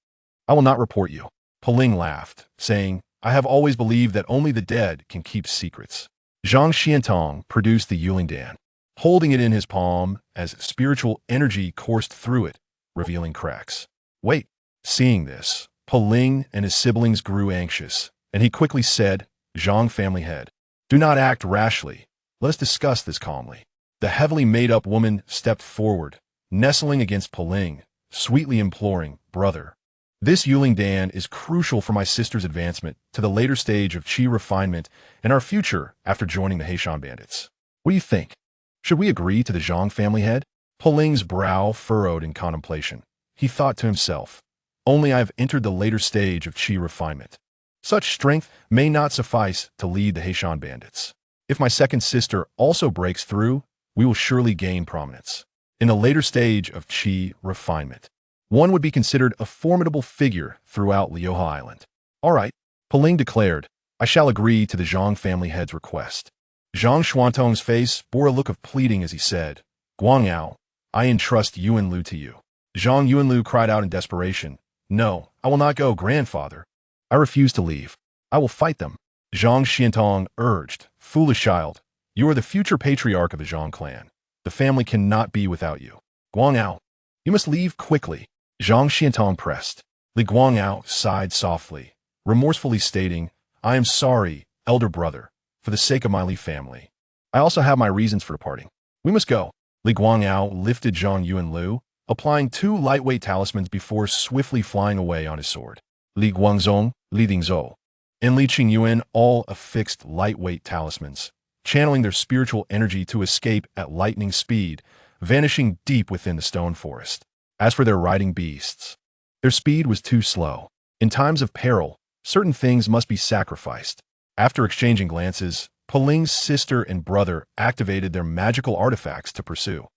I will not report you. Peling laughed, saying, I have always believed that only the dead can keep secrets. Zhang Xiantong produced the Yuling Dan, holding it in his palm as spiritual energy coursed through it, revealing cracks. Wait. Seeing this, Peling and his siblings grew anxious, and he quickly said, Zhang family head, do not act rashly. Let us discuss this calmly. The heavily made-up woman stepped forward, nestling against Peling, sweetly imploring, brother. This Yuling Dan is crucial for my sister's advancement to the later stage of Qi refinement and our future after joining the Heishan bandits. What do you think? Should we agree to the Zhang family head? Peling's brow furrowed in contemplation. He thought to himself, only I have entered the later stage of Qi refinement. Such strength may not suffice to lead the Heishan bandits. If my second sister also breaks through, we will surely gain prominence. In the later stage of Qi refinement, one would be considered a formidable figure throughout Liuhe Island. All right, Peling declared, I shall agree to the Zhang family head's request. Zhang Xuantong's face bore a look of pleading as he said, Guangyao, I entrust Yuan Lu to you. Zhang Yuanlu cried out in desperation. No, I will not go, grandfather. I refuse to leave. I will fight them. Zhang Xiantong urged. Foolish child, you are the future patriarch of the Zhang clan. The family cannot be without you. Guangyao, you must leave quickly. Zhang Xiantong pressed. Li Guangyao sighed softly, remorsefully stating, I am sorry, elder brother, for the sake of my Li family. I also have my reasons for departing. We must go. Li Guangyao lifted Zhang Yuanlu, applying 2 lightweight talismans before swiftly flying away on his sword. Li Guangzong, Li Dingzhou, and Li Qingyuan all affixed lightweight talismans, channeling their spiritual energy to escape at lightning speed, vanishing deep within the stone forest. As for their riding beasts, their speed was too slow. In times of peril, certain things must be sacrificed. After exchanging glances, Poling's sister and brother activated their magical artifacts to pursue.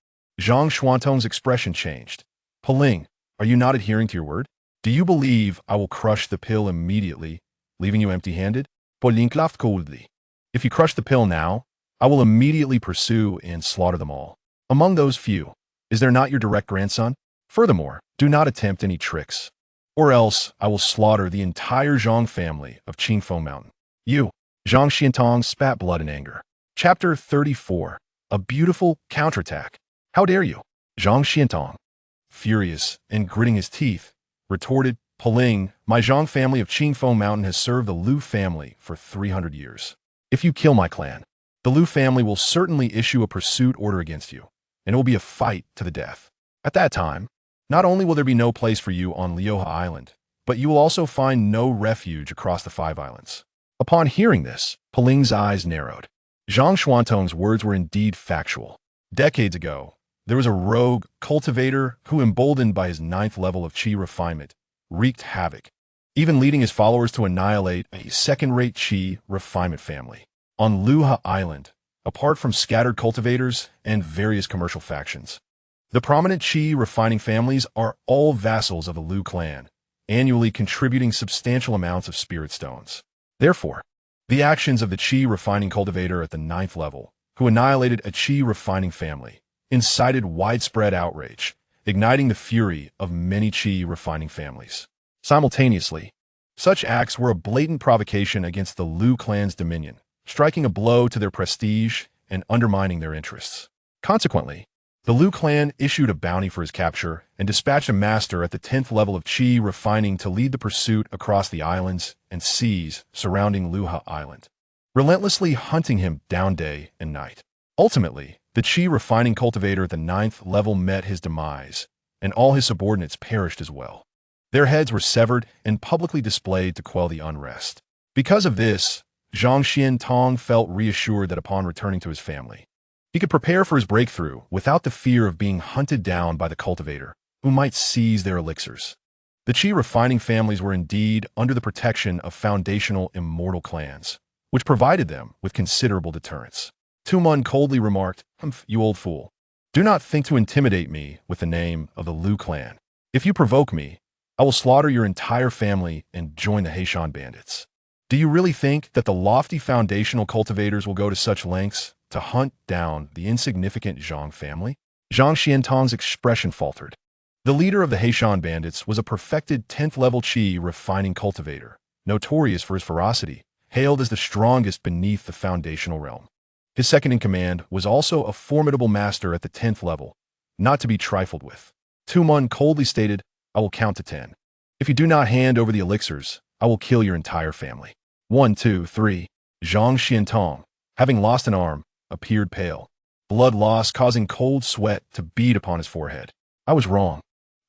Zhang Xuantong's expression changed. Poling, are you not adhering to your word? Do you believe I will crush the pill immediately, leaving you empty-handed? Poling laughed coldly. If you crush the pill now, I will immediately pursue and slaughter them all. Among those few, is there not your direct grandson? Furthermore, do not attempt any tricks, or else I will slaughter the entire Zhang family of Qingfeng Mountain. You, Zhang Xiantong spat blood in anger. Chapter 34. A beautiful counterattack. How dare you? Zhang Xiantong, furious and gritting his teeth, retorted, Poling, my Zhang family of Qingfeng Mountain has served the Lu family for 300 years. If you kill my clan, the Lu family will certainly issue a pursuit order against you, and it will be a fight to the death. At that time, not only will there be no place for you on Liuha Island, but you will also find no refuge across the 5 islands. Upon hearing this, Poling's eyes narrowed. Zhang Xuantong's words were indeed factual. Decades ago, there was a rogue cultivator who, emboldened by his 9th level of Qi refinement, wreaked havoc, even leading his followers to annihilate a second-rate Qi refinement family. On Luha Island, apart from scattered cultivators and various commercial factions, the prominent Qi refining families are all vassals of the Lu clan, annually contributing substantial amounts of spirit stones. Therefore, the actions of the Qi refining cultivator at the 9th level, who annihilated a Qi refining family, incited widespread outrage, igniting the fury of many Qi refining families. Simultaneously, such acts were a blatant provocation against the Lu clan's dominion, striking a blow to their prestige and undermining their interests. Consequently, the Lu clan issued a bounty for his capture and dispatched a master at the 10th level of Qi refining to lead the pursuit across the islands and seas surrounding Luha Island, relentlessly hunting him down day and night. Ultimately, the Qi refining cultivator at the 9th level met his demise, and all his subordinates perished as well. Their heads were severed and publicly displayed to quell the unrest. Because of this, Zhang Xiantong felt reassured that upon returning to his family, he could prepare for his breakthrough without the fear of being hunted down by the cultivator, who might seize their elixirs. The Qi refining families were indeed under the protection of foundational immortal clans, which provided them with considerable deterrence. Tumun coldly remarked, "Humph, you old fool. Do not think to intimidate me with the name of the Lu clan. If you provoke me, I will slaughter your entire family and join the Heishan bandits. Do you really think that the lofty foundational cultivators will go to such lengths to hunt down the insignificant Zhang family?" Zhang Xiantong's expression faltered. The leader of the Heishan bandits was a perfected 10th level Qi refining cultivator, notorious for his ferocity, hailed as the strongest beneath the foundational realm. His second in command was also a formidable master at the 10th level, not to be trifled with. Tumun coldly stated, "I will count to 10. If you do not hand over the elixirs, I will kill your entire family." 1, 2, 3. Zhang Xiantong, having lost an arm, appeared pale, blood loss causing cold sweat to bead upon his forehead. I was wrong.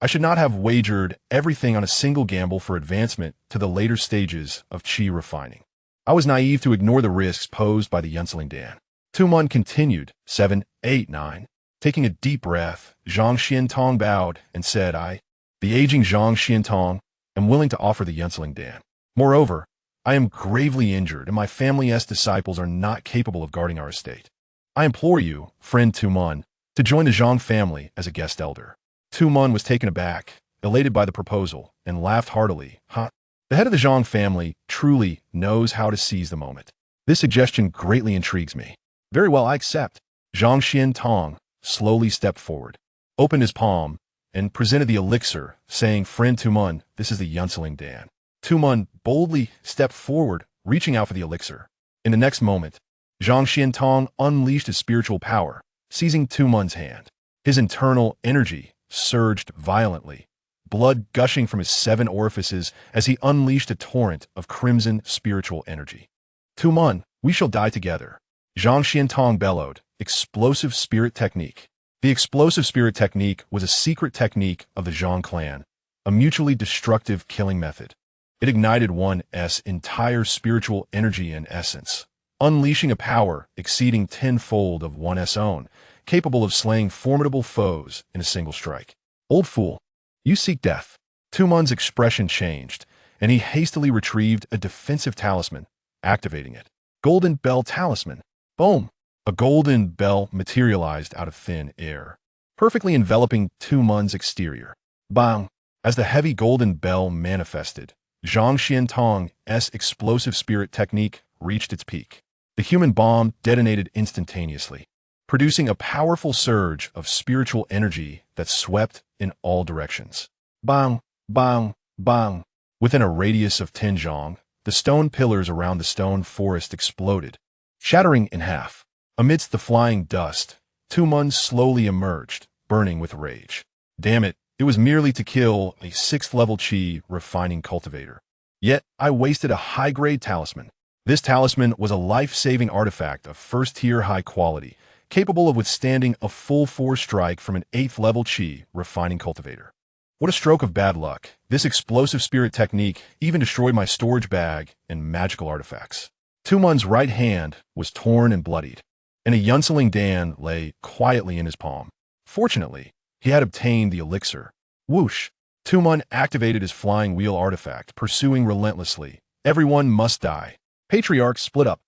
I should not have wagered everything on a single gamble for advancement to the later stages of Qi refining. I was naive to ignore the risks posed by the Yunseling Dan. Tumun continued, 7, 8, 9. Taking a deep breath, Zhang Xiantong bowed and said, "I, the aging Zhang Xiantong, am willing to offer the Yunseling Dan. Moreover, I am gravely injured and my family's disciples are not capable of guarding our estate. I implore you, friend Tumun, to join the Zhang family as a guest elder." Tumun was taken aback, elated by the proposal, and laughed heartily. "Huh? The head of the Zhang family truly knows how to seize the moment. This suggestion greatly intrigues me. Very well, I accept." Zhang Xiantong slowly stepped forward, opened his palm, and presented the elixir, saying, "Friend Tumun, this is the Yunseling Dan." Tumun boldly stepped forward, reaching out for the elixir. In the next moment, Zhang Xiantong unleashed his spiritual power, seizing Tumun's hand. His internal energy surged violently, blood gushing from his 7 orifices as he unleashed a torrent of crimson spiritual energy. "Tumun, we shall die together," Zhang Xiantong bellowed. Explosive spirit technique. The explosive spirit technique was a secret technique of the Zhang clan, a mutually destructive killing method. It ignited one's entire spiritual energy and essence, unleashing a power exceeding tenfold of one's own, capable of slaying formidable foes in a single strike. "Old fool, you seek death." Tumun's expression changed, and he hastily retrieved a defensive talisman, activating it. Golden Bell Talisman. Boom! A golden bell materialized out of thin air, perfectly enveloping Tumun's exterior. Bang! As the heavy golden bell manifested, Zhang Xiantong's explosive spirit technique reached its peak. The human bomb detonated instantaneously, producing a powerful surge of spiritual energy that swept in all directions. Bang! Bang! Bang! Within a radius of 10 zhang, the stone pillars around the stone forest exploded, shattering in half. Amidst the flying dust, Tumun slowly emerged, burning with rage. Damn it, it was merely to kill a 6th-level Qi refining cultivator. Yet, I wasted a high-grade talisman. This talisman was a life-saving artifact of 1st-tier high quality, capable of withstanding a full 4 strike from an 8th-level Qi refining cultivator. What a stroke of bad luck. This explosive spirit technique even destroyed my storage bag and magical artifacts. Tumun's right hand was torn and bloodied, and a Yunseling Dan lay quietly in his palm. Fortunately, he had obtained the elixir. Whoosh! Tumun activated his flying wheel artifact, pursuing relentlessly. "Everyone must die." Patriarch split up.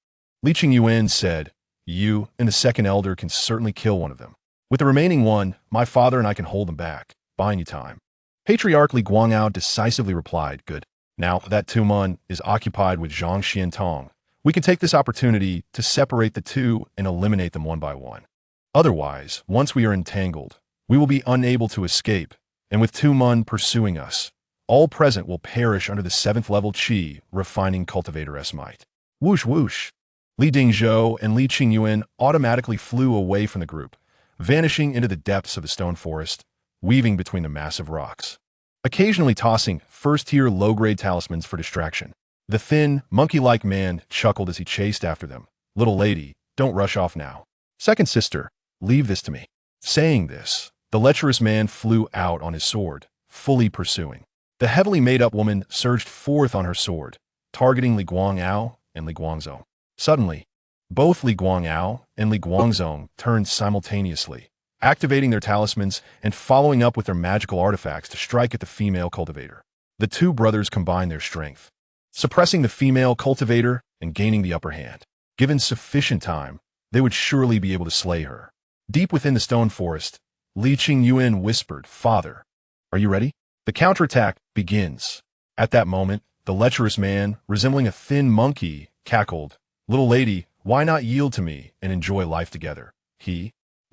Li Qingyuan said, "You and the 2nd elder can certainly kill one of them. With the remaining one, my father and I can hold them back, buying you time." Patriarch Li Guangao decisively replied, "Good. Now that Tumun is occupied with Zhang Xiantong, we can take this opportunity to separate the two and eliminate them one by one. Otherwise, once we are entangled, we will be unable to escape, and with Tumun pursuing us, all present will perish under the 7th-level Qi refining cultivator's might." Whoosh whoosh! Li Dingzhou and Li Qingyuan automatically flew away from the group, vanishing into the depths of the stone forest, weaving between the massive rocks, occasionally tossing 1st-tier low-grade talismans for distraction. The thin, monkey-like man chuckled as he chased after them. "Little lady, don't rush off now. 2nd sister, leave this to me." Saying this, the lecherous man flew out on his sword, fully pursuing. The heavily made-up woman surged forth on her sword, targeting Li Guangao and Li Guangzong. Suddenly, both Li Guangao and Li Guangzong turned simultaneously, activating their talismans and following up with their magical artifacts to strike at the female cultivator. The two brothers combined their strength, suppressing the female cultivator and gaining the upper hand. Given sufficient time, they would surely be able to slay her. Deep within the stone forest, Li Qingyuan whispered, "Father, are you ready?" The counterattack begins. At that moment, the lecherous man, resembling a thin monkey, cackled, "Little lady, why not yield to me and enjoy life together?"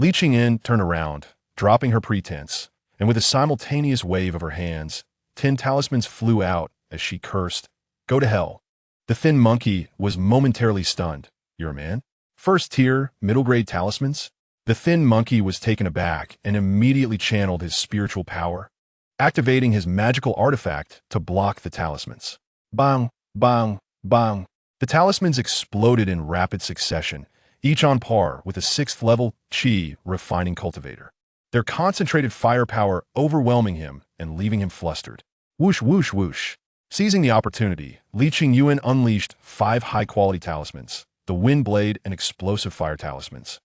Li Qingyan turned around, dropping her pretense, and with a simultaneous wave of her hands, 10 talismans flew out as she cursed, "Go to hell." The thin monkey was momentarily stunned. "You're a man? 1st-tier, middle-grade talismans?" The thin monkey was taken aback and immediately channeled his spiritual power, activating his magical artifact to block the talismans. Bang! Bang! Bang! The talismans exploded in rapid succession, each on par with a 6th-level Qi refining cultivator, their concentrated firepower overwhelming him and leaving him flustered. Whoosh whoosh whoosh! Seizing the opportunity, Li Qingyuan unleashed 5 high-quality talismans, the Wind Blade and Explosive Fire talismans,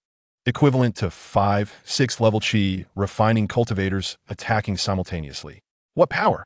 equivalent to 5 6th-level Qi refining cultivators attacking simultaneously. What power!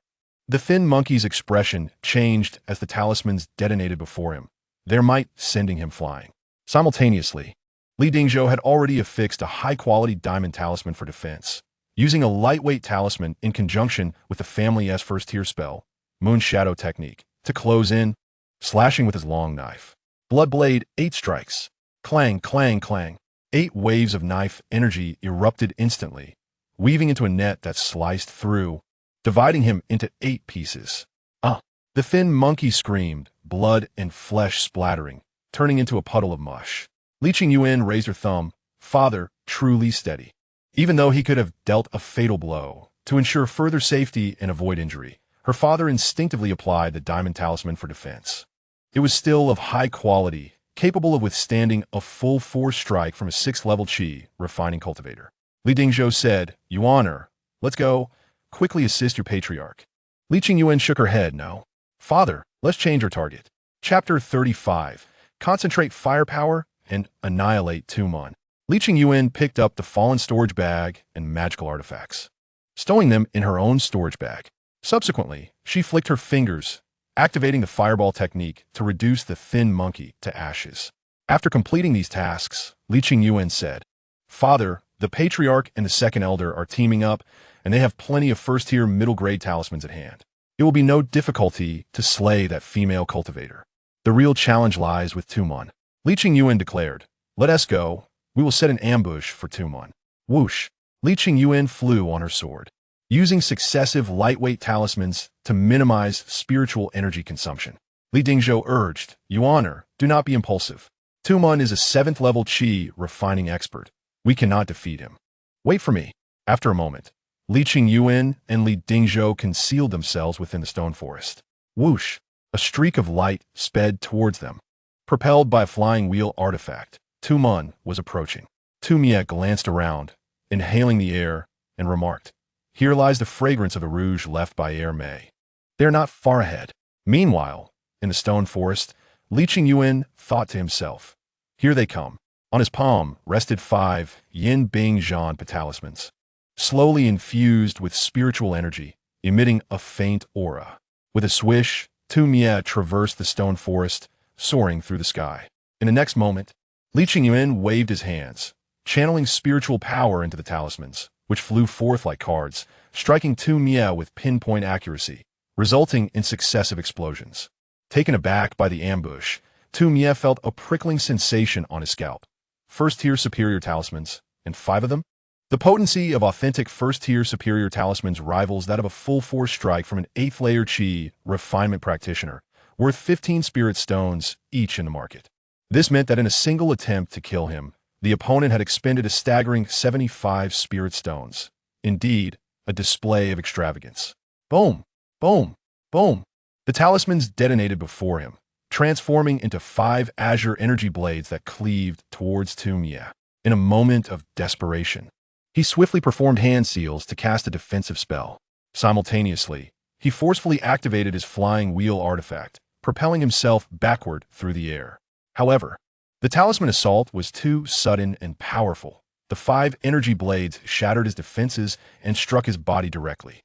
The thin monkey's expression changed as the talismans detonated before him, their might sending him flying. Simultaneously, Li Dingzhou had already affixed a high-quality diamond talisman for defense, using a lightweight talisman in conjunction with the family's 1st-tier spell, Moon Shadow Technique, to close in, slashing with his long knife. Blood Blade, 8 strikes. Clang, clang, clang. 8 waves of knife energy erupted instantly, weaving into a net that sliced through, dividing him into 8 pieces. Ah! The thin monkey screamed, blood and flesh splattering, turning into a puddle of mush. Li Qingyuan raised her thumb. Father, truly steady. Even though he could have dealt a fatal blow, to ensure further safety and avoid injury, her father instinctively applied the diamond talisman for defense. It was still of high quality, capable of withstanding a full force strike from a 6th level Qi refining cultivator. Li Dingzhou said, Yuan, let's go. Quickly assist your patriarch. Li Qingyuan shook her head. No. Father, let's change our target. Chapter 35. Concentrate firepower and annihilate Tumon. Li Qingyuan picked up the fallen storage bag and magical artifacts, stowing them in her own storage bag. Subsequently, she flicked her fingers, activating the fireball technique to reduce the thin monkey to ashes. After completing these tasks, Li Qingyuan said, Father, the patriarch and the second elder are teaming up, and they have plenty of first-tier middle-grade talismans at hand. It will be no difficulty to slay that female cultivator. The real challenge lies with Tumon. Li Qingyuan declared, Let us go. We will set an ambush for Tumon. Whoosh! Li Qingyuan flew on her sword, using successive lightweight talismans to minimize spiritual energy consumption. Li Dingzhou urged, Yuan, do not be impulsive. Tumon is a 7th level Qi refining expert. We cannot defeat him. Wait for me. After a moment, Li Qingyuan and Li Dingzhou concealed themselves within the stone forest. Whoosh! A streak of light sped towards them. Propelled by a flying wheel artifact, Tumon was approaching. Tumia glanced around, inhaling the air, and remarked, Here lies the fragrance of the rouge left by Air May. They are not far ahead. Meanwhile, in the stone forest, Li Qingyuan thought to himself, Here they come. On his palm rested 5 yin bing zhan talismans, slowly infused with spiritual energy, emitting a faint aura. With a swish, Tumia traversed the stone forest, soaring through the sky. In the next moment, Li Qingyuan waved his hands, channeling spiritual power into the talismans, which flew forth like cards, striking Tumia with pinpoint accuracy, resulting in successive explosions. Taken aback by the ambush, Tumia felt a prickling sensation on his scalp. First-tier superior talismans, and 5 of them? The potency of authentic first-tier superior talismans rivals that of a full-force strike from an 8th layer Qi refinement practitioner, worth 15 spirit stones each in the market. This meant that in a single attempt to kill him, the opponent had expended a staggering 75 spirit stones. Indeed, a display of extravagance. Boom! Boom! Boom! The talismans detonated before him, transforming into 5 azure energy blades that cleaved towards Tumia. In a moment of desperation, he swiftly performed hand seals to cast a defensive spell. Simultaneously, he forcefully activated his flying wheel artifact, propelling himself backward through the air. However, the talisman assault was too sudden and powerful. The 5 energy blades shattered his defenses and struck his body directly.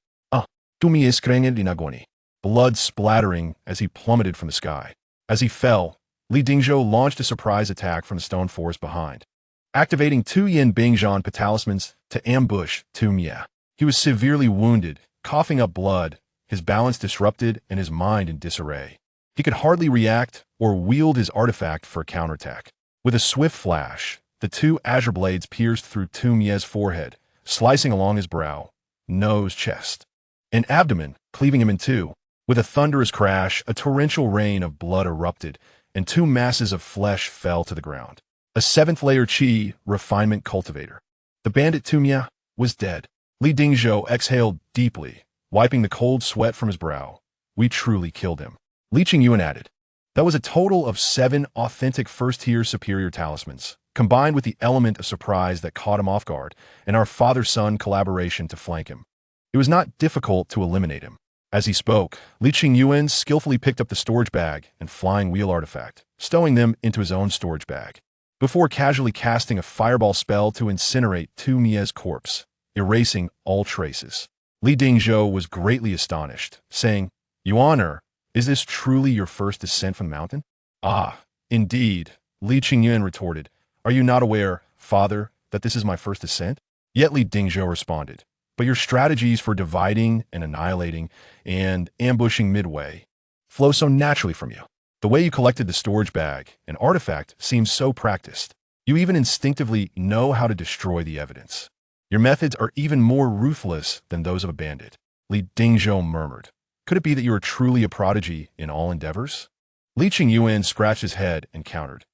Blood splattering as he plummeted from the sky. As he fell, Li Dingzhou launched a surprise attack from the stone forest behind, activating 2 yin bing zhan talismans to ambush Tumia. He was severely wounded, coughing up blood, his balance disrupted and his mind in disarray. He could hardly react or wield his artifact for a counterattack. With a swift flash, the 2 azure blades pierced through Tumia's forehead, slicing along his brow, nose, chest, and abdomen, cleaving him in 2. With a thunderous crash, a torrential rain of blood erupted, and 2 masses of flesh fell to the ground. A 7th layer Qi refinement cultivator. The bandit Tumia was dead. Li Dingzhou exhaled deeply, wiping the cold sweat from his brow. We truly killed him. Li Qingyuan added, That was a total of 7 authentic first-tier superior talismans, combined with the element of surprise that caught him off guard, and our father-son collaboration to flank him. It was not difficult to eliminate him. As he spoke, Li Qingyuan skillfully picked up the storage bag and flying wheel artifact, stowing them into his own storage bag, before casually casting a fireball spell to incinerate Tumia's corpse, erasing all traces. Li Dingzhou was greatly astonished, saying, Yuan, is this truly your first descent from the mountain? Ah, indeed, Li Qingyuan retorted. Are you not aware, father, that this is my first descent? Yet Li Dingzhou responded, But your strategies for dividing and annihilating and ambushing midway flow so naturally from you. The way you collected the storage bag and artifact seems so practiced. You even instinctively know how to destroy the evidence. Your methods are even more ruthless than those of a bandit. Li Dingzhou murmured. Could it be that you are truly a prodigy in all endeavors? Li Qingyuan scratched his head and countered.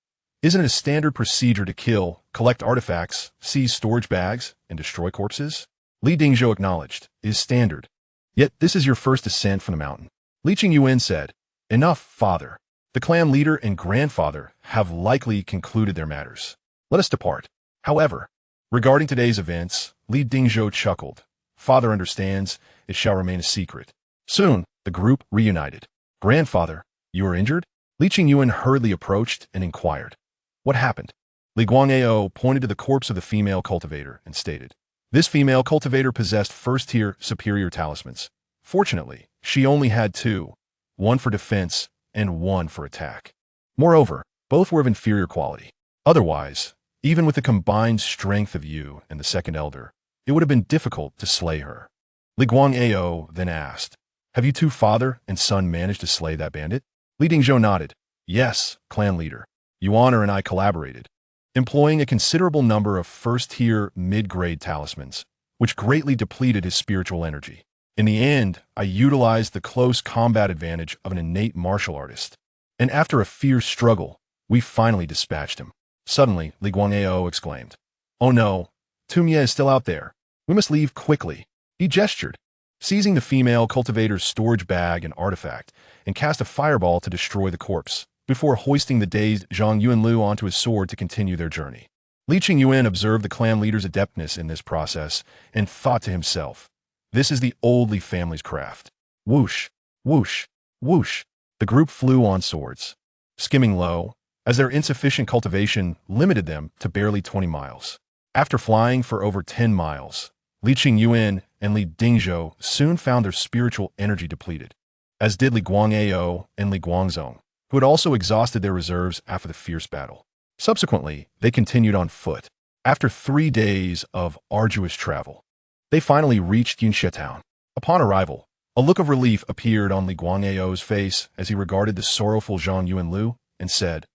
Isn't it a standard procedure to kill, collect artifacts, seize storage bags, and destroy corpses? Li Dingzhou acknowledged. It is standard. Yet this is your first ascent from the mountain. Li Qingyuan said. Enough, father. The clan leader and grandfather have likely concluded their matters. Let us depart. However, regarding today's events, Li Dingzhou chuckled. Father understands, it shall remain a secret. Soon, the group reunited. Grandfather, you are injured? Li Qingyuan hurriedly approached and inquired. What happened? Li Guangao pointed to the corpse of the female cultivator and stated. This female cultivator possessed first-tier superior talismans. Fortunately, she only had two, one for defense and one for attack. Moreover, both were of inferior quality. Otherwise, even with the combined strength of you and the second elder, it would have been difficult to slay her. Li Guangao then asked, have you two father and son managed to slay that bandit? Li Dingzhou nodded. Yes, clan leader. Yuan and I collaborated, employing a considerable number of first-tier mid-grade talismans, which greatly depleted his spiritual energy. In the end, I utilized the close combat advantage of an innate martial artist, and after a fierce struggle, we finally dispatched him. Suddenly, Li Guangao exclaimed, Oh no, Tumia is still out there. We must leave quickly. He gestured, seizing the female cultivator's storage bag and artifact, and cast a fireball to destroy the corpse, before hoisting the dazed Zhang Yuanlu onto his sword to continue their journey. Li Qingyuan observed the clan leader's adeptness in this process and thought to himself, this is the old Li family's craft. Whoosh, whoosh, whoosh. The group flew on swords, skimming low, as their insufficient cultivation limited them to barely 20 miles. After flying for over 10 miles, Li Qingyuan and Li Dingzhou soon found their spiritual energy depleted, as did Li Guangao and Li Guangzong, who had also exhausted their reserves after the fierce battle. Subsequently, they continued on foot. After 3 days of arduous travel, they finally reached Yunxia town. Upon arrival, a look of relief appeared on Li Guangao's face as he regarded the sorrowful Zhang Yuanlu and said,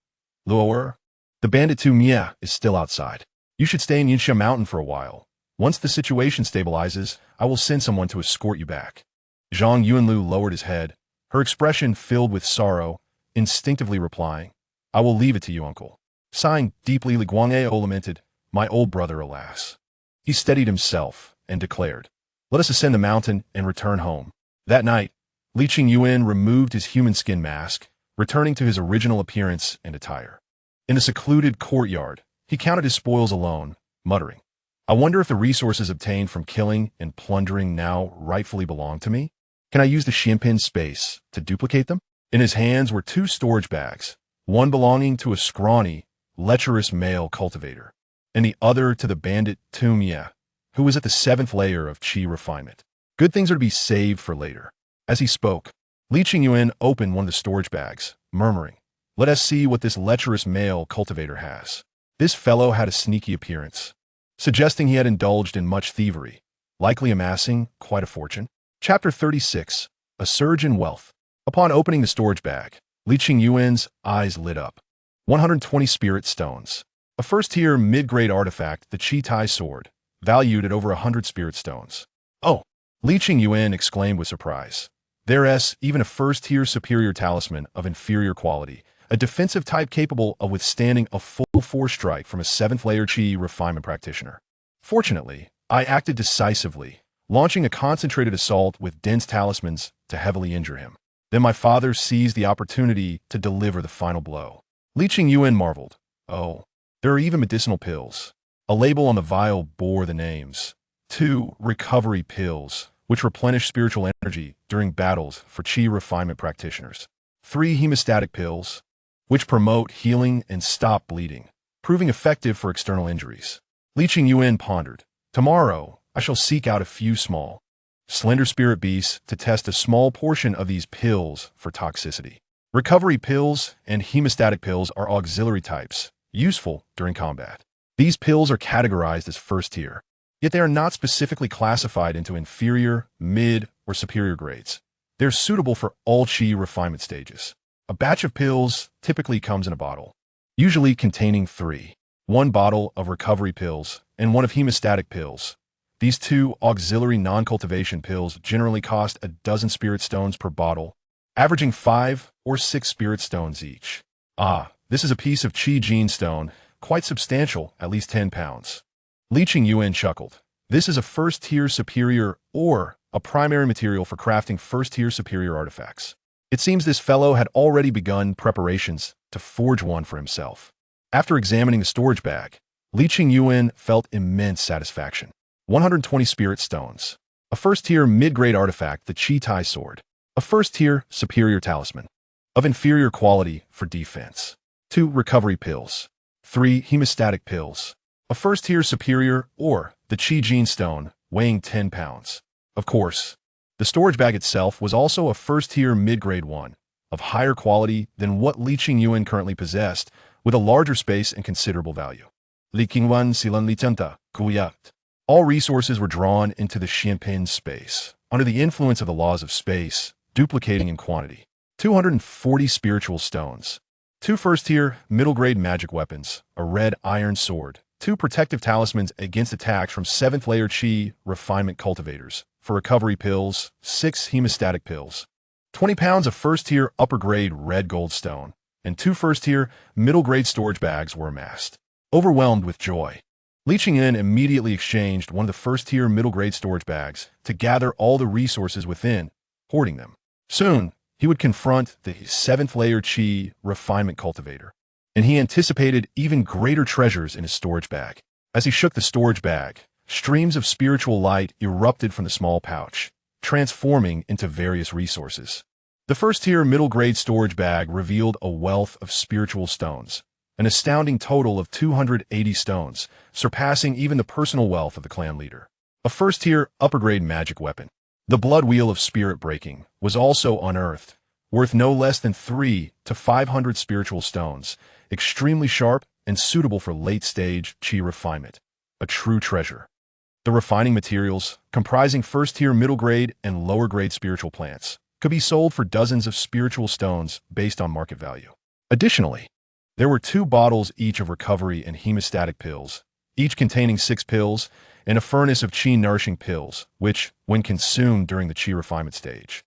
Luo'er, the bandit Tu Mia is still outside. You should stay in Yunxia mountain for a while. Once the situation stabilizes, I will send someone to escort you back. Zhang Yuanlu lowered his head, her expression filled with sorrow, instinctively replying, I will leave it to you, uncle. Sighing deeply, Li Guangao lamented, My old brother, alas. He steadied himself and declared, Let us ascend the mountain and return home. That night, Li Qingyuan removed his human skin mask, returning to his original appearance and attire. In the secluded courtyard, he counted his spoils alone, muttering, I wonder if the resources obtained from killing and plundering now rightfully belong to me? Can I use the Xianpin space to duplicate them? In his hands were 2 storage bags, one belonging to a scrawny, lecherous male cultivator, and the other to the bandit Tumia, who was at the 7th layer of Qi refinement. Good things are to be saved for later. As he spoke, Li Qingyuan opened one of the storage bags, murmuring, Let us see what this lecherous male cultivator has. This fellow had a sneaky appearance, suggesting he had indulged in much thievery, likely amassing quite a fortune. Chapter 36, A Surge in Wealth. Upon opening the storage bag, Li Qingyuan's eyes lit up. 120 spirit stones. A first-tier mid-grade artifact, the Qi Tai sword, valued at over 100 spirit stones. Oh! Li Qingyuan exclaimed with surprise. There's even a first-tier superior talisman of inferior quality, a defensive type capable of withstanding a full force strike from a 7th layer Qi refinement practitioner. Fortunately, I acted decisively, launching a concentrated assault with dense talismans to heavily injure him. Then my father seized the opportunity to deliver the final blow. Li Qingyuan marveled. Oh, there are even medicinal pills. A label on the vial bore the names. 2 recovery pills, which replenish spiritual energy during battles for Qi refinement practitioners. 3 hemostatic pills, which promote healing and stop bleeding, proving effective for external injuries. Li Qingyuan pondered. Tomorrow, I shall seek out a few small, slender spirit beasts to test a small portion of these pills for toxicity. Recovery pills and hemostatic pills are auxiliary types, useful during combat. These pills are categorized as first tier, yet they are not specifically classified into inferior, mid, or superior grades. They're suitable for all Qi refinement stages. A batch of pills typically comes in a bottle, usually containing 3. one bottle of recovery pills, and one of hemostatic pills. These two auxiliary non-cultivation pills generally cost a dozen spirit stones per bottle, averaging 5 or 6 spirit stones each. Ah, this is a piece of Qingyuan stone, quite substantial, at least 10 pounds. Qingyuan chuckled. This is a first-tier superior or a primary material for crafting first-tier superior artifacts. It seems this fellow had already begun preparations to forge one for himself. After examining the storage bag, Qingyuan felt immense satisfaction. 120 spirit stones. A first-tier mid-grade artifact, the Qi Tai sword. A first-tier superior talisman. Of inferior quality for defense. 2 recovery pills. 3 hemostatic pills. A first-tier superior or the Qingyuan stone, weighing 10 pounds. Of course, the storage bag itself was also a first-tier mid-grade one, of higher quality than what Qingyuan currently possessed, with a larger space and considerable value. Qingyuan silan litenta, kuyat. All resources were drawn into the Xianpin space, under the influence of the laws of space, duplicating in quantity. 240 spiritual stones. 2 first-tier, middle-grade magic weapons, a red iron sword, 2 protective talismans against attacks from 7th-layer Qi refinement cultivators, for recovery pills, 6 hemostatic pills. 20 pounds of first-tier upper-grade red gold stone, and 2 first-tier, middle-grade storage bags were amassed. Overwhelmed with joy, Qingyuan immediately exchanged one of the first-tier middle-grade storage bags to gather all the resources within, hoarding them. Soon, he would confront the 7th-layer Qi refinement cultivator, and he anticipated even greater treasures in his storage bag. As he shook the storage bag, streams of spiritual light erupted from the small pouch, transforming into various resources. The first-tier middle-grade storage bag revealed a wealth of spiritual stones, an astounding total of 280 stones, surpassing even the personal wealth of the clan leader. A first-tier upper-grade magic weapon. The blood wheel of spirit breaking was also unearthed, worth no less than 300 to 500 spiritual stones, extremely sharp and suitable for late-stage Qi refinement. A true treasure. The refining materials, comprising first-tier middle-grade and lower-grade spiritual plants, could be sold for dozens of spiritual stones based on market value. Additionally, there were 2 bottles each of recovery and hemostatic pills, each containing 6 pills, and a furnace of Qi nourishing pills, which, when consumed during the Qi refinement stage,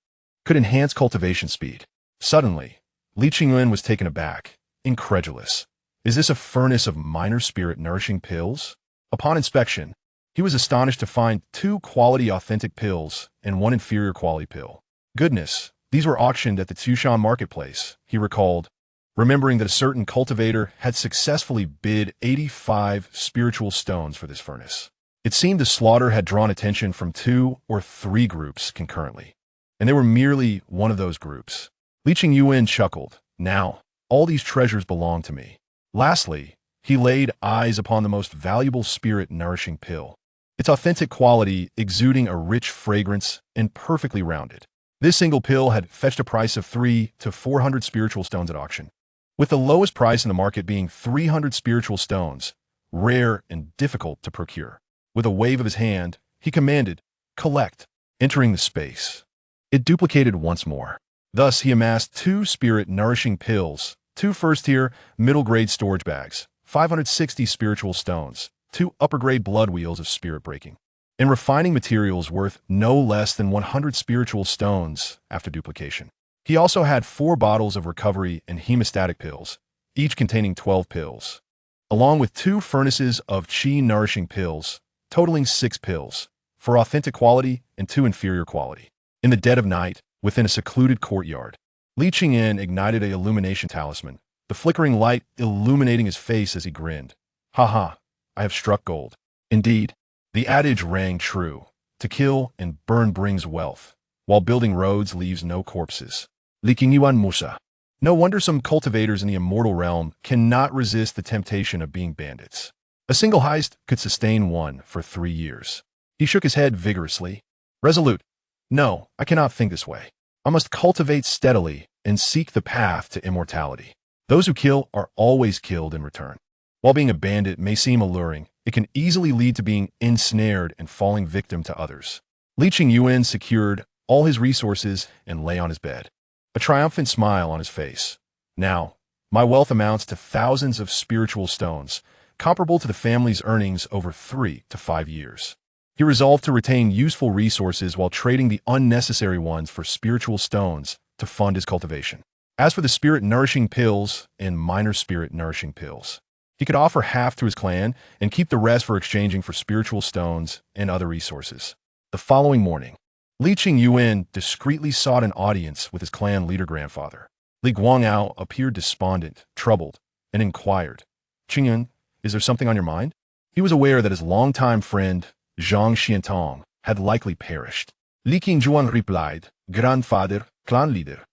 could enhance cultivation speed. Suddenly, Qingyuan was taken aback, incredulous. Is this a furnace of minor spirit nourishing pills? Upon inspection, he was astonished to find 2 quality authentic pills and 1 inferior quality pill. Goodness, these were auctioned at the Tushan marketplace, he recalled, remembering that a certain cultivator had successfully bid 85 spiritual stones for this furnace. It seemed the slaughter had drawn attention from 2 or 3 groups concurrently, and they were merely one of those groups. Qingyuan chuckled. Now, all these treasures belong to me. Lastly, he laid eyes upon the most valuable spirit-nourishing pill, its authentic quality exuding a rich fragrance and perfectly rounded. This single pill had fetched a price of 300 to 400 spiritual stones at auction, with the lowest price in the market being 300 spiritual stones, rare and difficult to procure. With a wave of his hand, he commanded, "Collect," entering the space. It duplicated once more. Thus, he amassed 2 spirit-nourishing pills, 2 first-tier, middle-grade storage bags, 560 spiritual stones, 2 upper-grade blood wheels of spirit breaking, and refining materials worth no less than 100 spiritual stones after duplication. He also had 4 bottles of recovery and hemostatic pills, each containing 12 pills, along with 2 furnaces of Qi nourishing pills, totaling 6 pills, for authentic quality and 2 inferior quality. In the dead of night, within a secluded courtyard, Qingyuan ignited a illumination talisman, the flickering light illuminating his face as he grinned. Ha ha, I have struck gold. Indeed, the adage rang true. To kill and burn brings wealth, while building roads leaves no corpses. Qingyuan Musa. No wonder some cultivators in the immortal realm cannot resist the temptation of being bandits. A single heist could sustain one for 3 years. He shook his head vigorously. Resolute. No, I cannot think this way. I must cultivate steadily and seek the path to immortality. Those who kill are always killed in return. While being a bandit may seem alluring, it can easily lead to being ensnared and falling victim to others. Qingyuan secured all his resources and lay on his bed, a triumphant smile on his face. Now, my wealth amounts to thousands of spiritual stones, comparable to the family's earnings over 3 to 5 years. He resolved to retain useful resources while trading the unnecessary ones for spiritual stones to fund his cultivation. As for the spirit-nourishing pills and minor spirit-nourishing pills, he could offer half to his clan and keep the rest for exchanging for spiritual stones and other resources. The following morning, Li Qingyuan discreetly sought an audience with his clan leader grandfather. Li Guangao appeared despondent, troubled, and inquired, "Qingyuan, is there something on your mind?" He was aware that his longtime friend, Zhang Xiantong, had likely perished. Li Qingyuan replied, "Grandfather, clan leader,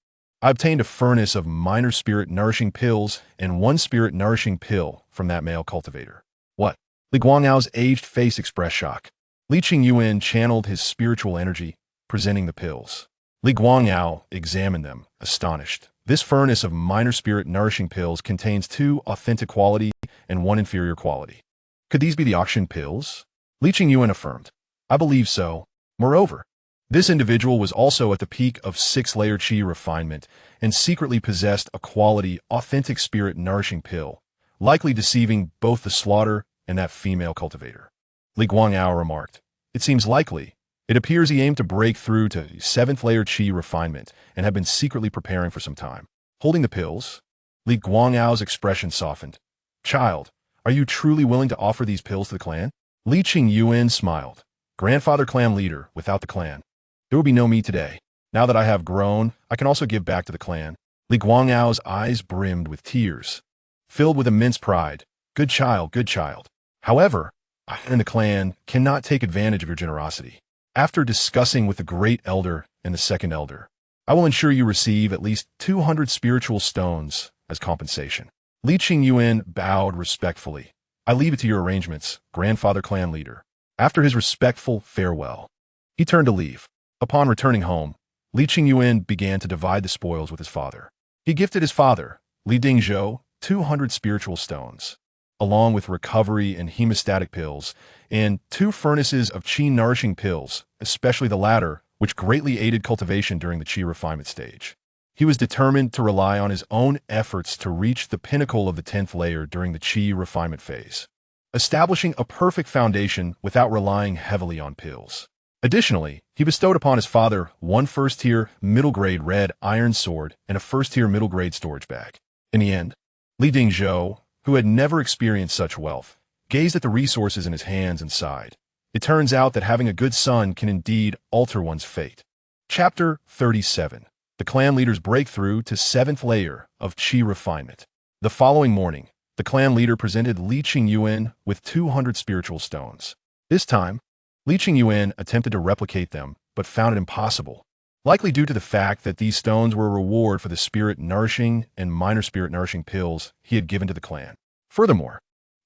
I obtained a furnace of minor spirit-nourishing pills and one spirit-nourishing pill from that male cultivator." "What?" Li Guangao's aged face expressed shock. Li Qingyuan channeled his spiritual energy, presenting the pills. Li Guangao examined them, astonished. This furnace of minor spirit-nourishing pills contains 2 authentic quality and 1 inferior quality. Could these be the auction pills? Li Qingyuan affirmed, "I believe so. Moreover, this individual was also at the peak of 6-layer qi refinement and secretly possessed a quality, authentic spirit-nourishing pill, likely deceiving both the slaughter and that female cultivator." Li Guangao remarked, "It seems likely. It appears he aimed to break through to 7th-layer qi refinement and had been secretly preparing for some time." Holding the pills, Li Guangao's expression softened. "Child, are you truly willing to offer these pills to the clan?" Li Qingyuan smiled. "Grandfather clan leader without the clan. There will be no me today. Now that I have grown, I can also give back to the clan." Li Guangao's eyes brimmed with tears, filled with immense pride. Good child, good child. However, I and the clan cannot take advantage of your generosity. After discussing with the great elder and the second elder, I will ensure you receive at least 200 spiritual stones as compensation." Li Qingyuan bowed respectfully. "I leave it to your arrangements, grandfather clan leader." After his respectful farewell, he turned to leave. Upon returning home, Li Qingyuan began to divide the spoils with his father. He gifted his father, Li Dingzhou, 200 spiritual stones, along with recovery and hemostatic pills, and 2 furnaces of qi-nourishing pills, especially the latter, which greatly aided cultivation during the qi refinement stage. He was determined to rely on his own efforts to reach the pinnacle of the 10th layer during the qi refinement phase, establishing a perfect foundation without relying heavily on pills. Additionally, he bestowed upon his father 1 first-tier middle-grade red iron sword and a first-tier middle-grade storage bag. In the end, Li Dingzhou, who had never experienced such wealth, gazed at the resources in his hands and sighed. It turns out that having a good son can indeed alter one's fate. Chapter 37. The clan leader's breakthrough to 7th layer of qi refinement. The following morning, the clan leader presented Li Qingyuan with 200 spiritual stones. This time, Li Qingyuan attempted to replicate them, but found it impossible, likely due to the fact that these stones were a reward for the spirit-nourishing and minor spirit-nourishing pills he had given to the clan. Furthermore,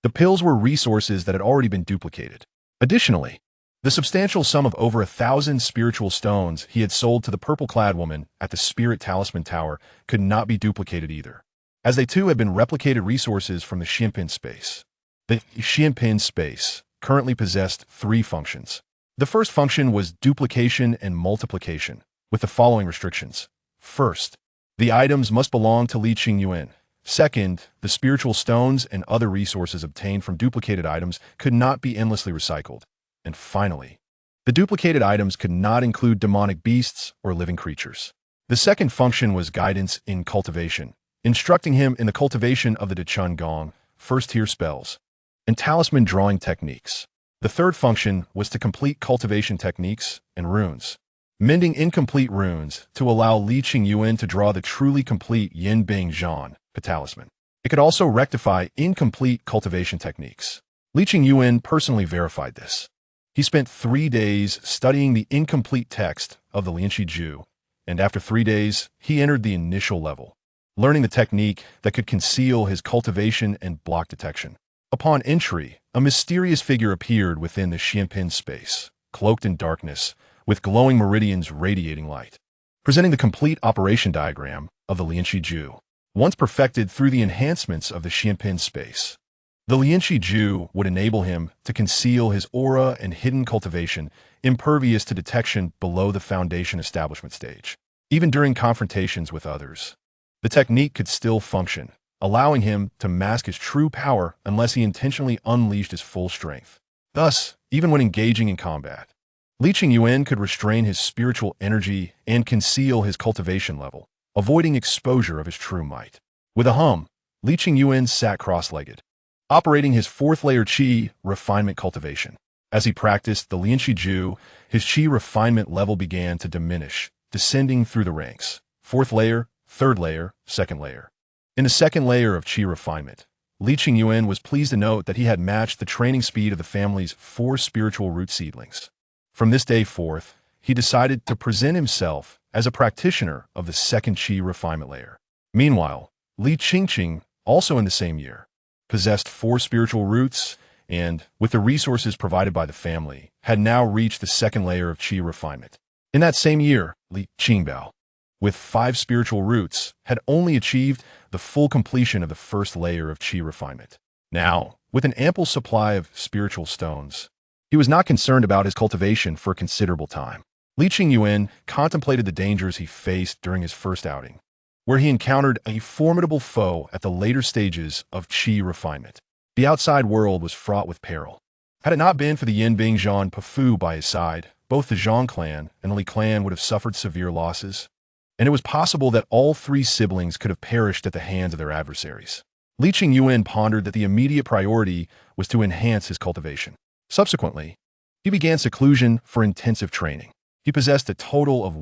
the pills were resources that had already been duplicated. Additionally, the substantial sum of over 1,000 spiritual stones he had sold to the purple-clad woman at the Spirit Talisman Tower could not be duplicated either, as they too had been replicated resources from the Xianpin space. The Xianpin space currently possessed 3 functions. The first function was duplication and multiplication, with the following restrictions. First, the items must belong to Li Qingyuan. Second, the spiritual stones and other resources obtained from duplicated items could not be endlessly recycled. And finally, the duplicated items could not include demonic beasts or living creatures. The second function was guidance in cultivation, instructing him in the cultivation of the Dechun Gong, first-tier spells, and talisman drawing techniques. The third function was to complete cultivation techniques and runes, mending incomplete runes to allow Li Qingyuan to draw the truly complete Yin Bing Zhan talisman. It could also rectify incomplete cultivation techniques. Li Qingyuan personally verified this. He spent 3 days studying the incomplete text of the Lianxi Ju, and after 3 days, he entered the initial level, learning the technique that could conceal his cultivation and block detection. Upon entry, a mysterious figure appeared within the Xianpin space, cloaked in darkness, with glowing meridians radiating light, presenting the complete operation diagram of the Lianxi Ju. Once perfected through the enhancements of the Xianpin space, the Lianxi Ju would enable him to conceal his aura and hidden cultivation, impervious to detection below the foundation establishment stage. Even during confrontations with others, the technique could still function, allowing him to mask his true power unless he intentionally unleashed his full strength. Thus, even when engaging in combat, Li Qingyuan could restrain his spiritual energy and conceal his cultivation level, avoiding exposure of his true might. With a hum, Li Qingyuan sat cross-legged, operating his fourth-layer qi refinement cultivation. As he practiced the Lianxi Ju, his qi refinement level began to diminish, descending through the ranks. Fourth layer, third layer, second layer. In the second layer of qi refinement, Li Qingyuan was pleased to note that he had matched the training speed of the family's 4 spiritual root seedlings. From this day forth, he decided to present himself as a practitioner of the second qi refinement layer. Meanwhile, Li Qingqing, also in the same year, possessed 4 spiritual roots and, with the resources provided by the family, had now reached the second layer of qi refinement. In that same year, Li Qingbao, with 5 spiritual roots, had only achieved the full completion of the first layer of qi refinement. Now, with an ample supply of spiritual stones, he was not concerned about his cultivation for a considerable time. Li Qingyuan contemplated the dangers he faced during his first outing, where he encountered a formidable foe at the later stages of qi refinement. The outside world was fraught with peril. Had it not been for the Yin Bing Zhan Pafu by his side, both the Zhang clan and the Li clan would have suffered severe losses, and it was possible that all 3 siblings could have perished at the hands of their adversaries. Li Qingyuan pondered that the immediate priority was to enhance his cultivation. Subsequently, he began seclusion for intensive training. He possessed a total of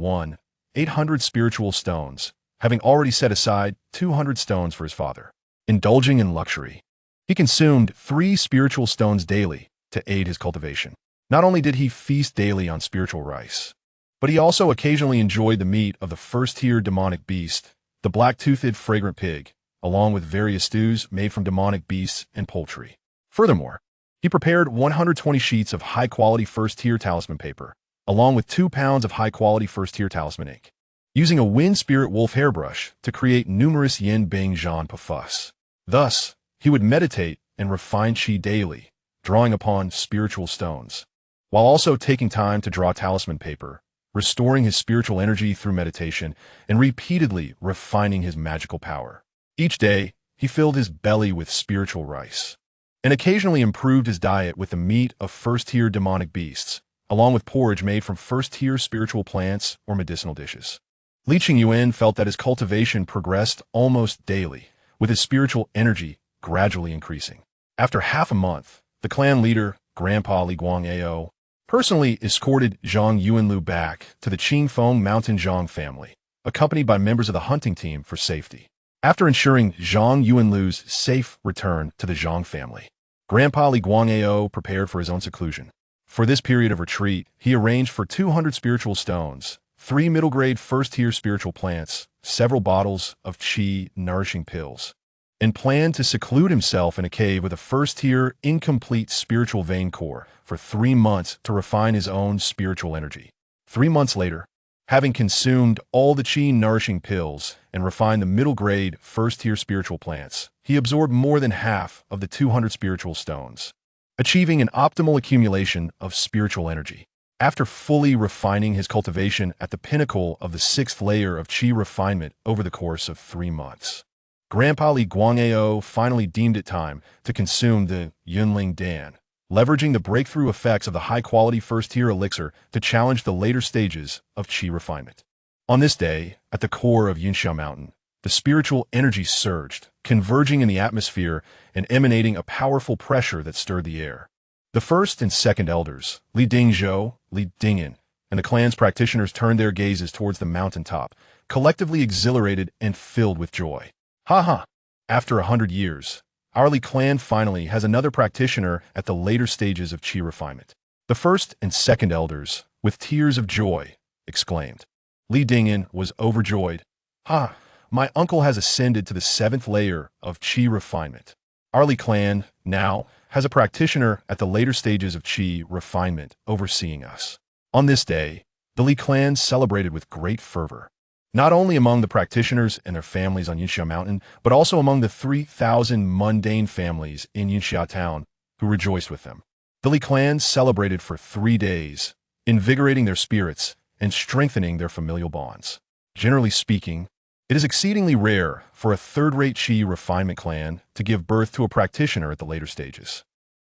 800 spiritual stones, having already set aside 200 stones for his father. Indulging in luxury, he consumed 3 spiritual stones daily to aid his cultivation. Not only did he feast daily on spiritual rice, but he also occasionally enjoyed the meat of the first-tier demonic beast, the black-toothed fragrant pig, along with various stews made from demonic beasts and poultry. Furthermore, he prepared 120 sheets of high-quality first-tier talisman paper, along with 2 pounds of high-quality first-tier talisman ink, using a wind spirit wolf hairbrush to create numerous Yin Bing Zhan Pafus. Thus, he would meditate and refine qi daily, drawing upon spiritual stones, while also taking time to draw talisman paper, restoring his spiritual energy through meditation, and repeatedly refining his magical power. Each day, he filled his belly with spiritual rice, and occasionally improved his diet with the meat of first-tier demonic beasts, along with porridge made from first-tier spiritual plants or medicinal dishes. Li Qingyuan felt that his cultivation progressed almost daily, with his spiritual energy gradually increasing. After half a month, the clan leader, Grandpa Li Guangao, personally escorted Zhang Yuanlu back to the Qingfeng Mountain Zhang family, accompanied by members of the hunting team for safety. After ensuring Zhang Yuanlu's safe return to the Zhang family, Grandpa Li Guangao prepared for his own seclusion. For this period of retreat, he arranged for 200 spiritual stones, 3 middle-grade first-tier spiritual plants, several bottles of qi nourishing pills, and planned to seclude himself in a cave with a first-tier incomplete spiritual vein core for 3 months to refine his own spiritual energy. 3 months later, having consumed all the qi nourishing pills and refined the middle-grade first-tier spiritual plants, he absorbed more than half of the 200 spiritual stones, achieving an optimal accumulation of spiritual energy. After fully refining his cultivation at the pinnacle of the 6th layer of qi refinement over the course of 3 months, Grandpa Li Guangao finally deemed it time to consume the Yunling Dan, leveraging the breakthrough effects of the high-quality first-tier elixir to challenge the later stages of qi refinement. On this day, at the core of Yunxia Mountain, the spiritual energy surged, converging in the atmosphere and emanating a powerful pressure that stirred the air. The first and second elders, Li Dingzhou, Li Dingyan, and the clan's practitioners turned their gazes towards the mountaintop, collectively exhilarated and filled with joy. Ha ha! After 100 years, our Li clan finally has another practitioner at the later stages of qi refinement. The first and second elders, with tears of joy, exclaimed. Li Dingyan was overjoyed. Ha! My uncle has ascended to the 7th layer of qi refinement. Our Li clan, now, has a practitioner at the later stages of qi refinement overseeing us. On this day, the Li clan celebrated with great fervor, not only among the practitioners and their families on Yunxia Mountain, but also among the 3,000 mundane families in Yunxia Town who rejoiced with them. The Li clan celebrated for 3 days, invigorating their spirits and strengthening their familial bonds. Generally speaking, It is exceedingly rare for a third-rate Qi refinement clan to give birth to a practitioner at the later stages.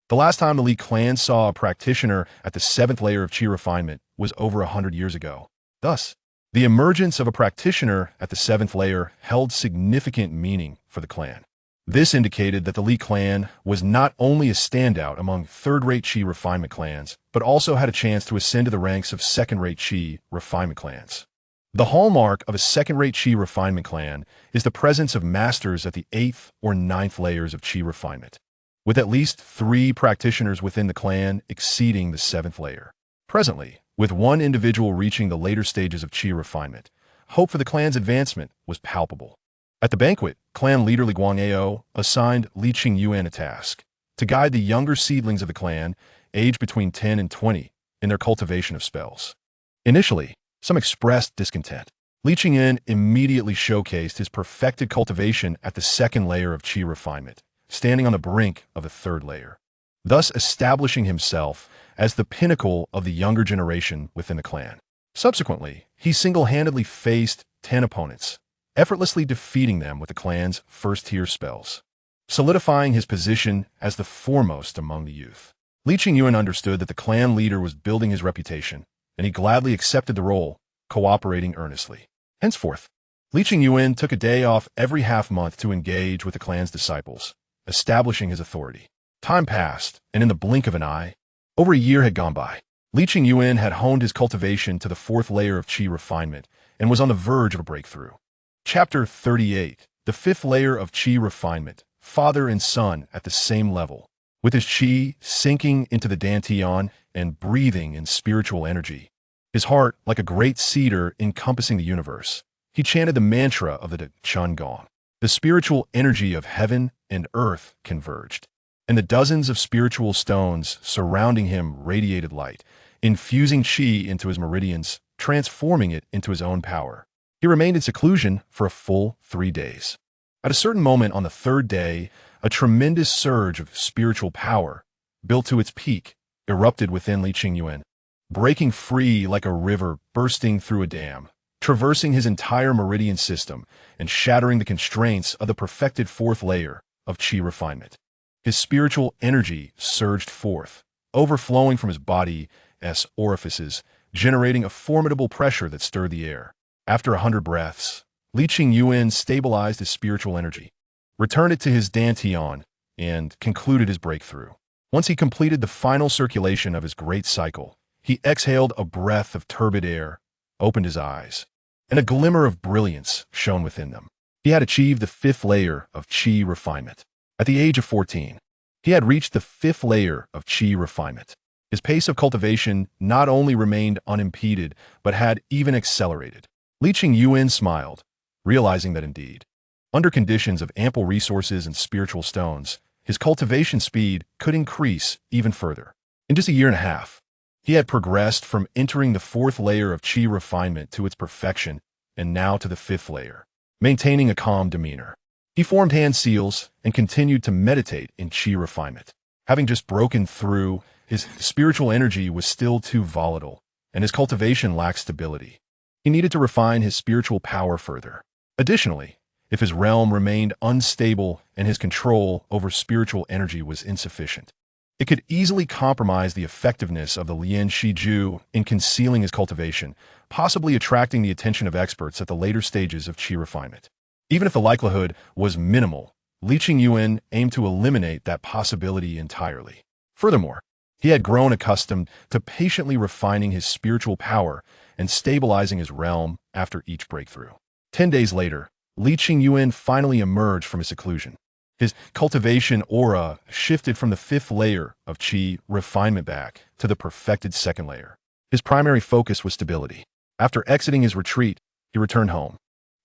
The last time the Li clan saw a practitioner at the 7th layer of Qi refinement was over 100 years ago. Thus, the emergence of a practitioner at the 7th layer held significant meaning for the clan. This indicated that the Li clan was not only a standout among third-rate Qi refinement clans, but also had a chance to ascend to the ranks of second-rate Qi refinement clans. The hallmark of a second-rate Qi refinement clan is the presence of masters at the 8th or 9th layers of Qi refinement, with at least 3 practitioners within the clan exceeding the 7th layer. Presently, with one individual reaching the later stages of Qi refinement, hope for the clan's advancement was palpable. At the banquet, clan leader Li Guangao assigned Li Qingyuan a task to guide the younger seedlings of the clan, aged between 10 and 20, in their cultivation of spells. Initially, some expressed discontent. Li Qingyuan immediately showcased his perfected cultivation at the 2nd layer of Qi refinement, standing on the brink of the 3rd layer, thus establishing himself as the pinnacle of the younger generation within the clan. Subsequently, he single-handedly faced 10 opponents, effortlessly defeating them with the clan's first-tier spells, solidifying his position as the foremost among the youth. Li Qingyuan understood that the clan leader was building his reputation, and he gladly accepted the role, cooperating earnestly. Henceforth, Li Qingyuan took a day off every half-month to engage with the clan's disciples, establishing his authority. Time passed, and in the blink of an eye, over a year had gone by. Li Qingyuan had honed his cultivation to the 4th layer of Qi refinement and was on the verge of a breakthrough. Chapter 38. The 5th layer of Qi refinement, father and son at the same level, with his Qi sinking into the dantian and breathing in spiritual energy. His heart, like a great cedar encompassing the universe, he chanted the mantra of the Qingyuan. The spiritual energy of heaven and earth converged, and the dozens of spiritual stones surrounding him radiated light, infusing Qi into his meridians, transforming it into his own power. He remained in seclusion for a full 3 days. At a certain moment on the 3rd day, a tremendous surge of spiritual power, built to its peak, erupted within Li Qingyuan, breaking free like a river bursting through a dam, traversing his entire meridian system and shattering the constraints of the perfected 4th layer of Qi refinement. His spiritual energy surged forth, overflowing from his body's orifices, generating a formidable pressure that stirred the air. After 100 breaths, Li Qingyuan stabilized his spiritual energy, returned it to his dantian, and concluded his breakthrough. Once he completed the final circulation of his great cycle, he exhaled a breath of turbid air, opened his eyes, and a glimmer of brilliance shone within them. He had achieved the 5th layer of Qi refinement. At the age of 14, he had reached the 5th layer of Qi refinement. His pace of cultivation not only remained unimpeded, but had even accelerated. Li Qingyuan smiled, realizing that indeed, under conditions of ample resources and spiritual stones, his cultivation speed could increase even further. In just a year and a half, he had progressed from entering the 4th layer of Qi refinement to its perfection, and now to the 5th layer, maintaining a calm demeanor. He formed hand seals and continued to meditate in Qi refinement. Having just broken through, his spiritual energy was still too volatile, and his cultivation lacked stability. He needed to refine his spiritual power further. Additionally, if his realm remained unstable and his control over spiritual energy was insufficient, it could easily compromise the effectiveness of the Lian Shiju in concealing his cultivation, possibly attracting the attention of experts at the later stages of Qi refinement. Even if the likelihood was minimal, Li Qingyuan aimed to eliminate that possibility entirely. Furthermore, he had grown accustomed to patiently refining his spiritual power and stabilizing his realm after each breakthrough. 10 days later, Li Qingyuan finally emerged from his seclusion. His cultivation aura shifted from the 5th layer of Qi refinement back to the perfected 2nd layer. His primary focus was stability. After exiting his retreat, he returned home.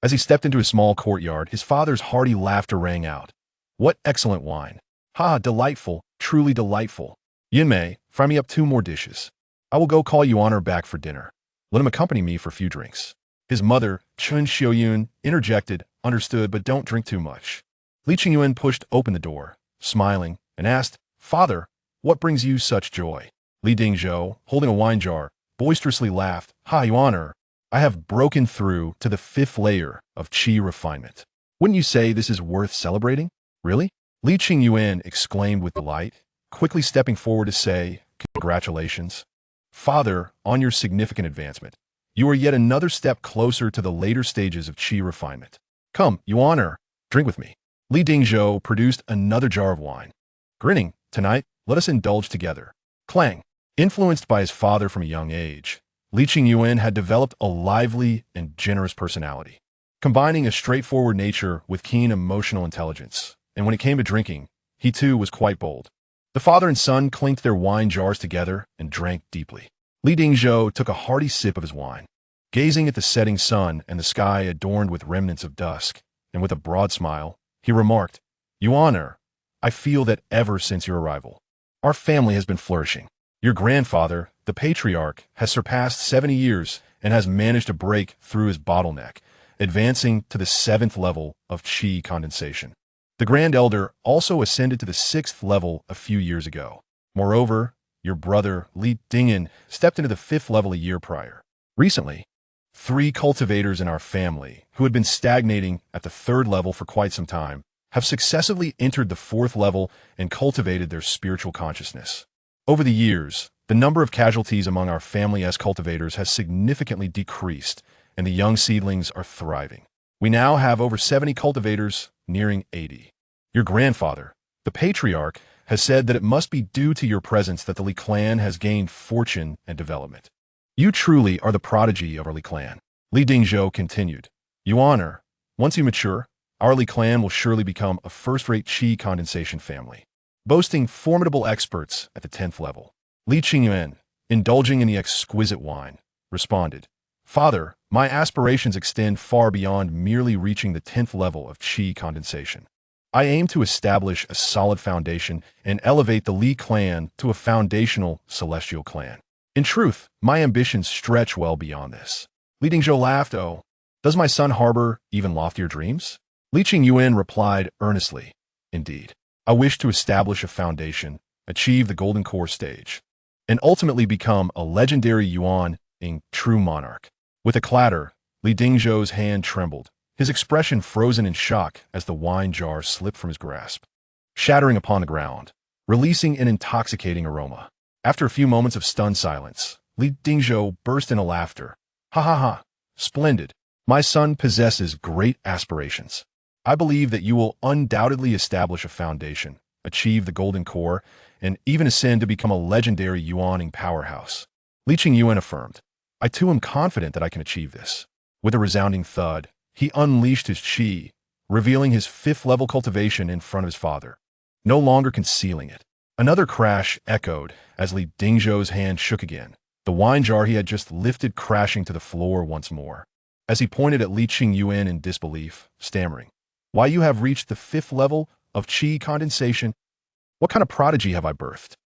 As he stepped into his small courtyard, his father's hearty laughter rang out. "What excellent wine! Ha, delightful, truly delightful. Yinmei, fry me up 2 more dishes. I will go call Yuan back for dinner. Let him accompany me for a few drinks." His mother, Chun Xiaoyun, interjected, "Understood, but don't drink too much." Li Qingyuan pushed open the door, smiling, and asked, "Father, what brings you such joy?" Li Dingzhou, holding a wine jar, boisterously laughed. "Ha, Yuan, I have broken through to the 5th layer of Qi refinement. Wouldn't you say this is worth celebrating? Really? Li Qingyuan exclaimed with delight, quickly stepping forward to say, "Congratulations, Father, on your significant advancement. You are yet another step closer to the later stages of Qi refinement. Come, Yuan, drink with me." Li Dingzhou produced another jar of wine. Grinning, "Tonight, let us indulge together." Clang. Influenced by his father from a young age, Li Qingyuan had developed a lively and generous personality, combining a straightforward nature with keen emotional intelligence. And when it came to drinking, he too was quite bold. The father and son clinked their wine jars together and drank deeply. Li Dingzhou took a hearty sip of his wine, gazing at the setting sun and the sky adorned with remnants of dusk, and with a broad smile, he remarked, "Yuan, I feel that ever since your arrival, our family has been flourishing. Your grandfather, the patriarch, has surpassed 70 years and has managed to break through his bottleneck, advancing to the 7th level of Qi condensation. The Grand Elder also ascended to the 6th level a few years ago. Moreover, your brother, Li Dingyan, stepped into the 5th level a year prior. Recently, 3 cultivators in our family, who had been stagnating at the 3rd level for quite some time, have successively entered the 4th level and cultivated their spiritual consciousness. Over the years, the number of casualties among our family as cultivators has significantly decreased, and the young seedlings are thriving. We now have over 70 cultivators, nearing 80. Your grandfather, the patriarch, has said that it must be due to your presence that the Li clan has gained fortune and development. You truly are the prodigy of our Li clan." Li Dingzhou continued, "Yuan, once you mature, our Li clan will surely become a first-rate Qi condensation family, boasting formidable experts at the 10th level." Li Qingyuan, indulging in the exquisite wine, responded, "Father, my aspirations extend far beyond merely reaching the 10th level of Qi condensation. I aim to establish a solid foundation and elevate the Li clan to a foundational celestial clan. In truth, my ambitions stretch well beyond this." Li Dingzhou laughed. "Oh, does my son harbor even loftier dreams?" Li Qingyuan replied earnestly, "Indeed, I wish to establish a foundation, achieve the golden core stage, and ultimately become a legendary Yuan-ing true monarch." With a clatter, Li Dingzhou's hand trembled, his expression frozen in shock as the wine jar slipped from his grasp, shattering upon the ground, releasing an intoxicating aroma. After a few moments of stunned silence, Li Dingzhou burst into laughter. "Ha ha ha! Splendid! My son possesses great aspirations. I believe that you will undoubtedly establish a foundation, achieve the golden core, and even ascend to become a legendary Yuan-ing powerhouse." Li Qingyuan affirmed, "I too am confident that I can achieve this." With a resounding thud, he unleashed his Qi, revealing his 5th level cultivation in front of his father, no longer concealing it. Another crash echoed as Li Dingzhou's hand shook again, the wine jar he had just lifted crashing to the floor once more. As he pointed at Li Qingyuan in disbelief, stammering, "Why, you have reached the 5th level of Qi condensation? What kind of prodigy have I birthed?"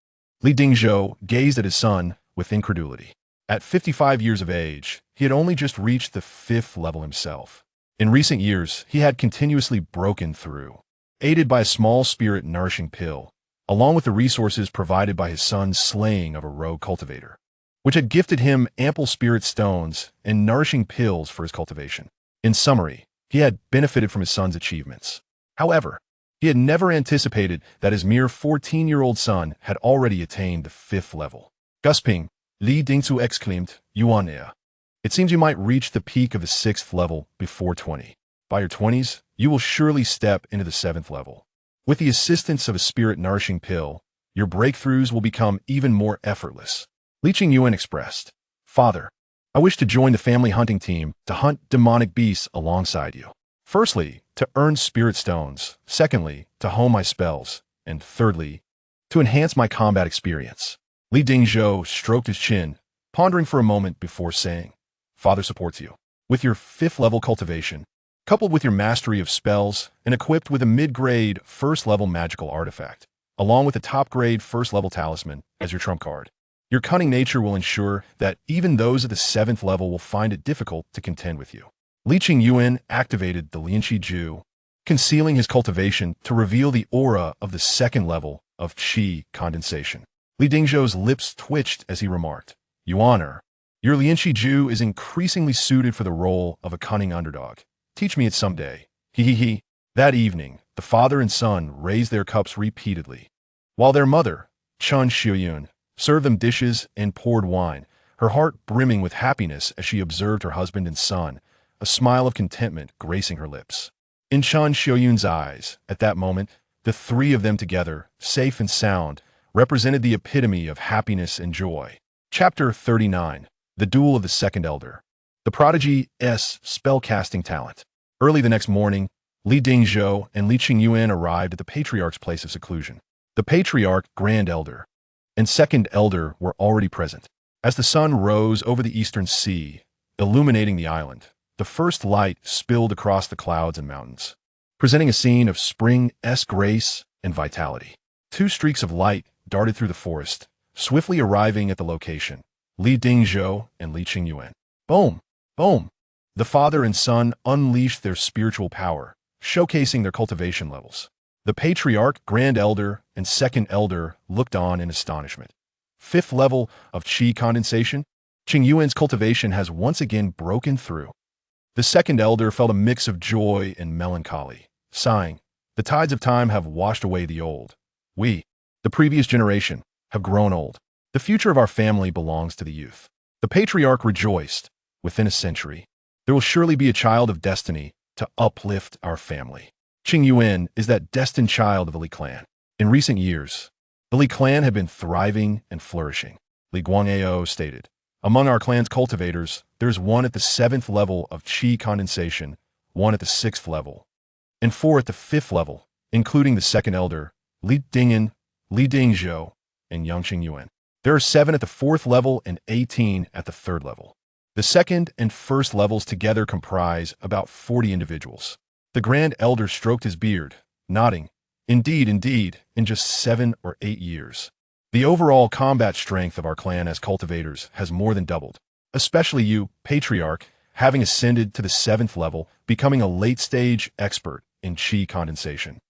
Li Dingzhou gazed at his son with incredulity. At 55 years of age, he had only just reached the 5th level himself. In recent years, he had continuously broken through, aided by a small spirit-nourishing pill, along with the resources provided by his son's slaying of a rogue cultivator, which had gifted him ample spirit stones and nourishing pills for his cultivation. In summary, he had benefited from his son's achievements. However, he had never anticipated that his mere 14-year-old son had already attained the 5th level. Gusping, Li Dingzhou exclaimed, "Yuan, it seems you might reach the peak of the 6th level before 20. By your 20s, you will surely step into the 7th level. With the assistance of a spirit-nourishing pill, your breakthroughs will become even more effortless." Li Qingyuan expressed, "Father, I wish to join the family hunting team to hunt demonic beasts alongside you. Firstly, to earn spirit stones. Secondly, to hone my spells. And thirdly, to enhance my combat experience." Li Dingzhou stroked his chin, pondering for a moment before saying, "Father supports you. With your 5th level cultivation, coupled with your mastery of spells and equipped with a mid-grade 1st level magical artifact, along with a top-grade 1st level talisman as your trump card, your cunning nature will ensure that even those at the 7th level will find it difficult to contend with you." Li Qingyuan activated the Lianqi Ju, concealing his cultivation to reveal the aura of the 2nd level of Qi condensation. Li Dingzhou's lips twitched as he remarked, "Yuan, Your Lianqi is increasingly suited for the role of a cunning underdog. Teach me it someday. He. That evening, the father and son raised their cups repeatedly, while their mother, Qingyuan, served them dishes and poured wine, her heart brimming with happiness as she observed her husband and son, a smile of contentment gracing her lips. In Qingyuan's eyes, at that moment, the three of them together, safe and sound, represented the epitome of happiness and joy. Chapter 39. The Duel of the Second Elder. The prodigy's spellcasting talent. Early the next morning, Li Dingzhou and Li Qingyuan arrived at the patriarch's place of seclusion. The patriarch, grand elder, and second elder were already present. As the sun rose over the eastern sea, illuminating the island, the first light spilled across the clouds and mountains, presenting a scene of spring-esque grace and vitality. Two streaks of light darted through the forest, swiftly arriving at the location. Li Dingzhou and Li Qingyuan. Boom! Boom! The father and son unleashed their spiritual power, showcasing their cultivation levels. The patriarch, grand elder, and second elder looked on in astonishment. Fifth level of qi condensation, Qingyuan's cultivation has once again broken through. The second elder felt a mix of joy and melancholy, sighing, the tides of time have washed away the old. We, the previous generation, have grown old. The future of our family belongs to the youth. The patriarch rejoiced. Within a century, there will surely be a child of destiny to uplift our family. Qingyuan is that destined child of the Li clan. In recent years, the Li clan had been thriving and flourishing. Li Guangao stated, among our clan's cultivators, there is one at the 7th level of qi condensation, one at the 6th level, and 4 at the 5th level, including the second elder, Li Dingyan, Li Dingzhou, and Yang Qingyuan. There are 7 at the 4th level and 18 at the 3rd level. The 2nd and 1st levels together comprise about 40 individuals. The grand elder stroked his beard, nodding, indeed, in just 7 or 8 years. The overall combat strength of our clan as cultivators has more than doubled, especially you, patriarch, having ascended to the 7th level, becoming a late-stage expert in qi condensation.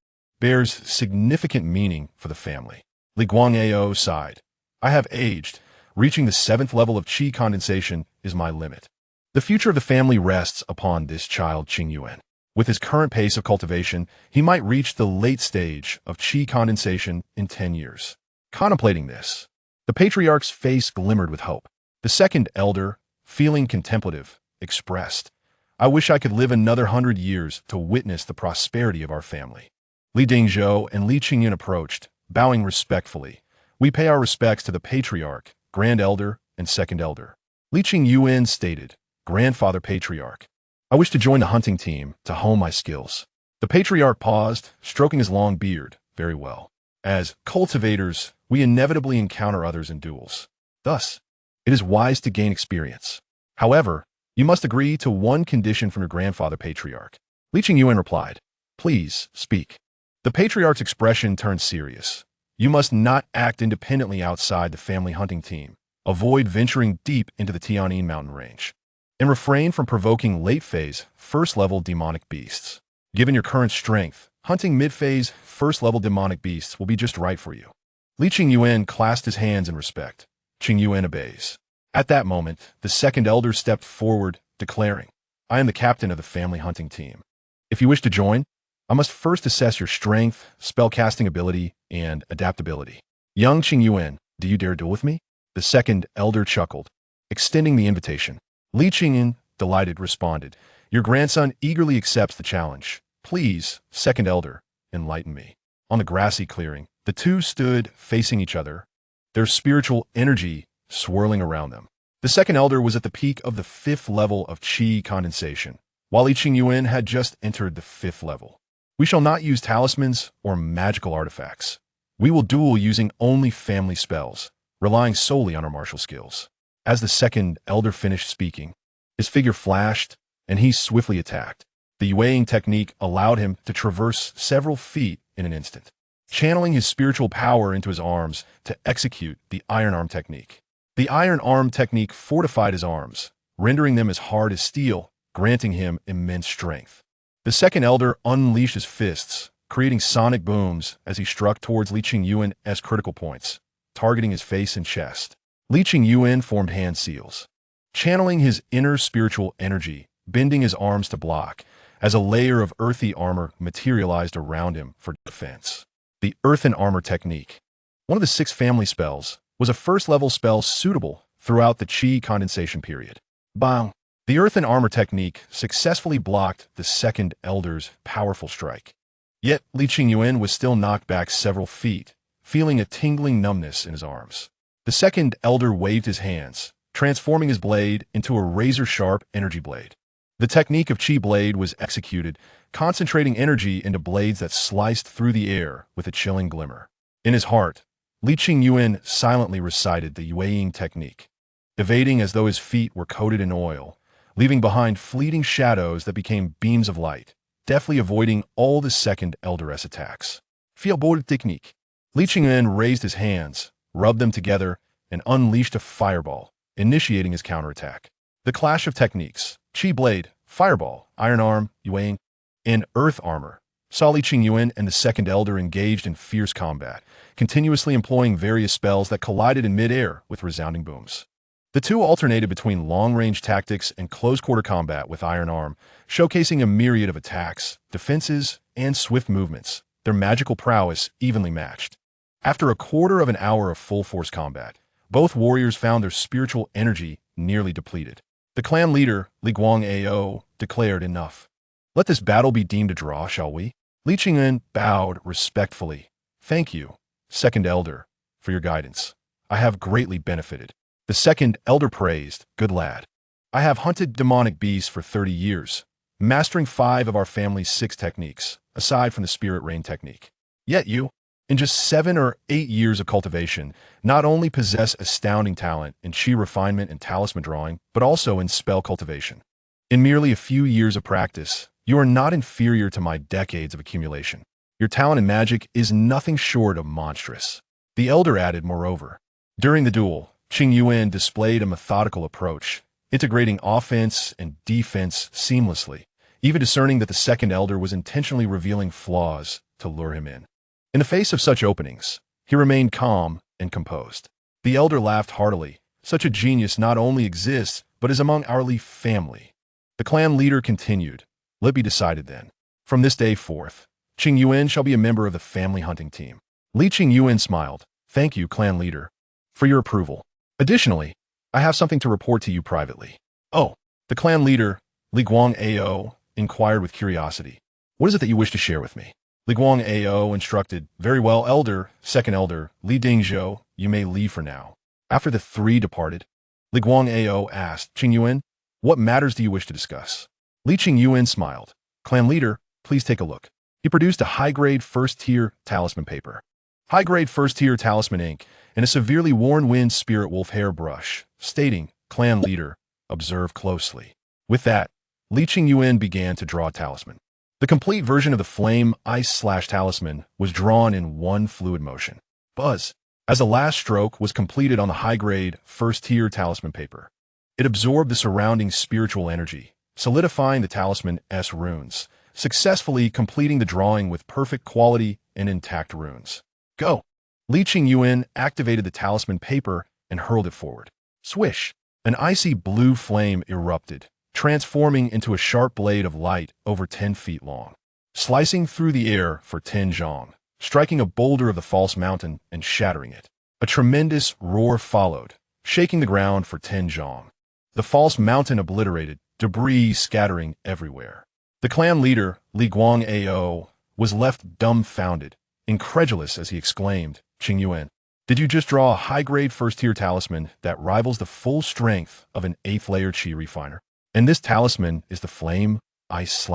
Bears significant meaning for the family. Li Guangao sighed. I have aged. Reaching the 7th level of qi condensation is my limit. The future of the family rests upon this child Qingyuan. With his current pace of cultivation, he might reach the late stage of qi condensation in 10 years. Contemplating this, the patriarch's face glimmered with hope. The second elder, feeling contemplative, expressed, I wish I could live another 100 years to witness the prosperity of our family. Li Dingzhou and Li Qingyuan approached, bowing respectfully. We pay our respects to the patriarch, grand elder, and second elder. Li Qingyuan stated, Grandfather Patriarch, I wish to join the hunting team to hone my skills. The patriarch paused, stroking his long beard. Very well. As cultivators, we inevitably encounter others in duels. Thus, it is wise to gain experience. However, you must agree to one condition from your grandfather Patriarch. Li Qingyuan replied, Please, speak. The patriarch's expression turned serious. You must not act independently outside the family hunting team. Avoid venturing deep into the Tianyin mountain range. And refrain from provoking late-phase, first-level demonic beasts. Given your current strength, hunting mid-phase, first-level demonic beasts will be just right for you. Li Qingyuan clasped his hands in respect. Qingyuan obeys. At that moment, the second elder stepped forward, declaring, I am the captain of the family hunting team. If you wish to join, I must first assess your strength, spellcasting ability, and adaptability. Young Qingyuan, do you dare duel with me? The second elder chuckled, extending the invitation. Li Qingyuan, delighted, responded, Your grandson eagerly accepts the challenge. Please, second elder, enlighten me. On the grassy clearing, the two stood facing each other, their spiritual energy swirling around them. The second elder was at the peak of the 5th level of qi condensation, while Li Qingyuan had just entered the 5th level. We shall not use talismans or magical artifacts. We will duel using only family spells, relying solely on our martial skills. As the second elder finished speaking, his figure flashed, and he swiftly attacked. The Yueying technique allowed him to traverse several feet in an instant, channeling his spiritual power into his arms to execute the iron arm technique. The iron arm technique fortified his arms, rendering them as hard as steel, granting him immense strength. The second elder unleashed his fists, creating sonic booms as he struck towards Li Qingyuan's critical points, targeting his face and chest. Li Qingyuan formed hand seals, channeling his inner spiritual energy, bending his arms to block, as a layer of earthy armor materialized around him for defense. The earthen armor technique, one of the 6 family spells, was a first-level spell suitable throughout the Qi condensation period. Bang! The earthen armor technique successfully blocked the second elder's powerful strike. Yet Li Qingyuan was still knocked back several feet, feeling a tingling numbness in his arms. The second elder waved his hands, transforming his blade into a razor-sharp energy blade. The technique of Qi blade was executed, concentrating energy into blades that sliced through the air with a chilling glimmer. In his heart, Li Qingyuan silently recited the Yueying technique, evading as though his feet were coated in oil, leaving behind fleeting shadows that became beams of light, deftly avoiding all the second elderess attacks. Fielbold technique. Li Qingyuan raised his hands, rubbed them together, and unleashed a fireball, initiating his counterattack. The clash of techniques, Qi blade, fireball, iron arm, Yueying, and earth armor, saw Li Qingyuan and the second elder engaged in fierce combat, continuously employing various spells that collided in mid-air with resounding booms. The two alternated between long-range tactics and close-quarter combat with iron arm, showcasing a myriad of attacks, defenses, and swift movements, their magical prowess evenly matched. After a quarter of an hour of full-force combat, both warriors found their spiritual energy nearly depleted. The clan leader, Li Guangao, declared enough. Let this battle be deemed a draw, shall we? Li Qingyuan bowed respectfully. Thank you, second elder, for your guidance. I have greatly benefited. The second elder praised, good lad. I have hunted demonic beasts for 30 years, mastering 5 of our family's 6 techniques, aside from the spirit rain technique. Yet you, in just 7 or 8 years of cultivation, not only possess astounding talent in Qi refinement and talisman drawing, but also in spell cultivation. In merely a few years of practice, you are not inferior to my decades of accumulation. Your talent in magic is nothing short of monstrous. The elder added, moreover. During the duel, Qingyuan displayed a methodical approach, integrating offense and defense seamlessly, even discerning that the second elder was intentionally revealing flaws to lure him in. In the face of such openings, he remained calm and composed. The elder laughed heartily. Such a genius not only exists, but is among our Li family. The clan leader continued. Let it be decided then. From this day forth, Qingyuan shall be a member of the family hunting team. Li Qingyuan smiled. Thank you, clan leader, for your approval. Additionally, I have something to report to you privately. Oh, the clan leader, Li Guangao, inquired with curiosity. What is it that you wish to share with me? Li Guangao instructed, very well, elder, second elder, Li Dingzhou, you may leave for now. After the 3 departed, Li Guangao asked, Qingyuan, what matters do you wish to discuss? Li Qingyuan smiled. Clan leader, please take a look. He produced a high-grade first-tier talisman paper. High-grade first-tier talisman ink, and a severely worn-wind spirit wolf hair brush, stating, clan leader, observe closely. With that, Li Qingyuan began to draw a talisman. The complete version of the flame ice/talisman was drawn in one fluid motion. Buzz. As the last stroke was completed on the high-grade first-tier talisman paper, it absorbed the surrounding spiritual energy, solidifying the talisman's runes, successfully completing the drawing with perfect quality and intact runes. Go! Li Qingyuan activated the talisman paper and hurled it forward. Swish! An icy blue flame erupted, transforming into a sharp blade of light over 10 feet long, slicing through the air for 10 zhong, striking a boulder of the false mountain and shattering it. A tremendous roar followed, shaking the ground for 10 zhong. The false mountain obliterated, debris scattering everywhere. The clan leader, Li Guangao, was left dumbfounded, incredulous as he exclaimed, Qingyuan, did you just draw a high-grade first-tier talisman that rivals the full strength of an 8th-layer Qi refiner? And this talisman is the flame ice/?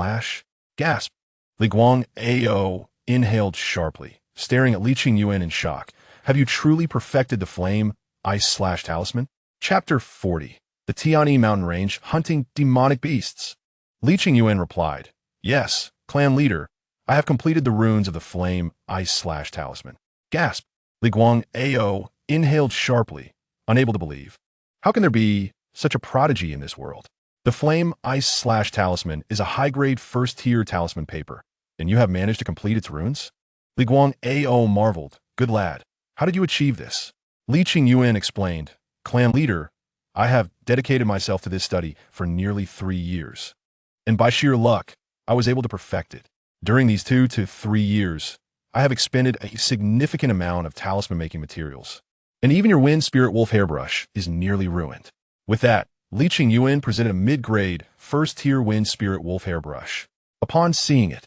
Gasp! Li Guangao inhaled sharply, staring at Li Qingyuan in shock. Have you truly perfected the flame ice/talisman? Chapter 40. The Tiani Mountain Range Hunting Demonic Beasts. Li Qingyuan replied, yes, clan leader, I have completed the runes of the flame ice/talisman. Gasp! Li Guangao inhaled sharply, unable to believe. How can there be such a prodigy in this world? The flame ice/talisman is a high-grade first-tier talisman paper, and you have managed to complete its runes? Li Guangao marveled. Good lad. How did you achieve this? Li Qingyuan explained. Clan leader, I have dedicated myself to this study for nearly 3 years. And by sheer luck, I was able to perfect it. During these 2 to 3 years, I have expended a significant amount of talisman-making materials. And even your Wind Spirit Wolf hairbrush is nearly ruined. With that, Li Qingyuan presented a mid-grade, first-tier Wind Spirit Wolf hairbrush. Upon seeing it,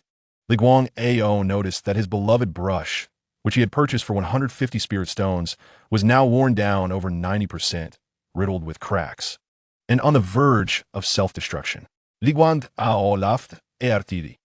Li Guang'ao noticed that his beloved brush, which he had purchased for 150 spirit stones, was now worn down over 90%, riddled with cracks, and on the verge of self-destruction. Li Guang'ao laughed artidi.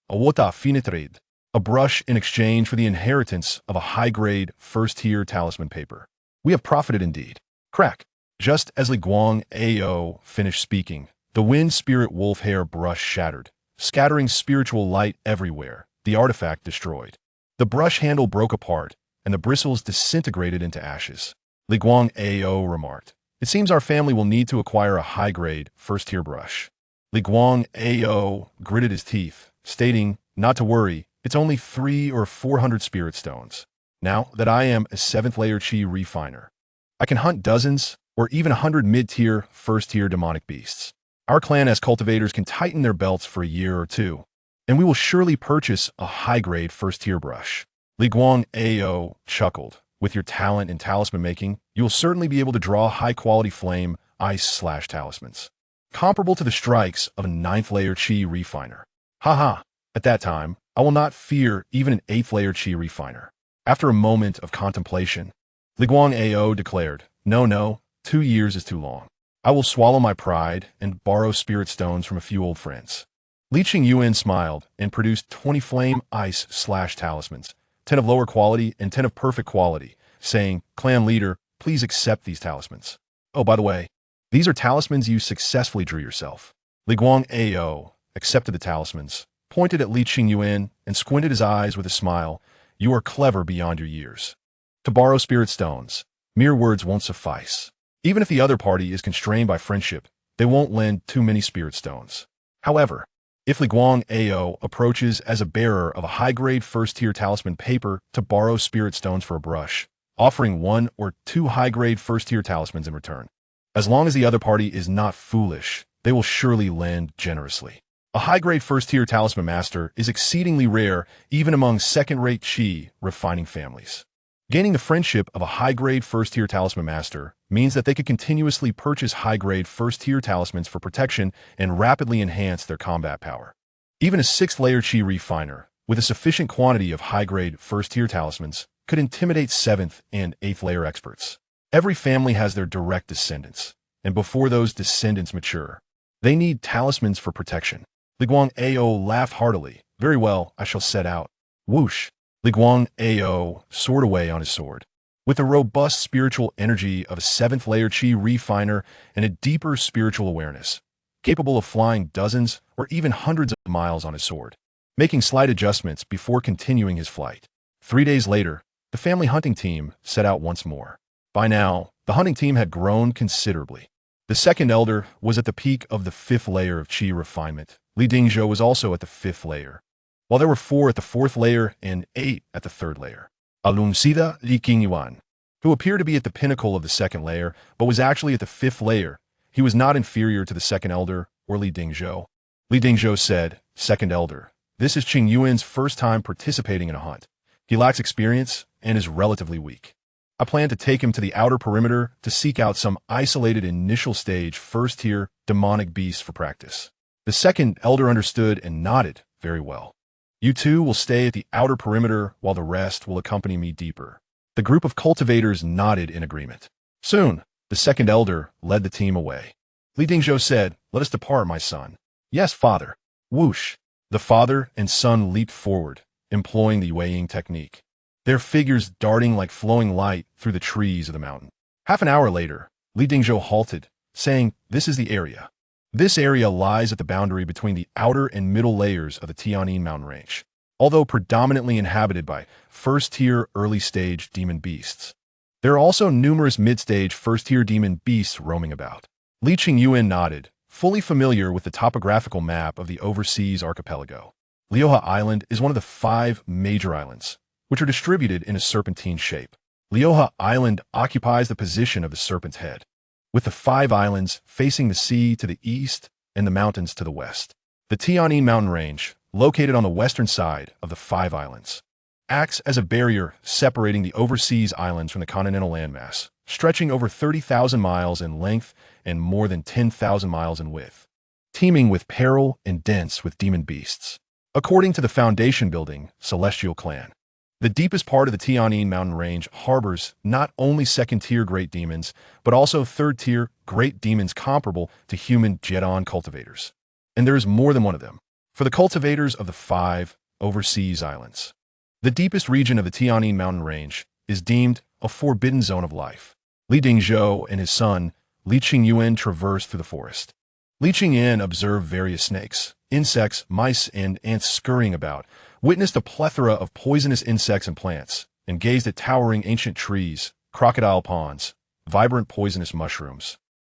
What a finitrade. A brush in exchange for the inheritance of a high-grade, first-tier talisman paper. We have profited indeed. Crack. Just as Li Guang'ao finished speaking, the Wind Spirit Wolf hair brush shattered, scattering spiritual light everywhere, the artifact destroyed. The brush handle broke apart, and the bristles disintegrated into ashes. Li Guang'ao remarked, "It seems our family will need to acquire a high-grade, first-tier brush." Li Guang'ao gritted his teeth, stating, "Not to worry, it's only 300 or 400 spirit stones. Now that I am a 7th-layer Qi refiner, I can hunt dozens or even 100 mid-tier, first-tier demonic beasts. Our clan as cultivators can tighten their belts for a year or 2, and we will surely purchase a high-grade first-tier brush." Li Guang'ao chuckled. "With your talent in talisman making, you will certainly be able to draw high-quality flame ice/talismans, comparable to the strikes of a 9th-layer Qi refiner. Haha, at that time, I will not fear even an 8th-layer Qi refiner." After a moment of contemplation, Li Guang'ao declared, No, 2 years is too long. I will swallow my pride and borrow spirit stones from a few old friends." Li Qingyuan smiled and produced 20 flame ice/talismans, 10 of lower quality and 10 of perfect quality, saying, "Clan leader, please accept these talismans. Oh, by the way, these are talismans you successfully drew yourself." Li Guang'ao accepted the talismans, pointed at Li Qingyuan, and squinted his eyes with a smile. "You are clever beyond your years. To borrow spirit stones, mere words won't suffice. Even if the other party is constrained by friendship, they won't lend too many spirit stones. However, if Li Guang'ao approaches as a bearer of a high-grade first-tier talisman paper to borrow spirit stones for a brush, offering 1 or 2 high-grade first-tier talismans in return, as long as the other party is not foolish, they will surely lend generously. A high-grade first-tier talisman master is exceedingly rare even among second-rate Qi refining families. Gaining the friendship of a high-grade first-tier talisman master means that they could continuously purchase high-grade first-tier talismans for protection and rapidly enhance their combat power. Even a 6th-layer Qi refiner, with a sufficient quantity of high-grade first-tier talismans, could intimidate 7th and 8th-layer experts. Every family has their direct descendants, and before those descendants mature, they need talismans for protection. Li Guang'ao laughed heartily. "Very well, I shall set out." Whoosh! Li Guang'ao soared away on his sword. With the robust spiritual energy of a 7th-layer Qi refiner and a deeper spiritual awareness, capable of flying dozens or even hundreds of miles on his sword, making slight adjustments before continuing his flight. 3 days later, the family hunting team set out once more. By now, the hunting team had grown considerably. The second elder was at the peak of the 5th layer of Qi refinement. Li Dingzhou was also at the 5th layer, while there were 4 at the 4th layer and 8 at the 3rd layer. Aluncida Li Qingyuan, who appeared to be at the pinnacle of the 2nd layer, but was actually at the 5th layer. He was not inferior to the second elder or Li Dingzhou. Li Dingzhou said, "Second elder, this is Qingyuan's first time participating in a hunt. He lacks experience and is relatively weak. I plan to take him to the outer perimeter to seek out some isolated initial stage first-tier demonic beasts for practice." The second elder understood and nodded. "Very well. You two will stay at the outer perimeter while the rest will accompany me deeper." The group of cultivators nodded in agreement. Soon, the second elder led the team away. Li Dingzhou said, "Let us depart, my son." "Yes, father." Whoosh! The father and son leaped forward, employing the weighing technique, their figures darting like flowing light through the trees of the mountain. Half an hour later, Li Dingzhou halted, saying, "This is the area. This area lies at the boundary between the outer and middle layers of the Tianyin mountain range. Although predominantly inhabited by first-tier early-stage demon beasts, there are also numerous mid-stage first-tier demon beasts roaming about." Li Qingyuan nodded, fully familiar with the topographical map of the overseas archipelago. Liuhe Island is one of the 5 major islands, which are distributed in a serpentine shape. Liuhe Island occupies the position of the serpent's head. with the 5 islands facing the sea to the east and the mountains to the west. The Tianyin mountain range, located on the western side of the 5 islands, acts as a barrier separating the overseas islands from the continental landmass, stretching over 30,000 miles in length and more than 10,000 miles in width, teeming with peril and dense with demon beasts. According to the foundation building, Celestial Clan, the deepest part of the Tianyin mountain range harbors not only second-tier great demons, but also third-tier great demons comparable to human Jedon cultivators. And there is more than one of them. For the cultivators of the 5 overseas islands, the deepest region of the Tianyin mountain range is deemed a forbidden zone of life. Li Dingzhou and his son, Li Qingyuan, traversed through the forest. Li Qingyuan observed various snakes, insects, mice, and ants scurrying about, witnessed a plethora of poisonous insects and plants, and gazed at towering ancient trees, crocodile ponds, vibrant poisonous mushrooms,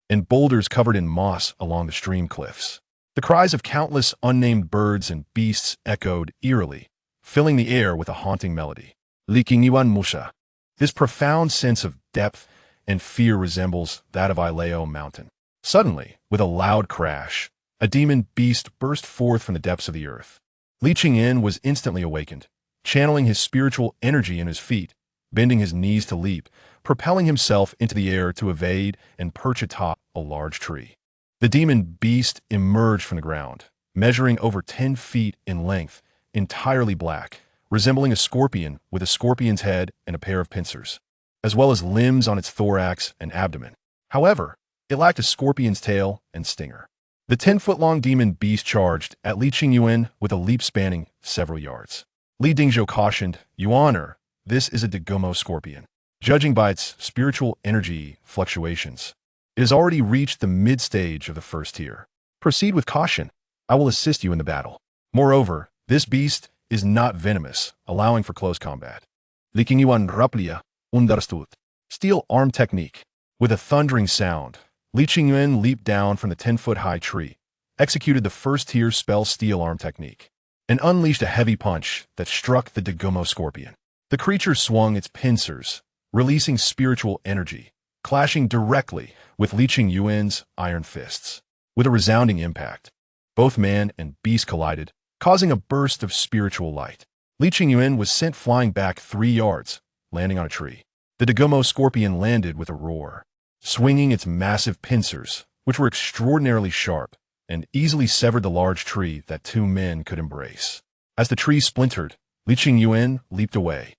and boulders covered in moss along the stream cliffs. The cries of countless unnamed birds and beasts echoed eerily, filling the air with a haunting melody. Li Qingyuan Musha. This profound sense of depth and fear resembles that of Ileo Mountain. Suddenly, with a loud crash, a demon beast burst forth from the depths of the earth. Li Qingyuan was instantly awakened, channeling his spiritual energy in his feet, bending his knees to leap, propelling himself into the air to evade and perch atop a large tree. The demon beast emerged from the ground, measuring over 10 feet in length, entirely black, resembling a scorpion with a scorpion's head and a pair of pincers, as well as limbs on its thorax and abdomen. However, it lacked a scorpion's tail and stinger. The 10-foot-long demon beast charged at Li Qingyuan with a leap spanning several yards. Li Dingzhou cautioned, "Yuan, this is a Dagomo scorpion. Judging by its spiritual energy fluctuations, it has already reached the mid-stage of the first tier. Proceed with caution. I will assist you in the battle. Moreover, this beast is not venomous, allowing for close combat." Li Qingyuan Raplia understood. Steel arm technique. With a thundering sound, Li Qingyuan leaped down from the 10-foot-high tree, executed the first-tier spell steel arm technique, and unleashed a heavy punch that struck the Dagomo scorpion. The creature swung its pincers, releasing spiritual energy, clashing directly with Li Qingyuan's iron fists. With a resounding impact, both man and beast collided, causing a burst of spiritual light. Li Qingyuan was sent flying back 3 yards, landing on a tree. The Dagomo scorpion landed with a roar, swinging its massive pincers, which were extraordinarily sharp, and easily severed the large tree that 2 men could embrace. As the tree splintered, Li Qingyuan leaped away,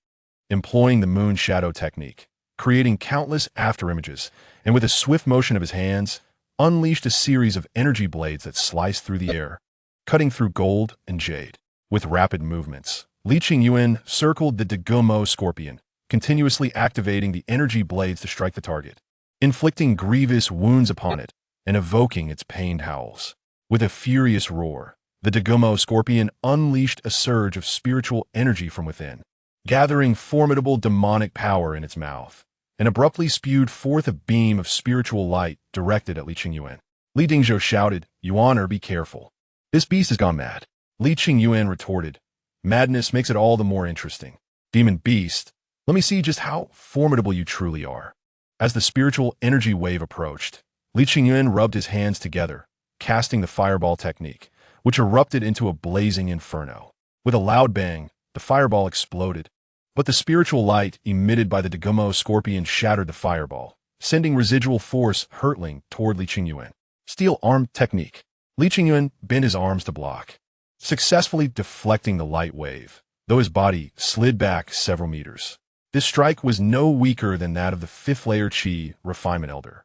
employing the moon shadow technique, creating countless afterimages, and with a swift motion of his hands, unleashed a series of energy blades that sliced through the air, cutting through gold and jade. With rapid movements, Li Qingyuan circled the Dagomo scorpion, continuously activating the energy blades to strike the target, inflicting grievous wounds upon it and evoking its pained howls. With a furious roar, the Dagomo scorpion unleashed a surge of spiritual energy from within, gathering formidable demonic power in its mouth, and abruptly spewed forth a beam of spiritual light directed at Li Qingyuan. Li Dingzhou shouted, "Yuan, be careful. This beast has gone mad." Li Qingyuan retorted, "Madness makes it all the more interesting. Demon beast, let me see just how formidable you truly are." As the spiritual energy wave approached, Li Qingyuan rubbed his hands together, casting the fireball technique, which erupted into a blazing inferno. With a loud bang, the fireball exploded, but the spiritual light emitted by the Dagomo scorpion shattered the fireball, sending residual force hurtling toward Li Qingyuan. Steel arm technique. Li Qingyuan bent his arms to block, successfully deflecting the light wave, though his body slid back several meters. This strike was no weaker than that of the 5th-layer Qi refinement elder.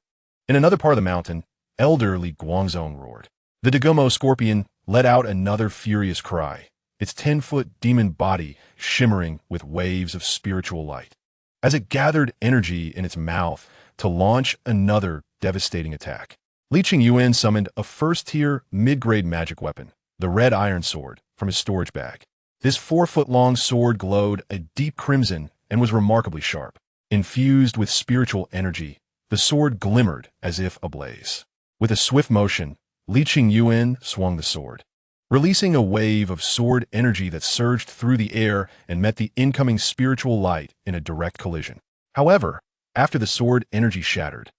In another part of the mountain, Elder Li Guangzong roared. The Dagomo scorpion let out another furious cry, its 10-foot demon body shimmering with waves of spiritual light, as it gathered energy in its mouth to launch another devastating attack. Li Qingyuan summoned a first-tier mid-grade magic weapon, the red iron sword, from his storage bag. This 4-foot-long sword glowed a deep crimson and was remarkably sharp. Infused with spiritual energy, the sword glimmered as if ablaze. With a swift motion, Li Qingyuan swung the sword, releasing a wave of sword energy that surged through the air and met the incoming spiritual light in a direct collision. However, after the sword energy shattered,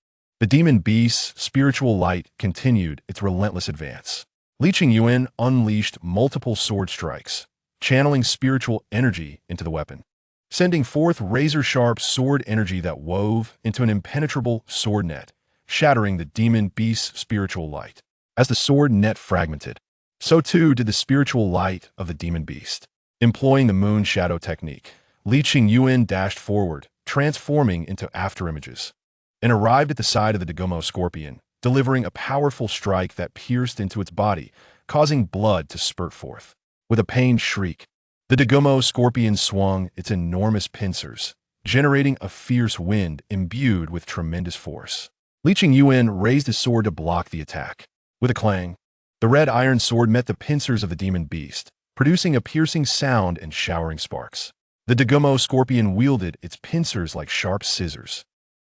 The demon beast's spiritual light continued its relentless advance. Li Qingyuan unleashed multiple sword strikes, channeling spiritual energy into the weapon, sending forth razor-sharp sword energy that wove into an impenetrable sword net, shattering the demon beast's spiritual light. As the sword net fragmented, so too did the spiritual light of the demon beast. Employing the moon shadow technique, Li Qingyuan dashed forward, transforming into afterimages, and arrived at the side of the Dagomo scorpion, delivering a powerful strike that pierced into its body, causing blood to spurt forth. With a pained shriek, the Dagomo scorpion swung its enormous pincers, generating a fierce wind imbued with tremendous force. Li Qingyuan raised his sword to block the attack. With a clang, the red iron sword met the pincers of the demon beast, producing a piercing sound and showering sparks. The Dagomo scorpion wielded its pincers like sharp scissors,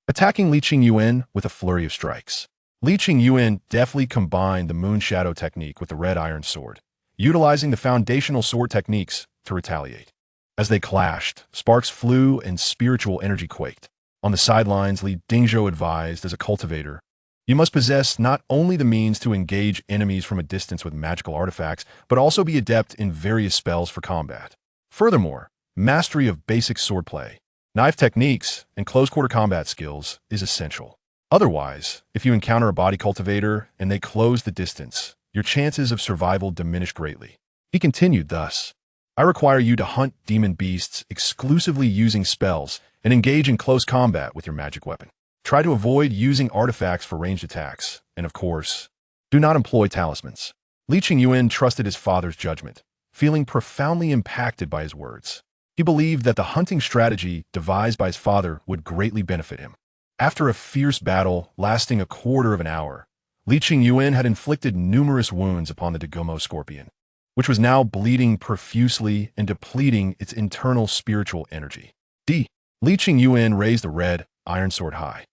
attacking Li Qingyuan with a flurry of strikes. Li Qingyuan deftly combined the moon shadow technique with the red iron sword, utilizing the foundational sword techniques to retaliate. As they clashed, sparks flew and spiritual energy quaked. On the sidelines, Li Dingzhou advised, as a cultivator, you must possess not only the means to engage enemies from a distance with magical artifacts, but also be adept in various spells for combat. Furthermore, mastery of basic swordplay, knife techniques, and close-quarter combat skills is essential. Otherwise, if you encounter a body cultivator and they close the distance, your chances of survival diminish greatly. He continued thus, I require you to hunt demon beasts exclusively using spells and engage in close combat with your magic weapon. Try to avoid using artifacts for ranged attacks, and of course, do not employ talismans. Li Qingyuan trusted his father's judgment, feeling profoundly impacted by his words. He believed that the hunting strategy devised by his father would greatly benefit him. After a fierce battle lasting a quarter of an hour, Li Qingyuan had inflicted numerous wounds upon the Dagomo scorpion, which was now bleeding profusely and depleting its internal spiritual energy. Li Qingyuan raised the red iron sword high,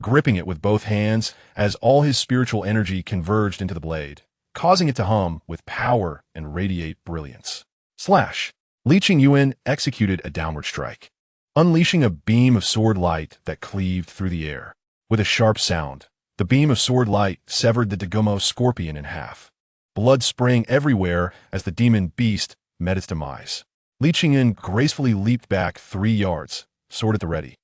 gripping it with both hands as all his spiritual energy converged into the blade, causing it to hum with power and radiate brilliance. Slash! Li Qingyuan executed a downward strike, unleashing a beam of sword light that cleaved through the air. With a sharp sound, the beam of sword light severed the Dagomo scorpion in half. Blood sprang everywhere as the demon beast met its demise. Li Qingyuan gracefully leaped back 3 yards, sword at the ready,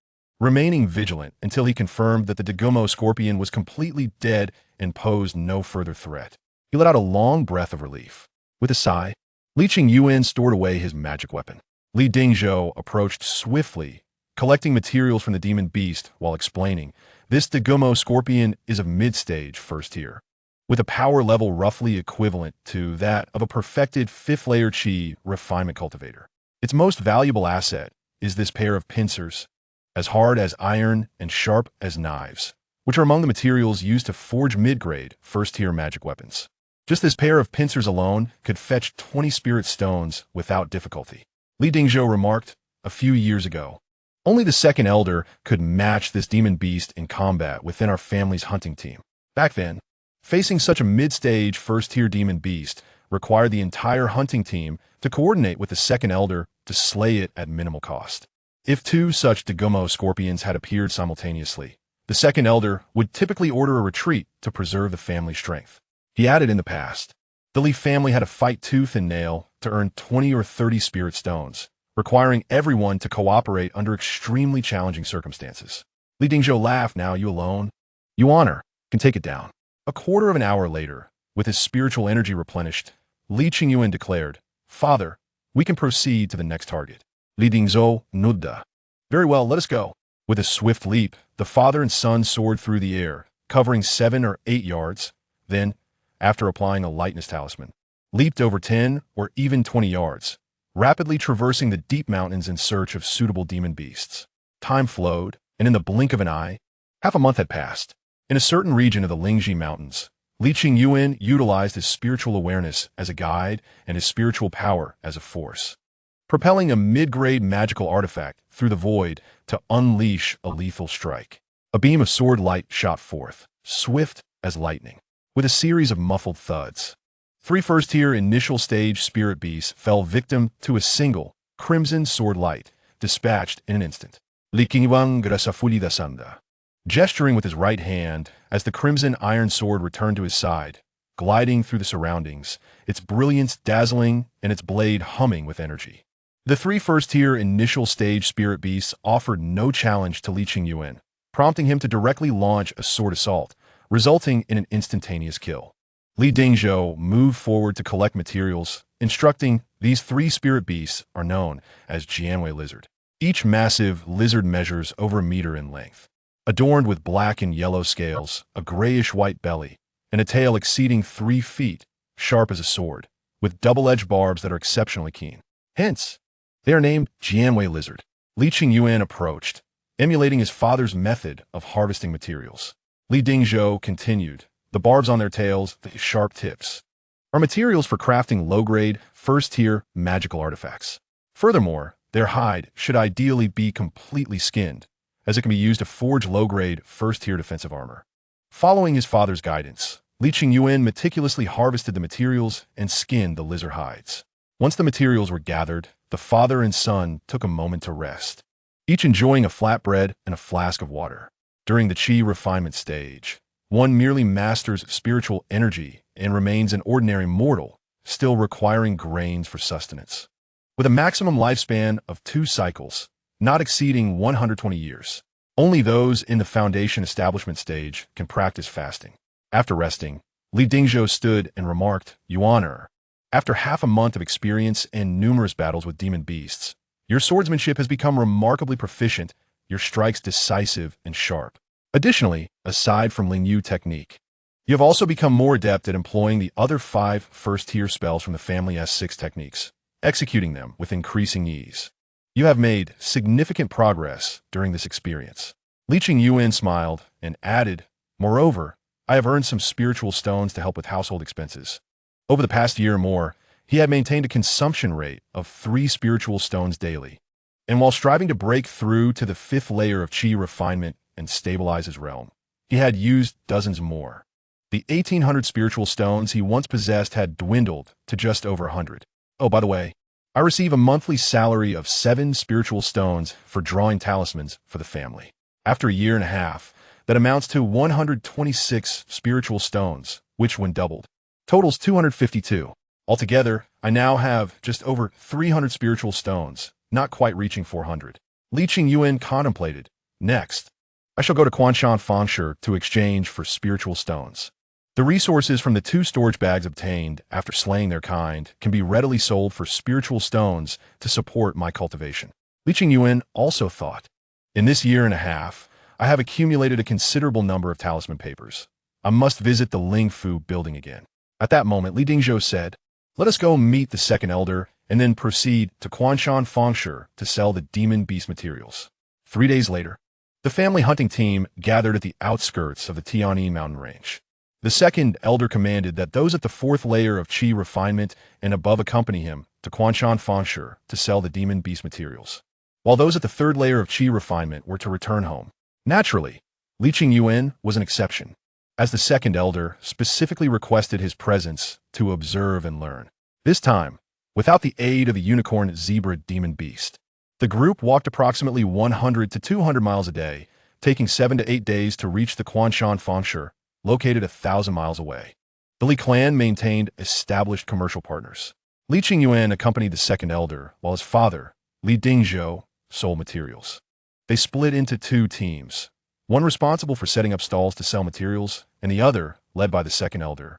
remaining vigilant until he confirmed that the Dagomo scorpion was completely dead and posed no further threat. He let out a long breath of relief. With a sigh, Li Qingyuan stored away his magic weapon. Li Dingzhou approached swiftly, collecting materials from the demon beast while explaining, this Dagomo scorpion is of mid-stage first tier, with a power level roughly equivalent to that of a perfected 5th-layer Qi refinement cultivator. Its most valuable asset is this pair of pincers, as hard as iron and sharp as knives, which are among the materials used to forge mid-grade first-tier magic weapons. Just this pair of pincers alone could fetch 20 spirit stones without difficulty. Li Dingzhou remarked, a few years ago, only the second elder could match this demon beast in combat within our family's hunting team. Back then, facing such a mid-stage first-tier demon beast required the entire hunting team to coordinate with the second elder to slay it at minimal cost. If 2 such Dagomo scorpions had appeared simultaneously, the second elder would typically order a retreat to preserve the family strength. He added, in the past, the Li family had to fight tooth and nail to earn 20 or 30 spirit stones, requiring everyone to cooperate under extremely challenging circumstances. Li Dingzhou laughed. Now you alone? You honor, can take it down. A quarter of an hour later, with his spiritual energy replenished, Li Qingyuan declared, Father, we can proceed to the next target. Li Dingzhou nodded. Very well, let us go. With a swift leap, the father and son soared through the air, covering 7 or 8 yards, then, after applying a lightness talisman, leaped over 10 or even 20 yards, rapidly traversing the deep mountains in search of suitable demon beasts. Time flowed, and in the blink of an eye, half a month had passed. In a certain region of the Lingji Mountains, Li Qingyuan utilized his spiritual awareness as a guide and his spiritual power as a force, propelling a mid-grade magical artifact through the void to unleash a lethal strike. A beam of sword light shot forth, swift as lightning, with a series of muffled thuds. 3 first-tier initial stage spirit beasts fell victim to a single crimson sword light, dispatched in an instant. Li Qingyuan grasafuli dasanda. gesturing with his right hand as the crimson iron sword returned to his side, gliding through the surroundings, its brilliance dazzling and its blade humming with energy. The three first-tier initial stage spirit beasts offered no challenge to Li Qingyuan, prompting him to directly launch a sword assault, resulting in an instantaneous kill. Li Dingzhou moved forward to collect materials, instructing these three spirit beasts are known as Jianwei lizard. Each massive lizard measures over a meter in length, adorned with black and yellow scales, a grayish-white belly, and a tail exceeding 3 feet, sharp as a sword, with double-edged barbs that are exceptionally keen. Hence, they are named Jianwei lizard. Li Qingyuan approached, emulating his father's method of harvesting materials. Li Dingzhou continued, the barbs on their tails, the sharp tips, are materials for crafting low-grade, first-tier magical artifacts. Furthermore, their hide should ideally be completely skinned, as it can be used to forge low-grade, first-tier defensive armor. Following his father's guidance, Li Qingyuan meticulously harvested the materials and skinned the lizard hides. Once the materials were gathered, the father and son took a moment to rest, each enjoying a flatbread and a flask of water. During the Qi refinement stage, one merely masters spiritual energy and remains an ordinary mortal, still requiring grains for sustenance. With a maximum lifespan of 2 cycles, not exceeding 120 years, only those in the foundation establishment stage can practice fasting. After resting, Li Dingzhou stood and remarked, Yuaner, after half a month of experience and numerous battles with demon beasts, your swordsmanship has become remarkably proficient, your strikes decisive and sharp. Additionally, aside from Lingyu technique, you have also become more adept at employing the other 5 first-tier spells from the family S6 techniques, executing them with increasing ease. You have made significant progress during this experience. Li Qingyuan smiled and added, moreover, I have earned some spiritual stones to help with household expenses. Over the past year or more, he had maintained a consumption rate of 3 spiritual stones daily, and while striving to break through to the 5th layer of Qi refinement and stabilize his realm, he had used dozens more. The 1,800 spiritual stones he once possessed had dwindled to just over 100. Oh, by the way, I receive a monthly salary of 7 spiritual stones for drawing talismans for the family. After a year and a half, that amounts to 126 spiritual stones, which, when doubled, totals 252. Altogether, I now have just over 300 spiritual stones, not quite reaching 400. Li Qingyuan contemplated, next, I shall go to Quanshan to exchange for spiritual stones. The resources from the 2 storage bags obtained after slaying their kind can be readily sold for spiritual stones to support my cultivation. Li Qingyuan also thought, in this year and a half, I have accumulated a considerable number of talisman papers. I must visit the Lingfu building again. At that moment, Li Dingzhou said, let us go meet the second elder and then proceed to Quanshan to sell the demon beast materials. 3 days later, the family hunting team gathered at the outskirts of the Tianyi mountain range. The second elder commanded that those at the 4th layer of Qi refinement and above accompany him to Quanshan to sell the demon beast materials, while those at the 3rd layer of Qi refinement were to return home. Naturally, Li Qingyuan was an exception, as the second elder specifically requested his presence to observe and learn. This time, without the aid of a unicorn zebra demon beast, the group walked approximately 100 to 200 miles a day, taking 7 to 8 days to reach the Quanshan located 1,000 miles away. The Li clan maintained established commercial partners. Li Qingyuan accompanied the second elder, while his father, Li Dingzhou, sold materials. They split into 2 teams, one responsible for setting up stalls to sell materials, and the other, led by the second elder,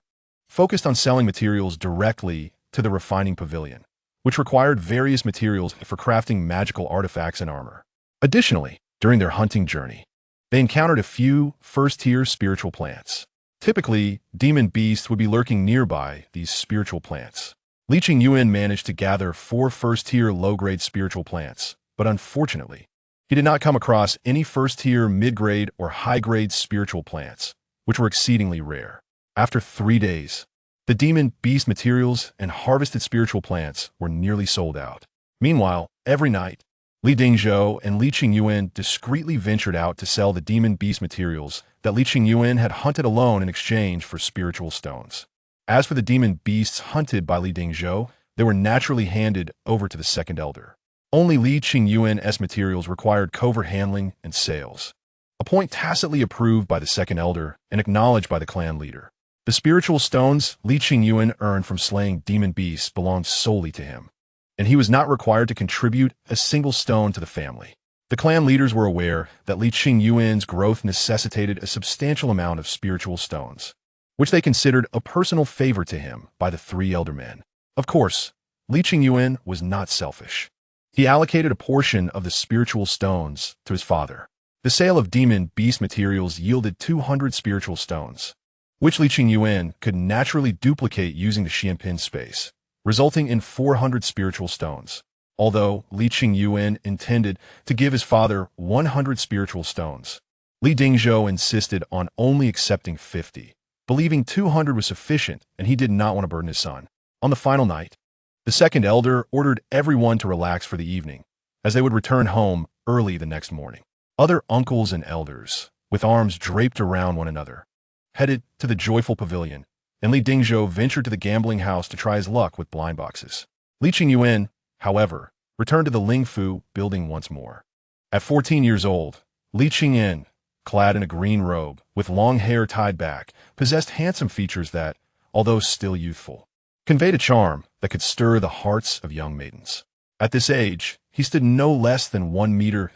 focused on selling materials directly to the refining pavilion, which required various materials for crafting magical artifacts and armor. Additionally, during their hunting journey, they encountered a few first-tier spiritual plants. Typically, demon beasts would be lurking nearby these spiritual plants. Li Qingyuan managed to gather 4 first-tier low-grade spiritual plants, but unfortunately, he did not come across any first-tier, mid-grade, or high-grade spiritual plants, which were exceedingly rare. After 3 days, the demon beast materials and harvested spiritual plants were nearly sold out. Meanwhile, every night, Li Dingzhou and Li Qingyuan discreetly ventured out to sell the demon beast materials that Li Qingyuan had hunted alone in exchange for spiritual stones. As for the demon beasts hunted by Li Dingzhou, they were naturally handed over to the second elder. Only Li Qingyuan's materials required covert handling and sales. a point tacitly approved by the second elder and acknowledged by the clan leader. The spiritual stones Li Qingyuan earned from slaying demon beasts belonged solely to him, and he was not required to contribute a single stone to the family. The clan leaders were aware that Li Qingyuan's growth necessitated a substantial amount of spiritual stones, which they considered a personal favor to him by the three elder men. Of course, Li Qingyuan was not selfish. He allocated a portion of the spiritual stones to his father. The sale of demon beast materials yielded 200 spiritual stones, which Li Qingyuan could naturally duplicate using the Xianpin space, resulting in 400 spiritual stones. Although Li Qingyuan intended to give his father 100 spiritual stones, Li Dingzhou insisted on only accepting 50, believing 200 was sufficient and he did not want to burden his son. On the final night, the second elder ordered everyone to relax for the evening, as they would return home early the next morning. Other uncles and elders, with arms draped around one another, headed to the joyful pavilion, and Li Dingzhou ventured to the gambling house to try his luck with blind boxes. Li Qingyuan, however, returned to the Lingfu building once more. At 14 years old, Li Qingyuan, clad in a green robe, with long hair tied back, possessed handsome features that, although still youthful, conveyed a charm that could stir the hearts of young maidens. At this age, he stood no less than 1 meter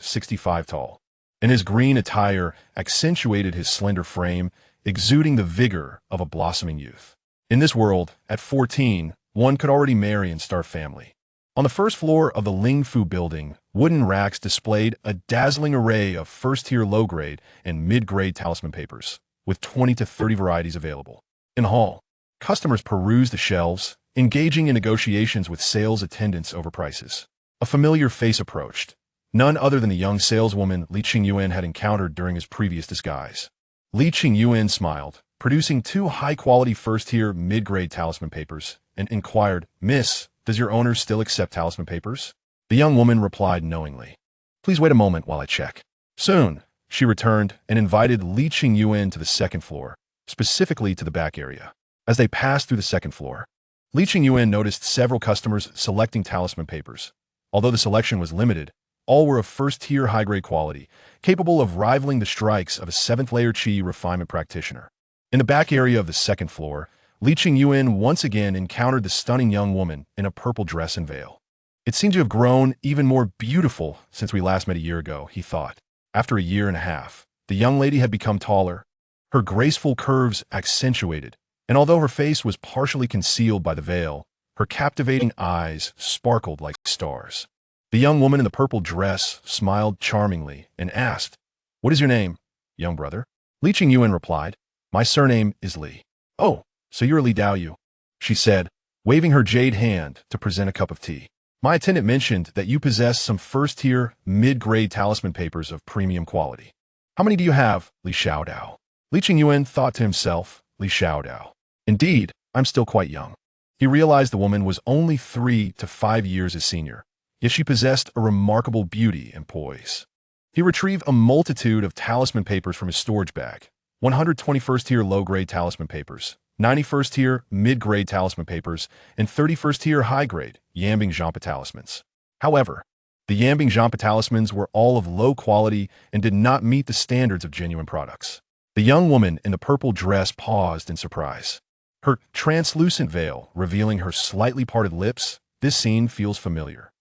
tall, and his green attire accentuated his slender frame, exuding the vigor of a blossoming youth. In this world, at 14, one could already marry and start family. On the first floor of the Lingfu building, wooden racks displayed a dazzling array of first-tier low-grade and mid-grade talisman papers, with 20 to 30 varieties available. In the hall, customers perused the shelves, engaging in negotiations with sales attendants over prices. A familiar face approached, none other than the young saleswoman Li Qingyuan had encountered during his previous disguise. Li Qingyuan smiled, producing 2 high-quality first-tier mid-grade talisman papers, and inquired, "Miss, does your owner still accept talisman papers?" The young woman replied knowingly, "Please wait a moment while I check." Soon, she returned and invited Li Qingyuan to the second floor, specifically to the back area. As they passed through the second floor, Li Qingyuan noticed several customers selecting talisman papers. Although the selection was limited, all were of first-tier high-grade quality, capable of rivaling the strikes of a 7th-layer Qi refinement practitioner. In the back area of the second floor, Li Qingyuan once again encountered the stunning young woman in a purple dress and veil. It seemed to have grown even more beautiful since we last met a year ago, he thought. After a year and a half, the young lady had become taller, her graceful curves accentuated, and although her face was partially concealed by the veil, her captivating eyes sparkled like stars. The young woman in the purple dress smiled charmingly and asked, "What is your name, young brother?" Li Qingyuan replied, "My surname is Li." "Oh, so you're Li Daoyu," she said, waving her jade hand to present a cup of tea. "My attendant mentioned that you possess some first-tier, mid-grade talisman papers of premium quality. How many do you have, Li Xiaodao?" Li Qingyuan thought to himself, Li Xiaodao. Indeed, I'm still quite young. He realized the woman was only 3 to 5 years his senior, yet she possessed a remarkable beauty and poise. He retrieved a multitude of talisman papers from his storage bag, 121st-tier low-grade talisman papers, 91st-tier mid-grade talisman papers, and 31st-tier high-grade Yambing Zhampa talismans. However, the Yambing Zhampa talismans were all of low quality and did not meet the standards of genuine products. The young woman in the purple dress paused in surprise, her translucent veil revealing her slightly parted lips. This scene feels familiar.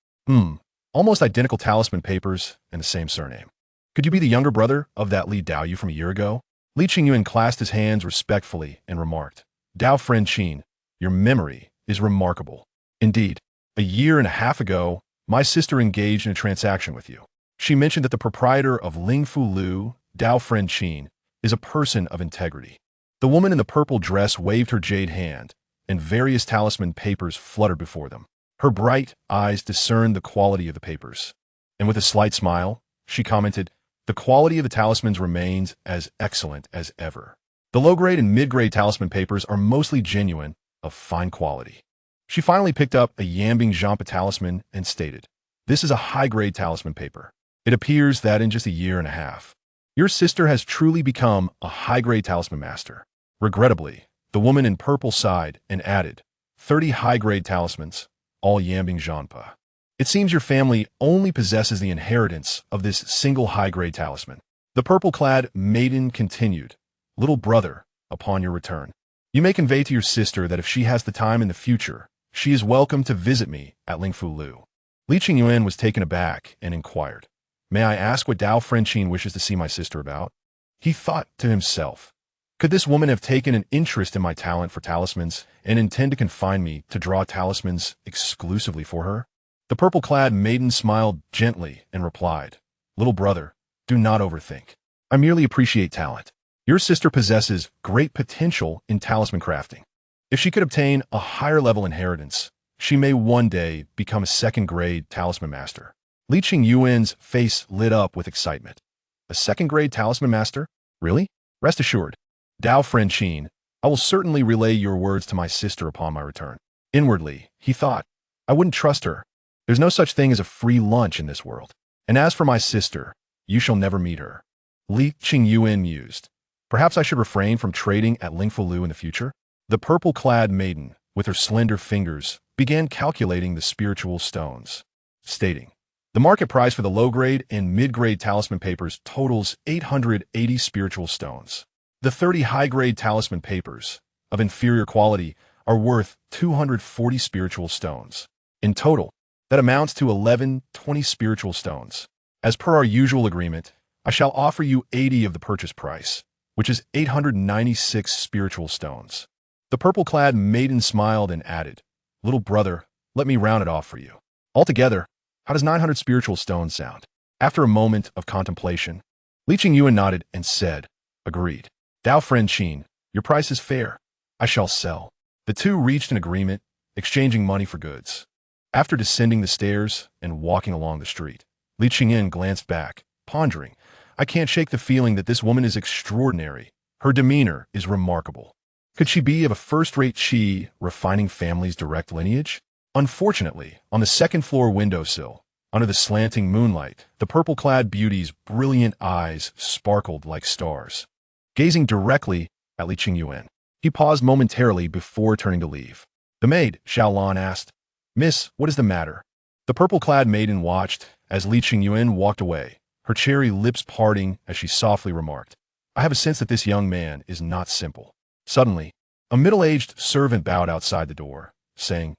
Almost identical talisman papers and the same surname. Could you be the younger brother of that Li Daoyu from a year ago? Li Qingyuan clasped his hands respectfully and remarked, "Dao friend Qin, your memory is remarkable. Indeed, a year and a half ago, my sister engaged in a transaction with you. She mentioned that the proprietor of Lingfu Lu, Dao friend Qin, is a person of integrity." The woman in the purple dress waved her jade hand, and various talisman papers fluttered before them. Her bright eyes discerned the quality of the papers, and with a slight smile, she commented, "The quality of the talismans remains as excellent as ever. The low-grade and mid-grade talisman papers are mostly genuine, of fine quality." She finally picked up a Yambing Zhampa talisman and stated, "This is a high-grade talisman paper. It appears that in just a year and a half, your sister has truly become a high-grade talisman master." Regrettably, the woman in purple sighed and added, 30 high-grade talismans, all Yambing Zhampa. It seems your family only possesses the inheritance of this single high-grade talisman. The purple-clad maiden continued, "Little brother, upon your return, you may convey to your sister that if she has the time in the future, she is welcome to visit me at Lingfu Lu." Li Qingyuan was taken aback and inquired, "May I ask what Dao Frenchine wishes to see my sister about?" He thought to himself, "Could this woman have taken an interest in my talent for talismans and intend to confine me to draw talismans exclusively for her?" The purple-clad maiden smiled gently and replied, "Little brother, do not overthink. I merely appreciate talent. Your sister possesses great potential in talisman crafting. If she could obtain a higher level inheritance, she may one day become a second-grade talisman master." Li Qingyuan's face lit up with excitement. "A second-grade talisman master? Really? Rest assured, Dao Frenchine, I will certainly relay your words to my sister upon my return." Inwardly, he thought, "I wouldn't trust her. There's no such thing as a free lunch in this world. And as for my sister, you shall never meet her." Li Qingyuan mused, "Perhaps I should refrain from trading at Lingfu Lu in the future?" The purple-clad maiden, with her slender fingers, began calculating the spiritual stones, stating, "The market price for the low-grade and mid-grade talisman papers totals 880 spiritual stones. The 30 high-grade talisman papers, of inferior quality, are worth 240 spiritual stones. In total, that amounts to 1120 spiritual stones. As per our usual agreement, I shall offer you 80 of the purchase price, which is 896 spiritual stones." The purple-clad maiden smiled and added, "Little brother, let me round it off for you. Altogether, how does 900 spiritual stones sound?" After a moment of contemplation, Li Qingyuan nodded and said, "Agreed. Dao Frenchine, your price is fair. I shall sell." The two reached an agreement, exchanging money for goods. After descending the stairs and walking along the street, Li Qingyuan glanced back, pondering, "I can't shake the feeling that this woman is extraordinary. Her demeanor is remarkable. Could she be of a first-rate Qi, refining family's direct lineage?" Unfortunately, on the second-floor windowsill, under the slanting moonlight, the purple-clad beauty's brilliant eyes sparkled like stars. Gazing directly at Li Qingyuan, he paused momentarily before turning to leave. The maid, Xiaolan, asked, "Miss, what is the matter?" The purple-clad maiden watched as Li Qingyuan walked away, her cherry lips parting as she softly remarked, "I have a sense that this young man is not simple." Suddenly, a middle-aged servant bowed outside the door, saying,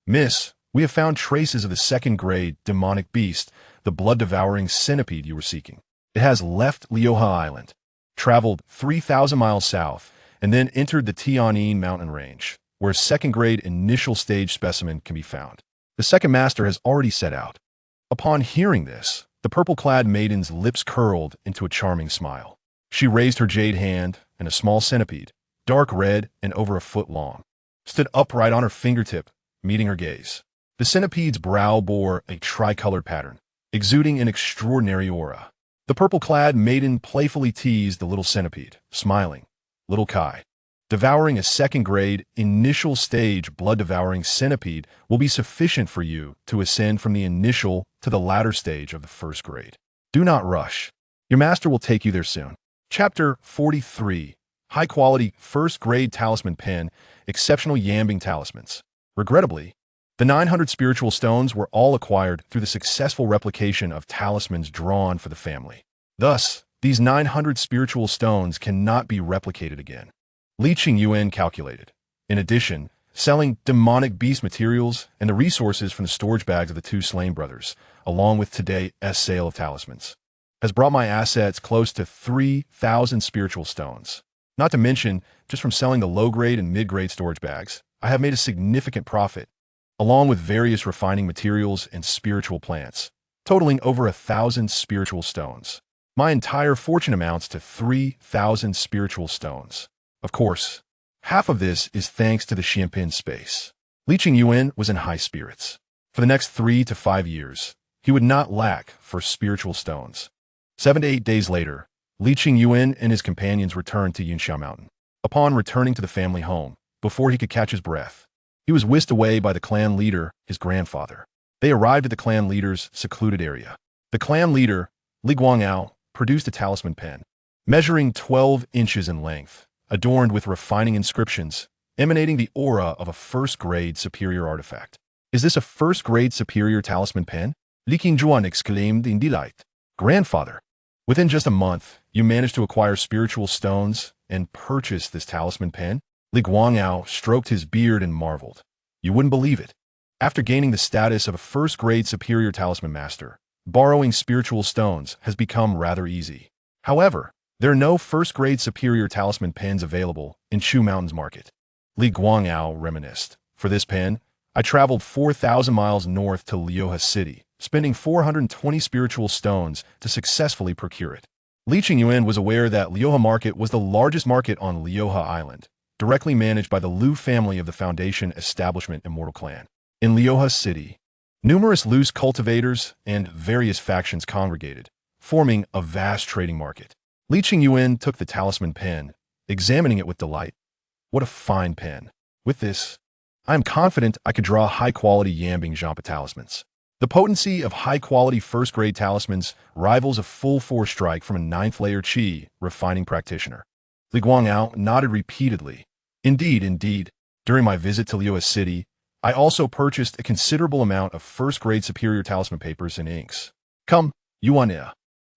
"Miss, we have found traces of the second-grade demonic beast, the blood-devouring centipede you were seeking. It has left Liuhe Island, traveled 3,000 miles south, and then entered the Tianyin mountain range, where a second-grade initial stage specimen can be found. The second master has already set out." Upon hearing this, the purple-clad maiden's lips curled into a charming smile. She raised her jade hand, and a small centipede, dark red and over a foot long, stood upright on her fingertip, meeting her gaze. The centipede's brow bore a tricolored pattern, exuding an extraordinary aura. The purple-clad maiden playfully teased the little centipede, smiling, "Little Kai, devouring a second-grade, initial-stage blood-devouring centipede will be sufficient for you to ascend from the initial to the latter stage of the first grade. Do not rush. Your master will take you there soon." Chapter 43. High-quality, first-grade talisman pen, exceptional yambing talismans. Regrettably, the 900 spiritual stones were all acquired through the successful replication of talismans drawn for the family. Thus, these 900 spiritual stones cannot be replicated again. Li Qingyuan calculated. In addition, selling demonic beast materials and the resources from the storage bags of the two slain brothers, along with today's sale of talismans, has brought my assets close to 3,000 spiritual stones. Not to mention, just from selling the low-grade and mid-grade storage bags, I have made a significant profit, along with various refining materials and spiritual plants, totaling over 1,000 spiritual stones. My entire fortune amounts to 3,000 spiritual stones. Of course, half of this is thanks to the Xianpin space. Li Qingyuan was in high spirits. For the next 3 to 5 years, he would not lack for spiritual stones. 7 to 8 days later, Li Qingyuan and his companions returned to Yunxiao Mountain. Upon returning to the family home, before he could catch his breath, he was whisked away by the clan leader, his grandfather. They arrived at the clan leader's secluded area. The clan leader, Li Guangao, produced a talisman pen, measuring 12 inches in length, adorned with refining inscriptions, emanating the aura of a first-grade superior artifact. "Is this a first-grade superior talisman pen?" Li Qingyuan exclaimed in delight. "Grandfather, Within just a month, you managed to acquire spiritual stones and purchase this talisman pen? Li Guangao stroked his beard and marveled. You wouldn't believe it. After gaining the status of a first-grade superior talisman master, borrowing spiritual stones has become rather easy. However, there are no first-grade superior talisman pens available in Chu Mountains Market. Li Guangao reminisced. For this pen, I traveled 4,000 miles north to Lioha City, spending 420 spiritual stones to successfully procure it. Li Qingyuan was aware that Lioha Market was the largest market on Lioha Island, directly managed by the Liu family of the Foundation Establishment Immortal Clan. In Lioha City, numerous loose cultivators and various factions congregated, forming a vast trading market. Li Qingyuan took the talisman pen, examining it with delight. What a fine pen. With this, I am confident I could draw high-quality Yambing Jampa talismans. The potency of high-quality first-grade talismans rivals a full-force strike from a 9th-layer Qi refining practitioner. Li Guangao nodded repeatedly. Indeed. During my visit to Lioha City, I also purchased a considerable amount of first-grade superior talisman papers and inks. Come, Yuan,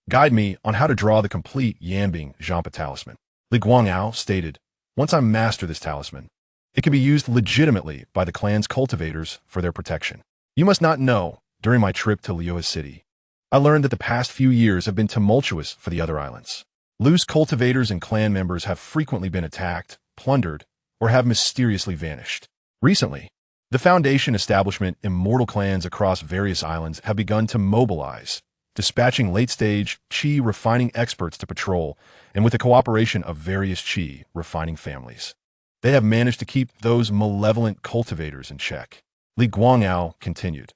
guide me on how to draw the complete Yambing Jampa talisman. Li Guangao stated, once I master this talisman, it can be used legitimately by the clan's cultivators for their protection. You must not know, during my trip to Lioha City, I learned that the past few years have been tumultuous for the other islands. Loose cultivators and clan members have frequently been attacked, plundered, or have mysteriously vanished. Recently, the Foundation Establishment Immortal Clans across various islands have begun to mobilize, dispatching late-stage Qi refining experts to patrol, and with the cooperation of various Qi refining families, they have managed to keep those malevolent cultivators in check. Li Guangao continued.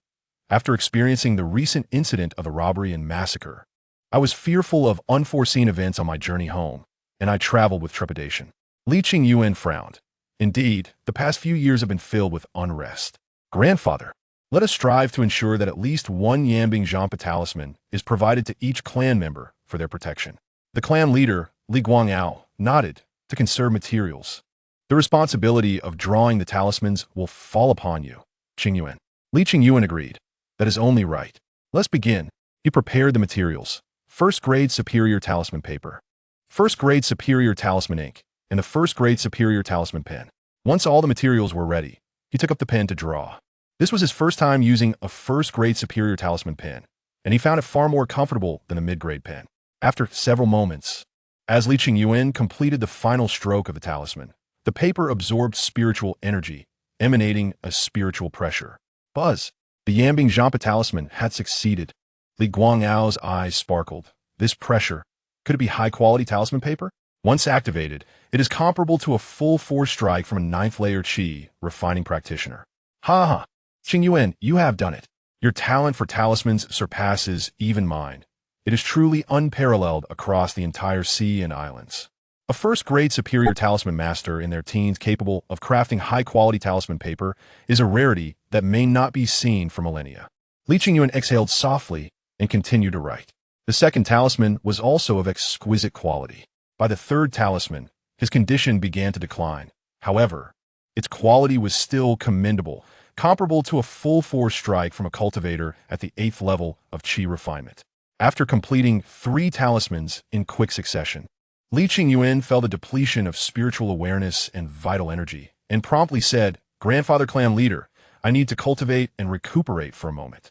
After experiencing the recent incident of the robbery and massacre, I was fearful of unforeseen events on my journey home, and I traveled with trepidation. Li Qingyuan frowned. Indeed, the past few years have been filled with unrest. Grandfather, let us strive to ensure that at least one Yambing Jampa talisman is provided to each clan member for their protection. The clan leader, Li Guangao, nodded to conserve materials. The responsibility of drawing the talismans will fall upon you, Qingyuan. Li Qingyuan agreed. That is only right. Let's begin. He prepared the materials. First-grade superior talisman paper, first-grade superior talisman ink, and the first-grade superior talisman pen. Once all the materials were ready, he took up the pen to draw. This was his first time using a first-grade superior talisman pen, and he found it far more comfortable than a mid-grade pen. After several moments, as Li Qingyuan completed the final stroke of the talisman, the paper absorbed spiritual energy, emanating a spiritual pressure. Buzz! The Yambing Jampa talisman had succeeded. Li Guangao's eyes sparkled. This pressure, could it be high-quality talisman paper? Once activated, it is comparable to a full-force strike from a 9th-layer Qi refining practitioner. Ha! Qingyuan, you have done it. Your talent for talismans surpasses even mine. It is truly unparalleled across the entire sea and islands. A first-grade superior talisman master in their teens capable of crafting high-quality talisman paper is a rarity that may not be seen for millennia. Li Qingyuan exhaled softly and continued to write. The second talisman was also of exquisite quality. By the third talisman, his condition began to decline. However, its quality was still commendable, comparable to a full-force strike from a cultivator at the 8th level of Qi refinement. After completing 3 talismans in quick succession, Li Qingyuan felt a depletion of spiritual awareness and vital energy, and promptly said, Grandfather Clan Leader, I need to cultivate and recuperate for a moment.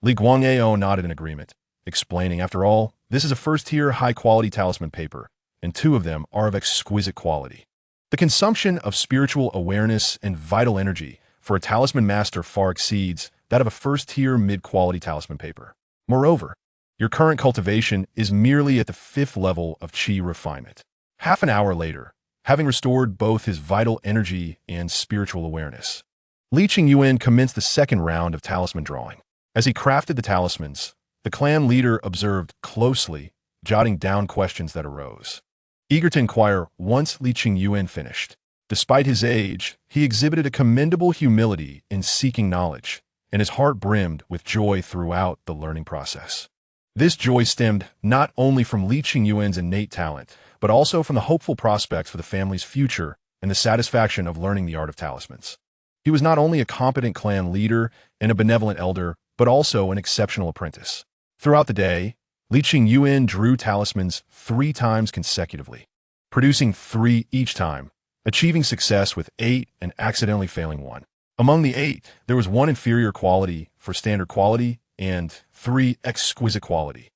Li Guangao nodded in agreement, explaining, after all, this is a first-tier high-quality talisman paper, and 2 of them are of exquisite quality. The consumption of spiritual awareness and vital energy for a talisman master far exceeds that of a first-tier mid-quality talisman paper. Moreover, your current cultivation is merely at the 5th level of Qi refinement. Half an hour later, having restored both his vital energy and spiritual awareness, Li Qingyuan commenced the second round of talisman drawing. As he crafted the talismans, the clan leader observed closely, jotting down questions that arose. Eager to inquire once Li Qingyuan finished. Despite his age, he exhibited a commendable humility in seeking knowledge, and his heart brimmed with joy throughout the learning process. This joy stemmed not only from Li Qingyuan's innate talent, but also from the hopeful prospects for the family's future and the satisfaction of learning the art of talismans. He was not only a competent clan leader and a benevolent elder, but also an exceptional apprentice. Throughout the day, Li Qingyuan drew talismans 3 times consecutively, producing 3 each time, achieving success with 8 and accidentally failing 1. Among the 8, there was 1 inferior quality for standard quality and 3 exquisite quality,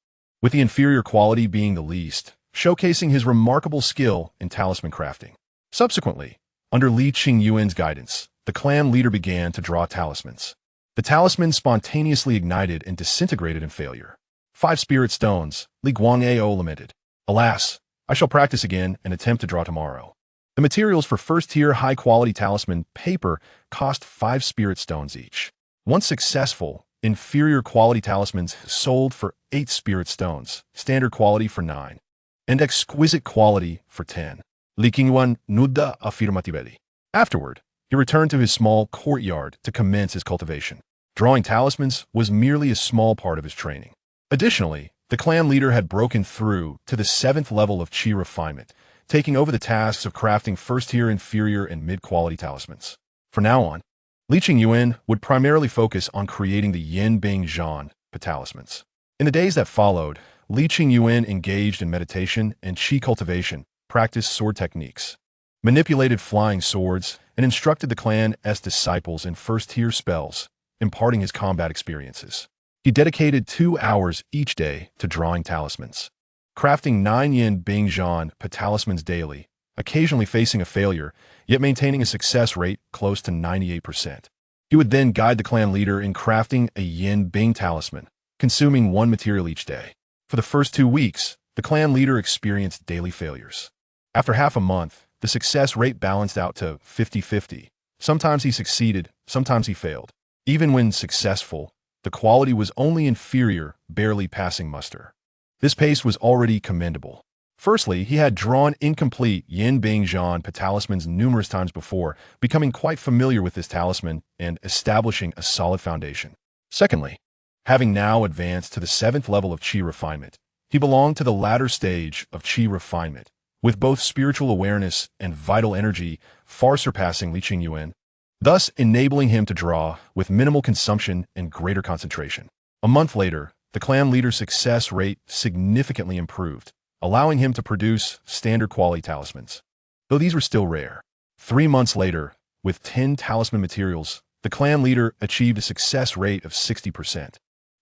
with the inferior quality being the least, showcasing his remarkable skill in talisman crafting. Subsequently, under Li Qingyuan's guidance, the clan leader began to draw talismans. The talismans spontaneously ignited and disintegrated in failure. 5 spirit stones, Li Guangao lamented. Alas, I shall practice again and attempt to draw tomorrow. The materials for first-tier high-quality talisman paper cost 5 spirit stones each. Once successful, inferior quality talismans sold for 8 spirit stones, standard quality for 9, and exquisite quality for 10. Li Qingyuan nuda afirmatively. Afterward, he returned to his small courtyard to commence his cultivation. Drawing talismans was merely a small part of his training. Additionally, the clan leader had broken through to the 7th level of Qi refinement, taking over the tasks of crafting first-tier, inferior, and mid-quality talismans. From now on, Li Qingyuan would primarily focus on creating the yin-bing-zhan talismans. In the days that followed, Li Qingyuan engaged in meditation and Qi cultivation, practiced sword techniques, manipulated flying swords, and instructed the clan as disciples in first-tier spells, imparting his combat experiences. He dedicated 2 hours each day to drawing talismans, crafting 9 yin-bing-zhan talismans daily, occasionally facing a failure, yet maintaining a success rate close to 98%. He would then guide the clan leader in crafting a yin-bing talisman, consuming 1 material each day. For the first 2 weeks, the clan leader experienced daily failures. After half a month, the success rate balanced out to 50-50. Sometimes he succeeded, sometimes he failed. Even when successful, the quality was only inferior, barely passing muster. This pace was already commendable. Firstly, he had drawn incomplete yin-bing-zhan talismans numerous times before, becoming quite familiar with this talisman and establishing a solid foundation. Secondly, having now advanced to the 7th level of Qi refinement, he belonged to the latter stage of Qi refinement, with both spiritual awareness and vital energy far surpassing Li Qingyuan, thus enabling him to draw with minimal consumption and greater concentration. A month later, the clan leader's success rate significantly improved, allowing him to produce standard quality talismans, though these were still rare. 3 months later, with 10 talisman materials, the clan leader achieved a success rate of 60%,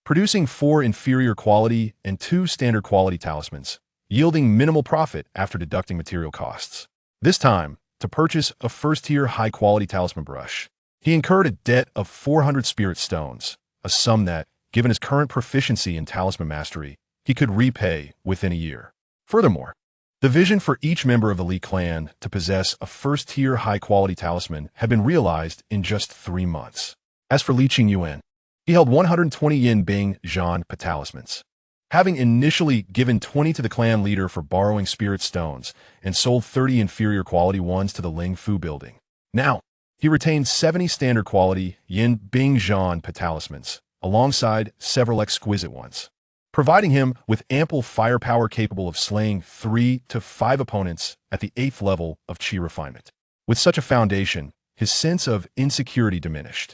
producing 4 inferior quality and 2 standard quality talismans, yielding minimal profit after deducting material costs. This time, to purchase a first-tier high-quality talisman brush, he incurred a debt of 400 spirit stones, a sum that, given his current proficiency in talisman mastery, he could repay within a year. Furthermore, the vision for each member of the Li clan to possess a first-tier high-quality talisman had been realized in just 3 months. As for Li Qingyuan, he held 120 yin-bing-zhan talismans, having initially given 20 to the clan leader for borrowing spirit stones and sold 30 inferior quality ones to the Ling Fu building. Now, he retained 70 standard quality yin-bing-zhan talismans, alongside several exquisite ones, providing him with ample firepower capable of slaying 3 to 5 opponents at the 8th level of Qi refinement. With such a foundation, his sense of insecurity diminished.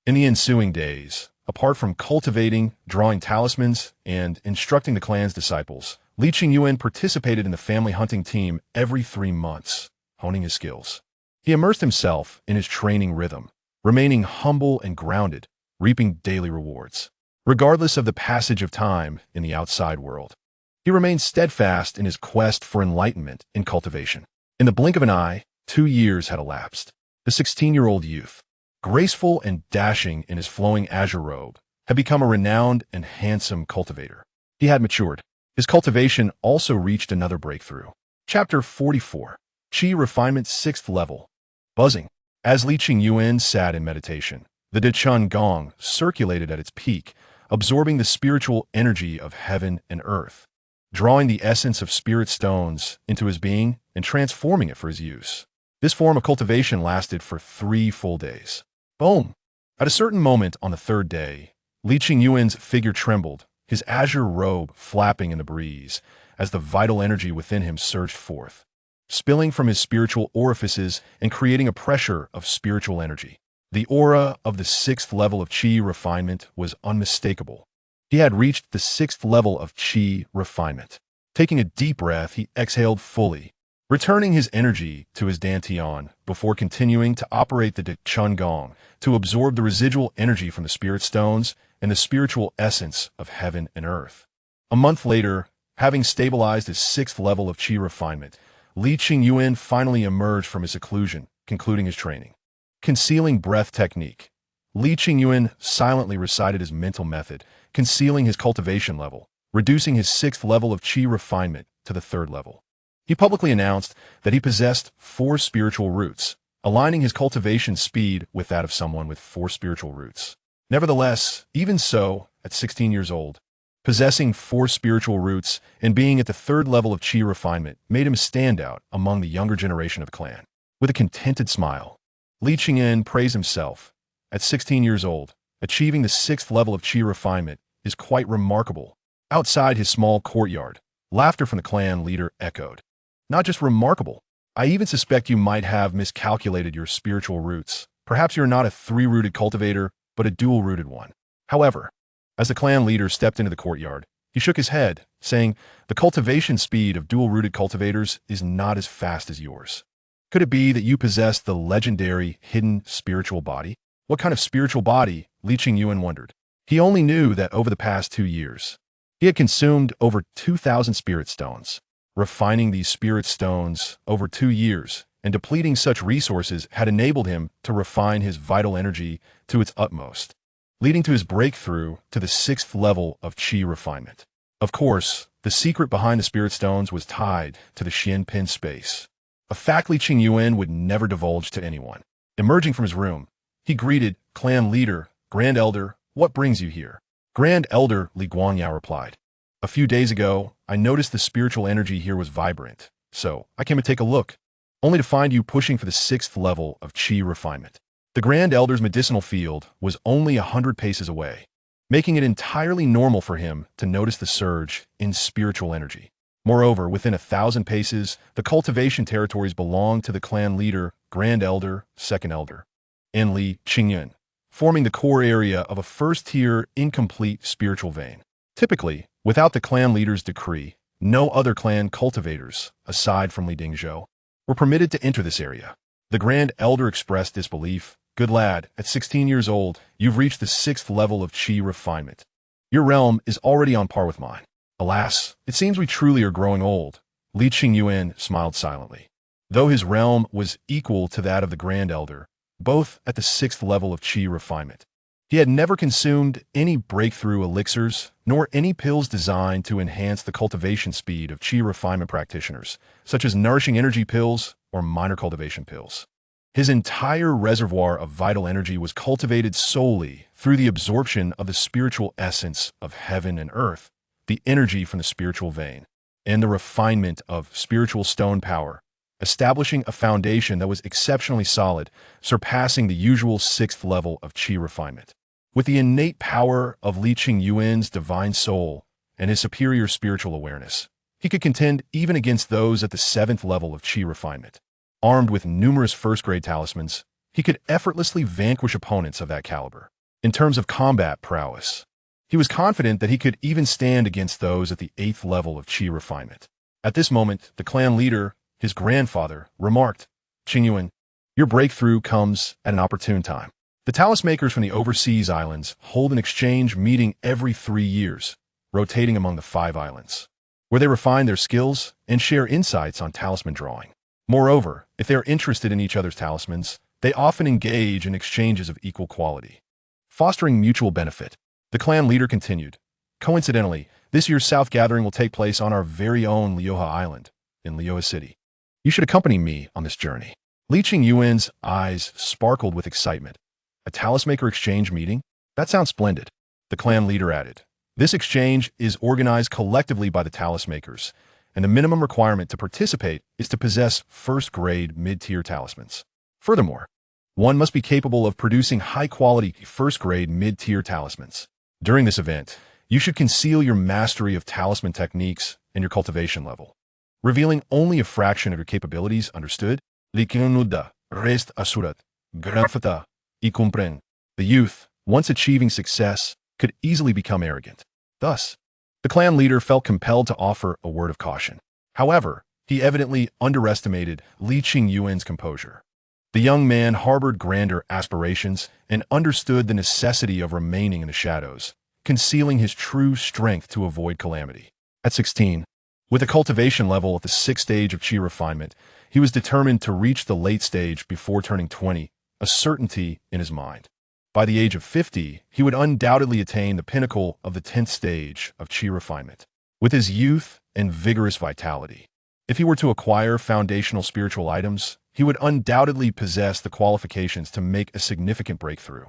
In the ensuing days, apart from cultivating, drawing talismans, and instructing the clan's disciples, Li Qingyuan participated in the family hunting team every 3 months, honing his skills. He immersed himself in his training rhythm, remaining humble and grounded, reaping daily rewards. Regardless of the passage of time in the outside world, he remained steadfast in his quest for enlightenment in cultivation. In the blink of an eye, 2 years had elapsed. The 16-year-old youth, graceful and dashing in his flowing azure robe, had become a renowned and handsome cultivator. He had matured. His cultivation also reached another breakthrough. Chapter 44. Qi Refinement 6th Level. Buzzing. As Li Qingyuan sat in meditation, the Dechun Gong circulated at its peak, absorbing the spiritual energy of heaven and earth, drawing the essence of spirit stones into his being and transforming it for his use. This form of cultivation lasted for 3 full days. Boom! At a certain moment on the 3rd day, Li Qingyuan's figure trembled, his azure robe flapping in the breeze, as the vital energy within him surged forth, spilling from his spiritual orifices and creating a pressure of spiritual energy. The aura of the 6th level of Qi refinement was unmistakable. He had reached the 6th level of Qi refinement. Taking a deep breath, he exhaled fully, returning his energy to his dantian before continuing to operate the Chun Gong to absorb the residual energy from the spirit stones and the spiritual essence of heaven and earth. A month later, having stabilized his 6th level of Qi refinement, Li Qingyuan finally emerged from his seclusion, concluding his training. Concealing breath technique. Li Qingyuan silently recited his mental method, concealing his cultivation level, reducing his 6th level of Qi refinement to the 3rd level. He publicly announced that he possessed 4 spiritual roots, aligning his cultivation speed with that of someone with 4 spiritual roots. Nevertheless, even so, at 16 years old, possessing 4 spiritual roots and being at the 3rd level of Qi refinement made him stand out among the younger generation of the clan. With a contented smile, Li Qingyan praised himself. At 16 years old, achieving the 6th level of Qi refinement is quite remarkable. Outside his small courtyard, laughter from the clan leader echoed. Not just remarkable, I even suspect you might have miscalculated your spiritual roots. Perhaps you're not a 3-rooted cultivator, but a dual-rooted one. However, as the clan leader stepped into the courtyard, he shook his head, saying, the cultivation speed of dual-rooted cultivators is not as fast as yours. Could it be that you possess the legendary hidden spiritual body? What kind of spiritual body? Li Qingyuan wondered. He only knew that over the past 2 years, he had consumed over 2,000 spirit stones. Refining these spirit stones over 2 years and depleting such resources had enabled him to refine his vital energy to its utmost, leading to his breakthrough to the 6th level of Qi refinement. Of course, the secret behind the spirit stones was tied to the Xianpin space, a fact Li Qingyuan would never divulge to anyone. Emerging from his room, he greeted clan leader, Grand Elder, what brings you here? Grand Elder Li Guangyao replied. A few days ago, I noticed the spiritual energy here was vibrant, so I came to take a look, only to find you pushing for the 6th level of Qi refinement. The Grand Elder's medicinal field was only 100 paces away, making it entirely normal for him to notice the surge in spiritual energy. Moreover, within 1,000 paces, the cultivation territories belonged to the clan leader, Grand Elder, 2nd Elder, and Li Qingyuan, forming the core area of a 1st-tier incomplete spiritual vein. Typically, without the clan leader's decree, no other clan cultivators, aside from Li Dingzhou, were permitted to enter this area. The Grand Elder expressed disbelief. Good lad, at 16 years old, you've reached the 6th level of Qi refinement. Your realm is already on par with mine. Alas, it seems we truly are growing old. Li Qingyuan smiled silently. Though his realm was equal to that of the Grand Elder, both at the 6th level of Qi refinement, he had never consumed any breakthrough elixirs, nor any pills designed to enhance the cultivation speed of Qi refinement practitioners, such as nourishing energy pills or minor cultivation pills. His entire reservoir of vital energy was cultivated solely through the absorption of the spiritual essence of heaven and earth, the energy from the spiritual vein, and the refinement of spiritual stone power, establishing a foundation that was exceptionally solid, surpassing the usual 6th level of Qi refinement. With the innate power of Li Qingyuan's divine soul and his superior spiritual awareness, he could contend even against those at the 7th level of Qi refinement. Armed with numerous 1st-grade talismans, he could effortlessly vanquish opponents of that caliber. In terms of combat prowess, he was confident that he could even stand against those at the 8th level of Qi refinement. At this moment, the clan leader, his grandfather, remarked, Qingyuan, your breakthrough comes at an opportune time. The talismakers from the overseas islands hold an exchange meeting every 3 years, rotating among the 5 islands, where they refine their skills and share insights on talisman drawing. Moreover, if they are interested in each other's talismans, they often engage in exchanges of equal quality, fostering mutual benefit. The clan leader continued, coincidentally, this year's South Gathering will take place on our very own Lioha Island, in Lioha City. You should accompany me on this journey. Li Qingyuan's eyes sparkled with excitement. A talismaker exchange meeting? That sounds splendid. The clan leader added, this exchange is organized collectively by the talismakers, and the minimum requirement to participate is to possess 1st-grade mid-tier talismans. Furthermore, one must be capable of producing high-quality 1st-grade mid-tier talismans. During this event, you should conceal your mastery of talisman techniques and your cultivation level, revealing only a fraction of your capabilities, understood? Likinuda, rest asurat, granfata, y comprend. The youth, once achieving success, could easily become arrogant. Thus, the clan leader felt compelled to offer a word of caution. However, he evidently underestimated Li Qingyuan's composure. The young man harbored grander aspirations and understood the necessity of remaining in the shadows, concealing his true strength to avoid calamity. At 16, with a cultivation level at the 6th stage of Qi refinement, he was determined to reach the late stage before turning 20, a certainty in his mind. By the age of 50, he would undoubtedly attain the pinnacle of the 10th stage of Qi refinement. With his youth and vigorous vitality, if he were to acquire foundational spiritual items, he would undoubtedly possess the qualifications to make a significant breakthrough.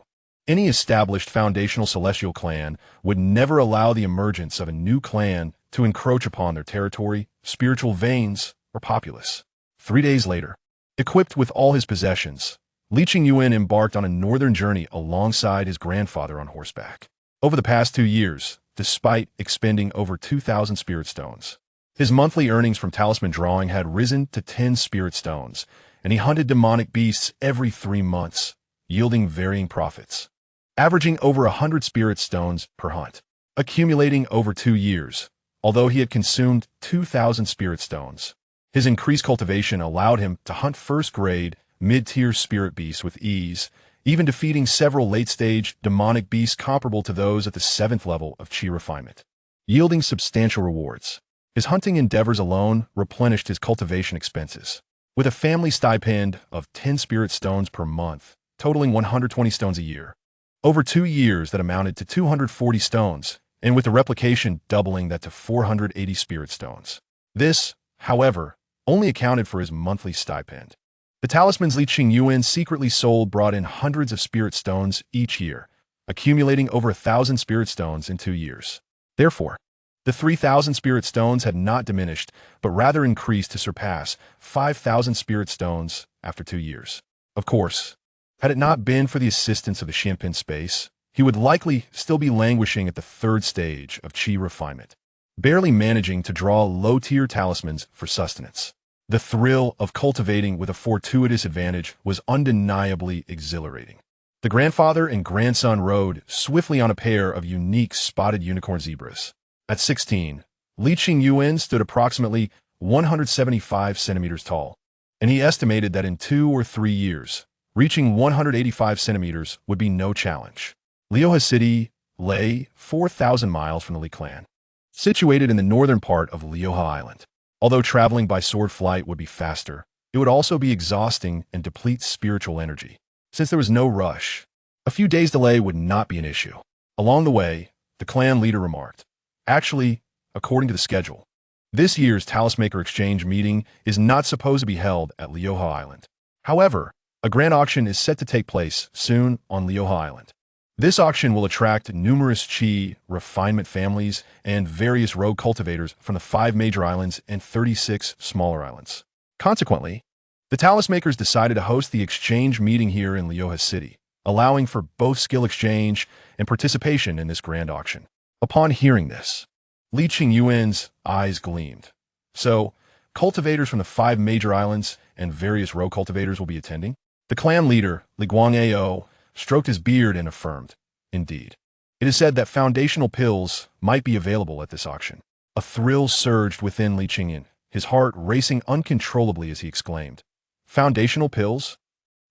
Any established foundational celestial clan would never allow the emergence of a new clan to encroach upon their territory, spiritual veins, or populace. 3 days later, equipped with all his possessions, Li Qingyuan embarked on a northern journey alongside his grandfather on horseback. Over the past 2 years, despite expending over 2,000 spirit stones, his monthly earnings from talisman drawing had risen to 10 spirit stones, and he hunted demonic beasts every 3 months, yielding varying profits, averaging over 100 spirit stones per hunt, accumulating over 2 years. Although he had consumed 2,000 spirit stones, his increased cultivation allowed him to hunt first-grade, mid-tier spirit beasts with ease, even defeating several late-stage demonic beasts comparable to those at the 7th level of Qi refinement, yielding substantial rewards. His hunting endeavors alone replenished his cultivation expenses, with a family stipend of 10 spirit stones per month, totaling 120 stones a year. Over 2 years that amounted to 240 stones, and with the replication doubling that to 480 spirit stones. This, however, only accounted for his monthly stipend. The talismans Li Qingyuan secretly sold brought in hundreds of spirit stones each year, accumulating over 1,000 spirit stones in 2 years. Therefore, the 3,000 spirit stones had not diminished, but rather increased to surpass 5,000 spirit stones after 2 years. Of course, had it not been for the assistance of the Xianpin space, he would likely still be languishing at the 3rd stage of Qi refinement, barely managing to draw low-tier talismans for sustenance. The thrill of cultivating with a fortuitous advantage was undeniably exhilarating. The grandfather and grandson rode swiftly on a pair of unique spotted unicorn zebras. At 16, Li Qingyuan stood approximately 175 centimeters tall, and he estimated that in 2 or 3 years, reaching 185 centimeters would be no challenge. Liuhe City lay 4,000 miles from the Li clan, situated in the northern part of Liuhe Island. Although traveling by sword flight would be faster, it would also be exhausting and deplete spiritual energy. Since there was no rush, a few days' delay would not be an issue. Along the way, the clan leader remarked, "Actually, according to the schedule, this year's Talismaker Exchange meeting is not supposed to be held at Liuhe Island. However, a grand auction is set to take place soon on Liuhe Island. This auction will attract numerous Qi refinement families and various rogue cultivators from the 5 major islands and 36 smaller islands. Consequently, the Talismakers decided to host the exchange meeting here in Liuhe City, allowing for both skill exchange and participation in this grand auction." Upon hearing this, Li Qingyuan's eyes gleamed. "So, cultivators from the 5 major islands and various rogue cultivators will be attending?" The clan leader, Li Guangao, stroked his beard and affirmed, "Indeed. It is said that foundational pills might be available at this auction." A thrill surged within Li Qingyuan, his heart racing uncontrollably as he exclaimed, "Foundational pills?"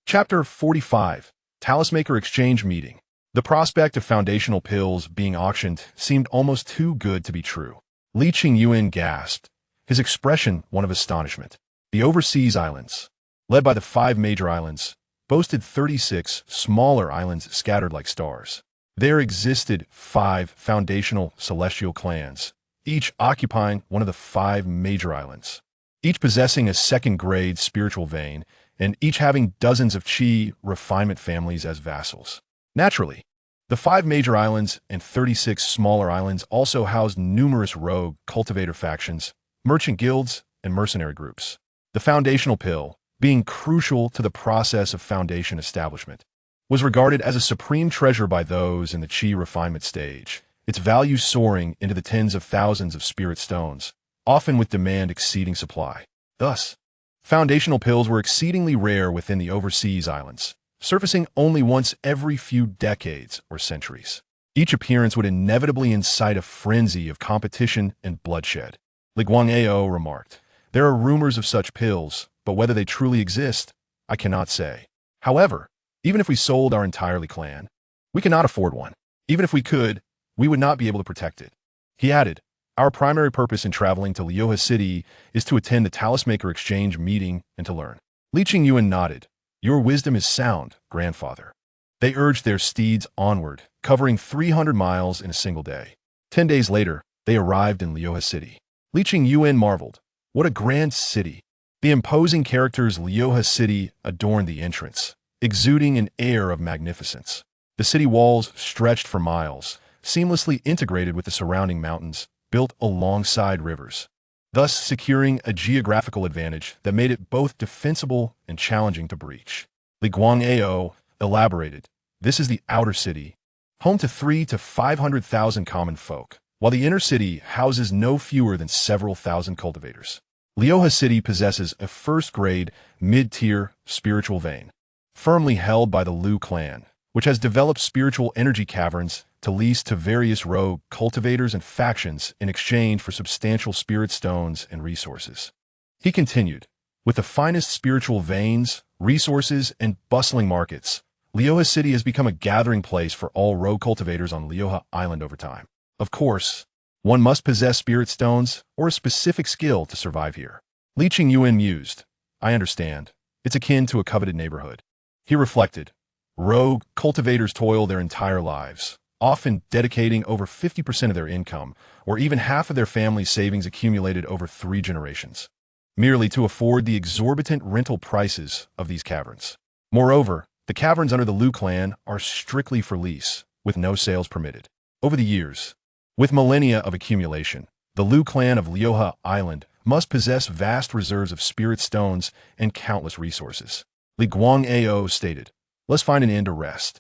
Chapter 45, Talismaker Exchange Meeting. The prospect of foundational pills being auctioned seemed almost too good to be true. Li Qingyuan gasped, his expression one of astonishment. The overseas islands, led by the 5 major islands, boasted 36 smaller islands scattered like stars. There existed 5 foundational celestial clans, each occupying one of the 5 major islands, each possessing a 2nd-grade spiritual vein, and each having dozens of Qi refinement families as vassals. Naturally, the 5 major islands and 36 smaller islands also housed numerous rogue cultivator factions, merchant guilds, and mercenary groups. The foundational pill, being crucial to the process of foundation establishment, was regarded as a supreme treasure by those in the Qi refinement stage, its value soaring into the tens of thousands of spirit stones, often with demand exceeding supply. Thus, foundational pills were exceedingly rare within the overseas islands, surfacing only once every few decades or centuries. Each appearance would inevitably incite a frenzy of competition and bloodshed. Li Guangao remarked, "There are rumors of such pills, but whether they truly exist, I cannot say. However, even if we sold our entire clan, we cannot afford one. Even if we could, we would not be able to protect it." He added, "Our primary purpose in traveling to Lioha City is to attend the Talismaker Exchange meeting and to learn." Li Qingyuan nodded. "Your wisdom is sound, grandfather." They urged their steeds onward, covering 300 miles in a single day. 10 days later, they arrived in Lioha City. Li Qingyuan marveled. What a grand city! The imposing characters Lioha City adorned the entrance, exuding an air of magnificence. The city walls stretched for miles, seamlessly integrated with the surrounding mountains, built alongside rivers, thus securing a geographical advantage that made it both defensible and challenging to breach. Li Guangao elaborated, "This is the outer city, home to 300,000 to 500,000 common folk, while the inner city houses no fewer than several thousand cultivators. Lioha City possesses a first-grade, mid-tier spiritual vein, firmly held by the Liu clan, which has developed spiritual energy caverns to lease to various rogue cultivators and factions in exchange for substantial spirit stones and resources." He continued, "With the finest spiritual veins, resources, and bustling markets, Lioha City has become a gathering place for all rogue cultivators on Lioha Island over time. Of course, one must possess spirit stones or a specific skill to survive here." Li Qingyuan mused, "I understand. It's akin to a coveted neighborhood." He reflected, "Rogue cultivators toil their entire lives, often dedicating over 50% of their income, or even half of their family's savings accumulated over 3 generations, merely to afford the exorbitant rental prices of these caverns. Moreover, the caverns under the Liu clan are strictly for lease, with no sales permitted. Over the years, with millennia of accumulation, the Liu clan of Lioha Island must possess vast reserves of spirit stones and countless resources." Li Guangao stated, "Let's find an inn to rest.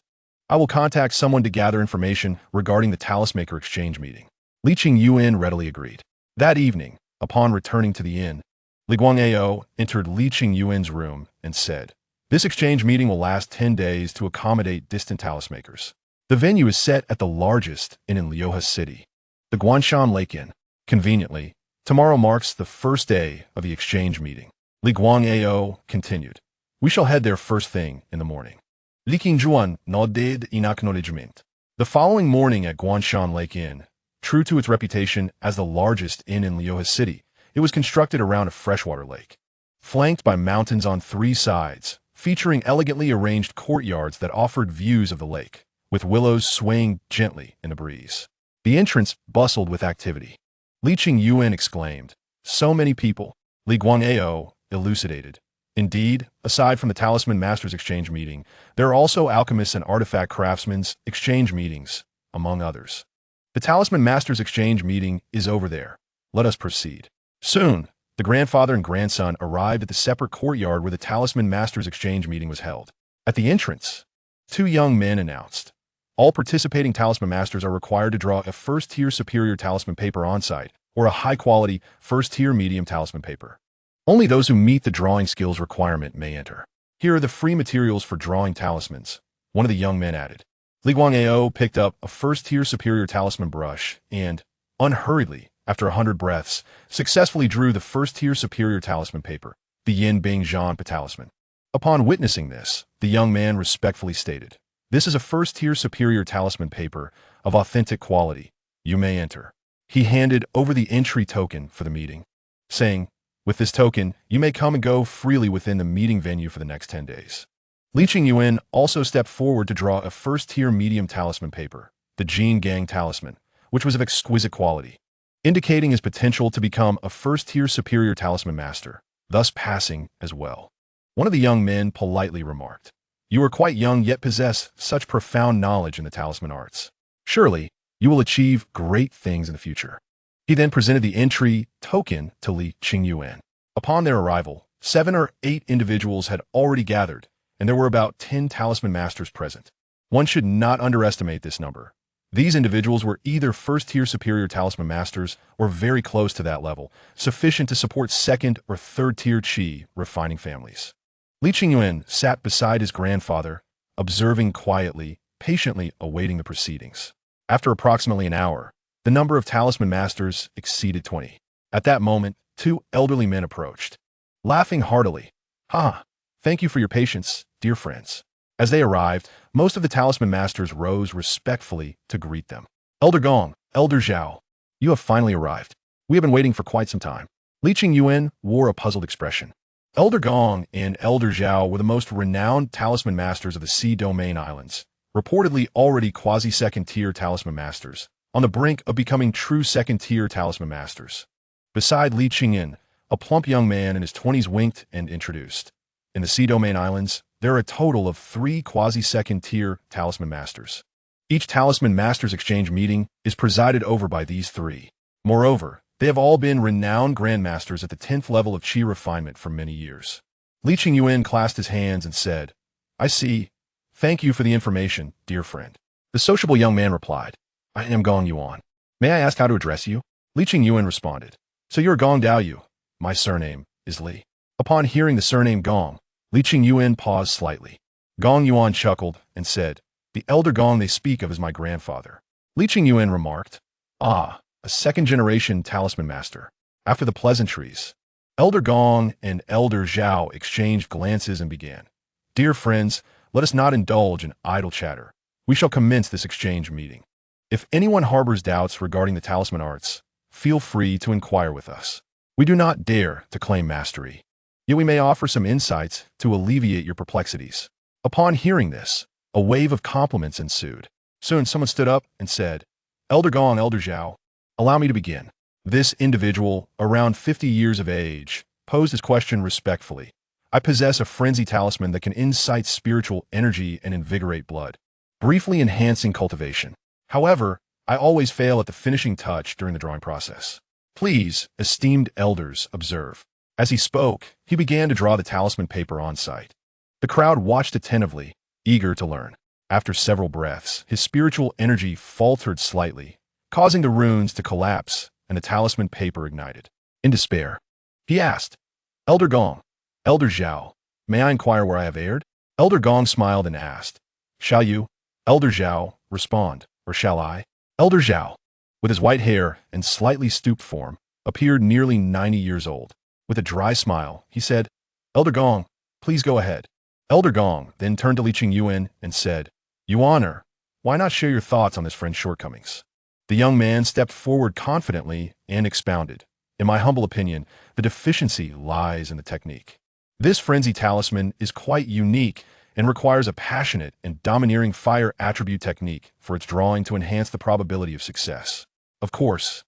I will contact someone to gather information regarding the Talismaker Exchange meeting." Li Qingyuan readily agreed. That evening, upon returning to the inn, Li Guangao entered Li Qingyuan's room and said, "This exchange meeting will last 10 days to accommodate distant talismakers. The venue is set at the largest inn in Lioha City, the Guanshan Lake Inn. Conveniently, tomorrow marks the first day of the exchange meeting." Li Guangao continued, "We shall head there first thing in the morning." Li Qingyuan nodded in acknowledgement. The following morning at Guanshan Lake Inn, true to its reputation as the largest inn in Lioha City, it was constructed around a freshwater lake, flanked by mountains on 3 sides, featuring elegantly arranged courtyards that offered views of the lake, with willows swaying gently in the breeze. The entrance bustled with activity. Li Qingyuan exclaimed, "So many people." Li Guangao elucidated, "Indeed, aside from the Talisman Masters Exchange meeting, there are also alchemists and artifact craftsmen's exchange meetings, among others. The Talisman Masters Exchange meeting is over there. Let us proceed." Soon, the grandfather and grandson arrived at the separate courtyard where the Talisman Masters Exchange meeting was held. At the entrance, 2 young men announced, "All participating Talisman Masters are required to draw a first-tier superior talisman paper on-site, or a high-quality first-tier medium talisman paper. Only those who meet the drawing skills requirement may enter. Here are the free materials for drawing talismans," one of the young men added. Li Guangao picked up a first-tier superior talisman brush and, unhurriedly, after 100 breaths, successfully drew the first-tier superior talisman paper, the Yin Bing Zhan talisman. Upon witnessing this, the young man respectfully stated, "This is a first-tier superior talisman paper of authentic quality. You may enter." He handed over the entry token for the meeting, saying, "With this token, you may come and go freely within the meeting venue for the next 10 days. Li Qingyuan also stepped forward to draw a first-tier medium talisman paper, the Jin Gang talisman, which was of exquisite quality, indicating his potential to become a first-tier superior talisman master, thus passing as well. One of the young men politely remarked, "You are quite young yet possess such profound knowledge in the talisman arts. Surely, you will achieve great things in the future." He then presented the entry token to Li Qingyuan. Upon their arrival, 7 or 8 individuals had already gathered, and there were about 10 talisman masters present. One should not underestimate this number. These individuals were either first-tier superior talisman masters or very close to that level, sufficient to support second- or third-tier qi refining families. Li Qingyuan sat beside his grandfather, observing quietly, patiently awaiting the proceedings. After approximately an hour, the number of talisman masters exceeded 20. At that moment, two elderly men approached, laughing heartily. "Ha! Thank you for your patience, dear friends." As they arrived, most of the talisman masters rose respectfully to greet them. "Elder Gong, Elder Zhao, you have finally arrived. We have been waiting for quite some time." Li Qingyuan wore a puzzled expression. Elder Gong and Elder Zhao were the most renowned talisman masters of the Sea Domain Islands, reportedly already quasi-second-tier talisman masters, on the brink of becoming true second-tier talisman masters. Beside Li Qingyuan, a plump young man in his 20s winked and introduced. In the Sea Domain Islands, there are a total of 3 quasi-second-tier talisman masters. Each talisman masters exchange meeting is presided over by these 3. Moreover, they have all been renowned grandmasters at the 10th level of Qi refinement for many years. Li Qingyuan clasped his hands and said, "I see. Thank you for the information, dear friend." The sociable young man replied, "I am Gong Yuan. May I ask how to address you?" Li Qingyuan responded, "So you're Gong Daoyu. My surname is Li." Upon hearing the surname Gong, Li Qingyuan paused slightly. Gong Yuan chuckled and said, "The elder Gong they speak of is my grandfather." Li Qingyuan remarked, "Ah, a second-generation talisman master." After the pleasantries, Elder Gong and Elder Zhao exchanged glances and began, "Dear friends, let us not indulge in idle chatter. We shall commence this exchange meeting. If anyone harbors doubts regarding the talisman arts, feel free to inquire with us. We do not dare to claim mastery, yet we may offer some insights to alleviate your perplexities." Upon hearing this, a wave of compliments ensued. Soon someone stood up and said, "Elder Gong, Elder Zhao, allow me to begin." This individual, around 50 years of age, posed his question respectfully. "I possess a frenzy talisman that can incite spiritual energy and invigorate blood, briefly enhancing cultivation. However, I always fail at the finishing touch during the drawing process. Please, esteemed elders, observe." As he spoke, he began to draw the talisman paper on site. The crowd watched attentively, eager to learn. After several breaths, his spiritual energy faltered slightly, causing the runes to collapse and the talisman paper ignited. In despair, he asked, "Elder Gong, Elder Zhao, may I inquire where I have erred?" Elder Gong smiled and asked, "Shall you, Elder Zhao, respond, or shall I?" Elder Zhao, with his white hair and slightly stooped form, appeared nearly 90 years old. With a dry smile, he said, "Elder Gong, please go ahead." Elder Gong then turned to Li Qingyuan and said, "Yuan, why not share your thoughts on this friend's shortcomings?" The young man stepped forward confidently and expounded, "In my humble opinion, the deficiency lies in the technique. This frenzy talisman is quite unique and requires a passionate and domineering fire attribute technique for its drawing to enhance the probability of success. Of course,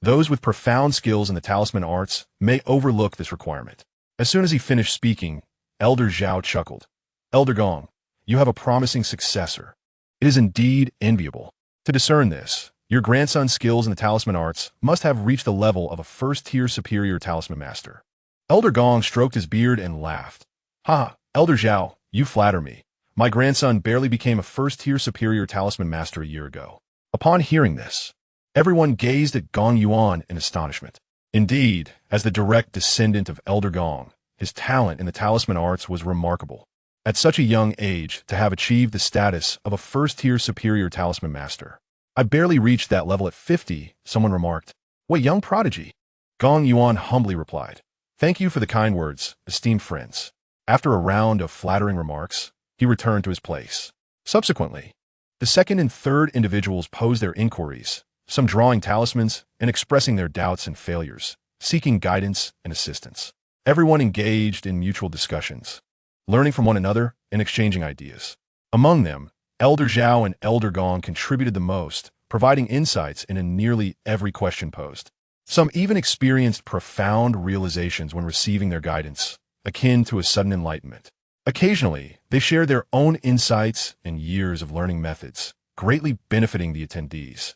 those with profound skills in the talisman arts may overlook this requirement." As soon as he finished speaking, Elder Zhao chuckled, "Elder Gong, you have a promising successor. It is indeed enviable. To discern this, your grandson's skills in the talisman arts must have reached the level of a first-tier superior talisman master." Elder Gong stroked his beard and laughed. "Ha, Elder Zhao, you flatter me. My grandson barely became a first-tier superior talisman master a year ago." Upon hearing this, everyone gazed at Gong Yuan in astonishment. Indeed, as the direct descendant of Elder Gong, his talent in the talisman arts was remarkable. At such a young age, to have achieved the status of a first-tier superior talisman master. "I barely reached that level at 50, someone remarked. "What young prodigy?" Gong Yuan humbly replied, "Thank you for the kind words, esteemed friends." After a round of flattering remarks, he returned to his place. Subsequently, the second and third individuals posed their inquiries, some drawing talismans and expressing their doubts and failures, seeking guidance and assistance. Everyone engaged in mutual discussions, learning from one another and exchanging ideas. Among them, Elder Zhao and Elder Gong contributed the most, providing insights into nearly every question posed. Some even experienced profound realizations when receiving their guidance, akin to a sudden enlightenment. Occasionally, they shared their own insights and years of learning methods, greatly benefiting the attendees,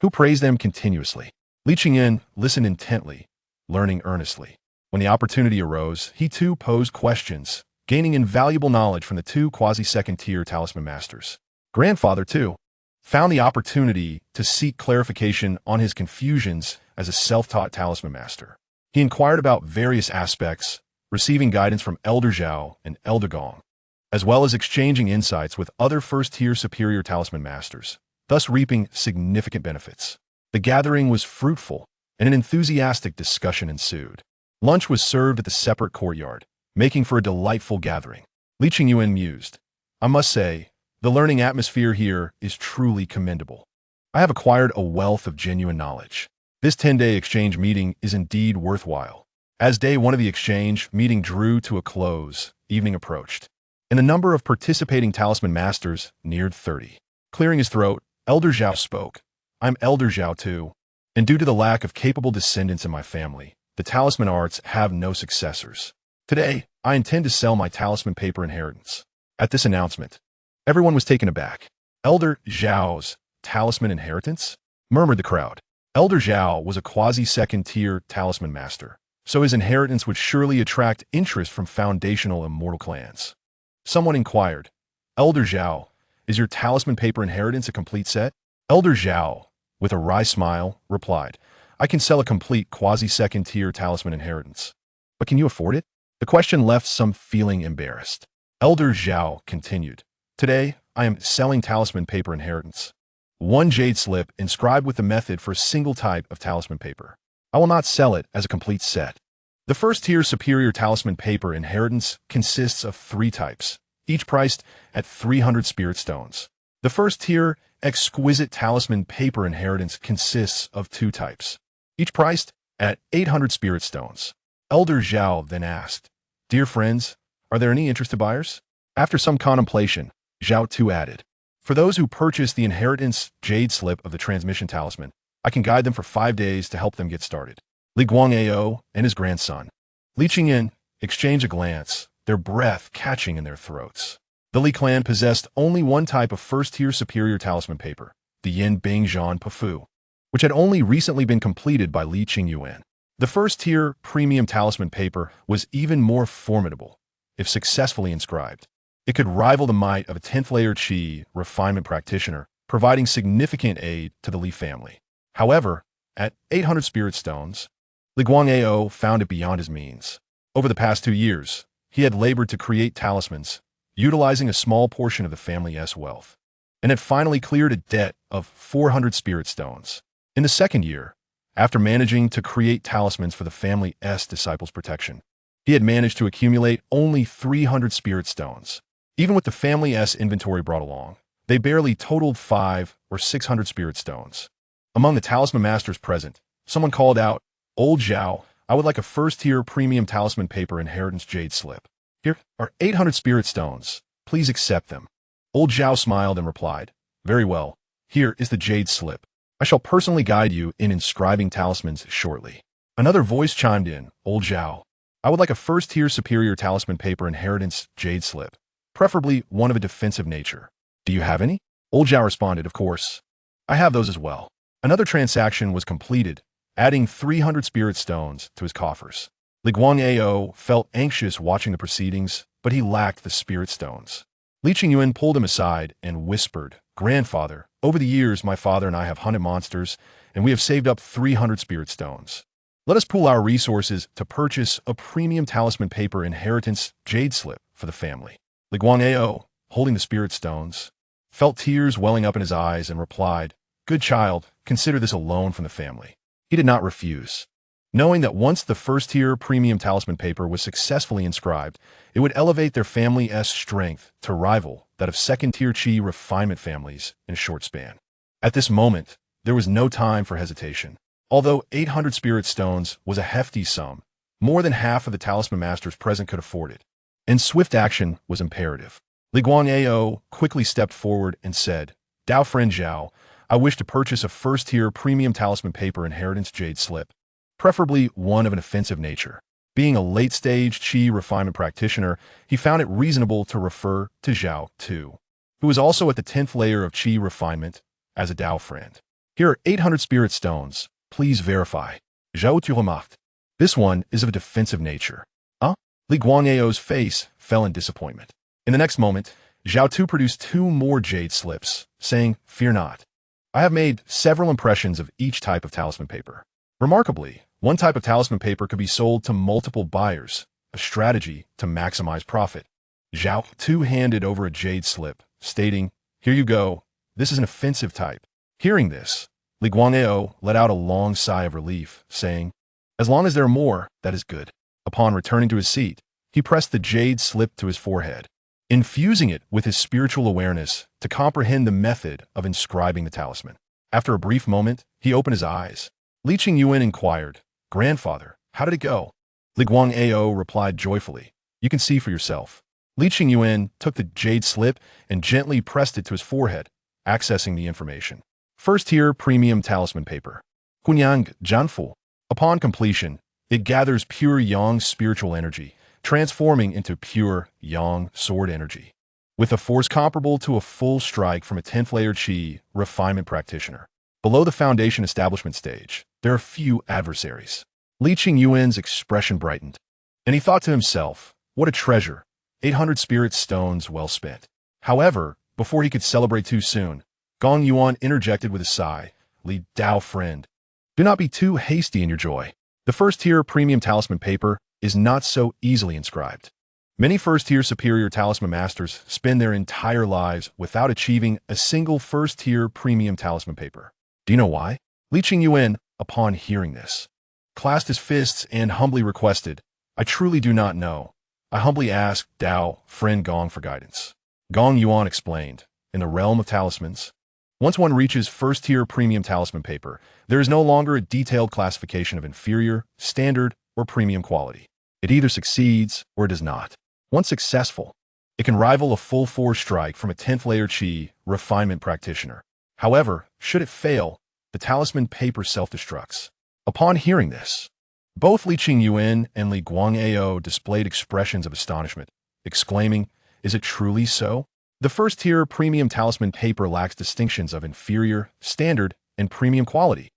who praised them continuously. Li Qingyuan listened intently, learning earnestly. When the opportunity arose, he too posed questions, gaining invaluable knowledge from the 2 quasi-second-tier talisman masters. Grandfather, too, found the opportunity to seek clarification on his confusions as a self-taught talisman master. He inquired about various aspects, receiving guidance from Elder Zhao and Elder Gong, as well as exchanging insights with other first-tier superior talisman masters, thus reaping significant benefits. The gathering was fruitful, and an enthusiastic discussion ensued. Lunch was served at the separate courtyard, making for a delightful gathering. Li Qingyuan mused, I must say, the learning atmosphere here is truly commendable. I have acquired a wealth of genuine knowledge. This 10-day exchange meeting is indeed worthwhile. As day one of the exchange meeting drew to a close, evening approached, and the number of participating talisman masters neared 30. Clearing his throat, Elder Zhao spoke. I'm Elder Zhao too, and due to the lack of capable descendants in my family, the talisman arts have no successors. Today, I intend to sell my talisman paper inheritance. At this announcement, everyone was taken aback. Elder Zhao's talisman inheritance? Murmured the crowd. Elder Zhao was a quasi-second-tier talisman master, so his inheritance would surely attract interest from foundational immortal clans. Someone inquired, Elder Zhao, is your talisman paper inheritance a complete set? Elder Zhao, with a wry smile, replied, I can sell a complete quasi-second-tier talisman inheritance. But can you afford it? The question left some feeling embarrassed. Elder Zhao continued, Today, I am selling talisman paper inheritance. One jade slip inscribed with the method for a single type of talisman paper. I will not sell it as a complete set. The first-tier superior talisman paper inheritance consists of 3 types, each priced at 300 spirit stones. The first-tier exquisite talisman paper inheritance consists of 2 types, each priced at 800 spirit stones. Elder Zhao then asked, Dear friends, are there any interested buyers? After some contemplation, Zhao too added, For those who purchase the inheritance jade slip of the transmission talisman, I can guide them for 5 days to help them get started. Li Guangao and his grandson, Li Qingyan, exchanged a glance, their breath catching in their throats. The Li clan possessed only one type of first-tier superior talisman paper, the Yin Bingzhan Pafu, which had only recently been completed by Li Qingyuan. The first-tier premium talisman paper was even more formidable, if successfully inscribed. It could rival the might of a 10th-layer Qi refinement practitioner, providing significant aid to the Li family. However, at 800 spirit stones, Li Guangao found it beyond his means. Over the past 2 years, he had labored to create talismans, utilizing a small portion of the family's wealth, and had finally cleared a debt of 400 spirit stones. In the second year, after managing to create talismans for the family's disciples' protection, he had managed to accumulate only 300 spirit stones. Even with the family's inventory brought along, they barely totaled 500 or 600 spirit stones. Among the talisman masters present, someone called out, Old Zhao, I would like a first-tier premium talisman paper inheritance jade slip. Here are 800 spirit stones. Please accept them. Old Zhao smiled and replied, Very well. Here is the jade slip. I shall personally guide you in inscribing talismans shortly. Another voice chimed in, Old Zhao, I would like a first-tier superior talisman paper inheritance jade slip, preferably one of a defensive nature. Do you have any? Old Zhao responded, Of course. I have those as well. Another transaction was completed, adding 300 spirit stones to his coffers. Li Guangao felt anxious watching the proceedings, but he lacked the spirit stones. Li Qingyuan pulled him aside and whispered, Grandfather, over the years my father and I have hunted monsters, and we have saved up 300 spirit stones. Let us pool our resources to purchase a premium talisman paper inheritance jade slip for the family. Li Guangao, holding the spirit stones, felt tears welling up in his eyes and replied, Good child, consider this a loan from the family. He did not refuse, knowing that once the first-tier premium talisman paper was successfully inscribed, it would elevate their family's strength to rival that of second-tier Qi refinement families in a short span. At this moment, there was no time for hesitation. Although 800 spirit stones was a hefty sum, more than half of the talisman masters present could afford it, and swift action was imperative. Li Guangao quickly stepped forward and said, Dao friend Zhao, I wish to purchase a first-tier premium talisman paper inheritance jade slip, preferably one of an offensive nature. Being a late-stage Qi refinement practitioner, he found it reasonable to refer to Zhao too, who was also at the 10th layer of Qi refinement, as a Dao friend. Here are 800 spirit stones. Please verify. Zhao tu remarked. This one is of a defensive nature. Li Guangao's face fell in disappointment. In the next moment, Zhao Tu produced 2 more jade slips, saying, Fear not. I have made several impressions of each type of talisman paper. Remarkably, one type of talisman paper could be sold to multiple buyers, a strategy to maximize profit. Zhao Tu handed over a jade slip, stating, Here you go. This is an offensive type. Hearing this, Li Guangao let out a long sigh of relief, saying, as long as there are more, that is good. Upon returning to his seat, he pressed the jade slip to his forehead, infusing it with his spiritual awareness to comprehend the method of inscribing the talisman. After a brief moment, he opened his eyes. Li Qingyuan inquired, Grandfather, how did it go? Li Guangao replied joyfully, you can see for yourself. Li Qingyuan took the jade slip and gently pressed it to his forehead, accessing the information. First tier premium talisman paper. Hunyang Jianfu. Upon completion, it gathers pure yang spiritual energy, transforming into pure yang sword energy, with a force comparable to a full strike from a 10th layer Qi refinement practitioner. Below the foundation establishment stage, there are few adversaries. Li Qingyuan's expression brightened, and he thought to himself, what a treasure, 800 spirit stones well spent. However, before he could celebrate too soon, Gong Yuan interjected with a sigh, Li Dao friend, do not be too hasty in your joy. The first-tier premium talisman paper is not so easily inscribed. Many first-tier superior talisman masters spend their entire lives without achieving a single first-tier premium talisman paper. Do you know why? Li Qingyuan, upon hearing this, clasped his fists and humbly requested, I truly do not know. I humbly ask Dao, friend Gong, for guidance. Gong Yuan explained, in the realm of talismans, once one reaches first-tier premium talisman paper, there is no longer a detailed classification of inferior, standard, or premium quality. It either succeeds or it does not. Once successful, it can rival a full force strike from a 10th layer Qi refinement practitioner. However, should it fail, the talisman paper self-destructs. Upon hearing this, both Li Qingyuan and Li Guangao displayed expressions of astonishment, exclaiming, is it truly so? The first-tier premium talisman paper lacks distinctions of inferior, standard, and premium quality.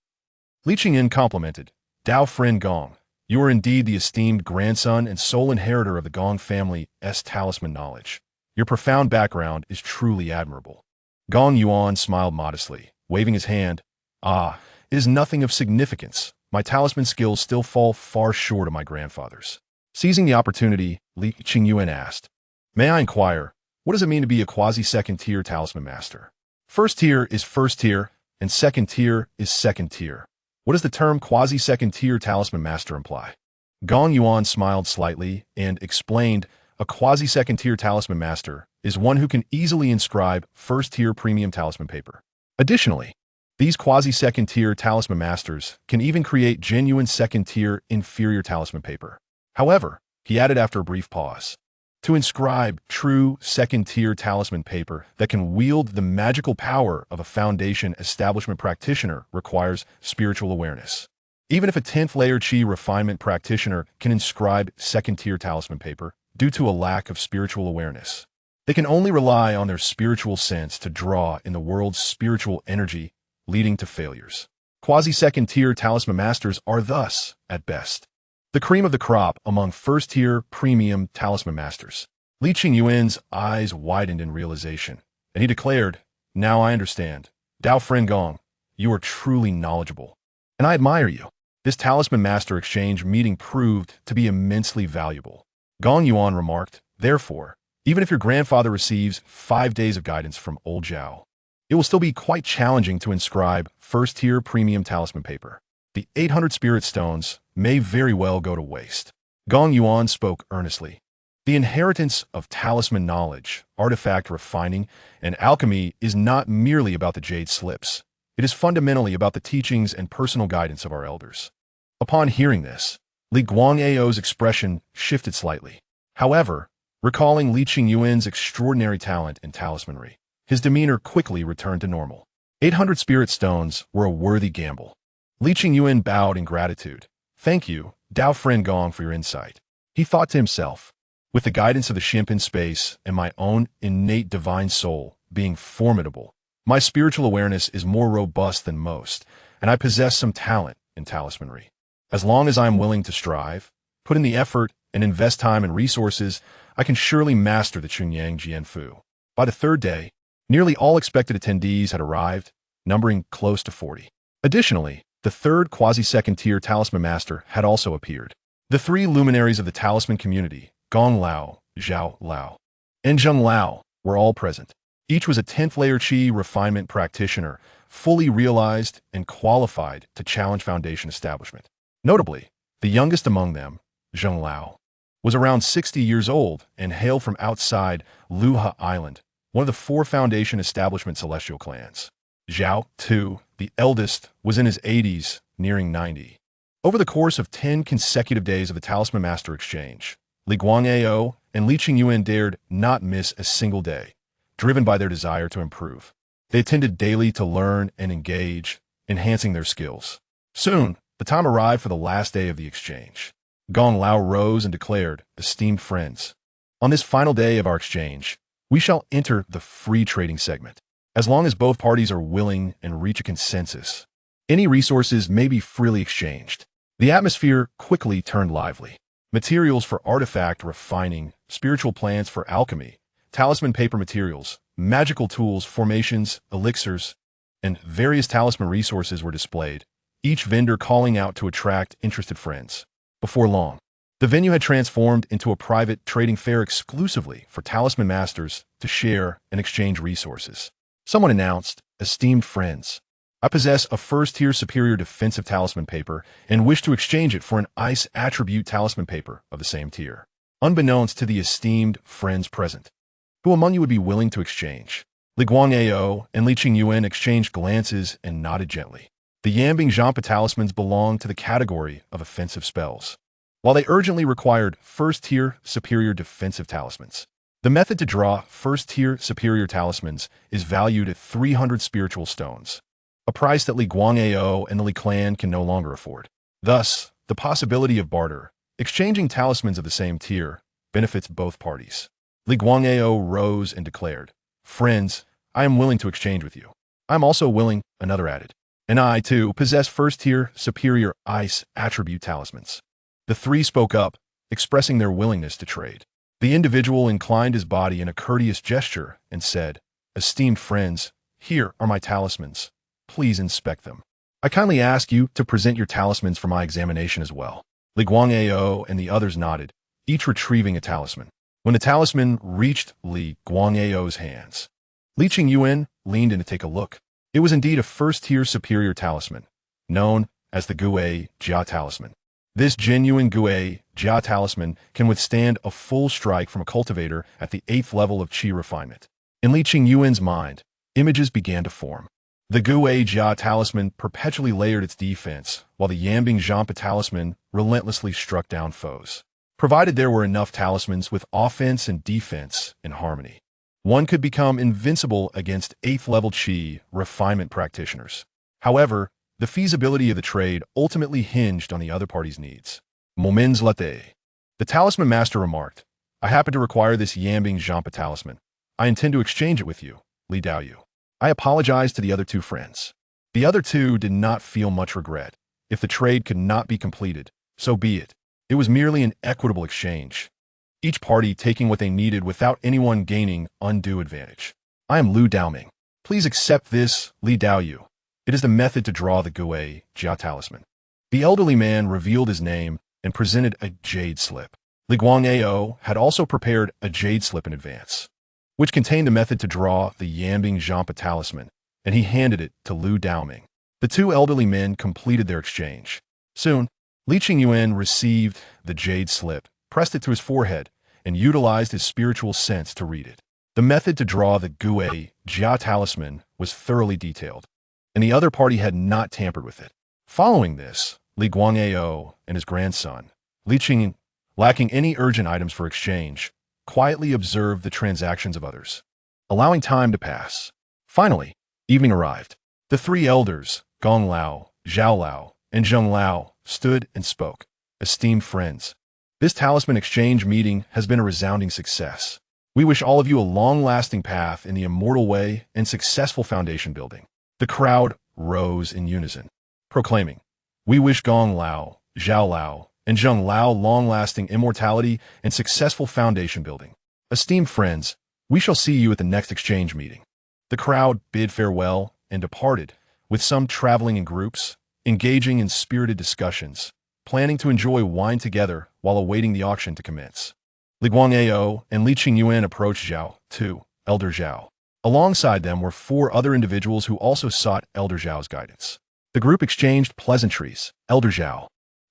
Li Qingyuan complimented, Dao friend Gong, you are indeed the esteemed grandson and sole inheritor of the Gong family's talisman knowledge. Your profound background is truly admirable. Gong Yuan smiled modestly, waving his hand. It is nothing of significance. My talisman skills still fall far short of my grandfather's. Seizing the opportunity, Li Qingyuan asked, may I inquire, what does it mean to be a quasi-second-tier talisman master? First tier is first tier, and second tier is second tier. What does the term quasi-second-tier talisman master imply? Gong Yuan smiled slightly and explained, a quasi-second-tier talisman master is one who can easily inscribe first-tier premium talisman paper. Additionally, these quasi-second-tier talisman masters can even create genuine second-tier inferior talisman paper. However, he added after a brief pause, to inscribe true second-tier talisman paper that can wield the magical power of a foundation establishment practitioner requires spiritual awareness. Even if a 10th layer Qi refinement practitioner can inscribe second-tier talisman paper due to a lack of spiritual awareness, they can only rely on their spiritual sense to draw in the world's spiritual energy, leading to failures. Quasi-second-tier talisman masters are thus, at best, the cream of the crop among first-tier premium talisman masters. Li Qingyuan's eyes widened in realization, and he declared, now I understand. Dao friend Gong, you are truly knowledgeable, and I admire you. This talisman master exchange meeting proved to be immensely valuable. Gong Yuan remarked, therefore, even if your grandfather receives 5 days of guidance from old Zhao, it will still be quite challenging to inscribe first-tier premium talisman paper. The 800 spirit stones may very well go to waste. Gong Yuan spoke earnestly. The inheritance of talisman knowledge, artifact refining, and alchemy is not merely about the jade slips. It is fundamentally about the teachings and personal guidance of our elders. Upon hearing this, Li Guangao's expression shifted slightly. However, recalling Li Qingyuan's extraordinary talent in talismanry, his demeanor quickly returned to normal. 800 spirit stones were a worthy gamble. Li Qingyuan bowed in gratitude. Thank you, Dao friend Gong, for your insight. He thought to himself, with the guidance of the Shimpan space and my own innate divine soul being formidable, my spiritual awareness is more robust than most, and I possess some talent in talismanry. As long as I am willing to strive, put in the effort, and invest time and resources, I can surely master the Chunyang Jianfu. By the third day, nearly all expected attendees had arrived, numbering close to 40. Additionally, the third quasi-second-tier talisman master had also appeared. The 3 luminaries of the talisman community, Gong Lao, Zhao Lao, and Zheng Lao, were all present. Each was a 10th-layer Qi refinement practitioner, fully realized and qualified to challenge Foundation establishment. Notably, the youngest among them, Zheng Lao, was around 60 years old and hailed from outside Luha Island, one of the 4 Foundation establishment celestial clans. Zhao, too, the eldest, was in his 80s, nearing 90. Over the course of 10 consecutive days of the Talisman Master Exchange, Li Guangao and Li Qingyuan dared not miss a single day, driven by their desire to improve. They attended daily to learn and engage, enhancing their skills. Soon, the time arrived for the last day of the exchange. Gong Lao rose and declared, "Esteemed friends, on this final day of our exchange, we shall enter the free trading segment. As long as both parties are willing and reach a consensus, any resources may be freely exchanged." The atmosphere quickly turned lively. Materials for artifact refining, spiritual plants for alchemy, talisman paper materials, magical tools, formations, elixirs, and various talisman resources were displayed, each vendor calling out to attract interested friends. Before long, the venue had transformed into a private trading fair exclusively for talisman masters to share and exchange resources. Someone announced, "Esteemed friends, I possess a first-tier superior defensive talisman paper and wish to exchange it for an ice attribute talisman paper of the same tier." Unbeknownst to the esteemed friends present, who among you would be willing to exchange? Li Guangao and Li Qingyuan exchanged glances and nodded gently. The Yambing Zhampa talismans belonged to the category of offensive spells, while they urgently required first-tier superior defensive talismans. The method to draw first-tier superior talismans is valued at 300 spiritual stones, a price that Li Guangao and the Li clan can no longer afford. Thus, the possibility of barter, exchanging talismans of the same tier, benefits both parties. Li Guangao rose and declared, "Friends, I am willing to exchange with you. I am also willing," another added. "And I, too, possess first-tier superior ice attribute talismans." The 3 spoke up, expressing their willingness to trade. The individual inclined his body in a courteous gesture and said, "Esteemed friends, here are my talismans. Please inspect them. I kindly ask you to present your talismans for my examination as well." Li Guangao and the others nodded, each retrieving a talisman. When the talisman reached Li Guangao's hands, Li Qingyuan leaned in to take a look. It was indeed a first-tier superior talisman, known as the Gui Jia talisman. This genuine Gui Jia talisman can withstand a full strike from a cultivator at the 8th level of Qi refinement. In Li Qingyuan's mind, images began to form. The Gui Jia talisman perpetually layered its defense, while the Yambing Zhampa talisman relentlessly struck down foes. Provided there were enough talismans with offense and defense in harmony, one could become invincible against 8th level Qi refinement practitioners. However, the feasibility of the trade ultimately hinged on the other party's needs. "Moments latte," the talisman master remarked, "I happen to require this Yambing Zhampa talisman. I intend to exchange it with you, Li Daoyu." I apologized to the other 2 friends. The other 2 did not feel much regret. If the trade could not be completed, so be it. It was merely an equitable exchange, each party taking what they needed without anyone gaining undue advantage. "I am Lu Daoming. Please accept this, Li Daoyu. It is the method to draw the Gui Jia talisman." The elderly man revealed his name and presented a jade slip. Li Guangao had also prepared a jade slip in advance, which contained the method to draw the Yambing Zhampa talisman, and he handed it to Lu Daoming. The 2 elderly men completed their exchange. Soon, Li Qingyuan received the jade slip, pressed it to his forehead, and utilized his spiritual sense to read it. The method to draw the Gui Jia talisman was thoroughly detailed, and the other party had not tampered with it. Following this, Li Guangao and his grandson, Li Qing, lacking any urgent items for exchange, quietly observed the transactions of others, allowing time to pass. Finally, evening arrived. The 3 elders, Gong Lao, Zhao Lao, and Zheng Lao, stood and spoke. "Esteemed friends, this talisman exchange meeting has been a resounding success. We wish all of you a long-lasting path in the immortal way and successful foundation building." The crowd rose in unison, proclaiming, "We wish Gong Lao, Zhao Lao, and Zheng Lao long-lasting immortality and successful foundation building. Esteemed friends, we shall see you at the next exchange meeting." The crowd bid farewell and departed, with some traveling in groups, engaging in spirited discussions, planning to enjoy wine together while awaiting the auction to commence. Li Guangao and Li Qingyuan approached Zhao, too, Elder Zhao. Alongside them were 4 other individuals who also sought Elder Zhao's guidance. The group exchanged pleasantries. Elder Zhao.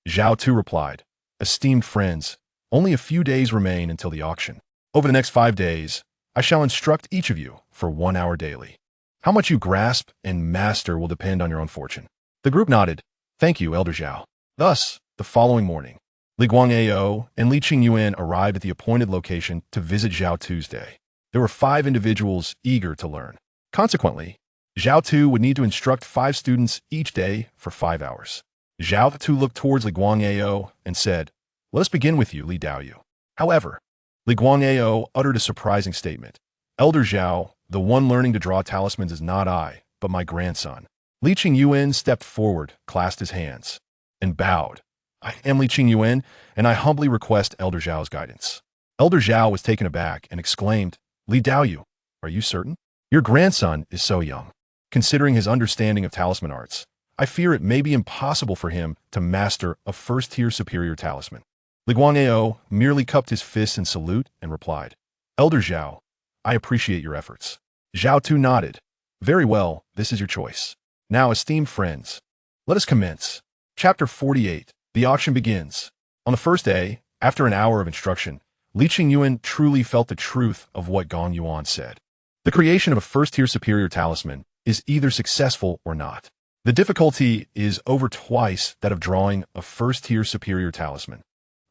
Zhao Tu replied, "Esteemed friends, only a few days remain until the auction. Over the next 5 days, I shall instruct each of you for 1 hour daily. How much you grasp and master will depend on your own fortune." The group nodded. "Thank you, Elder Zhao." Thus, the following morning, Li Guangao and Li Qingyuan arrived at the appointed location to visit Zhao Tuesday. There were 5 individuals eager to learn. Consequently, Zhao Tu would need to instruct 5 students each day for 5 hours. Zhao Tu looked towards Li Guangao and said, "Let us begin with you, Li Daoyu." However, Li Guangao uttered a surprising statement. "Elder Zhao, the one learning to draw talismans is not I, but my grandson." Li Qingyuan stepped forward, clasped his hands, and bowed. "I am Li Qingyuan, and I humbly request Elder Zhao's guidance." Elder Zhao was taken aback and exclaimed, "Li Daoyu, are you certain? Your grandson is so young. Considering his understanding of talisman arts, I fear it may be impossible for him to master a first-tier superior talisman." Li Guangao merely cupped his fists in salute and replied, "Elder Zhao, I appreciate your efforts." Zhao Tu nodded. "Very well, this is your choice. Now, esteemed friends, let us commence." Chapter 48. The auction begins. On the first day, after an hour of instruction, Li Qingyuan truly felt the truth of what Qingyuan said. The creation of a first-tier superior talisman is either successful or not. The difficulty is over twice that of drawing a first-tier superior talisman,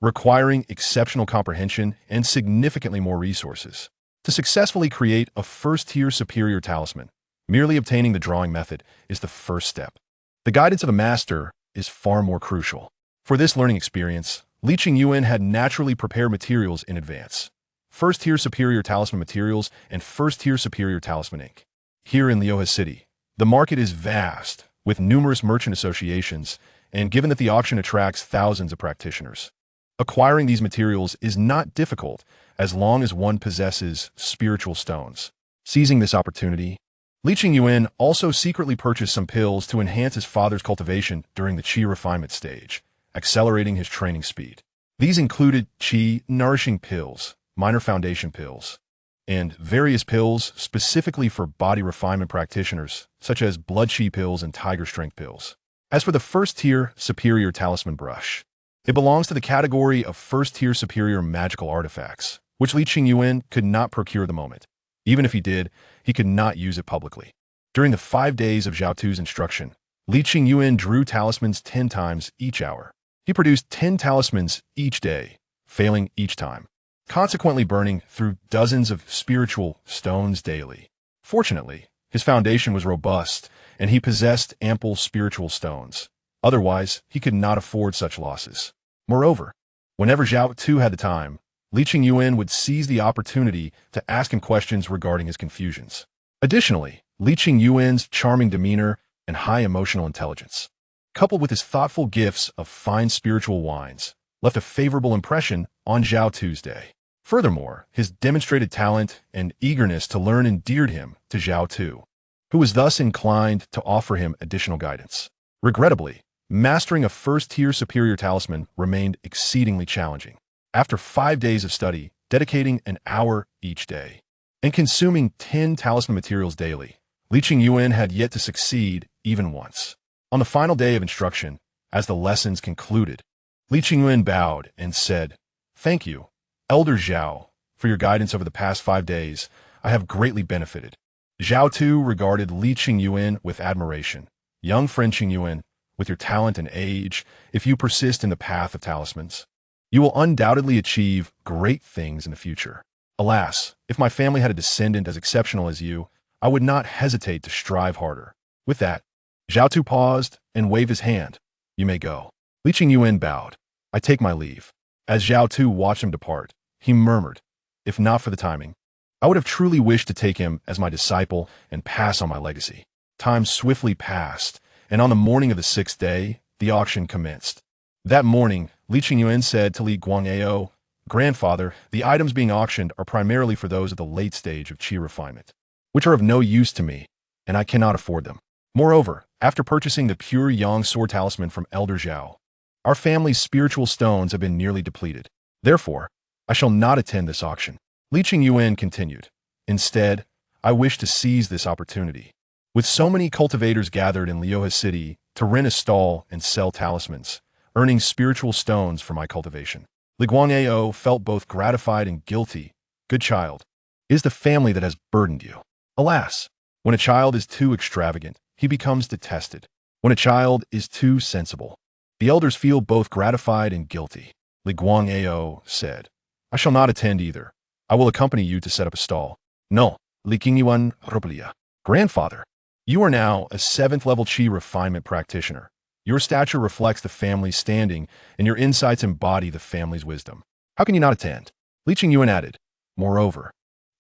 requiring exceptional comprehension and significantly more resources. To successfully create a first-tier superior talisman, merely obtaining the drawing method is the first step. The guidance of a master is far more crucial. For this learning experience, Li Qingyuan had naturally prepared materials in advance. First-tier superior talisman materials and first-tier superior talisman ink. Here in Lioha City, the market is vast, with numerous merchant associations, and given that the auction attracts thousands of practitioners, acquiring these materials is not difficult as long as one possesses spiritual stones. Seizing this opportunity, Li Qingyuan also secretly purchased some pills to enhance his father's cultivation during the Qi refinement stage, accelerating his training speed. These included Qi nourishing pills, minor foundation pills, and various pills specifically for body refinement practitioners, such as blood Qi pills and tiger strength pills. As for the first-tier superior talisman brush, it belongs to the category of first-tier superior magical artifacts, which Li Qingyuan could not procure at the moment. Even if he did, he could not use it publicly. During the 5 days of Zhao Tu's instruction, Li Qingyuan drew talismans 10 times each hour. He produced 10 talismans each day, failing each time, consequently burning through dozens of spiritual stones daily. Fortunately, his foundation was robust, and he possessed ample spiritual stones. Otherwise, he could not afford such losses. Moreover, whenever Zhao Tu had the time, Li Qingyuan would seize the opportunity to ask him questions regarding his confusions. Additionally, Li Qingyuan's charming demeanor and high emotional intelligence, coupled with his thoughtful gifts of fine spiritual wines, left a favorable impression on Zhao Tuesday. Furthermore, his demonstrated talent and eagerness to learn endeared him to Zhao Tu, who was thus inclined to offer him additional guidance. Regrettably, mastering a first-tier superior talisman remained exceedingly challenging. After 5 days of study, dedicating an hour each day, and consuming 10 talisman materials daily, Li Qingyuan had yet to succeed even once. On the final day of instruction, as the lessons concluded, Li Qingyuan bowed and said, "Thank you, Elder Zhao, for your guidance over the past 5 days. I have greatly benefited." Zhao Tu regarded Li Qingyuan with admiration. "Young friend Qingyuan, with your talent and age, if you persist in the path of talismans, you will undoubtedly achieve great things in the future. Alas, if my family had a descendant as exceptional as you, I would not hesitate to strive harder." With that, Zhao Tu paused and waved his hand. "You may go." Li Qingyuan bowed. "I take my leave." As Zhao Tu watched him depart, he murmured, "If not for the timing, I would have truly wished to take him as my disciple and pass on my legacy." Time swiftly passed, and on the morning of the 6th day, the auction commenced. That morning, Li Qingyuan said to Li Guangao, "Grandfather, the items being auctioned are primarily for those at the late stage of Qi refinement, which are of no use to me, and I cannot afford them. Moreover, after purchasing the pure Yang sword talisman from Elder Zhao, our family's spiritual stones have been nearly depleted. Therefore, I shall not attend this auction." Li Qingyuan continued, "Instead, I wish to seize this opportunity. With so many cultivators gathered in Lioha City to rent a stall and sell talismans, earning spiritual stones for my cultivation, Li Guangao felt both gratified and guilty. Good child, it is the family that has burdened you. Alas, when a child is too extravagant, he becomes detested. When a child is too sensible, the elders feel both gratified and guilty. Li Guangao said, I shall not attend either. I will accompany you to set up a stall. No, Li Qingyuan replied. Grandfather, you are now a 7th level Qi refinement practitioner. Your stature reflects the family's standing, and your insights embody the family's wisdom. How can you not attend? Li Qingyuan added, moreover,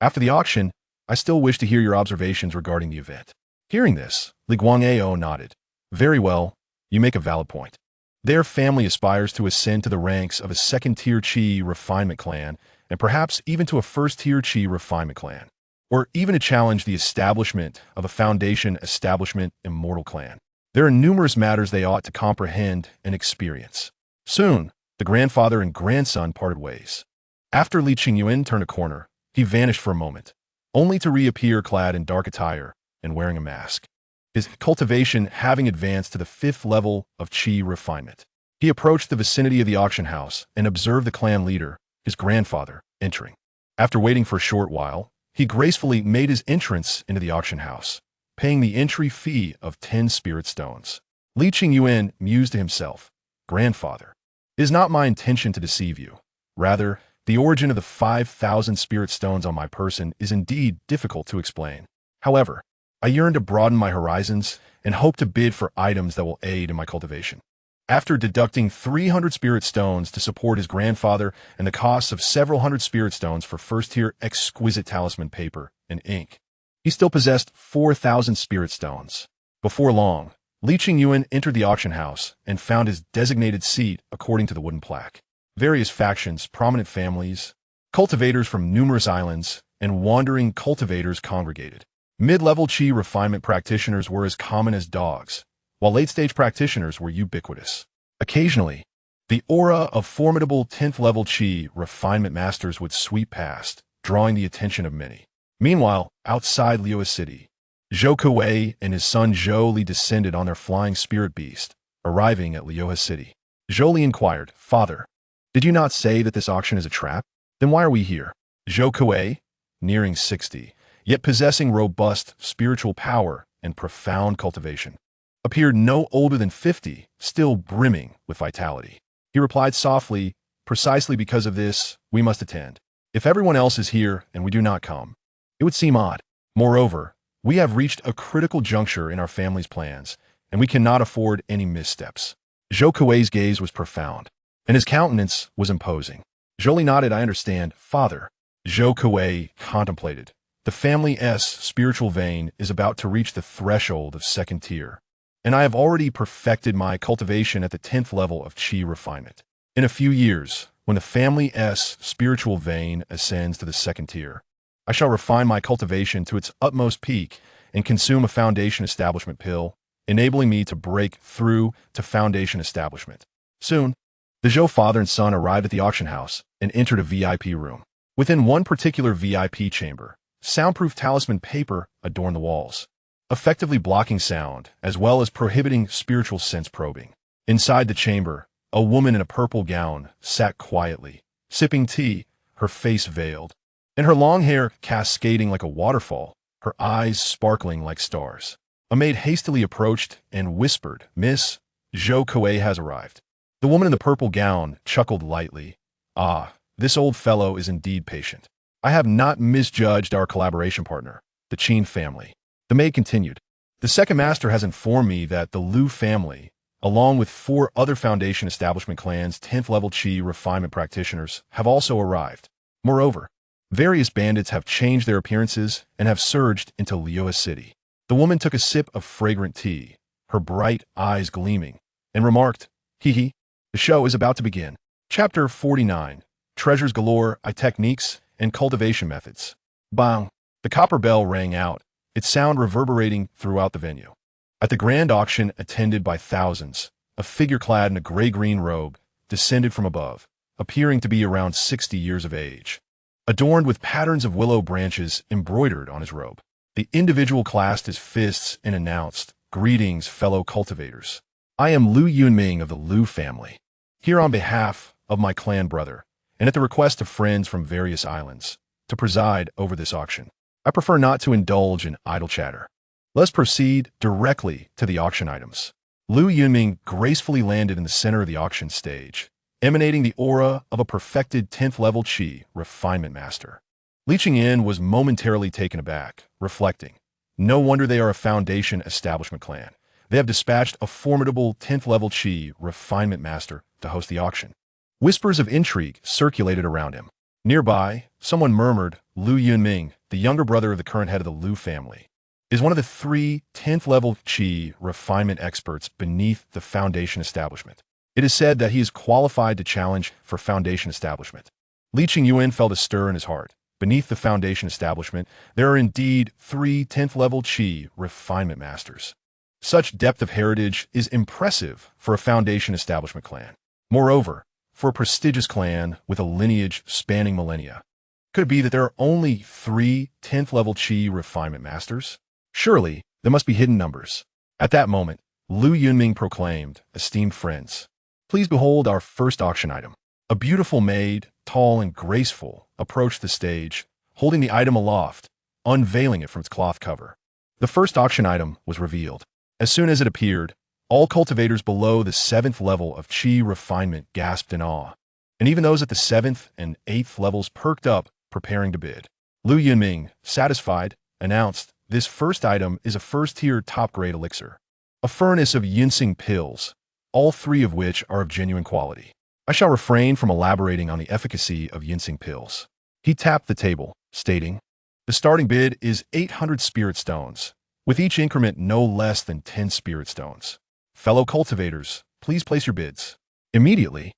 after the auction, I still wish to hear your observations regarding the event. Hearing this, Li Guangao nodded. Very well, you make a valid point. Their family aspires to ascend to the ranks of a 2nd-tier Qi refinement clan, and perhaps even to a 1st-tier Qi refinement clan, or even to challenge the establishment of a foundation establishment immortal clan. There are numerous matters they ought to comprehend and experience. Soon, the grandfather and grandson parted ways. After Li Qingyuan turned a corner, he vanished for a moment, only to reappear clad in dark attire and wearing a mask. His cultivation having advanced to the 5th level of Qi refinement. He approached the vicinity of the auction house and observed the clan leader, his grandfather, entering. After waiting for a short while, he gracefully made his entrance into the auction house, paying the entry fee of 10 spirit stones. Li Qingyuan mused to himself, Grandfather, it is not my intention to deceive you. Rather, the origin of the 5,000 spirit stones on my person is indeed difficult to explain. However, I yearn to broaden my horizons and hope to bid for items that will aid in my cultivation. After deducting 300 spirit stones to support his grandfather and the costs of several hundred spirit stones for 1st-tier exquisite talisman paper and ink, he still possessed 4,000 spirit stones. Before long, Li Qingyuan entered the auction house and found his designated seat according to the wooden plaque. Various factions, prominent families, cultivators from numerous islands, and wandering cultivators congregated. Mid-level Qi refinement practitioners were as common as dogs, while late-stage practitioners were ubiquitous. Occasionally, the aura of formidable 10th-level Qi refinement masters would sweep past, drawing the attention of many. Meanwhile, outside Lioha City, Zhou Kuei and his son Zhou Li descended on their flying spirit beast, arriving at Lioha City. Zhou Li inquired, Father, did you not say that this auction is a trap? Then why are we here? Zhou Kuei, nearing 60, yet possessing robust spiritual power and profound cultivation, appeared no older than 50, still brimming with vitality. He replied softly, precisely because of this, we must attend. If everyone else is here and we do not come, it would seem odd. Moreover, we have reached a critical juncture in our family's plans, and we cannot afford any missteps. Zhou Kuei's gaze was profound, and his countenance was imposing. Zhou Li nodded, I understand, Father. Zhou Kuei contemplated. The family's spiritual vein is about to reach the threshold of 2nd tier, and I have already perfected my cultivation at the 10th level of Qi refinement. In a few years, when the family's spiritual vein ascends to the 2nd tier, I shall refine my cultivation to its utmost peak and consume a foundation establishment pill, enabling me to break through to foundation establishment. Soon, the Zhou father and son arrived at the auction house and entered a VIP room. Within one particular VIP chamber, soundproof talisman paper adorned the walls, effectively blocking sound as well as prohibiting spiritual sense probing. Inside the chamber, a woman in a purple gown sat quietly, sipping tea, her face veiled, and her long hair cascading like a waterfall, her eyes sparkling like stars. A maid hastily approached and whispered, Miss, Zhou Kuei has arrived. The woman in the purple gown chuckled lightly. Ah, this old fellow is indeed patient. I have not misjudged our collaboration partner, the Qin family. The maid continued. The second master has informed me that the Liu family, along with 4 other foundation establishment clans' 10th level Qi refinement practitioners, have also arrived. Moreover, various bandits have changed their appearances and have surged into Lioha City. The woman took a sip of fragrant tea, her bright eyes gleaming, and remarked, Hee hee, the show is about to begin. Chapter 49, Treasures Galore, Techniques, and Cultivation Methods. Bang! The copper bell rang out, its sound reverberating throughout the venue. At the grand auction attended by thousands, a figure clad in a gray-green robe descended from above, appearing to be around 60 years of age, adorned with patterns of willow branches embroidered on his robe. The individual clasped his fists and announced, "Greetings, fellow cultivators. I am Lu Yunming of the Lu family, here on behalf of my clan brother, and at the request of friends from various islands, to preside over this auction. I prefer not to indulge in idle chatter. Let's proceed directly to the auction items." Lu Yunming gracefully landed in the center of the auction stage, emanating the aura of a perfected 10th level Qi refinement master. Qingyuan was momentarily taken aback, reflecting, "No wonder they are a foundation establishment clan. They have dispatched a formidable 10th level Qi refinement master to host the auction." Whispers of intrigue circulated around him. Nearby, someone murmured, "Lu Yunming, the younger brother of the current head of the Lu family, is one of the 3 10th level Qi refinement experts beneath the foundation establishment. It is said that he is qualified to challenge for foundation establishment." Qingyuan felt a stir in his heart. Beneath the foundation establishment, there are indeed 3 10th level Qi refinement masters. Such depth of heritage is impressive for a foundation establishment clan. Moreover, for a prestigious clan with a lineage spanning millennia, could it be that there are only 3 10th level Qi refinement masters? Surely, there must be hidden numbers. At that moment, Lu Yunming proclaimed, "Esteemed friends, please behold our first auction item." A beautiful maid, tall and graceful, approached the stage, holding the item aloft, unveiling it from its cloth cover. The first auction item was revealed. As soon as it appeared, all cultivators below the 7th level of Qi refinement gasped in awe, and even those at the 7th and 8th levels perked up, preparing to bid. Lu Yunming, satisfied, announced, "This first item is a first-tier top-grade elixir, a furnace of ginseng pills, all 3 of which are of genuine quality. I shall refrain from elaborating on the efficacy of ginseng pills." He tapped the table, stating, "The starting bid is 800 spirit stones, with each increment no less than 10 spirit stones. Fellow cultivators, please place your bids." Immediately,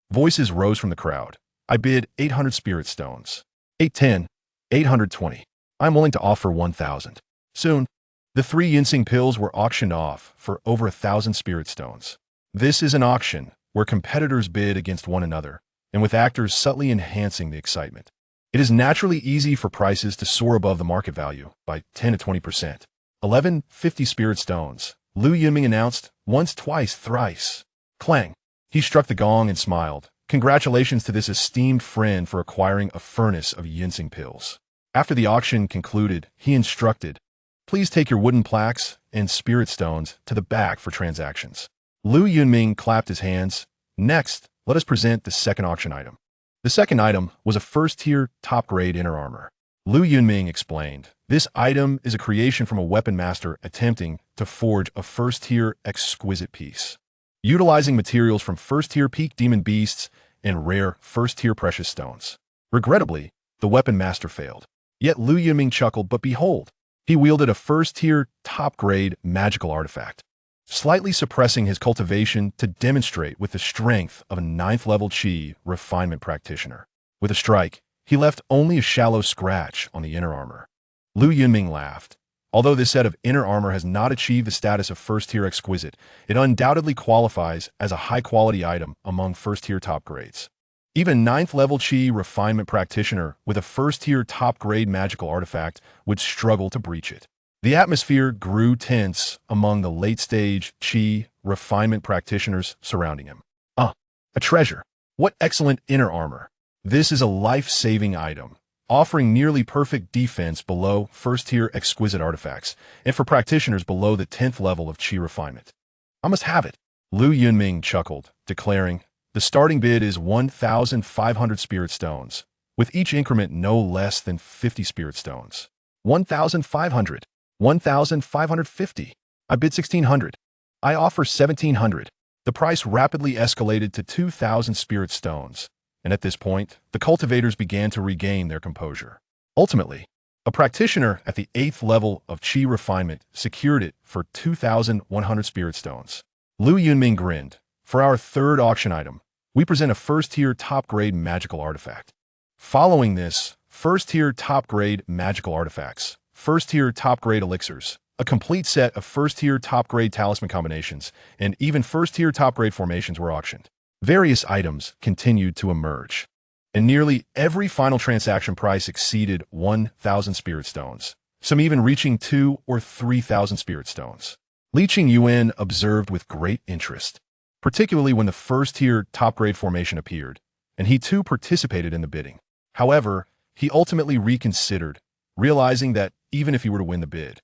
voices rose from the crowd. "I bid 800 spirit stones. 810, 820. I'm willing to offer 1,000. Soon, the 3 ginseng pills were auctioned off for over 1,000 spirit stones. This is an auction where competitors bid against one another, and with actors subtly enhancing the excitement. It is naturally easy for prices to soar above the market value by 10 to 20%. 1150 spirit stones, Lu Yunming announced, once, twice, thrice. Clang. He struck the gong and smiled. "Congratulations to this esteemed friend for acquiring a furnace of ginseng pills." After the auction concluded, he instructed, "Please take your wooden plaques and spirit stones to the back for transactions." Lu Yunming clapped his hands. "Next, let us present the second auction item." The second item was a first-tier top-grade inner armor. Lu Yunming explained, "This item is a creation from a weapon master attempting to forge a first-tier exquisite piece, utilizing materials from first-tier peak demon beasts and rare first-tier precious stones. Regrettably, the weapon master failed." Yet Lu Yunming chuckled, "But behold, he wielded a first-tier top-grade magical artifact, slightly suppressing his cultivation to demonstrate with the strength of a 9th level Qi refinement practitioner. With a strike, he left only a shallow scratch on the inner armor." Lu Yunming laughed. "Although this set of inner armor has not achieved the status of first-tier exquisite, it undoubtedly qualifies as a high-quality item among first-tier top grades. Even 9th level Qi refinement practitioner with a first-tier top-grade magical artifact would struggle to breach it." The atmosphere grew tense among the late-stage Qi refinement practitioners surrounding him. A treasure. What excellent inner armor. This is a life-saving item, offering nearly perfect defense below first-tier exquisite artifacts, and for practitioners below the 10th level of Qi refinement. I must have it." Lu Yunming chuckled, declaring, "The starting bid is 1,500 spirit stones, with each increment no less than 50 spirit stones. 1,500. 1,550. I bid 1,600. I offer 1,700. The price rapidly escalated to 2,000 spirit stones, and at this point, the cultivators began to regain their composure. Ultimately, a practitioner at the 8th level of Qi refinement secured it for 2,100 spirit stones. Lu Yunming grinned. "For our third auction item, we present a first-tier top-grade magical artifact." Following this, first-tier top-grade magical artifacts, first-tier top-grade elixirs, a complete set of first-tier top-grade talisman combinations, and even first-tier top-grade formations were auctioned. Various items continued to emerge, and nearly every final transaction price exceeded 1,000 spirit stones. some even reaching 2,000 or 3,000 spirit stones. Li Qingyuan observed with great interest, particularly when the first-tier top-grade formation appeared, and he too participated in the bidding. However, he ultimately reconsidered, realizing that even if he were to win the bid,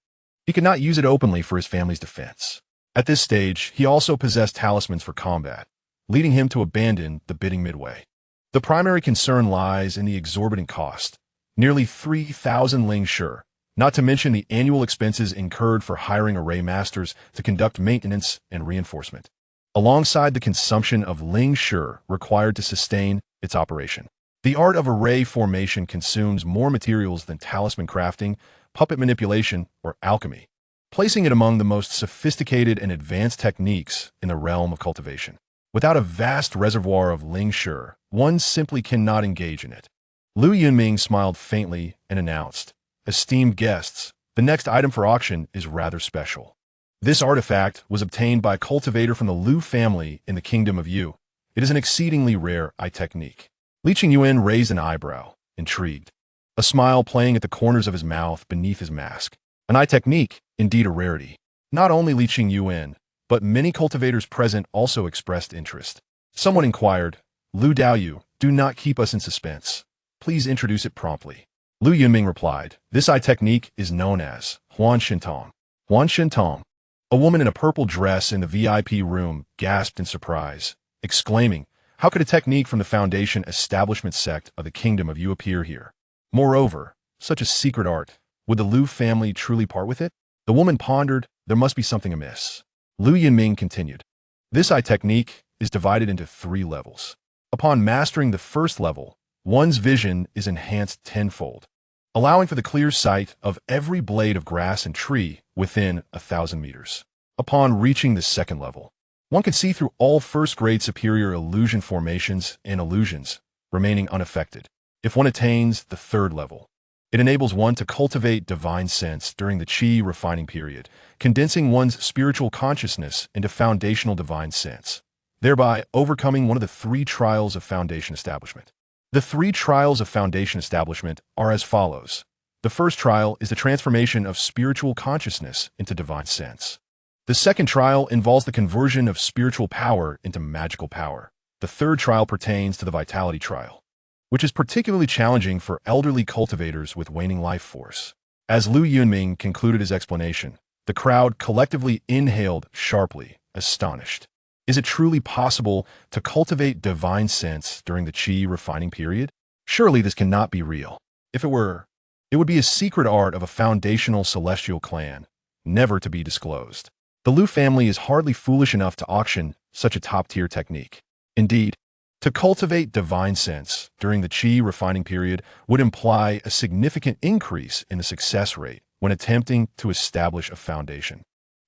he could not use it openly for his family's defense. At this stage, he also possessed talismans for combat, leading him to abandon the bidding midway. The primary concern lies in the exorbitant cost, nearly 3,000 ling shi, not to mention the annual expenses incurred for hiring array masters to conduct maintenance and reinforcement, alongside the consumption of ling shi required to sustain its operation. The art of array formation consumes more materials than talisman crafting, puppet manipulation, or alchemy, placing it among the most sophisticated and advanced techniques in the realm of cultivation. Without a vast reservoir of ling shi, one simply cannot engage in it. Lu Yunming smiled faintly and announced, "Esteemed guests, the next item for auction is rather special. This artifact was obtained by a cultivator from the Lu family in the Kingdom of Yu. It is an exceedingly rare technique." Li Qingyuan raised an eyebrow, intrigued, a smile playing at the corners of his mouth beneath his mask. An technique, indeed a rarity. Not only Li Qingyuan, but many cultivators present also expressed interest. Someone inquired, "Lu Daoyu, do not keep us in suspense. Please introduce it promptly." Lu Yunming replied, "This technique is known as Huan Shintong." Huan Shintong. A woman in a purple dress in the VIP room gasped in surprise, exclaiming, "How could a technique from the Foundation Establishment sect of the Kingdom of Yu appear here? Moreover, such a secret art, would the Lu family truly part with it?" The woman pondered, "There must be something amiss." Lu Yunming continued, "This technique is divided into 3 levels. Upon mastering the first level, one's vision is enhanced tenfold, allowing for the clear sight of every blade of grass and tree within 1,000 meters. Upon reaching the second level, one can see through all first-grade superior illusion formations and illusions, remaining unaffected. If one attains the third level, it enables one to cultivate divine sense during the Qi refining period, condensing one's spiritual consciousness into foundational divine sense, thereby overcoming one of the 3 trials of Foundation establishment. The 3 trials of Foundation establishment are as follows. The first trial is the transformation of spiritual consciousness into divine sense. The second trial involves the conversion of spiritual power into magical power. The third trial pertains to the vitality trial, which is particularly challenging for elderly cultivators with waning life force. As Lu Yunming concluded his explanation, the crowd collectively inhaled sharply, astonished. Is it truly possible to cultivate divine sense during the Qi refining period? Surely this cannot be real. If it were, it would be a secret art of a foundational celestial clan, never to be disclosed. The Lu family is hardly foolish enough to auction such a top-tier technique. Indeed, to cultivate divine sense during the Qi refining period would imply a significant increase in the success rate when attempting to establish a foundation,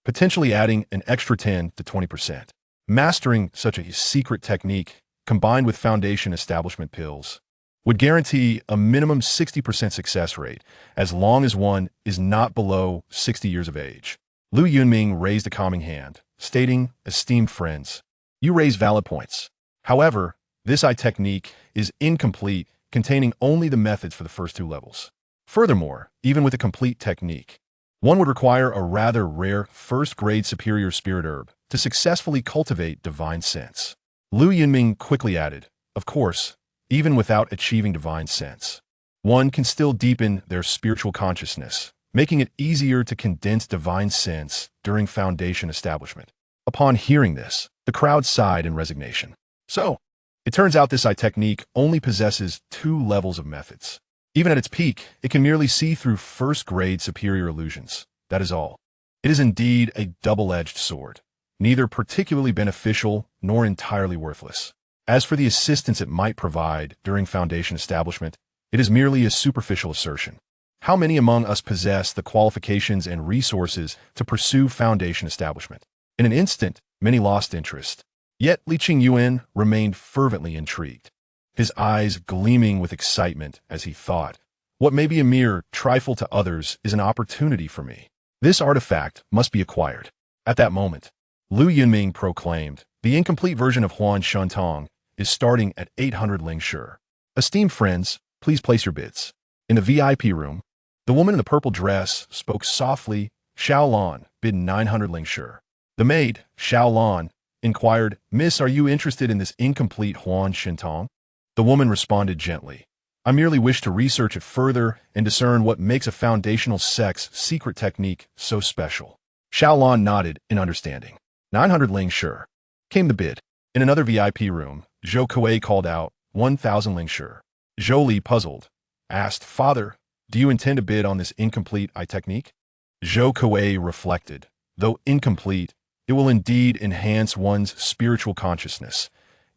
potentially adding an extra 10 to 20%. Mastering such a secret technique, combined with foundation establishment pills, would guarantee a minimum 60% success rate as long as one is not below 60 years of age. Lu Yunming raised a calming hand, stating, "Esteemed friends, you raise valid points. However, this technique is incomplete, containing only the methods for the first 2 levels. Furthermore, even with a complete technique, one would require a rather rare first-grade superior spirit herb to successfully cultivate divine sense." Lu Yunming quickly added, "Of course, even without achieving divine sense, one can still deepen their spiritual consciousness, making it easier to condense divine sense during foundation establishment." Upon hearing this, the crowd sighed in resignation. So, it turns out this technique only possesses 2 levels of methods. Even at its peak, it can merely see through first-grade superior illusions. That is all. It is indeed a double-edged sword, neither particularly beneficial nor entirely worthless. As for the assistance it might provide during foundation establishment, it is merely a superficial assertion. How many among us possess the qualifications and resources to pursue foundation establishment? In an instant, many lost interest. Yet Li Qingyuan remained fervently intrigued, his eyes gleaming with excitement as he thought, "What may be a mere trifle to others is an opportunity for me. This artifact must be acquired." At that moment, Lu Yunming proclaimed, "The incomplete version of Huan Shintong is starting at 800 ling shi. Esteemed friends, please place your bids." In the VIP room, The woman in the purple dress spoke softly. Xiao Lan bid 900 ling shi. The maid, Xiao Lan, inquired, Miss, are you interested in this incomplete Huan Shintong? The woman responded gently. I merely wish to research it further and discern what makes a foundational sex secret technique so special. Xiao Lan nodded in understanding. 900 ling shi. Came the bid. In another VIP room, Zhou Kuei called out, 1,000 ling shi. Zhou Li, puzzled, asked, Father, do you intend to bid on this incomplete eye technique? Zhou Kuei reflected. Though incomplete, it will indeed enhance one's spiritual consciousness,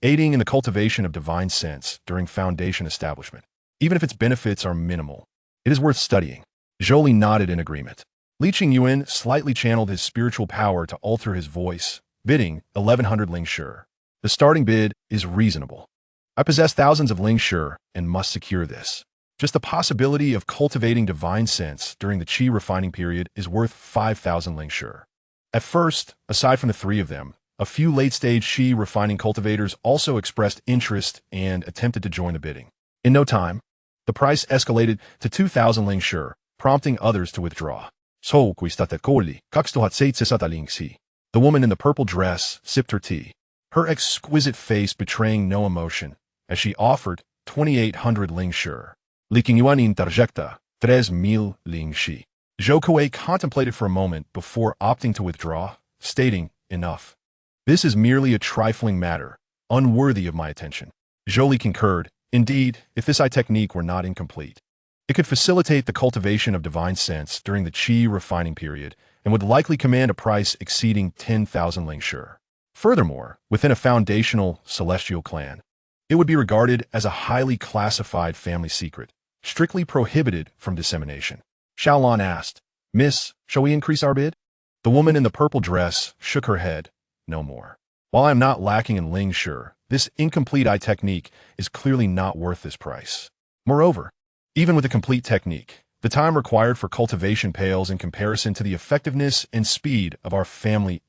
aiding in the cultivation of divine sense during foundation establishment. Even if its benefits are minimal, it is worth studying. Zhou Li nodded in agreement. Li Qingyuan slightly channeled his spiritual power to alter his voice, bidding 1,100 ling shi. The starting bid is reasonable. I possess thousands of ling shi and must secure this. Just the possibility of cultivating divine sense during the qi refining period is worth 5,000 ling shi. At first, aside from the three of them, a few late-stage qi refining cultivators also expressed interest and attempted to join the bidding. In no time, the price escalated to 2,000 ling shi, prompting others to withdraw. The woman in the purple dress sipped her tea, her exquisite face betraying no emotion, as she offered 2,800 ling shi. Li Qingyuan interjecta, 3,000 ling shi. Zhou Kuei contemplated for a moment before opting to withdraw, stating, enough. This is merely a trifling matter, unworthy of my attention. Zhou Li concurred. Indeed, if this eye technique were not incomplete, it could facilitate the cultivation of divine sense during the qi refining period and would likely command a price exceeding 10,000 ling shi. Furthermore, within a foundational celestial clan, it would be regarded as a highly classified family secret, strictly prohibited from dissemination. Xiao Lan asked, Miss, shall we increase our bid? The woman in the purple dress shook her head. No more. While I am not lacking in ling shi, this incomplete eye technique is clearly not worth this price. Moreover, even with a complete technique, the time required for cultivation pales in comparison to the effectiveness and speed of our family's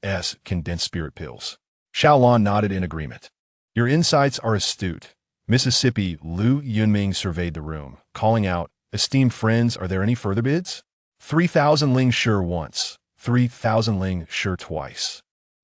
condensed spirit pills. Xiao Lan nodded in agreement. Your insights are astute. Mississippi Lu Yunming surveyed the room, calling out, Esteemed friends, are there any further bids? 3,000 ling shi once, 3,000 ling shi twice,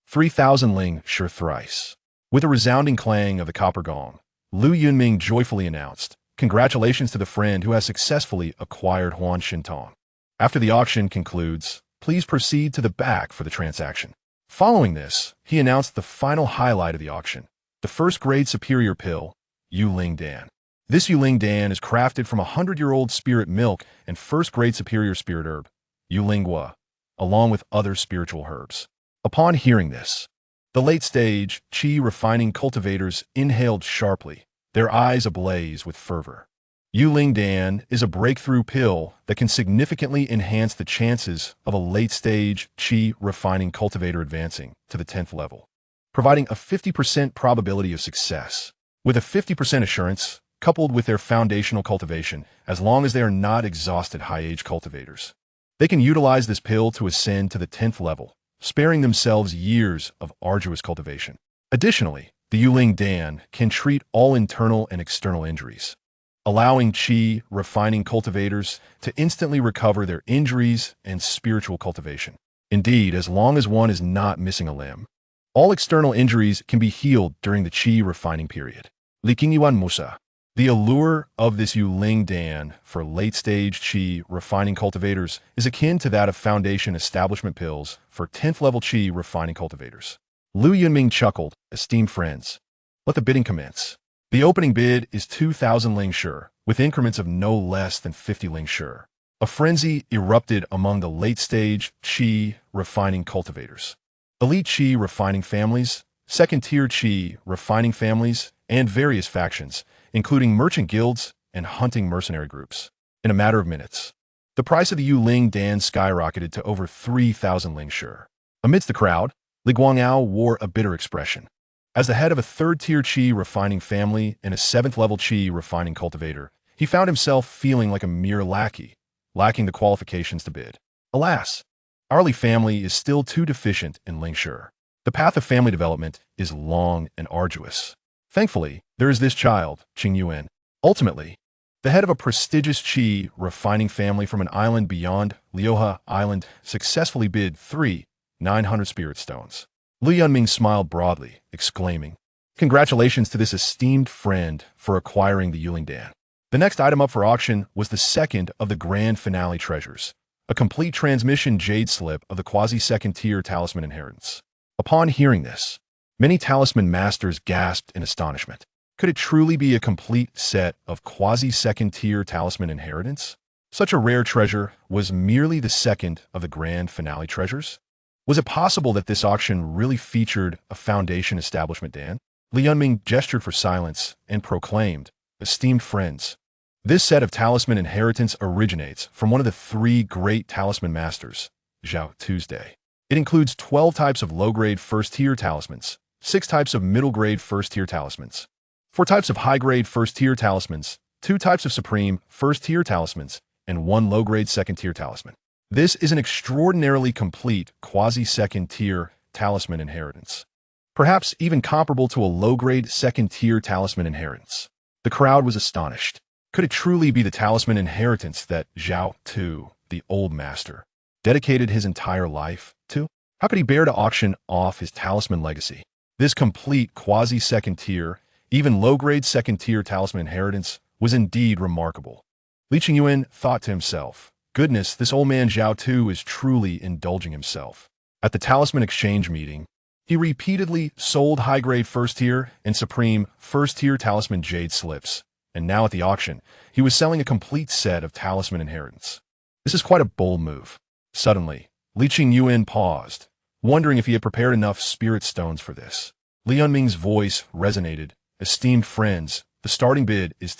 3,000 ling shi thrice. With a resounding clang of the copper gong, Lu Yunming joyfully announced, Congratulations to the friend who has successfully acquired Huan Shintong. After the auction concludes, please proceed to the back for the transaction. Following this, he announced the final highlight of the auction, the first-grade superior pill, Yuling Dan. This Yuling Dan is crafted from 100-year-old spirit milk and first-grade superior spirit herb, Yulingua, along with other spiritual herbs. Upon hearing this, the late-stage qi refining cultivators inhaled sharply, their eyes ablaze with fervor. Yuling Dan is a breakthrough pill that can significantly enhance the chances of a late-stage qi refining cultivator advancing to the 10th level, providing a 50% probability of success. With a 50% assurance, coupled with their foundational cultivation, as long as they are not exhausted high-age cultivators, they can utilize this pill to ascend to the 10th level, sparing themselves years of arduous cultivation. Additionally, the Yuling Dan can treat all internal and external injuries, allowing qi refining cultivators to instantly recover their injuries and spiritual cultivation. Indeed, as long as one is not missing a limb, all external injuries can be healed during the qi refining period. Li Qingyuan Musa. The allure of this Yuling Dan for late-stage qi refining cultivators is akin to that of foundation establishment pills for 10th level qi refining cultivators. Lu Yunming chuckled, Esteemed friends, let the bidding commence. The opening bid is 2,000 ling shi, with increments of no less than 50 ling shi. A frenzy erupted among the late-stage qi refining cultivators. Elite qi refining families, second-tier qi refining families, and various factions, including merchant guilds and hunting mercenary groups. In a matter of minutes, the price of the Yuling Dan skyrocketed to over 3,000 ling shi. Amidst the crowd, Li Guangao wore a bitter expression. As the head of a third-tier qi refining family and a 7th-level qi refining cultivator, he found himself feeling like a mere lackey, lacking the qualifications to bid. Alas, our Li family is still too deficient in ling shi. The path of family development is long and arduous. Thankfully, there is this child, Qingyuan. Ultimately, The head of a prestigious Qi refining family from an island beyond Liuhe Island successfully bid 900 spirit stones. Li Yunming smiled broadly, exclaiming, "Congratulations to this esteemed friend for acquiring the Yuling Dan." The next item up for auction was the second of the grand finale treasures, a complete transmission jade slip of the quasi-second tier talisman inheritance. Upon hearing this, many talisman masters gasped in astonishment. Could it truly be a complete set of quasi-second tier talisman inheritance? Such a rare treasure was merely the second of the grand finale treasures? Was it possible that this auction really featured a foundation establishment Dan? Li Yunming gestured for silence and proclaimed, "Esteemed friends, this set of talisman inheritance originates from one of the three great talisman masters, Zhao Tuesday. It includes 12 types of low-grade first-tier talismans, 6 types of middle-grade first-tier talismans, 4 types of high-grade first-tier talismans, 2 types of supreme first-tier talismans, and 1 low-grade second-tier talisman. This is an extraordinarily complete quasi-second-tier talisman inheritance, perhaps even comparable to a low-grade second-tier talisman inheritance." The crowd was astonished. Could it truly be the talisman inheritance that Zhao Tu, the old master, dedicated his entire life to? How could he bear to auction off his talisman legacy? This complete quasi-second tier, even low-grade second-tier talisman inheritance was indeed remarkable. Li Qingyuan thought to himself, "Goodness, this old man Zhao Tu is truly indulging himself." At the talisman exchange meeting, he repeatedly sold high-grade first-tier and supreme first-tier talisman jade slips, and now at the auction, he was selling a complete set of talisman inheritance. This is quite a bold move. Suddenly, Li Qingyuan paused, wondering if he had prepared enough spirit stones for this. Li Yunming's voice resonated. "Esteemed friends, the starting bid is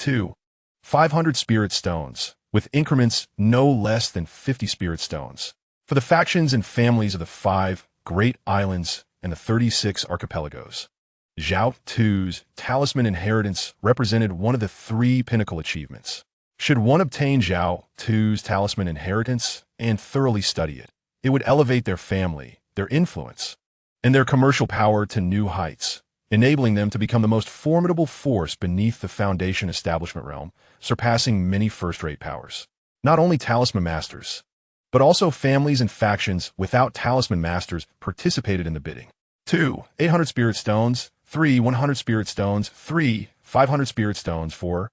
500 spirit stones, with increments no less than 50 spirit stones, for the factions and families of the 5 great islands and the 36 archipelagos." Zhao Tu's talisman inheritance represented one of the 3 pinnacle achievements. Should one obtain Zhao Tu's talisman inheritance and thoroughly study it, it would elevate their family, their influence, and their commercial power to new heights, enabling them to become the most formidable force beneath the foundation establishment realm, surpassing many first-rate powers. Not only talisman masters, but also families and factions without talisman masters participated in the bidding. 800 spirit stones, 100 spirit stones, 500 spirit stones, 000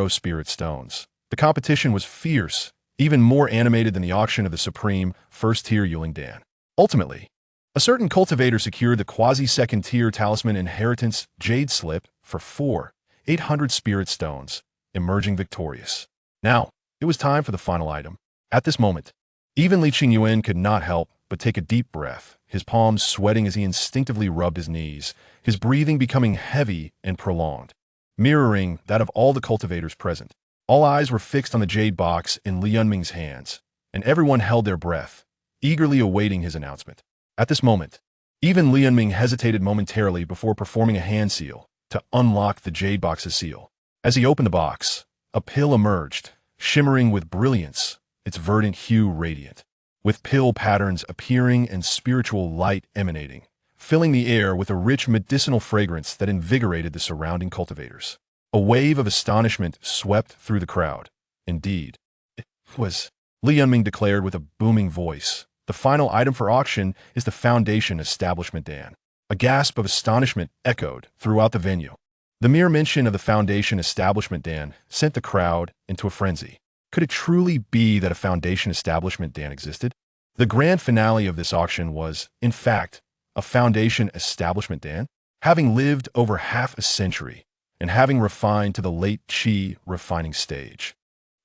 spirit stones. The competition was fierce, even more animated than the auction of the supreme first-tier Yuling Dan. Ultimately, a certain cultivator secured the quasi-second-tier talisman inheritance jade slip for 800 spirit stones, emerging victorious. Now, it was time for the final item. At this moment, even Li Qingyuan could not help but take a deep breath, his palms sweating as he instinctively rubbed his knees, his breathing becoming heavy and prolonged, mirroring that of all the cultivators present. All eyes were fixed on the jade box in Li Yunming's hands, and everyone held their breath, eagerly awaiting his announcement. At this moment, even Li Yunming hesitated momentarily before performing a hand seal to unlock the jade box's seal. As he opened the box, a pill emerged, shimmering with brilliance, its verdant hue radiant, with pill patterns appearing and spiritual light emanating, filling the air with a rich medicinal fragrance that invigorated the surrounding cultivators. A wave of astonishment swept through the crowd. "Indeed, it was," Li Yunming declared with a booming voice. "The final item for auction is the foundation establishment Dan." A gasp of astonishment echoed throughout the venue. The mere mention of the foundation establishment Dan sent the crowd into a frenzy. Could it truly be that a foundation establishment Dan existed? The grand finale of this auction was, in fact, a foundation establishment Dan. Having lived over half a century and having refined to the late Qi refining stage,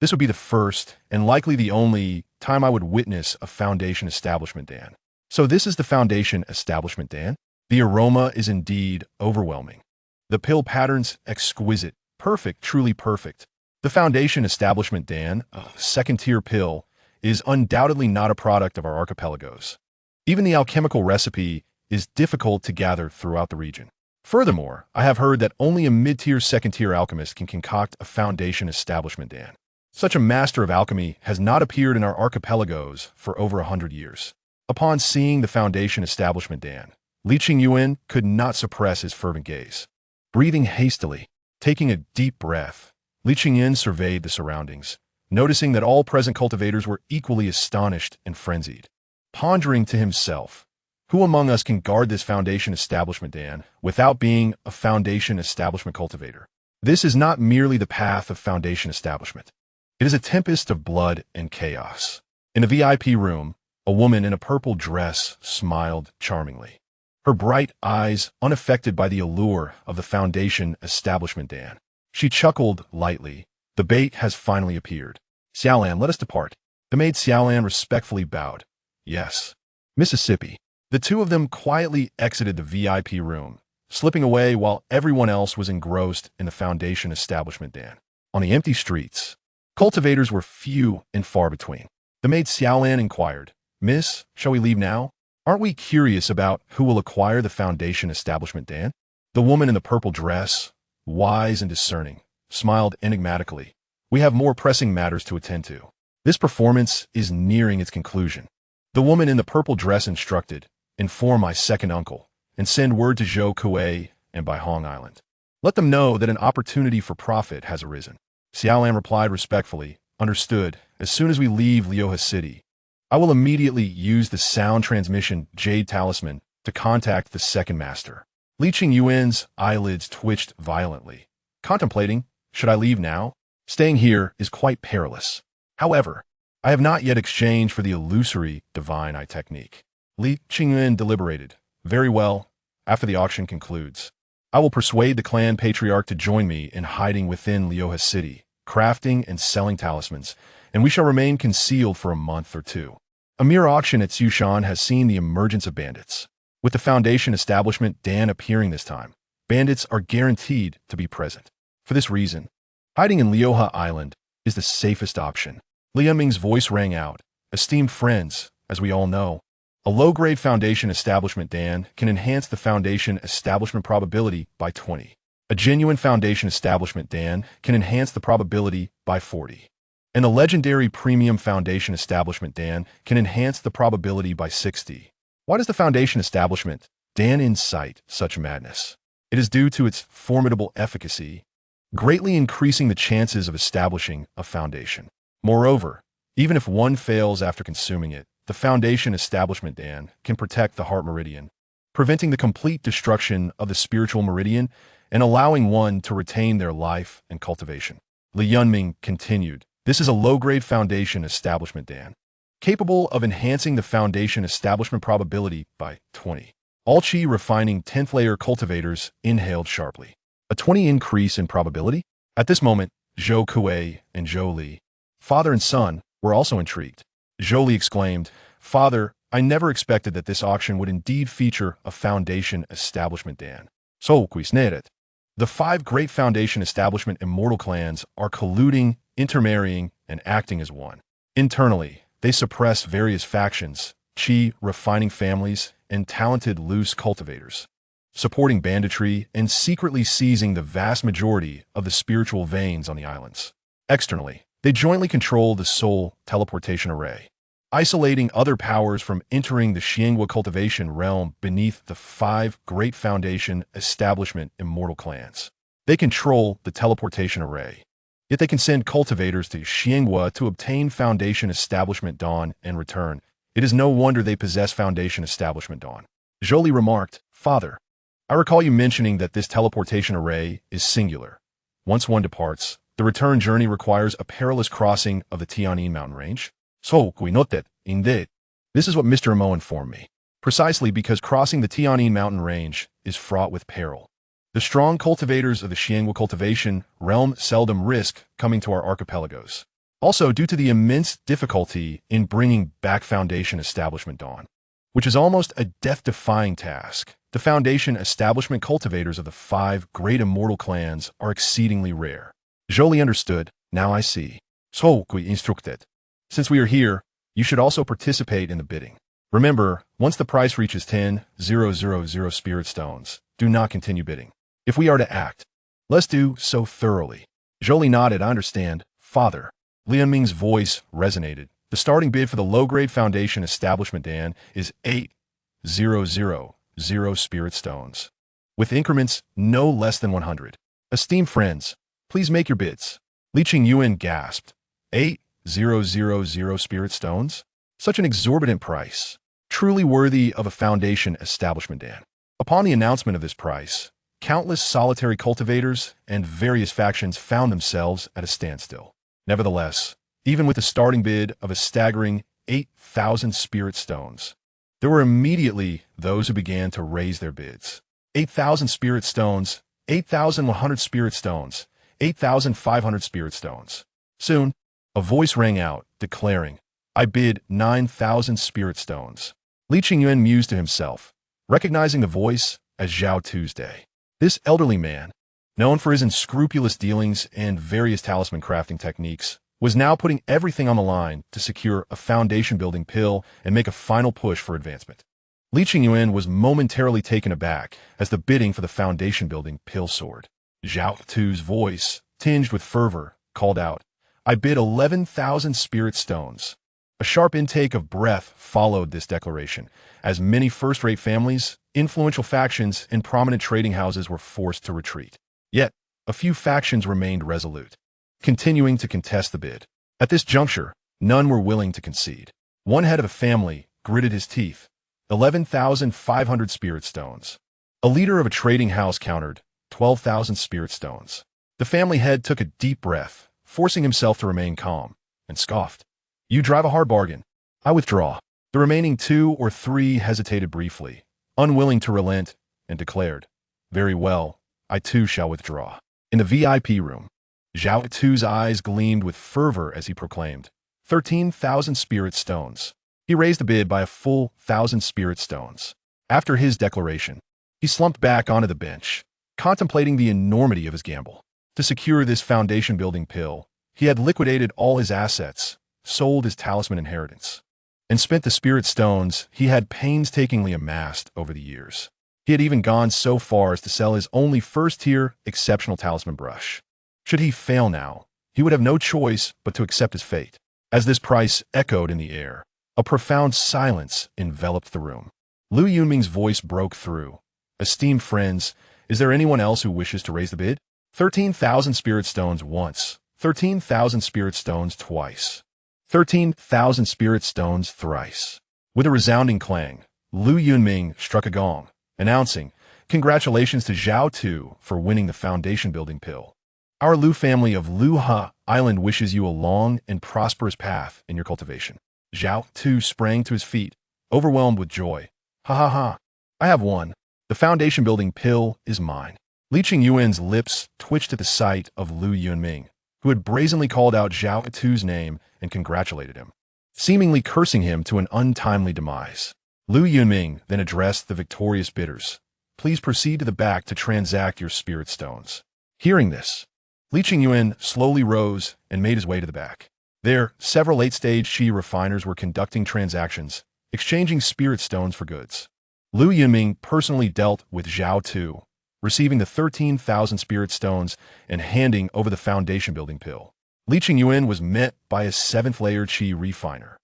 this would be the first and likely the only time I would witness a foundation establishment Dan. So this is the foundation establishment Dan? The aroma is indeed overwhelming. The pill patterns exquisite, perfect, truly perfect. The foundation establishment Dan, a second-tier pill, is undoubtedly not a product of our archipelagos. Even the alchemical recipe is difficult to gather throughout the region. Furthermore, I have heard that only a mid-tier, second-tier alchemist can concoct a foundation establishment Dan. Such a master of alchemy has not appeared in our archipelagos for over 100 years. Upon seeing the foundation establishment Dan, Li Qingyuan could not suppress his fervent gaze. Breathing hastily, Taking a deep breath, Li Qingyan surveyed the surroundings, noticing that all present cultivators were equally astonished and frenzied. Pondering to himself, who among us can guard this foundation establishment, Dan, without being a foundation establishment cultivator? This is not merely the path of foundation establishment. It is a tempest of blood and chaos. In a VIP room, a woman in a purple dress smiled charmingly. Her bright eyes unaffected by the allure of the foundation establishment, Dan. She chuckled lightly. The bait has finally appeared. Xiaolan, let us depart. The maid Xiaolan respectfully bowed. Yes. Mississippi. The two of them quietly exited the VIP room, slipping away while everyone else was engrossed in the foundation establishment, Dan. On the empty streets, cultivators were few and far between. The maid Xiaolan inquired, Miss, shall we leave now? Aren't we curious about who will acquire the foundation establishment, Dan? The woman in the purple dress, wise and discerning, smiled enigmatically. We have more pressing matters to attend to. This performance is nearing its conclusion. The woman in the purple dress instructed, inform my second uncle, and send word to Zhou Kuei and by Hong Island. Let them know that an opportunity for profit has arisen. Xiaolan replied respectfully, understood. As soon as we leave Lioha City, I will immediately use the sound transmission Jade Talisman to contact the second master. Li Qingyuan's eyelids twitched violently, contemplating, should I leave now? Staying here is quite perilous. However, I have not yet exchanged for the illusory divine eye technique. Li Qingyuan deliberated. Very well, after the auction concludes, I will persuade the clan patriarch to join me in hiding within Lioha City, crafting and selling talismans, and we shall remain concealed for a month or two. A mere auction at Sushan has seen the emergence of bandits. With the foundation establishment Dan appearing this time, bandits are guaranteed to be present. For this reason, hiding in Lioha Island is the safest option. Lian Ming's voice rang out. Esteemed friends, as we all know, a low-grade foundation establishment, Dan, can enhance the foundation establishment probability by 20. A genuine foundation establishment, Dan, can enhance the probability by 40. And a legendary premium foundation establishment, Dan, can enhance the probability by 60. Why does the foundation establishment, Dan, incite such madness? It is due to its formidable efficacy, greatly increasing the chances of establishing a foundation. Moreover, even if one fails after consuming it, the foundation establishment, Dan, can protect the heart meridian, preventing the complete destruction of the spiritual meridian and allowing one to retain their life and cultivation. Li Yunming continued, this is a low-grade foundation establishment, Dan, capable of enhancing the foundation establishment probability by 20. All Qi refining 10th layer cultivators inhaled sharply. A 20 increase in probability? At this moment, Zhou Kuei and Zhou Li, father and son, were also intrigued. Zhou Li exclaimed, Father, I never expected that this auction would indeed feature a foundation establishment, Dan. So, quisneret. The 5 great foundation establishment immortal clans are colluding, intermarrying, and acting as one. Internally, they suppress various factions, Qi refining families, and talented loose cultivators, supporting banditry and secretly seizing the vast majority of the spiritual veins on the islands. Externally, they jointly control the soul teleportation array, isolating other powers from entering the Qingyuan cultivation realm beneath the 5 great foundation establishment immortal clans. They control the teleportation array, yet they can send cultivators to Qingyuan to obtain foundation establishment dawn and return. It is no wonder they possess foundation establishment dawn. Jolie remarked, Father, I recall you mentioning that this teleportation array is singular. Once one departs, the return journey requires a perilous crossing of the Tianyin mountain range. So, we note that, indeed. This is what Mr. Mo informed me. Precisely because crossing the Tianyin mountain range is fraught with peril. The strong cultivators of the Qingyuan cultivation realm seldom risk coming to our archipelagos. Also, due to the immense difficulty in bringing back foundation establishment dawn, which is almost a death-defying task, the foundation establishment cultivators of the 5 great immortal clans are exceedingly rare. Jolie understood. Now I see. So, we instructed. Since we are here, you should also participate in the bidding. Remember, once the price reaches 10,000 spirit stones, do not continue bidding. If we are to act, let's do so thoroughly. Jolie nodded. I understand, Father. Lian Ming's voice resonated. The starting bid for the low-grade foundation establishment, Dan, is 8,000 spirit stones, with increments no less than 100. Esteemed friends, please make your bids. Li Qingyuan gasped. 8,000 spirit stones? Such an exorbitant price. Truly worthy of a foundation establishment, Dan. Upon the announcement of this price, countless solitary cultivators and various factions found themselves at a standstill. Nevertheless, even with the starting bid of a staggering 8,000 spirit stones, there were immediately those who began to raise their bids. 8,000 spirit stones, 8,100 spirit stones, 8,500 spirit stones. Soon, a voice rang out, declaring, I bid 9,000 spirit stones. Li Qingyuan mused to himself, recognizing the voice as Zhao Tuesday. This elderly man, known for his unscrupulous dealings and various talisman crafting techniques, was now putting everything on the line to secure a foundation-building pill and make a final push for advancement. Li Qingyuan was momentarily taken aback as the bidding for the foundation-building pill soared. Zhao Tu's voice, tinged with fervor, called out, I bid 11,000 spirit stones. A sharp intake of breath followed this declaration, as many first-rate families, influential factions, and prominent trading houses were forced to retreat. Yet, a few factions remained resolute, continuing to contest the bid. At this juncture, none were willing to concede. One head of a family gritted his teeth. 11,500 spirit stones. A leader of a trading house countered 12,000 spirit stones. The family head took a deep breath, forcing himself to remain calm, and scoffed. You drive a hard bargain. I withdraw. The remaining 2 or 3 hesitated briefly, unwilling to relent, and declared, Very well, I too shall withdraw. In the VIP room, Zhao Tu's eyes gleamed with fervor as he proclaimed, 13,000 spirit stones. He raised the bid by a full 1,000 spirit stones. After his declaration, he slumped back onto the bench, contemplating the enormity of his gamble. To secure this foundation-building pill, he had liquidated all his assets, sold his talisman inheritance, and spent the spirit stones he had painstakingly amassed over the years. He had even gone so far as to sell his only first-tier exceptional talisman brush. Should he fail now, he would have no choice but to accept his fate. As this price echoed in the air, a profound silence enveloped the room. Lu Yunming's voice broke through. Esteemed friends, is there anyone else who wishes to raise the bid? 13,000 spirit stones once, 13,000 spirit stones twice, 13,000 spirit stones thrice. With a resounding clang, Lu Yunming struck a gong, announcing, Congratulations to Zhao Tu for winning the foundation-building pill. Our Lu family of Luha Island wishes you a long and prosperous path in your cultivation. Zhao Tu sprang to his feet, overwhelmed with joy. Ha ha ha. I have won. The foundation-building pill is mine. Li Qingyuan's lips twitched at the sight of Lu Yunming, who had brazenly called out Zhao Tu's name and congratulated him, seemingly cursing him to an untimely demise. Lu Yunming then addressed the victorious bidders. Please proceed to the back to transact your spirit stones. Hearing this, Li Qingyuan slowly rose and made his way to the back. There, several late-stage Qi refiners were conducting transactions, exchanging spirit stones for goods. Lu Yunming personally dealt with Zhao Tu, receiving the 13,000 spirit stones and handing over the foundation-building pill. Li Qingyuan was met by a 7th-layer Qi refiner,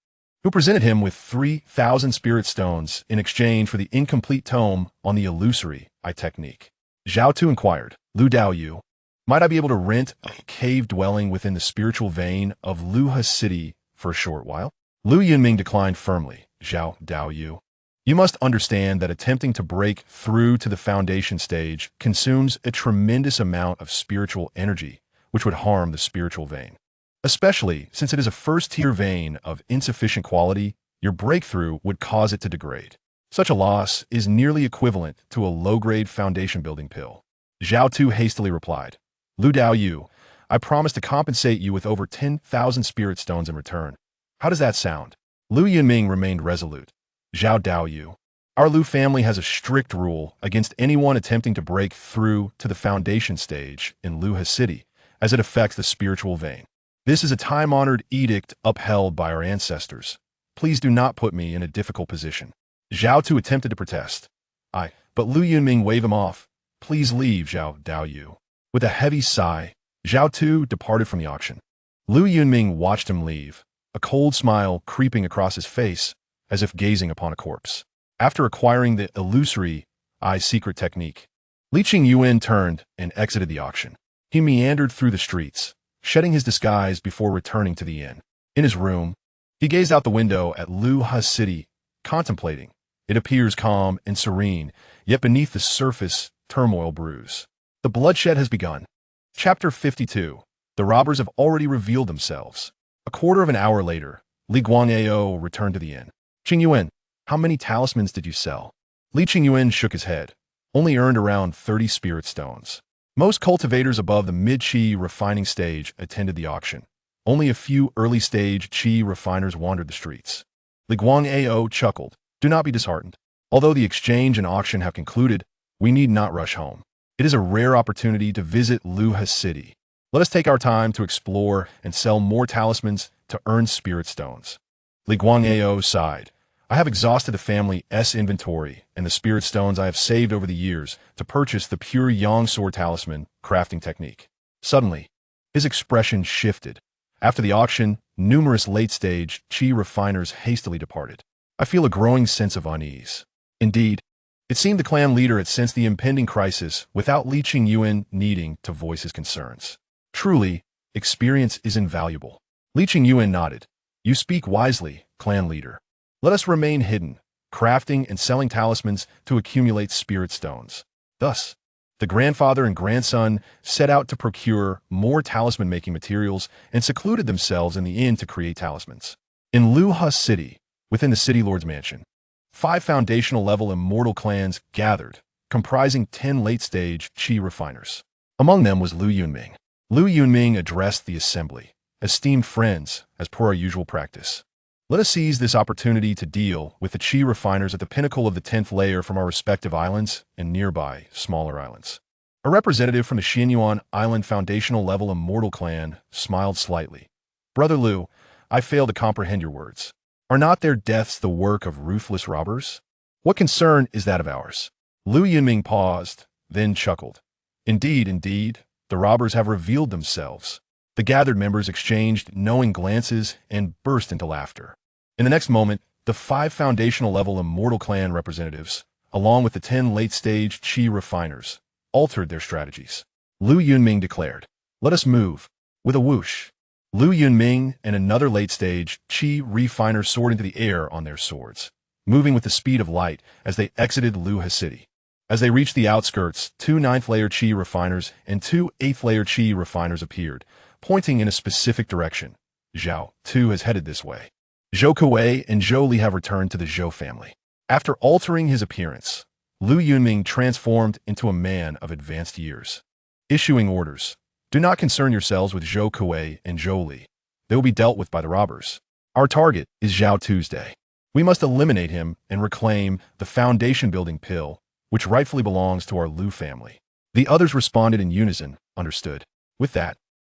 who presented him with 3,000 spirit stones in exchange for the incomplete tome on the illusory eye technique. Zhao Tu inquired, Lu Dao Yu, might I be able to rent a cave dwelling within the spiritual vein of Luha City for a short while? Lu Yunming declined firmly. Zhao Dao Yu, you must understand that attempting to break through to the foundation stage consumes a tremendous amount of spiritual energy, which would harm the spiritual vein. Especially since it is a first-tier vein of insufficient quality, your breakthrough would cause it to degrade. Such a loss is nearly equivalent to a low-grade foundation-building pill. Zhao Tu hastily replied, Lu Dao Yu, I promise to compensate you with over 10,000 spirit stones in return. How does that sound? Lu Yunming remained resolute. Zhao Dao Yu, our Lu family has a strict rule against anyone attempting to break through to the foundation stage in Luha City, as it affects the spiritual vein. This is a time-honored edict upheld by our ancestors. Please do not put me in a difficult position. Zhao Tu attempted to protest. But Lu Yunming waved him off. Please leave, Zhao Dao Yu. With a heavy sigh, Zhao Tu departed from the auction. Lu Yunming watched him leave, a cold smile creeping across his face, as if gazing upon a corpse. After acquiring the illusory eye secret technique, Li Qingyuan turned and exited the auction. He meandered through the streets, shedding his disguise before returning to the inn. In his room, he gazed out the window at Luha's city, contemplating. It appears calm and serene, yet beneath the surface, turmoil brews. The bloodshed has begun. Chapter 52. The robbers have already revealed themselves. A quarter of an hour later, Li Guangao returned to the inn. Qingyuan, how many talismans did you sell? Li Qingyuan shook his head. Only earned around 30 spirit stones. Most cultivators above the mid-Qi refining stage attended the auction. Only a few early-stage Qi refiners wandered the streets. Li Guangao chuckled. Do not be disheartened. Although the exchange and auction have concluded, we need not rush home. It is a rare opportunity to visit Luha's city. Let us take our time to explore and sell more talismans to earn spirit stones. Li Guangao sighed. I have exhausted the family's inventory and the spirit stones I have saved over the years to purchase the pure Yang sword talisman crafting technique. Suddenly, his expression shifted. After the auction, numerous late-stage Qi refiners hastily departed. I feel a growing sense of unease. Indeed, it seemed the clan leader had sensed the impending crisis without Li Qingyuan needing to voice his concerns. Truly, experience is invaluable. Li Qingyuan nodded. You speak wisely, clan leader. Let us remain hidden, crafting and selling talismans to accumulate spirit stones. Thus, the grandfather and grandson set out to procure more talisman-making materials and secluded themselves in the inn to create talismans. In Luha City, within the city lord's mansion, 5 foundational-level immortal clans gathered, comprising 10 late-stage Qi refiners. Among them was Lu Yunming. Lu Yunming addressed the assembly. Esteemed friends, as per our usual practice, let us seize this opportunity to deal with the Qi refiners at the pinnacle of the 10th layer from our respective islands and nearby, smaller islands. A representative from the Qingyuan Island foundational-level immortal clan smiled slightly. Brother Lu, I fail to comprehend your words. Are not their deaths the work of ruthless robbers? What concern is that of ours? Lu Yunming paused, then chuckled. Indeed, the robbers have revealed themselves. The gathered members exchanged knowing glances and burst into laughter. In the next moment, the 5 foundational-level immortal clan representatives, along with the 10 late-stage Qi refiners, altered their strategies. Lu Yunming declared, Let us move. With a whoosh, Lu Yunming and another late-stage Qi refiner soared into the air on their swords, moving with the speed of light as they exited Luha City. As they reached the outskirts, 2 9th-layer Qi refiners and 2 8th-layer Qi refiners appeared, pointing in a specific direction. Zhao Tu has headed this way. Zhou Kuei and Zhou Li have returned to the Zhou family. After altering his appearance, Lu Yunming transformed into a man of advanced years. Issuing orders. Do not concern yourselves with Zhou Kuei and Zhou Li. They will be dealt with by the robbers. Our target is Zhao Tuesday. We must eliminate him and reclaim the foundation-building pill, which rightfully belongs to our Lu family. The others responded in unison, understood. With that,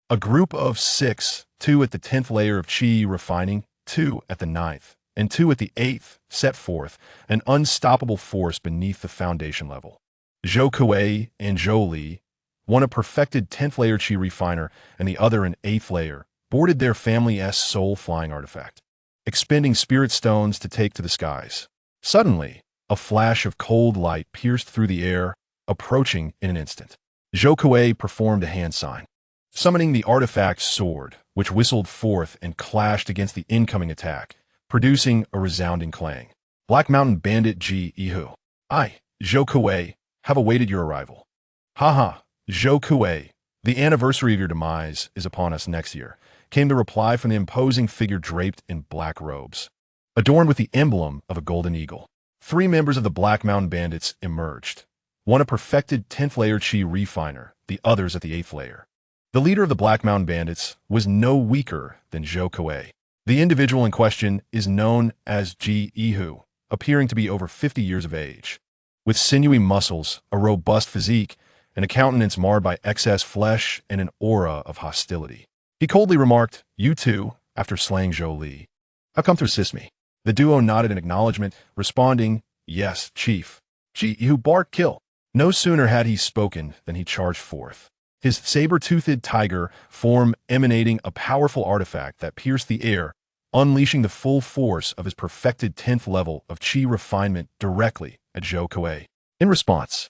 a group of 6, 2 at the 10th layer of Qi refining, 2 at the 9th, and 2 at the 8th, set forth an unstoppable force beneath the foundation level. Zhou Kuei and Zhou Li, one a perfected 10th layer Qi refiner and the other an 8th layer, boarded their family's soul flying artifact, expending spirit stones to take to the skies. Suddenly, a flash of cold light pierced through the air, approaching in an instant. Zhou Kuei performed a hand sign, summoning the artifact's sword, which whistled forth and clashed against the incoming attack, producing a resounding clang. Black Mountain Bandit Ji Ihu. I, Zhou Kuei, have awaited your arrival. Haha, Zhou Kuei, the anniversary of your demise is upon us next year, came the reply from the imposing figure draped in black robes, adorned with the emblem of a golden eagle. 3 members of the Black Mountain Bandits emerged, one a perfected 10th layer Qi refiner, the others at the 8th layer. The leader of the Black Mountain Bandits was no weaker than Zhou Kuei. The individual in question is known as Ji Ihu, appearing to be over 50 years of age. With sinewy muscles, a robust physique, and a countenance marred by excess flesh and an aura of hostility. He coldly remarked, You too, after slaying Zhou Li. I've come to assist me. The duo nodded in acknowledgement, responding, Yes, Chief. Ji Ihu barked kill. No sooner had he spoken than he charged forth, his saber-toothed tiger form emanating a powerful artifact that pierced the air, unleashing the full force of his perfected 10th level of Qi refinement directly at Zhou Kuei. In response,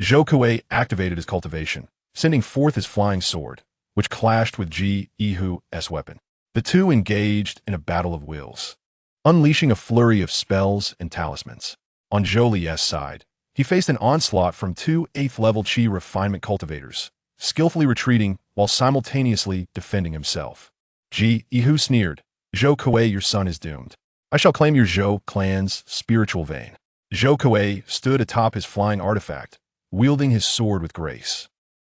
Zhou Kuei activated his cultivation, sending forth his flying sword, which clashed with Ji Yihu's weapon. The two engaged in a battle of wills, unleashing a flurry of spells and talismans. On Zhou Li's side, he faced an onslaught from two 8th-level Qi refinement cultivators, skillfully retreating while simultaneously defending himself. Ji Yihu sneered, "Zhou Kuei, your son is doomed. I shall claim your Zhou clan's spiritual vein." Zhou Kuei stood atop his flying artifact, wielding his sword with grace,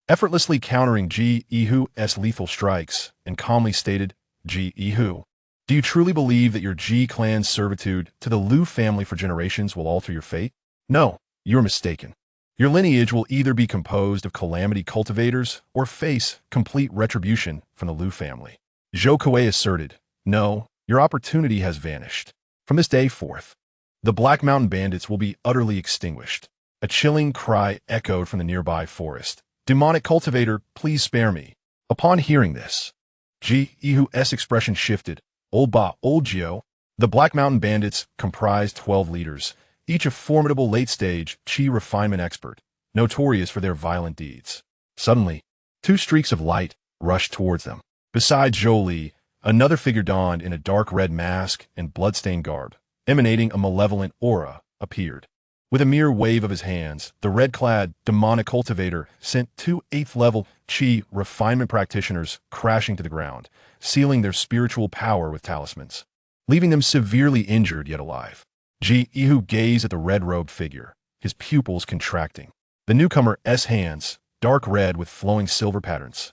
effortlessly countering Ji Yihu's lethal strikes, and calmly stated, "Ji Yihu, do you truly believe that your Ji clan's servitude to the Liu family for generations will alter your fate? No, you're mistaken. Your lineage will either be composed of calamity cultivators or face complete retribution from the Liu family." Zhou Kuei asserted, "No, your opportunity has vanished. From this day forth, the Black Mountain Bandits will be utterly extinguished." A chilling cry echoed from the nearby forest. "Demonic cultivator, please spare me." Upon hearing this, Ji Yihu's expression shifted. "Old Ba, Old Jiao." The Black Mountain Bandits comprised 12 leaders, each a formidable late-stage Qi refinement expert, notorious for their violent deeds. Suddenly, two streaks of light rushed towards them. Besides Zhou Li, another figure donned in a dark red mask and bloodstained garb, emanating a malevolent aura, appeared. With a mere wave of his hands, the red-clad demonic cultivator sent two 8th-level Qi refinement practitioners crashing to the ground, sealing their spiritual power with talismans, leaving them severely injured yet alive. Ji Yihu gazed at the red-robed figure, his pupils contracting. The newcomer's hands, dark red with flowing silver patterns,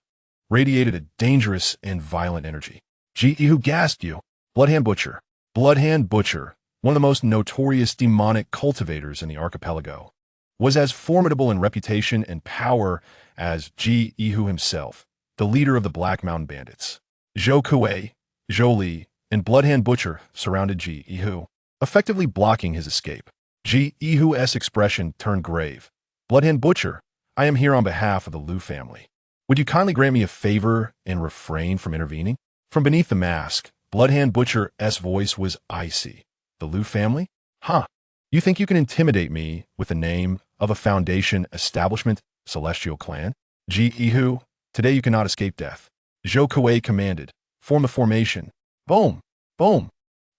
radiated a dangerous and violent energy. Ji Yihu gasped, "You, Bloodhand Butcher." Bloodhand Butcher, one of the most notorious demonic cultivators in the archipelago, was as formidable in reputation and power as Ji Yihu himself, the leader of the Black Mountain Bandits. Zhou Kuei, Zhou Li, and Bloodhand Butcher surrounded Ji Yihu, effectively blocking his escape. Ji Yihu's expression turned grave. "Bloodhand Butcher, I am here on behalf of the Liu family. Would you kindly grant me a favor and refrain from intervening?" From beneath the mask, Bloodhand Butcher's voice was icy. "The Liu family? Huh. You think you can intimidate me with the name of a foundation establishment, celestial clan? Ji Yihu, today you cannot escape death." Zhou Kuei commanded, "Form a formation." Boom! Boom!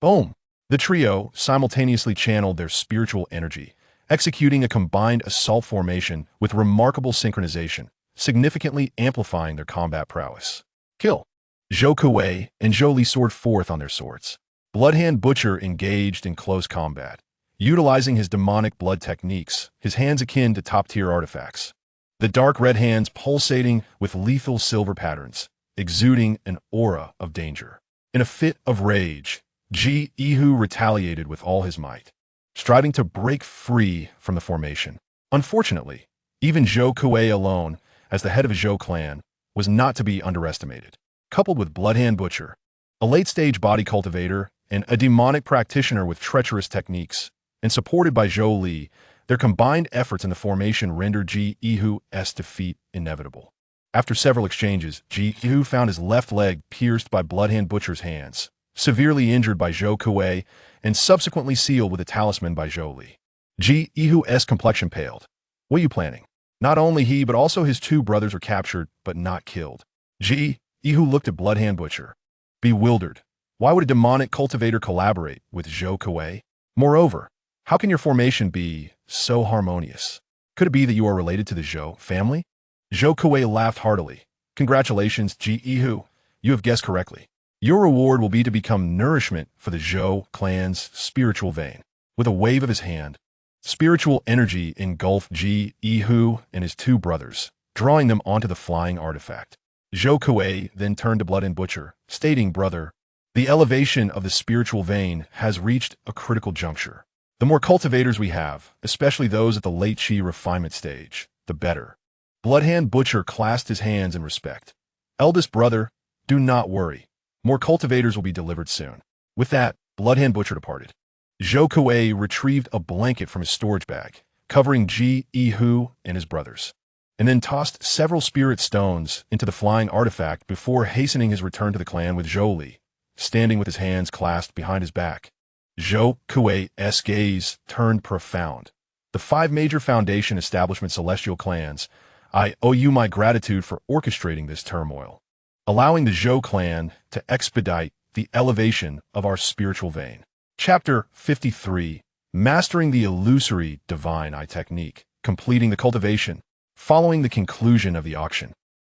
Boom! The trio simultaneously channeled their spiritual energy, executing a combined assault formation with remarkable synchronization, significantly amplifying their combat prowess. Kill! Zhou Kuei and Zhou Li soared forth on their swords. Bloodhand Butcher engaged in close combat, utilizing his demonic blood techniques, his hands akin to top-tier artifacts. The dark red hands pulsating with lethal silver patterns, exuding an aura of danger. In a fit of rage, Ji Yihu retaliated with all his might, striving to break free from the formation. Unfortunately, even Zhou Kuei alone, as the head of a Zhou clan, was not to be underestimated. Coupled with Bloodhand Butcher, a late-stage body cultivator, and a demonic practitioner with treacherous techniques, and supported by Zhou Li, their combined efforts in the formation rendered Ji Yihu's defeat inevitable. After several exchanges, Ji Yihu found his left leg pierced by Bloodhand Butcher's hands, severely injured by Zhou Kuei, and subsequently sealed with a talisman by Zhou Li. Ji Yihu's complexion paled. "What are you planning?" Not only he but also his two brothers were captured, but not killed. Ji Yihu looked at Bloodhand Butcher, bewildered. Why would a demonic cultivator collaborate with Zhou Kuei? Moreover, how can your formation be so harmonious? Could it be that you are related to the Zhou family? Zhou Kuei laughed heartily. "Congratulations, Ji Yihu. You have guessed correctly. Your reward will be to become nourishment for the Zhou clan's spiritual vein." With a wave of his hand, spiritual energy engulfed Ji Yihu and his two brothers, drawing them onto the flying artifact. Zhou Kuei then turned to Bloodhand Butcher, stating, "Brother, the elevation of the spiritual vein has reached a critical juncture. The more cultivators we have, especially those at the late Qi refinement stage, the better." Bloodhand Butcher clasped his hands in respect. "Eldest brother, do not worry. More cultivators will be delivered soon." With that, Bloodhand Butcher departed. Zhou Kuei retrieved a blanket from his storage bag, covering Ji Yihu and his brothers, and then tossed several spirit stones into the flying artifact before hastening his return to the clan with Zhou Li, standing with his hands clasped behind his back. Zhou Kuei's gaze turned profound. The 5 major foundation establishment celestial clans. I owe you my gratitude for orchestrating this turmoil, allowing the Zhou clan to expedite the elevation of our spiritual vein. Chapter 53. Mastering the illusory divine eye technique, completing the cultivation. Following the conclusion of the auction,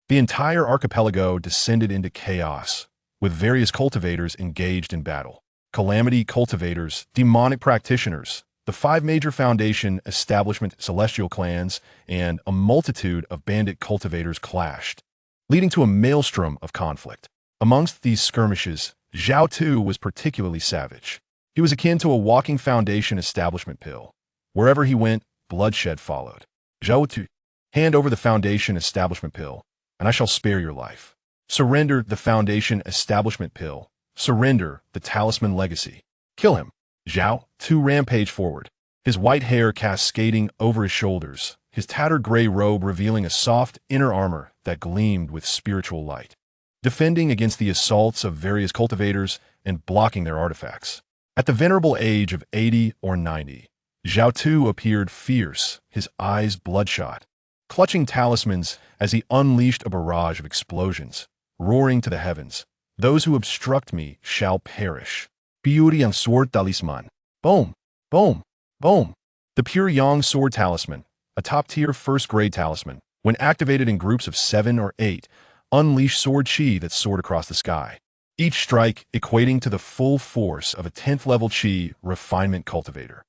the entire archipelago descended into chaos, with various cultivators engaged in battle. Calamity cultivators, demonic practitioners, the 5 major foundation establishment celestial clans, and a multitude of bandit cultivators clashed, leading to a maelstrom of conflict. Amongst these skirmishes, Zhao Tu was particularly savage. He was akin to a walking foundation establishment pill. Wherever he went, bloodshed followed. Zhao Tu, hand over the foundation establishment pill, and I shall spare your life. Surrender the foundation establishment pill. Surrender the talisman legacy. Kill him. Zhao Tu rampaged forward, his white hair cascading over his shoulders, his tattered gray robe revealing a soft inner armor that gleamed with spiritual light, defending against the assaults of various cultivators and blocking their artifacts. At the venerable age of 80 or 90, Zhao Tu appeared fierce, his eyes bloodshot, clutching talismans as he unleashed a barrage of explosions, roaring to the heavens. Those who obstruct me shall perish. Beauty-And sword talisman. Boom, boom, boom. The pure yang sword talisman, a top-tier first-grade talisman, when activated in groups of 7 or 8, unleash sword chi that soared across the sky. Each strike equating to the full force of a 10th level chi refinement cultivator.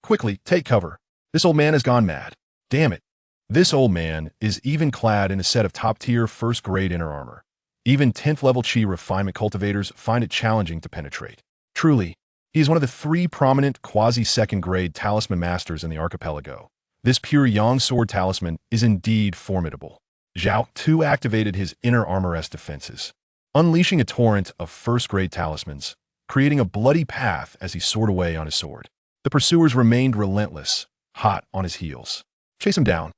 Quickly, take cover. This old man has gone mad. Damn it. This old man is even clad in a set of top-tier first-grade inner armor. Even 10th level chi refinement cultivators find it challenging to penetrate. Truly, he is one of the 3 prominent quasi-second grade talisman masters in the archipelago. This pure yang sword talisman is indeed formidable. Zhao Tu activated his inner armor as defenses, unleashing a torrent of first-grade talismans, creating a bloody path as he soared away on his sword. The pursuers remained relentless, hot on his heels. Chase him down.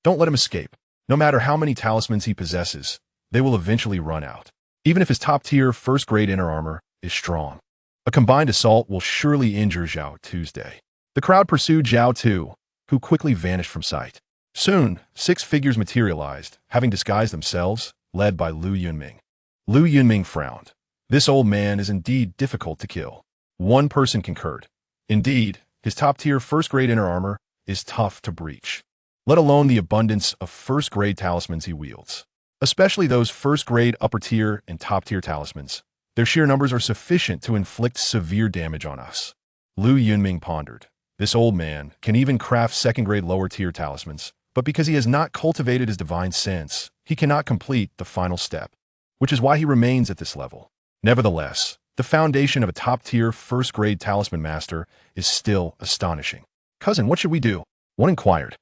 Don't let him escape. No matter how many talismans he possesses, they will eventually run out, even if his top-tier first-grade inner armor is strong. A combined assault will surely injure Zhao Tu's day. The crowd pursued Zhao Tu, who quickly vanished from sight. Soon, 6 figures materialized, having disguised themselves, led by Lu Yunming. Lu Yunming frowned. This old man is indeed difficult to kill. One person concurred. Indeed, his top-tier first-grade inner armor is tough to breach, let alone the abundance of first-grade talismans he wields. Especially those first-grade upper-tier and top-tier talismans. Their sheer numbers are sufficient to inflict severe damage on us. Lu Yunming pondered. This old man can even craft second-grade lower-tier talismans, but because he has not cultivated his divine sense, he cannot complete the final step, which is why he remains at this level. Nevertheless, the foundation of a top-tier first-grade talisman master is still astonishing. Cousin, what should we do? One inquired.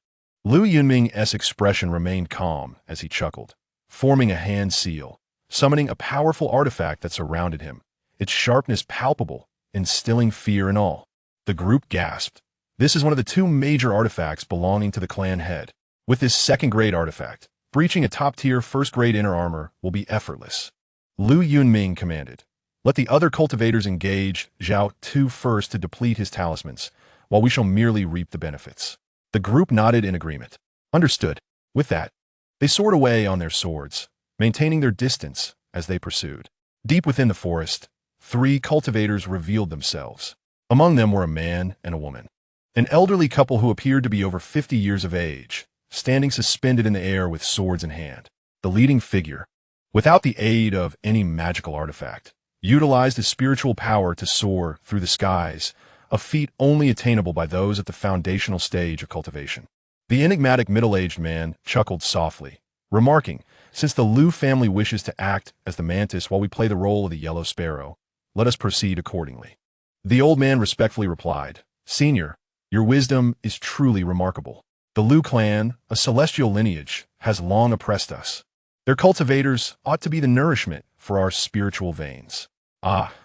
Lu Yunming's expression remained calm as he chuckled, forming a hand seal, summoning a powerful artifact that surrounded him, its sharpness palpable, instilling fear in all. The group gasped. This is one of the 2 major artifacts belonging to the clan head. With this second-grade artifact, breaching a top-tier first-grade inner armor will be effortless. Lu Yunming commanded. Let the other cultivators engage Zhao Tu first to deplete his talismans, while we shall merely reap the benefits. The group nodded in agreement. Understood. With that, they soared away on their swords, maintaining their distance as they pursued. Deep within the forest, 3 cultivators revealed themselves. Among them were a man and a woman. An elderly couple who appeared to be over 50 years of age, standing suspended in the air with swords in hand. The leading figure, without the aid of any magical artifact, utilized his spiritual power to soar through the skies, a feat only attainable by those at the foundational stage of cultivation. The enigmatic middle-aged man chuckled softly, remarking, since the Lu family wishes to act as the mantis while we play the role of the yellow sparrow, let us proceed accordingly. The old man respectfully replied, Senior, your wisdom is truly remarkable. The Lu clan, a celestial lineage, has long oppressed us. Their cultivators ought to be the nourishment for our spiritual veins.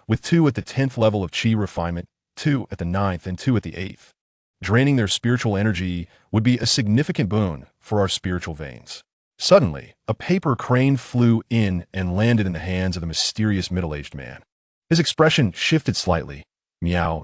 With 2 at the 10th level of chi refinement, 2 at the 9th and 2 at the 8th. Draining their spiritual energy would be a significant boon for our spiritual veins. Suddenly, a paper crane flew in and landed in the hands of the mysterious middle-aged man. His expression shifted slightly. Meow.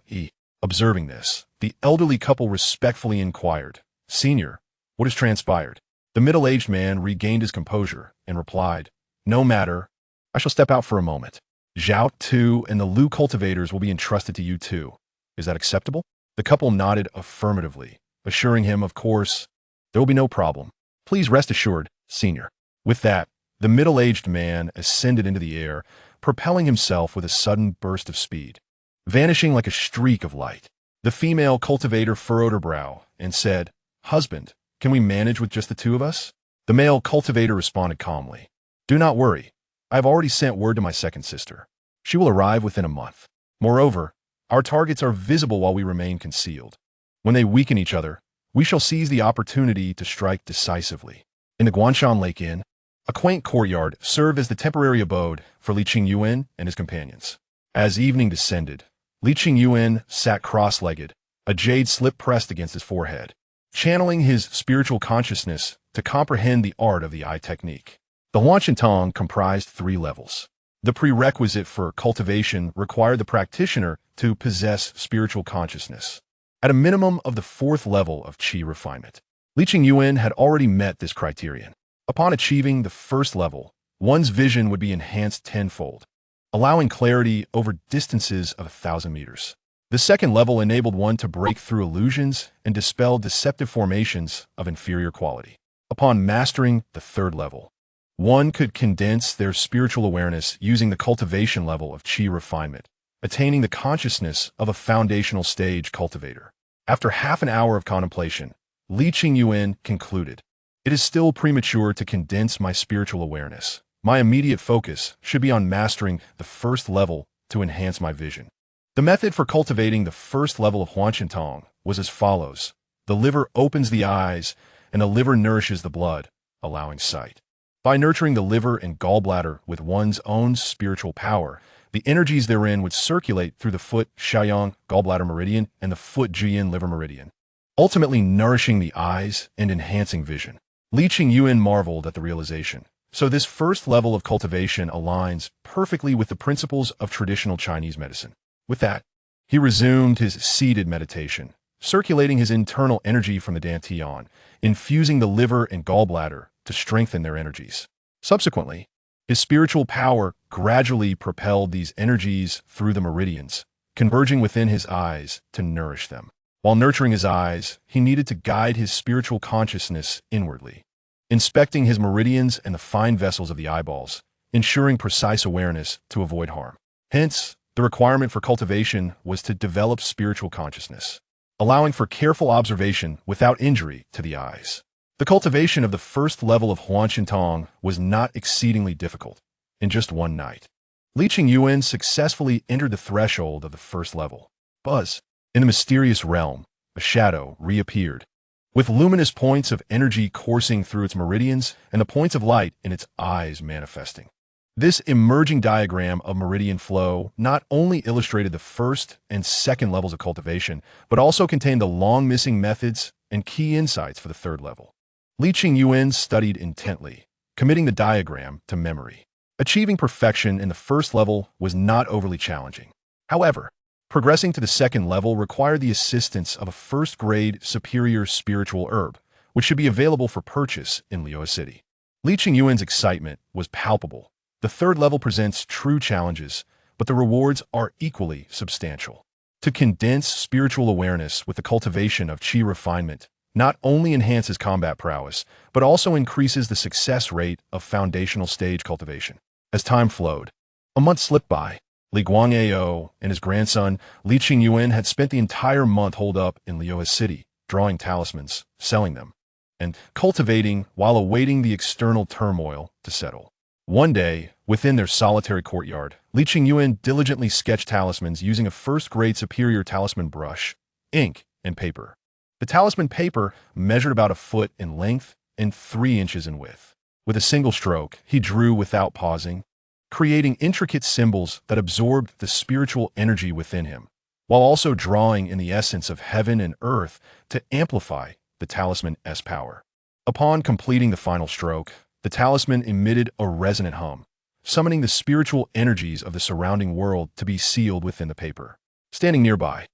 Observing this, the elderly couple respectfully inquired, "Senior, what has transpired?" The middle-aged man regained his composure and replied, "No matter. I shall step out for a moment. Zhao Tu and the Lu cultivators will be entrusted to you too. Is that acceptable?" The couple nodded affirmatively, assuring him, "Of course, there will be no problem. Please rest assured, Senior." With that, the middle-aged man ascended into the air, propelling himself with a sudden burst of speed, vanishing like a streak of light. The female cultivator furrowed her brow and said, "Husband, can we manage with just the two of us?" The male cultivator responded calmly, "Do not worry. I have already sent word to my second sister. She will arrive within a month. Moreover, our targets are visible while we remain concealed. When they weaken each other, we shall seize the opportunity to strike decisively." In the Guanshan Lake Inn, a quaint courtyard served as the temporary abode for Li Qingyuan and his companions. As evening descended, Li Qingyuan sat cross-legged, a jade slip pressed against his forehead, channeling his spiritual consciousness to comprehend the art of the eye technique. The Huanshan comprised 3 levels. The prerequisite for cultivation required the practitioner to possess spiritual consciousness, at a minimum of the 4th level of qi refinement. Li Qingyuan had already met this criterion. Upon achieving the 1st level, one's vision would be enhanced tenfold, allowing clarity over distances of 1,000 meters. The 2nd level enabled one to break through illusions and dispel deceptive formations of inferior quality. Upon mastering the 3rd level, one could condense their spiritual awareness using the cultivation level of qi refinement, attaining the consciousness of a foundational stage cultivator. After half an hour of contemplation, Li Qingyuan concluded, "It is still premature to condense my spiritual awareness. My immediate focus should be on mastering the 1st level to enhance my vision." The method for cultivating the 1st level of Huanshan was as follows. The liver opens the eyes, and the liver nourishes the blood, allowing sight. By nurturing the liver and gallbladder with one's own spiritual power, the energies therein would circulate through the foot Shaoyang gallbladder meridian and the foot Jian liver meridian, ultimately nourishing the eyes and enhancing vision. Li Qingyuan marveled at the realization. So this 1st level of cultivation aligns perfectly with the principles of traditional Chinese medicine. With that, he resumed his seated meditation, circulating his internal energy from the dantian, infusing the liver and gallbladder to strengthen their energies. Subsequently, his spiritual power gradually propelled these energies through the meridians, converging within his eyes to nourish them. While nurturing his eyes, he needed to guide his spiritual consciousness inwardly, inspecting his meridians and the fine vessels of the eyeballs, ensuring precise awareness to avoid harm. Hence, the requirement for cultivation was to develop spiritual consciousness, allowing for careful observation without injury to the eyes. The cultivation of the 1st level of Huanshan was not exceedingly difficult. In just one night, Li Qingyuan successfully entered the threshold of the 1st level. Buzz. In the mysterious realm, a shadow reappeared, with luminous points of energy coursing through its meridians and the points of light in its eyes manifesting. This emerging diagram of meridian flow not only illustrated the 1st and 2nd levels of cultivation, but also contained the long-missing methods and key insights for the 3rd level. Li Qingyuan studied intently, committing the diagram to memory. Achieving perfection in the 1st level was not overly challenging. However, progressing to the 2nd level required the assistance of a 1st-grade superior spiritual herb, which should be available for purchase in Liuhe City. Li Qingyuan's excitement was palpable. The 3rd level presents true challenges, but the rewards are equally substantial. To condense spiritual awareness with the cultivation of qi refinement not only enhances combat prowess, but also increases the success rate of foundational stage cultivation. As time flowed, a month slipped by. Li Guangao and his grandson, Li Qingyuan, had spent the entire month holed up in Liuhe City, drawing talismans, selling them, and cultivating while awaiting the external turmoil to settle. One day, within their solitary courtyard, Li Qingyuan diligently sketched talismans using a 1st-grade superior talisman brush, ink, and paper. The talisman paper measured about a foot in length and 3 inches in width. With a single stroke, he drew without pausing, creating intricate symbols that absorbed the spiritual energy within him, while also drawing in the essence of heaven and earth to amplify the talisman's power. Upon completing the final stroke, the talisman emitted a resonant hum, summoning the spiritual energies of the surrounding world to be sealed within the paper. Standing nearby,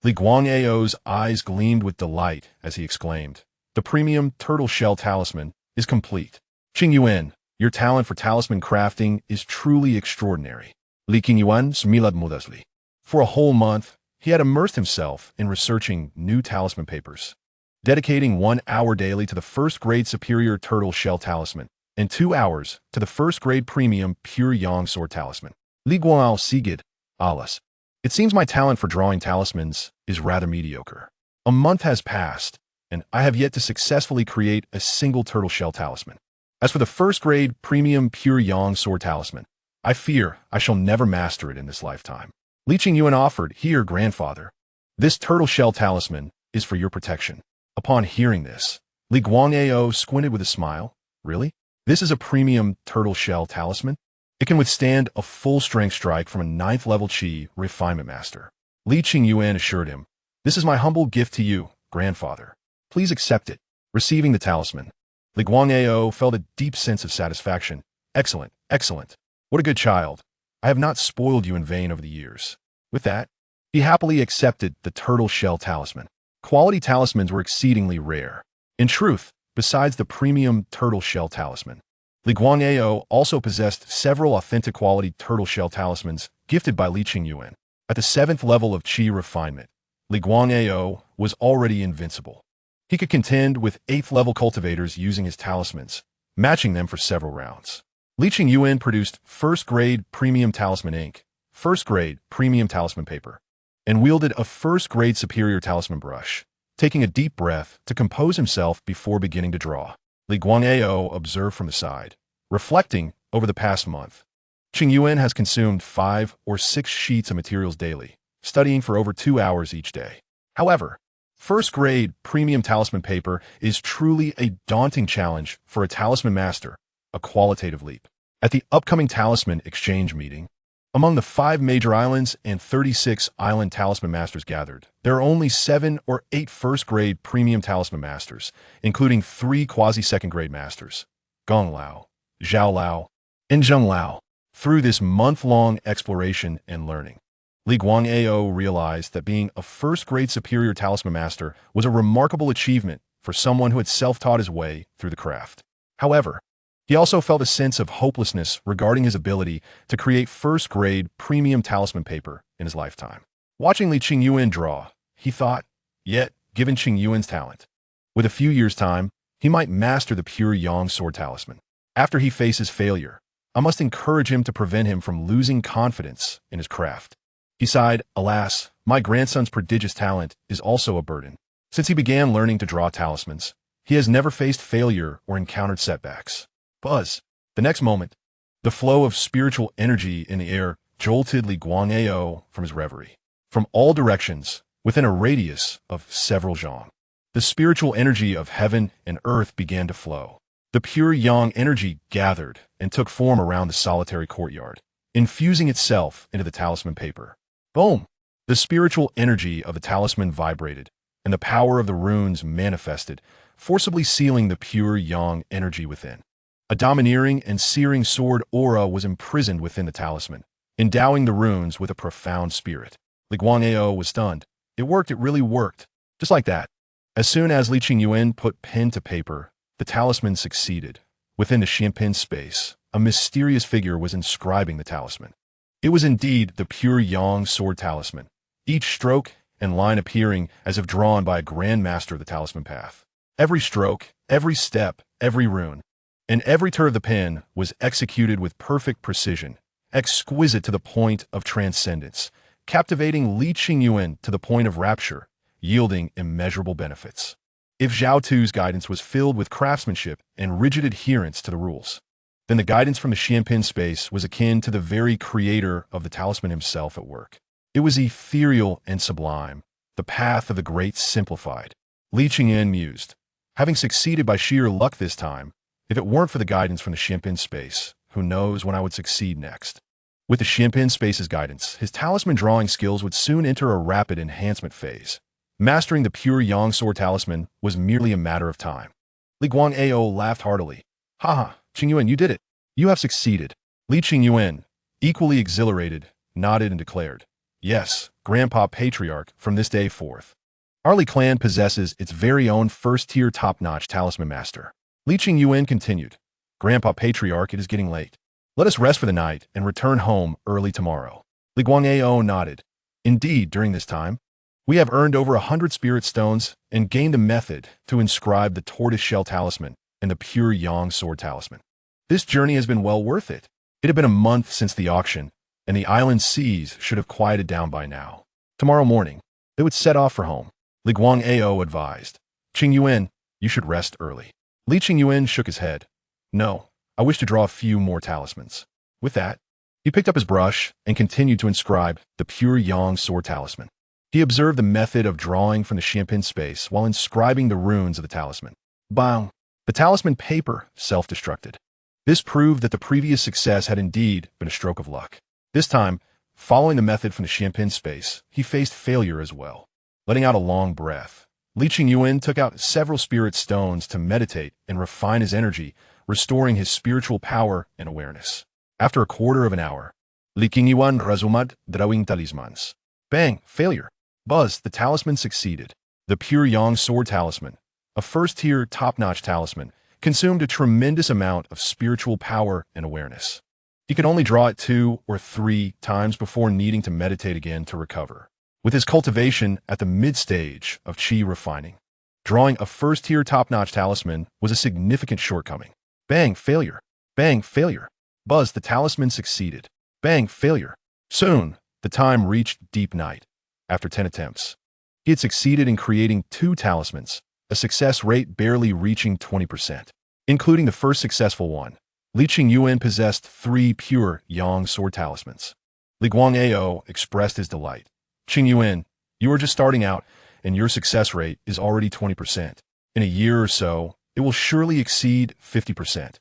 Li Guangao's eyes gleamed with delight as he exclaimed, "The premium turtle shell talisman is complete. Qingyuan, your talent for talisman crafting is truly extraordinary." Li Qingyuan smiled modestly. For a whole month, he had immersed himself in researching new talisman papers, dedicating 1 hour daily to the first-grade superior turtle shell talisman and 2 hours to the first-grade premium pure yang sword talisman. Li Guanao sighed, "Alas, it seems my talent for drawing talismans is rather mediocre. A month has passed, and I have yet to successfully create a single turtle shell talisman. As for the first-grade premium pure yang sword talisman, I fear I shall never master it in this lifetime." Li Qingyuan offered, "Here, grandfather. This turtle shell talisman is for your protection." Upon hearing this, Li Guangao squinted with a smile. "Really? This is a premium turtle shell talisman? It can withstand a full-strength strike from a 9th-level Qi refinement master." Li Qingyuan assured him, "This is my humble gift to you, grandfather. Please accept it." Receiving the talisman, Li Guangao felt a deep sense of satisfaction. "Excellent, excellent. What a good child. I have not spoiled you in vain over the years." With that, he happily accepted the turtle shell talisman. Quality talismans were exceedingly rare. In truth, besides the premium turtle shell talisman, Li Guangao also possessed several authentic quality turtle shell talismans gifted by Li Qingyuan. At the 7th level of Qi refinement, Li Guangao was already invincible. He could contend with 8th-level cultivators using his talismans, matching them for several rounds. Li Qingyuan produced first-grade premium talisman ink, first-grade premium talisman paper, and wielded a first-grade superior talisman brush, taking a deep breath to compose himself before beginning to draw. Li Guangao observed from the side, reflecting over the past month. Qingyuan has consumed 5 or 6 sheets of materials daily, studying for over 2 hours each day. However, first-grade premium talisman paper is truly a daunting challenge for a talisman master, a qualitative leap. At the upcoming talisman exchange meeting, among the 5 major islands and 36 island talisman masters gathered, there are only 7 or 8 first-grade premium talisman masters, including 3 quasi-second-grade masters, Gong Lao, Zhao Lao, and Zheng Lao. Through this month-long exploration and learning, Li Guangao realized that being a first-grade superior talisman master was a remarkable achievement for someone who had self-taught his way through the craft. However, he also felt a sense of hopelessness regarding his ability to create first-grade premium talisman paper in his lifetime. Watching Li Qingyuan draw, he thought, yet, given Qingyuan's talent, with a few years' time, he might master the pure yang sword talisman. After he faces failure, I must encourage him to prevent him from losing confidence in his craft. He sighed, "Alas, my grandson's prodigious talent is also a burden. Since he began learning to draw talismans, he has never faced failure or encountered setbacks." Buzz. The next moment, the flow of spiritual energy in the air jolted Li Guangao from his reverie. From all directions, within a radius of several zhang, the spiritual energy of heaven and earth began to flow. The pure yang energy gathered and took form around the solitary courtyard, infusing itself into the talisman paper. Boom! The spiritual energy of the talisman vibrated, and the power of the runes manifested, forcibly sealing the pure yang energy within. A domineering and searing sword aura was imprisoned within the talisman, endowing the runes with a profound spirit. Li Guangao was stunned. It worked, it really worked. Just like that. As soon as Li Qingyuan put pen to paper, the talisman succeeded. Within the champagne space, a mysterious figure was inscribing the talisman. It was indeed the pure yang sword talisman, each stroke and line appearing as if drawn by a grand master of the talisman path. Every stroke, every step, every rune, and every turn of the pen was executed with perfect precision, exquisite to the point of transcendence, captivating Li Qingyuan to the point of rapture, yielding immeasurable benefits. If Zhao Tu's guidance was filled with craftsmanship and rigid adherence to the rules, then the guidance from the champagne space was akin to the very creator of the talisman himself at work. It was ethereal and sublime, the path of the great simplified. Li Qingyuan mused, having succeeded by sheer luck this time, if it weren't for the guidance from the champagne space, who knows when I would succeed next. With the champagne space's guidance, his talisman drawing skills would soon enter a rapid enhancement phase. Mastering the pure yang sword talisman was merely a matter of time. Li Guangao laughed heartily. "Haha, Qingyuan, you did it. You have succeeded." Li Qingyuan, equally exhilarated, nodded and declared, Yes, Grandpa Patriarch, from this day forth. Our Li clan possesses its very own first-tier top-notch talisman master. Li Qingyuan continued. Grandpa Patriarch, it is getting late. Let us rest for the night and return home early tomorrow. Li Guangao nodded. Indeed, during this time, we have earned over 100 spirit stones and gained a method to inscribe the tortoise-shell talisman and the pure yang sword talisman. This journey has been well worth it. It had been a month since the auction, and the island seas should have quieted down by now. Tomorrow morning, they would set off for home. Li Guangao advised. Qingyuan, you should rest early. Li Qingyuan shook his head. No, I wish to draw a few more talismans. With that, he picked up his brush and continued to inscribe the pure yang sword talisman. He observed the method of drawing from the champagne space while inscribing the runes of the talisman. Bang! The talisman paper self-destructed. This proved that the previous success had indeed been a stroke of luck. This time, following the method from the champagne space, he faced failure as well. Letting out a long breath, Li Qingyuan took out several spirit stones to meditate and refine his energy, restoring his spiritual power and awareness. After a quarter of an hour, Li Qingyuan resumed drawing talismans. Bang! Failure. Buzz, the talisman succeeded. The pure yang sword talisman, a first-tier top-notch talisman, consumed a tremendous amount of spiritual power and awareness. He could only draw it 2 or 3 times before needing to meditate again to recover. With his cultivation at the mid-stage of qi refining, drawing a first-tier top-notch talisman was a significant shortcoming. Bang! Failure. Bang! Failure. Buzz, the talisman succeeded. Bang! Failure. Soon, the time reached deep night. After 10 attempts, he had succeeded in creating 2 talismans, a success rate barely reaching 20%. Including the first successful one, Li Qingyuan possessed 3 pure yang sword talismans. Li Guangao expressed his delight. Qingyuan, you are just starting out, and your success rate is already 20%. In a year or so, it will surely exceed 50%.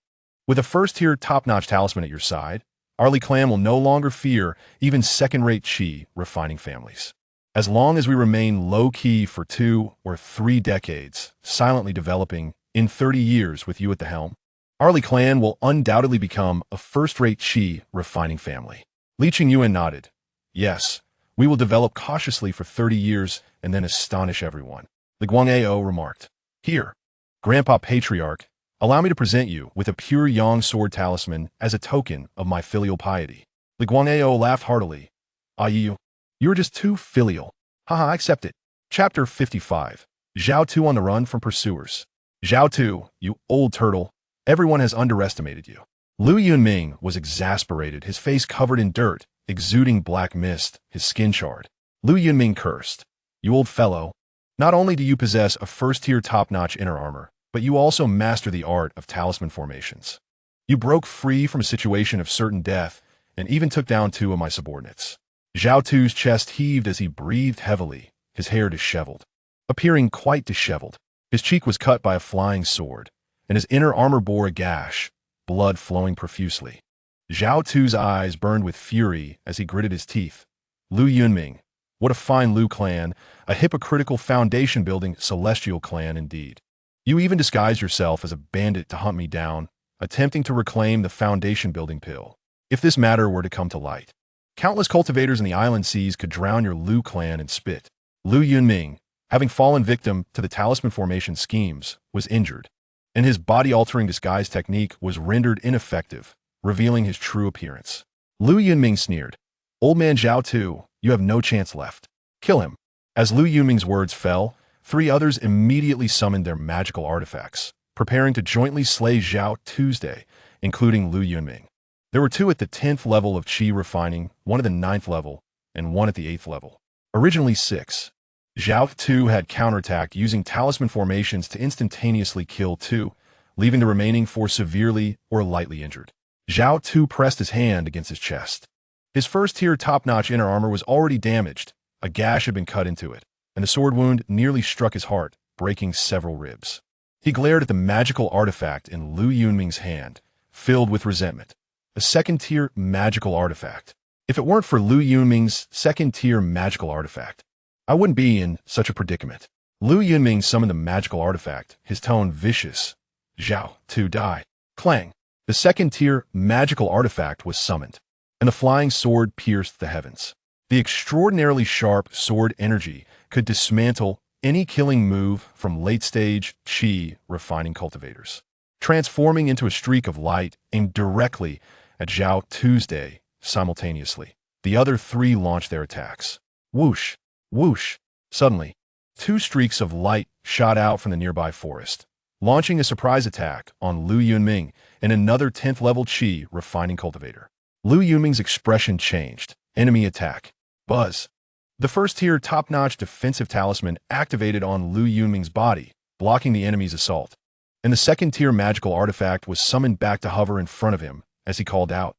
With a first-tier top-notch talisman at your side, our Li clan will no longer fear even second-rate qi refining families. As long as we remain low-key for 2 or 3 decades, silently developing in 30 years with you at the helm, our Li clan will undoubtedly become a first-rate qi refining family. Li Qingyuan nodded. Yes, we will develop cautiously for 30 years and then astonish everyone. Li Guangao remarked. Here, Grandpa Patriarch, allow me to present you with a pure yang sword talisman as a token of my filial piety. Li Guangao laughed heartily. Ah, you are just too filial. Haha, I accept it. Chapter 55. Zhao Tu on the run from pursuers. Zhao Tu, you old turtle, everyone has underestimated you. Lu Yunming was exasperated, his face covered in dirt, exuding black mist, his skin charred. Lu Yunming cursed. You old fellow, not only do you possess a first-tier top-notch inner armor, but you also master the art of talisman formations. You broke free from a situation of certain death and even took down 2 of my subordinates. Zhao Tu's chest heaved as he breathed heavily, his hair disheveled. Appearing quite disheveled, his cheek was cut by a flying sword, and his inner armor bore a gash, blood flowing profusely. Zhao Tu's eyes burned with fury as he gritted his teeth. Lu Yunming, what a fine Lu clan, a hypocritical foundation-building celestial clan indeed. You even disguised yourself as a bandit to hunt me down, attempting to reclaim the foundation-building pill. If this matter were to come to light, countless cultivators in the island seas could drown your Lu clan in spit. Lu Yunming, having fallen victim to the talisman formation schemes, was injured, and his body-altering disguise technique was rendered ineffective, revealing his true appearance. Lu Yunming sneered. Old man Zhao Tu, you have no chance left. Kill him. As Lu Yunming's words fell, 3 others immediately summoned their magical artifacts, preparing to jointly slay Zhao Tuesday, including Lu Yunming. There were 2 at the 10th level of qi refining, 1 at the 9th level, and 1 at the 8th level. Originally 6. Zhao Tu had counterattacked using talisman formations to instantaneously kill 2, leaving the remaining 4 severely or lightly injured. Zhao Tu pressed his hand against his chest. His first-tier top-notch inner armor was already damaged, a gash had been cut into it, and the sword wound nearly struck his heart, breaking several ribs. He glared at the magical artifact in Lu Yunming's hand, filled with resentment. A second-tier magical artifact. If it weren't for Lu Yunming's second-tier magical artifact, I wouldn't be in such a predicament. Lu Yunming summoned the magical artifact, his tone vicious. Zhao Tu die. Clang. The second-tier magical artifact was summoned, and the flying sword pierced the heavens. The extraordinarily sharp sword energy could dismantle any killing move from late-stage Qi refining cultivators, transforming into a streak of light aimed directly at Zhao Tuesday simultaneously. The other three launched their attacks. Whoosh! Whoosh! Suddenly, two streaks of light shot out from the nearby forest, launching a surprise attack on Lu Yunming and another 10th level Qi refining cultivator. Lu Yunming's expression changed. Enemy attack. Buzz. The first tier top-notch defensive talisman activated on Lu Yunming's body, blocking the enemy's assault. And the second tier magical artifact was summoned back to hover in front of him as he called out.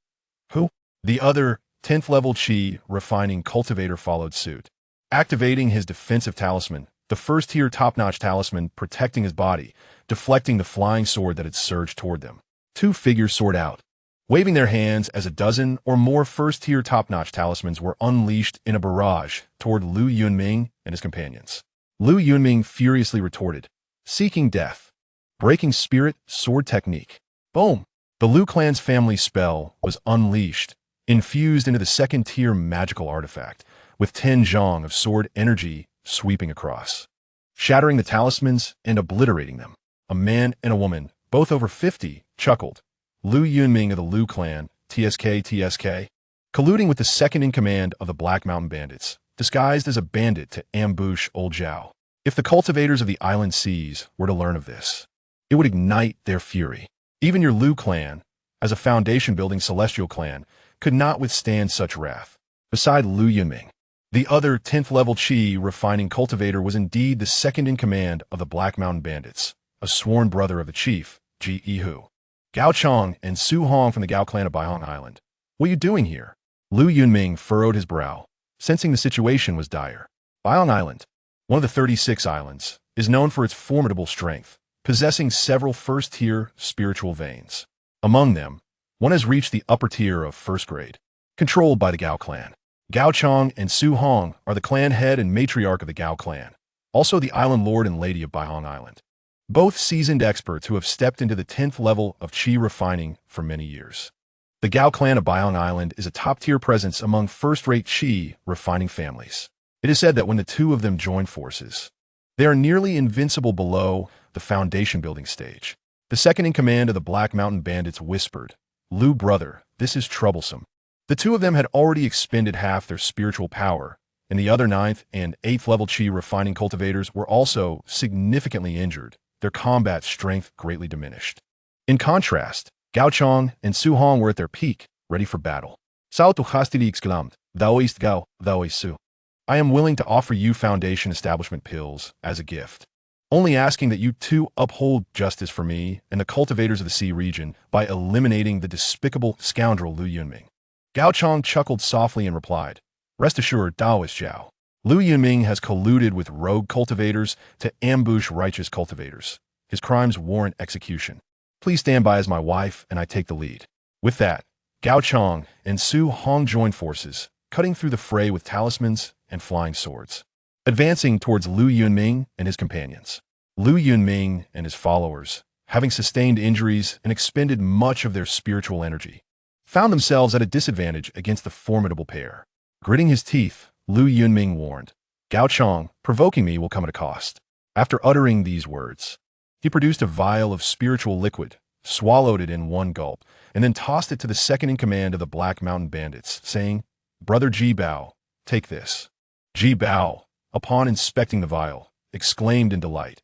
Who? The other 10th level Qi refining cultivator followed suit, activating his defensive talisman, the first tier top-notch talisman protecting his body, deflecting the flying sword that had surged toward them. Two figures soared out, waving their hands as a dozen or more first-tier top-notch talismans were unleashed in a barrage toward Lu Yunming and his companions. Lu Yunming furiously retorted, seeking death. Breaking spirit, sword technique. Boom! The Lu clan's family spell was unleashed, infused into the second-tier magical artifact, with 10 zhong of sword energy sweeping across, shattering the talismans and obliterating them. A man and a woman, both over 50, chuckled. Lu Yunming of the Lu clan, TSK, colluding with the second-in-command of the Black Mountain Bandits, disguised as a bandit to ambush old Zhao. If the cultivators of the island seas were to learn of this, it would ignite their fury. Even your Lu clan, as a foundation-building celestial clan, could not withstand such wrath. Beside Lu Yunming, the other 10th level Qi refining cultivator was indeed the second-in-command of the Black Mountain Bandits, a sworn brother of the chief, Ji Yihu. Gao Chong and Su Hong from the Gao clan of Baihong Island. What are you doing here? Lu Yunming furrowed his brow, sensing the situation was dire. Baihong Island, one of the 36 islands, is known for its formidable strength, possessing several first-tier spiritual veins. Among them, one has reached the upper tier of first grade, controlled by the Gao clan. Gao Chong and Su Hong are the clan head and matriarch of the Gao clan, also the island lord and lady of Baihong Island. Both seasoned experts who have stepped into the 10th level of Qi refining for many years. The Gao clan of Baihong Island is a top-tier presence among first-rate Qi refining families. It is said that when the two of them join forces, they are nearly invincible below the foundation-building stage. The second-in-command of the Black Mountain Bandits whispered, Lu brother, this is troublesome. The two of them had already expended half their spiritual power, and the other 9th and 8th level Qi refining cultivators were also significantly injured, their combat strength greatly diminished. In contrast, Gao Chong and Su Hong were at their peak, ready for battle. Sao tu hastili exclaimed, thou ist Gao, thou ist Su. I am willing to offer you Foundation Establishment pills as a gift, only asking that you two uphold justice for me and the cultivators of the sea region by eliminating the despicable scoundrel Lu Yunming. Gao Chong chuckled softly and replied, rest assured, Taoist Zhao. Lu Yunming has colluded with rogue cultivators to ambush righteous cultivators. His crimes warrant execution. Please stand by as my wife and I take the lead. With that, Gao Chong and Su Hong joined forces, cutting through the fray with talismans and flying swords, advancing towards Lu Yunming and his companions. Lu Yunming and his followers, having sustained injuries and expended much of their spiritual energy, found themselves at a disadvantage against the formidable pair. Gritting his teeth, Lu Yunming warned, Gao Chong, provoking me will come at a cost. After uttering these words, he produced a vial of spiritual liquid, swallowed it in one gulp, and then tossed it to the second-in-command of the Black Mountain Bandits, saying, Brother Ji Bao, take this. Ji Bao, upon inspecting the vial, exclaimed in delight,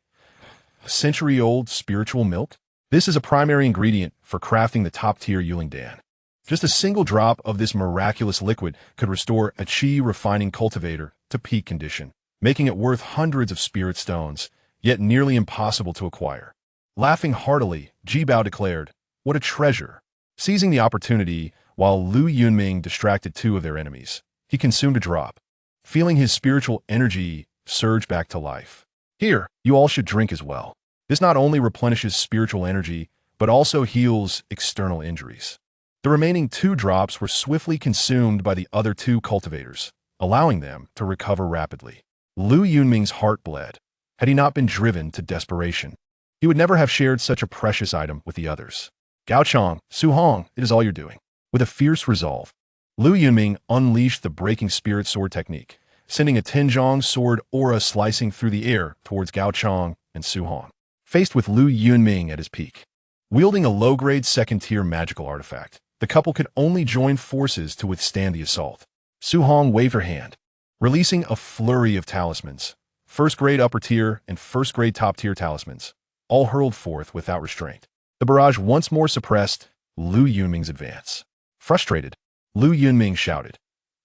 a century-old spiritual milk? This is a primary ingredient for crafting the top-tier Yuling Dan. Just a single drop of this miraculous liquid could restore a Qi refining cultivator to peak condition, making it worth hundreds of spirit stones, yet nearly impossible to acquire. Laughing heartily, Ji Bao declared, what a treasure. Seizing the opportunity, while Lu Yunming distracted two of their enemies, he consumed a drop, feeling his spiritual energy surge back to life. Here, you all should drink as well. This not only replenishes spiritual energy, but also heals external injuries. The remaining 2 drops were swiftly consumed by the other 2 cultivators, allowing them to recover rapidly. Lu Yunming's heart bled. Had he not been driven to desperation, he would never have shared such a precious item with the others. Gao Chong, Su Hong, it is all you're doing. With a fierce resolve, Lu Yunming unleashed the breaking spirit sword technique, sending a Tianzhong sword aura slicing through the air towards Gao Chong and Su Hong. Faced with Lu Yunming at his peak, wielding a low-grade second-tier magical artifact, the couple could only join forces to withstand the assault. Su Hong waved her hand, releasing a flurry of talismans, first-grade upper-tier and first-grade top-tier talismans, all hurled forth without restraint. The barrage once more suppressed Lu Yunming's advance. Frustrated, Lu Yunming shouted,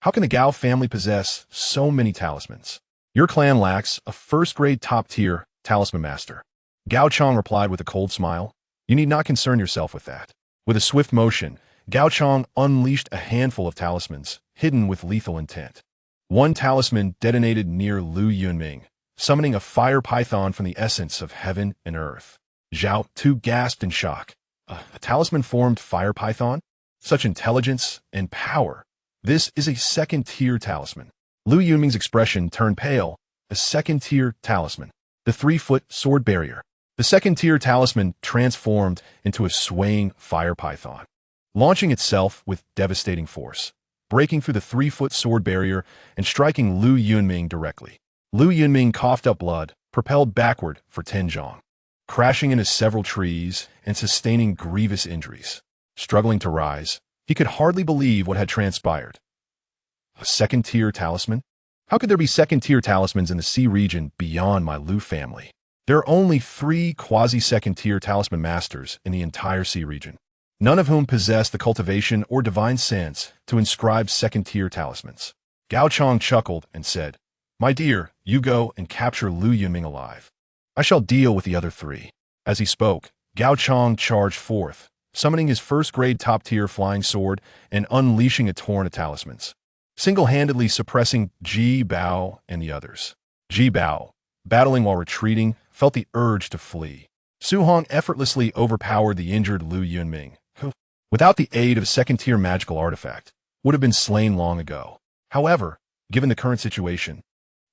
"How can the Gao family possess so many talismans? Your clan lacks a first-grade top-tier talisman master." Gao Chong replied with a cold smile, "You need not concern yourself with that." With a swift motion, Gao Chong unleashed a handful of talismans, hidden with lethal intent. One talisman detonated near Lu Yunming, summoning a fire python from the essence of heaven and earth. Zhao Tu gasped in shock. A talisman-formed fire python? Such intelligence and power. This is a second-tier talisman. Lu Yunming's expression turned pale. A second-tier talisman. The 3-foot sword barrier. The second-tier talisman transformed into a swaying fire python, launching itself with devastating force, breaking through the 3-foot sword barrier and striking Lu Yunming directly. Lu Yunming coughed up blood, propelled backward for Tianzhong, crashing into several trees and sustaining grievous injuries. Struggling to rise, he could hardly believe what had transpired. A second-tier talisman? How could there be second-tier talismans in the sea region beyond my Lu family? There are only 3 quasi-second-tier talisman masters in the entire sea region, none of whom possess the cultivation or divine sense to inscribe second-tier talismans. Gao Chong chuckled and said, "My dear, you go and capture Lu Yunming alive. I shall deal with the other 3. As he spoke, Gao Chong charged forth, summoning his first-grade top-tier flying sword and unleashing a torrent of talismans, single-handedly suppressing Ji Bao and the others. Ji Bao, battling while retreating, felt the urge to flee. Su Hong effortlessly overpowered the injured Lu Yunming, who, without the aid of a second-tier magical artifact, would have been slain long ago. However, given the current situation,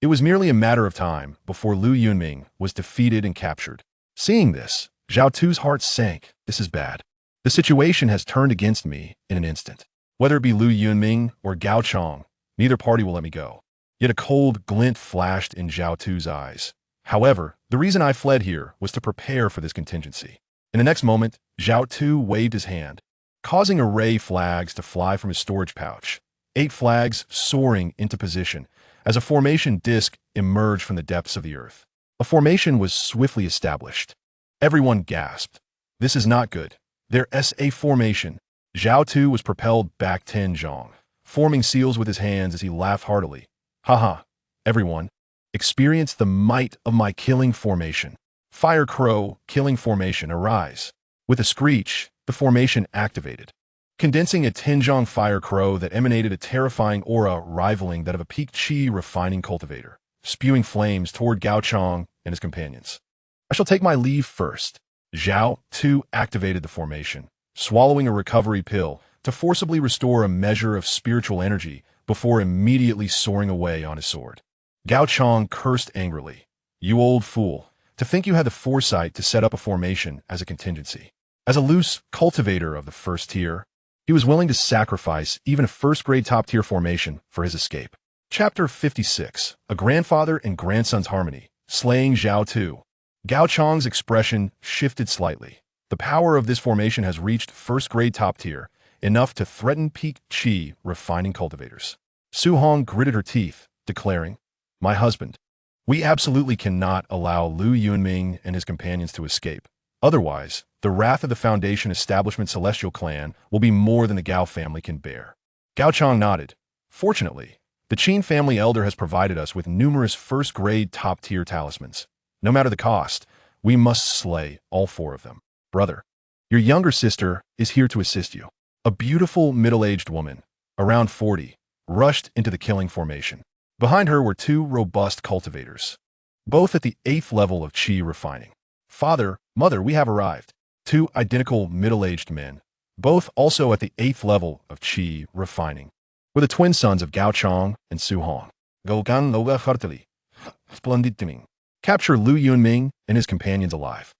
it was merely a matter of time before Lu Yunming was defeated and captured. Seeing this, Zhao Tu's heart sank. This is bad. The situation has turned against me in an instant. Whether it be Lu Yunming or Gao Chong, neither party will let me go. Yet a cold glint flashed in Zhao Tu's eyes. However, the reason I fled here was to prepare for this contingency. In the next moment, Zhao Tu waved his hand, causing array flags to fly from his storage pouch. 8 flags soaring into position as a formation disc emerged from the depths of the earth. A formation was swiftly established. Everyone gasped. This is not good. There's a formation. Zhao Tu was propelled back Tianzhong, forming seals with his hands as he laughed heartily. Haha, everyone, experience the might of my killing formation. Fire Crow, killing formation, arise. With a screech, the formation activated, condensing a Tianzhong fire crow that emanated a terrifying aura rivaling that of a peak Qi refining cultivator, spewing flames toward Gao Chong and his companions. I shall take my leave first. Zhao Tu activated the formation, swallowing a recovery pill to forcibly restore a measure of spiritual energy before immediately soaring away on his sword. Gao Chong cursed angrily. You old fool, to think you had the foresight to set up a formation as a contingency. As a loose cultivator of the first tier, he was willing to sacrifice even a first-grade top-tier formation for his escape. Chapter 56, A Grandfather and Grandson's Harmony, Slaying Zhao Tu. Gao Chong's expression shifted slightly. The power of this formation has reached first-grade top-tier, enough to threaten peak Qi refining cultivators. Su Hong gritted her teeth, declaring, My husband, we absolutely cannot allow Lu Yunming and his companions to escape. Otherwise, the wrath of the Foundation Establishment Celestial Clan will be more than the Gao family can bear. Gao Chong nodded. Fortunately, the Qin family elder has provided us with numerous first-grade top-tier talismans. No matter the cost, we must slay all 4 of them. Brother, your younger sister is here to assist you. A beautiful middle-aged woman, around 40, rushed into the killing formation. Behind her were 2 robust cultivators, both at the 8th level of Qi refining. Father, mother, we have arrived. 2 identical middle-aged men, both also at the 8th level of Qi refining, were the twin sons of Gao Chong and Su Hong. Gogan Loga Hartali. Splendid Timing. Capture Lu Yunming and his companions alive.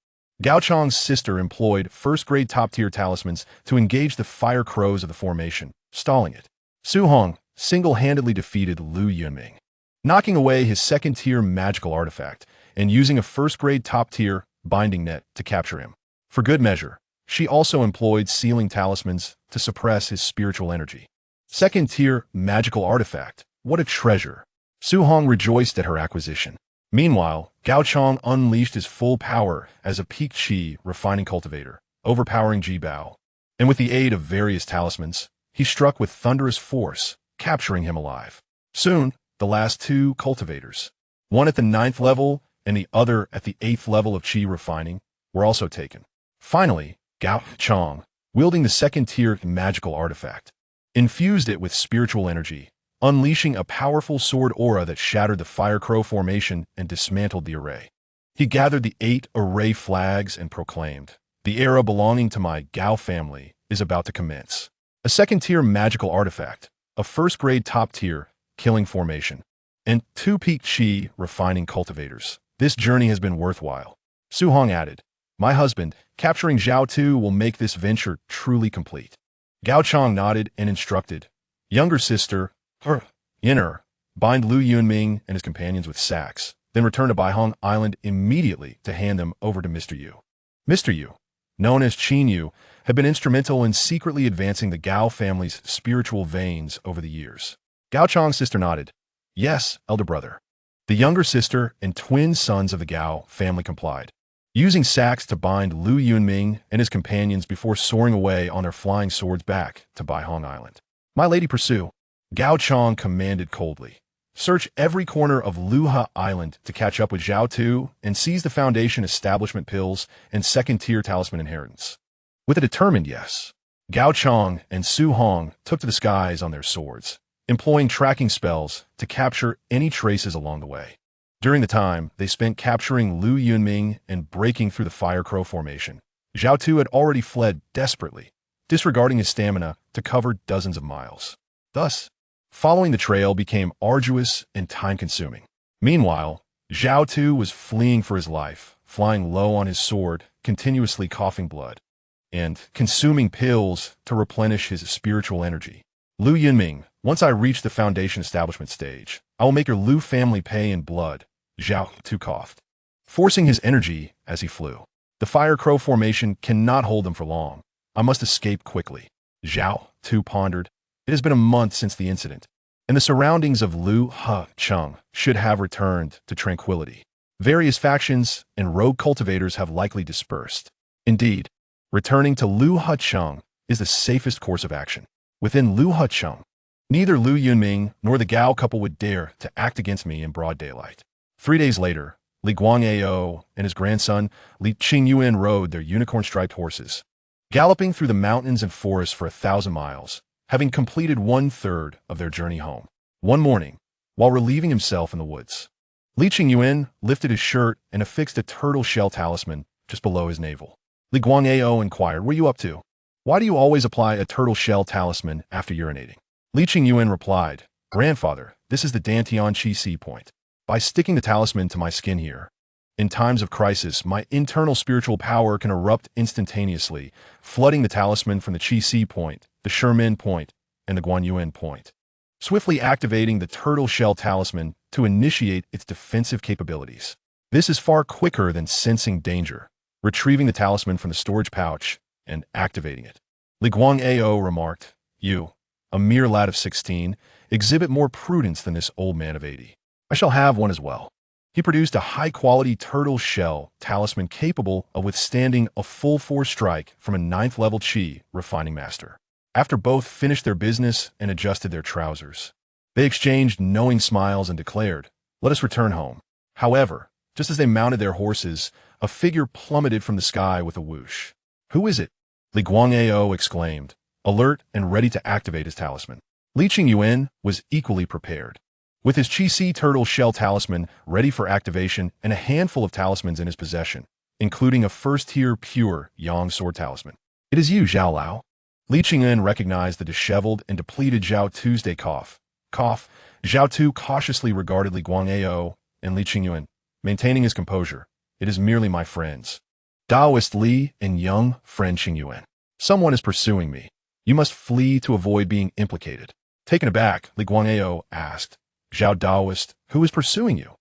Gao Chong's sister employed first-grade top-tier talismans to engage the fire crows of the formation, stalling it. Su Hong single-handedly defeated Lu Yunming, knocking away his second-tier magical artifact and using a first-grade top-tier binding net to capture him. For good measure, she also employed sealing talismans to suppress his spiritual energy. Second-tier magical artifact. What a treasure! Su Hong rejoiced at her acquisition. Meanwhile, Gao Chong unleashed his full power as a peak Qi refining cultivator, overpowering Ji Bao. And with the aid of various talismans, he struck with thunderous force, capturing him alive. Soon, the last two cultivators, one at the 9th level and the other at the 8th level of Qi refining, were also taken. Finally, Gao Chong, wielding the second-tier magical artifact, infused it with spiritual energy, unleashing a powerful sword aura that shattered the Fire Crow formation and dismantled the array. He gathered the 8 array flags and proclaimed, "The era belonging to my Gao family is about to commence." A second-tier magical artifact, a first-grade top-tier killing formation, and 2 peak Qi refining cultivators. This journey has been worthwhile. Su Hong added, "My husband, capturing Zhao Tu will make this venture truly complete." Gao Chong nodded and instructed, "Younger sister, Inner, bind Lu Yunming and his companions with sacks, then return to Baihong Island immediately to hand them over to Mr. Yu." Mr. Yu, known as Qingyuan, had been instrumental in secretly advancing the Gao family's spiritual veins over the years. Gao Chong's sister nodded. "Yes, elder brother." The younger sister and twin sons of the Gao family complied, using sacks to bind Lu Yunming and his companions before soaring away on their flying swords back to Baihong Island. "My lady, pursue," Gao Chong commanded coldly. "Search every corner of Luha Island to catch up with Zhao Tu and seize the Foundation establishment pills and second-tier talisman inheritance." With a determined yes, Gao Chong and Su Hong took to the skies on their swords, employing tracking spells to capture any traces along the way. During the time they spent capturing Lu Yunming and breaking through the Fire Crow formation, Zhao Tu had already fled desperately, disregarding his stamina to cover dozens of miles. Thus, following the trail became arduous and time-consuming. Meanwhile, Zhao Tu was fleeing for his life, flying low on his sword, continuously coughing blood, and consuming pills to replenish his spiritual energy. "Lu Yunming, once I reach the Foundation establishment stage, I will make your Lu family pay in blood," Zhao Tu coughed, forcing his energy as he flew. "The Fire Crow formation cannot hold them for long. I must escape quickly." Zhao Tu pondered. It has been a month since the incident, and the surroundings of Lu Cheng should have returned to tranquility. Various factions and rogue cultivators have likely dispersed. Indeed, returning to Lu Cheng is the safest course of action. Within Lu Cheng, neither Lu Yunming nor the Gao couple would dare to act against me in broad daylight. 3 days later, Li Guangao and his grandson Li Qingyuan rode their unicorn-striped horses, galloping through the mountains and forests for 1,000 miles, having completed 1/3 of their journey home. One morning, while relieving himself in the woods, Li Qingyuan lifted his shirt and affixed a turtle shell talisman just below his navel. Li Guangao inquired, "What are you up to? Why do you always apply a turtle shell talisman after urinating?" Li Qingyuan replied, "Grandfather, this is the Dantian Qi point. By sticking the talisman to my skin here, in times of crisis, my internal spiritual power can erupt instantaneously, flooding the talisman from the Qi point, the Shermin point, and the Guanyuan point, swiftly activating the turtle shell talisman to initiate its defensive capabilities. This is far quicker than sensing danger, retrieving the talisman from the storage pouch, and activating it." Li Guangao remarked, "You, a mere lad of 16, exhibit more prudence than this old man of 80. I shall have one as well." He produced a high-quality turtle shell talisman capable of withstanding a full force strike from a 9th level Qi refining master. After both finished their business and adjusted their trousers, they exchanged knowing smiles and declared, "Let us return home." However, just as they mounted their horses, a figure plummeted from the sky with a whoosh. "Who is it?" Li Guangao exclaimed, alert and ready to activate his talisman. Li Qingyuan was equally prepared. With his Qi turtle shell talisman ready for activation and a handful of talismans in his possession, including a first-tier pure Yang sword talisman. "It is you, Zhao Lao." Li Qingyuan recognized the disheveled and depleted Zhao Tu's cough. Zhao Tu cautiously regarded Li Guangao and Li Qingyuan, maintaining his composure. "It is merely my friends, Taoist Li and young friend Qingyuan. Someone is pursuing me. You must flee to avoid being implicated." Taken aback, Li Guangao asked, Zhao Daoist, who is pursuing you?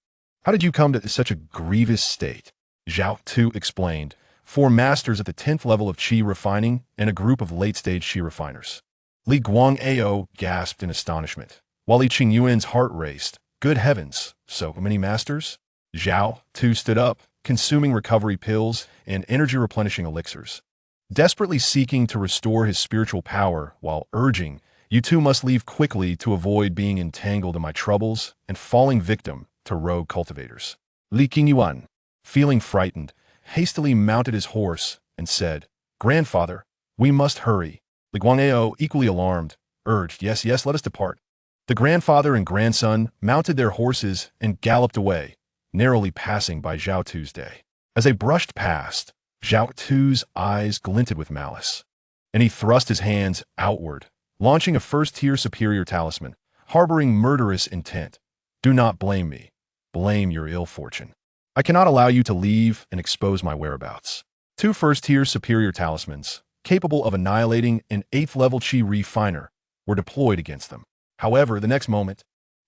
How did you come to such a grievous state? Zhao Tu explained, 4 masters at the 10th level of Qi refining and a group of late-stage Qi refiners. Li Guangao gasped in astonishment, while Li Qingyuan's heart raced. Good heavens, so many masters? Zhao Tu stood up, consuming recovery pills and energy-replenishing elixirs, desperately seeking to restore his spiritual power while urging, you two must leave quickly to avoid being entangled in my troubles and falling victim to rogue cultivators. Li Qingyuan, feeling frightened, hastily mounted his horse and said, Grandfather, we must hurry. Li Guangao, equally alarmed, urged, Yes, let us depart. The grandfather and grandson mounted their horses and galloped away, narrowly passing by Zhao Tu's day. As they brushed past, Zhao Tu's eyes glinted with malice, and he thrust his hands outward, launching a first-tier superior talisman, harboring murderous intent. Do not blame me. Blame your ill fortune. I cannot allow you to leave and expose my whereabouts. 2 first-tier superior talismans, capable of annihilating an 8th-level Qi refiner, were deployed against them. However, the next moment,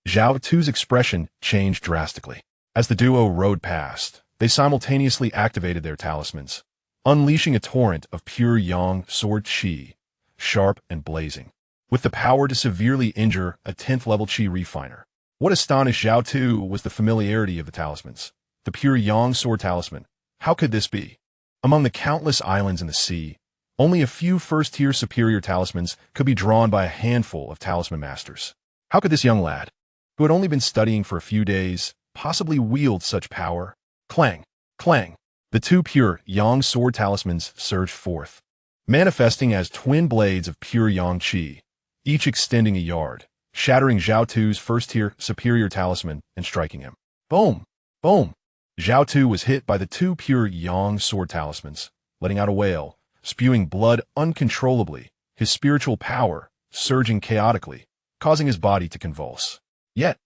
Zhao Tu's expression changed drastically. As the duo rode past, they simultaneously activated their talismans, unleashing a torrent of pure yang sword Qi, sharp and blazing, with the power to severely injure a 10th-level Qi refiner. What astonished Zhao Tu was the familiarity of the talismans. The pure yang sword talisman. How could this be? Among the countless islands in the sea, only a few first-tier superior talismans could be drawn by a handful of talisman masters. How could this young lad, who had only been studying for a few days, possibly wield such power? Clang, clang. The 2 pure yang sword talismans surged forth, manifesting as twin blades of pure yang qi, each extending a yard, shattering Zhao Tu's first-tier superior talisman and striking him. Boom! Boom! Zhao Tu was hit by the 2 pure yang sword talismans, letting out a wail, spewing blood uncontrollably, his spiritual power surging chaotically, causing his body to convulse. Yet,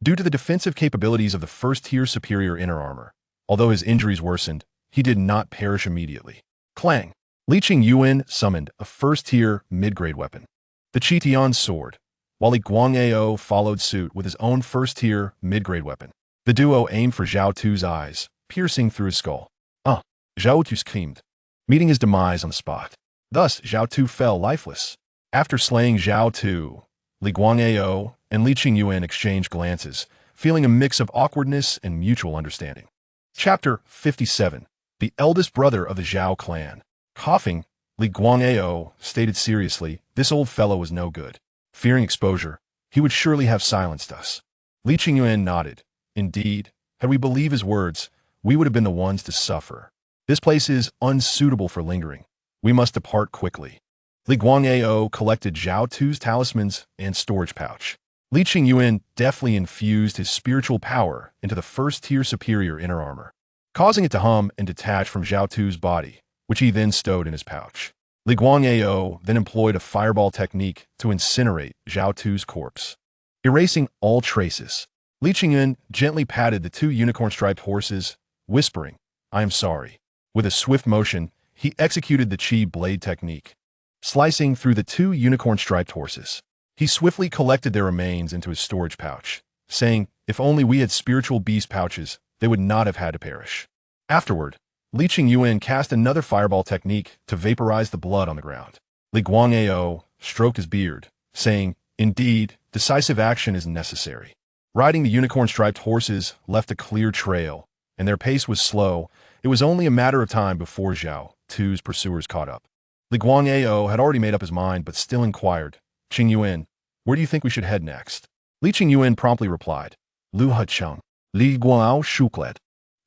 due to the defensive capabilities of the first-tier superior inner armor, although his injuries worsened, he did not perish immediately. Clang! Li Qingyuan summoned a first-tier mid-grade weapon, the Qitian sword, while Li Guangao followed suit with his own first-tier mid-grade weapon. The duo aimed for Zhao Tu's eyes, piercing through his skull. Zhao Tu screamed, meeting his demise on the spot. Thus, Zhao Tu fell lifeless. After slaying Zhao Tu, Li Guangao and Li Qingyuan exchanged glances, feeling a mix of awkwardness and mutual understanding. Chapter 57. The eldest brother of the Zhao clan. Coughing, Li Guangao stated seriously, this old fellow was no good. Fearing exposure, he would surely have silenced us. Li Qingyuan nodded. Indeed, had we believed his words, we would have been the ones to suffer. This place is unsuitable for lingering. We must depart quickly. Li Guangao collected Zhao Tu's talismans and storage pouch. Li Qingyuan deftly infused his spiritual power into the first-tier superior inner armor, causing it to hum and detach from Zhao Tu's body, which he then stowed in his pouch. Li Guangao then employed a fireball technique to incinerate Zhao Tu's corpse, erasing all traces. Li Qingyuan gently patted the 2 unicorn-striped horses, whispering, I am sorry. With a swift motion, he executed the Qi blade technique, slicing through the 2 unicorn-striped horses. He swiftly collected their remains into his storage pouch, saying, if only we had spiritual beast pouches, they would not have had to perish. Afterward, Li Qingyuan cast another fireball technique to vaporize the blood on the ground. Li Guangao stroked his beard, saying, indeed, decisive action is necessary. Riding the unicorn-striped horses left a clear trail, and their pace was slow. It was only a matter of time before Zhao Tu's pursuers caught up. Li Guangao had already made up his mind but still inquired, Qingyuan, where do you think we should head next? Li Qingyuan promptly replied, Lu Hecheng, Li Guao Shuklet.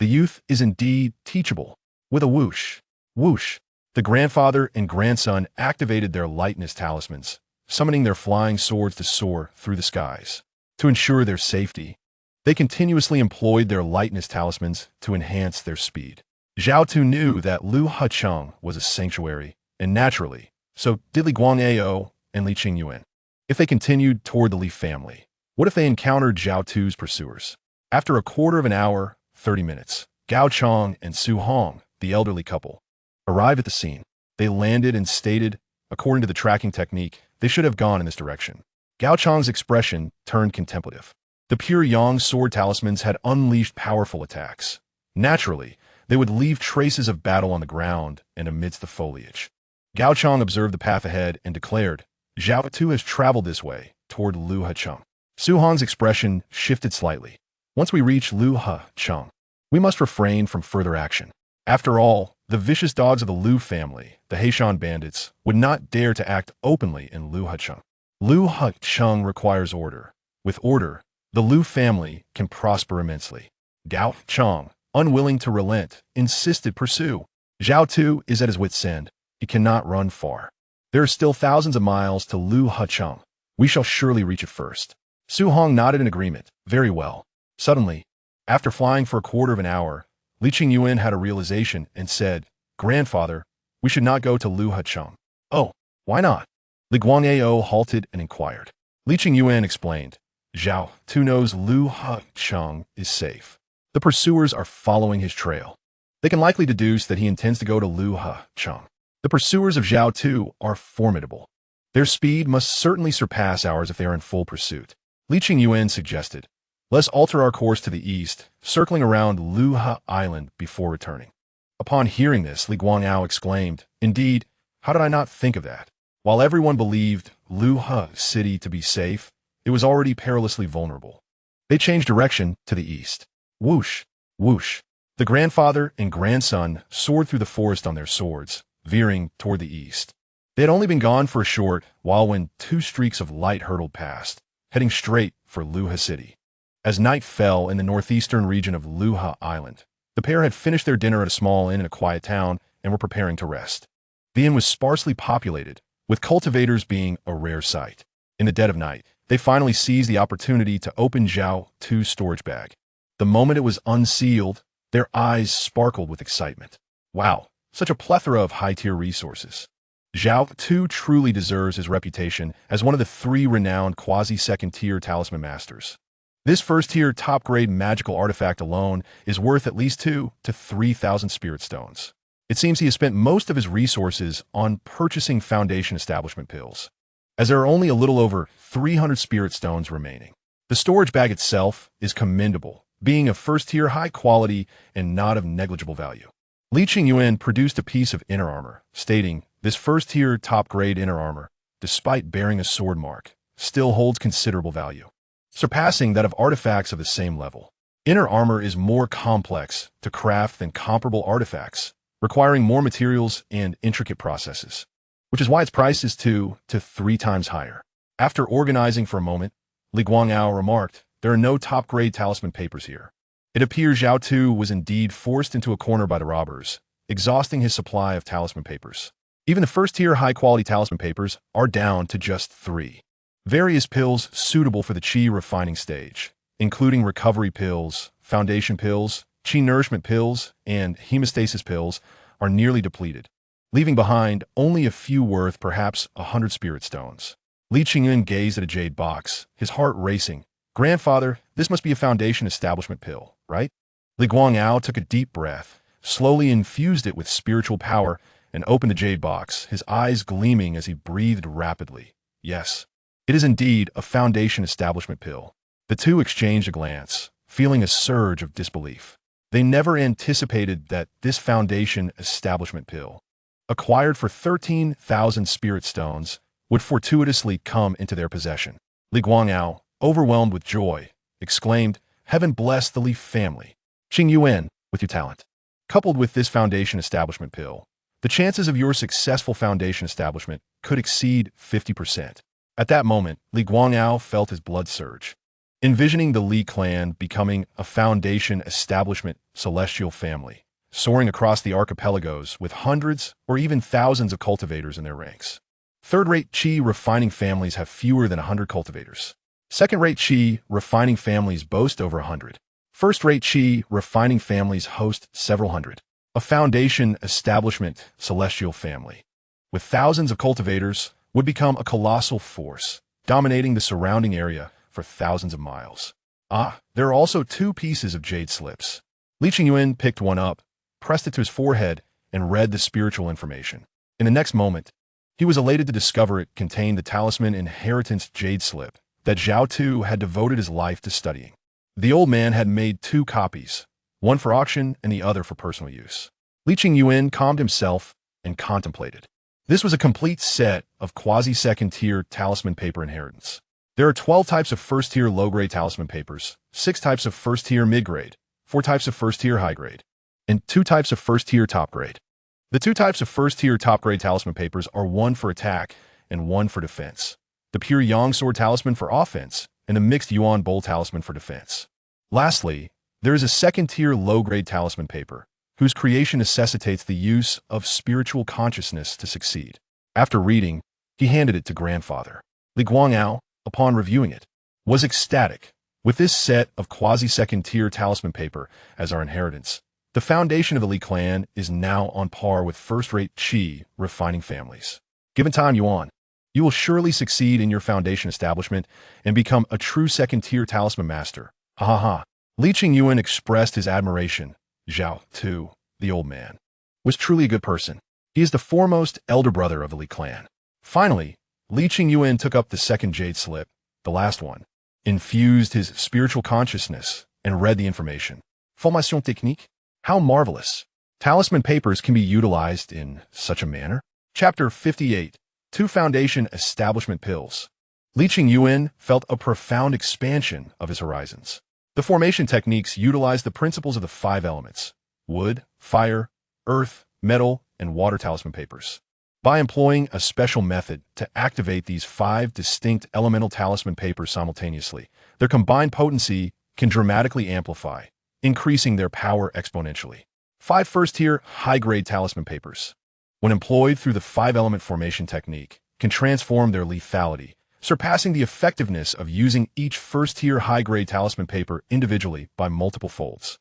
The youth is indeed teachable. With a whoosh, whoosh, the grandfather and grandson activated their lightness talismans, summoning their flying swords to soar through the skies. To ensure their safety, they continuously employed their lightness talismans to enhance their speed. Zhao Tu knew that Lu Hecheng was a sanctuary, and naturally, so did Li Guangao and Li Qingyuan. If they continued toward the Li family, what if they encountered Zhao Tu's pursuers? After a quarter of an hour, 30 minutes, Gao Chong and Su Hong, the elderly couple, arrived at the scene. They landed and stated, according to the tracking technique, they should have gone in this direction. Gao Chang's expression turned contemplative. The pure Yang sword talismans had unleashed powerful attacks. Naturally, they would leave traces of battle on the ground and amidst the foliage. Gao Chang observed the path ahead and declared, Zhao Tu has traveled this way, toward Lu Hacheng. Su Hong's expression shifted slightly. Once we reach Lu Hacheng, we must refrain from further action. After all, the vicious dogs of the Lu family, the Heishan bandits, would not dare to act openly in Lu Hacheng. Lu Hacheng requires order. With order, the Lu family can prosper immensely. Gao Chang, unwilling to relent, insisted pursue. Zhao Tu is at his wit's end. He cannot run far. There are still thousands of miles to Lu Hacheng. We shall surely reach it first. Su Hong nodded in agreement. Very well. Suddenly, after flying for a quarter of an hour, Li Qingyuan had a realization and said, Grandfather, we should not go to Lu Hacheng. Oh, why not? Li Guangyao halted and inquired. Li Qingyuan explained, Zhao Tu knows Lu Hacheng is safe. The pursuers are following his trail. They can likely deduce that he intends to go to Lu Hacheng. The pursuers of Zhao Tu are formidable. Their speed must certainly surpass ours if they are in full pursuit. Li Qingyuan suggested, let's alter our course to the east, circling around Lu Ha Island before returning. Upon hearing this, Li Guangyao exclaimed, Indeed, how did I not think of that? While everyone believed Lu Ha City to be safe, it was already perilously vulnerable. They changed direction to the east. Whoosh, whoosh. The grandfather and grandson soared through the forest on their swords, veering toward the east. They had only been gone for a short while when two streaks of light hurtled past, heading straight for Lu Ha City. As night fell in the northeastern region of Lu Ha Island, the pair had finished their dinner at a small inn in a quiet town and were preparing to rest. The inn was sparsely populated, with cultivators being a rare sight. In the dead of night, they finally seized the opportunity to open Zhao Tu's storage bag. The moment it was unsealed, their eyes sparkled with excitement. Wow, such a plethora of high-tier resources. Zhao Tu truly deserves his reputation as one of the 3 renowned quasi-second-tier talisman masters. This first-tier top-grade magical artifact alone is worth at least 2,000 to 3,000 spirit stones. It seems he has spent most of his resources on purchasing foundation establishment pills, as there are only a little over 300 spirit stones remaining. The storage bag itself is commendable, being of first-tier high quality and not of negligible value. Li Qingyuan produced a piece of inner armor, stating, this first-tier top-grade inner armor, despite bearing a sword mark, still holds considerable value, surpassing that of artifacts of the same level. Inner armor is more complex to craft than comparable artifacts, requiring more materials and intricate processes, which is why its price is 2 to 3 times higher. After organizing for a moment, Li Guangyao remarked, there are no top-grade talisman papers here. It appears Zhao Tu was indeed forced into a corner by the robbers, exhausting his supply of talisman papers. Even the first-tier high-quality talisman papers are down to just 3. Various pills suitable for the Qi refining stage, including recovery pills, foundation pills, Qi nourishment pills, and hemostasis pills, are nearly depleted, leaving behind only a few worth perhaps 100 spirit stones. Li Qingyuan gazed at a jade box, his heart racing. Grandfather, this must be a foundation establishment pill, right? Li Guangyao took a deep breath, slowly infused it with spiritual power, and opened the jade box, his eyes gleaming as he breathed rapidly. Yes, it is indeed a foundation establishment pill. The two exchanged a glance, feeling a surge of disbelief. They never anticipated that this foundation establishment pill, acquired for 13,000 spirit stones, would fortuitously come into their possession. Li Guangyao, overwhelmed with joy, exclaimed, Heaven bless the Li family. Qingyuan, with your talent, coupled with this foundation establishment pill, the chances of your successful foundation establishment could exceed 50%. At that moment, Li Guangyao felt his blood surge. Envisioning the Li clan becoming a foundation establishment celestial family, soaring across the archipelagos with hundreds or even thousands of cultivators in their ranks. Third-rate Qi refining families have fewer than 100 cultivators. Second-rate Qi refining families boast over 100. First-rate Qi refining families host several hundred. A foundation establishment celestial family, with thousands of cultivators, would become a colossal force, dominating the surrounding area for thousands of miles. Ah, there are also 2 pieces of jade slips. Li Qingyuan picked one up, pressed it to his forehead, and read the spiritual information. In the next moment, He was elated to discover it contained the talisman inheritance jade slip that Zhao Tu had devoted his life to studying. The old man had made 2 copies, one for auction and the other for personal use. Li Qingyuan calmed himself and contemplated. This was a complete set of quasi-second-tier talisman paper inheritance. There are 12 types of first-tier low-grade talisman papers, 6 types of first-tier mid-grade, 4 types of first-tier high-grade, and 2 types of first-tier top-grade. The 2 types of first-tier top-grade talisman papers are one for attack and one for defense. The pure Yang sword talisman for offense and the mixed Yuan bowl talisman for defense. Lastly, there is a second-tier low-grade talisman paper, whose creation necessitates the use of spiritual consciousness to succeed. After reading, he handed it to grandfather. Li Guangao, upon reviewing it, was ecstatic. With this set of quasi-second-tier talisman paper as our inheritance, the foundation of the Li clan is now on par with first-rate Qi refining families. Given time, Yuan, you will surely succeed in your foundation establishment and become a true second-tier talisman master. Ha ha ha. Li Qingyuan expressed his admiration. Zhao Tu, the old man, was truly a good person. He is the foremost elder brother of the Li clan. Finally, Li Qingyuan took up the second jade slip, the last one, infused his spiritual consciousness, and read the information. Formation technique? How marvelous! Talisman papers can be utilized in such a manner. Chapter 58. 2 Foundation Establishment Pills. Li Qingyuan felt a profound expansion of his horizons. The formation techniques utilize the principles of the 5 elements: wood, fire, earth, metal, and water talisman papers. By employing a special method to activate these 5 distinct elemental talisman papers simultaneously, their combined potency can dramatically amplify, increasing their power exponentially. 5 first-tier, high-grade talisman papers, when employed through the 5-element formation technique, can transform their lethality, surpassing the effectiveness of using each first-tier high-grade talisman paper individually by multiple folds.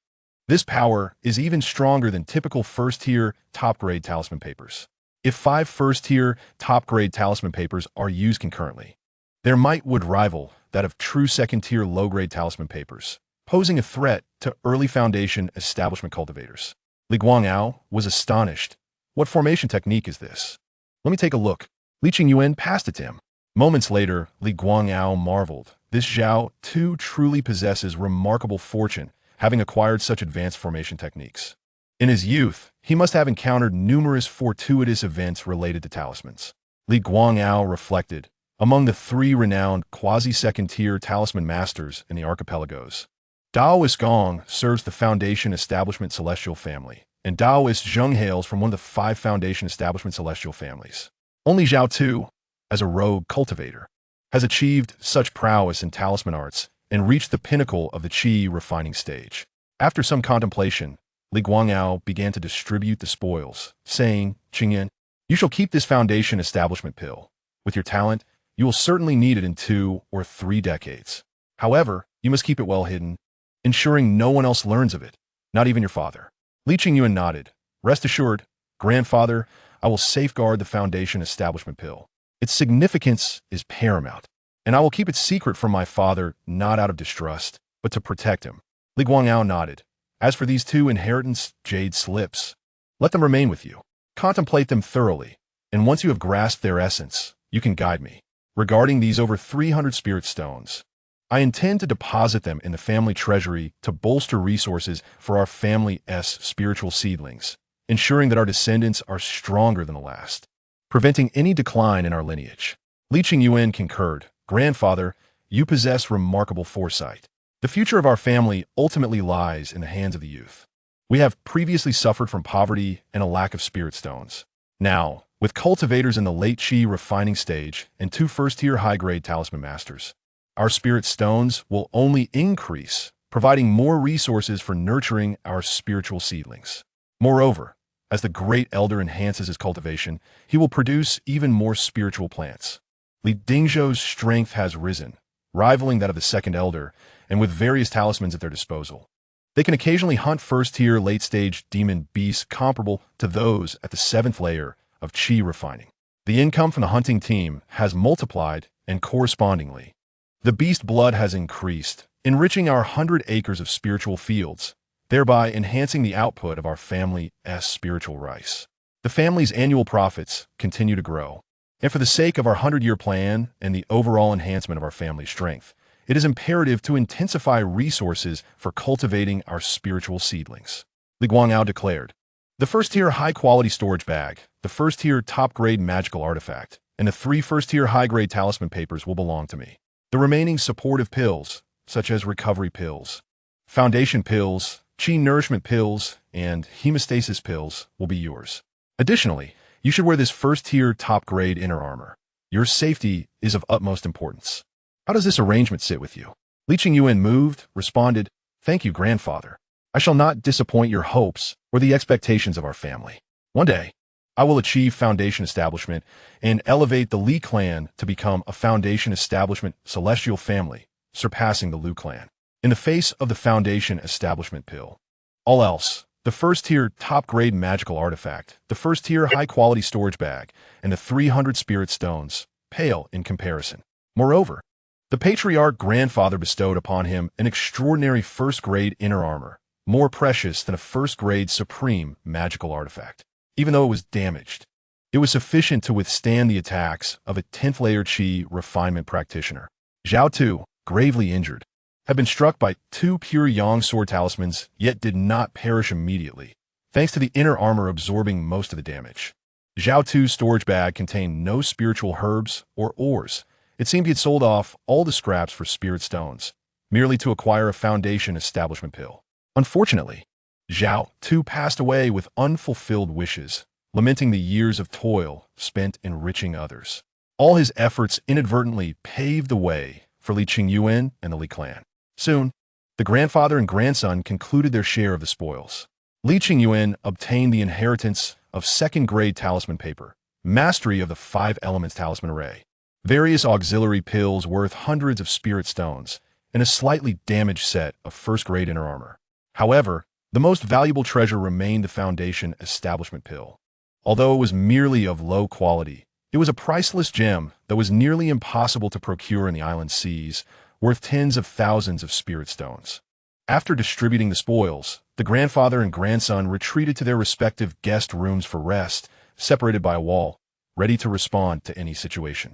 This power is even stronger than typical first-tier, top-grade talisman papers. If 5 first-tier, top-grade talisman papers are used concurrently, their might would rival that of true second-tier low-grade talisman papers, posing a threat to early foundation establishment cultivators. Li Guangao was astonished. What formation technique is this? Let me take a look. Li Qingyuan passed it to him. Moments later, Li Guangao marveled. This Zhao Tu truly possesses remarkable fortune, having acquired such advanced formation techniques. In his youth, he must have encountered numerous fortuitous events related to talismans. Li Guangao reflected. Among the 3 renowned quasi-second-tier talisman masters in the archipelagos, Daoist Gong serves the Foundation Establishment Celestial family, and Daoist Zheng hails from one of the 5 Foundation Establishment Celestial families. Only Zhao Tu, as a rogue cultivator, has achieved such prowess in talisman arts and reached the pinnacle of the Qi refining stage. After some contemplation, Li Guangao began to distribute the spoils, saying, Qingyuan, you shall keep this foundation establishment pill. With your talent, you will certainly need it in 2 or 3 decades. However, you must keep it well hidden, ensuring no one else learns of it, not even your father. Li Qingyuan nodded. Rest assured, grandfather, I will safeguard the foundation establishment pill. Its significance is paramount, and I will keep it secret from my father, not out of distrust, but to protect him. Li Guangao nodded. As for these 2 inheritance jade slips, let them remain with you. Contemplate them thoroughly, and once you have grasped their essence, you can guide me. Regarding these over 300 spirit stones, I intend to deposit them in the family treasury to bolster resources for our family's spiritual seedlings, ensuring that our descendants are stronger than the last, preventing any decline in our lineage. Li Qingyuan concurred. Grandfather, you possess remarkable foresight. The future of our family ultimately lies in the hands of the youth. We have previously suffered from poverty and a lack of spirit stones. Now, with cultivators in the late Qi refining stage and 2 first-tier high-grade talisman masters, our spirit stones will only increase, providing more resources for nurturing our spiritual seedlings. Moreover, as the great elder enhances his cultivation, he will produce even more spiritual plants. Li Dingzhou's strength has risen, rivaling that of the second elder, and with various talismans at their disposal. They can occasionally hunt first-tier, late-stage demon beasts comparable to those at the 7th layer of Qi refining. The income from the hunting team has multiplied, and correspondingly, the beast blood has increased, enriching our 100 acres of spiritual fields, thereby enhancing the output of our family's spiritual rice. The family's annual profits continue to grow. And for the sake of our 100-year plan and the overall enhancement of our family strength, it is imperative to intensify resources for cultivating our spiritual seedlings. Li Guangao declared. The first-tier high-quality storage bag, the first-tier top-grade magical artifact, and the 3 first-tier high-grade talisman papers will belong to me. The remaining supportive pills, such as recovery pills, foundation pills, chi nourishment pills, and hemostasis pills, will be yours. Additionally, you should wear this first-tier top-grade inner armor. Your safety is of utmost importance. How does this arrangement sit with you? Li Qingyuan moved, responded, Thank you, grandfather. I shall not disappoint your hopes or the expectations of our family. One day, I will achieve foundation establishment and elevate the Li clan to become a foundation establishment celestial family, surpassing the Lu clan. In the face of the foundation establishment pill, all else, the first-tier top-grade magical artifact, the first-tier high-quality storage bag, and the 300 spirit stones, pale in comparison. Moreover, the patriarch grandfather bestowed upon him an extraordinary first-grade inner armor, more precious than a first-grade supreme magical artifact. Even though it was damaged, it was sufficient to withstand the attacks of a 10th-layer Qi refinement practitioner. Zhao Tu, gravely injured, had been struck by 2 pure Yang sword talismans, yet did not perish immediately, thanks to the inner armor absorbing most of the damage. Zhao Tu's storage bag contained no spiritual herbs or ores. It seemed he had sold off all the scraps for spirit stones, merely to acquire a foundation establishment pill. Unfortunately, Zhao Tu passed away with unfulfilled wishes, lamenting the years of toil spent enriching others. All his efforts inadvertently paved the way for Li Qingyuan and the Li clan. Soon, the grandfather and grandson concluded their share of the spoils. Li Qingyuan obtained the inheritance of second-grade talisman paper, mastery of the 5 elements talisman array, various auxiliary pills worth hundreds of spirit stones, and a slightly damaged set of first-grade inner armor. However, the most valuable treasure remained the foundation establishment pill. Although it was merely of low quality, it was a priceless gem that was nearly impossible to procure in the island seas, worth tens of thousands of spirit stones. After distributing the spoils, the grandfather and grandson retreated to their respective guest rooms for rest, separated by a wall, ready to respond to any situation.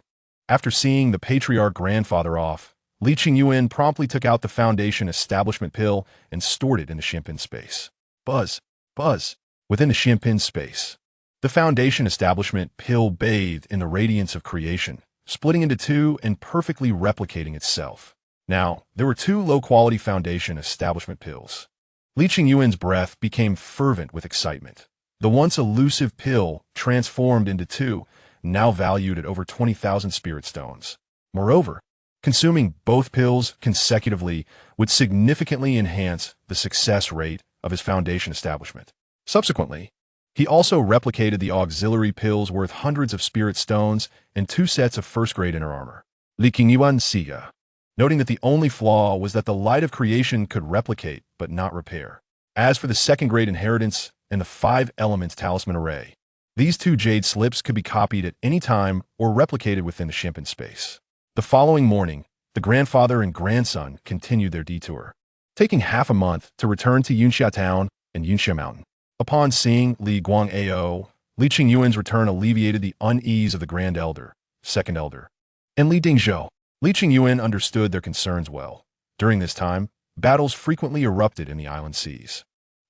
After seeing the patriarch grandfather off, Li Qingyuan promptly took out the foundation establishment pill and stored it in the Xianpin space. Buzz, buzz, within the Xianpin space. The foundation establishment pill bathed in the radiance of creation, splitting into 2 and perfectly replicating itself. Now, there were 2 low-quality foundation establishment pills. Li Qingyuan's breath became fervent with excitement. The once elusive pill transformed into 2, now valued at over 20,000 spirit stones. Moreover, consuming both pills consecutively would significantly enhance the success rate of his foundation establishment. Subsequently, he also replicated the auxiliary pills worth hundreds of spirit stones and 2 sets of first-grade inner armor. Li Qingyuan Siga, noting that the only flaw was that the light of creation could replicate but not repair. As for the second-grade inheritance and the 5 elements talisman array, these 2 jade slips could be copied at any time or replicated within the Xianpin space. The following morning, the grandfather and grandson continued their detour, taking half a month to return to Yunxia Town and Yunxia Mountain. Upon seeing Li Guangao, Li Qingyuan's return alleviated the unease of the Grand Elder, Second Elder, and Li Dingzhou. Li Qingyuan understood their concerns well. During this time, battles frequently erupted in the island seas.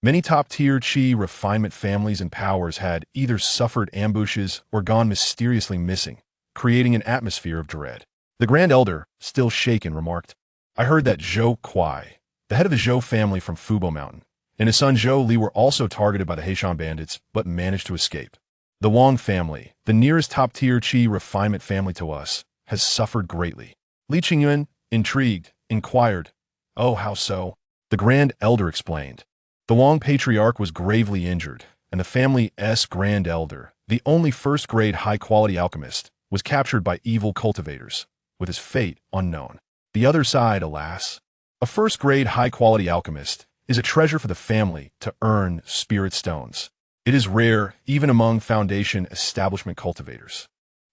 Many top-tier Qi refinement families and powers had either suffered ambushes or gone mysteriously missing, creating an atmosphere of dread. The Grand Elder, still shaken, remarked, I heard that Zhou Kuai, the head of the Zhou family from Fubo Mountain, and his son Zhou Li were also targeted by the Heishan bandits, but managed to escape. The Wang family, the nearest top-tier Qi refinement family to us, has suffered greatly. Li Qingyuan, intrigued, inquired, Oh, how so? The Grand Elder explained. The Wang patriarch was gravely injured, and the family's Grand Elder, the only first-grade high-quality alchemist, was captured by evil cultivators, with his fate unknown. The other side, alas. A first-grade high-quality alchemist is a treasure for the family to earn spirit stones. It is rare even among foundation establishment cultivators.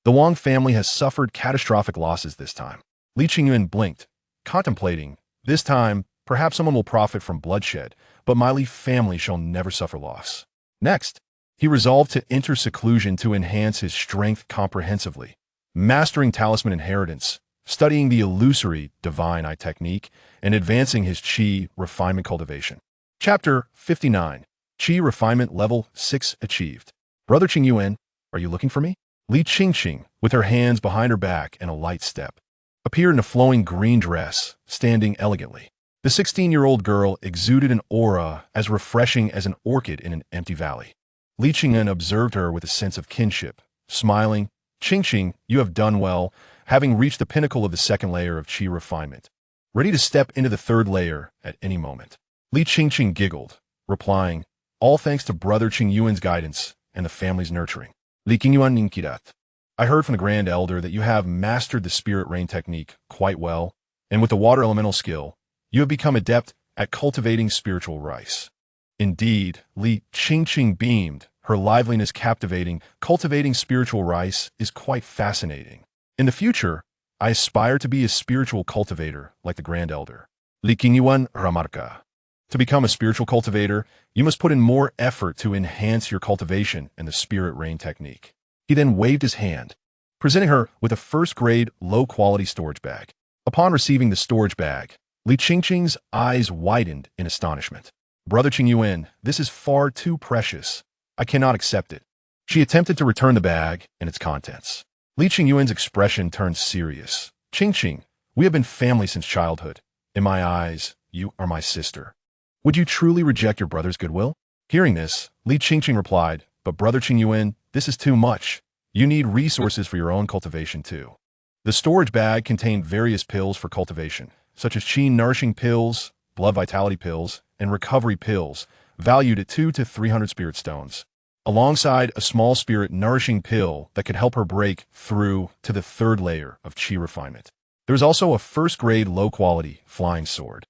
The Wang family has suffered catastrophic losses this time. Li Qingyuan blinked, contemplating, this time, perhaps someone will profit from bloodshed, but my Li family shall never suffer loss. Next, He resolved to enter seclusion to enhance his strength comprehensively, mastering talisman inheritance, studying the illusory divine eye technique, and advancing his Qi refinement cultivation. Chapter 59. Qi refinement level 6 achieved. Brother Qingyuan, are you looking for me? Li Qingqing, with her hands behind her back and a light step, appeared in a flowing green dress, standing elegantly. The 16-year-old girl exuded an aura as refreshing as an orchid in an empty valley. Li Qingyan observed her with a sense of kinship, smiling. Qingqing, you have done well, having reached the pinnacle of the second layer of Qi refinement, ready to step into the third layer at any moment. Li Qingqing giggled, replying, all thanks to Brother Qingyuan's guidance and the family's nurturing. Li Qingyuan Ninkidat. I heard from the Grand Elder that you have mastered the Spirit Rain technique quite well, and with the water elemental skill, you have become adept at cultivating spiritual rice. Indeed, Li Qingqing beamed, her liveliness captivating. Cultivating spiritual rice is quite fascinating. In the future, I aspire to be a spiritual cultivator like the Grand Elder. Li Qingyuan Ramarka. To become a spiritual cultivator, you must put in more effort to enhance your cultivation and the Spirit Rain technique. He then waved his hand, presenting her with a first-grade, low-quality storage bag. Upon receiving the storage bag, Li Qingqing's eyes widened in astonishment. Brother Qingyuan, this is far too precious. I cannot accept it. She attempted to return the bag and its contents. Li Qingyuan's expression turned serious. Qingqing, we have been family since childhood. In my eyes, you are my sister. Would you truly reject your brother's goodwill? Hearing this, Li Qingqing replied, but Brother Qingyuan, this is too much. You need resources for your own cultivation too. The storage bag contained various pills for cultivation, such as Qi nourishing pills, blood vitality pills, and recovery pills, valued at 200 to 300 spirit stones, alongside a small spirit nourishing pill that could help her break through to the third layer of Qi refinement. There was also a first-grade low-quality flying sword,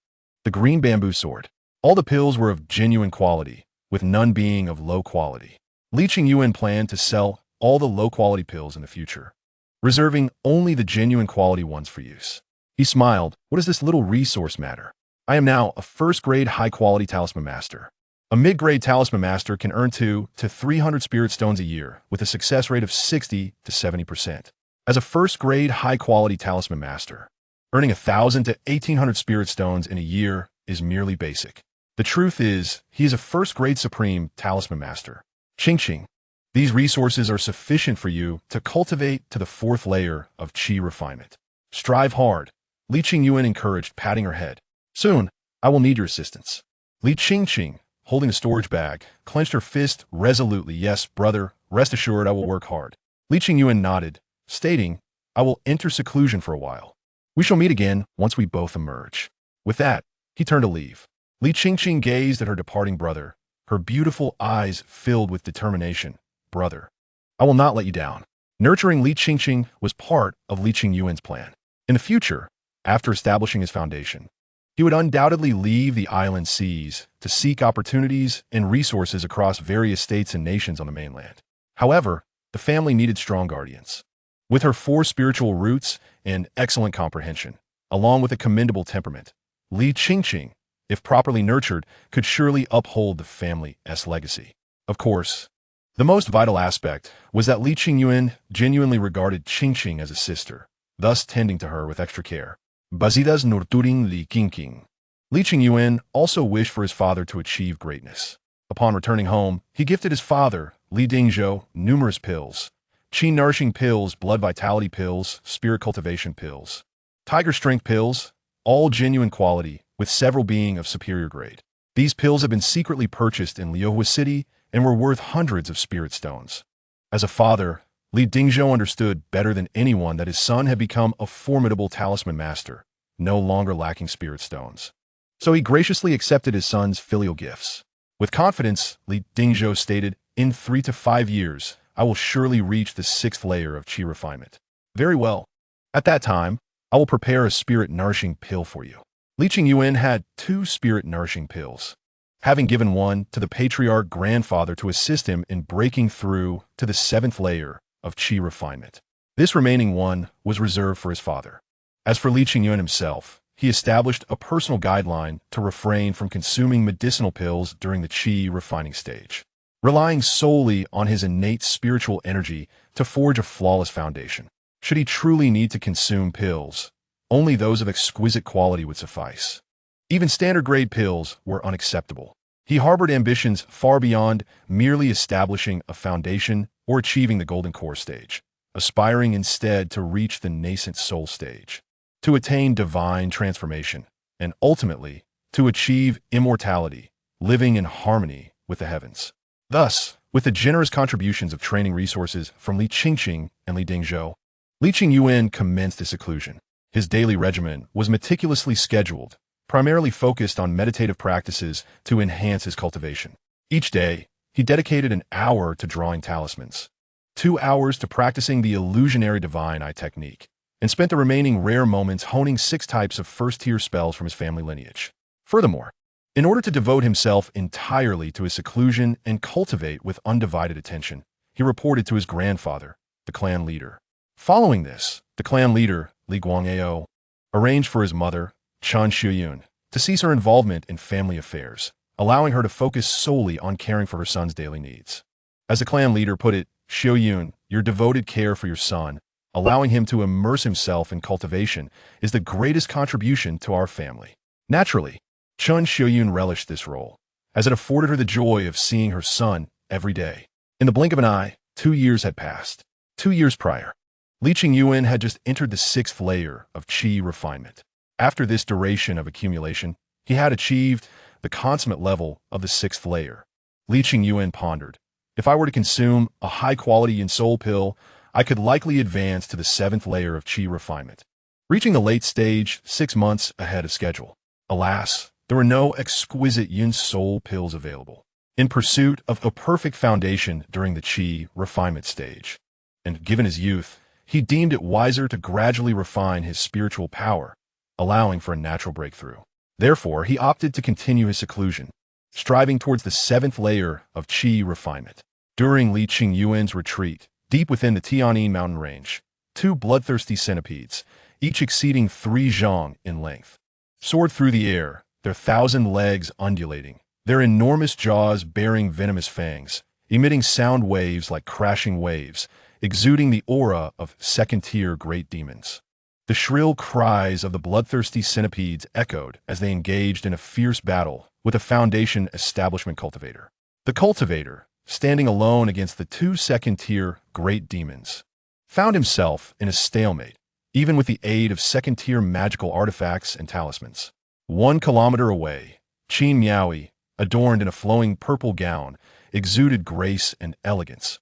the green bamboo sword. All the pills were of genuine quality, with none being of low quality. Li Qingyuan planned to sell all the low-quality pills in the future, reserving only the genuine quality ones for use. He smiled. What does this little resource matter? I am now a first-grade high-quality talisman master. A mid-grade talisman master can earn 200 to 300 spirit stones a year with a success rate of 60 to 70%. As a first-grade high-quality talisman master, earning 1,000 to 1,800 spirit stones in a year is merely basic. The truth is, he is a first-grade supreme talisman master. Qingqing, these resources are sufficient for you to cultivate to the fourth layer of Qi refinement. Strive hard. Li Qingyuan encouraged, patting her head. Soon, I will need your assistance. Li Qingqing, holding the storage bag, clenched her fist resolutely. Yes, brother, rest assured I will work hard. Li Qingyuan nodded, stating, I will enter seclusion for a while. We shall meet again once we both emerge. With that, he turned to leave. Li Qingqing gazed at her departing brother, her beautiful eyes filled with determination. Brother, I will not let you down. Nurturing Li Qingqing was part of Li Qingyuan's plan. In the future, after establishing his foundation, he would undoubtedly leave the island seas to seek opportunities and resources across various states and nations on the mainland. However, the family needed strong guardians. With her 4 spiritual roots and excellent comprehension, along with a commendable temperament, Li Qingqing, if properly nurtured, could surely uphold the family's legacy. Of course, the most vital aspect was that Li Qingyuan genuinely regarded Qingqing as a sister, thus tending to her with extra care. Bazidas nurturing Li Qingqing. Li Qingyuan also wished for his father to achieve greatness. Upon returning home, he gifted his father, Li Dingzhou, numerous pills. Qi nourishing pills, blood vitality pills, spirit cultivation pills, tiger strength pills, all genuine quality, with several being of superior grade. These pills had been secretly purchased in Liuhua City and were worth hundreds of spirit stones. As a father, Li Dingzhou understood better than anyone that his son had become a formidable talisman master, no longer lacking spirit stones. So he graciously accepted his son's filial gifts. With confidence, Li Dingzhou stated, in 3 to 5 years, I will surely reach the 6th layer of Qi refinement. Very well. At that time, I will prepare a spirit-nourishing pill for you. Li Qingyuan had 2 spirit-nourishing pills, having given one to the patriarch grandfather to assist him in breaking through to the 7th layer of Qi refinement. This remaining one was reserved for his father. As for Li Qingyuan himself, he established a personal guideline to refrain from consuming medicinal pills during the Qi refining stage. relying solely on his innate spiritual energy to forge a flawless foundation. Should he truly need to consume pills, only those of exquisite quality would suffice. Even standard-grade pills were unacceptable. He harbored ambitions far beyond merely establishing a foundation or achieving the golden core stage, aspiring instead to reach the nascent soul stage, to attain divine transformation, and ultimately to achieve immortality, living in harmony with the heavens. Thus, with the generous contributions of training resources from Li Qingqing and Li Dingzhou, Li Qingyuan commenced his seclusion. His daily regimen was meticulously scheduled, primarily focused on meditative practices to enhance his cultivation. Each day, he dedicated an hour to drawing talismans, 2 hours to practicing the illusionary divine eye technique, and spent the remaining rare moments honing 6 types of first-tier spells from his family lineage. Furthermore, in order to devote himself entirely to his seclusion and cultivate with undivided attention, he reported to his grandfather, the clan leader. Following this, the clan leader, Li Guangao, arranged for his mother, Chen Shuyun, to cease her involvement in family affairs, allowing her to focus solely on caring for her son's daily needs. As the clan leader put it, Shuyun, your devoted care for your son, allowing him to immerse himself in cultivation, is the greatest contribution to our family. Naturally, Chen Shuyun relished this role, as it afforded her the joy of seeing her son every day. In the blink of an eye, 2 years had passed. 2 years prior, Li Qingyuan had just entered the 6th layer of qi refinement. After this duration of accumulation, he had achieved the consummate level of the 6th layer. Li Qingyuan pondered, if I were to consume a high-quality yin soul pill, I could likely advance to the 7th layer of qi refinement, reaching the late stage 6 months ahead of schedule. Alas, there were no exquisite yin soul pills available. In pursuit of a perfect foundation during the qi refinement stage, and given his youth, he deemed it wiser to gradually refine his spiritual power, allowing for a natural breakthrough. Therefore, he opted to continue his seclusion, striving towards the 7th layer of qi refinement. During Li Qingyuan's retreat, deep within the Tianyin mountain range, 2 bloodthirsty centipedes, each exceeding 3 zhang in length, soared through the air, their 1,000 legs undulating, their enormous jaws bearing venomous fangs, emitting sound waves like crashing waves, exuding the aura of second-tier great demons. The shrill cries of the bloodthirsty centipedes echoed as they engaged in a fierce battle with a foundation establishment cultivator. The cultivator, standing alone against the 2 second-tier great demons, found himself in a stalemate, even with the aid of second-tier magical artifacts and talismans. 1 kilometer away, Qingyuan, adorned in a flowing purple gown, exuded grace and elegance,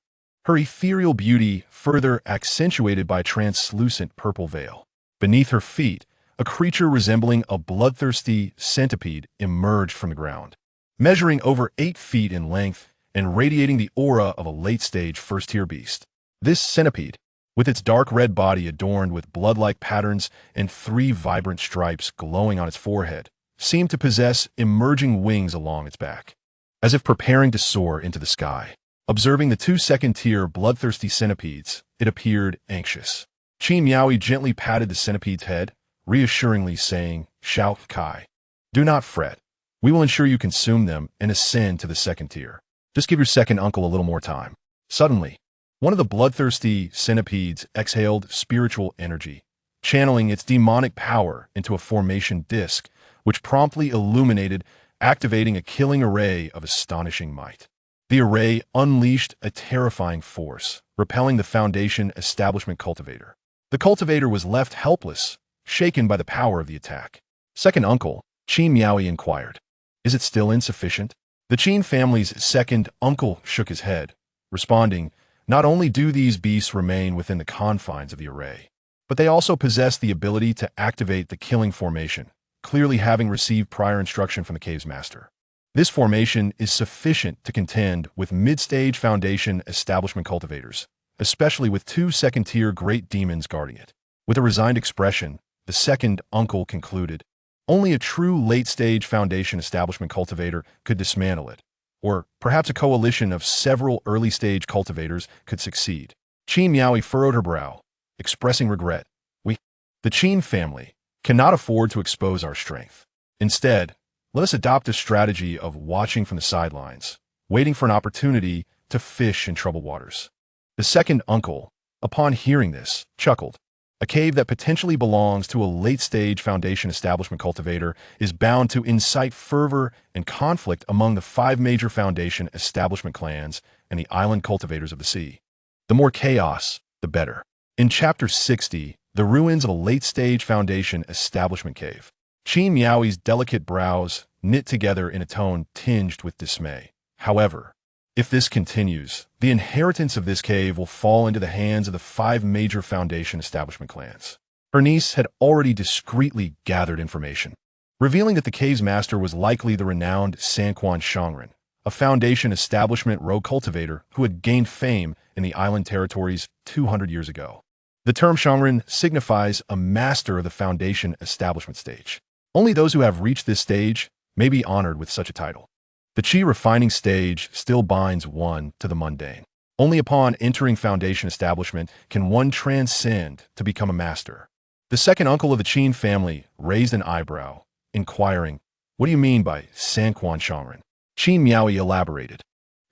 her ethereal beauty further accentuated by a translucent purple veil. Beneath her feet, a creature resembling a bloodthirsty centipede emerged from the ground, measuring over 8 feet in length and radiating the aura of a late-stage first-tier beast. This centipede, with its dark red body adorned with blood-like patterns and 3 vibrant stripes glowing on its forehead, seemed to possess emerging wings along its back, as if preparing to soar into the sky. Observing the 2 second-tier bloodthirsty centipedes, it appeared anxious. Qingyuan gently patted the centipede's head, reassuringly saying, "Shao Kai, do not fret. We will ensure you consume them and ascend to the 2nd tier. Just give your second uncle a little more time." Suddenly, one of the bloodthirsty centipedes exhaled spiritual energy, channeling its demonic power into a formation disk, which promptly illuminated, activating a killing array of astonishing might. The array unleashed a terrifying force, repelling the foundation establishment cultivator. The cultivator was left helpless, shaken by the power of the attack. "Second uncle," Qingyuan inquired, "is it still insufficient?" The Qin family's second uncle shook his head, responding, "Not only do these beasts remain within the confines of the array, but they also possess the ability to activate the killing formation, clearly having received prior instruction from the cave's master. This formation is sufficient to contend with mid-stage foundation establishment cultivators, especially with 2 second-tier great demons guarding it." With a resigned expression, the second uncle concluded, "Only a true late-stage foundation establishment cultivator could dismantle it, or perhaps a coalition of several early-stage cultivators could succeed." Qingyuan furrowed her brow, expressing regret. The Qin family, cannot afford to expose our strength. Instead, let us adopt a strategy of watching from the sidelines, waiting for an opportunity to fish in troubled waters. The second uncle, upon hearing this, chuckled. A cave that potentially belongs to a late-stage foundation establishment cultivator is bound to incite fervor and conflict among the 5 major foundation establishment clans and the island cultivators of the sea. The more chaos, the better. In Chapter 60, the ruins of a late-stage foundation establishment cave. Qingyuan's delicate brows knit together in a tone tinged with dismay. However, if this continues, the inheritance of this cave will fall into the hands of the 5 major foundation establishment clans. Her niece had already discreetly gathered information, revealing that the cave's master was likely the renowned Sanquan Shangren, a foundation establishment rogue cultivator who had gained fame in the island territories 200 years ago. The term Shangren signifies a master of the foundation establishment stage. Only those who have reached this stage may be honored with such a title. The Qi refining stage still binds one to the mundane. Only upon entering foundation establishment can one transcend to become a master. The second uncle of the Qin family raised an eyebrow, inquiring, "What do you mean by Sanquan Shangren?" Qin Miaoi elaborated.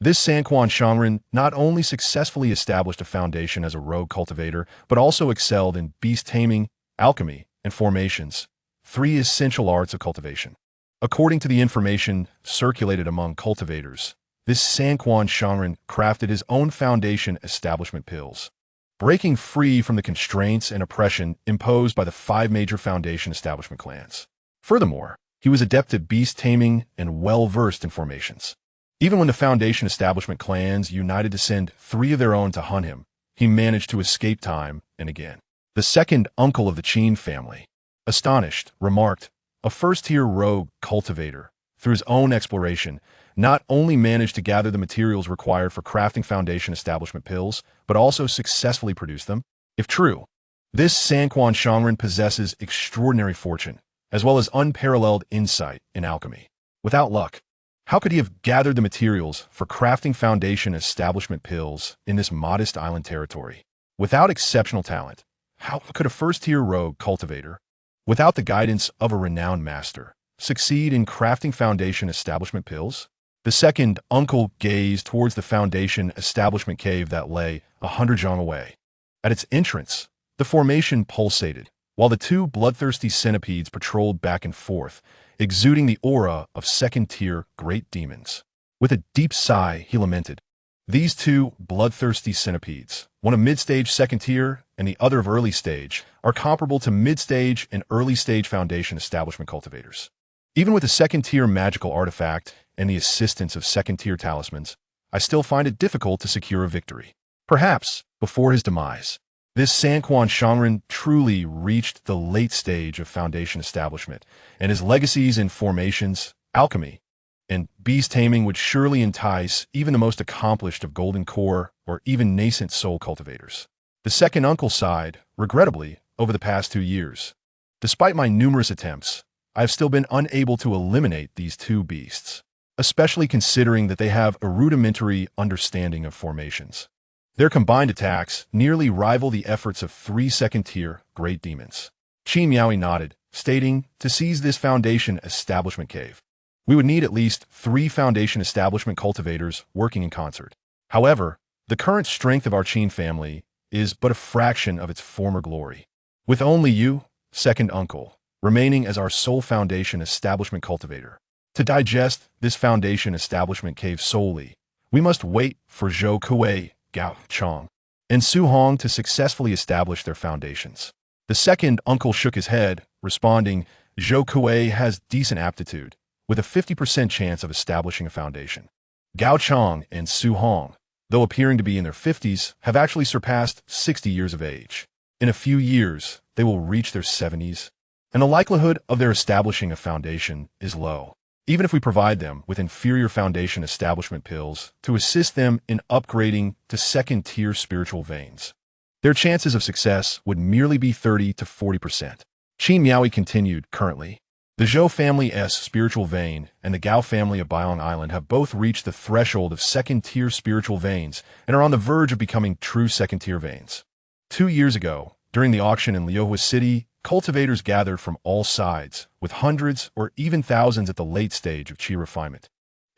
This Sanquan Shangren not only successfully established a foundation as a rogue cultivator, but also excelled in beast taming, alchemy, and formations, 3 essential arts of cultivation. According to the information circulated among cultivators, this Sanquan Shangren crafted his own foundation establishment pills, breaking free from the constraints and oppression imposed by the 5 major foundation establishment clans. Furthermore, he was adept at beast taming and well-versed in formations. Even when the foundation establishment clans united to send 3 of their own to hunt him, he managed to escape time and again. The second uncle of the Qin family, astonished, remarked, "A first-tier rogue cultivator, through his own exploration, not only managed to gather the materials required for crafting foundation establishment pills, but also successfully produced them. If true, this Sanquan Shangren possesses extraordinary fortune, as well as unparalleled insight in alchemy. Without luck, how could he have gathered the materials for crafting foundation establishment pills in this modest island territory? Without exceptional talent, how could a first-tier rogue cultivator, without the guidance of a renowned master, succeed in crafting foundation establishment pills?" The second uncle gazed towards the foundation establishment cave that lay 100 zhang away. At its entrance, the formation pulsated, while the 2 bloodthirsty centipedes patrolled back and forth, exuding the aura of second-tier great demons. With a deep sigh, he lamented, "These 2 bloodthirsty centipedes, one of mid-stage second-tier and the other of early stage, are comparable to mid-stage and early-stage foundation establishment cultivators. Even with a second-tier magical artifact and the assistance of second-tier talismans, I still find it difficult to secure a victory." Perhaps, before his demise, this Sanquan Shangren truly reached the late stage of foundation establishment, and his legacies in formations, alchemy, and beast taming would surely entice even the most accomplished of golden core or even nascent soul cultivators. The second uncle sighed, regrettably, over the past 2 years. "Despite my numerous attempts, I have still been unable to eliminate these 2 beasts, especially considering that they have a rudimentary understanding of formations. Their combined attacks nearly rival the efforts of 3 second-tier great demons." Qin Miaoi nodded, stating, "To seize this foundation establishment cave, we would need at least 3 foundation establishment cultivators working in concert. However, the current strength of our Qin family is but a fraction of its former glory. With only you, second uncle, remaining as our sole foundation establishment cultivator. To digest this foundation establishment cave solely, we must wait for Zhou Kuei, Gao Chong, and Su Hong to successfully establish their foundations." The second uncle shook his head, responding, "Zhou Kuei has decent aptitude, with a 50% chance of establishing a foundation. Gao Chong and Su Hong, though appearing to be in their 50s, have actually surpassed 60 years of age. In a few years, they will reach their 70s, and the likelihood of their establishing a foundation is low. Even if we provide them with inferior foundation establishment pills to assist them in upgrading to second-tier spiritual veins, their chances of success would merely be 30 to 40%. Qin Miaoi continued, "Currently, the Zhou family's spiritual vein and the Gao family of Baiyang Island have both reached the threshold of second-tier spiritual veins and are on the verge of becoming true second-tier veins. 2 years ago, during the auction in Liuhua City, cultivators gathered from all sides, with hundreds or even thousands at the late stage of Qi refinement.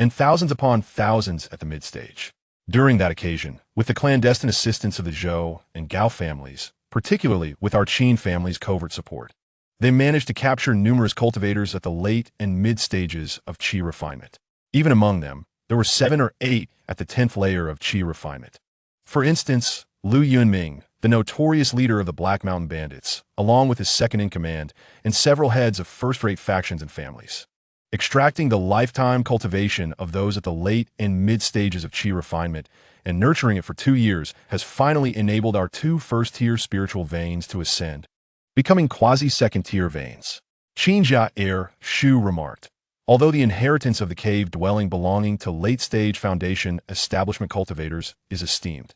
and thousands upon thousands at the mid-stage. During that occasion, with the clandestine assistance of the Zhou and Gao families, particularly with our Qin family's covert support, they managed to capture numerous cultivators at the late and mid-stages of Qi refinement. Even among them, there were 7 or 8 at the 10th layer of Qi refinement. For instance, Lu Yunming, the notorious leader of the Black Mountain Bandits, along with his second-in-command, and several heads of first-rate factions and families. Extracting the lifetime cultivation of those at the late and mid-stages of Qi refinement and nurturing it for 2 years has finally enabled our 2 first-tier spiritual veins to ascend, becoming quasi-second-tier veins. Qingyuan Shu remarked, although the inheritance of the cave dwelling belonging to late-stage foundation establishment cultivators is esteemed,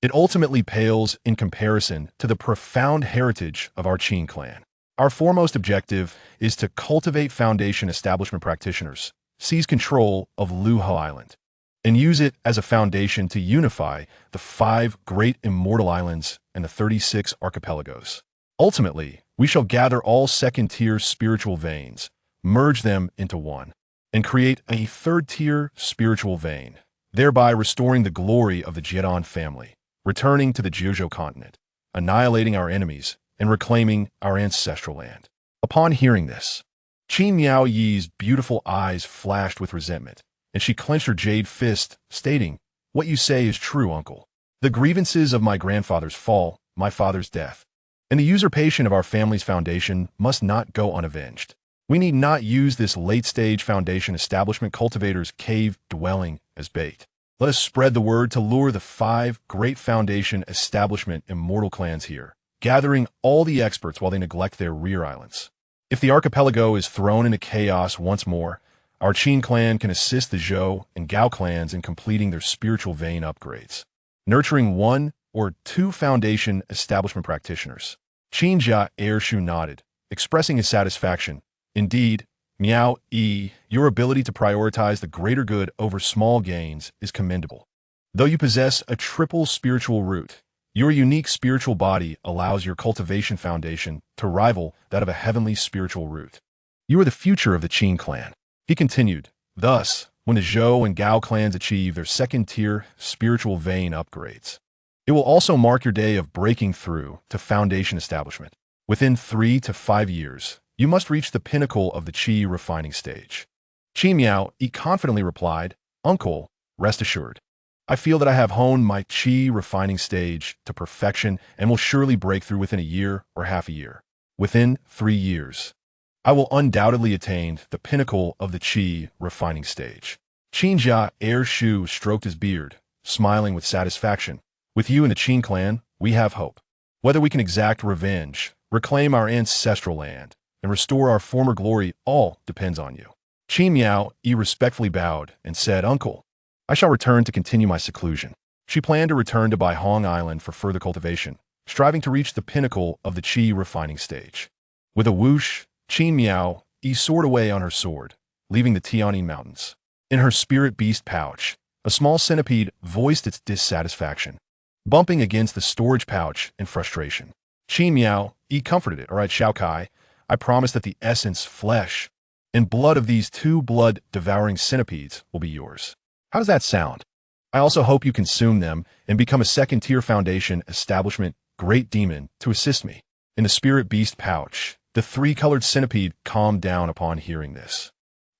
it ultimately pales in comparison to the profound heritage of our Qin clan. Our foremost objective is to cultivate foundation establishment practitioners, seize control of Luha Island, and use it as a foundation to unify the 5 great immortal islands and the 36 archipelagos. Ultimately, we shall gather all second-tier spiritual veins, merge them into one, and create a third-tier spiritual vein, thereby restoring the glory of the Jiedan family, returning to the Jiuzhou continent, annihilating our enemies, and reclaiming our ancestral land. Upon hearing this, Qin Miao Yi's beautiful eyes flashed with resentment, and she clenched her jade fist, stating, "What you say is true, uncle. The grievances of my grandfather's fall, my father's death, and the usurpation of our family's foundation must not go unavenged. We need not use this late-stage foundation establishment cultivator's cave dwelling as bait. Let us spread the word to lure the 5 great foundation establishment immortal clans here, gathering all the experts while they neglect their rear islands. If the archipelago is thrown into chaos once more, our Qin clan can assist the Zhou and Gao clans in completing their spiritual vein upgrades, nurturing 1 or 2 foundation establishment practitioners." Qingyuan Shu nodded, expressing his satisfaction. "Indeed, Miao Yi, your ability to prioritize the greater good over small gains is commendable. Though you possess a triple spiritual root, your unique spiritual body allows your cultivation foundation to rival that of a heavenly spiritual root. You are the future of the Qin clan." He continued, "Thus, when the Zhou and Gao clans achieve their second-tier spiritual vein upgrades, it will also mark your day of breaking through to foundation establishment. Within 3 to 5 years, you must reach the pinnacle of the Qi refining stage." Qin Miao Yi confidently replied, "Uncle, rest assured. I feel that I have honed my Qi refining stage to perfection and will surely break through within a year or half a year. Within 3 years, I will undoubtedly attain the pinnacle of the Qi refining stage." Qingyuan Shu stroked his beard, smiling with satisfaction. "With you and the Qin clan, we have hope. Whether we can exact revenge, reclaim our ancestral land, and restore our former glory all depends on you." Qin Miao Yi respectfully bowed and said, "Uncle, I shall return to continue my seclusion." She planned to return to Baihong Island for further cultivation, striving to reach the pinnacle of the Qi refining stage. With a whoosh, Qin Miao Yi soared away on her sword, leaving the Tianyi Mountains. In her spirit beast pouch, a small centipede voiced its dissatisfaction, bumping against the storage pouch in frustration. Qin Miao Yi comforted it. "All right, Shao Kai, I promise that the essence, flesh, and blood of these 2 blood-devouring centipedes will be yours. How does that sound? I also hope you consume them and become a second-tier foundation establishment great demon to assist me." In the spirit beast pouch, the 3-colored centipede calmed down upon hearing this.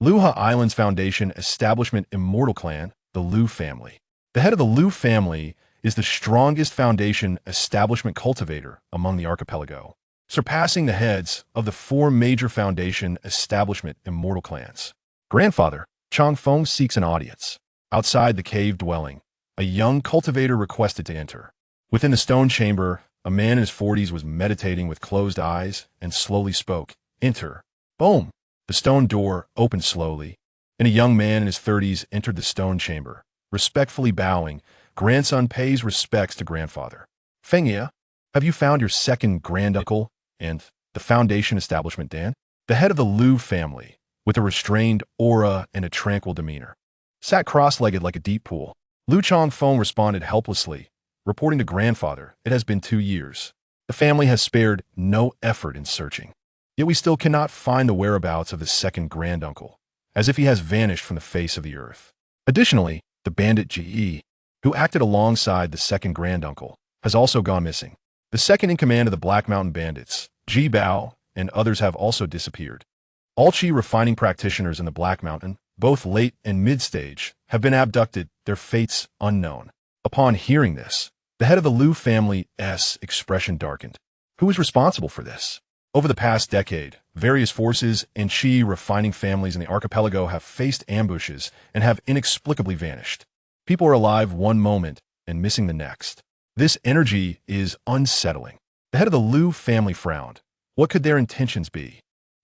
Luha Island's foundation establishment immortal clan, the Lu family. The head of the Lu family is the strongest foundation establishment cultivator among the archipelago, surpassing the heads of the 4 major foundation establishment immortal clans. "Grandfather, Changfeng seeks an audience." Outside the cave dwelling, a young cultivator requested to enter. Within the stone chamber, a man in his 40s was meditating with closed eyes and slowly spoke, "Enter." Boom! The stone door opened slowly, and a young man in his 30s entered the stone chamber. Respectfully bowing, grandson pays respects to grandfather. "Fengyue, have you found your second granduncle and the foundation establishment, Dan?" The head of the Lu family, with a restrained aura and a tranquil demeanor, sat cross-legged like a deep pool. Lu Changfeng responded helplessly, reporting to grandfather, "It has been 2 years. The family has spared no effort in searching. Yet we still cannot find the whereabouts of the second granduncle. as if he has vanished from the face of the earth. Additionally, the bandit Ge, who acted alongside the second granduncle, has also gone missing. The second in command of the Black Mountain Bandits, Ji Bao, and others have also disappeared. All Qi refining practitioners in the Black Mountain, both late and mid-stage, have been abducted, their fates unknown. Upon hearing this, the head of the Liu family's expression darkened. Who is responsible for this? Over the past decade, various forces and Qi refining families in the archipelago have faced ambushes and have inexplicably vanished. People are alive one moment and missing the next. This energy is unsettling. The head of the Liu family frowned. What could their intentions be?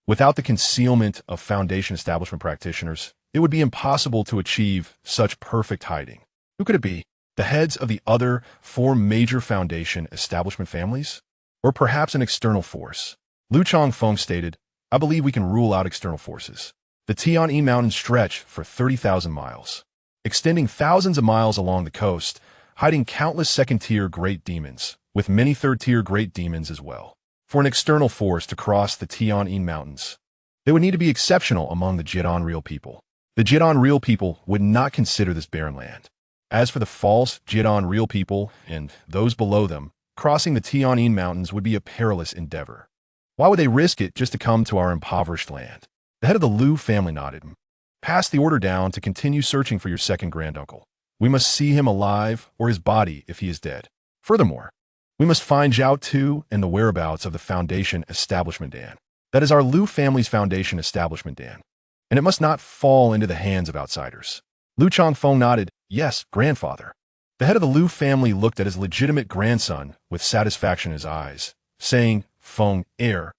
Without the concealment of Foundation establishment practitioners, it would be impossible to achieve such perfect hiding. Who could it be? The heads of the other 4 major Foundation establishment families? Or perhaps an external force? Liu Changfeng stated, I believe we can rule out external forces. The Tianyi Mountains stretch for 30,000 miles, extending thousands of miles along the coast, hiding countless second-tier great demons, with many third-tier great demons as well. For an external force to cross the Tianyi Mountains, they would need to be exceptional among the Jidan real people. The Jidan real people would not consider this barren land. As for the false Jidan real people and those below them, crossing the Tianyi Mountains would be a perilous endeavor. Why would they risk it just to come to our impoverished land? The head of the Liu family nodded. Pass the order down to continue searching for your second granduncle. We must see him alive or his body if he is dead. Furthermore, we must find Zhao Tu and the whereabouts of the Foundation Establishment Dan. That is our Liu family's Foundation Establishment Dan. And it must not fall into the hands of outsiders. Liu Changfeng nodded, yes, grandfather. The head of the Liu family looked at his legitimate grandson with satisfaction in his eyes, saying, Feng, heir,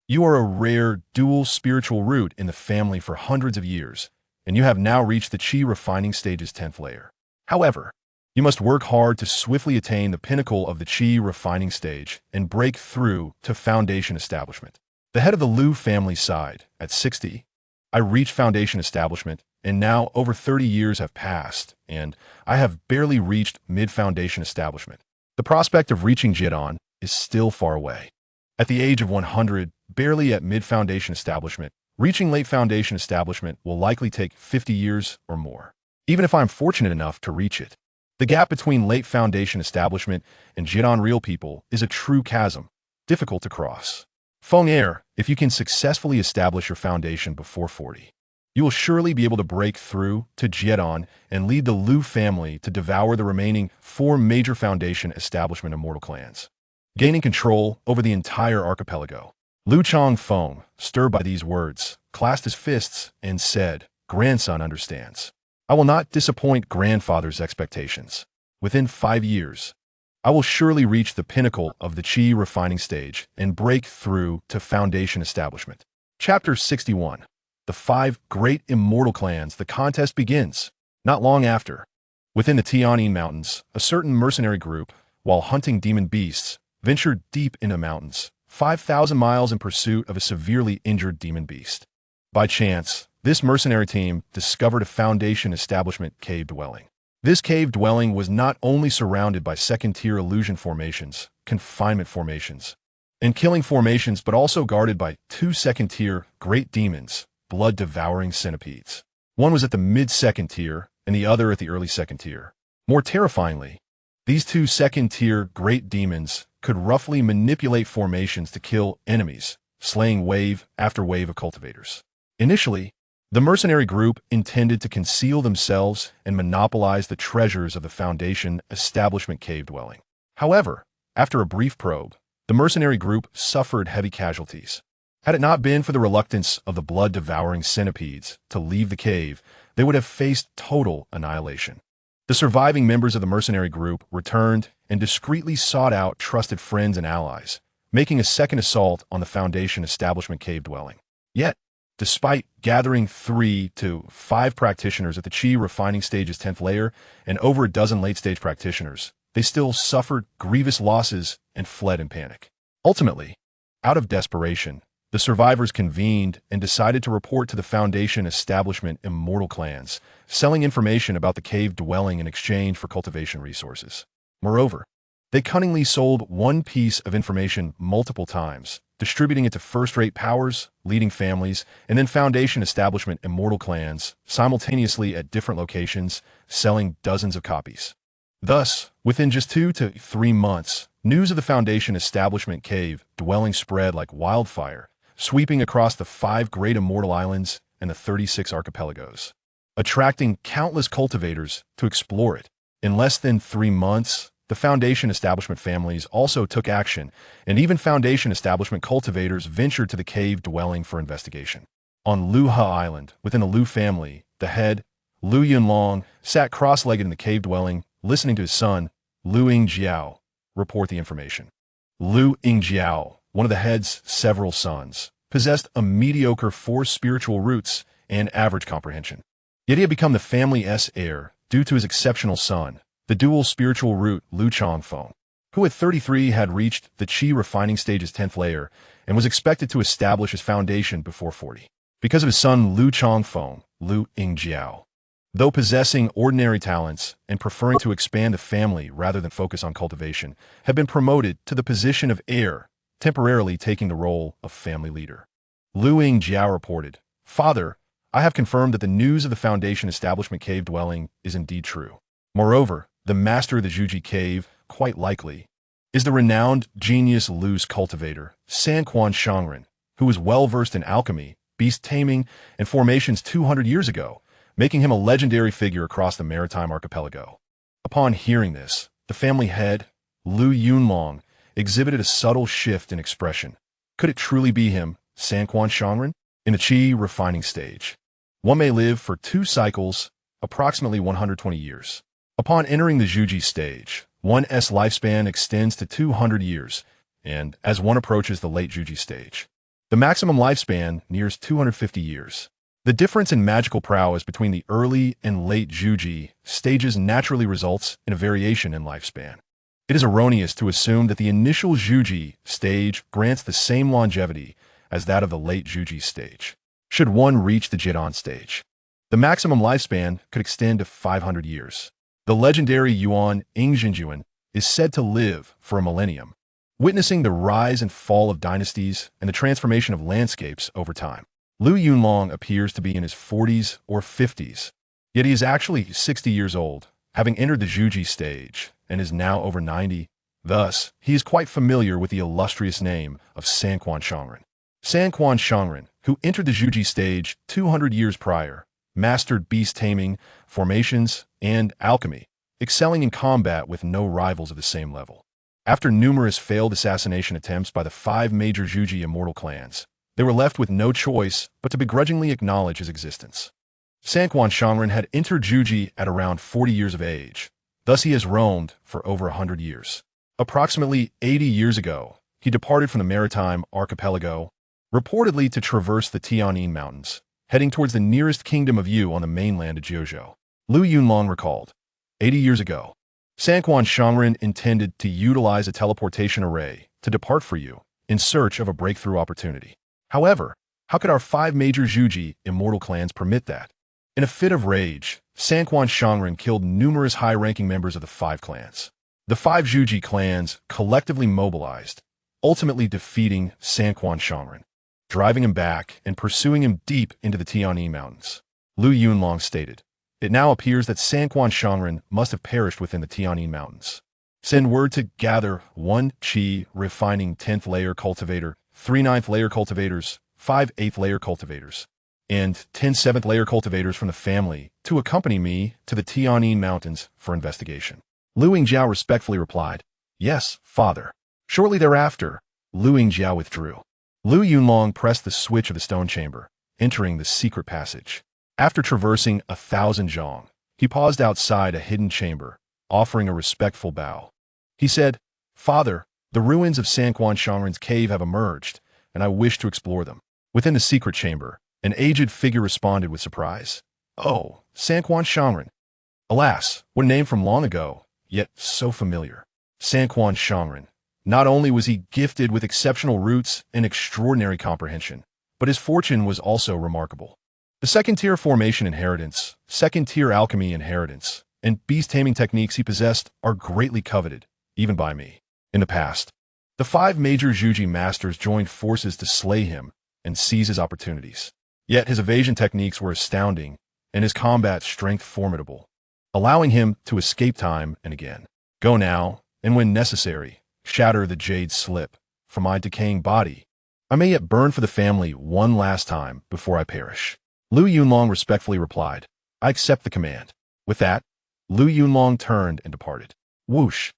you are a rare dual spiritual root in the family for hundreds of years, and you have now reached the Qi refining stage's 10th layer. However, you must work hard to swiftly attain the pinnacle of the Qi refining stage and break through to Foundation establishment. The head of the Liu family sighed. At 60, I reached Foundation establishment, and now over 30 years have passed, and I have barely reached mid-Foundation establishment. The prospect of reaching Jidan is still far away. At the age of 100, barely at mid-Foundation establishment, reaching late Foundation establishment will likely take 50 years or more, even if I'm fortunate enough to reach it. The gap between late Foundation establishment and Jidan real people is a true chasm, difficult to cross. Feng heir, if you can successfully establish your foundation before 40, you will surely be able to break through to Jidan and lead the Liu family to devour the remaining 4 major Foundation establishment immortal clans, gaining control over the entire archipelago. Liu Changfeng, stirred by these words, clasped his fists and said, Grandson understands. I will not disappoint grandfather's expectations. Within 5 years, I will surely reach the pinnacle of the Qi refining stage and break through to Foundation establishment. Chapter 61. The 5 Great Immortal Clans. The contest begins. Not long after, within the Tianyi Mountains, a certain mercenary group, while hunting demon beasts, ventured deep into mountains, 5,000 miles in pursuit of a severely injured demon beast. By chance, this mercenary team discovered a Foundation establishment cave dwelling. This cave dwelling was not only surrounded by second-tier illusion formations, confinement formations, and killing formations, but also guarded by 2 second-tier great demons, blood-devouring centipedes. One was at the mid-second tier, and the other at the early second tier. More terrifyingly, these 2 second-tier great demons could roughly manipulate formations to kill enemies, slaying wave after wave of cultivators. Initially, the mercenary group intended to conceal themselves and monopolize the treasures of the Foundation establishment cave dwelling. However, after a brief probe, the mercenary group suffered heavy casualties. Had it not been for the reluctance of the blood-devouring centipedes to leave the cave, they would have faced total annihilation. The surviving members of the mercenary group returned and discreetly sought out trusted friends and allies, making a second assault on the Foundation establishment cave dwelling. Yet, despite gathering 3 to 5 practitioners at the Qi refining stage's 10th layer and over a dozen late-stage practitioners, they still suffered grievous losses and fled in panic. Ultimately, out of desperation, the survivors convened and decided to report to the Foundation establishment immortal clans, selling information about the cave dwelling in exchange for cultivation resources. Moreover, they cunningly sold one piece of information multiple times, distributing it to first-rate powers, leading families, and then Foundation establishment immortal clans, simultaneously at different locations, selling dozens of copies. Thus, within just 2 to 3 months, news of the Foundation establishment cave dwelling spread like wildfire, sweeping across the 5 great immortal islands and the 36 archipelagos, attracting countless cultivators to explore it. In less than 3 months, the Foundation establishment families also took action, and even Foundation establishment cultivators ventured to the cave dwelling for investigation. On Lu Ha Island, within the Lu family, the head, Lu Yunlong, sat cross-legged in the cave dwelling, listening to his son, Lu Yingjiao, report the information. Lu Yingjiao, one of the head's several sons, possessed a mediocre 4 spiritual roots and average comprehension. Yet he had become the family's heir due to his exceptional son, the dual spiritual root Lu Changfeng, who at 33 had reached the Qi refining stage's 10th layer and was expected to establish his foundation before 40. Because of his son Lu Changfeng, Lu Yingjiao, though possessing ordinary talents and preferring to expand the family rather than focus on cultivation, had been promoted to the position of heir, temporarily taking the role of family leader. Lu Yingjiao reported, "Father, I have confirmed that the news of the Foundation establishment cave dwelling is indeed true. Moreover, the master of the Zhuji cave, quite likely, is the renowned genius Lu's cultivator, Sanquan Shangren, who was well-versed in alchemy, beast taming, and formations 200 years ago, making him a legendary figure across the maritime archipelago." Upon hearing this, the family head, Lu Yunlong, exhibited a subtle shift in expression. Could it truly be him, Sanquan Shangren? In the Qi refining stage, one may live for 2 cycles, approximately 120 years. Upon entering the Zhuji stage, one's lifespan extends to 200 years, and as one approaches the late Zhuji stage, the maximum lifespan nears 250 years. The difference in magical prowess between the early and late Zhuji stages naturally results in a variation in lifespan. It is erroneous to assume that the initial Zhuji stage grants the same longevity as that of the late Zhuji stage. Should one reach the Jidan stage, the maximum lifespan could extend to 500 years. The legendary Yuan Qingyuan is said to live for a millennium, witnessing the rise and fall of dynasties and the transformation of landscapes over time. Lu Yunlong appears to be in his 40s or 50s, yet he is actually 60 years old, having entered the Zhuji stage, and is now over 90. Thus, he is quite familiar with the illustrious name of Sanquan Shangren. Sanquan Shangren, who entered the Zhuji stage 200 years prior, mastered beast taming, formations, and alchemy, excelling in combat with no rivals of the same level. After numerous failed assassination attempts by the 5 major Zhuji immortal clans, they were left with no choice but to begrudgingly acknowledge his existence. Sanquan Shangren had entered Zhuji at around 40 years of age, thus he has roamed for over 100 years. Approximately 80 years ago, he departed from the maritime archipelago, reportedly to traverse the Tianyin Mountains, heading towards the nearest kingdom of Yu on the mainland of Jiuzhou. Lu Yunlong recalled, 80 years ago, Sanquan Shangren intended to utilize a teleportation array to depart for Yu in search of a breakthrough opportunity. However, how could our 5 major Zhuji immortal clans permit that? In a fit of rage, Sanquan Shangren killed numerous high-ranking members of the 5 clans. The 5 Zhuji clans collectively mobilized, ultimately defeating Sanquan Shangren, driving him back and pursuing him deep into the Tianyin Mountains. Lu Yunlong stated, "It now appears that Sanquan Shangren must have perished within the Tianyin Mountains. Send word to gather 1 Qi refining 10th layer cultivator, 3 9th layer cultivators, 5 8th layer cultivators, and 10 7th layer cultivators from the family to accompany me to the Tianyin Mountains for investigation." Lu Yingjiao respectfully replied, "Yes, father." Shortly thereafter, Lu Yingjiao withdrew. Lu Yunlong pressed the switch of the stone chamber, entering the secret passage. After traversing 1,000 zhong, he paused outside a hidden chamber, offering a respectful bow. He said, "Father, the ruins of Sanquan Shangren's cave have emerged, and I wish to explore them." Within the secret chamber, an aged figure responded with surprise. "Oh, Sanquan Shangren. Alas, what a name from long ago, yet so familiar." Sanquan Shangren. Not only was he gifted with exceptional roots and extraordinary comprehension, but his fortune was also remarkable. The second-tier formation inheritance, second-tier alchemy inheritance, and beast-taming techniques he possessed are greatly coveted, even by me. In the past, the The five major Zhuji masters joined forces to slay him and seize his opportunities. Yet his evasion techniques were astounding, and his combat strength formidable, allowing him to escape time and again. Go now, and when necessary, shatter the jade slip from my decaying body. I may yet burn for the family one last time before I perish. Lu Yunlong respectfully replied, I accept the command. With that, Lu Yunlong turned and departed. Whoosh!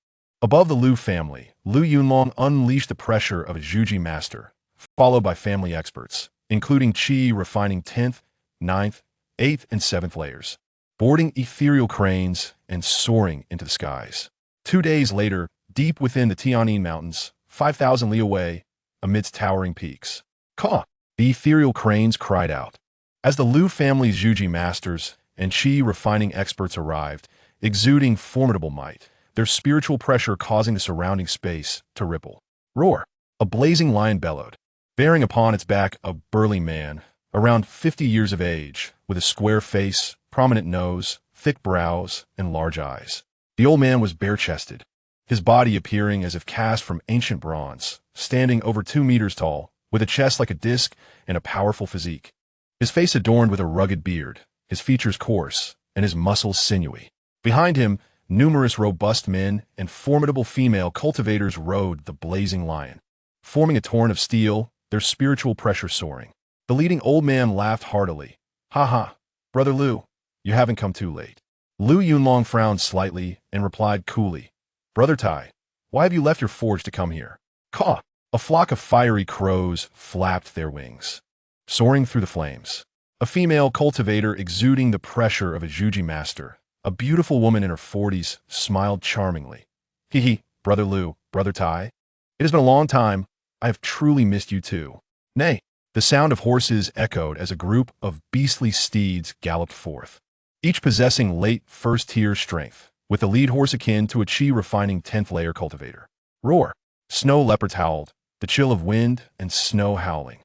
Above the Lu family, Lu Yunlong unleashed the pressure of a Zhuji master, followed by family experts, including Qi refining 10th, 9th, 8th, and 7th layers, boarding ethereal cranes and soaring into the skies. 2 days later, deep within the Tianyin Mountains, 5,000 li away, amidst towering peaks, Caw! The ethereal cranes cried out. As the Lu family's Zhuji masters and Qi refining experts arrived, exuding formidable might, their spiritual pressure causing the surrounding space to ripple. Roar! A blazing lion bellowed, bearing upon its back a burly man, around 50 years of age, with a square face, prominent nose, thick brows, and large eyes. The old man was bare-chested, his body appearing as if cast from ancient bronze, standing over 2 meters tall, with a chest like a disc and a powerful physique. His face adorned with a rugged beard, his features coarse, and his muscles sinewy. Behind him, numerous robust men and formidable female cultivators rode the blazing lion, forming a torrent of steel, their spiritual pressure soaring. The leading old man laughed heartily. Ha ha, Brother Lu, you haven't come too late. Lu Yunlong frowned slightly and replied coolly, Brother Tai, why have you left your forge to come here? Caw! A flock of fiery crows flapped their wings, soaring through the flames. A female cultivator exuding the pressure of a Zhuji master, a beautiful woman in her 40s, smiled charmingly. Hee hee, Brother Lu, Brother Tai. It has been a long time. I have truly missed you too. Nay, the sound of horses echoed as a group of beastly steeds galloped forth, each possessing late first-tier strength, with the lead horse akin to a Qi refining 10th layer cultivator. Roar! Snow leopards howled, the chill of wind and snow howling,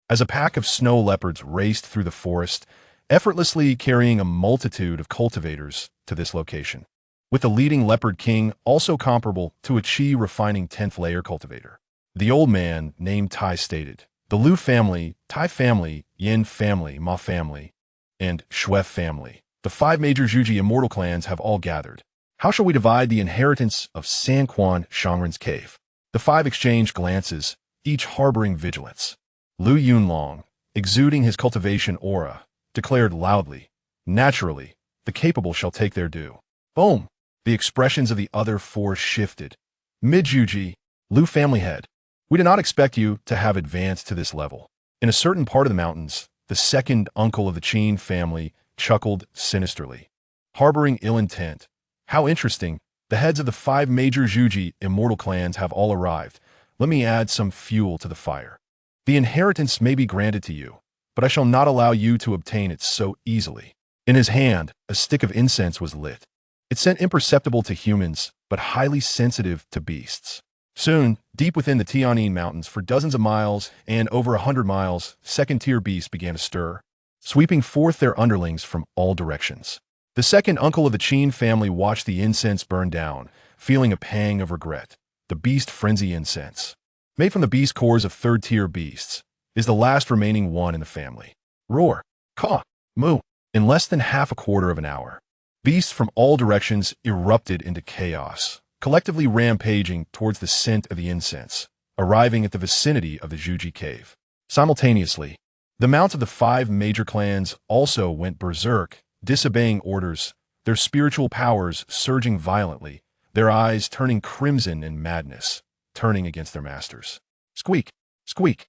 as a pack of snow leopards raced through the forest, effortlessly carrying a multitude of cultivators to this location, with the leading leopard king also comparable to a Qi refining 10th layer cultivator. The old man, named Tai, stated, the Lu family, Tai family, Yin family, Ma family, and Shui family, the 5 major Zhuji immortal clans have all gathered. How shall we divide the inheritance of Sanquan Shangren's cave? The 5 exchanged glances, each harboring vigilance. Lu Yunlong, exuding his cultivation aura, declared loudly, naturally, the capable shall take their due. Boom! The expressions of the other 4 shifted. Mid-Zhuji, Lu family head, we did not expect you to have advanced to this level. In a certain part of the mountains, the second uncle of the Qin family chuckled sinisterly, harboring ill intent. How interesting. The heads of the 5 major Zhuji immortal clans have all arrived. Let me add some fuel to the fire. The inheritance may be granted to you, but I shall not allow you to obtain it so easily. In his hand, a stick of incense was lit. It sent imperceptible to humans, but highly sensitive to beasts. Soon, deep within the Tianyin Mountains for dozens of miles and over 100 miles, second-tier beasts began to stir, sweeping forth their underlings from all directions. The second uncle of the Qin family watched the incense burn down, feeling a pang of regret. The beast frenzy incense, made from the beast cores of third-tier beasts, is the last remaining one in the family. Roar! Caw! Moo! In less than half a quarter of an hour, beasts from all directions erupted into chaos, collectively rampaging towards the scent of the incense, arriving at the vicinity of the Zhuji cave. Simultaneously, the mounts of the 5 major clans also went berserk, disobeying orders, their spiritual powers surging violently, their eyes turning crimson in madness, turning against their masters. Squeak! Squeak!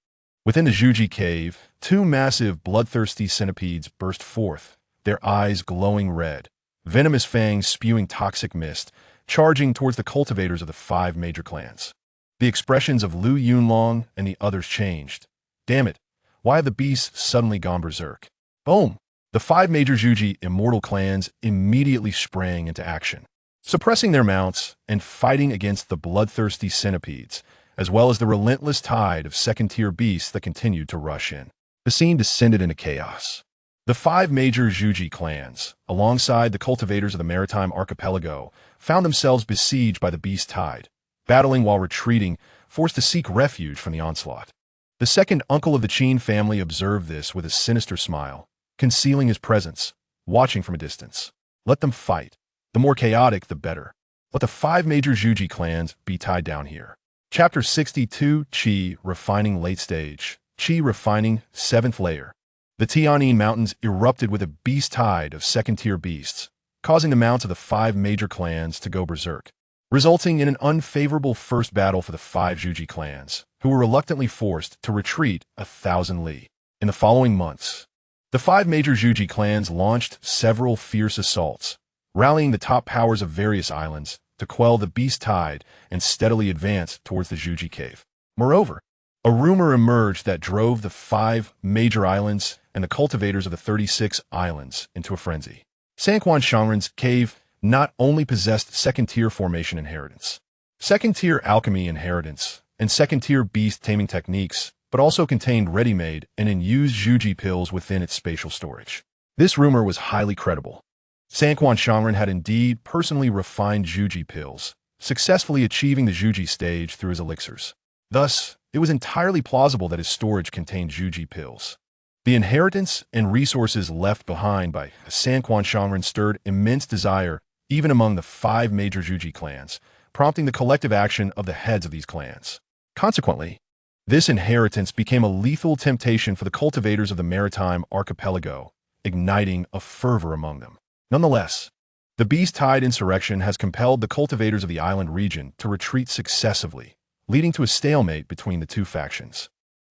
Within the Zhuji cave, 2 massive bloodthirsty centipedes burst forth, their eyes glowing red, venomous fangs spewing toxic mist, charging towards the cultivators of the 5 major clans. The expressions of Lu Yunlong and the others changed. Damn it, why have the beasts suddenly gone berserk? Boom! The 5 major Zhuji immortal clans immediately sprang into action, suppressing their mounts and fighting against the bloodthirsty centipedes, as well as the relentless tide of second-tier beasts that continued to rush in. The scene descended into chaos. The 5 major Zhuji clans, alongside the cultivators of the maritime archipelago, found themselves besieged by the beast tide, battling while retreating, forced to seek refuge from the onslaught. The second uncle of the Qin family observed this with a sinister smile, concealing his presence, watching from a distance. Let them fight. The more chaotic, the better. Let the 5 major Zhuji clans be tied down here. Chapter 62, Qi Refining Late Stage. Qi Refining 7th Layer. The Tianyin Mountains erupted with a beast tide of second-tier beasts, causing the mounts of the 5 major clans to go berserk, resulting in an unfavorable first battle for the 5 Zhuji clans, who were reluctantly forced to retreat 1,000 li. In the following months, the 5 major Zhuji clans launched several fierce assaults, rallying the top powers of various islands to quell the beast tide and steadily advance towards the Zhuji cave. Moreover, a rumor emerged that drove the 5 major islands and the cultivators of the 36 islands into a frenzy. Sanquan Shangren's cave not only possessed second-tier formation inheritance, second-tier alchemy inheritance, and second-tier beast-taming techniques, but also contained ready-made and in-use Zhuji pills within its spatial storage. This rumor was highly credible. Sanquan Shangren had indeed personally refined Zhuji pills, successfully achieving the Zhuji stage through his elixirs. Thus, it was entirely plausible that his storage contained Zhuji pills. The inheritance and resources left behind by Sanquan Shangren stirred immense desire even among the 5 major Zhuji clans, prompting the collective action of the heads of these clans. Consequently, this inheritance became a lethal temptation for the cultivators of the maritime archipelago, igniting a fervor among them. Nonetheless, the beast tide insurrection has compelled the cultivators of the island region to retreat successively, leading to a stalemate between the 2 factions.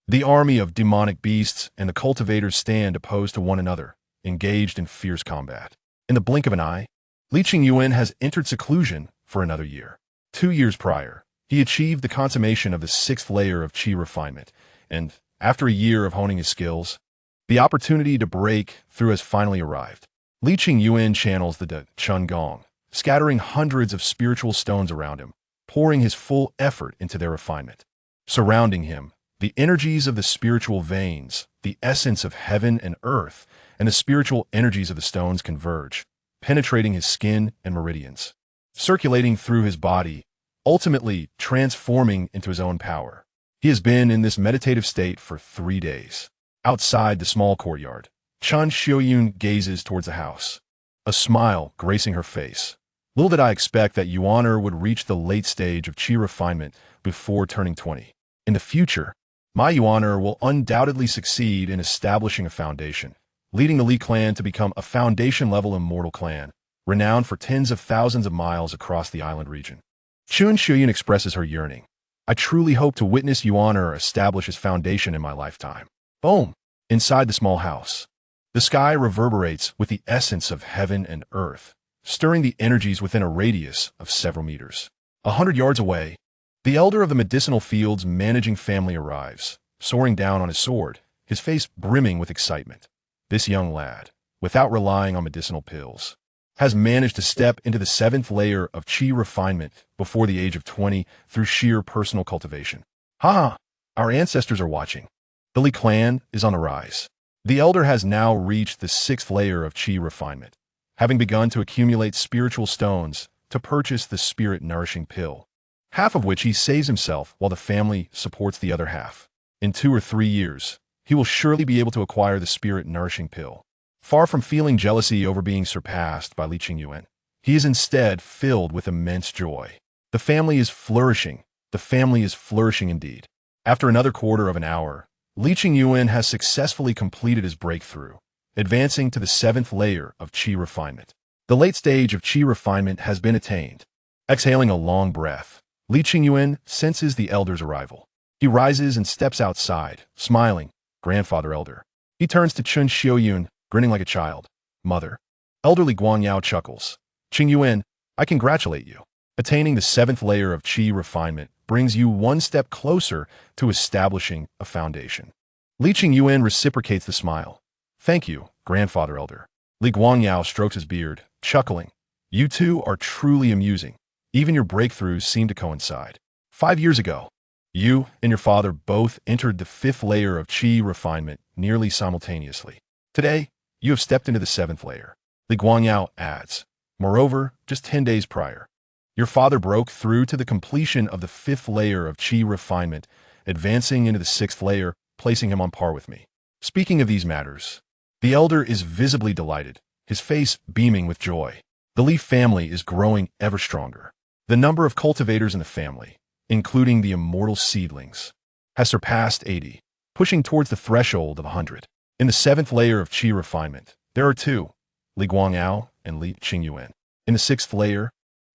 The army of demonic beasts and the cultivators stand opposed to one another, engaged in fierce combat. In the blink of an eye, Li Qingyuan has entered seclusion for another year. 2 years prior, he achieved the consummation of the 6th layer of Qi refinement, and, after a year of honing his skills, the opportunity to break through has finally arrived. Li Qingyuan channels the De Chun Gong, scattering hundreds of spiritual stones around him, pouring his full effort into their refinement. Surrounding him, the energies of the spiritual veins, the essence of heaven and earth, and the spiritual energies of the stones converge, penetrating his skin and meridians, circulating through his body, ultimately transforming into his own power. He has been in this meditative state for 3 days. Outside the small courtyard, Chan Xiuyun gazes towards the house, a smile gracing her face. Little did I expect that Yuaner would reach the late stage of Qi refinement before turning 20. In the future, my Yuaner will undoubtedly succeed in establishing a foundation, leading the Li clan to become a foundation-level immortal clan, renowned for tens of thousands of miles across the island region. Chun Xiuyun expresses her yearning. I truly hope to witness Yuaner establish his foundation in my lifetime. Boom! Inside the small house, the sky reverberates with the essence of heaven and earth, stirring the energies within a radius of several meters. 100 yards away, the elder of the medicinal field's managing family arrives, soaring down on his sword, his face brimming with excitement. This young lad, without relying on medicinal pills, has managed to step into the 7th layer of Qi refinement before the age of 20 through sheer personal cultivation. Ha! Our ancestors are watching. The Li clan is on the rise. The elder has now reached the 6th layer of Qi refinement, having begun to accumulate spiritual stones to purchase the spirit-nourishing pill, half of which he saves himself while the family supports the other half. In 2 or 3 years, he will surely be able to acquire the spirit-nourishing pill. Far from feeling jealousy over being surpassed by Li Qingyuan, he is instead filled with immense joy. The family is flourishing. The family is flourishing indeed. After another quarter of an hour, Li Qingyuan has successfully completed his breakthrough, advancing to the 7th layer of Qi refinement. The late stage of Qi refinement has been attained. Exhaling a long breath, Li Qingyuan senses the elder's arrival. He rises and steps outside, smiling. Grandfather elder. He turns to Chun Xiuyun, grinning like a child. Mother. Elderly Guangyao chuckles. Qingyuan, I congratulate you. Attaining the 7th layer of Qi refinement brings you one step closer to establishing a foundation. Li Qingyuan reciprocates the smile. Thank you, grandfather elder. Li Guangyao strokes his beard, chuckling. You two are truly amusing. Even your breakthroughs seem to coincide. 5 years ago, you and your father both entered the 5th layer of Qi refinement nearly simultaneously. Today, you have stepped into the 7th layer. Li Guangyao adds. Moreover, just 10 days prior, Your father broke through to the completion of the 5th layer of Qi refinement, advancing into the 6th layer, placing him on par with me. Speaking of these matters, the elder is visibly delighted, his face beaming with joy. The Li family is growing ever stronger. The number of cultivators in the family, including the immortal seedlings, has surpassed 80, pushing towards the threshold of 100. In the 7th layer of Qi refinement, there are 2, Li Guangyao and Li Qingyuan. In the 6th layer,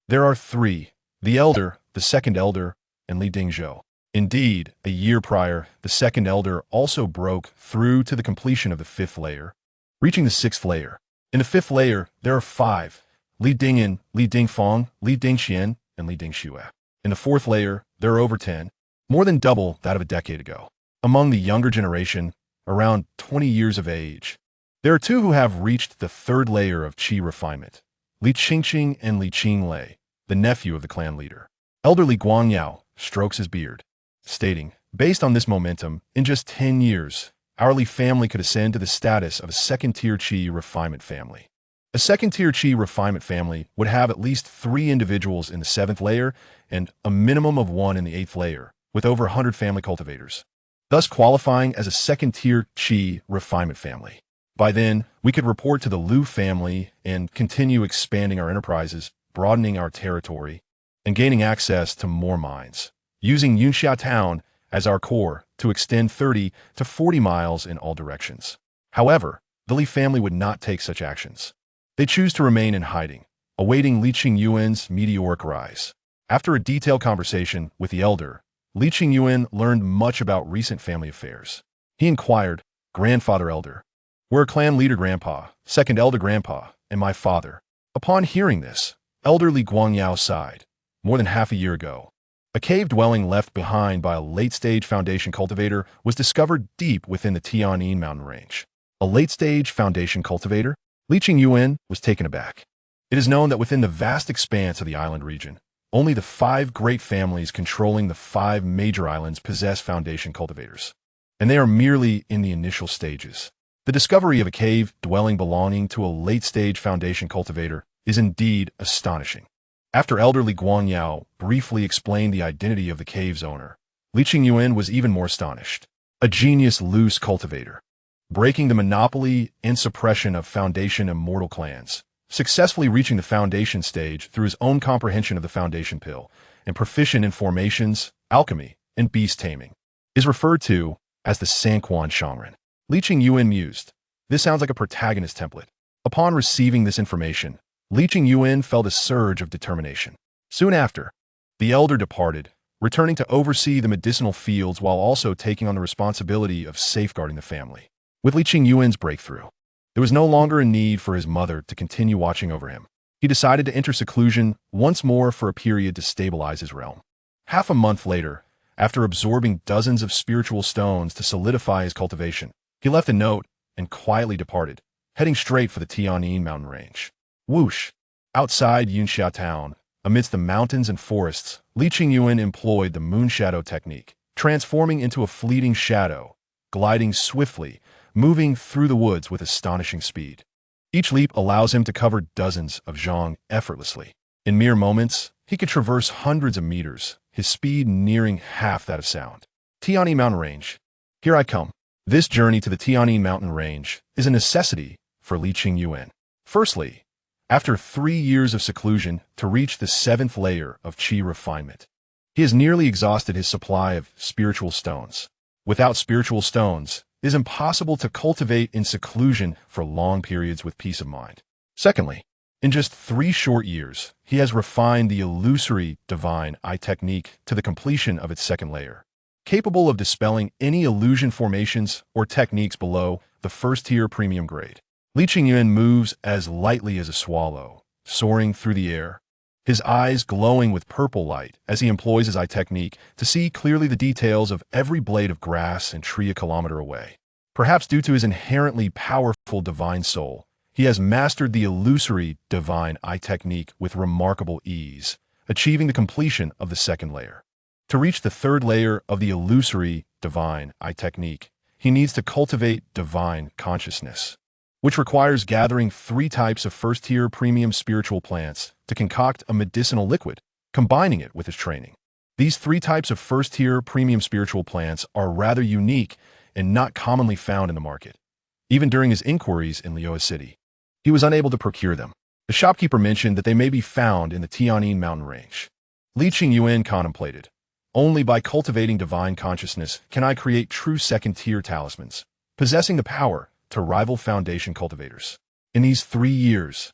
there are 3, the elder, the 2nd elder, and Li Dingzhou. Indeed, a year prior, the 2nd elder also broke through to the completion of the 5th layer, reaching the 6th layer. In the 5th layer, there are 5, Li Dingyan, Li Dingfang, Li Dingxian, and Li Dingxue. In the 4th layer, there are over 10, more than double that of a decade ago. Among the younger generation, around 20 years of age, there are 2 who have reached the 3rd layer of Qi refinement, Li Qingqing and Li Qinglei, the nephew of the clan leader. Elder Li Guangyao strokes his beard, stating, based on this momentum, in just 10 years, our Li family could ascend to the status of a 2nd-tier Qi refinement family. A 2nd-tier Qi refinement family would have at least 3 individuals in the 7th layer and a minimum of 1 in the 8th layer, with over 100 family cultivators, thus qualifying as a 2nd-tier Qi refinement family. By then, we could report to the Liu family and continue expanding our enterprises, broadening our territory, and gaining access to more mines, using Yunxia Town as our core to extend 30 to 40 miles in all directions. However, the Li family would not take such actions. They choose to remain in hiding, awaiting Li Qingyuan's meteoric rise. After a detailed conversation with the elder, Li Qingyuan learned much about recent family affairs. He inquired, "Grandfather elder, where are clan leader grandpa, 2nd elder grandpa, and my father?" Upon hearing this, Elder Li Guangyao sighed. More than half a year ago, a cave dwelling left behind by a late-stage Foundation cultivator was discovered deep within the Tianyin mountain range. A late-stage Foundation cultivator? Li Qingyuan was taken aback. It is known that within the vast expanse of the island region, only the 5 great families controlling the 5 major islands possess Foundation cultivators, and they are merely in the initial stages. The discovery of a cave dwelling belonging to a late-stage Foundation cultivator is indeed astonishing. After Elder Li Guangyao briefly explained the identity of the cave's owner, Li Qingyuan was even more astonished. A genius loose cultivator, breaking the monopoly and suppression of Foundation immortal clans, successfully reaching the Foundation stage through his own comprehension of the Foundation pill, and proficient in formations, alchemy, and beast taming, is referred to as the Sanquan Shangren. Li Qingyuan mused, "This sounds like a protagonist template." Upon receiving this information, Li Qingyuan felt a surge of determination. Soon after, the elder departed, returning to oversee the medicinal fields while also taking on the responsibility of safeguarding the family. With Li Qingyuan's breakthrough, there was no longer a need for his mother to continue watching over him. He decided to enter seclusion once more for a period to stabilize his realm. Half a month later, after absorbing dozens of spiritual stones to solidify his cultivation, he left a note and quietly departed, heading straight for the Tianyin mountain range. Whoosh! Outside Yunxia Town, amidst the mountains and forests, Li Qingyuan employed the moon shadow technique, transforming into a fleeting shadow, gliding swiftly, moving through the woods with astonishing speed. Each leap allows him to cover dozens of zhang effortlessly. In mere moments, he could traverse hundreds of meters, his speed nearing half that of sound. Tianyin mountain range. Here I come. This journey to the Tianyin mountain range is a necessity for Li Qingyuan. Firstly, after 3 years of seclusion to reach the 7th layer of Qi refinement, he has nearly exhausted his supply of spiritual stones. Without spiritual stones, it is impossible to cultivate in seclusion for long periods with peace of mind. Secondly, in just 3 short years, he has refined the illusory divine eye technique to the completion of its 2nd layer, capable of dispelling any illusion formations or techniques below the 1st-tier premium grade. Li Qingyuan moves as lightly as a swallow, soaring through the air, his eyes glowing with purple light as he employs his eye technique to see clearly the details of every blade of grass and tree a kilometer away. Perhaps due to his inherently powerful divine soul, he has mastered the illusory divine eye technique with remarkable ease, achieving the completion of the 2nd layer. To reach the 3rd layer of the illusory divine eye technique, he needs to cultivate divine consciousness, which requires gathering 3 types of 1st-tier premium spiritual plants to concoct a medicinal liquid combining it with his training. These three types of first-tier premium spiritual plants are rather unique and not commonly found in the market. Even during his inquiries in Liyue City, he was unable to procure them. The shopkeeper mentioned that they may be found in the Tianyin mountain range. Li Qingyuan contemplated, "Only by cultivating divine consciousness can I create true second-tier talismans, possessing the power to rival foundation cultivators." In these 3 years,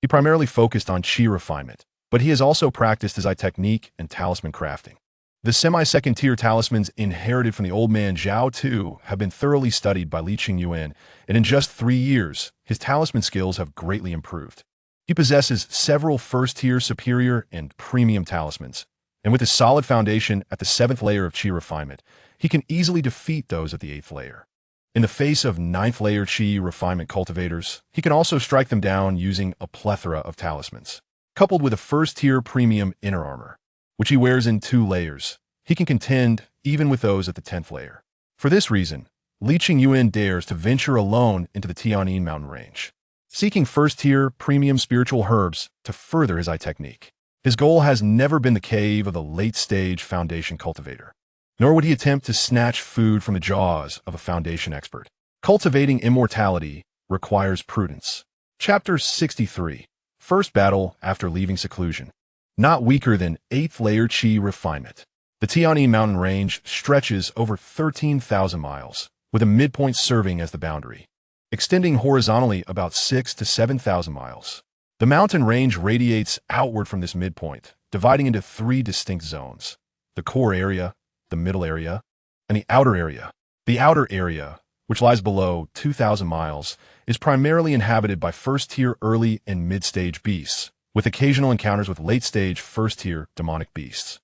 he primarily focused on qi refinement, but he has also practiced his eye technique and talisman crafting. The semi-second-tier talismans inherited from the old man Zhao Tu have been thoroughly studied by Li Qingyuan, and in just 3 years, his talisman skills have greatly improved. He possesses several first-tier superior and premium talismans, and with his solid foundation at the 7th layer of qi refinement, he can easily defeat those at the 8th layer. In the face of 9th layer qi refinement cultivators, he can also strike them down using a plethora of talismans. Coupled with a first-tier premium inner armor, which he wears in 2 layers, he can contend even with those at the 10th layer. For this reason, Li Qingyuan dares to venture alone into the Tianyin mountain range, seeking first-tier premium spiritual herbs to further his eye technique. His goal has never been the cave of the late-stage foundation cultivator, nor would he attempt to snatch food from the jaws of a foundation expert. Cultivating immortality requires prudence. Chapter 63. First battle after leaving seclusion. Not weaker than 8th layer qi refinement. The Tianyin mountain range stretches over 13,000 miles, with a midpoint serving as the boundary, extending horizontally about 6 to 7,000 miles. The mountain range radiates outward from this midpoint, dividing into 3 distinct zones: the core area, the middle area, and the outer area. The outer area, which lies below 2,000 miles, is primarily inhabited by first-tier early and mid-stage beasts, with occasional encounters with late-stage first-tier demonic beasts.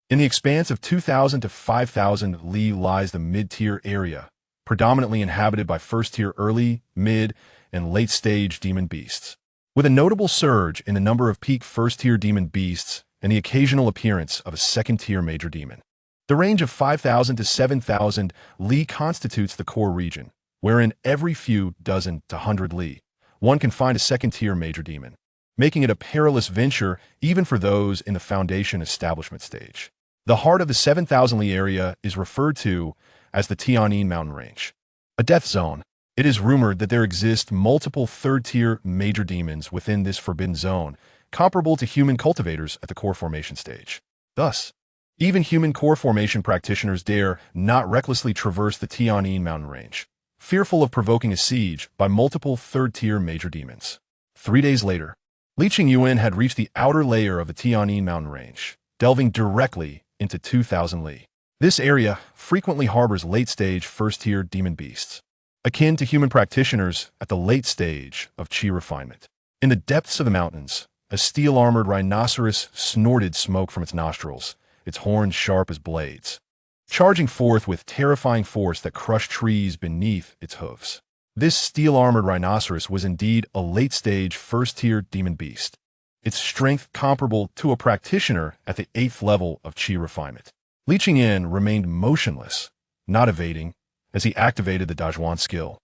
In the expanse of 2,000 to 5,000 li lies the mid-tier area, predominantly inhabited by first-tier early, mid, and late-stage demon beasts, with a notable surge in the number of peak first-tier demon beasts and the occasional appearance of a second-tier major demon. The range of 5,000 to 7,000 li constitutes the core region, wherein every few dozen to 100 li, one can find a second-tier major demon, making it a perilous venture even for those in the foundation establishment stage. The heart of the 7,000 li area is referred to as the Tianyin mountain range, a death zone. It is rumored that there exist multiple third-tier major demons within this forbidden zone, comparable to human cultivators at the core formation stage. Thus, even human core formation practitioners dare not recklessly traverse the Tianyin mountain range, fearful of provoking a siege by multiple third-tier major demons. 3 days later, Li Qingyuan had reached the outer layer of the Tianyin mountain range, delving directly into 2,000 li. This area frequently harbors late-stage first-tier demon beasts, akin to human practitioners at the late stage of qi refinement. In the depths of the mountains, a steel-armored rhinoceros snorted smoke from its nostrils, its horns sharp as blades, charging forth with terrifying force that crushed trees beneath its hooves. This steel-armored rhinoceros was indeed a late-stage first-tier demon beast, its strength comparable to a practitioner at the 8th level of qi refinement. Li Qingyuan remained motionless, not evading, as he activated the Dazhuan skill,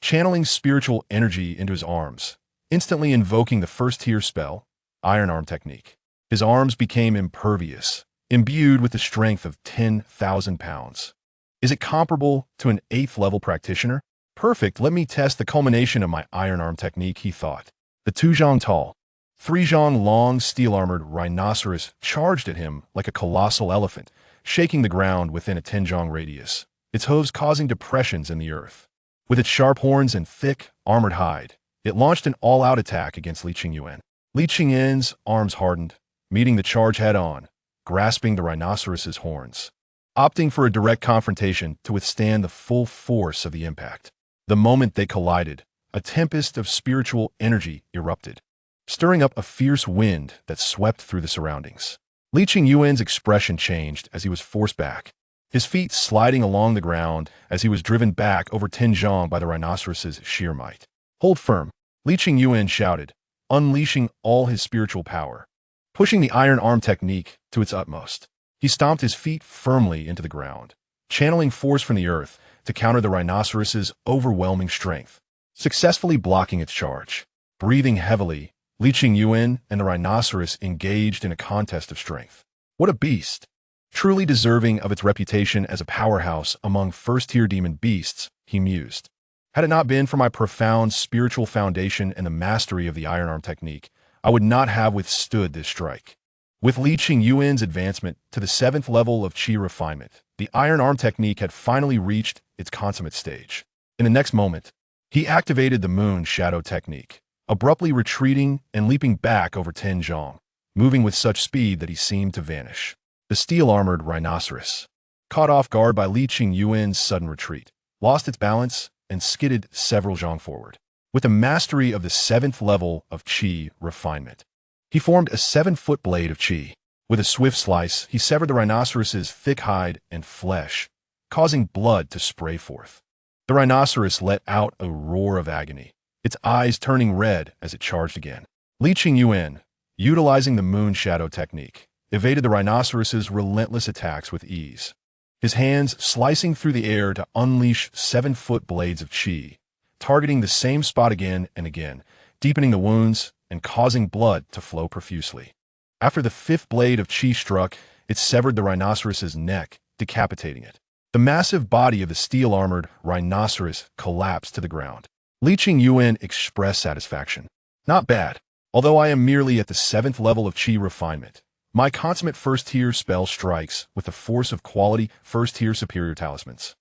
channeling spiritual energy into his arms, instantly invoking the first-tier spell, Iron Arm Technique. His arms became impervious, imbued with the strength of 10,000 pounds. Is it comparable to an 8th level practitioner? Perfect, let me test the culmination of my Iron Arm Technique, he thought. The 2-zhang tall, 3-zhang long steel-armored rhinoceros charged at him like a colossal elephant, shaking the ground within a 10-zhang radius, its hooves causing depressions in the earth. With its sharp horns and thick, armored hide, it launched an all-out attack against Li Qingyuan. Li Qingyuan's arms hardened, meeting the charge head-on, grasping the rhinoceros's horns, opting for a direct confrontation to withstand the full force of the impact. The moment they collided, a tempest of spiritual energy erupted, stirring up a fierce wind that swept through the surroundings. Li Qingyuan's expression changed as he was forced back, his feet sliding along the ground as he was driven back over 10 zhang by the rhinoceros's sheer might. Hold firm, Li Qingyuan shouted, unleashing all his spiritual power, pushing the Iron Arm Technique to its utmost. He stomped his feet firmly into the ground, channeling force from the earth to counter the rhinoceros's overwhelming strength, successfully blocking its charge. Breathing heavily, Li Qingyuan and the rhinoceros engaged in a contest of strength. What a beast! Truly deserving of its reputation as a powerhouse among first-tier demon beasts, he mused. Had it not been for my profound spiritual foundation and the mastery of the iron arm technique, I would not have withstood this strike. With Li Qingyuan's advancement to the 7th level of Qi refinement, the iron arm technique had finally reached its consummate stage. In the next moment, he activated the moon shadow technique, abruptly retreating and leaping back over 10 zhong, moving with such speed that he seemed to vanish. The steel-armored rhinoceros, caught off guard by Li Qingyuan's sudden retreat, lost its balance and skidded several zhong forward. With the mastery of the 7th level of Qi refinement, he formed a 7-foot blade of Qi. With a swift slice, he severed the rhinoceros's thick hide and flesh, causing blood to spray forth. The rhinoceros let out a roar of agony, its eyes turning red as it charged again. Li Qingyuan, utilizing the moon shadow technique, evaded the rhinoceros's relentless attacks with ease, his hands slicing through the air to unleash 7-foot blades of Qi, targeting the same spot again and again, deepening the wounds and causing blood to flow profusely. After the 5th blade of Qi struck, it severed the rhinoceros's neck, decapitating it. The massive body of the steel-armored rhinoceros collapsed to the ground. Li Qingyuan expressed satisfaction. Not bad. Although I am merely at the 7th level of Qi refinement, my consummate first-tier spell strikes with the force of quality first-tier superior talismans.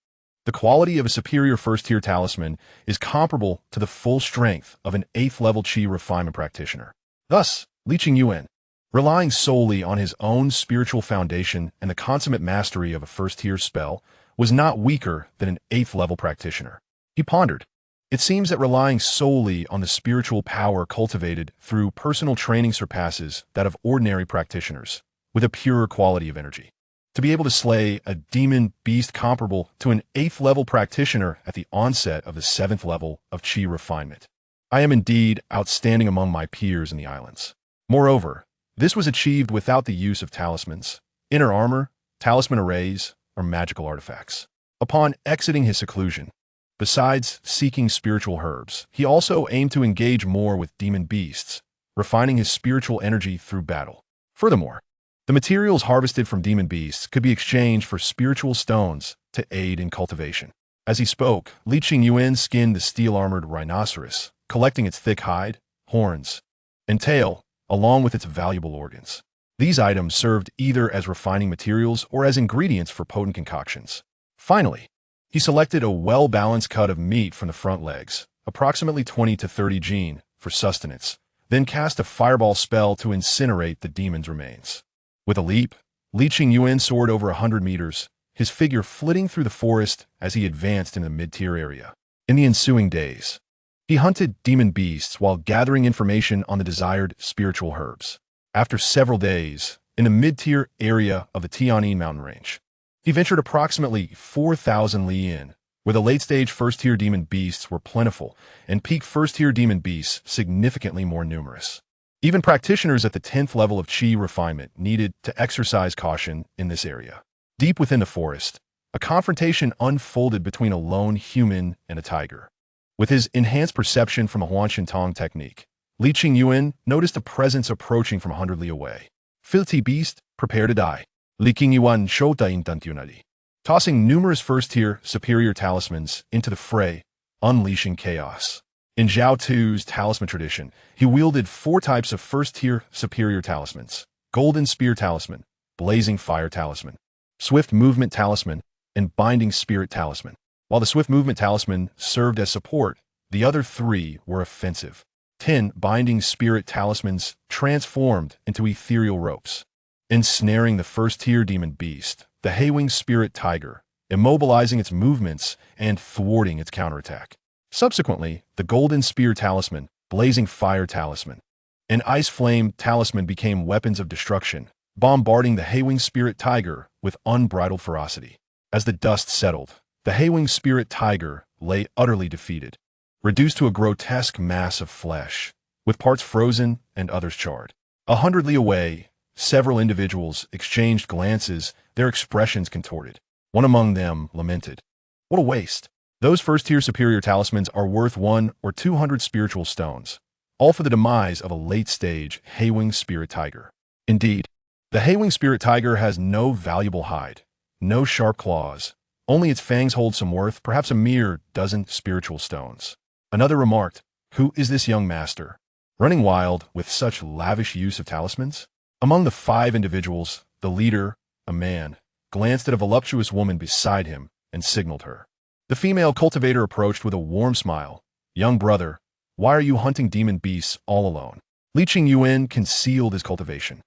The quality of a superior first-tier talisman is comparable to the full strength of an 8th level Qi refinement practitioner. Thus, Li Qingyuan, relying solely on his own spiritual foundation and the consummate mastery of a first-tier spell, was not weaker than an 8th level practitioner. He pondered. It seems that relying solely on the spiritual power cultivated through personal training surpasses that of ordinary practitioners, with a purer quality of energy. To be able to slay a demon beast comparable to an 8th level practitioner at the onset of the 7th level of Qi refinement, I am indeed outstanding among my peers in the islands. Moreover, this was achieved without the use of talismans, inner armor, talisman arrays, or magical artifacts. Upon exiting his seclusion, besides seeking spiritual herbs, he also aimed to engage more with demon beasts, refining his spiritual energy through battle. Furthermore, the materials harvested from demon beasts could be exchanged for spiritual stones to aid in cultivation. As he spoke, Li Qingyuan skinned the steel-armored rhinoceros, collecting its thick hide, horns, and tail, along with its valuable organs. These items served either as refining materials or as ingredients for potent concoctions. Finally, he selected a well-balanced cut of meat from the front legs, approximately 20 to 30 jin, for sustenance, then cast a fireball spell to incinerate the demon's remains. With a leap, Li Qingyuan soared over 100 meters, his figure flitting through the forest as he advanced in the mid-tier area. In the ensuing days, he hunted demon beasts while gathering information on the desired spiritual herbs. After several days, in the mid-tier area of the Tianyin mountain range, he ventured approximately 4,000 li in, where the late-stage first-tier demon beasts were plentiful and peak first-tier demon beasts significantly more numerous. Even practitioners at the 10th level of Qi refinement needed to exercise caution in this area. Deep within the forest, a confrontation unfolded between a lone human and a tiger. With his enhanced perception from a Huanshan technique, Li Qingyuan noticed a presence approaching from 100 li away. Filthy beast, prepare to die. Li Qingyuan shouta intantunari, tossing numerous first-tier superior talismans into the fray, unleashing chaos. In Zhao Tu's talisman tradition, he wielded 4 types of first-tier superior talismans: Golden Spear Talisman, Blazing Fire Talisman, Swift Movement Talisman, and Binding Spirit Talisman. While the Swift Movement Talisman served as support, the other 3 were offensive. 10 Binding Spirit Talismans transformed into ethereal ropes, ensnaring the first-tier demon beast, the Haywing Spirit Tiger, immobilizing its movements and thwarting its counterattack. Subsequently, the Golden Spear Talisman, Blazing Fire Talisman, and Ice Flame Talisman became weapons of destruction, bombarding the Haywing Spirit Tiger with unbridled ferocity. As the dust settled, the Haywing Spirit Tiger lay utterly defeated, reduced to a grotesque mass of flesh, with parts frozen and others charred. 100 li away, several individuals exchanged glances, their expressions contorted. One among them lamented, "What a waste! Those first-tier superior talismans are worth 1 or 200 spiritual stones. all for the demise of a late-stage heaven-spirit tiger. Indeed, the heaven-spirit tiger has no valuable hide, no sharp claws. Only its fangs hold some worth, perhaps a mere dozen spiritual stones. Another remarked, "Who is this young master, running wild with such lavish use of talismans?" Among the 5 individuals, the leader, a man, glanced at a voluptuous woman beside him and signaled her. The female cultivator approached with a warm smile. "Young brother, why are you hunting demon beasts all alone?" Qingyuan concealed his cultivation,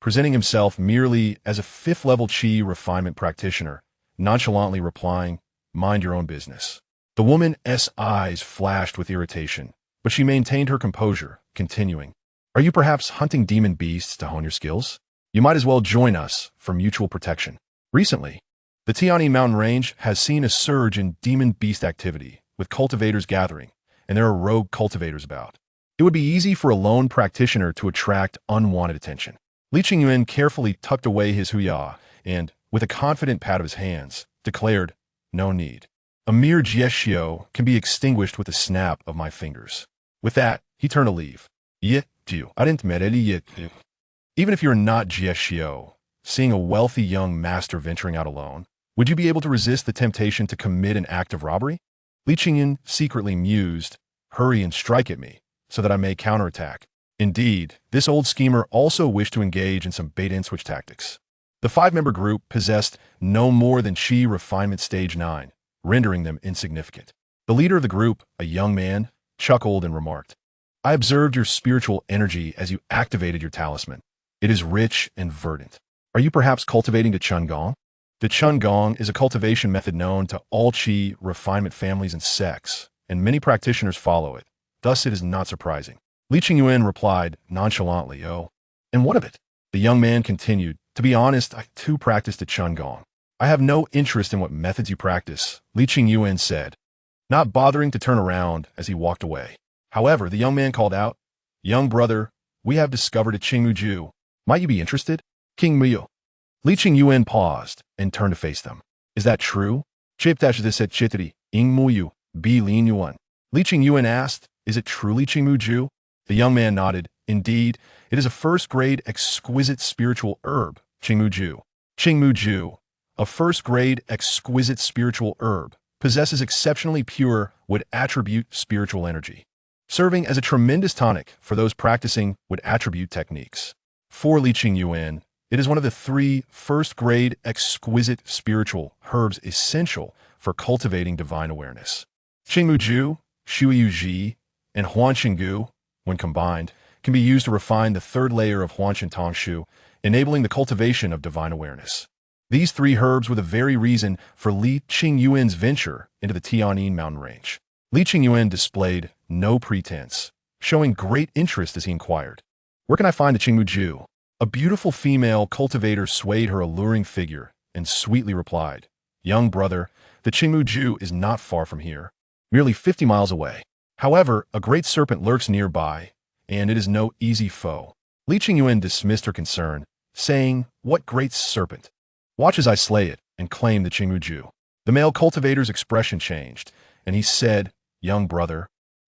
presenting himself merely as a 5th-level Qi refinement practitioner, nonchalantly replying, "Mind your own business." The woman's eyes flashed with irritation, but she maintained her composure, continuing, "Are you perhaps hunting demon beasts to hone your skills? You might as well join us for mutual protection." Recently, the Tianyi mountain range has seen a surge in demon beast activity, with cultivators gathering, and there are rogue cultivators about. It would be easy for a lone practitioner to attract unwanted attention. Qingyuan carefully tucked away his huya and, with a confident pat of his hands, declared, "No need. A mere jieshio can be extinguished with a snap of my fingers." With that, he turned to leave. Even if you're not jieshio, seeing a wealthy young master venturing out alone, would you be able to resist the temptation to commit an act of robbery? Qingyuan secretly mused, "Hurry and strike at me, so that I may counterattack." Indeed, this old schemer also wished to engage in some bait-and-switch tactics. The 5-member group possessed no more than Qi refinement stage 9, rendering them insignificant. The leader of the group, a young man, chuckled and remarked, "I observed your spiritual energy as you activated your talisman. It is rich and verdant. Are you perhaps cultivating the Qingyuan?" The Qingyuan is a cultivation method known to all Qi refinement families and sects, and many practitioners follow it. Thus, it is not surprising. Qingyuan replied nonchalantly, "Oh, and what of it?" The young man continued, "To be honest, I too practice the Qingyuan." "I have no interest in what methods you practice," Qingyuan said, not bothering to turn around as he walked away. However, the young man called out, "Young brother, we have discovered a Qingmuju. Might you be interested?" Qingmuju. Qingyuan paused and turned to face them. "Is that true?" Qingyuan asked, "Is it truly Qingmuju?" The young man nodded. "Indeed, it is a first-grade exquisite spiritual herb, Qingmuju. Qingmuju, a first-grade exquisite spiritual herb, possesses exceptionally pure would-attribute spiritual energy, serving as a tremendous tonic for those practicing would-attribute techniques. For Qingyuan, it is one of the 3 first-grade exquisite spiritual herbs essential for cultivating divine awareness. Qingmuju, Shuiyuji, and Huanshingu, when combined, can be used to refine the 3rd layer of Huanshintongshu, enabling the cultivation of divine awareness. These 3 herbs were the very reason for Qingyuan's venture into the Tianyi mountain range. Qingyuan displayed no pretense, showing great interest as he inquired, "Where can I find the Qingmuju?" A beautiful female cultivator swayed her alluring figure and sweetly replied, "Young brother, the Qingmuju is not far from here, merely 50 miles away. However, a great serpent lurks nearby, and it is no easy foe." Qingyuan dismissed her concern, saying, "What great serpent? Watch as I slay it and claim the Qingmuju." The male cultivator's expression changed, and he said, "Young brother,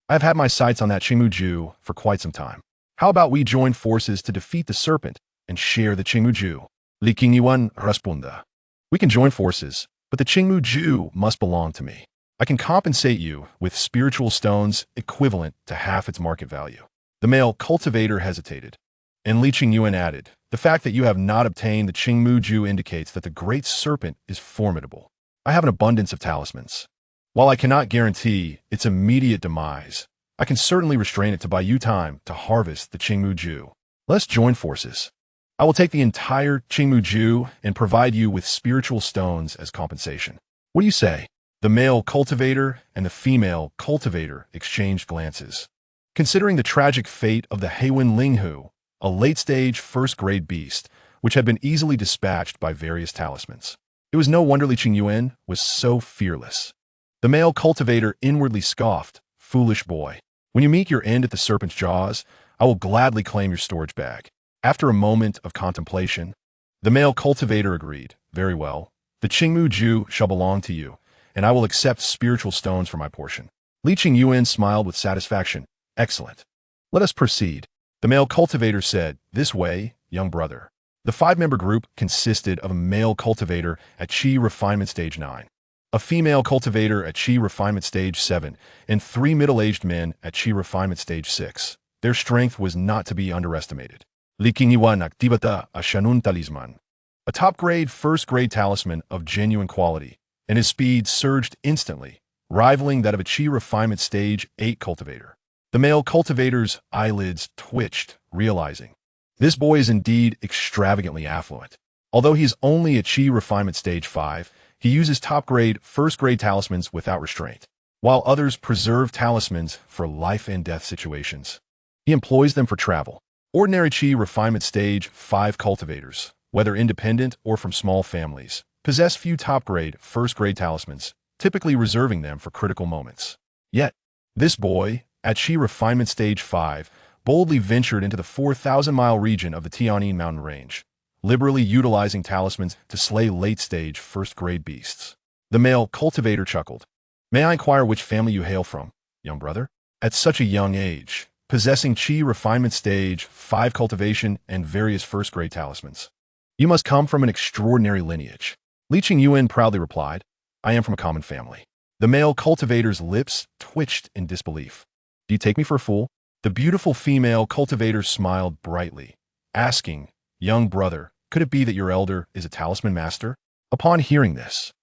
I have had my sights on that Qingmuju for quite some time. How about we join forces to defeat the serpent and share the Qingmuju?" Qingyuan responded, "We can join forces, but the Qingmuju must belong to me. I can compensate you with spiritual stones equivalent to half its market value." The male cultivator hesitated, and Qingyuan added, "The fact that you have not obtained the Qingmuju indicates that the great serpent is formidable. I have an abundance of talismans. While I cannot guarantee its immediate demise, I can certainly restrain it to buy you time to harvest the Qingmuju. Let's join forces. I will take the entire Qingmuju and provide you with spiritual stones as compensation. What do you say?" The male cultivator and the female cultivator exchanged glances. Considering the tragic fate of the Heiwen Linghu, a late-stage first-grade beast, which had been easily dispatched by various talismans, it was no wonder Qingyuan was so fearless. The male cultivator inwardly scoffed, "Foolish boy. When you meet your end at the serpent's jaws, I will gladly claim your storage bag." After a moment of contemplation, the male cultivator agreed, "Very well. The Qingmuju shall belong to you, and I will accept spiritual stones for my portion." Qingyuan smiled with satisfaction. "Excellent. Let us proceed. The male cultivator said, "This way, young brother." The five-member group consisted of a male cultivator at Qi refinement stage 9, a female cultivator at Qi refinement stage 7, and 3 middle-aged men at Qi refinement stage 6. Their strength was not to be underestimated. Qingyuan activata a shanun talisman, a top-grade, first-grade talisman of genuine quality, and his speed surged instantly, rivaling that of a Qi refinement stage 8 cultivator. The male cultivator's eyelids twitched, realizing, this boy is indeed extravagantly affluent. Although he's only at Qi refinement stage 5, he uses top-grade, first-grade talismans without restraint, while others preserve talismans for life-and-death situations. He employs them for travel. Ordinary Qi refinement stage 5 cultivators, whether independent or from small families, possess few top-grade, first-grade talismans, typically reserving them for critical moments. Yet, this boy, at Qi refinement stage 5, boldly ventured into the 4,000-mile region of the Tianyin mountain range, liberally utilizing talismans to slay late-stage first-grade beasts. The male cultivator chuckled. "May I inquire which family you hail from, young brother? At such a young age, possessing Qi refinement stage 5 cultivation and various first-grade talismans. You must come from an extraordinary lineage." Qingyuan proudly replied, "I am from a common family." The male cultivator's lips twitched in disbelief. "Do you take me for a fool?" The beautiful female cultivator smiled brightly, asking, "Young brother, could it be that your elder is a talisman master?" Upon hearing this,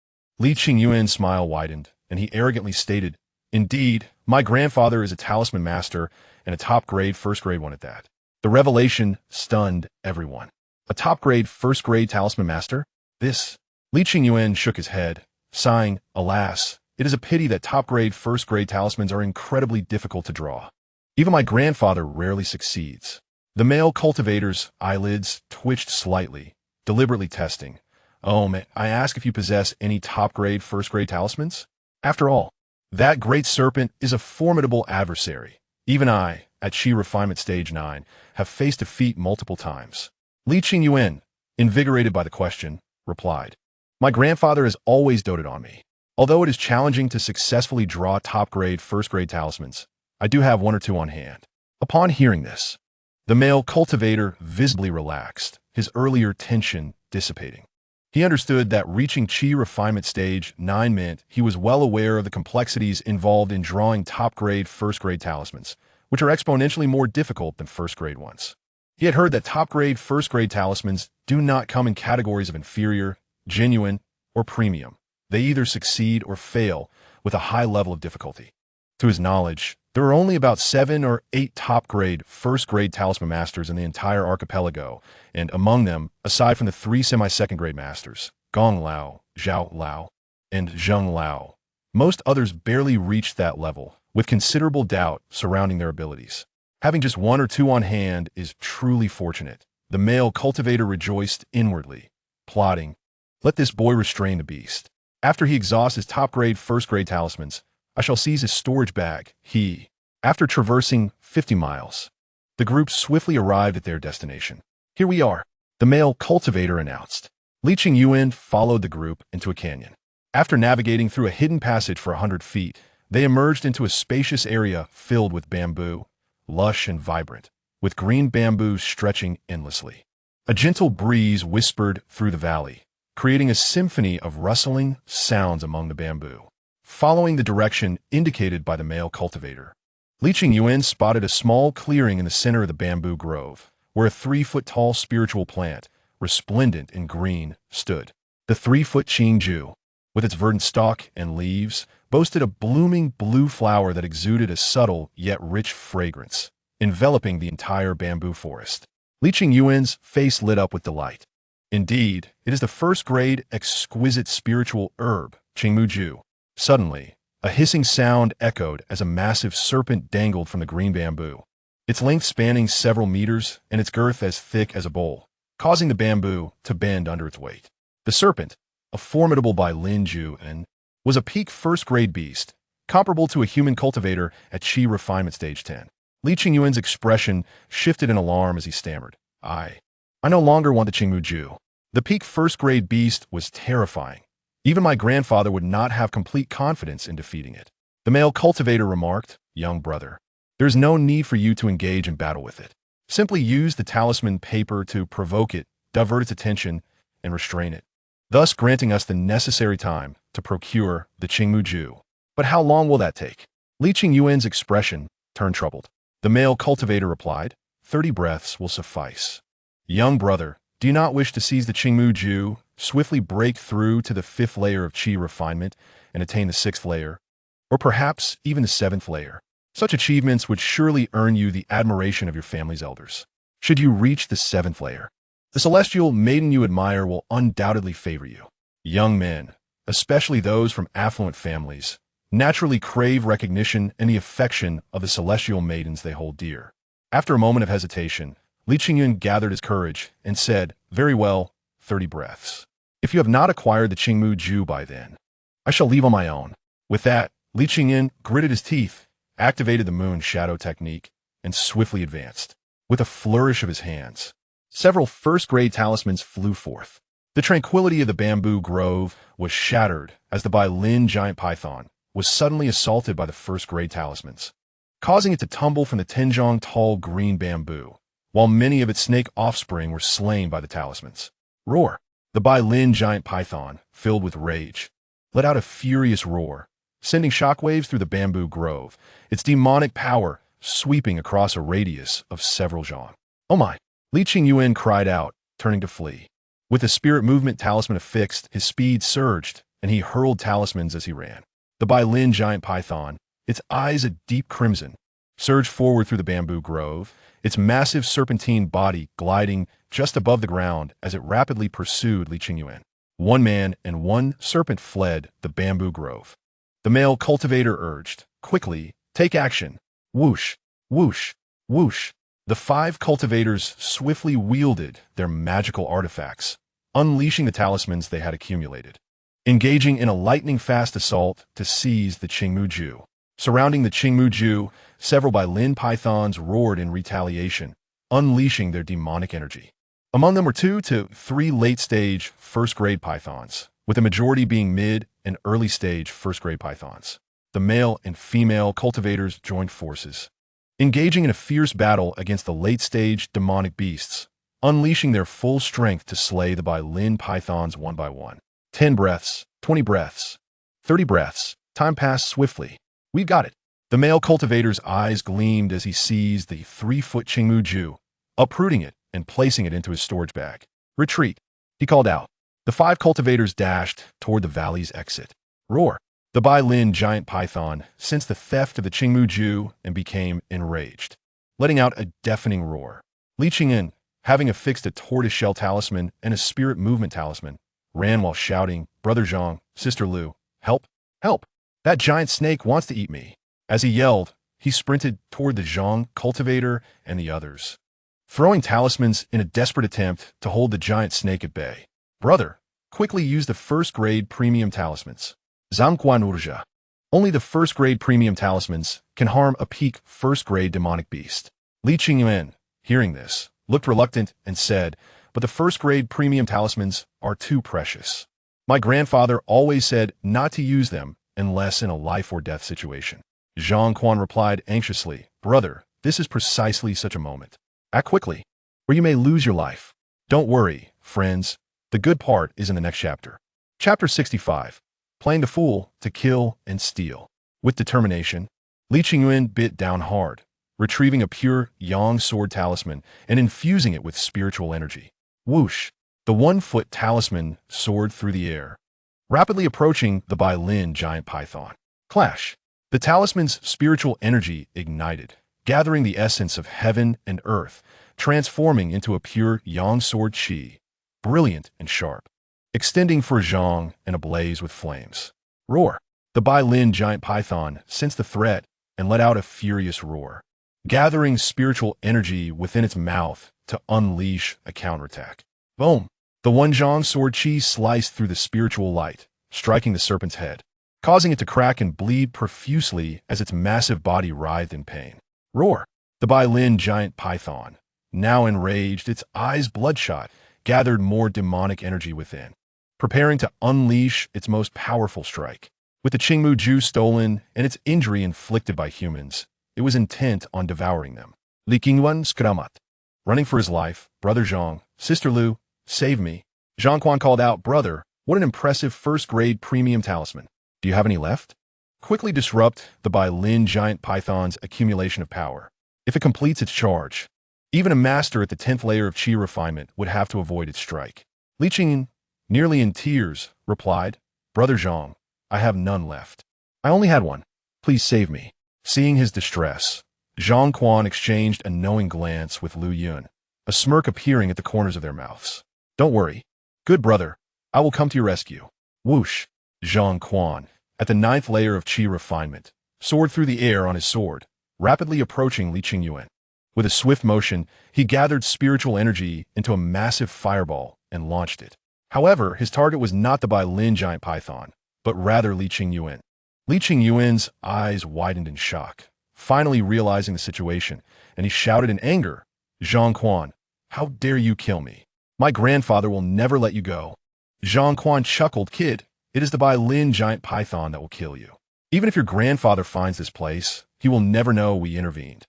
Qingyuan's smile widened, and he arrogantly stated, "Indeed, my grandfather is a talisman master, and a top-grade first-grade one at that." The revelation stunned everyone. A top-grade first-grade talisman master? This? Qingyuan shook his head, sighing, "Alas, it is a pity that top-grade first-grade talismans are incredibly difficult to draw. Even my grandfather rarely succeeds." The male cultivator's eyelids twitched slightly, deliberately testing. "Oh, may I ask if you possess any top-grade first-grade talismans? After all, that great serpent is a formidable adversary. Even I, at Qi refinement stage 9, have faced defeat multiple times." Qingyuan, invigorated by the question, replied, "My grandfather has always doted on me. Although it is challenging to successfully draw top-grade first-grade talismans, I do have 1 or 2 on hand." Upon hearing this, the male cultivator visibly relaxed, his earlier tension dissipating. He understood that reaching Qi refinement stage 9 meant he was well aware of the complexities involved in drawing top-grade first-grade talismans, which are exponentially more difficult than first-grade ones. He had heard that top-grade first-grade talismans do not come in categories of inferior, genuine, or premium. They either succeed or fail with a high level of difficulty. To his knowledge, there are only about 7 or 8 top-grade, first-grade talisman masters in the entire archipelago, and among them, aside from the 3 semi-second-grade masters, Gong Lao, Zhao Lao, and Zheng Lao, most others barely reached that level, with considerable doubt surrounding their abilities. Having just 1 or 2 on hand is truly fortunate. The male cultivator rejoiced inwardly, plotting, "Let this boy restrain the beast. After he exhausts his top-grade first-grade talismans, I shall seize his storage bag." After traversing 50 miles, the group swiftly arrived at their destination. "Here we are," the male cultivator announced. Qingyuan followed the group into a canyon. After navigating through a hidden passage for 100 feet, they emerged into a spacious area filled with bamboo, lush and vibrant, with green bamboos stretching endlessly. A gentle breeze whispered through the valley, creating a symphony of rustling sounds among the bamboo. Following the direction indicated by the male cultivator, Qingyuan spotted a small clearing in the center of the bamboo grove, where a 3-foot-tall spiritual plant, resplendent in green, stood. The 3-foot Qingju, with its verdant stalk and leaves, boasted a blooming blue flower that exuded a subtle yet rich fragrance, enveloping the entire bamboo forest. Qingyuan's face lit up with delight. Indeed, it is the first-grade, exquisite spiritual herb, Qingmuju. Suddenly, a hissing sound echoed as a massive serpent dangled from the green bamboo, its length spanning several meters and its girth as thick as a bowl, causing the bamboo to bend under its weight. The serpent, a formidable by Qingyuan, was a peak first-grade beast, comparable to a human cultivator at Qi refinement stage 10. Qingyuan's expression shifted in alarm as he stammered, I no longer want the Qingmuju." The peak first-grade beast was terrifying. Even my grandfather would not have complete confidence in defeating it. The male cultivator remarked, "Young brother, There's no need for you to engage in battle with it. Simply use the talisman paper to provoke it, divert its attention, and restrain it, thus granting us the necessary time to procure the Qingmu. But how long will that take? Li Qingyuan's expression turned troubled. The male cultivator replied, 30 breaths will suffice. Young brother, do you not wish to seize the Qingmu, swiftly break through to the 5th layer of qi refinement and attain the 6th layer, or perhaps even the 7th layer? Such achievements would surely earn you the admiration of your family's elders. Should you reach the 7th layer, the celestial maiden you admire will undoubtedly favor you. Young men, especially those from affluent families, naturally crave recognition and the affection of the celestial maidens they hold dear. After a moment of hesitation, Li Qingyuan gathered his courage and said, very well, 30 breaths. If you have not acquired the Qingmu by then, I shall leave on my own. With that, Li Qingyuan gritted his teeth, activated the moon shadow technique, and swiftly advanced. With a flourish of his hands, several first-grade talismans flew forth. The tranquility of the bamboo grove was shattered as the Bailin giant python was suddenly assaulted by the first-grade talismans, causing it to tumble from the Tenjong tall green bamboo, while many of its snake offspring were slain by the talismans. Roar! The Bailin giant python, filled with rage, let out a furious roar, sending shockwaves through the bamboo grove, its demonic power sweeping across a radius of several zhang. Oh my! Li Qingyuan cried out, turning to flee. With the spirit movement talisman affixed, his speed surged, and he hurled talismans as he ran. The Bailin giant python, its eyes a deep crimson, surged forward through the bamboo grove, its massive serpentine body gliding just above the ground as it rapidly pursued Li Qingyuan. One man and one serpent fled the bamboo grove. The male cultivator urged, quickly, take action. Whoosh, whoosh, whoosh. The 5 cultivators swiftly wielded their magical artifacts, unleashing the talismans they had accumulated, engaging in a lightning-fast assault to seize the Qingmu. Surrounding the Qingmu, several Bailin pythons roared in retaliation, unleashing their demonic energy. Among them were 2 to 3 late-stage first-grade pythons, with the majority being mid- and early-stage first-grade pythons. The male and female cultivators joined forces, engaging in a fierce battle against the late-stage demonic beasts, unleashing their full strength to slay the Bailin pythons one by one. 10 breaths, 20 breaths, 30 breaths. Time passed swiftly. We got it. The male cultivator's eyes gleamed as he seized the 3-foot Qingmu, uprooting it and placing it into his storage bag. Retreat, he called out. The 5 cultivators dashed toward the valley's exit. Roar! The Bailin giant python sensed the theft of the Qingmu and became enraged, letting out a deafening roar. Li Qingyuan, having affixed a tortoise-shell talisman and a spirit movement talisman, ran while shouting, Brother Zhang, Sister Lu, help, help! That giant snake wants to eat me. As he yelled, he sprinted toward the Zhang cultivator and the others, throwing talismans in a desperate attempt to hold the giant snake at bay. Brother, quickly use the first-grade premium talismans. Zhangquan Urja. Only the first-grade premium talismans can harm a peak first-grade demonic beast. Li Qingyuan, hearing this, looked reluctant and said, but the first-grade premium talismans are too precious. My grandfather always said not to use them unless in a life-or-death situation. Zhang Quan replied anxiously, Brother, this is precisely such a moment. Act quickly, or you may lose your life. Don't worry, friends. The good part is in the next chapter. Chapter 65. Playing the fool to kill and steal. With determination, Li Qingyuan bit down hard, retrieving a pure yang sword talisman and infusing it with spiritual energy. Whoosh! The 1-foot talisman soared through the air, rapidly approaching the Bailin giant python. Clash! The talisman's spiritual energy ignited, gathering the essence of heaven and earth, transforming into a pure yang sword qi, brilliant and sharp, extending for zhang and ablaze with flames. Roar! The Bailin giant python sensed the threat and let out a furious roar, gathering spiritual energy within its mouth to unleash a counterattack. Boom! The one zhang sword qi sliced through the spiritual light, striking the serpent's head, causing it to crack and bleed profusely as its massive body writhed in pain. Roar! The Bailin giant python, now enraged, its eyes bloodshot, gathered more demonic energy within, preparing to unleash its most powerful strike. With the Qingmu stolen and its injury inflicted by humans, it was intent on devouring them. Li Qingyuan skramat. Running for his life, Brother Zhang, Sister Lu, save me. Zhang Quan called out, Brother, what an impressive first-grade premium talisman. Do you have any left? Quickly disrupt the Bai Lin giant python's accumulation of power. If it completes its charge, even a master at the 10th layer of Qi refinement would have to avoid its strike. Li Qingyan, nearly in tears, replied, Brother Zhang, I have none left. I only had one. Please save me. Seeing his distress, Zhang Quan exchanged a knowing glance with Lu Yun, a smirk appearing at the corners of their mouths. Don't worry. Good brother, I will come to your rescue. Whoosh! Zhang Quan, at the 9th layer of Qi refinement, soared through the air on his sword, rapidly approaching Li Qingyuan. With a swift motion, he gathered spiritual energy into a massive fireball and launched it. However, his target was not the Bai Lin giant python, but rather Li Qingyuan. Li Qingyuan's eyes widened in shock, finally realizing the situation, and he shouted in anger, Zhang Quan, how dare you kill me? My grandfather will never let you go. Zhang Quan chuckled, Kid, it is the Bai Lin giant python that will kill you. Even if your grandfather finds this place, he will never know we intervened.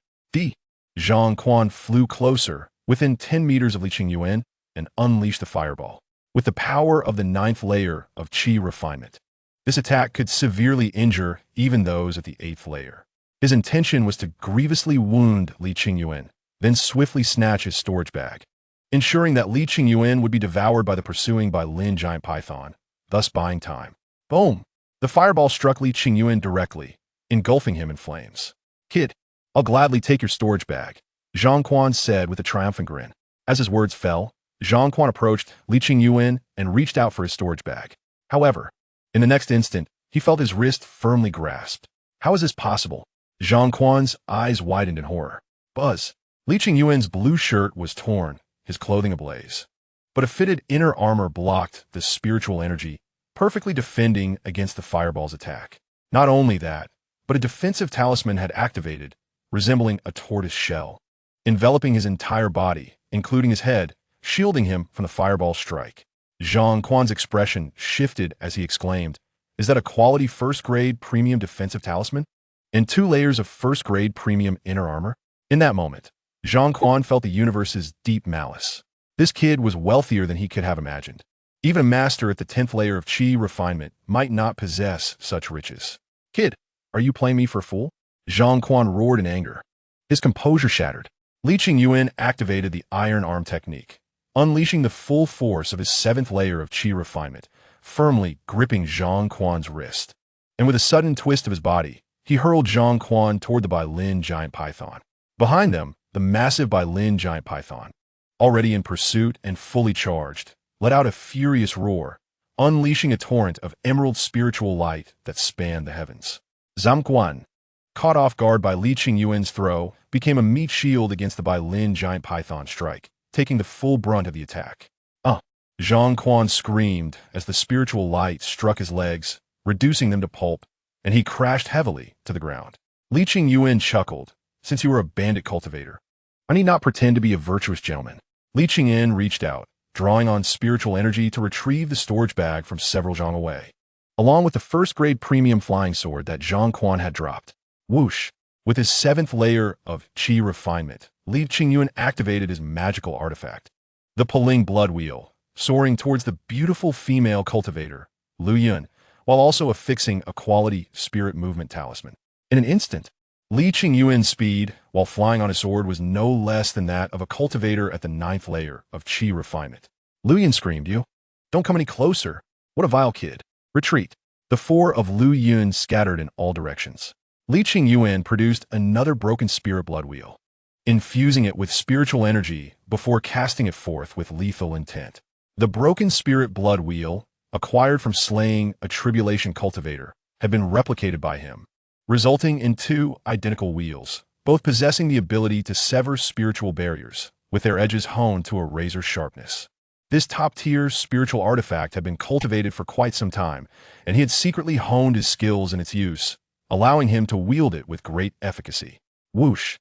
Zhang Quan flew closer, within 10 meters of Li Qingyuan, and unleashed the fireball. With the power of the 9th layer of Qi refinement, this attack could severely injure even those at the 8th layer. His intention was to grievously wound Li Qingyuan, then swiftly snatch his storage bag, ensuring that Li Qingyuan would be devoured by the pursuing Bai Lin giant python, thus buying time. Boom! The fireball struck Li Qingyuan directly, engulfing him in flames. Kid, I'll gladly take your storage bag, Zhang Quan said with a triumphant grin. As his words fell, Zhang Quan approached Li Qingyuan and reached out for his storage bag. However, in the next instant, he felt his wrist firmly grasped. How is this possible? Zhang Quan's eyes widened in horror. Buzz! Li Qingyuan's blue shirt was torn, his clothing ablaze. But a fitted inner armor blocked the spiritual energy, perfectly defending against the fireball's attack. Not only that, but a defensive talisman had activated, resembling a tortoise shell, enveloping his entire body, including his head, shielding him from the fireball strike. Zhang Quan's expression shifted as he exclaimed, Is that a quality first-grade premium defensive talisman? And 2 layers of first-grade premium inner armor? In that moment, Zhang Quan felt the universe's deep malice. This kid was wealthier than he could have imagined. Even a master at the 10th layer of Qi refinement might not possess such riches. Kid, are you playing me for a fool? Zhang Quan roared in anger. His composure shattered. Li Qingyuan activated the iron arm technique, unleashing the full force of his 7th layer of Qi refinement, firmly gripping Zhang Quan's wrist. And with a sudden twist of his body, he hurled Zhang Quan toward the Bai Lin giant python. Behind them, the massive Bai Lin giant python, already in pursuit and fully charged, let out a furious roar, unleashing a torrent of emerald spiritual light that spanned the heavens. Zhang Quan, caught off guard by Li Qingyuan's throw, became a meat shield against the Bai Lin giant python strike, taking the full brunt of the attack. Zhang Quan screamed as the spiritual light struck his legs, reducing them to pulp, and he crashed heavily to the ground. Li Qingyuan chuckled, Since you are a bandit cultivator, I need not pretend to be a virtuous gentleman. Li Qingyan reached out, drawing on spiritual energy to retrieve the storage bag from several zhang away, along with the first-grade premium flying sword that Zhang Quan had dropped. Whoosh! With his 7th layer of Qi refinement, Li Qingyuan activated his magical artifact, the Peling Blood Wheel, soaring towards the beautiful female cultivator, Lu Yun, while also affixing a quality spirit movement talisman. In an instant, Li Qingyuan's speed, while flying on his sword, was no less than that of a cultivator at the 9th layer of Qi refinement. Lu Yun screamed, You! Don't come any closer! What a vile kid! Retreat! The 4 of Lu Yun scattered in all directions. Li Qingyuan produced another broken spirit blood wheel, infusing it with spiritual energy before casting it forth with lethal intent. The broken spirit blood wheel, acquired from slaying a tribulation cultivator, had been replicated by him, resulting in 2 identical wheels, both possessing the ability to sever spiritual barriers, with their edges honed to a razor sharpness. This top-tier spiritual artifact had been cultivated for quite some time, and he had secretly honed his skills in its use, allowing him to wield it with great efficacy. Whoosh!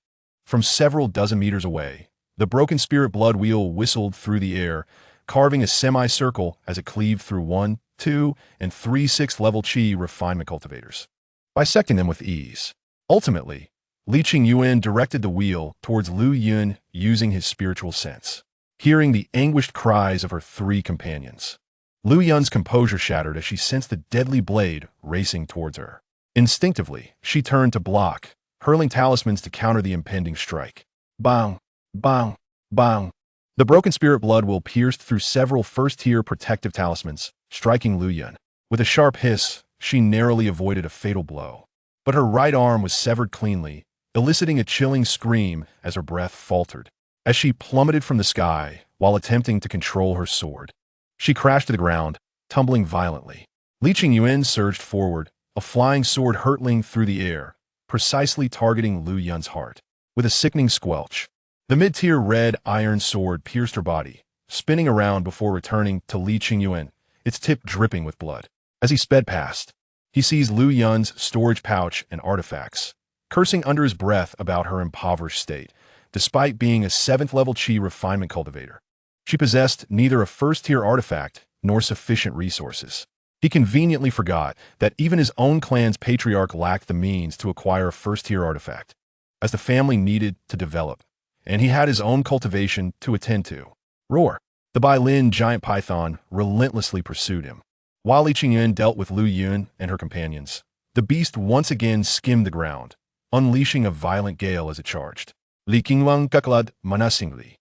From several dozen meters away, the broken spirit blood wheel whistled through the air, carving a semicircle as it cleaved through 1, 2, and 3 6th level Qi refinement cultivators, bisecting them with ease. Ultimately, Li Qingyuan directed the wheel towards Lu Yun using his spiritual sense, hearing the anguished cries of her three companions. Lu Yun's composure shattered as she sensed the deadly blade racing towards her. Instinctively, she turned to block, hurling talismans to counter the impending strike. Bang! Bang! Bang! The broken spirit blood will pierced through several first-tier protective talismans, striking Lu Yun. With a sharp hiss, she narrowly avoided a fatal blow. But her right arm was severed cleanly, eliciting a chilling scream as her breath faltered. As she plummeted from the sky while attempting to control her sword, she crashed to the ground, tumbling violently. Li Qingyuan surged forward, a flying sword hurtling through the air, precisely targeting Lu Yun's heart. With a sickening squelch, the mid-tier red iron sword pierced her body, spinning around before returning to Li Qingyuan, its tip dripping with blood. As he sped past, he seized Lu Yun's storage pouch and artifacts, cursing under his breath about her impoverished state, despite being a 7th-level Qi refinement cultivator. She possessed neither a first-tier artifact nor sufficient resources. He conveniently forgot that even his own clan's patriarch lacked the means to acquire a first-tier artifact, as the family needed to develop, and he had his own cultivation to attend to. Roar! The Bailin giant python relentlessly pursued him. While Li Qingyuan dealt with Lu Yun and her companions, the beast once again skimmed the ground, unleashing a violent gale as it charged. Li Qingyuan kakalad manasingli.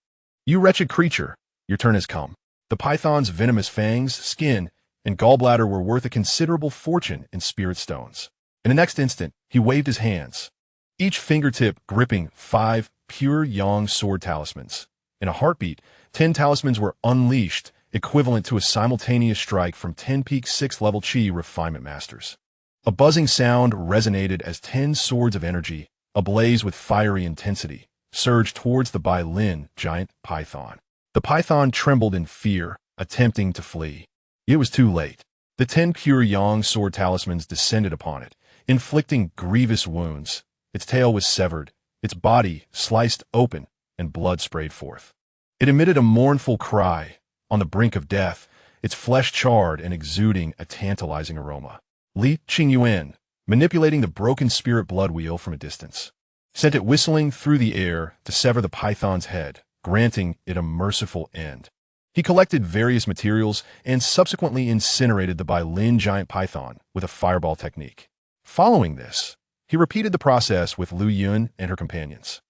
You wretched creature, your turn has come. The python's venomous fangs, skin, and gallbladder were worth a considerable fortune in spirit stones. In the next instant, he waved his hands, each fingertip gripping 5 pure yang sword talismans. In a heartbeat, 10 talismans were unleashed, equivalent to a simultaneous strike from 10 peak 6th-level Qi refinement masters. A buzzing sound resonated as 10 swords of energy, ablaze with fiery intensity, surged towards the Bailin giant python. The python trembled in fear, attempting to flee. It was too late. The 10 pure yang sword talismans descended upon it, inflicting grievous wounds. Its tail was severed, its body sliced open, and blood sprayed forth. It emitted a mournful cry, on the brink of death, its flesh charred and exuding a tantalizing aroma. Li Qingyuan, manipulating the broken spirit blood wheel from a distance, sent it whistling through the air to sever the python's head, granting it a merciful end. He collected various materials and subsequently incinerated the Bailin giant python with a fireball technique. Following this, he repeated the process with Lu Yun and her companions,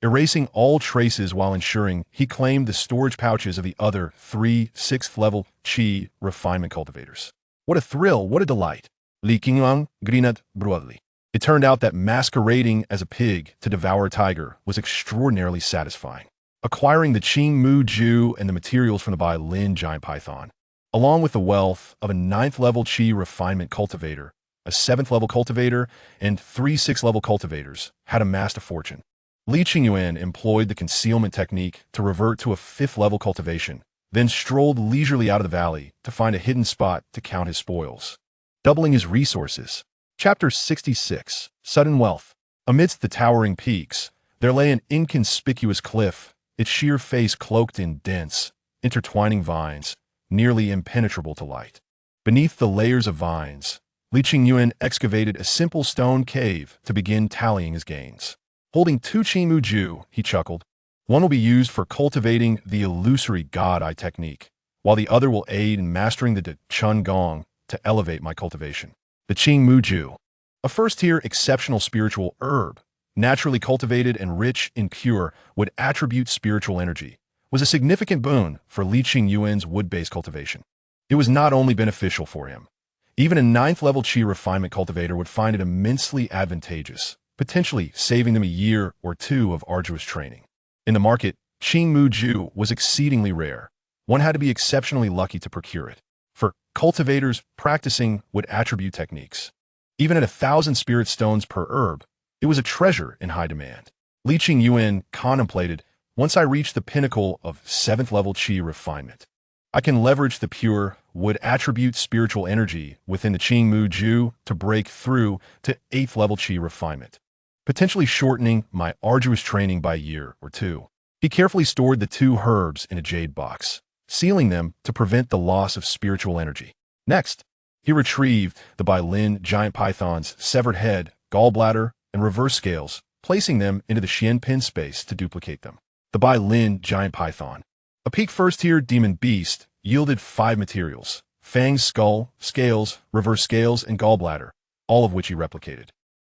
erasing all traces while ensuring he claimed the storage pouches of the other 3 6th-level Qi refinement cultivators. What a thrill, what a delight! Li Qingyuan grinned broadly. It turned out that masquerading as a pig to devour a tiger was extraordinarily satisfying. Acquiring the Qingmu and the materials from the Bailin giant python, along with the wealth of a 9th-level Qi refinement cultivator, a 7th-level cultivator, and 3 6th-level cultivators, had amassed a fortune. Li Qingyuan employed the concealment technique to revert to a 5th-level cultivation, then strolled leisurely out of the valley to find a hidden spot to count his spoils, doubling his resources. Chapter 66. Sudden Wealth. Amidst the towering peaks, there lay an inconspicuous cliff, its sheer face cloaked in dense, intertwining vines, nearly impenetrable to light. Beneath the layers of vines, Li Qingyuan excavated a simple stone cave to begin tallying his gains. Holding 2 Qingmu, he chuckled. One will be used for cultivating the illusory God Eye technique, while the other will aid in mastering the De Chun Gong to elevate my cultivation. The Qingmu, a first-tier exceptional spiritual herb, naturally cultivated and rich in pure, would attribute spiritual energy, was a significant boon for Li Qingyuan's wood-based cultivation. It was not only beneficial for him. Even a 9th-level Qi refinement cultivator would find it immensely advantageous, potentially saving them a year or 2 of arduous training. In the market, Qingmu was exceedingly rare. One had to be exceptionally lucky to procure it. For cultivators practicing wood attribute techniques, even at 1,000 spirit stones per herb, it was a treasure in high demand. Li Qingyuan contemplated, once I reach the pinnacle of 7th-level Qi refinement, I can leverage the pure wood attribute spiritual energy within the Qingmu to break through to 8th-level Qi refinement, potentially shortening my arduous training by a year or 2. He carefully stored the 2 herbs in a jade box, sealing them to prevent the loss of spiritual energy. Next, he retrieved the Bailin giant python's severed head, gallbladder, and reverse scales placing them into the Xian pin space to duplicate them. The Bai Lin giant python. A peak first-tier demon beast yielded 5 materials: fangs, skull, scales, reverse scales, and gallbladder, all of which he replicated.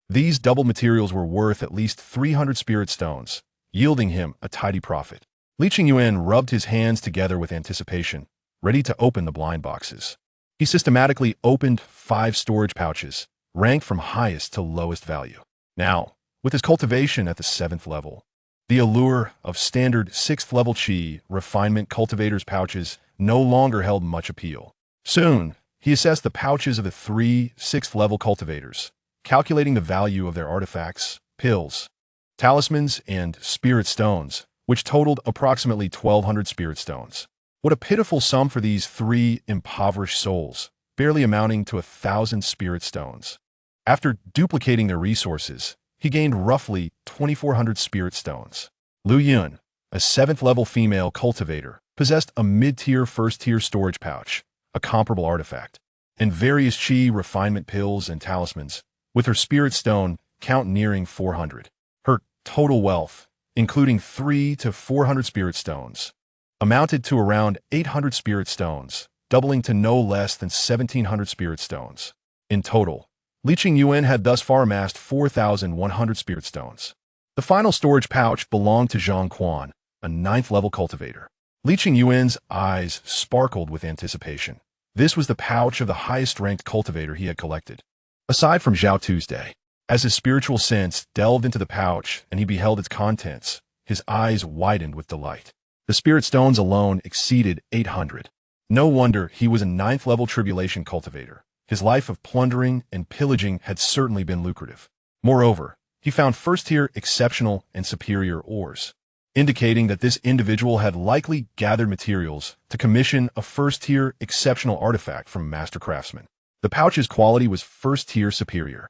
These double materials were worth at least 300 spirit stones, yielding him a tidy profit. Li Qingyuan rubbed his hands together with anticipation, ready to open the blind boxes. He systematically opened 5 storage pouches, ranked from highest to lowest value. Now, with his cultivation at the 7th level, the allure of standard 6th level Qi refinement cultivators pouches no longer held much appeal. Soon, he assessed the pouches of the 3 6th level cultivators, calculating the value of their artifacts, pills, talismans, and spirit stones, which totaled approximately 1,200 spirit stones. What a pitiful sum for these 3 impoverished souls, barely amounting to 1,000 spirit stones. After duplicating their resources, he gained roughly 2,400 spirit stones. Lu Yun, a 7th level female cultivator, possessed a mid-tier first-tier storage pouch, a comparable artifact, and various Qi refinement pills and talismans, with her spirit stone count nearing 400. Her total wealth, including 300 to 400 spirit stones, amounted to around 800 spirit stones, doubling to no less than 1,700 spirit stones. In total, Li Qingyuan had thus far amassed 4,100 spirit stones. The final storage pouch belonged to Zhang Quan, a 9th level cultivator. Li Qingyuan's eyes sparkled with anticipation. This was the pouch of the highest-ranked cultivator he had collected. Aside from Zhao Tuesday, as his spiritual sense delved into the pouch and he beheld its contents, his eyes widened with delight. The spirit stones alone exceeded 800. No wonder he was a 9th level tribulation cultivator. His life of plundering and pillaging had certainly been lucrative. Moreover, he found first-tier exceptional and superior ores, indicating that this individual had likely gathered materials to commission a first-tier exceptional artifact from master craftsmen. The pouch's quality was first-tier superior,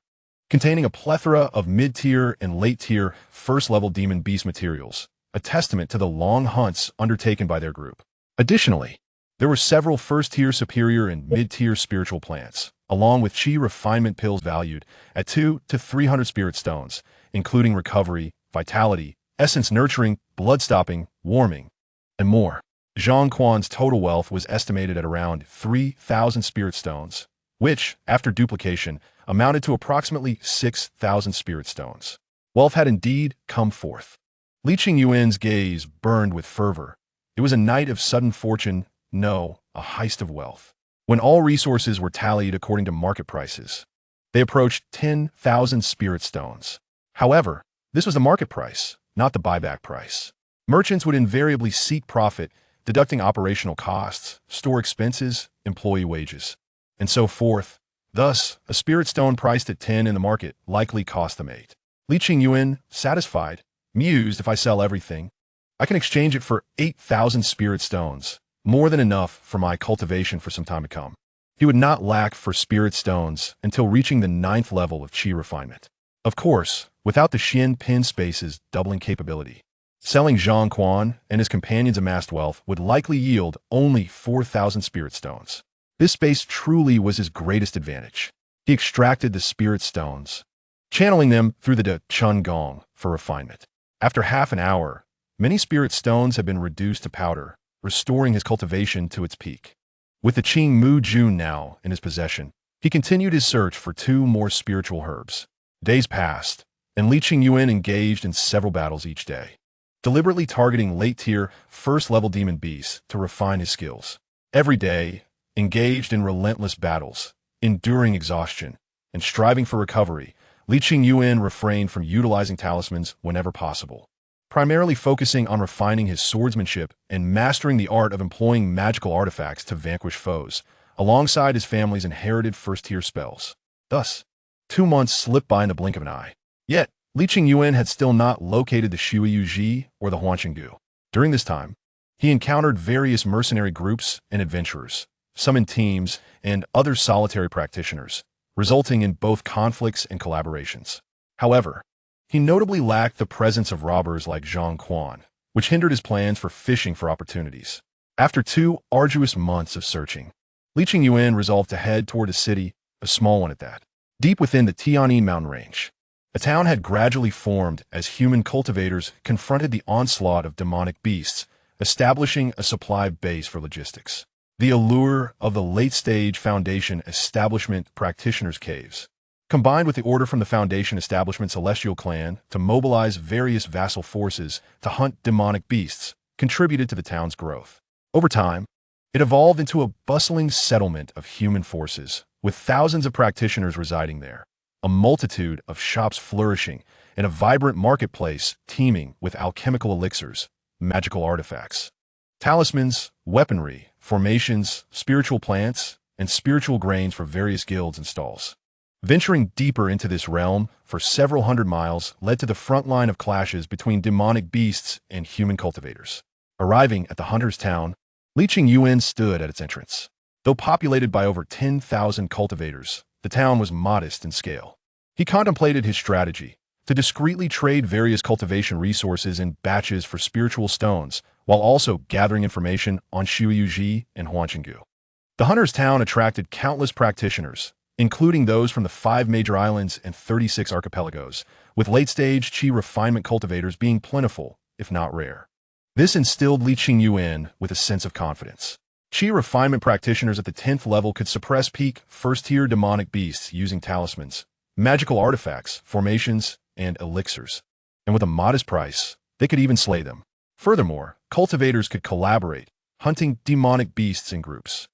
containing a plethora of mid-tier and late-tier first-level demon beast materials, a testament to the long hunts undertaken by their group. Additionally, there were several first-tier superior and mid-tier spiritual plants, along with Qi refinement pills valued at 200 to 300 spirit stones, including recovery, vitality, essence nurturing, blood stopping, warming, and more. Zhang Quan's total wealth was estimated at around 3,000 spirit stones, which, after duplication, amounted to approximately 6,000 spirit stones. Wealth had indeed come forth. Li Qingyuan's gaze burned with fervor. It was a night of sudden fortune, no, a heist of wealth. When all resources were tallied according to market prices, they approached 10,000 spirit stones. However, this was the market price, not the buyback price. Merchants would invariably seek profit, deducting operational costs, store expenses, employee wages, and so forth. Thus, a spirit stone priced at 10 in the market likely cost them 8. Li Qingyuan, satisfied, mused, if I sell everything, I can exchange it for 8,000 spirit stones, more than enough for my cultivation for some time to come. He would not lack for spirit stones until reaching the 9th level of Qi refinement. Of course, without the Xian pin space's doubling capability, selling Zhang Quan and his companions' amassed wealth would likely yield only 4,000 spirit stones. This space truly was his greatest advantage. He extracted the spirit stones, channeling them through the De Chun Gong for refinement. After half an hour, many spirit stones had been reduced to powder, restoring his cultivation to its peak. With the Qing Mu Jun now in his possession, he continued his search for 2 more spiritual herbs. Days passed, and Li Qingyuan engaged in several battles each day, deliberately targeting late-tier, first-level demon beasts to refine his skills. Every day, engaged in relentless battles, enduring exhaustion, and striving for recovery, Li Qingyuan refrained from utilizing talismans whenever possible, primarily focusing on refining his swordsmanship and mastering the art of employing magical artifacts to vanquish foes, alongside his family's inherited first-tier spells. Thus, 2 months slipped by in the blink of an eye. Yet, Li Qingyuan had still not located the Shuiyu Ji or the Huanchenggu. During this time, he encountered various mercenary groups and adventurers, some in teams and others solitary practitioners, resulting in both conflicts and collaborations. However, he notably lacked the presence of robbers like Zhang Quan, which hindered his plans for fishing for opportunities. After 2 arduous months of searching, Li Qingyuan resolved to head toward a city, a small one at that, deep within the Tianyin mountain range. A town had gradually formed as human cultivators confronted the onslaught of demonic beasts, establishing a supply base for logistics. The allure of the late-stage Foundation Establishment Practitioners' Caves, combined with the order from the Foundation Establishment Celestial Clan to mobilize various vassal forces to hunt demonic beasts, contributed to the town's growth. Over time, it evolved into a bustling settlement of human forces, with thousands of practitioners residing there, a multitude of shops flourishing, and a vibrant marketplace teeming with alchemical elixirs, magical artifacts, talismans, weaponry, formations, spiritual plants, and spiritual grains for various guilds and stalls. Venturing deeper into this realm for several hundred miles led to the front line of clashes between demonic beasts and human cultivators. Arriving at the hunter's town, Qingyuan stood at its entrance. Though populated by over 10,000 cultivators, the town was modest in scale. He contemplated his strategy to discreetly trade various cultivation resources in batches for spiritual stones, while also gathering information on Qingyuan and Huanchengu. The hunter's town attracted countless practitioners, including those from the 5 major islands and 36 archipelagos, with late-stage qi refinement cultivators being plentiful, if not rare. This instilled Qingyuan with a sense of confidence. Qi refinement practitioners at the 10th level could suppress peak first-tier demonic beasts using talismans, magical artifacts, formations, and elixirs. And with a modest price, they could even slay them. Furthermore, cultivators could collaborate, hunting demonic beasts in groups.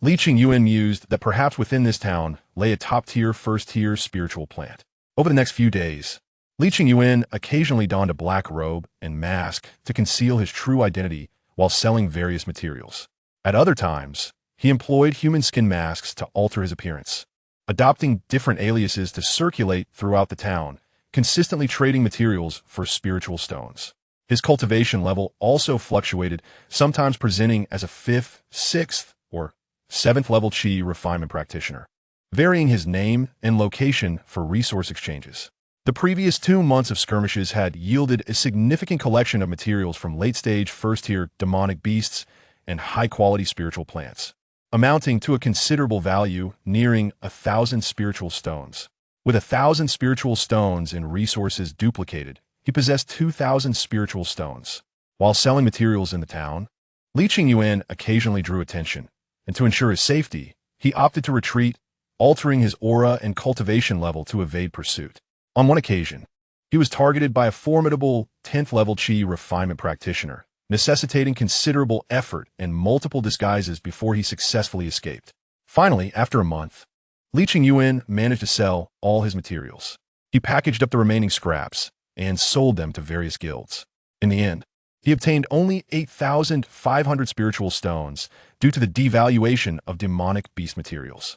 Qingyuan mused that perhaps within this town lay a top-tier first-tier spiritual plant. Over the next few days, Qingyuan occasionally donned a black robe and mask to conceal his true identity while selling various materials. At other times, he employed human skin masks to alter his appearance, adopting different aliases to circulate throughout the town, consistently trading materials for spiritual stones. His cultivation level also fluctuated, sometimes presenting as a 5th, 6th, or 7th level qi refinement practitioner, varying his name and location for resource exchanges. The previous 2 months of skirmishes had yielded a significant collection of materials from late-stage first-tier demonic beasts and high-quality spiritual plants, amounting to a considerable value nearing 1,000 spiritual stones. With 1,000 spiritual stones and resources duplicated, he possessed 2,000 spiritual stones. While selling materials in the town, Qingyuan occasionally drew attention, and to ensure his safety, he opted to retreat, altering his aura and cultivation level to evade pursuit. On one occasion, he was targeted by a formidable 10th level qi refinement practitioner, necessitating considerable effort and multiple disguises before he successfully escaped. Finally, after a month, Qingyuan managed to sell all his materials. He packaged up the remaining scraps and sold them to various guilds. In the end, he obtained only 8,500 spiritual stones due to the devaluation of demonic beast materials.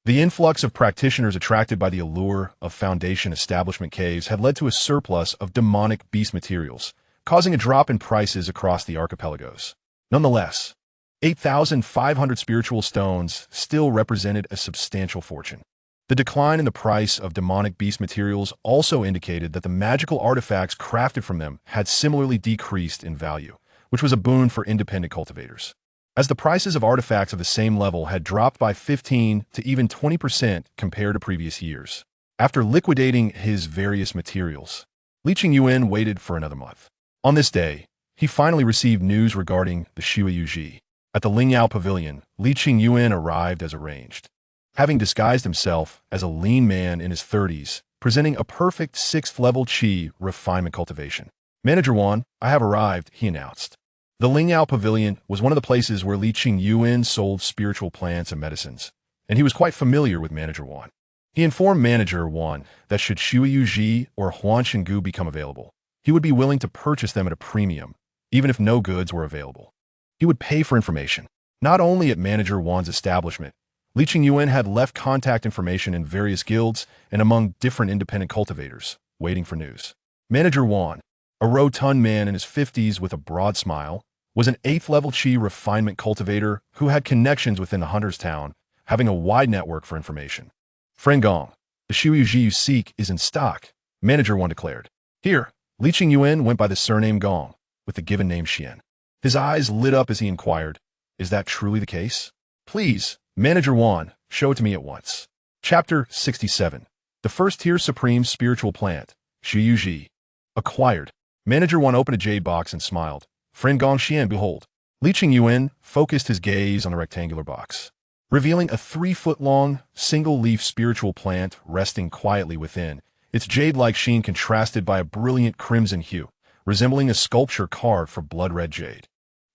The influx of practitioners attracted by the allure of Foundation Establishment Caves had led to a surplus of demonic beast materials, causing a drop in prices across the archipelagos. Nonetheless, 8,500 spiritual stones still represented a substantial fortune. The decline in the price of demonic beast materials also indicated that the magical artifacts crafted from them had similarly decreased in value, which was a boon for independent cultivators. As the prices of artifacts of the same level had dropped by 15 to even 20% compared to previous years. After liquidating his various materials, Qingyuan waited for another month. On this day, he finally received news regarding the Qingyuan. At the Lingyao Pavilion, Qingyuan arrived as arranged. Having disguised himself as a lean man in his 30s, presenting a perfect 6th level qi refinement cultivation. "Manager Wan, I have arrived," he announced. The Lingyao Pavilion was one of the places where Qingyuan sold spiritual plants and medicines, and he was quite familiar with Manager Wan. He informed Manager Wan that should Qingyuan or Huanchengu become available, he would be willing to purchase them at a premium, even if no goods were available. He would pay for information. Not only at Manager Wan's establishment, Qingyuan had left contact information in various guilds and among different independent cultivators, waiting for news. Manager Wan, a rotund man in his 50s with a broad smile, was an 8th level qi refinement cultivator who had connections within the hunter's town, having a wide network for information. "Friend Gong, the Qingyuan you seek is in stock," Manager Wan declared. Here, Qingyuan went by the surname Gong, with the given name Xian. His eyes lit up as he inquired, "Is that truly the case?" "Please, Manager Wan, show it to me at once." Chapter 67. The first tier supreme spiritual plant, Qingyuan. Acquired. Manager 1 opened a jade box and smiled. Friend Gongxian, behold. Li Qingyuan focused his gaze on the rectangular box, revealing a 3-foot-long, single-leaf spiritual plant resting quietly within, its jade-like sheen contrasted by a brilliant crimson hue, resembling a sculpture carved for blood-red jade.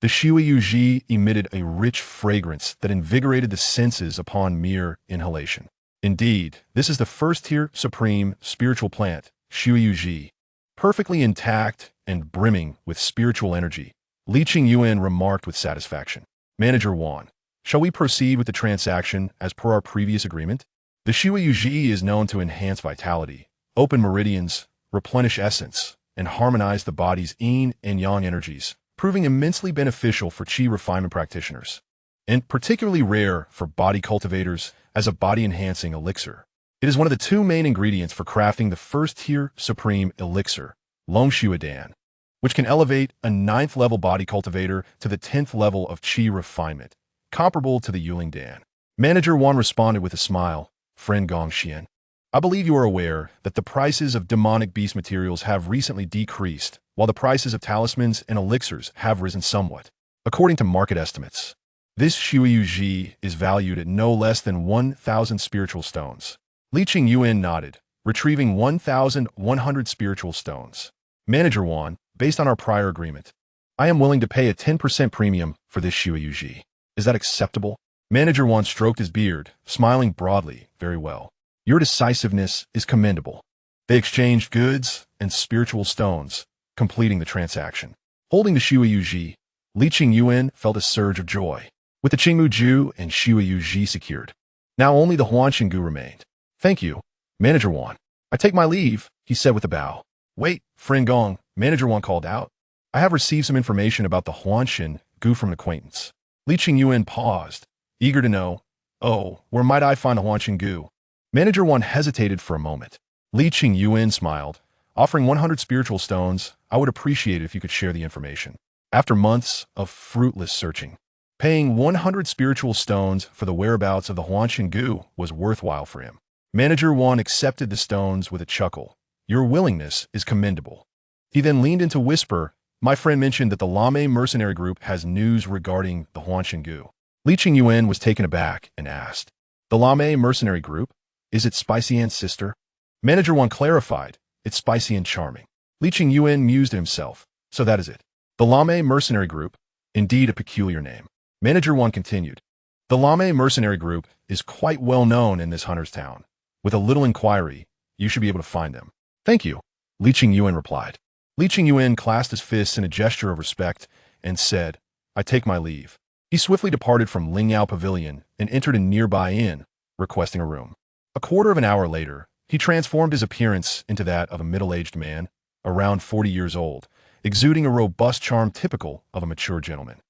The Qingyuan emitted a rich fragrance that invigorated the senses upon mere inhalation. Indeed, this is the first-tier supreme spiritual plant, Qingyuan. Perfectly intact and brimming with spiritual energy, Li Qingyuan remarked with satisfaction. Manager 1, shall we proceed with the transaction as per our previous agreement? The Qingyuan is known to enhance vitality, open meridians, replenish essence, and harmonize the body's yin and yang energies, proving immensely beneficial for qi refinement practitioners, and particularly rare for body cultivators as a body-enhancing elixir. It is one of the 2 main ingredients for crafting the first-tier supreme elixir, Dan, which can elevate a 9th-level body cultivator to the 10th level of qi refinement, comparable to the Yuling Dan. Manager 1 responded with a smile. Friend Gongxian, I believe you are aware that the prices of demonic beast materials have recently decreased, while the prices of talismans and elixirs have risen somewhat. According to market estimates, this Qingyuan is valued at no less than 1,000 spiritual stones. Li Qingyuan nodded, retrieving 1,100 spiritual stones. Manager 1, based on our prior agreement, I am willing to pay a 10% premium for this Qingyuan. Is that acceptable? Manager 1 stroked his beard, smiling broadly. Very well. Your decisiveness is commendable. They exchanged goods and spiritual stones, completing the transaction. Holding the Qingyuan, Li Qingyuan felt a surge of joy. With the Qingmu and Qingyuan secured, now only the Huanshingu remained. Thank you, Manager 1. I take my leave, he said with a bow. Wait, friend Gong, Manager 1 called out. I have received some information about the Huanshingu from an acquaintance. Li Qingyuan paused, eager to know, oh, where might I find the Huanshingu? Manager 1 hesitated for a moment. Li Qingyuan smiled, offering 100 spiritual stones. I would appreciate it if you could share the information. After months of fruitless searching, paying 100 spiritual stones for the whereabouts of the Huanshingu was worthwhile for him. Manager 1 accepted the stones with a chuckle. Your willingness is commendable. He then leaned in to whisper, my friend mentioned that the Lame mercenary group has news regarding the Huanshingu. Li Qingyuan was taken aback and asked, the Lame mercenary group? Is it spicy and sister? Manager 1 clarified, it's spicy and charming. Li Qingyuan mused to himself, so that is it. The Lame mercenary group, indeed a peculiar name. Manager 1 continued, the Lame mercenary group is quite well known in this hunter's town. With a little inquiry, you should be able to find them. Thank you, Li Qingyuan replied. Li Qingyuan clasped his fists in a gesture of respect and said, I take my leave. He swiftly departed from Lingyao Pavilion and entered a nearby inn, requesting a room. A quarter of an hour later, he transformed his appearance into that of a middle-aged man, around 40 years old, exuding a robust charm typical of a mature gentleman,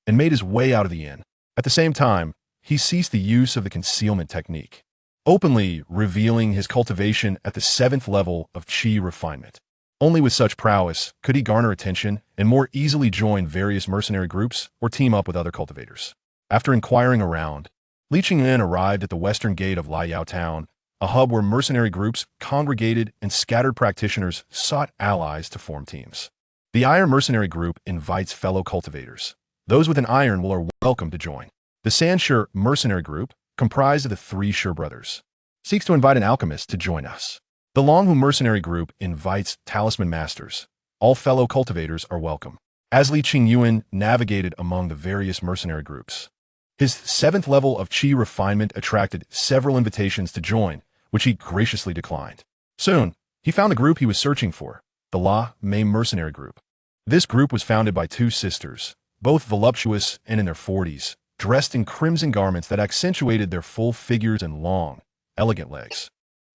and made his way out of the inn. At the same time, he ceased the use of the concealment technique, openly revealing his cultivation at the 7th level of qi refinement. Only with such prowess could he garner attention and more easily join various mercenary groups or team up with other cultivators. After inquiring around, Li Qingyuan arrived at the western gate of Liao Town, a hub where mercenary groups congregated and scattered practitioners sought allies to form teams. The Iron Mercenary Group invites fellow cultivators. Those with an iron will are welcome to join. The Sanshur Mercenary Group, comprised of the 3 Shur brothers, seeks to invite an alchemist to join us. The Longhu Mercenary Group invites talisman masters. All fellow cultivators are welcome. As Li Qingyuan navigated among the various mercenary groups, his 7th level of qi refinement attracted several invitations to join, which he graciously declined. Soon, he found the group he was searching for, the La Mei Mercenary Group. This group was founded by 2 sisters, both voluptuous and in their 40s, dressed in crimson garments that accentuated their full figures and long, elegant legs.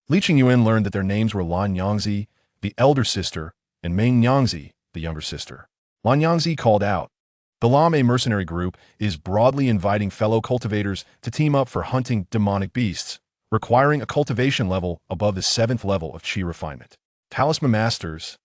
Li Qingyuan learned that their names were Lan Yangzi, the elder sister, and Meng Yangzi, the younger sister. Lan Yangzi called out, the Lame Mercenary Group is broadly inviting fellow cultivators to team up for hunting demonic beasts, requiring a cultivation level above the 7th level of qi refinement. Talisman masters,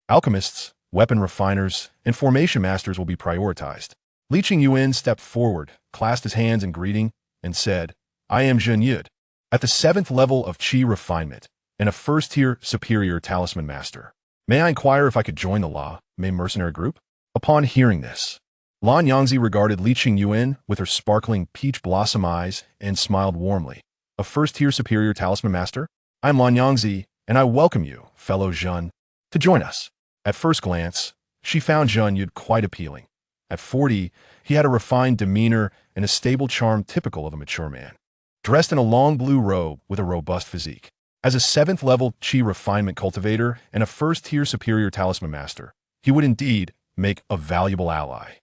alchemists, weapon refiners, and formation masters will be prioritized. Li Qingyuan stepped forward, clasped his hands in greeting, and said, I am Zhen Yud. At the 7th level of qi refinement, and a first-tier superior talisman master. May I inquire if I could join the La Mei mercenary group? Upon hearing this, Lan Yangzi regarded Li Qingyuan with her sparkling peach blossom eyes and smiled warmly. A first-tier superior talisman master? I'm Lan Yangzi, and I welcome you, fellow Zhen, to join us. At first glance, she found Zhen Yud quite appealing. At 40, he had a refined demeanor and a stable charm typical of a mature man. Dressed in a long blue robe with a robust physique. As a 7th-level Qi refinement cultivator and a first-tier superior talisman master, he would indeed make a valuable ally.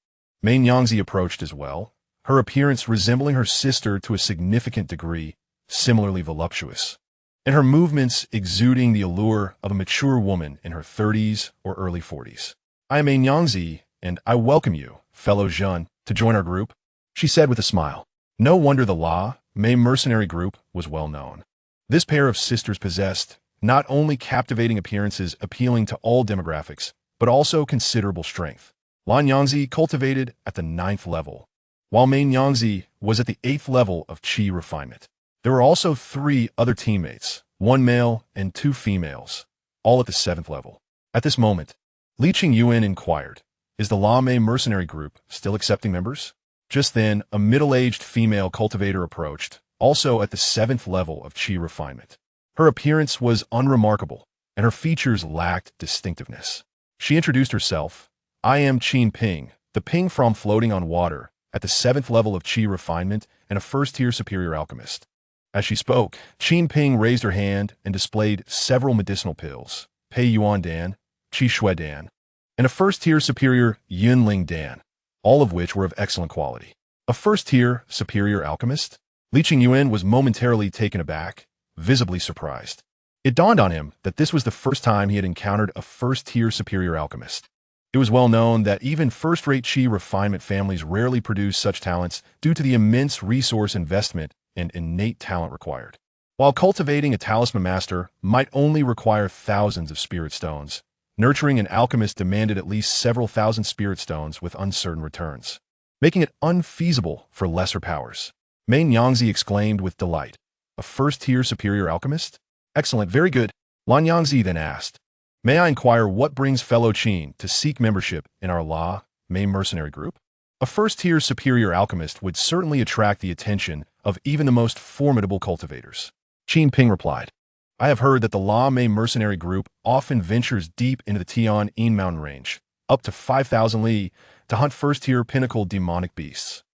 Mei Yangzi approached as well, her appearance resembling her sister to a significant degree, similarly voluptuous, and her movements exuding the allure of a mature woman in her 30s or early 40s. I am Mei Yangzi, and I welcome you, fellow Zhen, to join our group, she said with a smile. No wonder the La Mei mercenary group was well known. This pair of sisters possessed not only captivating appearances appealing to all demographics, but also considerable strength. Lan Yangzi cultivated at the 9th level, while Mei Yangzi was at the 8th level of Qi refinement. There were also 3 other teammates, 1 male and 2 females, all at the 7th level. At this moment, Li Qingyuan inquired, is the La Mei mercenary group still accepting members? Just then, a middle-aged female cultivator approached, also at the 7th level of Qi refinement. Her appearance was unremarkable, and her features lacked distinctiveness. She introduced herself. I am Qin Ping, the Ping from floating on water, at the 7th level of Qi refinement and a first-tier superior alchemist. As she spoke, Qin Ping raised her hand and displayed several medicinal pills, Pei Yuan Dan, Qi Shui Dan, and a first-tier superior Yunling Dan, all of which were of excellent quality. A first-tier superior alchemist? Li Qingyuan was momentarily taken aback, visibly surprised. It dawned on him that this was the first time he had encountered a first-tier superior alchemist. It was well known that even first-rate Qi refinement families rarely produce such talents due to the immense resource investment and innate talent required. While cultivating a talisman master might only require thousands of spirit stones, nurturing an alchemist demanded at least several thousand spirit stones with uncertain returns, making it unfeasible for lesser powers. Mei Yangzi exclaimed with delight. A first-tier superior alchemist? Excellent, very good. Lan Yangzi then asked, may I inquire what brings fellow Qin to seek membership in our La Mei mercenary group? A first-tier superior alchemist would certainly attract the attention of even the most formidable cultivators. Qin Ping replied, I have heard that the La Mei mercenary group often ventures deep into the Tian-Yin mountain range, up to 5,000 li, to hunt first-tier pinnacle demonic beasts.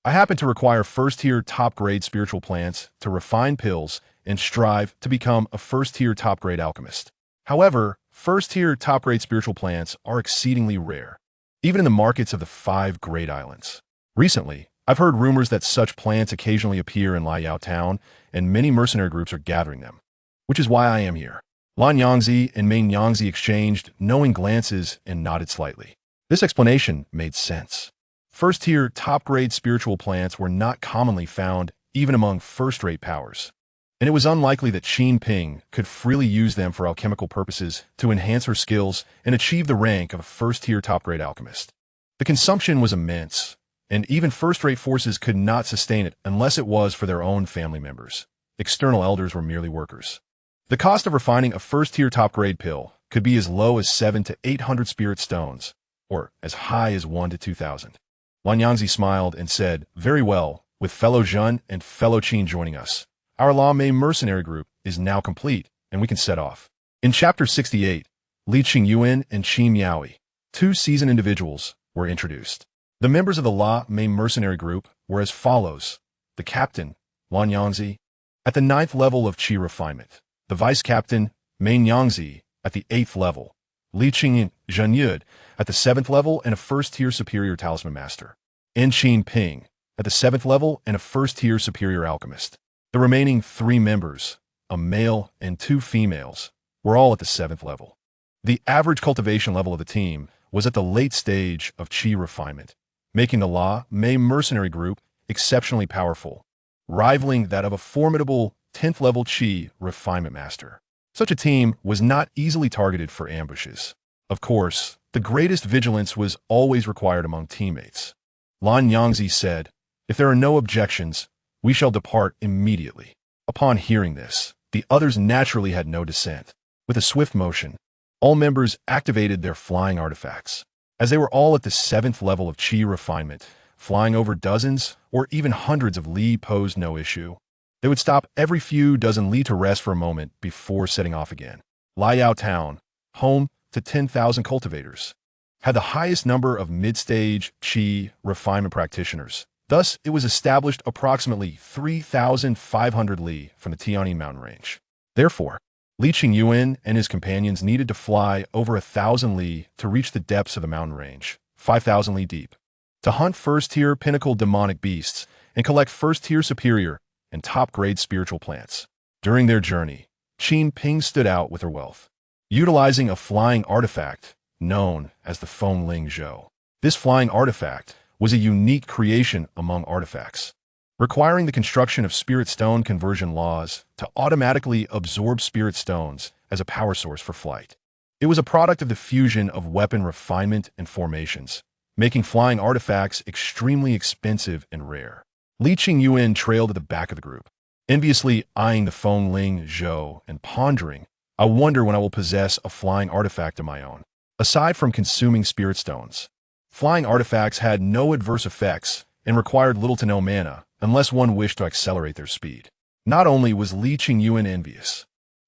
I happen to require first-tier top-grade spiritual plants to refine pills and strive to become a first-tier top-grade alchemist. However, first-tier top-grade spiritual plants are exceedingly rare, even in the markets of the 5 great islands. Recently, I've heard rumors that such plants occasionally appear in Liao Town, and many mercenary groups are gathering them, which is why I am here. Lan Yangzi and Mei Yangzi exchanged knowing glances and nodded slightly. This explanation made sense. First-tier, top-grade spiritual plants were not commonly found even among first-rate powers, and it was unlikely that Qin Ping could freely use them for alchemical purposes to enhance her skills and achieve the rank of a first-tier top-grade alchemist. The consumption was immense, and even first-rate forces could not sustain it unless it was for their own family members. External elders were merely workers. The cost of refining a first-tier top-grade pill could be as low as 700 to 800 spirit stones, or as high as 1 to 2,000. Lan Yangzi smiled and said, very well, with fellow Zhen and fellow Qin joining us, our La Mei mercenary group is now complete, and we can set off. In Chapter 68, Li Qingyuan and Qin Miaoi, 2 seasoned individuals, were introduced. The members of the La Mei mercenary group were as follows. The captain, Lan Yangzi, at the 9th level of Qi refinement. The vice-captain, Mei Yangzi, at the 8th level. Li Qingyuan, Zhen Yud, at the 7th level and a first-tier superior talisman master. And Qin Ping, at the 7th level and a first-tier superior alchemist. The remaining 3 members, a male and 2 females, were all at the 7th level. The average cultivation level of the team was at the late stage of Qi refinement, making the La Mei mercenary group exceptionally powerful, rivaling that of a formidable 10th level Qi refinement master. Such a team was not easily targeted for ambushes. Of course, the greatest vigilance was always required among teammates. Lan Yangzi said, if there are no objections, we shall depart immediately. Upon hearing this, The others naturally had no dissent. With a swift motion, all members activated their flying artifacts. As they were all at the 7th level of Qi refinement, flying over dozens or even hundreds of li posed no issue. They would stop every few dozen li to rest for a moment before setting off again. Liao Town, home to 10,000 cultivators, had the highest number of mid-stage Qi refinement practitioners. Thus, it was established approximately 3,500 li from the Tianyi mountain range. Therefore, Li Qingyuan and his companions needed to fly over 1,000 li to reach the depths of the mountain range, 5,000 li deep, to hunt first-tier pinnacle demonic beasts and collect first-tier superior and top-grade spiritual plants. During their journey, Qin Ping stood out with her wealth, utilizing a flying artifact known as the Feng Ling Zhou. This flying artifact was a unique creation among artifacts, requiring the construction of spirit stone conversion laws to automatically absorb spirit stones as a power source for flight. It was a product of the fusion of weapon refinement and formations, making flying artifacts extremely expensive and rare. Li Qingyuan trailed at the back of the group, enviously eyeing the Feng Ling Zhou and pondering, I wonder when I will possess a flying artifact of my own. Aside from consuming spirit stones, flying artifacts had no adverse effects and required little to no mana, unless one wished to accelerate their speed. Not only was Li Qingyuan envious,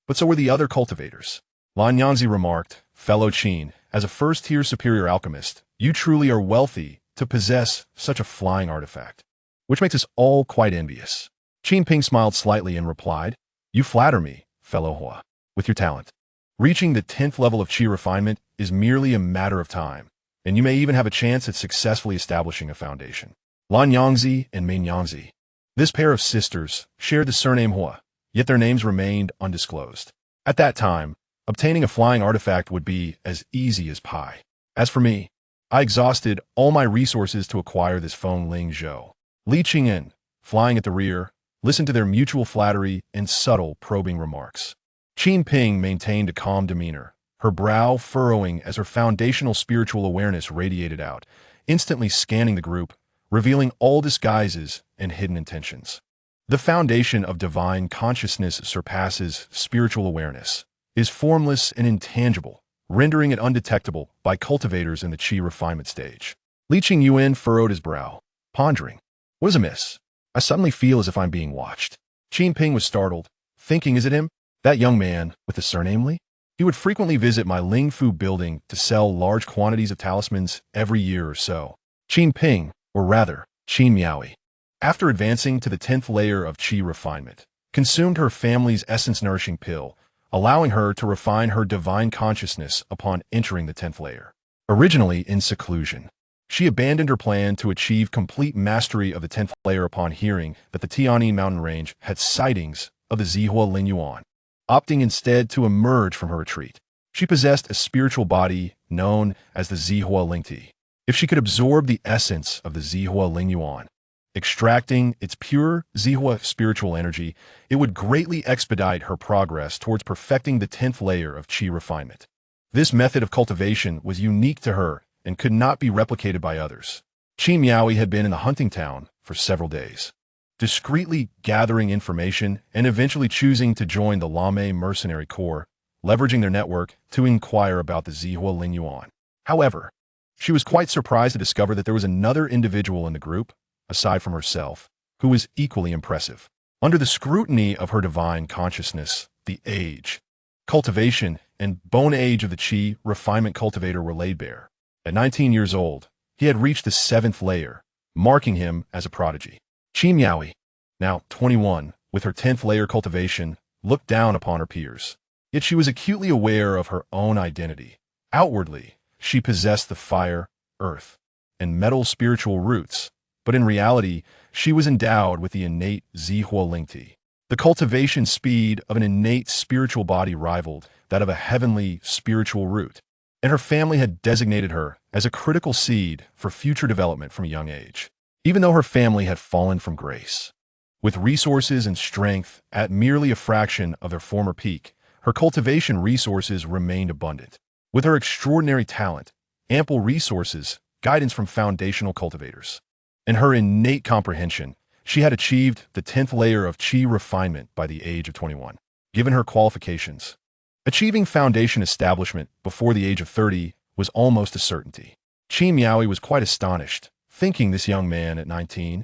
but so were the other cultivators. Lan Yanzi remarked, fellow Qin, as a first-tier superior alchemist, you truly are wealthy to possess such a flying artifact, which makes us all quite envious. Qin Ping smiled slightly and replied, you flatter me, fellow Hua, with your talent. Reaching the 10th level of Qi refinement is merely a matter of time, and you may even have a chance at successfully establishing a foundation. Lan Yangzi and Ming Yangzi. This pair of sisters shared the surname Hua, yet their names remained undisclosed. At that time, obtaining a flying artifact would be as easy as pie. As for me, I exhausted all my resources to acquire this Feng Ling Zhou. Li Qingyan, flying at the rear, listened to their mutual flattery and subtle, probing remarks. Qin Ping maintained a calm demeanor, her brow furrowing as her foundational spiritual awareness radiated out, instantly scanning the group, revealing all disguises and hidden intentions. The foundation of divine consciousness surpasses spiritual awareness, is formless and intangible, rendering it undetectable by cultivators in the Qi refinement stage. Li Qingyuan furrowed his brow, pondering, what is amiss? I suddenly feel as if I'm being watched. Qin Ping was startled, thinking, is it him? That young man with the surname Li? He would frequently visit my Ling Fu building to sell large quantities of talismans every year or so. Qin Ping, or rather, Qin Miaoyi, after advancing to the 10th layer of Qi refinement, consumed her family's essence-nourishing pill, allowing her to refine her divine consciousness upon entering the 10th layer. Originally in seclusion, she abandoned her plan to achieve complete mastery of the 10th layer upon hearing that the Tianyi mountain range had sightings of the Zihua Lingyuan. Opting instead to emerge from her retreat, she possessed a spiritual body known as the Zihua Lingti. If she could absorb the essence of the Zihua Lingyuan, extracting its pure Zihua spiritual energy, it would greatly expedite her progress towards perfecting the 10th layer of Qi refinement. This method of cultivation was unique to her and could not be replicated by others. Qin Miaoyi had been in the hunting town for several days, discreetly gathering information and eventually choosing to join the Lame mercenary corps, leveraging their network to inquire about the Zihua Lingyuan. However, she was quite surprised to discover that there was another individual in the group, aside from herself, who was equally impressive. Under the scrutiny of her divine consciousness, the age, cultivation, and bone age of the Qi refinement cultivator were laid bare. At 19 years old, he had reached the 7th layer, marking him as a prodigy. Qin Miaoyi, now 21, with her 10th layer cultivation, looked down upon her peers. Yet she was acutely aware of her own identity. Outwardly, she possessed the fire, earth, and metal spiritual roots, but in reality, she was endowed with the innate Zihua Lingti. The cultivation speed of an innate spiritual body rivaled that of a heavenly spiritual root, and her family had designated her as a critical seed for future development from a young age. Even though her family had fallen from grace, with resources and strength at merely a fraction of their former peak, her cultivation resources remained abundant. With her extraordinary talent, ample resources, guidance from foundational cultivators, and her innate comprehension, she had achieved the 10th layer of Qi refinement by the age of 21. given her qualifications. Achieving foundation establishment before the age of 30 was almost a certainty. Qingyuan was quite astonished, thinking this young man at 19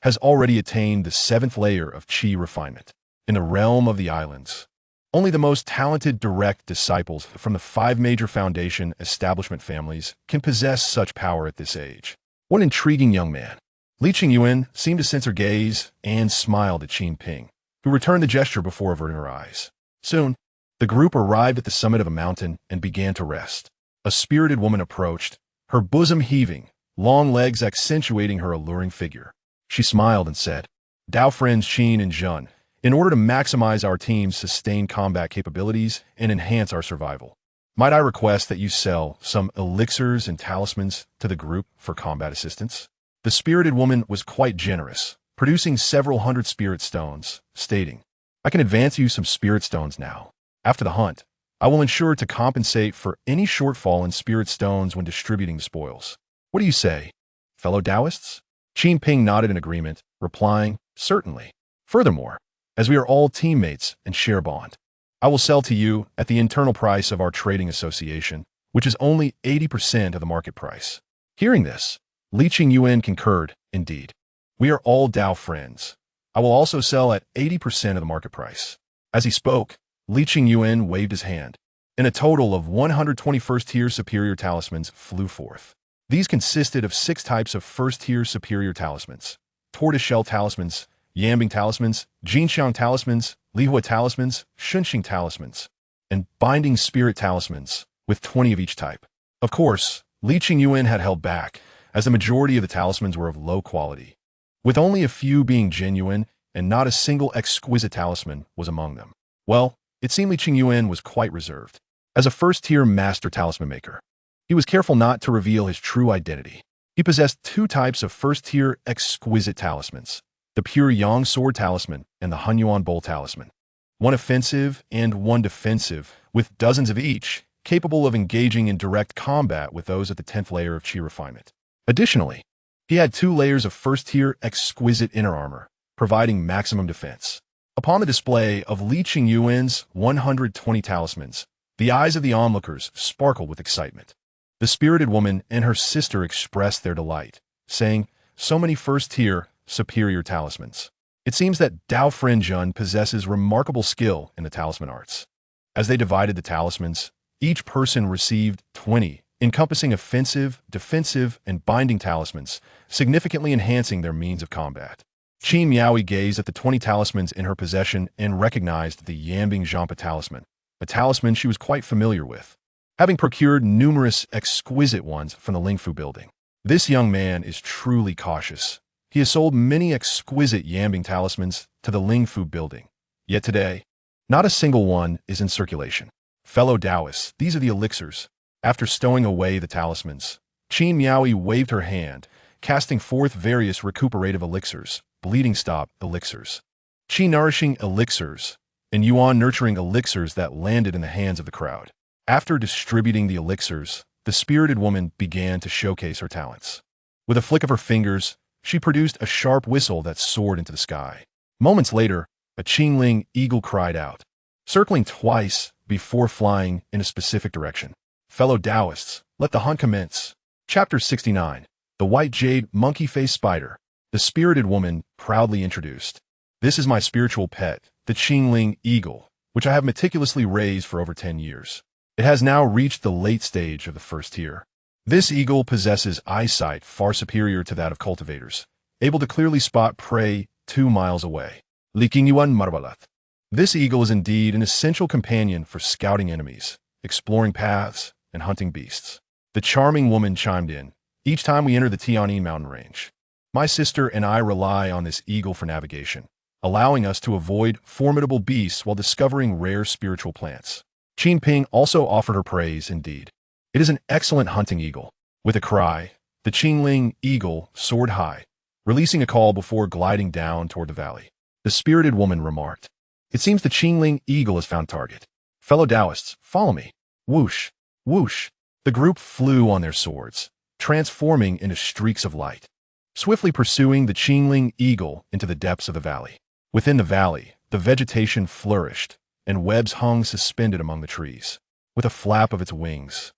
has already attained the 7th layer of qi refinement. In the realm of the islands, only the most talented direct disciples from the 5 major foundation establishment families can possess such power at this age. What an intriguing young man. Li Qingyuan seemed to sense her gaze and smiled at Qin Ping, who returned the gesture before averting her eyes. Soon, the group arrived at the summit of a mountain and began to rest. A spirited woman approached, her bosom heaving, long legs accentuating her alluring figure. She smiled and said, "Dao friends Qin and Zhen, in order to maximize our team's sustained combat capabilities and enhance our survival, might I request that you sell some elixirs and talismans to the group for combat assistance?" The spirited woman was quite generous, producing several hundred spirit stones, stating, "I can advance you some spirit stones now. After the hunt, I will ensure to compensate for any shortfall in spirit stones when distributing the spoils. What do you say, fellow Taoists?" Qin Ping nodded in agreement, replying, "Certainly. Furthermore, as we are all teammates and share a bond, I will sell to you at the internal price of our trading association, which is only 80% of the market price." Hearing this, Li Qingyuan concurred, "Indeed, we are all Dao friends. I will also sell at 80% of the market price." As he spoke, Li Qingyuan waved his hand, and a total of 120 first-tier superior talismans flew forth. These consisted of 6 types of first-tier superior talismans: tortoiseshell talismans, Yambing talismans, Jinxiang talismans, Lihua talismans, Shunxing talismans, and binding spirit talismans, with 20 of each type. Of course, Li Qingyuan had held back, as the majority of the talismans were of low quality, with only a few being genuine and not a single exquisite talisman was among them. Well, it seemed Li Qingyuan was quite reserved. As a first-tier master talisman maker, he was careful not to reveal his true identity. He possessed 2 types of first-tier exquisite talismans: the pure Yang sword talisman and the Qingyuan bowl talisman. One offensive and one defensive, with dozens of each, capable of engaging in direct combat with those at the 10th layer of qi refinement. Additionally, he had 2 layers of first-tier exquisite inner armor, providing maximum defense. Upon the display of Li Qingyuan's 120 talismans, the eyes of the onlookers sparkled with excitement. The spirited woman and her sister expressed their delight, saying, "So many first-tier, superior talismans. It seems that Dao friend Zhen possesses remarkable skill in the talisman arts." As they divided the talismans, each person received 20, encompassing offensive, defensive, and binding talismans, significantly enhancing their means of combat. Qin Miaoi gazed at the 20 talismans in her possession and recognized the Yambing Zhampa talisman, a talisman she was quite familiar with, having procured numerous exquisite ones from the Lingfu building. This young man is truly cautious. He has sold many exquisite Yambing talismans to the Lingfu building, yet today, not a single one is in circulation. Fellow Taoists, these are the elixirs. After stowing away the talismans, Qin Miaoi waved her hand, casting forth various recuperative elixirs, bleeding stop elixirs, qi nourishing elixirs, and yuan nurturing elixirs that landed in the hands of the crowd. After distributing the elixirs, the spirited woman began to showcase her talents. With a flick of her fingers, she produced a sharp whistle that soared into the sky. Moments later, a Qingling eagle cried out, circling twice before flying in a specific direction. Fellow Taoists, let the hunt commence. Chapter 69. The White Jade Monkey-Faced Spider. The spirited woman proudly introduced. This is my spiritual pet, the Qingling eagle, which I have meticulously raised for over 10 years. It has now reached the late stage of the first tier. This eagle possesses eyesight far superior to that of cultivators, able to clearly spot prey 2 miles away. Li Qingyuan Marbalat. This eagle is indeed an essential companion for scouting enemies, exploring paths, and hunting beasts. The charming woman chimed in. Each time we enter the Tianyi mountain range, my sister and I rely on this eagle for navigation, allowing us to avoid formidable beasts while discovering rare spiritual plants. Qin Ping also offered her praise. Indeed, it is an excellent hunting eagle. With a cry, the Qingling eagle soared high, releasing a call before gliding down toward the valley. The spirited woman remarked, "It seems the Qingling eagle has found target. Fellow Taoists, follow me." Whoosh, whoosh. The group flew on their swords, transforming into streaks of light, swiftly pursuing the Qingling eagle into the depths of the valley. Within the valley, the vegetation flourished, and webs hung suspended among the trees. With a flap of its wings,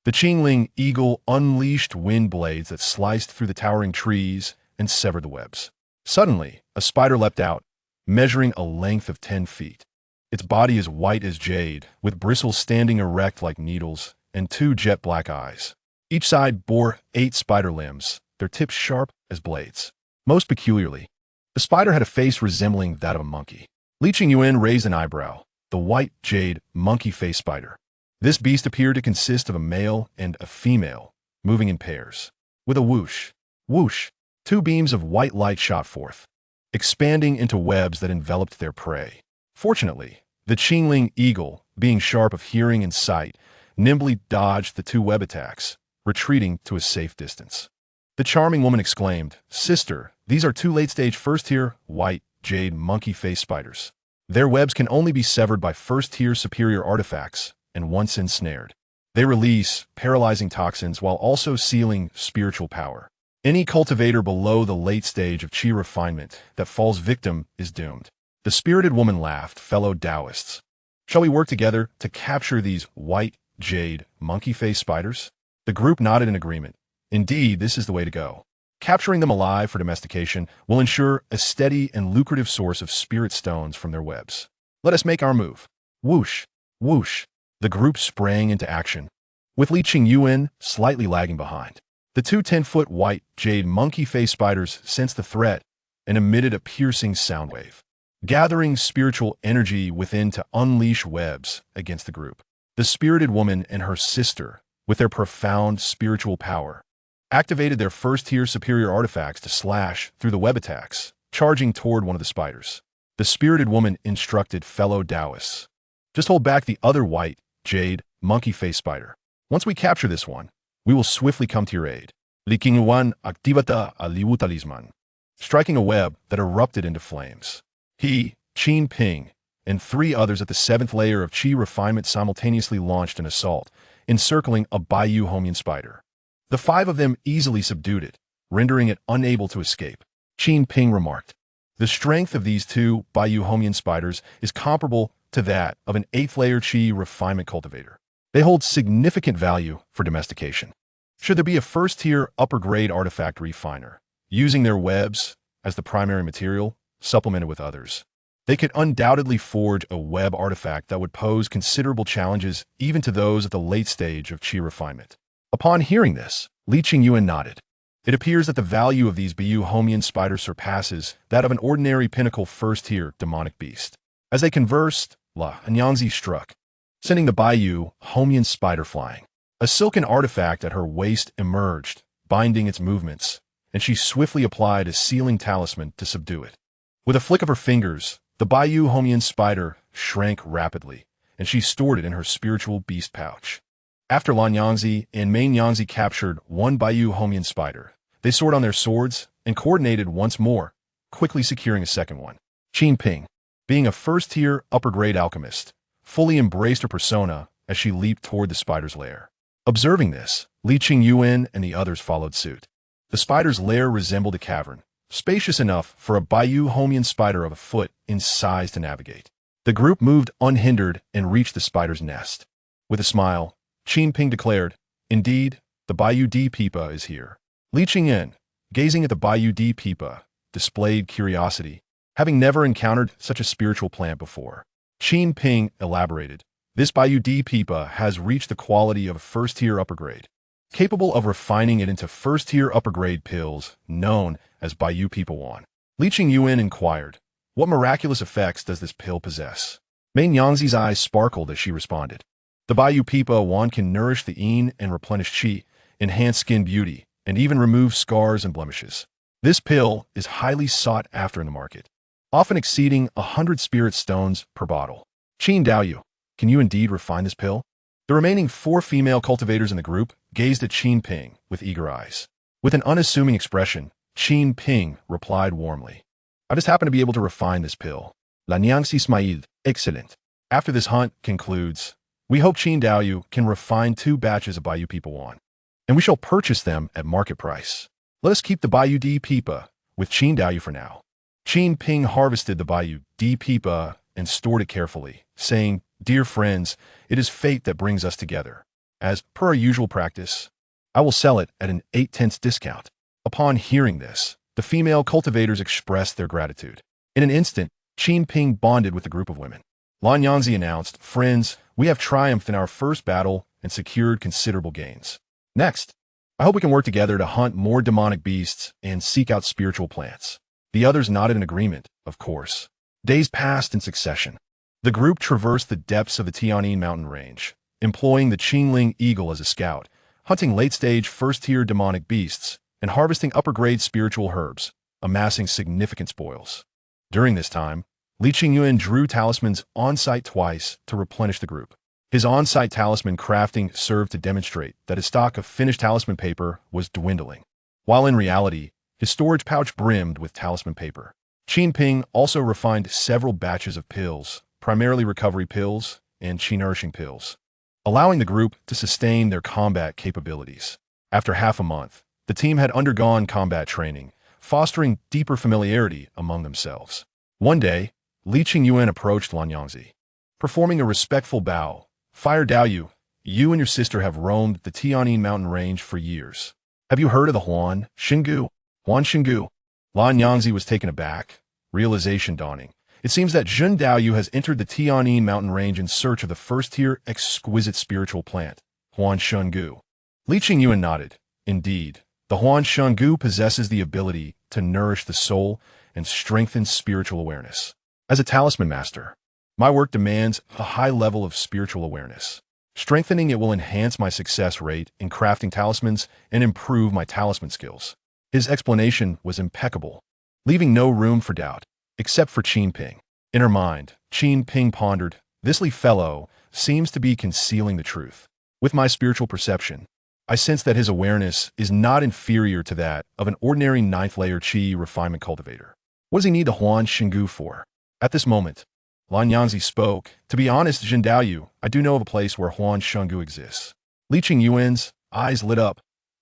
the Qingyuan eagle unleashed wind blades that sliced through the towering trees and severed the webs. Suddenly, a spider leapt out, measuring a length of 10 feet. Its body is white as jade, with bristles standing erect like needles and 2 jet-black eyes. Each side bore 8 spider limbs, their tips sharp as blades. Most peculiarly, the spider had a face resembling that of a monkey. Qingyuan raised an eyebrow. The white jade monkey-faced spider. This beast appeared to consist of a male and a female, moving in pairs. With a whoosh, whoosh, 2 beams of white light shot forth, expanding into webs that enveloped their prey. Fortunately, the Qingyuan eagle, being sharp of hearing and sight, nimbly dodged the 2 web attacks, retreating to a safe distance. The charming woman exclaimed, "Sister, these are 2 late-stage first-tier, white, jade monkey-faced spiders. Their webs can only be severed by first-tier superior artifacts, and once ensnared, they release paralyzing toxins while also sealing spiritual power. Any cultivator below the late stage of qi refinement that falls victim is doomed." The spirited woman laughed, "Fellow Taoists, shall we work together to capture these white, jade, monkey-faced spiders?" The group nodded in agreement. Indeed, this is the way to go. Capturing them alive for domestication will ensure a steady and lucrative source of spirit stones from their webs. Let us make our move. Whoosh, whoosh. The group sprang into action, with Qingyuan slightly lagging behind. The 2 10-foot white jade monkey-faced spiders sensed the threat and emitted a piercing sound wave, gathering spiritual energy within to unleash webs against the group. The spirited woman and her sister, with their profound spiritual power, activated their first-tier superior artifacts to slash through the web attacks, charging toward one of the spiders. The spirited woman instructed fellow Taoists, "Just hold back the other white, jade, monkey-faced spider. Once we capture this one, we will swiftly come to your aid." Qingyuan activata aliu talisman, striking a web that erupted into flames. He, Qin Ping, and 3 others at the 7th layer of qi refinement simultaneously launched an assault, encircling a Baiyu Homian spider. The 5 of them easily subdued it, rendering it unable to escape. Qin Ping remarked, "The strength of these 2 Baiyu Homian spiders is comparable to that of an 8th layer qi refinement cultivator. They hold significant value for domestication. Should there be a first-tier upper-grade artifact refiner, using their webs as the primary material, supplemented with others, they could undoubtedly forge a web artifact that would pose considerable challenges even to those at the late stage of qi refinement." Upon hearing this, Qingyuan nodded. It appears that the value of these Baiyu Homian spiders surpasses that of an ordinary pinnacle first-tier demonic beast. As they conversed, Nyangzi struck, sending the Baiyu Homian spider flying. A silken artifact at her waist emerged, binding its movements, and she swiftly applied a sealing talisman to subdue it. With a flick of her fingers, the Baiyu Homian spider shrank rapidly, and she stored it in her spiritual beast pouch. After Lan Yangzi and Main Yangzi captured 1 Baiyu Homian spider, they soared on their swords and coordinated once more, quickly securing a second one. Qin Ping, being a first-tier upper-grade alchemist, fully embraced her persona as she leaped toward the spider's lair. Observing this, Qingyuan and the others followed suit. The spider's lair resembled a cavern, spacious enough for a Baiyu Homian spider of a foot in size to navigate. The group moved unhindered and reached the spider's nest. With a smile, Qin Ping declared, "Indeed, the Baiyu D Pipa is here." Qingyuan, gazing at the Baiyu D Pipa, displayed curiosity, having never encountered such a spiritual plant before. Qin Ping elaborated, "This Baiyu D Pipa has reached the quality of a first-tier upper grade, capable of refining it into first-tier upper-grade pills known as Baiyu Pipa 1. Qingyuan inquired, "What miraculous effects does this pill possess?" Main Yangzi's eyes sparkled as she responded, "The Baiyu Pipa 1 can nourish the yin and replenish qi, enhance skin beauty, and even remove scars and blemishes. This pill is highly sought after in the market, often exceeding 100 spirit stones per bottle." Qin Daoyu, "Can you indeed refine this pill?" The remaining 4 female cultivators in the group gazed at Qin Ping with eager eyes. With an unassuming expression, Qin Ping replied warmly, "I just happen to be able to refine this pill." Lan Yangzi smiled, "Excellent. After this hunt concludes, we hope Qin Daoyu can refine 2 batches of Baiyu Pipa 1, and we shall purchase them at market price. Let us keep the Baiyu D Pipa with Qin Daoyu for now." Qin Ping harvested the Baiyu D Pipa and stored it carefully, saying, "Dear friends, it is fate that brings us together. As per our usual practice, I will sell it at an 8/10 discount." Upon hearing this, the female cultivators expressed their gratitude. In an instant, Qin Ping bonded with the group of women. Lan Yangzi announced, "Friends, we have triumphed in our first battle and secured considerable gains. Next, I hope we can work together to hunt more demonic beasts and seek out spiritual plants." The others nodded in agreement, of course. Days passed in succession. The group traversed the depths of the Tianyin mountain range, employing the Qingling eagle as a scout, hunting late-stage first-tier demonic beasts, and harvesting upper-grade spiritual herbs, amassing significant spoils. During this time, Li Qingyuan drew talismans on-site twice to replenish the group. His on-site talisman crafting served to demonstrate that his stock of finished talisman paper was dwindling, while in reality, his storage pouch brimmed with talisman paper. Qin Ping also refined several batches of pills, primarily recovery pills and qi nourishing pills, allowing the group to sustain their combat capabilities. After half a month, the team had undergone combat training, fostering deeper familiarity among themselves. One day, Li Qingyuan approached Lan Yangzi. Performing a respectful bow, "Fire Daoyu, you and your sister have roamed the Tianyin mountain range for years. Have you heard of the Huan Xingu? Huan Xingu?" Lan Yangzi was taken aback, realization dawning. It seems that Zhen Daoyu has entered the Tianyin mountain range in search of the first-tier exquisite spiritual plant, Huan Xingu. Li Qingyuan nodded. Indeed, the Huan Xingu possesses the ability to nourish the soul and strengthen spiritual awareness. As a talisman master, my work demands a high level of spiritual awareness. Strengthening it will enhance my success rate in crafting talismans and improve my talisman skills. His explanation was impeccable, leaving no room for doubt, except for Qin Ping. In her mind, Qin Ping pondered, "This Li fellow seems to be concealing the truth. With my spiritual perception, I sense that his awareness is not inferior to that of an ordinary ninth-layer qi refinement cultivator. What does he need the Huan Xingu for?" At this moment, Lan Yangzi spoke. "To be honest, Zhen Daoyu, I do know of a place where Huan Xingu exists." Li Qingyuan's eyes lit up.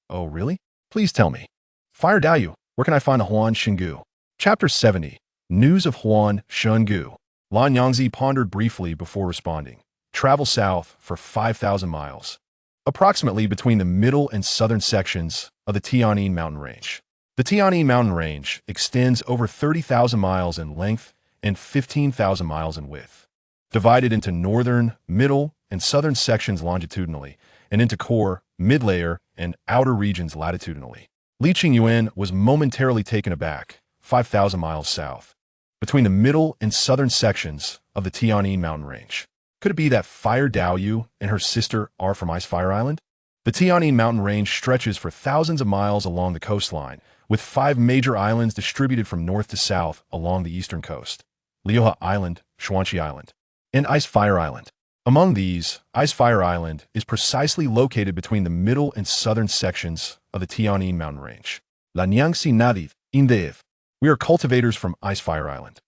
"Oh, really? Please tell me." "Fire Daoyu, where can I find the Huan Xingu?" Chapter 70. News of Huan Xingu. Lan Yangzi pondered briefly before responding. "Travel south for 5,000 miles, approximately between the middle and southern sections of the Tianyin mountain range. The Tianyin mountain range extends over 30,000 miles in length and 15,000 miles in width, divided into northern, middle, and southern sections longitudinally, and into core, mid-layer, and outer regions latitudinally." Li Qingyuan was momentarily taken aback. 5,000 miles south, between the middle and southern sections of the Tianyin mountain range. Could it be that Fire Daoyu and her sister are from Ice Fire Island? The Tianyin mountain range stretches for thousands of miles along the coastline, with 5 major islands distributed from north to south along the eastern coast: Liuhe Island, Xuanqi Island, and Ice Fire Island. Among these, Ice Fire Island is precisely located between the middle and southern sections of the Tianyin mountain range. La Nyangsi Nadiv, Indev. We are cultivators from Ice Fire Island.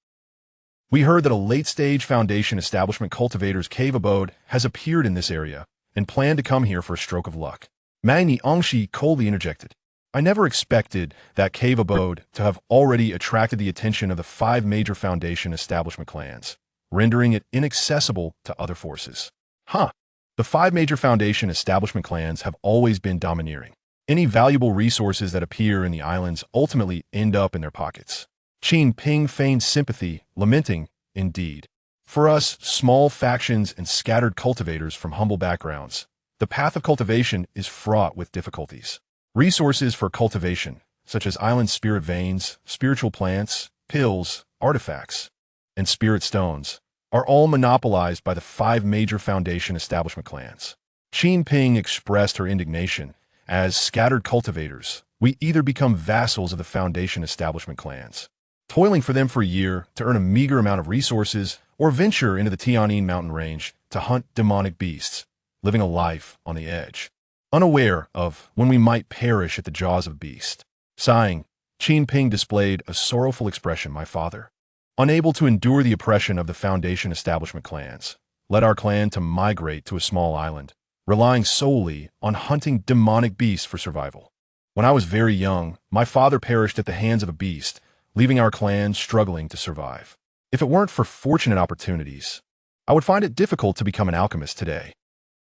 We heard that a late-stage Foundation establishment cultivator's cave abode has appeared in this area and plan to come here for a stroke of luck. Magni Ongshi coldly interjected. I never expected that cave abode to have already attracted the attention of the 5 major Foundation establishment clans, rendering it inaccessible to other forces. The 5 major Foundation establishment clans have always been domineering. Any valuable resources that appear in the islands ultimately end up in their pockets. Qin Ping feigned sympathy, lamenting, "Indeed. For us, small factions and scattered cultivators from humble backgrounds, the path of cultivation is fraught with difficulties. Resources for cultivation, such as island spirit veins, spiritual plants, pills, artifacts, and spirit stones, are all monopolized by the 5 major Foundation establishment clans." Qin Ping expressed her indignation. As scattered cultivators, we either become vassals of the Foundation establishment clans, toiling for them for a year to earn a meager amount of resources, or venture into the Tianyin mountain range to hunt demonic beasts, living a life on the edge, unaware of when we might perish at the jaws of beast. Sighing, Qin Ping displayed a sorrowful expression. "My father, unable to endure the oppression of the Foundation establishment clans, led our clan to migrate to a small island, relying solely on hunting demonic beasts for survival. When I was very young, my father perished at the hands of a beast, leaving our clan struggling to survive. If it weren't for fortunate opportunities, I would find it difficult to become an alchemist today.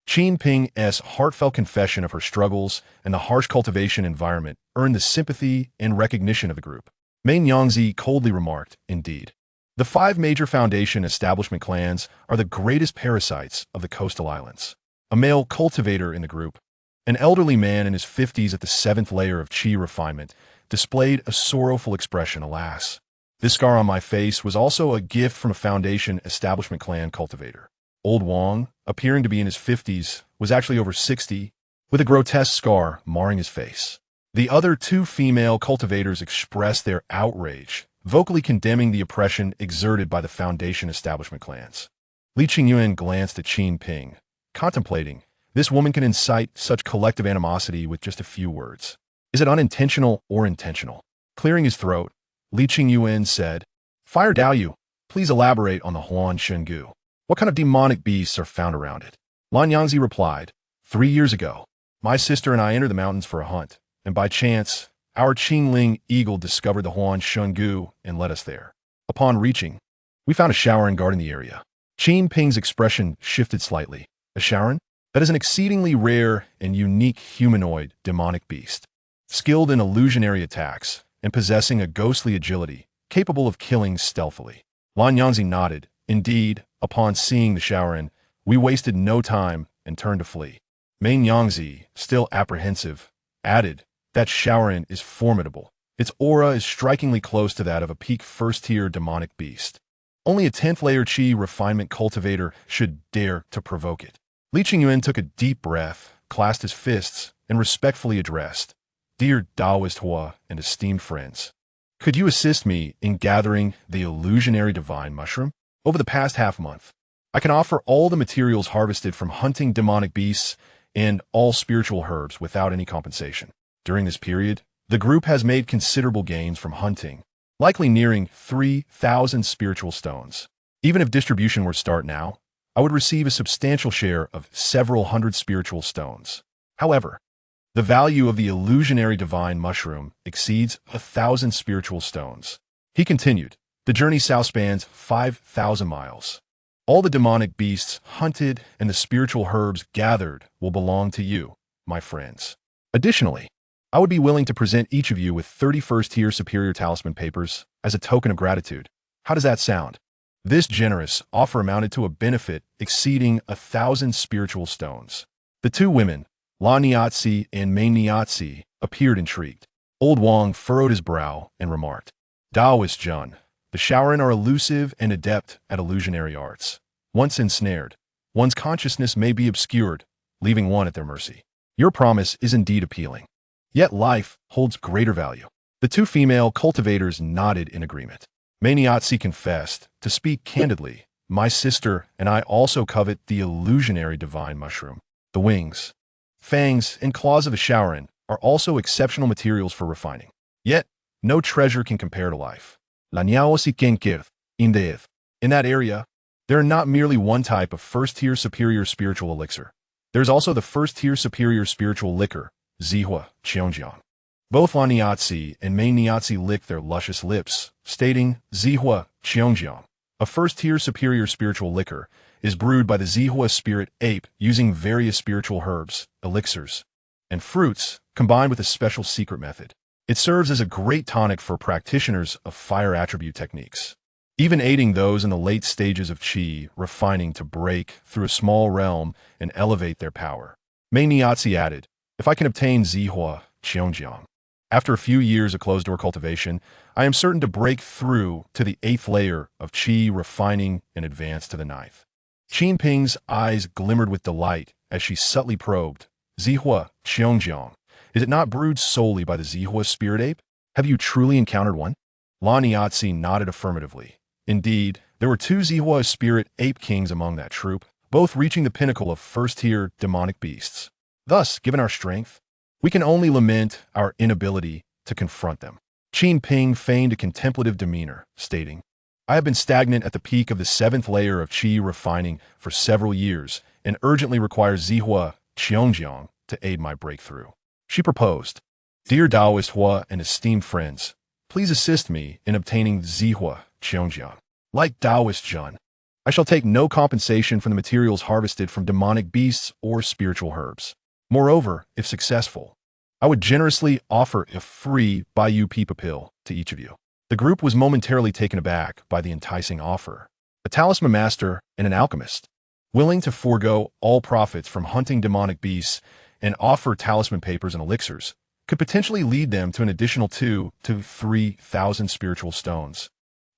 Qin Ping's heartfelt confession of her struggles and the harsh cultivation environment earned the sympathy and recognition of the group. Main Yangzi coldly remarked, indeed. The 5 major foundation establishment clans are the greatest parasites of the coastal islands. A male cultivator in the group, an elderly man in his 50s at the 7th layer of Qi refinement, displayed a sorrowful expression, alas. This scar on my face was also a gift from a foundation establishment clan cultivator. Old Wang, appearing to be in his 50s, was actually over 60, with a grotesque scar marring his face. The other 2 female cultivators expressed their outrage, vocally condemning the oppression exerted by the foundation establishment clans. Li Qingyuan glanced at Qin Ping, contemplating, this woman can incite such collective animosity with just a few words. Is it unintentional or intentional? Clearing his throat, Li Qingyuan said, Fire Daoyu, please elaborate on the Huan Shengu. What kind of demonic beasts are found around it? Lan Yangzi replied, 3 years ago, my sister and I entered the mountains for a hunt, and by chance, our Qingling eagle discovered the Huan Shengu and led us there. Upon reaching, we found a Shaoran guarding the area. Qin Ping's expression shifted slightly. A Shaoran? That is an exceedingly rare and unique humanoid demonic beast, skilled in illusionary attacks and possessing a ghostly agility, capable of killing stealthily. Lan Yangzi nodded. Indeed, upon seeing the Shaoran, we wasted no time and turned to flee. Main Yangzi, still apprehensive, added, that Shaoran is formidable. Its aura is strikingly close to that of a peak first-tier demonic beast. Only a 10th layer Qi refinement cultivator should dare to provoke it. Li Qingyuan took a deep breath, clasped his fists, and respectfully addressed, Dear Taoist Hua and esteemed friends, could you assist me in gathering the illusionary divine mushroom? Over the past half-month, I can offer all the materials harvested from hunting demonic beasts and all spiritual herbs without any compensation. During this period, the group has made considerable gains from hunting, likely nearing 3,000 spiritual stones. Even if distribution were to start now, I would receive a substantial share of several hundred spiritual stones. However, the value of the illusionary divine mushroom exceeds 1,000 spiritual stones. He continued, the journey south spans 5,000 miles. All the demonic beasts hunted and the spiritual herbs gathered will belong to you, my friends. Additionally, I would be willing to present each of you with 31st tier superior talisman papers as a token of gratitude. How does that sound? This generous offer amounted to a benefit exceeding 1,000 spiritual stones. The 2 women, La Niatzi and Mei Niatzi, appeared intrigued. Old Wang furrowed his brow and remarked, Taoist Jun, the Shaoran are elusive and adept at illusionary arts. Once ensnared, one's consciousness may be obscured, leaving one at their mercy. Your promise is indeed appealing. Yet life holds greater value. The 2 female cultivators nodded in agreement. Mei Niatzi confessed, to speak candidly, my sister and I also covet the illusionary divine mushroom. The wings, fangs, and claws of a Shaoran are also exceptional materials for refining. Yet, no treasure can compare to life. La Niao si kenkirth, indeed. In that area, there are not merely one type of first-tier superior spiritual elixir. There's also the first-tier superior spiritual liquor, Zihua, Qingyuan. Both La Niatzi and Mei Niatzi licked their luscious lips, stating, Zihua, Qingyuan, a first-tier superior spiritual liquor, is brewed by the Zihua spirit ape using various spiritual herbs, elixirs, and fruits, combined with a special secret method. It serves as a great tonic for practitioners of fire attribute techniques, even aiding those in the late stages of Qi refining to break through a small realm and elevate their power. Mei Niatzi added, if I can obtain Zihua, Qingyuan, after a few years of closed-door cultivation, I am certain to break through to the 8th layer of Qi refining and advance to the 9th. Qin Ping's eyes glimmered with delight as she subtly probed, Zihua, Qingyuan, is it not brewed solely by the Zihua spirit ape? Have you truly encountered one? La Niatzi nodded affirmatively. Indeed, there were 2 Zihua spirit ape kings among that troop, both reaching the pinnacle of first-tier demonic beasts. Thus, given our strength, we can only lament our inability to confront them. Qin Ping feigned a contemplative demeanor, stating, I have been stagnant at the peak of the 7th layer of Qi refining for several years and urgently require Zihua, Qingyuan, to aid my breakthrough. She proposed, Dear Taoist Hua and esteemed friends, please assist me in obtaining Zihua, Qingyuan. Like Taoist Jun, I shall take no compensation from the materials harvested from demonic beasts or spiritual herbs. Moreover, if successful, I would generously offer a free Bayou Peepa pill to each of you. The group was momentarily taken aback by the enticing offer. A talisman master and an alchemist, willing to forego all profits from hunting demonic beasts and offer talisman papers and elixirs, could potentially lead them to an additional 2,000 to 3,000 spiritual stones,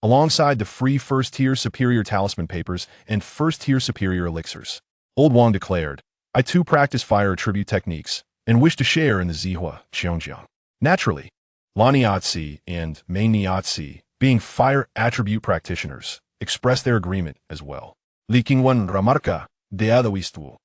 alongside the free first-tier superior talisman papers and first-tier superior elixirs. Old Wang declared, I too practice fire attribute techniques and wish to share in the Zihua Qingyuan. Naturally, Laniatsi and Mei Niatsi, being fire attribute practitioners, expressed their agreement as well. Li Qingyuan remarca de Adawistu.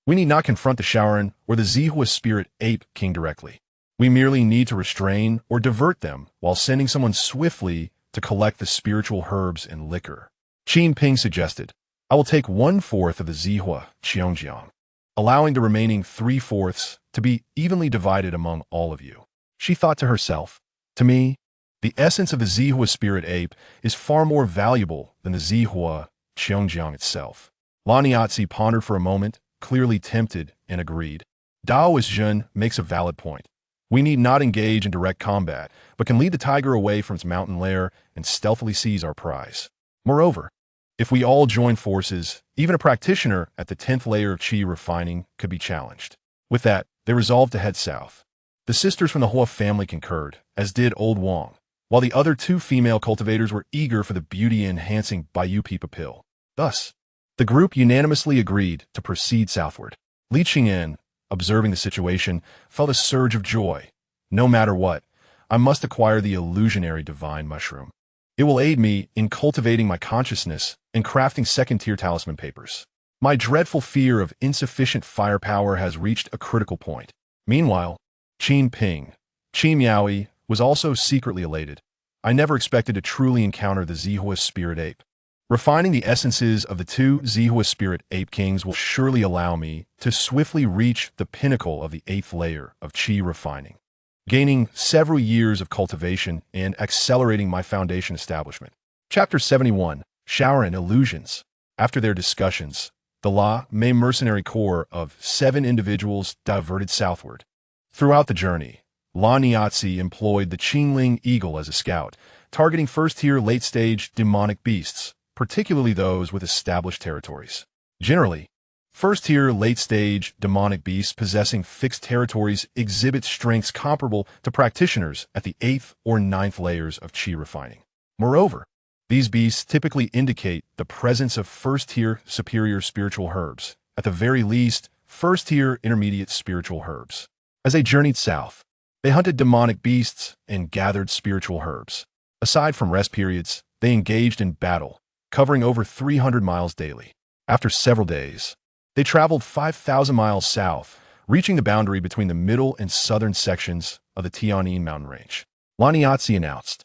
We need not confront the Shaoran or the Zihua Spirit Ape King directly. We merely need to restrain or divert them while sending someone swiftly to collect the spiritual herbs and liquor. Qin Ping suggested, I will take 1/4 of the Zihua Qingyuan, allowing the remaining 3/4 to be evenly divided among all of you. She thought to herself, to me, the essence of the Zihua Spirit Ape is far more valuable than the Zihua Qingyuan itself. Laniatsi pondered for a moment, clearly tempted, and agreed. Daoist Jun makes a valid point. We need not engage in direct combat, but can lead the tiger away from its mountain lair and stealthily seize our prize. Moreover, if we all join forces, even a practitioner at the 10th layer of Qi refining could be challenged. With that, they resolved to head south. The sisters from the Hua family concurred, as did Old Wang, while the other 2 female cultivators were eager for the beauty-enhancing Bayou Peepa pill. Thus, the group unanimously agreed to proceed southward. Li Qingyuan, observing the situation, felt a surge of joy. No matter what, I must acquire the illusionary divine mushroom. It will aid me in cultivating my consciousness and crafting second-tier talisman papers. My dreadful fear of insufficient firepower has reached a critical point. Meanwhile, Qin Ping, Qi Miaoyi, was also secretly elated. I never expected to truly encounter the Zihua Spirit Ape. Refining the essences of the 2 Zihua Spirit Ape Kings will surely allow me to swiftly reach the pinnacle of the 8th layer of Qi refining, gaining several years of cultivation and accelerating my foundation establishment. Chapter 71, Shaoran Illusions. After their discussions, the La Mei mercenary corps of 7 individuals diverted southward. Throughout the journey, La Niatsi employed the Qingling Eagle as a scout, targeting first-tier late-stage demonic beasts, particularly those with established territories. Generally, first-tier late-stage demonic beasts possessing fixed territories exhibit strengths comparable to practitioners at the 8th or 9th layers of Qi refining. Moreover, these beasts typically indicate the presence of first-tier superior spiritual herbs, at the very least, first-tier intermediate spiritual herbs. As they journeyed south, they hunted demonic beasts and gathered spiritual herbs. Aside from rest periods, they engaged in battle, covering over 300 miles daily. After several days, they traveled 5,000 miles south, reaching the boundary between the middle and southern sections of the Tianyin mountain range. Laniatsi announced,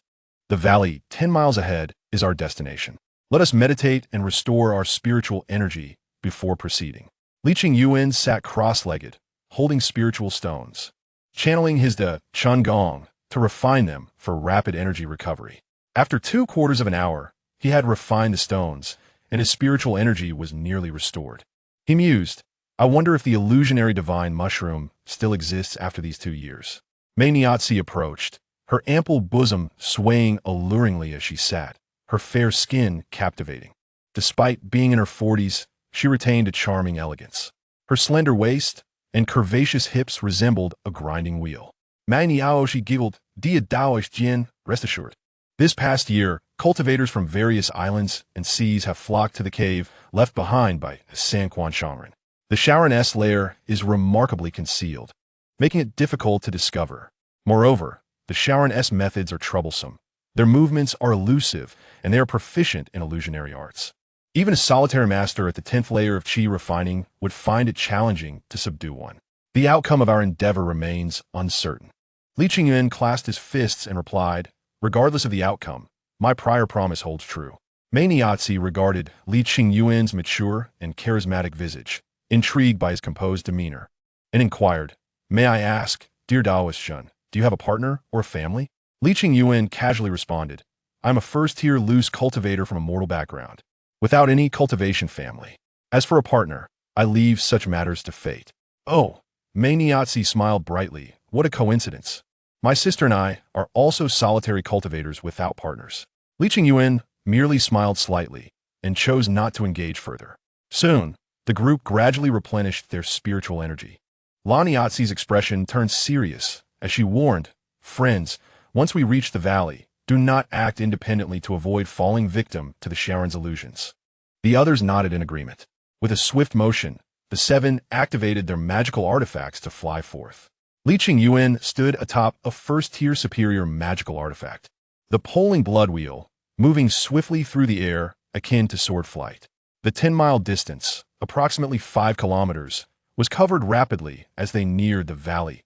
the valley 10 miles ahead is our destination. Let us meditate and restore our spiritual energy before proceeding. Li Qingyuan sat cross-legged, holding spiritual stones, channeling his De Changong to refine them for rapid energy recovery. After 2/4 of an hour, he had refined the stones, and his spiritual energy was nearly restored. He mused, I wonder if the illusionary divine mushroom still exists after these 2 years. Mei Niatsi approached, her ample bosom swaying alluringly as she sat, her fair skin captivating. Despite being in her 40s, she retained a charming elegance. Her slender waist and curvaceous hips resembled a grinding wheel. Mei Niaoshi giggled, Dia Daoish Jin, rest assured. This past year, cultivators from various islands and seas have flocked to the cave left behind by San Quan Shaoran. The Shaoran lair is remarkably concealed, making it difficult to discover. Moreover, the Shaoran methods are troublesome. Their movements are elusive, and they are proficient in illusionary arts. Even a solitary master at the 10th layer of Qi refining would find it challenging to subdue one. The outcome of our endeavor remains uncertain. Li Qingyuan clasped his fists and replied, regardless of the outcome, my prior promise holds true. Mei Niatsi regarded Li Qingyuan's mature and charismatic visage, intrigued by his composed demeanor, and inquired, may I ask, dear Daoist Shun, do you have a partner or a family? Li Qingyuan casually responded, I'm a first-tier loose cultivator from a mortal background, without any cultivation family. As for a partner, I leave such matters to fate. Oh, Mei Niatzi smiled brightly. What a coincidence. My sister and I are also solitary cultivators without partners. Li Qingyuan merely smiled slightly and chose not to engage further. Soon, the group gradually replenished their spiritual energy. La Niatzi's expression turned serious as she warned, "Friends, once we reach the valley, do not act independently to avoid falling victim to the Sharon's illusions." The others nodded in agreement. With a swift motion, the seven activated their magical artifacts to fly forth. Li Qingyuan stood atop a first-tier superior magical artifact, the Polling Blood Wheel, moving swiftly through the air akin to sword flight. The 10-mile distance, approximately 5 kilometers, was covered rapidly as they neared the valley's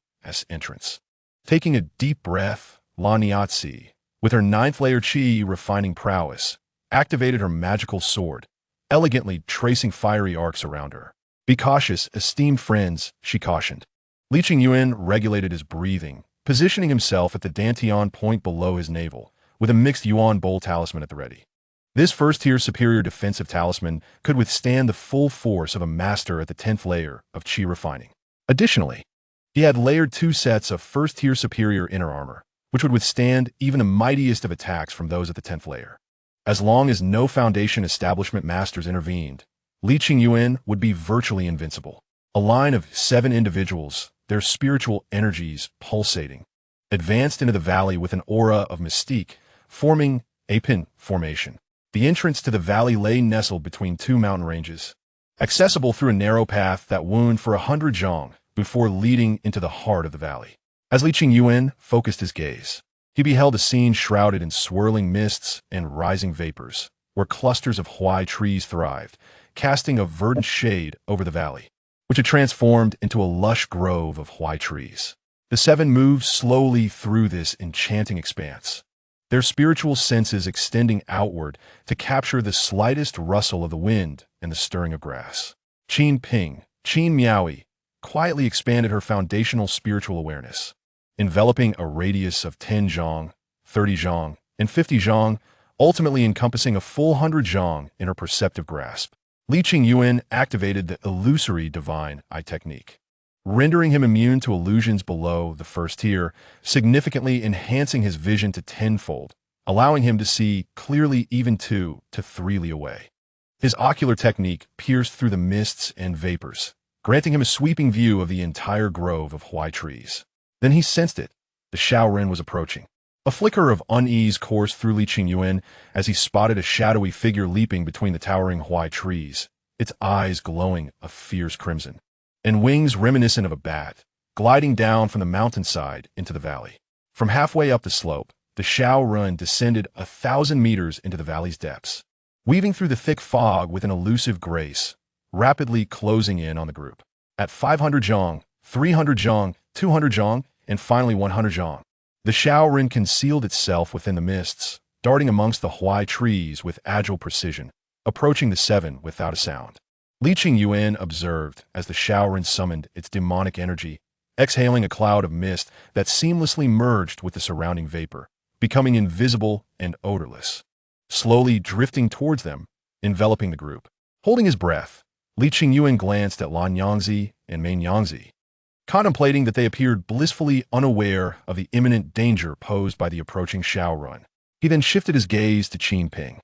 entrance. Taking a deep breath, La Niatzi, with her 9th-layer Qi refining prowess, activated her magical sword, elegantly tracing fiery arcs around her. "Be cautious, esteemed friends," she cautioned. Li Qingyuan regulated his breathing, positioning himself at the Dantian point below his navel, with a mixed Yuan bowl talisman at the ready. This first-tier superior defensive talisman could withstand the full force of a master at the 10th layer of Qi refining. Additionally, he had layered 2 sets of first-tier superior inner armor, which would withstand even the mightiest of attacks from those at the 10th layer. As long as no foundation establishment masters intervened, Li Qingyuan would be virtually invincible. A line of 7 individuals, their spiritual energies pulsating, advanced into the valley with an aura of mystique, forming a pin formation. The entrance to the valley lay nestled between 2 mountain ranges, accessible through a narrow path that wound for 100 zhang before leading into the heart of the valley. As Li Qingyuan focused his gaze, he beheld a scene shrouded in swirling mists and rising vapors, where clusters of huai trees thrived, casting a verdant shade over the valley, which had transformed into a lush grove of huai trees. The 7 moved slowly through this enchanting expanse, their spiritual senses extending outward to capture the slightest rustle of the wind and the stirring of grass. Qin Miaoyi, quietly expanded her foundational spiritual awareness, enveloping a radius of 10 zhang, 30 zhang, and 50 zhang, ultimately encompassing a full 100 zhang in her perceptive grasp. Li Qingyuan activated the illusory divine eye technique, rendering him immune to illusions below the first tier, significantly enhancing his vision to 10-fold, allowing him to see clearly even 2 to 3 li away. His ocular technique pierced through the mists and vapors, granting him a sweeping view of the entire grove of huai trees. Then he sensed it. The Shaoren was approaching. A flicker of unease coursed through Li Qingyuan as he spotted a shadowy figure leaping between the towering huai trees, its eyes glowing a fierce crimson, and wings reminiscent of a bat, gliding down from the mountainside into the valley. From halfway up the slope, the Shaoren descended 1,000 meters into the valley's depths, weaving through the thick fog with an elusive grace, rapidly closing in on the group. At 500 zhang, 300 zhang, 200 zhang, and finally 100 zhang, the Shaoren concealed itself within the mists, darting amongst the huai trees with agile precision, approaching the 7 without a sound. Li Qingyuan observed as the Shaoren summoned its demonic energy, exhaling a cloud of mist that seamlessly merged with the surrounding vapor, becoming invisible and odorless, slowly drifting towards them, enveloping the group. Holding his breath, Li Qingyuan glanced at Lan Yangzi and Mei Yangzi, contemplating that they appeared blissfully unaware of the imminent danger posed by the approaching Shaoren. He then shifted his gaze to Qin Ping,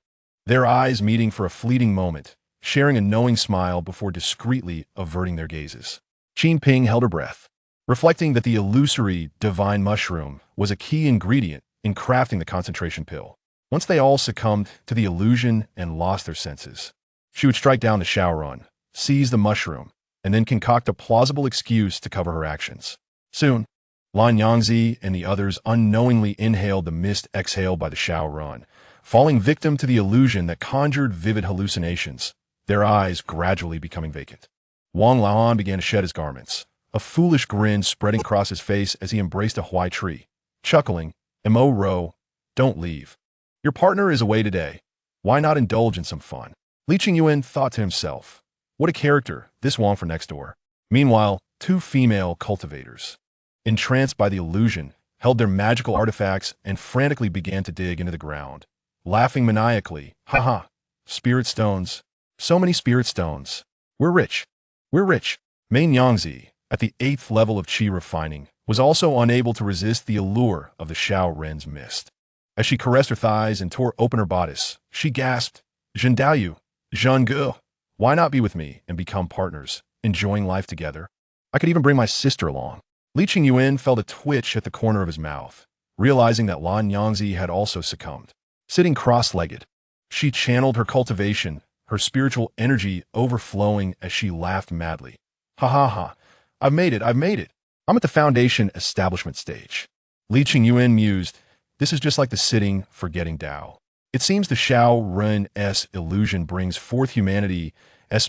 their eyes meeting for a fleeting moment, sharing a knowing smile before discreetly averting their gazes. Qin Ping held her breath, reflecting that the illusory divine mushroom was a key ingredient in crafting the concentration pill. Once they all succumbed to the illusion and lost their senses, she would strike down the Shaoren, seize the mushroom, and then concoct a plausible excuse to cover her actions. Soon, Lan Yangzi and the others unknowingly inhaled the mist exhaled by the Shaoren, falling victim to the illusion that conjured vivid hallucinations, their eyes gradually becoming vacant. Wang Laon began to shed his garments, a foolish grin spreading across his face as he embraced a huai tree, chuckling, "Mo Ro, don't leave. Your partner is away today. Why not indulge in some fun?" Li Qingyuan thought to himself, what a character, this Wang for next door. Meanwhile, 2 female cultivators, entranced by the illusion, held their magical artifacts and frantically began to dig into the ground, laughing maniacally. Haha, spirit stones. So many spirit stones. We're rich. We're rich. Main Yangzi, at the 8th level of qi refining, was also unable to resist the allure of the Xiao Ren's mist. As she caressed her thighs and tore open her bodice, she gasped, Zhen Daoyu, Zhen Ge, why not be with me and become partners, enjoying life together? I could even bring my sister along. Li Qingyuan felt a twitch at the corner of his mouth, realizing that Lan Yangzi had also succumbed. Sitting cross-legged, she channeled her cultivation, her spiritual energy overflowing as she laughed madly. Ha ha ha, I've made it, I've made it. I'm at the foundation establishment stage. Li Qingyuan mused, this is just like the sitting, forgetting Tao. It seems the Xiao Ren's illusion brings forth humanity's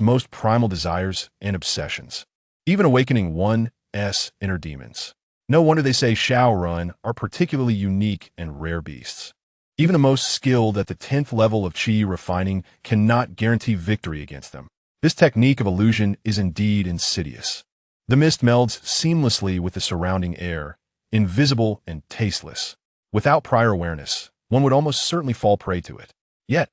most primal desires and obsessions, even awakening one's inner demons. No wonder they say Xiao Ren are particularly unique and rare beasts. Even the most skilled at the 10th level of qi refining cannot guarantee victory against them. This technique of illusion is indeed insidious. The mist melds seamlessly with the surrounding air, invisible and tasteless. Without prior awareness, one would almost certainly fall prey to it. Yet,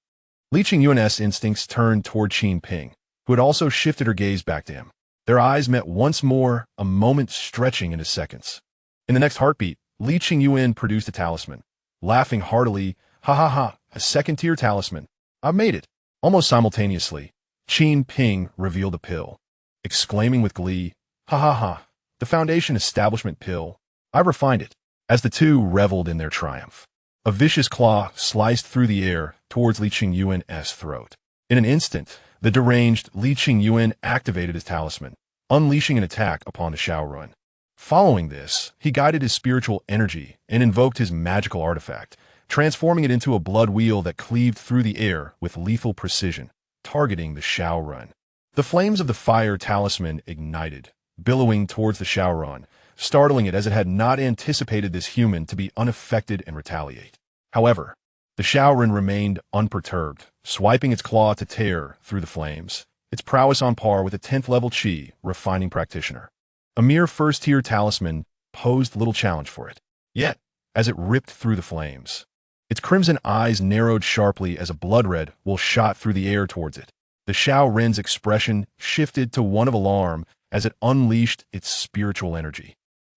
Li Qingyuan's instincts turned toward Qin Ping, who had also shifted her gaze back to him. Their eyes met once more, a moment stretching into seconds. In the next heartbeat, Li Qingyuan produced a talisman. Laughing heartily, ha ha ha, a second-tier talisman. I've made it. Almost simultaneously, Qin Ping revealed a pill, exclaiming with glee, ha ha ha, the foundation establishment pill. I've refined it. As the two reveled in their triumph, a vicious claw sliced through the air towards Li Qingyuan's throat. In an instant, the deranged Li Qingyuan activated his talisman, unleashing an attack upon the Xiao Ren. Following this, he guided his spiritual energy and invoked his magical artifact, transforming it into a blood wheel that cleaved through the air with lethal precision, targeting the Xiao Ren. The flames of the fire talisman ignited, billowing towards the Xiao Ren, startling it as it had not anticipated this human to be unaffected and retaliate. However, the Xiao Ren remained unperturbed, swiping its claw to tear through the flames, its prowess on par with a 10th level qi refining practitioner. A mere first-tier talisman posed little challenge for it. Yet, as it ripped through the flames, its crimson eyes narrowed sharply as a blood-red wool shot through the air towards it. The Xiao Ren's expression shifted to one of alarm as it unleashed its spiritual energy,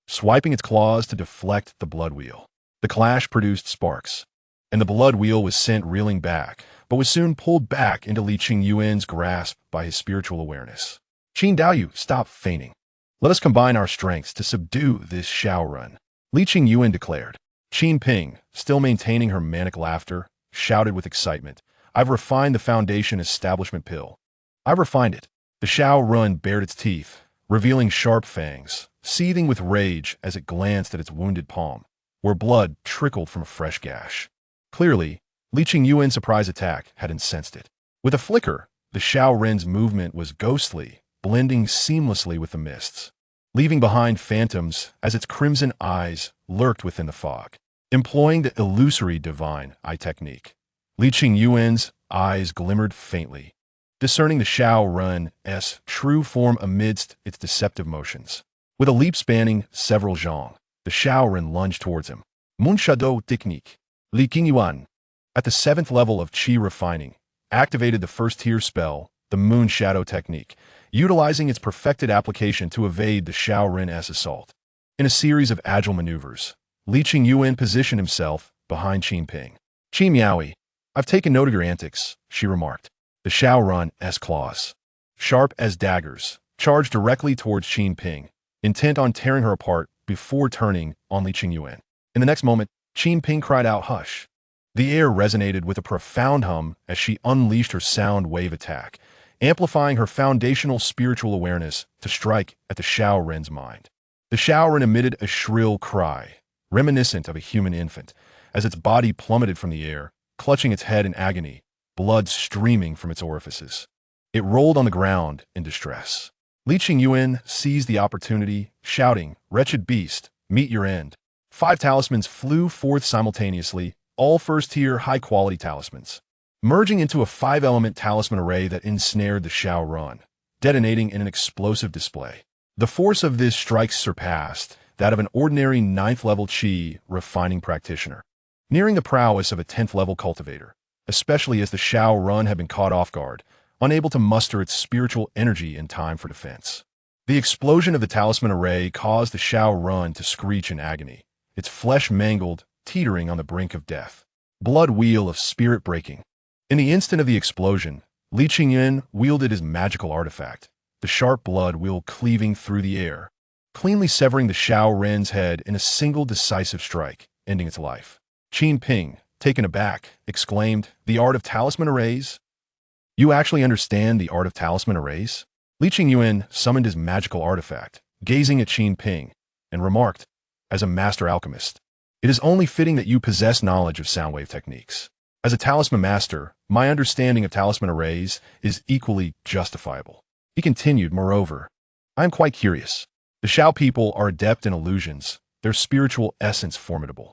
swiping its claws to deflect the blood wheel. The clash produced sparks, and the blood wheel was sent reeling back, but was soon pulled back into Li Qingyuan's grasp by his spiritual awareness. Qin Daoyu, stop feigning. Let us combine our strengths to subdue this Xiao Ren, Li Qingyuan declared. Qin Ping, still maintaining her manic laughter, shouted with excitement, I've refined the foundation establishment pill. I've refined it. The Xiao Ren bared its teeth, revealing sharp fangs, seething with rage as it glanced at its wounded palm, where blood trickled from a fresh gash. Clearly, Li Qingyuan's surprise attack had incensed it. With a flicker, the Xiao Ren's movement was ghostly, blending seamlessly with the mists, leaving behind phantoms as its crimson eyes lurked within the fog. Employing the illusory divine eye technique, Li Qingyuan's eyes glimmered faintly, discerning the Xiao Ren's true form amidst its deceptive motions. With a leap spanning several zhang, the Xiao Ren lunged towards him. Moon Shadow Technique. Li Qingyuan, at the 7th level of qi refining, activated the first-tier spell, the Moon Shadow Technique, utilizing its perfected application to evade the Xiao Ren's assault. In a series of agile maneuvers, Li Qingyuan positioned himself behind Qin Ping. Qi Miaoui, I've taken note of your antics, she remarked. The Xiao Ren's claws, sharp as daggers, charged directly towards Qin Ping, intent on tearing her apart before turning on Li Qingyuan. In the next moment, Qin Ping cried out, hush. The air resonated with a profound hum as she unleashed her sound wave attack, amplifying her foundational spiritual awareness to strike at the Xiao Ren's mind. The Xiao Ren emitted a shrill cry, reminiscent of a human infant, as its body plummeted from the air, clutching its head in agony, blood streaming from its orifices. It rolled on the ground in distress. Li Qingyuan seized the opportunity, shouting, wretched beast, meet your end. 5 talismans flew forth simultaneously, all first-tier, high-quality talismans, merging into a 5-element talisman array that ensnared the Xiao Ren, detonating in an explosive display. The force of this strike surpassed that of an ordinary 9th-level qi refining practitioner. nearing the prowess of a 10th level cultivator, especially as the Shao Run had been caught off guard, unable to muster its spiritual energy in time for defense. The explosion of the talisman array caused the Shao Run to screech in agony, its flesh mangled, teetering on the brink of death. Blood wheel of spirit breaking. In the instant of the explosion, Li Qingyuan wielded his magical artifact, the sharp blood wheel cleaving through the air, cleanly severing the Shao Ren's head in a single decisive strike, ending its life. Qin Ping, taken aback, exclaimed, "The art of talisman arrays? You actually understand the art of talisman arrays?" Li Qingyuan summoned his magical artifact, gazing at Qin Ping, and remarked, "As a master alchemist, it is only fitting that you possess knowledge of sound wave techniques. As a talisman master, my understanding of talisman arrays is equally justifiable." He continued, "Moreover, I am quite curious. The Shao people are adept in illusions, their spiritual essence formidable.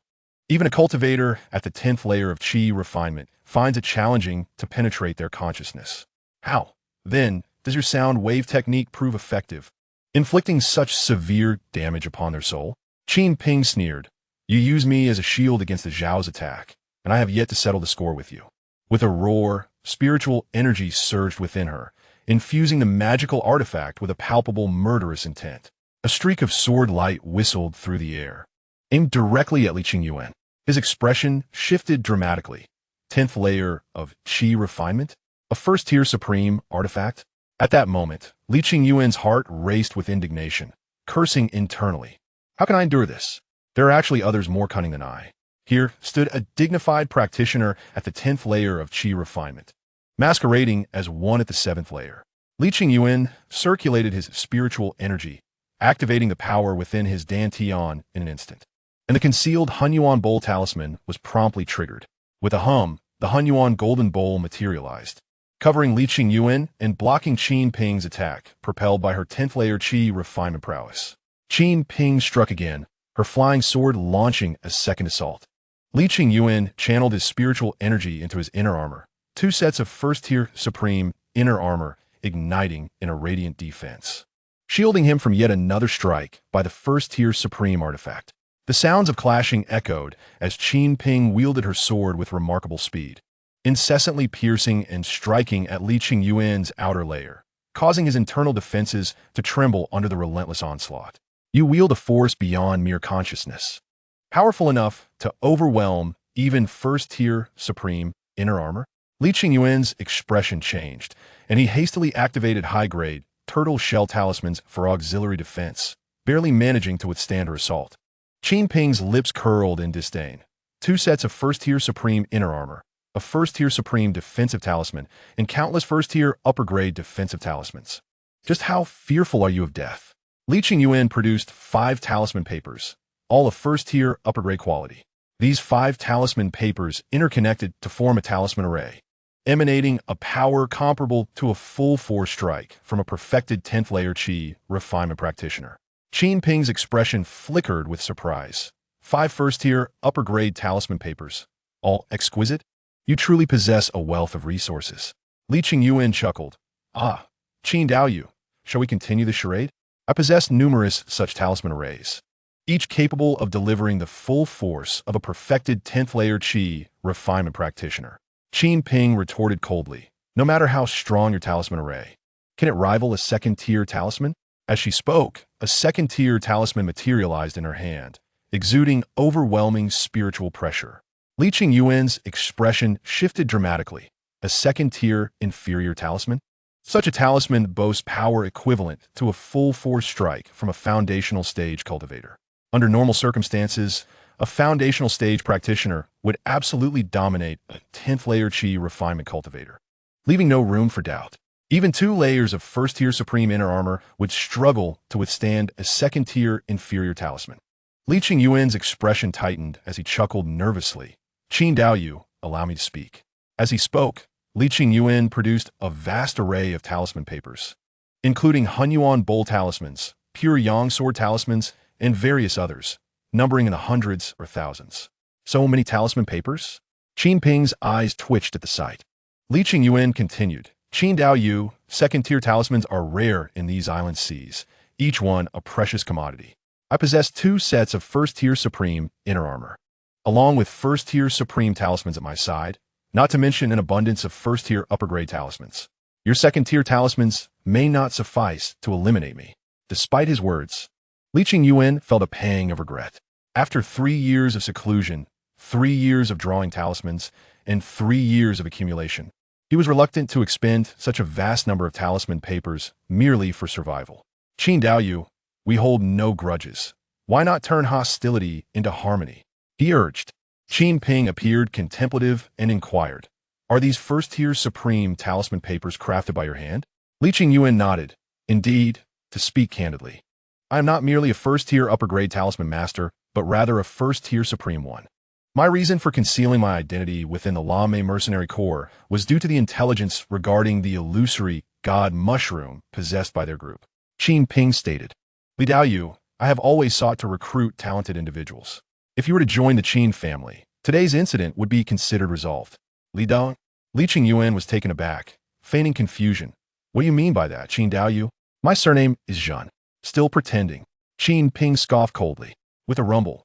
Even a cultivator at the 10th layer of Qi refinement finds it challenging to penetrate their consciousness. How, then, does your sound wave technique prove effective, inflicting such severe damage upon their soul?" Qin Ping sneered, "You use me as a shield against the Zhao's attack, and I have yet to settle the score with you." With a roar, spiritual energy surged within her, infusing the magical artifact with a palpable murderous intent. A streak of sword light whistled through the air, aimed directly at Li Qingyuan. His expression shifted dramatically. 10th layer of Qi refinement? A first-tier supreme artifact? At that moment, Li Qingyuan's heart raced with indignation, cursing internally. How can I endure this? There are actually others more cunning than I. Here stood a dignified practitioner at the 10th layer of Qi refinement, masquerading as one at the 7th layer. Li Qingyuan circulated his spiritual energy, activating the power within his dantian in an instant. And the concealed Qingyuan bowl talisman was promptly triggered. With a hum, the Qingyuan golden bowl materialized, covering Li Qingyuan and blocking Qin Ping's attack, propelled by her 10th layer Qi refinement prowess. Qin Ping struck again, her flying sword launching a second assault. Li Qingyuan channeled his spiritual energy into his inner armor, 2 sets of first-tier supreme inner armor igniting in a radiant defense, shielding him from yet another strike by the first-tier supreme artifact. The sounds of clashing echoed as Qin Ping wielded her sword with remarkable speed, incessantly piercing and striking at Li Qingyuan's outer layer, causing his internal defenses to tremble under the relentless onslaught. You wield a force beyond mere consciousness, powerful enough to overwhelm even first-tier supreme inner armor. Li Qingyuan's expression changed, and he hastily activated high-grade turtle shell talismans for auxiliary defense, barely managing to withstand her assault. Qin Ping's lips curled in disdain. 2 sets of first-tier supreme inner armor, a first-tier supreme defensive talisman, and countless first-tier upper-grade defensive talismans. Just how fearful are you of death? Li Qingyuan produced 5 talisman papers, all of first-tier upper-grade quality. These 5 talisman papers interconnected to form a talisman array, emanating a power comparable to a full force strike from a perfected 10th layer Qi refinement practitioner. Qin Ping's expression flickered with surprise. 5 first-tier upper-grade talisman papers, all exquisite? You truly possess a wealth of resources. Li Qingyuan chuckled. Ah, Qin Daoyu, shall we continue the charade? I possess numerous such talisman arrays, each capable of delivering the full force of a perfected 10th layer Qi refinement practitioner. Qin Ping retorted coldly, no matter how strong your talisman array, can it rival a second-tier talisman? As she spoke, a second-tier talisman materialized in her hand, exuding overwhelming spiritual pressure. Li Qingyuan's expression shifted dramatically. A second-tier inferior talisman? Such a talisman boasts power equivalent to a full-force strike from a foundational stage cultivator. Under normal circumstances, a foundational stage practitioner would absolutely dominate a 10th layer Qi refinement cultivator, leaving no room for doubt. Even 2 layers of first-tier supreme inner armor would struggle to withstand a second-tier inferior talisman. Li Qingyuan's expression tightened as he chuckled nervously. Qin Daoyu, allow me to speak. As he spoke, Li Qingyuan produced a vast array of talisman papers, including Qingyuan bowl talismans, pure yang sword talismans, and various others, numbering in the hundreds or thousands. So many talisman papers? Qin Ping's eyes twitched at the sight. Li Qingyuan continued, Qin Daoyu, second-tier talismans are rare in these island seas, each one a precious commodity. I possess 2 sets of first-tier supreme inner armor, along with first-tier supreme talismans at my side, not to mention an abundance of first-tier upper-grade talismans. Your second-tier talismans may not suffice to eliminate me. Despite his words, Li Qingyuan felt a pang of regret. After 3 years of seclusion, 3 years of drawing talismans, and 3 years of accumulation, he was reluctant to expend such a vast number of talisman papers merely for survival. Qin Daoyu, we hold no grudges. Why not turn hostility into harmony? He urged. Qin Ping appeared contemplative and inquired, are these first-tier supreme talisman papers crafted by your hand? Li Qingyuan nodded. Indeed, to speak candidly, I am not merely a first-tier upper-grade talisman master, but rather a first-tier supreme one. My reason for concealing my identity within the Lame mercenary corps was due to the intelligence regarding the illusory god mushroom possessed by their group. Qin Ping stated. Li Daoyu, I have always sought to recruit talented individuals. If you were to join the Qin family, today's incident would be considered resolved. Li Qingyuan was taken aback, feigning confusion. What do you mean by that, Qin Daoyu? My surname is Zhan. Still pretending. Qin Ping scoffed coldly. With a rumble,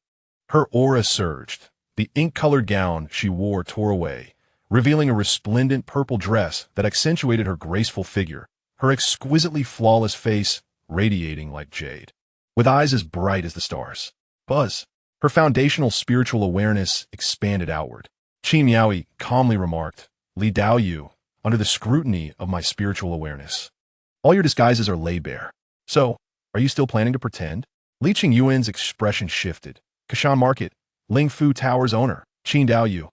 her aura surged. The ink-colored gown she wore tore away, revealing a resplendent purple dress that accentuated her graceful figure, her exquisitely flawless face radiating like jade, with eyes as bright as the stars. Buzz. Her foundational spiritual awareness expanded outward. Qin Miaoyi calmly remarked, Li Daoyu, under the scrutiny of my spiritual awareness, all your disguises are laid bare. So, are you still planning to pretend? Li Qingyuan's expression shifted. Kashan Market, Lingfu Tower's owner, Qin Daoyu.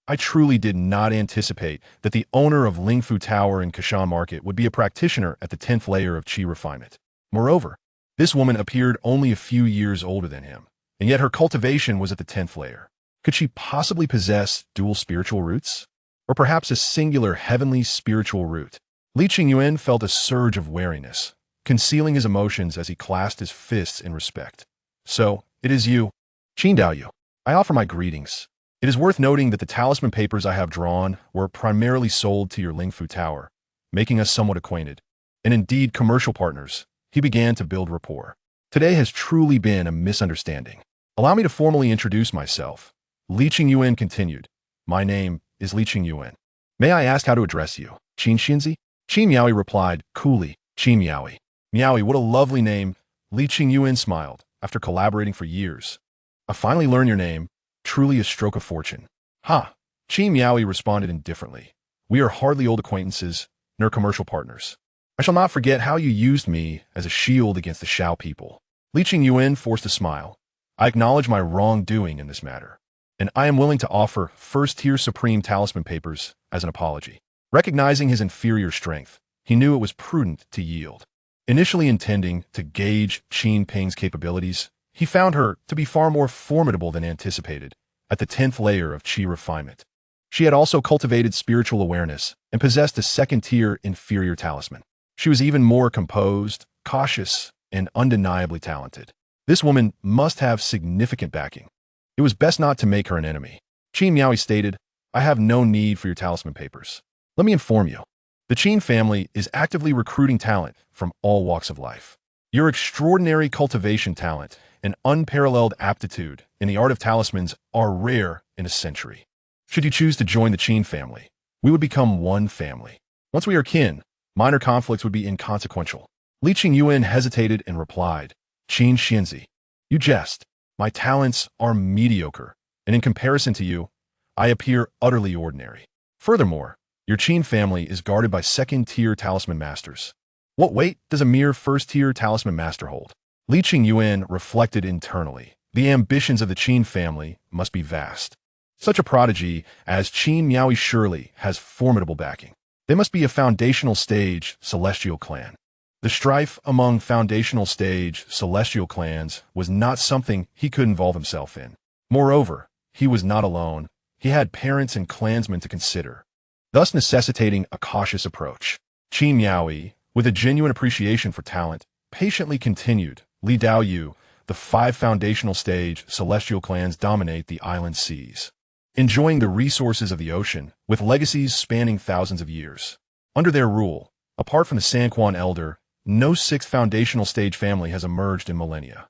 I truly did not anticipate that the owner of Lingfu Tower in Kashan Market would be a practitioner at the 10th layer of Qi refinement. Moreover, this woman appeared only a few years older than him, and yet her cultivation was at the 10th layer. Could she possibly possess dual spiritual roots? Or perhaps a singular heavenly spiritual root? Li Qingyuan felt a surge of wariness, concealing his emotions as he clasped his fists in respect. So, it is you, Qin Daoyu. I offer my greetings. It is worth noting that the talisman papers I have drawn were primarily sold to your Lingfu Tower, making us somewhat acquainted, and indeed commercial partners. He began to build rapport. Today has truly been a misunderstanding. Allow me to formally introduce myself. Li Qingyuan continued. My name is Li Qingyuan. May I ask how to address you? Qin Xinzi? Qin Miaoyi replied, coolly, Qin Miaoyi. Miaoyi, what a lovely name. Li Qingyuan smiled. After collaborating for years, I finally learned your name. Truly a stroke of fortune. Ha! Qin Miaoyi responded indifferently. We are hardly old acquaintances, nor commercial partners. I shall not forget how you used me as a shield against the Shao people. Li Qingyuan forced a smile. I acknowledge my wrongdoing in this matter, and I am willing to offer first-tier supreme talisman papers as an apology. Recognizing his inferior strength, he knew it was prudent to yield. Initially intending to gauge Qin Ping's capabilities, he found her to be far more formidable than anticipated at the 10th layer of Qi refinement. She had also cultivated spiritual awareness and possessed a second-tier inferior talisman. She was even more composed, cautious, and undeniably talented. This woman must have significant backing. It was best not to make her an enemy. Qin Miaoyi stated, I have no need for your talisman papers. Let me inform you. The Qin family is actively recruiting talent from all walks of life. Your extraordinary cultivation talent and unparalleled aptitude in the art of talismans are rare in a century. Should you choose to join the Qin family, we would become one family. Once we are kin, minor conflicts would be inconsequential. Li Qingyuan hesitated and replied, Qin Xinzi, you jest. My talents are mediocre, and in comparison to you, I appear utterly ordinary. Furthermore, your Qin family is guarded by second-tier talisman masters. What weight does a mere first-tier talisman master hold? Li Qingyuan reflected internally. The ambitions of the Qin family must be vast. Such a prodigy as Qin Miaoyi surely has formidable backing. They must be a foundational stage celestial clan. The strife among foundational stage celestial clans was not something he could involve himself in. Moreover, he was not alone. He had parents and clansmen to consider, thus necessitating a cautious approach. Qin Miaoyi, with a genuine appreciation for talent, patiently continued, Li Daoyu, the 5 foundational stage celestial clans dominate the island seas, enjoying the resources of the ocean, with legacies spanning thousands of years. Under their rule, apart from the Sanquan Elder, no 6th foundational stage family has emerged in millennia.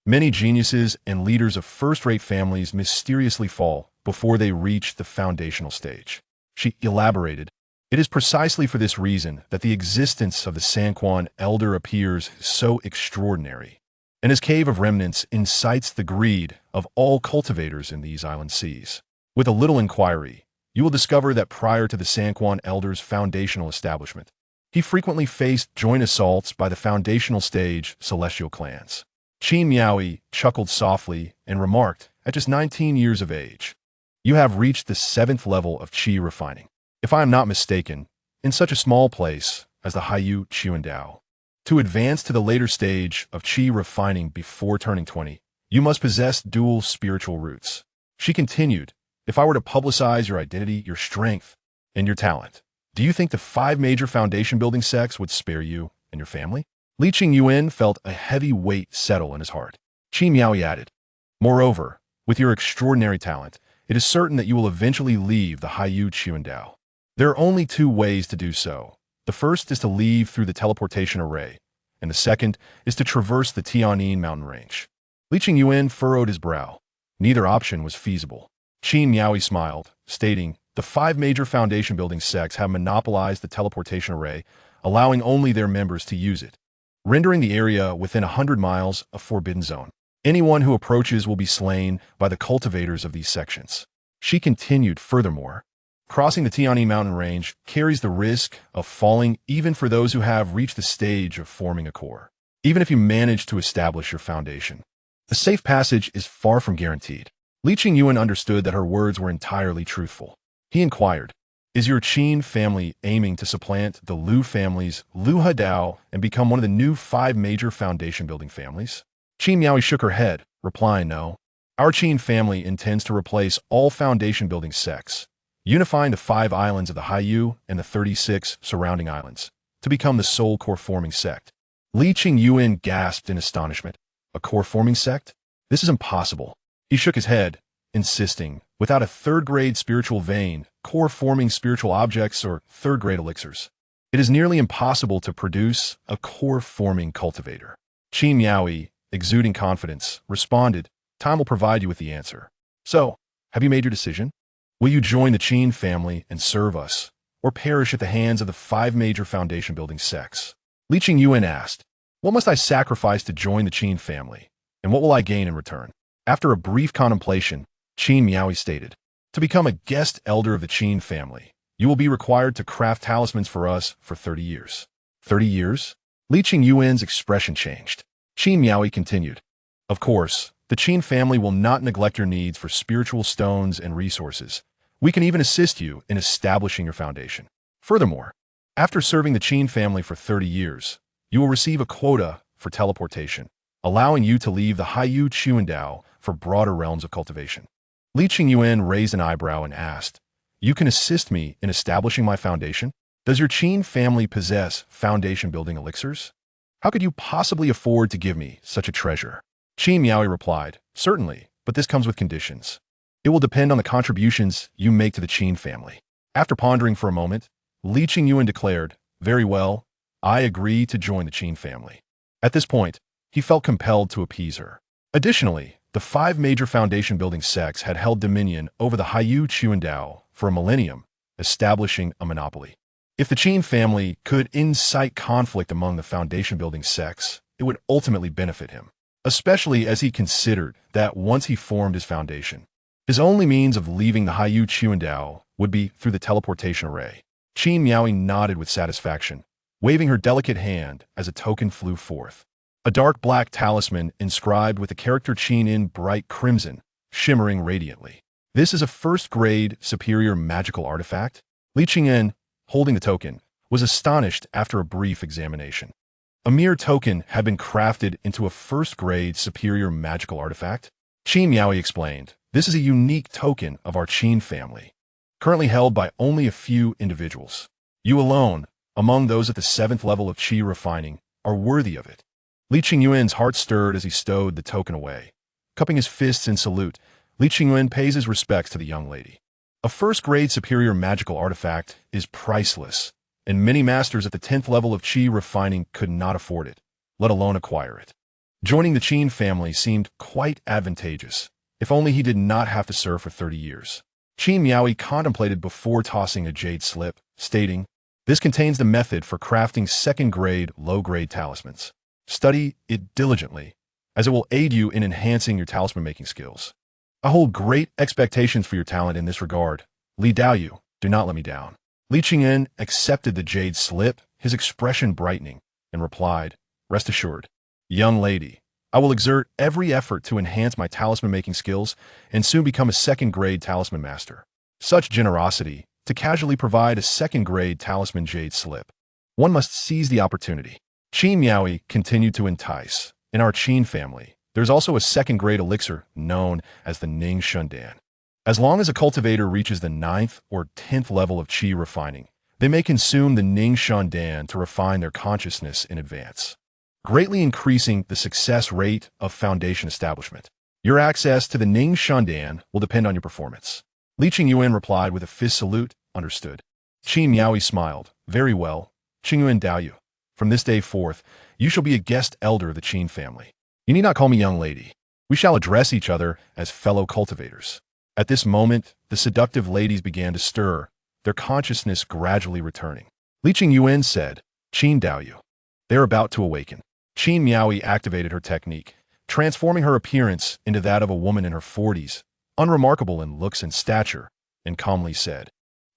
Many geniuses and leaders of first-rate families mysteriously fall before they reach the foundational stage. She elaborated, "It is precisely for this reason that the existence of the Sanquan elder appears so extraordinary, and his cave of remnants incites the greed of all cultivators in these island seas. With a little inquiry, you will discover that prior to the Sanquan elder's foundational establishment, he frequently faced joint assaults by the foundational stage celestial clans." Qin Miaoi chuckled softly and remarked, "At just 19 years of age, you have reached the 7th level of qi refining. If I am not mistaken, in such a small place as the Qingyuan. To advance to the later stage of qi refining before turning 20, you must possess dual spiritual roots." She continued, "If I were to publicize your identity, your strength, and your talent, do you think the 5 major foundation-building sects would spare you and your family?" Li Qingyuan felt a heavy weight settle in his heart. Qin Miaoi added, "Moreover, with your extraordinary talent, it is certain that you will eventually leave the Qingyuan. There are only 2 ways to do so. The first is to leave through the teleportation array, and the second is to traverse the Tianyin mountain range." Li Qingyuan furrowed his brow. Neither option was feasible. Qin Miaoi smiled, stating, "The 5 major foundation-building sects have monopolized the teleportation array, allowing only their members to use it, rendering the area within 100 miles a forbidden zone. Anyone who approaches will be slain by the cultivators of these sections." She continued, "Furthermore, crossing the Tianyin mountain range carries the risk of falling even for those who have reached the stage of forming a core. Even if you manage to establish your foundation, the safe passage is far from guaranteed." Li Qingyuan understood that her words were entirely truthful. He inquired, "Is your Qin family aiming to supplant the Liu family's Liu Hadao and become one of the new 5 major foundation-building families?" Qin Miaoi shook her head, replying, "No. Our Qin family intends to replace all foundation-building sects, unifying the 5 islands of the Haiyu and the 36 surrounding islands, to become the sole core-forming sect." Li Qingyuan gasped in astonishment. "A core-forming sect? This is impossible." He shook his head, insisting, "Without a 3rd-grade spiritual vein, core-forming spiritual objects, or 3rd-grade elixirs, it is nearly impossible to produce a core-forming cultivator." Qin Miaoi, exuding confidence, responded, "Time will provide you with the answer. So, have you made your decision? Will you join the Qin family and serve us, or perish at the hands of the 5 major foundation-building sects?" Li Qingyuan asked, "What must I sacrifice to join the Qin family, and what will I gain in return?" After a brief contemplation, Qin Miaoi stated, "To become a guest elder of the Qin family, you will be required to craft talismans for us for 30 years. 30 years? Li Qingyuan's expression changed. Qin Miaoi continued, "Of course, the Qin family will not neglect your needs for spiritual stones and resources. We can even assist you in establishing your foundation. Furthermore, after serving the Qin family for 30 years, you will receive a quota for teleportation, allowing you to leave the Qingyuan for broader realms of cultivation." Li Qingyuan raised an eyebrow and asked, "You can assist me in establishing my foundation? Does your Qin family possess foundation-building elixirs? How could you possibly afford to give me such a treasure?" Qin Miaoi replied, "Certainly, but this comes with conditions. It will depend on the contributions you make to the Qin family." After pondering for a moment, Li Qingyuan declared, "Very well, I agree to join the Qin family." At this point, he felt compelled to appease her. Additionally, the 5 major foundation-building sects had held dominion over the Qingyuan for a millennium, establishing a monopoly. If the Qin family could incite conflict among the foundation-building sects, it would ultimately benefit him, especially as he considered that once he formed his foundation, his only means of leaving the Qingyuan would be through the teleportation array. Qin Miaoi nodded with satisfaction, waving her delicate hand as a token flew forth. A dark black talisman inscribed with the character Qin in bright crimson, shimmering radiantly. "This is a 1st-grade superior magical artifact?" Li Qingyuan, holding the token, was astonished after a brief examination. A mere token had been crafted into a 1st-grade superior magical artifact? Qin Miaoi explained, "This is a unique token of our Qin family, currently held by only a few individuals. You alone, among those at the 7th level of qi refining, are worthy of it." Li Qingyuan's heart stirred as he stowed the token away. Cupping his fists in salute, Li Qingyuan pays his respects to the young lady. A 1st-grade superior magical artifact is priceless, and many masters at the 10th level of qi refining could not afford it, let alone acquire it. Joining the Qin family seemed quite advantageous, if only he did not have to serve for 30 years. Qin Miaoi contemplated before tossing a jade slip, stating, "This contains the method for crafting second-grade, low-grade talismans. Study it diligently, as it will aid you in enhancing your talisman-making skills. I hold great expectations for your talent in this regard. Li Daoyu, do not let me down." Li Qingyan accepted the jade slip, his expression brightening, and replied, "Rest assured, young lady, I will exert every effort to enhance my talisman-making skills and soon become a second-grade talisman master." Such generosity, to casually provide a second-grade talisman jade slip. One must seize the opportunity. Qin Miaoi continued to entice. In our Qin family, there's also a second-grade elixir known as the Ning Shundan. As long as a cultivator reaches the 9th or 10th level of qi refining, they may consume the Ning Shundan to refine their consciousness in advance, greatly increasing the success rate of foundation establishment. Your access to the Ning Shundan will depend on your performance. Li Qingyuan replied with a fist salute, "Understood." Qin Miaoi smiled, "Very well, Qingyuan Daoyu. From this day forth, you shall be a guest elder of the Qin family. You need not call me young lady. We shall address each other as fellow cultivators." At this moment, the seductive ladies began to stir, their consciousness gradually returning. Li Qingyuan said, "Qin Daoyu." They are about to awaken. Qin Miaoi activated her technique, transforming her appearance into that of a woman in her 40s, unremarkable in looks and stature, and calmly said,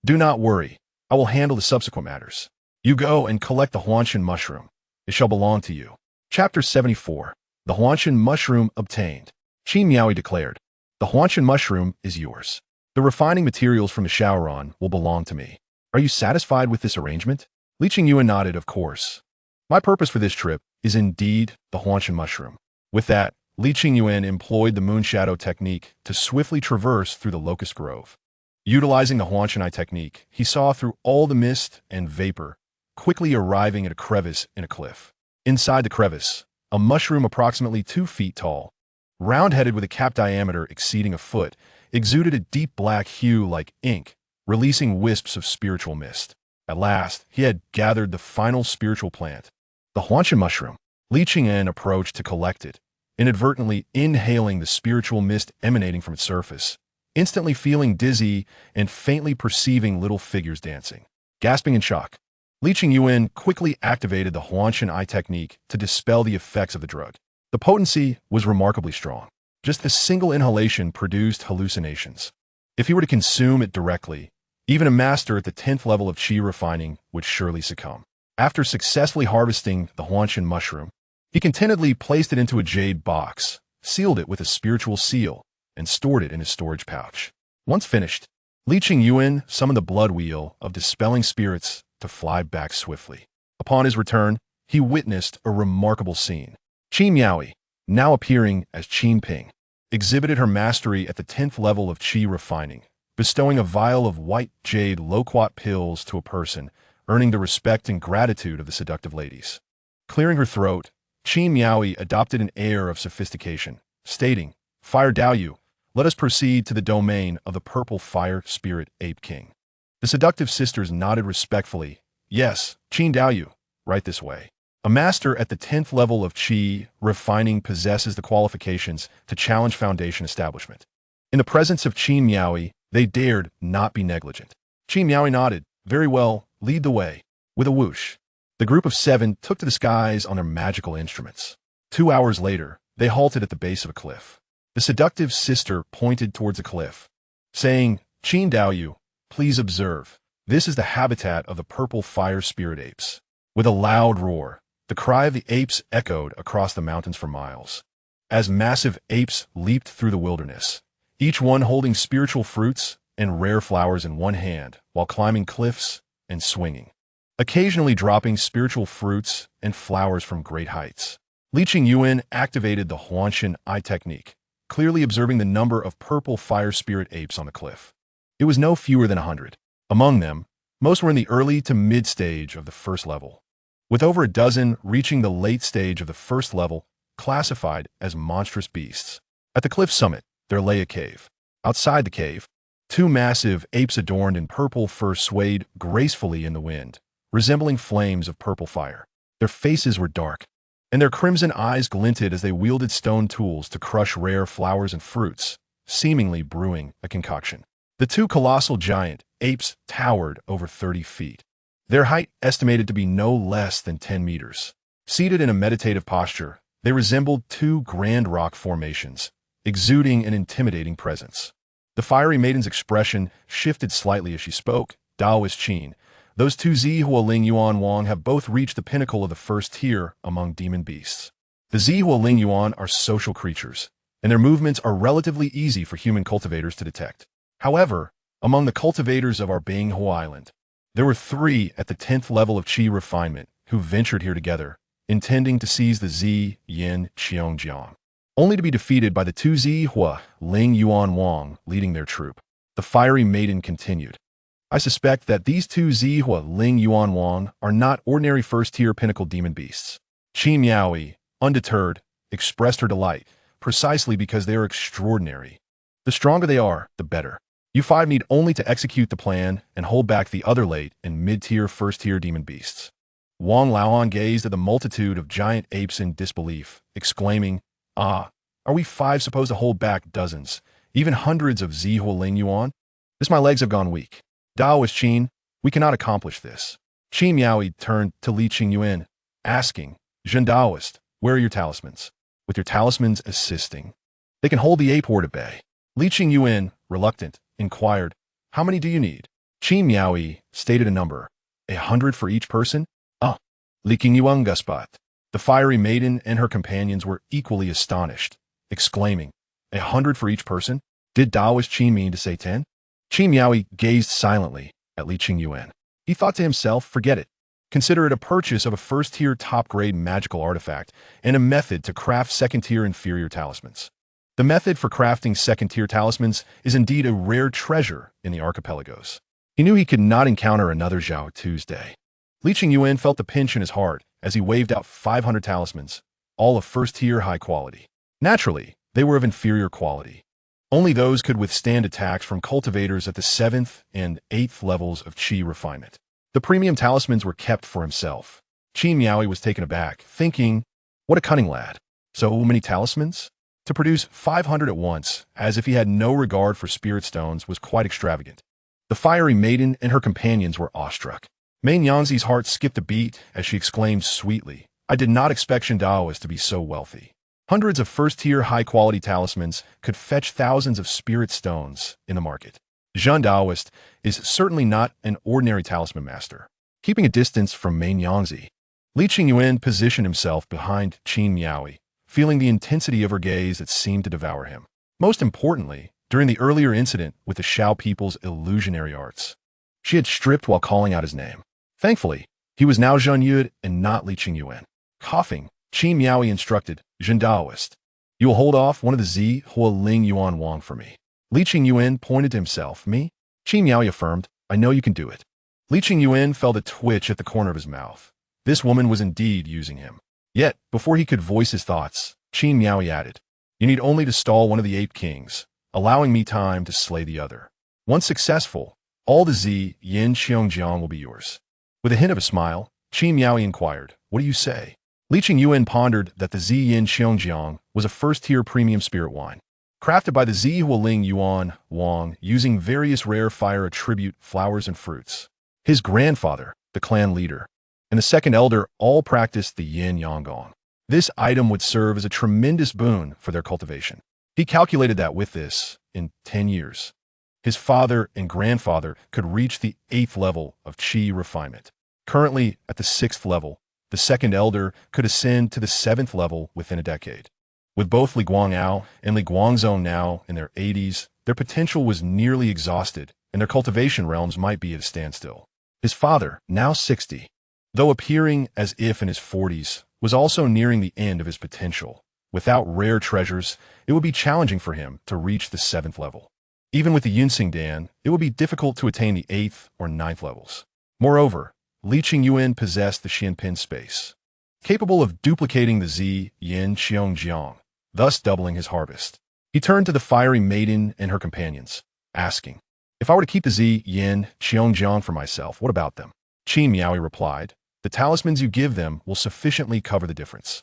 "Do not worry, I will handle the subsequent matters. You go and collect the Huanshan mushroom. It shall belong to you." Chapter 74. The Huanshan mushroom obtained. Qin Miaoi declared, "The Huanshan mushroom is yours. The refining materials from the Shaoran will belong to me. Are you satisfied with this arrangement?" Li Qingyuan nodded, "Of course. My purpose for this trip is indeed the Huanshan mushroom." With that, Li Qingyuan employed the moonshadow technique to swiftly traverse through the locust grove. Utilizing the Huanshan technique, he saw through all the mist and vapor, quickly arriving at a crevice in a cliff. Inside the crevice, a mushroom approximately 2 feet tall, round-headed with a cap diameter exceeding a foot, exuded a deep black hue like ink, releasing wisps of spiritual mist. At last, he had gathered the final spiritual plant, the Huanshan mushroom. Li Qingyan approached to collect it, inadvertently inhaling the spiritual mist emanating from its surface, instantly feeling dizzy and faintly perceiving little figures dancing. Gasping in shock, Li Qingyuan quickly activated the Huanshan technique to dispel the effects of the drug. The potency was remarkably strong. Just a single inhalation produced hallucinations. If he were to consume it directly, even a master at the 10th level of qi refining would surely succumb. After successfully harvesting the Huanshan mushroom, he contentedly placed it into a jade box, sealed it with a spiritual seal, and stored it in his storage pouch. Once finished, Li Qingyuan summoned the blood wheel of dispelling spirits to fly back swiftly. Upon his return, he witnessed a remarkable scene. Qin Miaoi, now appearing as Qin Ping, exhibited her mastery at the 10th level of qi refining, bestowing a vial of white jade loquat pills to a person, earning the respect and gratitude of the seductive ladies. Clearing her throat, Qin Miaoi adopted an air of sophistication, stating, "Fire Daoyu, let us proceed to the domain of the purple fire spirit ape king." The seductive sisters nodded respectfully. "Yes, Qin Daoyu, right this way." A master at the 10th level of qi refining possesses the qualifications to challenge foundation establishment. In the presence of Qin Miaoi, they dared not be negligent. Qin Miaoi nodded, "Very well, lead the way." With a whoosh, the group of 7 took to the skies on their magical instruments. 2 hours later, they halted at the base of a cliff. The seductive sister pointed towards a cliff, saying, "Qin Daoyu, please observe. This is the habitat of the purple fire spirit apes." With a loud roar, the cry of the apes echoed across the mountains for miles. As massive apes leaped through the wilderness, each one holding spiritual fruits and rare flowers in one hand while climbing cliffs and swinging, occasionally dropping spiritual fruits and flowers from great heights. Li Qingyuan activated the Huanshan technique, clearly observing the number of purple fire spirit apes on the cliff. It was no fewer than 100. Among them, most were in the early to mid stage of the first level, with over a dozen reaching the late stage of the first level, classified as monstrous beasts. At the cliff summit, there lay a cave. Outside the cave, 2 massive apes adorned in purple fur swayed gracefully in the wind, resembling flames of purple fire. Their faces were dark, and their crimson eyes glinted as they wielded stone tools to crush rare flowers and fruits, seemingly brewing a concoction. The two colossal giant apes towered over 30 feet, their height estimated to be no less than 10 meters. Seated in a meditative posture, they resembled two grand rock formations, exuding an intimidating presence. The fiery maiden's expression shifted slightly as she spoke. Daoist Qin, those two Zihua Ling Yuan Wang have both reached the pinnacle of the first tier among demon beasts. The Zihua Ling Yuan are social creatures, and their movements are relatively easy for human cultivators to detect. However, among the cultivators of our Binghua Island, there were 3 at the 10th level of Qi refinement who ventured here together, intending to seize the Zi Yin Qiongjiang, only to be defeated by the 2 Zihua Ling Yuan Wang leading their troop. The fiery maiden continued. I suspect that these 2 Zihua Ling Yuan Wang are not ordinary first-tier pinnacle demon beasts. Qin Miaoyi, undeterred, expressed her delight, precisely because they are extraordinary. The stronger they are, the better. You 5 need only to execute the plan and hold back the other late and mid-tier first-tier demon beasts. Wang Laoan gazed at the multitude of giant apes in disbelief, exclaiming, "Ah, are we 5 supposed to hold back dozens, even hundreds of Zihua Ling Yuan? My legs have gone weak. Daoist Qin, we cannot accomplish this." Qin Miaoyi turned to Li Qingyuan, asking, "Zhen Daoist, where are your talismans?" "With your talismans assisting, they can hold the ape horde at bay." Li Qingyuan, reluctant, inquired, "How many do you need?" Qin Miaoyi stated a number, 100 for each person. Li Qingyuan Guspat. The fiery maiden and her companions were equally astonished, exclaiming, 100 for each person? Did Daoist Qin mean to say 10? Qin Miaoyi gazed silently at Li Qingyuan. He thought to himself, forget it. Consider it a purchase of a first-tier top-grade magical artifact and a method to craft second-tier inferior talismans. The method for crafting second-tier talismans is indeed a rare treasure in the archipelagos. He knew he could not encounter another Zhao Tuesday. Li Qingyuan felt the pinch in his heart as he waved out 500 talismans, all of first-tier high quality. Naturally, they were of inferior quality. Only those could withstand attacks from cultivators at the 7th and 8th levels of Qi refinement. The premium talismans were kept for himself. Qin Miaoyi was taken aback, thinking, what a cunning lad. So many talismans? To produce 500 at once, as if he had no regard for spirit stones, was quite extravagant. The fiery maiden and her companions were awestruck. Main Yanzi's heart skipped a beat as she exclaimed sweetly, I did not expect Zhen Daoist to be so wealthy. Hundreds of first-tier high-quality talismans could fetch thousands of spirit stones in the market. Zhen Daoist is certainly not an ordinary talisman master. Keeping a distance from Main Yanzi, Li Qingyuan positioned himself behind Qin Miaoyi, feeling the intensity of her gaze that seemed to devour him. Most importantly, during the earlier incident with the Shao people's illusionary arts, she had stripped while calling out his name. Thankfully, he was now Zhen Yud and not Li Qingyuan. Coughing, Qin Miaoyi instructed, Zhen Daoist, you will hold off one of the Zihua Ling Yuan Wang for me. Li Qingyuan pointed to himself. Me? Qin Miaoyi affirmed, I know you can do it. Li Qingyuan felt a twitch at the corner of his mouth. This woman was indeed using him. Yet, before he could voice his thoughts, Qin Miaoyi added, you need only to stall one of the ape kings, allowing me time to slay the other. Once successful, all the Zi Yin Qiongjiang will be yours. With a hint of a smile, Qin Miaoyi inquired, what do you say? Li Qingyuan pondered that the Zi Yin Qiongjiang was a first-tier premium spirit wine, crafted by the Zihua Ling Yuan Wang using various rare fire attribute flowers and fruits. His grandfather, the clan leader, and the second elder all practiced the Yin Yanggong. This item would serve as a tremendous boon for their cultivation. He calculated that with this, in 10 years, his father and grandfather could reach the 8th level of Qi refinement. Currently, at the 6th level, the second elder could ascend to the 7th level within a decade. With both Li Guangao and Li Guangzhong now in their 80s, their potential was nearly exhausted, and their cultivation realms might be at a standstill. His father, now 60, though appearing as if in his 40s, was also nearing the end of his potential. Without rare treasures, it would be challenging for him to reach the 7th level. Even with the Yunsing Dan, it would be difficult to attain the 8th or 9th levels. Moreover, Li Qingyuan possessed the Xianpin space, capable of duplicating the Zi Yin Qiongjiang, thus doubling his harvest. He turned to the fiery maiden and her companions, asking, if I were to keep the Zi Yin Qiongjiang for myself, what about them? Qin Miaoyi replied, the talismans you give them will sufficiently cover the difference.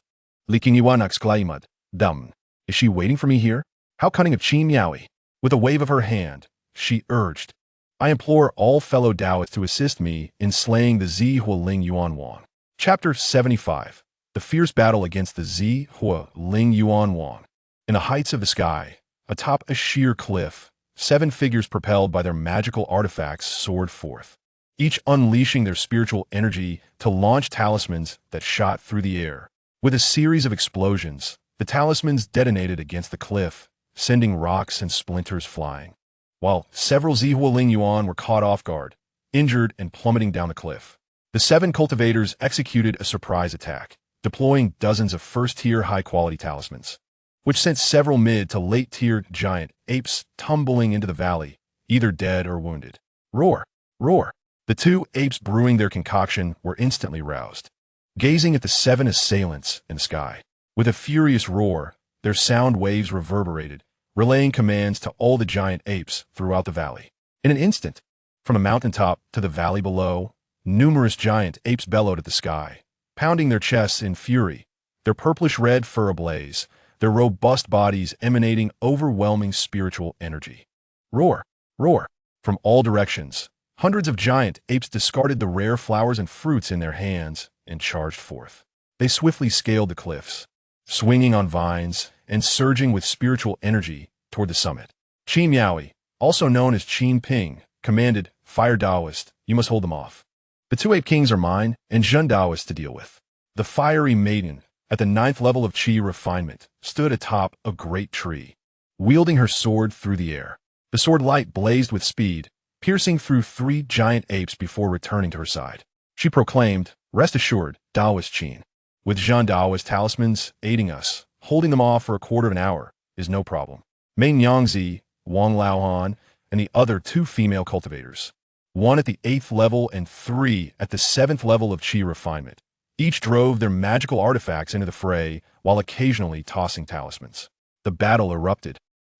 Li Qingyuan exclaimed, "Dumb. Is she waiting for me here? How cunning of Qingyuan." With a wave of her hand, she urged, "I implore all fellow Taoists to assist me in slaying the Zihua Ling Yuan Wang." Chapter 75. The Fierce Battle Against the Zihua Ling Yuan Wang. In the heights of the sky, atop a sheer cliff, 7 figures propelled by their magical artifacts soared forth, each unleashing their spiritual energy to launch talismans that shot through the air. With a series of explosions, the talismans detonated against the cliff, sending rocks and splinters flying, while several Zihua Ling Yuan were caught off guard, injured and plummeting down the cliff. The 7 cultivators executed a surprise attack, deploying dozens of first-tier high-quality talismans, which sent several mid to late-tier giant apes tumbling into the valley, either dead or wounded. Roar! Roar! The 2 apes brewing their concoction were instantly roused, gazing at the 7 assailants in the sky. With a furious roar, their sound waves reverberated, relaying commands to all the giant apes throughout the valley. In an instant, from the mountaintop to the valley below, numerous giant apes bellowed at the sky, pounding their chests in fury, their purplish-red fur ablaze, their robust bodies emanating overwhelming spiritual energy. Roar! Roar! From all directions, hundreds of giant apes discarded the rare flowers and fruits in their hands and charged forth. They swiftly scaled the cliffs, swinging on vines and surging with spiritual energy toward the summit. Qin Miaoi, also known as Qin Ping, commanded, "Fire Taoist, you must hold them off. The 2 ape kings are mine, and Zhen Taoist to deal with." The fiery maiden, at the 9th level of Qi refinement, stood atop a great tree, wielding her sword through the air. The sword light blazed with speed, piercing through 3 giant apes before returning to her side. She proclaimed, "Rest assured, Taoist Qin. With Zhen Taoist talismans aiding us, holding them off for a quarter of an hour is no problem." Mei Nyangzi, Wang Laohan, and the other 2 female cultivators, 1 at the 8th level and 3 at the 7th level of Qi refinement, each drove their magical artifacts into the fray while occasionally tossing talismans. The battle erupted,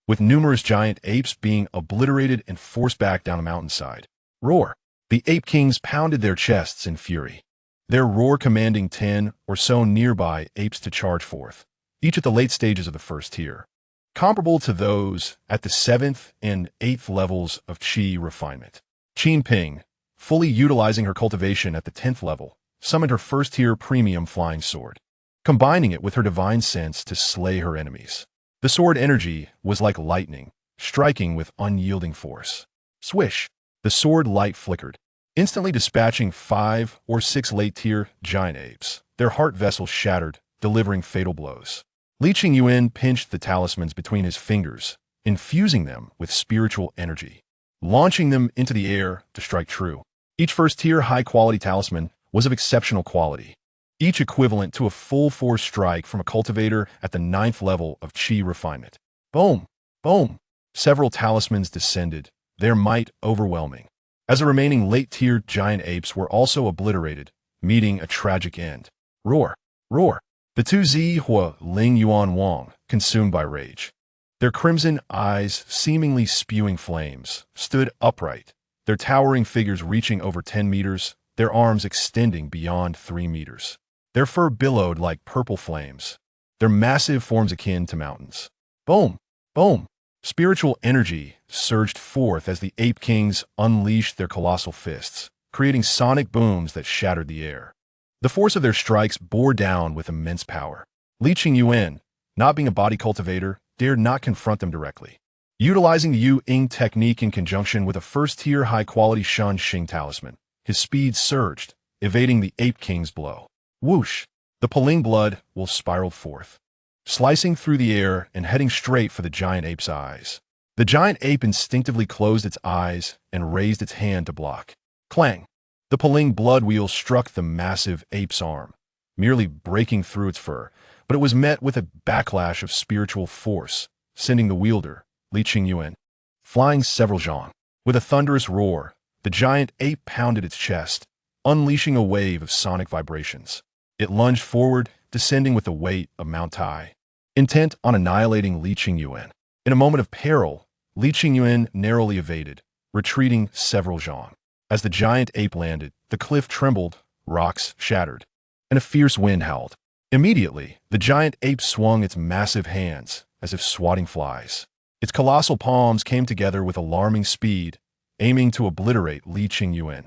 with numerous giant apes being obliterated and forced back down a mountainside. Roar! The ape kings pounded their chests in fury, their roar commanding 10 or so nearby apes to charge forth, each at the late stages of the first tier, comparable to those at the 7th and 8th levels of Qi refinement. Qin Ping, fully utilizing her cultivation at the 10th level, summoned her first-tier premium flying sword, combining it with her divine sense to slay her enemies. The sword energy was like lightning, striking with unyielding force. Swish! The sword light flickered, instantly dispatching 5 or 6 late-tier giant apes, their heart vessels shattered, delivering fatal blows. Li Qingyuan pinched the talismans between his fingers, infusing them with spiritual energy, launching them into the air to strike true. Each first-tier high-quality talisman was of exceptional quality, each equivalent to a full-force strike from a cultivator at the 9th level of Qi refinement. Boom! Boom! Several talismans descended, their might overwhelming, as the remaining late-tier giant apes were also obliterated, meeting a tragic end. Roar! Roar! The 2 Zihua Ling Yuan Wang, consumed by rage, their crimson eyes seemingly spewing flames, stood upright, their towering figures reaching over 10 meters, their arms extending beyond 3 meters. Their fur billowed like purple flames, their massive forms akin to mountains. Boom! Boom! Spiritual energy surged forth as the ape kings unleashed their colossal fists, creating sonic booms that shattered the air. The force of their strikes bore down with immense power. Li Qingyuan, not being a body cultivator, dared not confront them directly. Utilizing the Yu-Ying technique in conjunction with a first-tier high-quality Shan Xing talisman, his speed surged, evading the ape king's blow. Whoosh! The Paling blood will spiraled forth, slicing through the air and heading straight for the giant ape's eyes. The giant ape instinctively closed its eyes and raised its hand to block. Clang! The Paling blood wheel struck the massive ape's arm, merely breaking through its fur, but it was met with a backlash of spiritual force, sending the wielder, Li Qingyuan, flying several zhang. With a thunderous roar, the giant ape pounded its chest, unleashing a wave of sonic vibrations. It lunged forward, descending with the weight of Mount Tai, intent on annihilating Li Qingyuan. In a moment of peril, Li Qingyuan narrowly evaded, retreating several zhang. As the giant ape landed, the cliff trembled, rocks shattered, and a fierce wind howled. Immediately, the giant ape swung its massive hands, as if swatting flies. Its colossal palms came together with alarming speed, aiming to obliterate Li Qingyuan,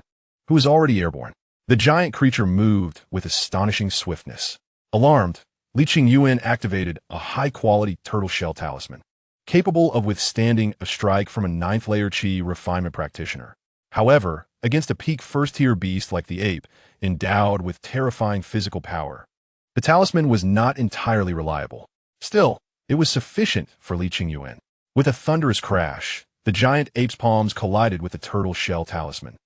who was already airborne. The giant creature moved with astonishing swiftness. Alarmed, Li Qingyuan activated a high-quality turtle shell talisman, capable of withstanding a strike from a ninth-layer Qi refinement practitioner. However, against a peak first-tier beast like the ape, endowed with terrifying physical power, the talisman was not entirely reliable. Still, it was sufficient for Li Qingyuan. With a thunderous crash, the giant ape's palms collided with the turtle shell talisman,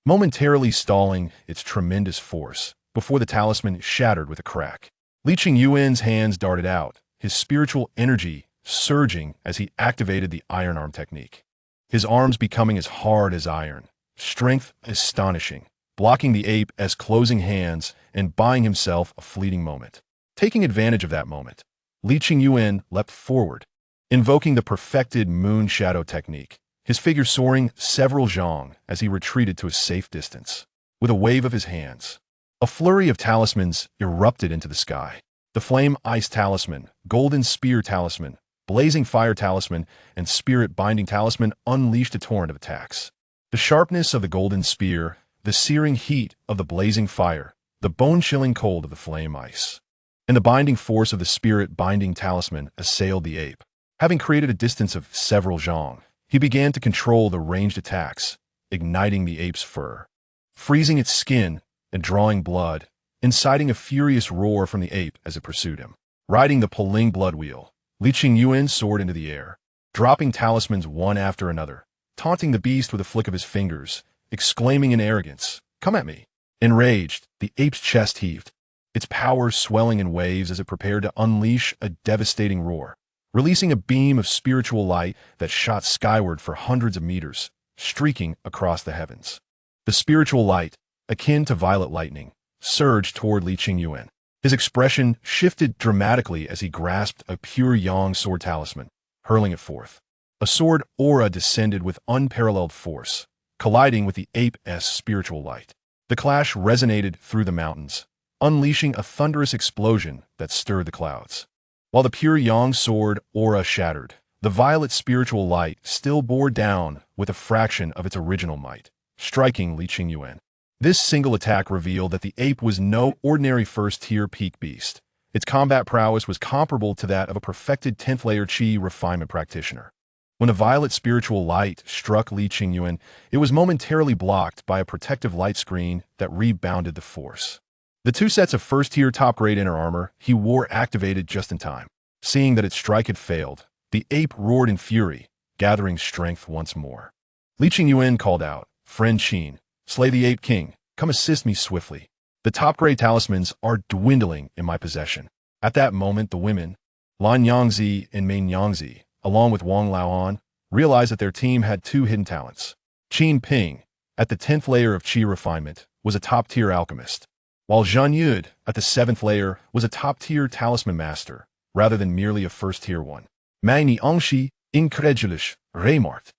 momentarily stalling its tremendous force before the talisman shattered with a crack. Li Qingyuan's hands darted out, his spiritual energy surging as he activated the iron arm technique. His arms becoming as hard as iron, strength astonishing, blocking the ape's closing hands and buying himself a fleeting moment. Taking advantage of that moment, Li Qingyuan leapt forward, invoking the perfected moon shadow technique, his figure soaring several zhang as he retreated to a safe distance. With a wave of his hands, a flurry of talismans erupted into the sky. The flame ice talisman, golden spear talisman, blazing fire talisman, and spirit binding talisman unleashed a torrent of attacks. The sharpness of the golden spear, the searing heat of the blazing fire, the bone-chilling cold of the flame ice, and the binding force of the spirit binding talisman assailed the ape. Having created a distance of several zhang, he began to control the ranged attacks, igniting the ape's fur, freezing its skin, and drawing blood, inciting a furious roar from the ape as it pursued him. Riding the pulling blood wheel, Li Qingyuan soared into the air, dropping talismans one after another, taunting the beast with a flick of his fingers, exclaiming in arrogance, "Come at me." Enraged, the ape's chest heaved, its power swelling in waves as it prepared to unleash a devastating roar, releasing a beam of spiritual light that shot skyward for hundreds of meters, streaking across the heavens. The spiritual light, akin to violet lightning, surged toward Li Qingyuan. His expression shifted dramatically as he grasped a pure yang sword talisman, hurling it forth. A sword aura descended with unparalleled force, colliding with the ape's spiritual light. The clash resonated through the mountains, unleashing a thunderous explosion that stirred the clouds. While the pure yang sword aura shattered, the violet spiritual light still bore down with a fraction of its original might, striking Li Qingyuan. This single attack revealed that the ape was no ordinary first-tier peak beast. Its combat prowess was comparable to that of a perfected 10th-layer Qi refinement practitioner. When the violet spiritual light struck Li Qingyuan, it was momentarily blocked by a protective light screen that rebounded the force. The two sets of first-tier top-grade inner armor he wore activated just in time. Seeing that its strike had failed, the ape roared in fury, gathering strength once more. Li Qingyuan called out, "Friend Qin, slay the ape king, come assist me swiftly. The top-grade talismans are dwindling in my possession." At that moment, the women, Lan Yangzi and Main Yangzi, along with Wang Laoan, realized that their team had two hidden talents. Qin Ping, at the 10th layer of Qi refinement, was a top-tier alchemist, while Zhan Yud, at the 7th layer, was a top-tier talisman master, rather than merely a first-tier one. Magni Angshi, incredulous, remarked.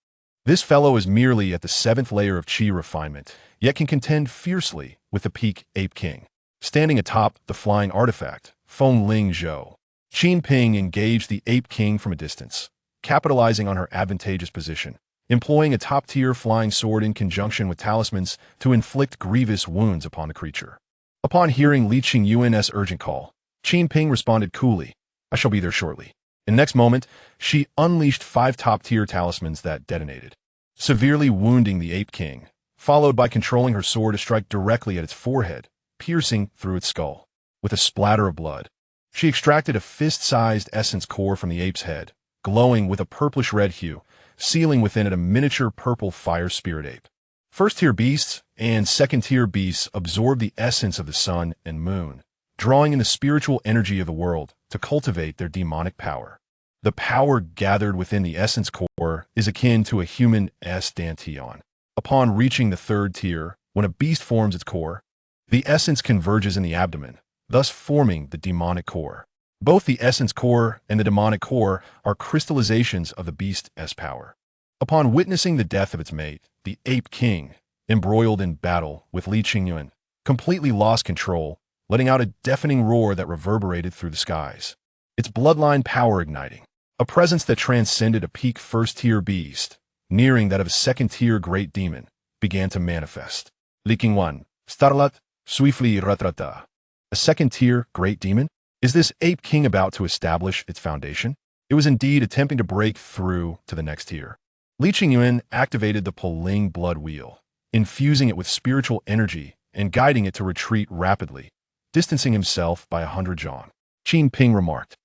This fellow is merely at the 7th layer of Qi refinement, yet can contend fiercely with the peak Ape King. Standing atop the flying artifact, Feng Ling Zhou, Qin Ping engaged the Ape King from a distance, capitalizing on her advantageous position, employing a top-tier flying sword in conjunction with talismans to inflict grievous wounds upon the creature. Upon hearing Li Qingyuan's urgent call, Qin Ping responded coolly, "I shall be there shortly." In the next moment, she unleashed 5 top-tier talismans that detonated, severely wounding the Ape King, followed by controlling her sword to strike directly at its forehead, piercing through its skull. With a splatter of blood, she extracted a fist-sized essence core from the ape's head, glowing with a purplish-red hue, sealing within it a miniature purple fire spirit ape. First-tier beasts and second-tier beasts absorb the essence of the sun and moon, drawing in the spiritual energy of the world to cultivate their demonic power. The power gathered within the essence core is akin to a human's dantian. Upon reaching the 3rd tier, when a beast forms its core, the essence converges in the abdomen, thus forming the demonic core. Both the essence core and the demonic core are crystallizations of the beast's power. Upon witnessing the death of its mate, the Ape King, embroiled in battle with Li Qingyuan, completely lost control, letting out a deafening roar that reverberated through the skies. Its bloodline power igniting. A presence that transcended a peak first-tier beast, nearing that of a second-tier great demon, began to manifest. Qingyuan, starlat, swiftly ratrata. A second-tier great demon? Is this ape king about to establish its foundation? It was indeed attempting to break through to the next tier. Qingyuan activated the Poling blood wheel, infusing it with spiritual energy and guiding it to retreat rapidly, distancing himself by 100 zhang. Qin Ping remarked,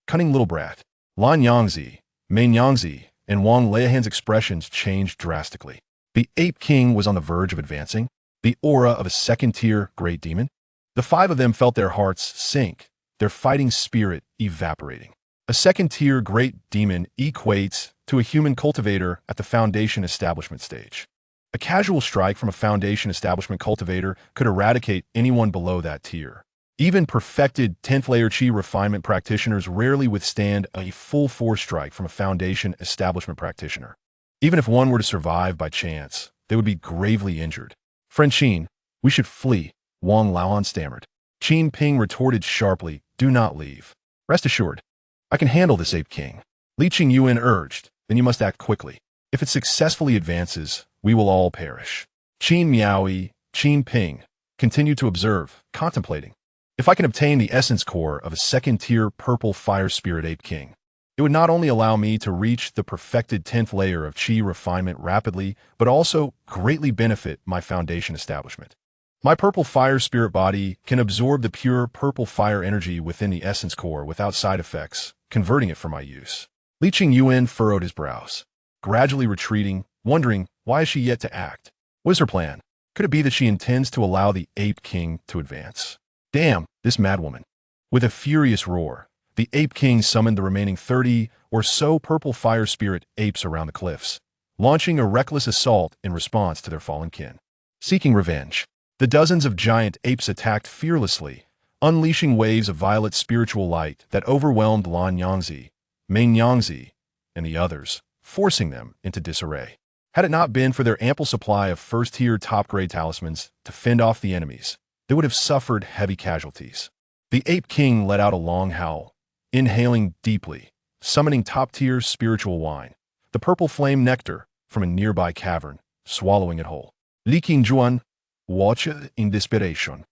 "Cunning little brat." Lan Yangzi, Main Yangzi, and Wang Leihan's expressions changed drastically. The ape king was on the verge of advancing, the aura of a second-tier great demon. The five of them felt their hearts sink, their fighting spirit evaporating. A second-tier great demon equates to a human cultivator at the foundation establishment stage. A casual strike from a foundation establishment cultivator could eradicate anyone below that tier. Even perfected 10th-layer Qi refinement practitioners rarely withstand a full-force strike from a foundation establishment practitioner. Even if one were to survive by chance, they would be gravely injured. "Friend Qin, we should flee," Wang Laohan stammered. Qin Ping retorted sharply, "Do not leave. Rest assured, I can handle this ape king." Li Qingyuan urged, "Then you must act quickly. If it successfully advances, we will all perish." Qin Miaoyi, Qin Ping, continued to observe, contemplating. If I can obtain the essence core of a second-tier purple fire spirit ape king, it would not only allow me to reach the perfected 10th layer of Qi refinement rapidly, but also greatly benefit my foundation establishment. My purple fire spirit body can absorb the pure purple fire energy within the essence core without side effects, converting it for my use. Li Qingyuan furrowed his brows, gradually retreating, wondering why is she yet to act? What is her plan? Could it be that she intends to allow the ape king to advance? Damn, this madwoman. With a furious roar, the ape king summoned the remaining 30 or so purple fire spirit apes around the cliffs, launching a reckless assault in response to their fallen kin. Seeking revenge, the dozens of giant apes attacked fearlessly, unleashing waves of violet spiritual light that overwhelmed Lan Yangzi, Main Yangzi, and the others, forcing them into disarray. Had it not been for their ample supply of first-tier top-grade talismans to fend off the enemies, they would have suffered heavy casualties. The ape king let out a long howl, inhaling deeply, summoning top-tier spiritual wine, the purple flame nectar from a nearby cavern, swallowing it whole. Li Qingyuan, watch it in desperation.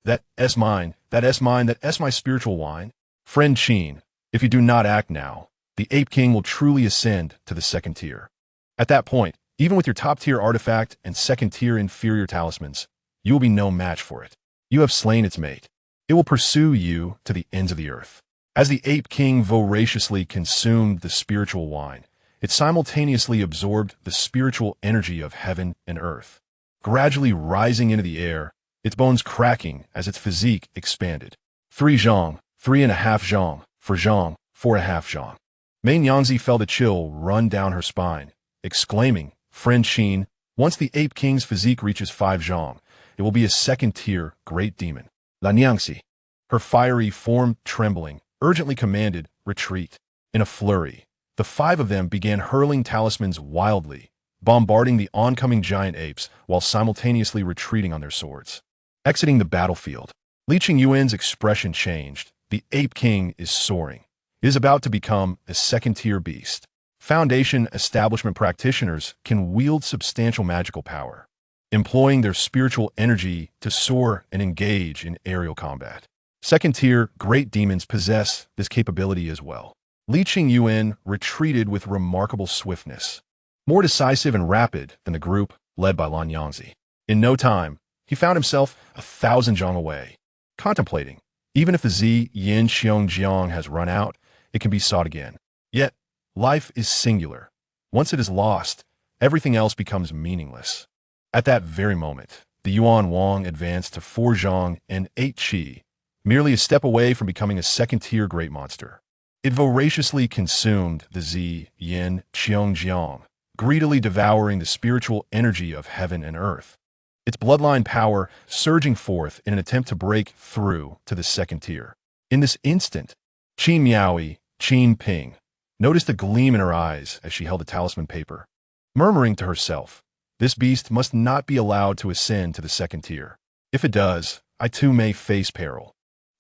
That is mine, that is mine, that is my spiritual wine. Friend Qin, if you do not act now, the ape king will truly ascend to the second tier. At that point, even with your top-tier artifact and second-tier inferior talismans, you will be no match for it. You have slain its mate. It will pursue you to the ends of the earth. As the ape king voraciously consumed the spiritual wine, it simultaneously absorbed the spiritual energy of heaven and earth, gradually rising into the air, its bones cracking as its physique expanded. 3 zhang, 3.5 zhang, 4 zhang, 4.5 zhang. Main Yangzi felt a chill run down her spine, exclaiming, "Friend Qin, once the ape king's physique reaches 5 zhang, it will be a second-tier great demon." Lan Yangzi, her fiery form trembling, urgently commanded, "Retreat." In a flurry, the 5 of them began hurling talismans wildly, bombarding the oncoming giant apes while simultaneously retreating on their swords. Exiting the battlefield, Li Qingyuan's expression changed. The ape king is soaring. It is about to become a second-tier beast. Foundation establishment practitioners can wield substantial magical power, employing their spiritual energy to soar and engage in aerial combat. Second-tier great demons possess this capability as well. Li Qingyuan retreated with remarkable swiftness, more decisive and rapid than the group led by Lan Yangzi. In no time, he found himself 1,000 zhang away, contemplating. Even if the Zi Yin Xiongjiang has run out, it can be sought again. Yet, life is singular. Once it is lost, everything else becomes meaningless. At that very moment, the Yuan Wang advanced to 4 zhang and 8 qi, merely a step away from becoming a second-tier great monster. It voraciously consumed the Zi Yin Xiongjiang, greedily devouring the spiritual energy of heaven and earth, its bloodline power surging forth in an attempt to break through to the second tier. In this instant, Qin Miaoyi, Qin Ping, noticed a gleam in her eyes as she held the talisman paper, murmuring to herself, "This beast must not be allowed to ascend to the second tier. If it does, I too may face peril.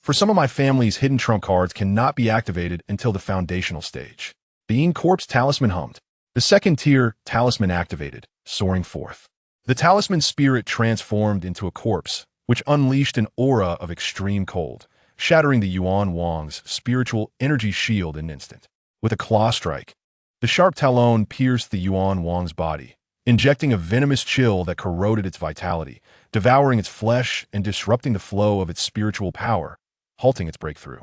For some of my family's hidden trump cards cannot be activated until the foundational stage. Being Corpse Talisman hummed. The second tier talisman activated, soaring forth. The talisman spirit transformed into a corpse, which unleashed an aura of extreme cold, shattering the Yuan Wang's spiritual energy shield in an instant. With a claw strike, the sharp talon pierced the Yuan Wang's body, injecting a venomous chill that corroded its vitality, devouring its flesh and disrupting the flow of its spiritual power, halting its breakthrough.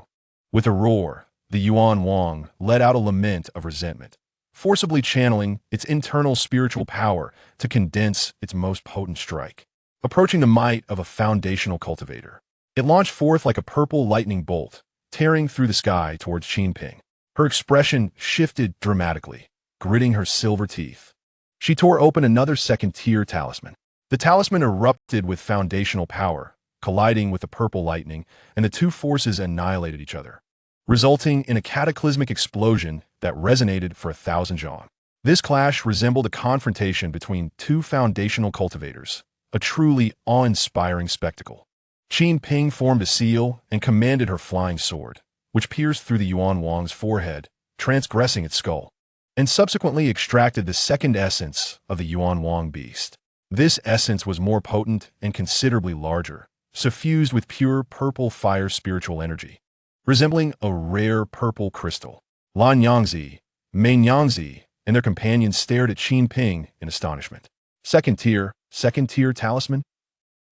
With a roar, the Yuan Wang let out a lament of resentment, forcibly channeling its internal spiritual power to condense its most potent strike. Approaching the might of a foundational cultivator, it launched forth like a purple lightning bolt, tearing through the sky towards Qingyuan. Her expression shifted dramatically, gritting her silver teeth. She tore open another second-tier talisman. The talisman erupted with foundational power, colliding with the purple lightning, and the two forces annihilated each other, resulting in a cataclysmic explosion that resonated for 1,000 zhang. This clash resembled a confrontation between two foundational cultivators, a truly awe-inspiring spectacle. Qingyuan formed a seal and commanded her flying sword, which pierced through the Yuan Wang's forehead, transgressing its skull, and subsequently extracted the second essence of the Yuan Wang beast. This essence was more potent and considerably larger, suffused with pure purple fire spiritual energy, resembling a rare purple crystal. Lan Yangzi, Mei Yangzi, and their companions stared at Qingyuan in astonishment. Second tier talisman?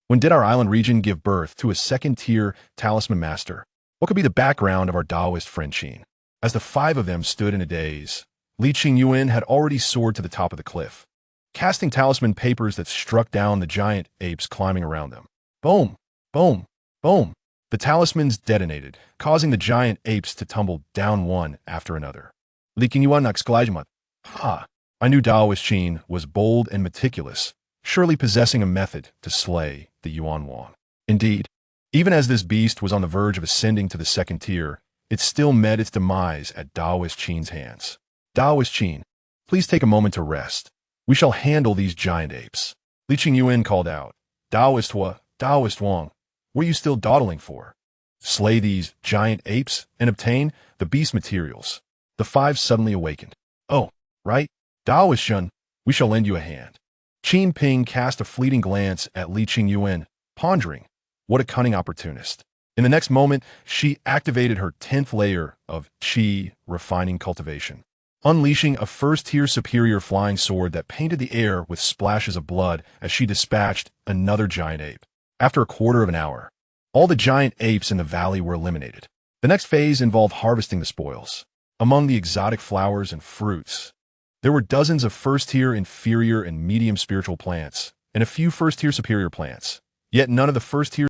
When did our island region give birth to a second-tier talisman master? What could be the background of our Taoist friend Qin? As the five of them stood in a daze, Li Qingyuan had already soared to the top of the cliff, casting talisman papers that struck down the giant apes climbing around them. Boom! Boom! Boom! The talismans detonated, causing the giant apes to tumble down one after another. Li Qingyuan exclaimed, "Ha! I knew Taoist Qin was bold and meticulous, surely possessing a method to slay the Yuan Wang." Indeed, even as this beast was on the verge of ascending to the second tier, it still met its demise at Taoist Qin's hands. Taoist Qin, please take a moment to rest. We shall handle these giant apes. Li Qingyuan called out, Taoist Wang, what are you still dawdling for? Slay these giant apes and obtain the beast materials. The five suddenly awakened. Oh, right, Taoist Shun, we shall lend you a hand. Qingyuan cast a fleeting glance at Li Qingyuan, pondering, what a cunning opportunist. In the next moment, she activated her 10th layer of Qi refining cultivation, unleashing a first-tier superior flying sword that painted the air with splashes of blood as she dispatched another giant ape. After a quarter of an hour, all the giant apes in the valley were eliminated. The next phase involved harvesting the spoils. Among the exotic flowers and fruits, there were dozens of first-tier inferior and medium spiritual plants, and a few first-tier superior plants. Yet none of the first-tier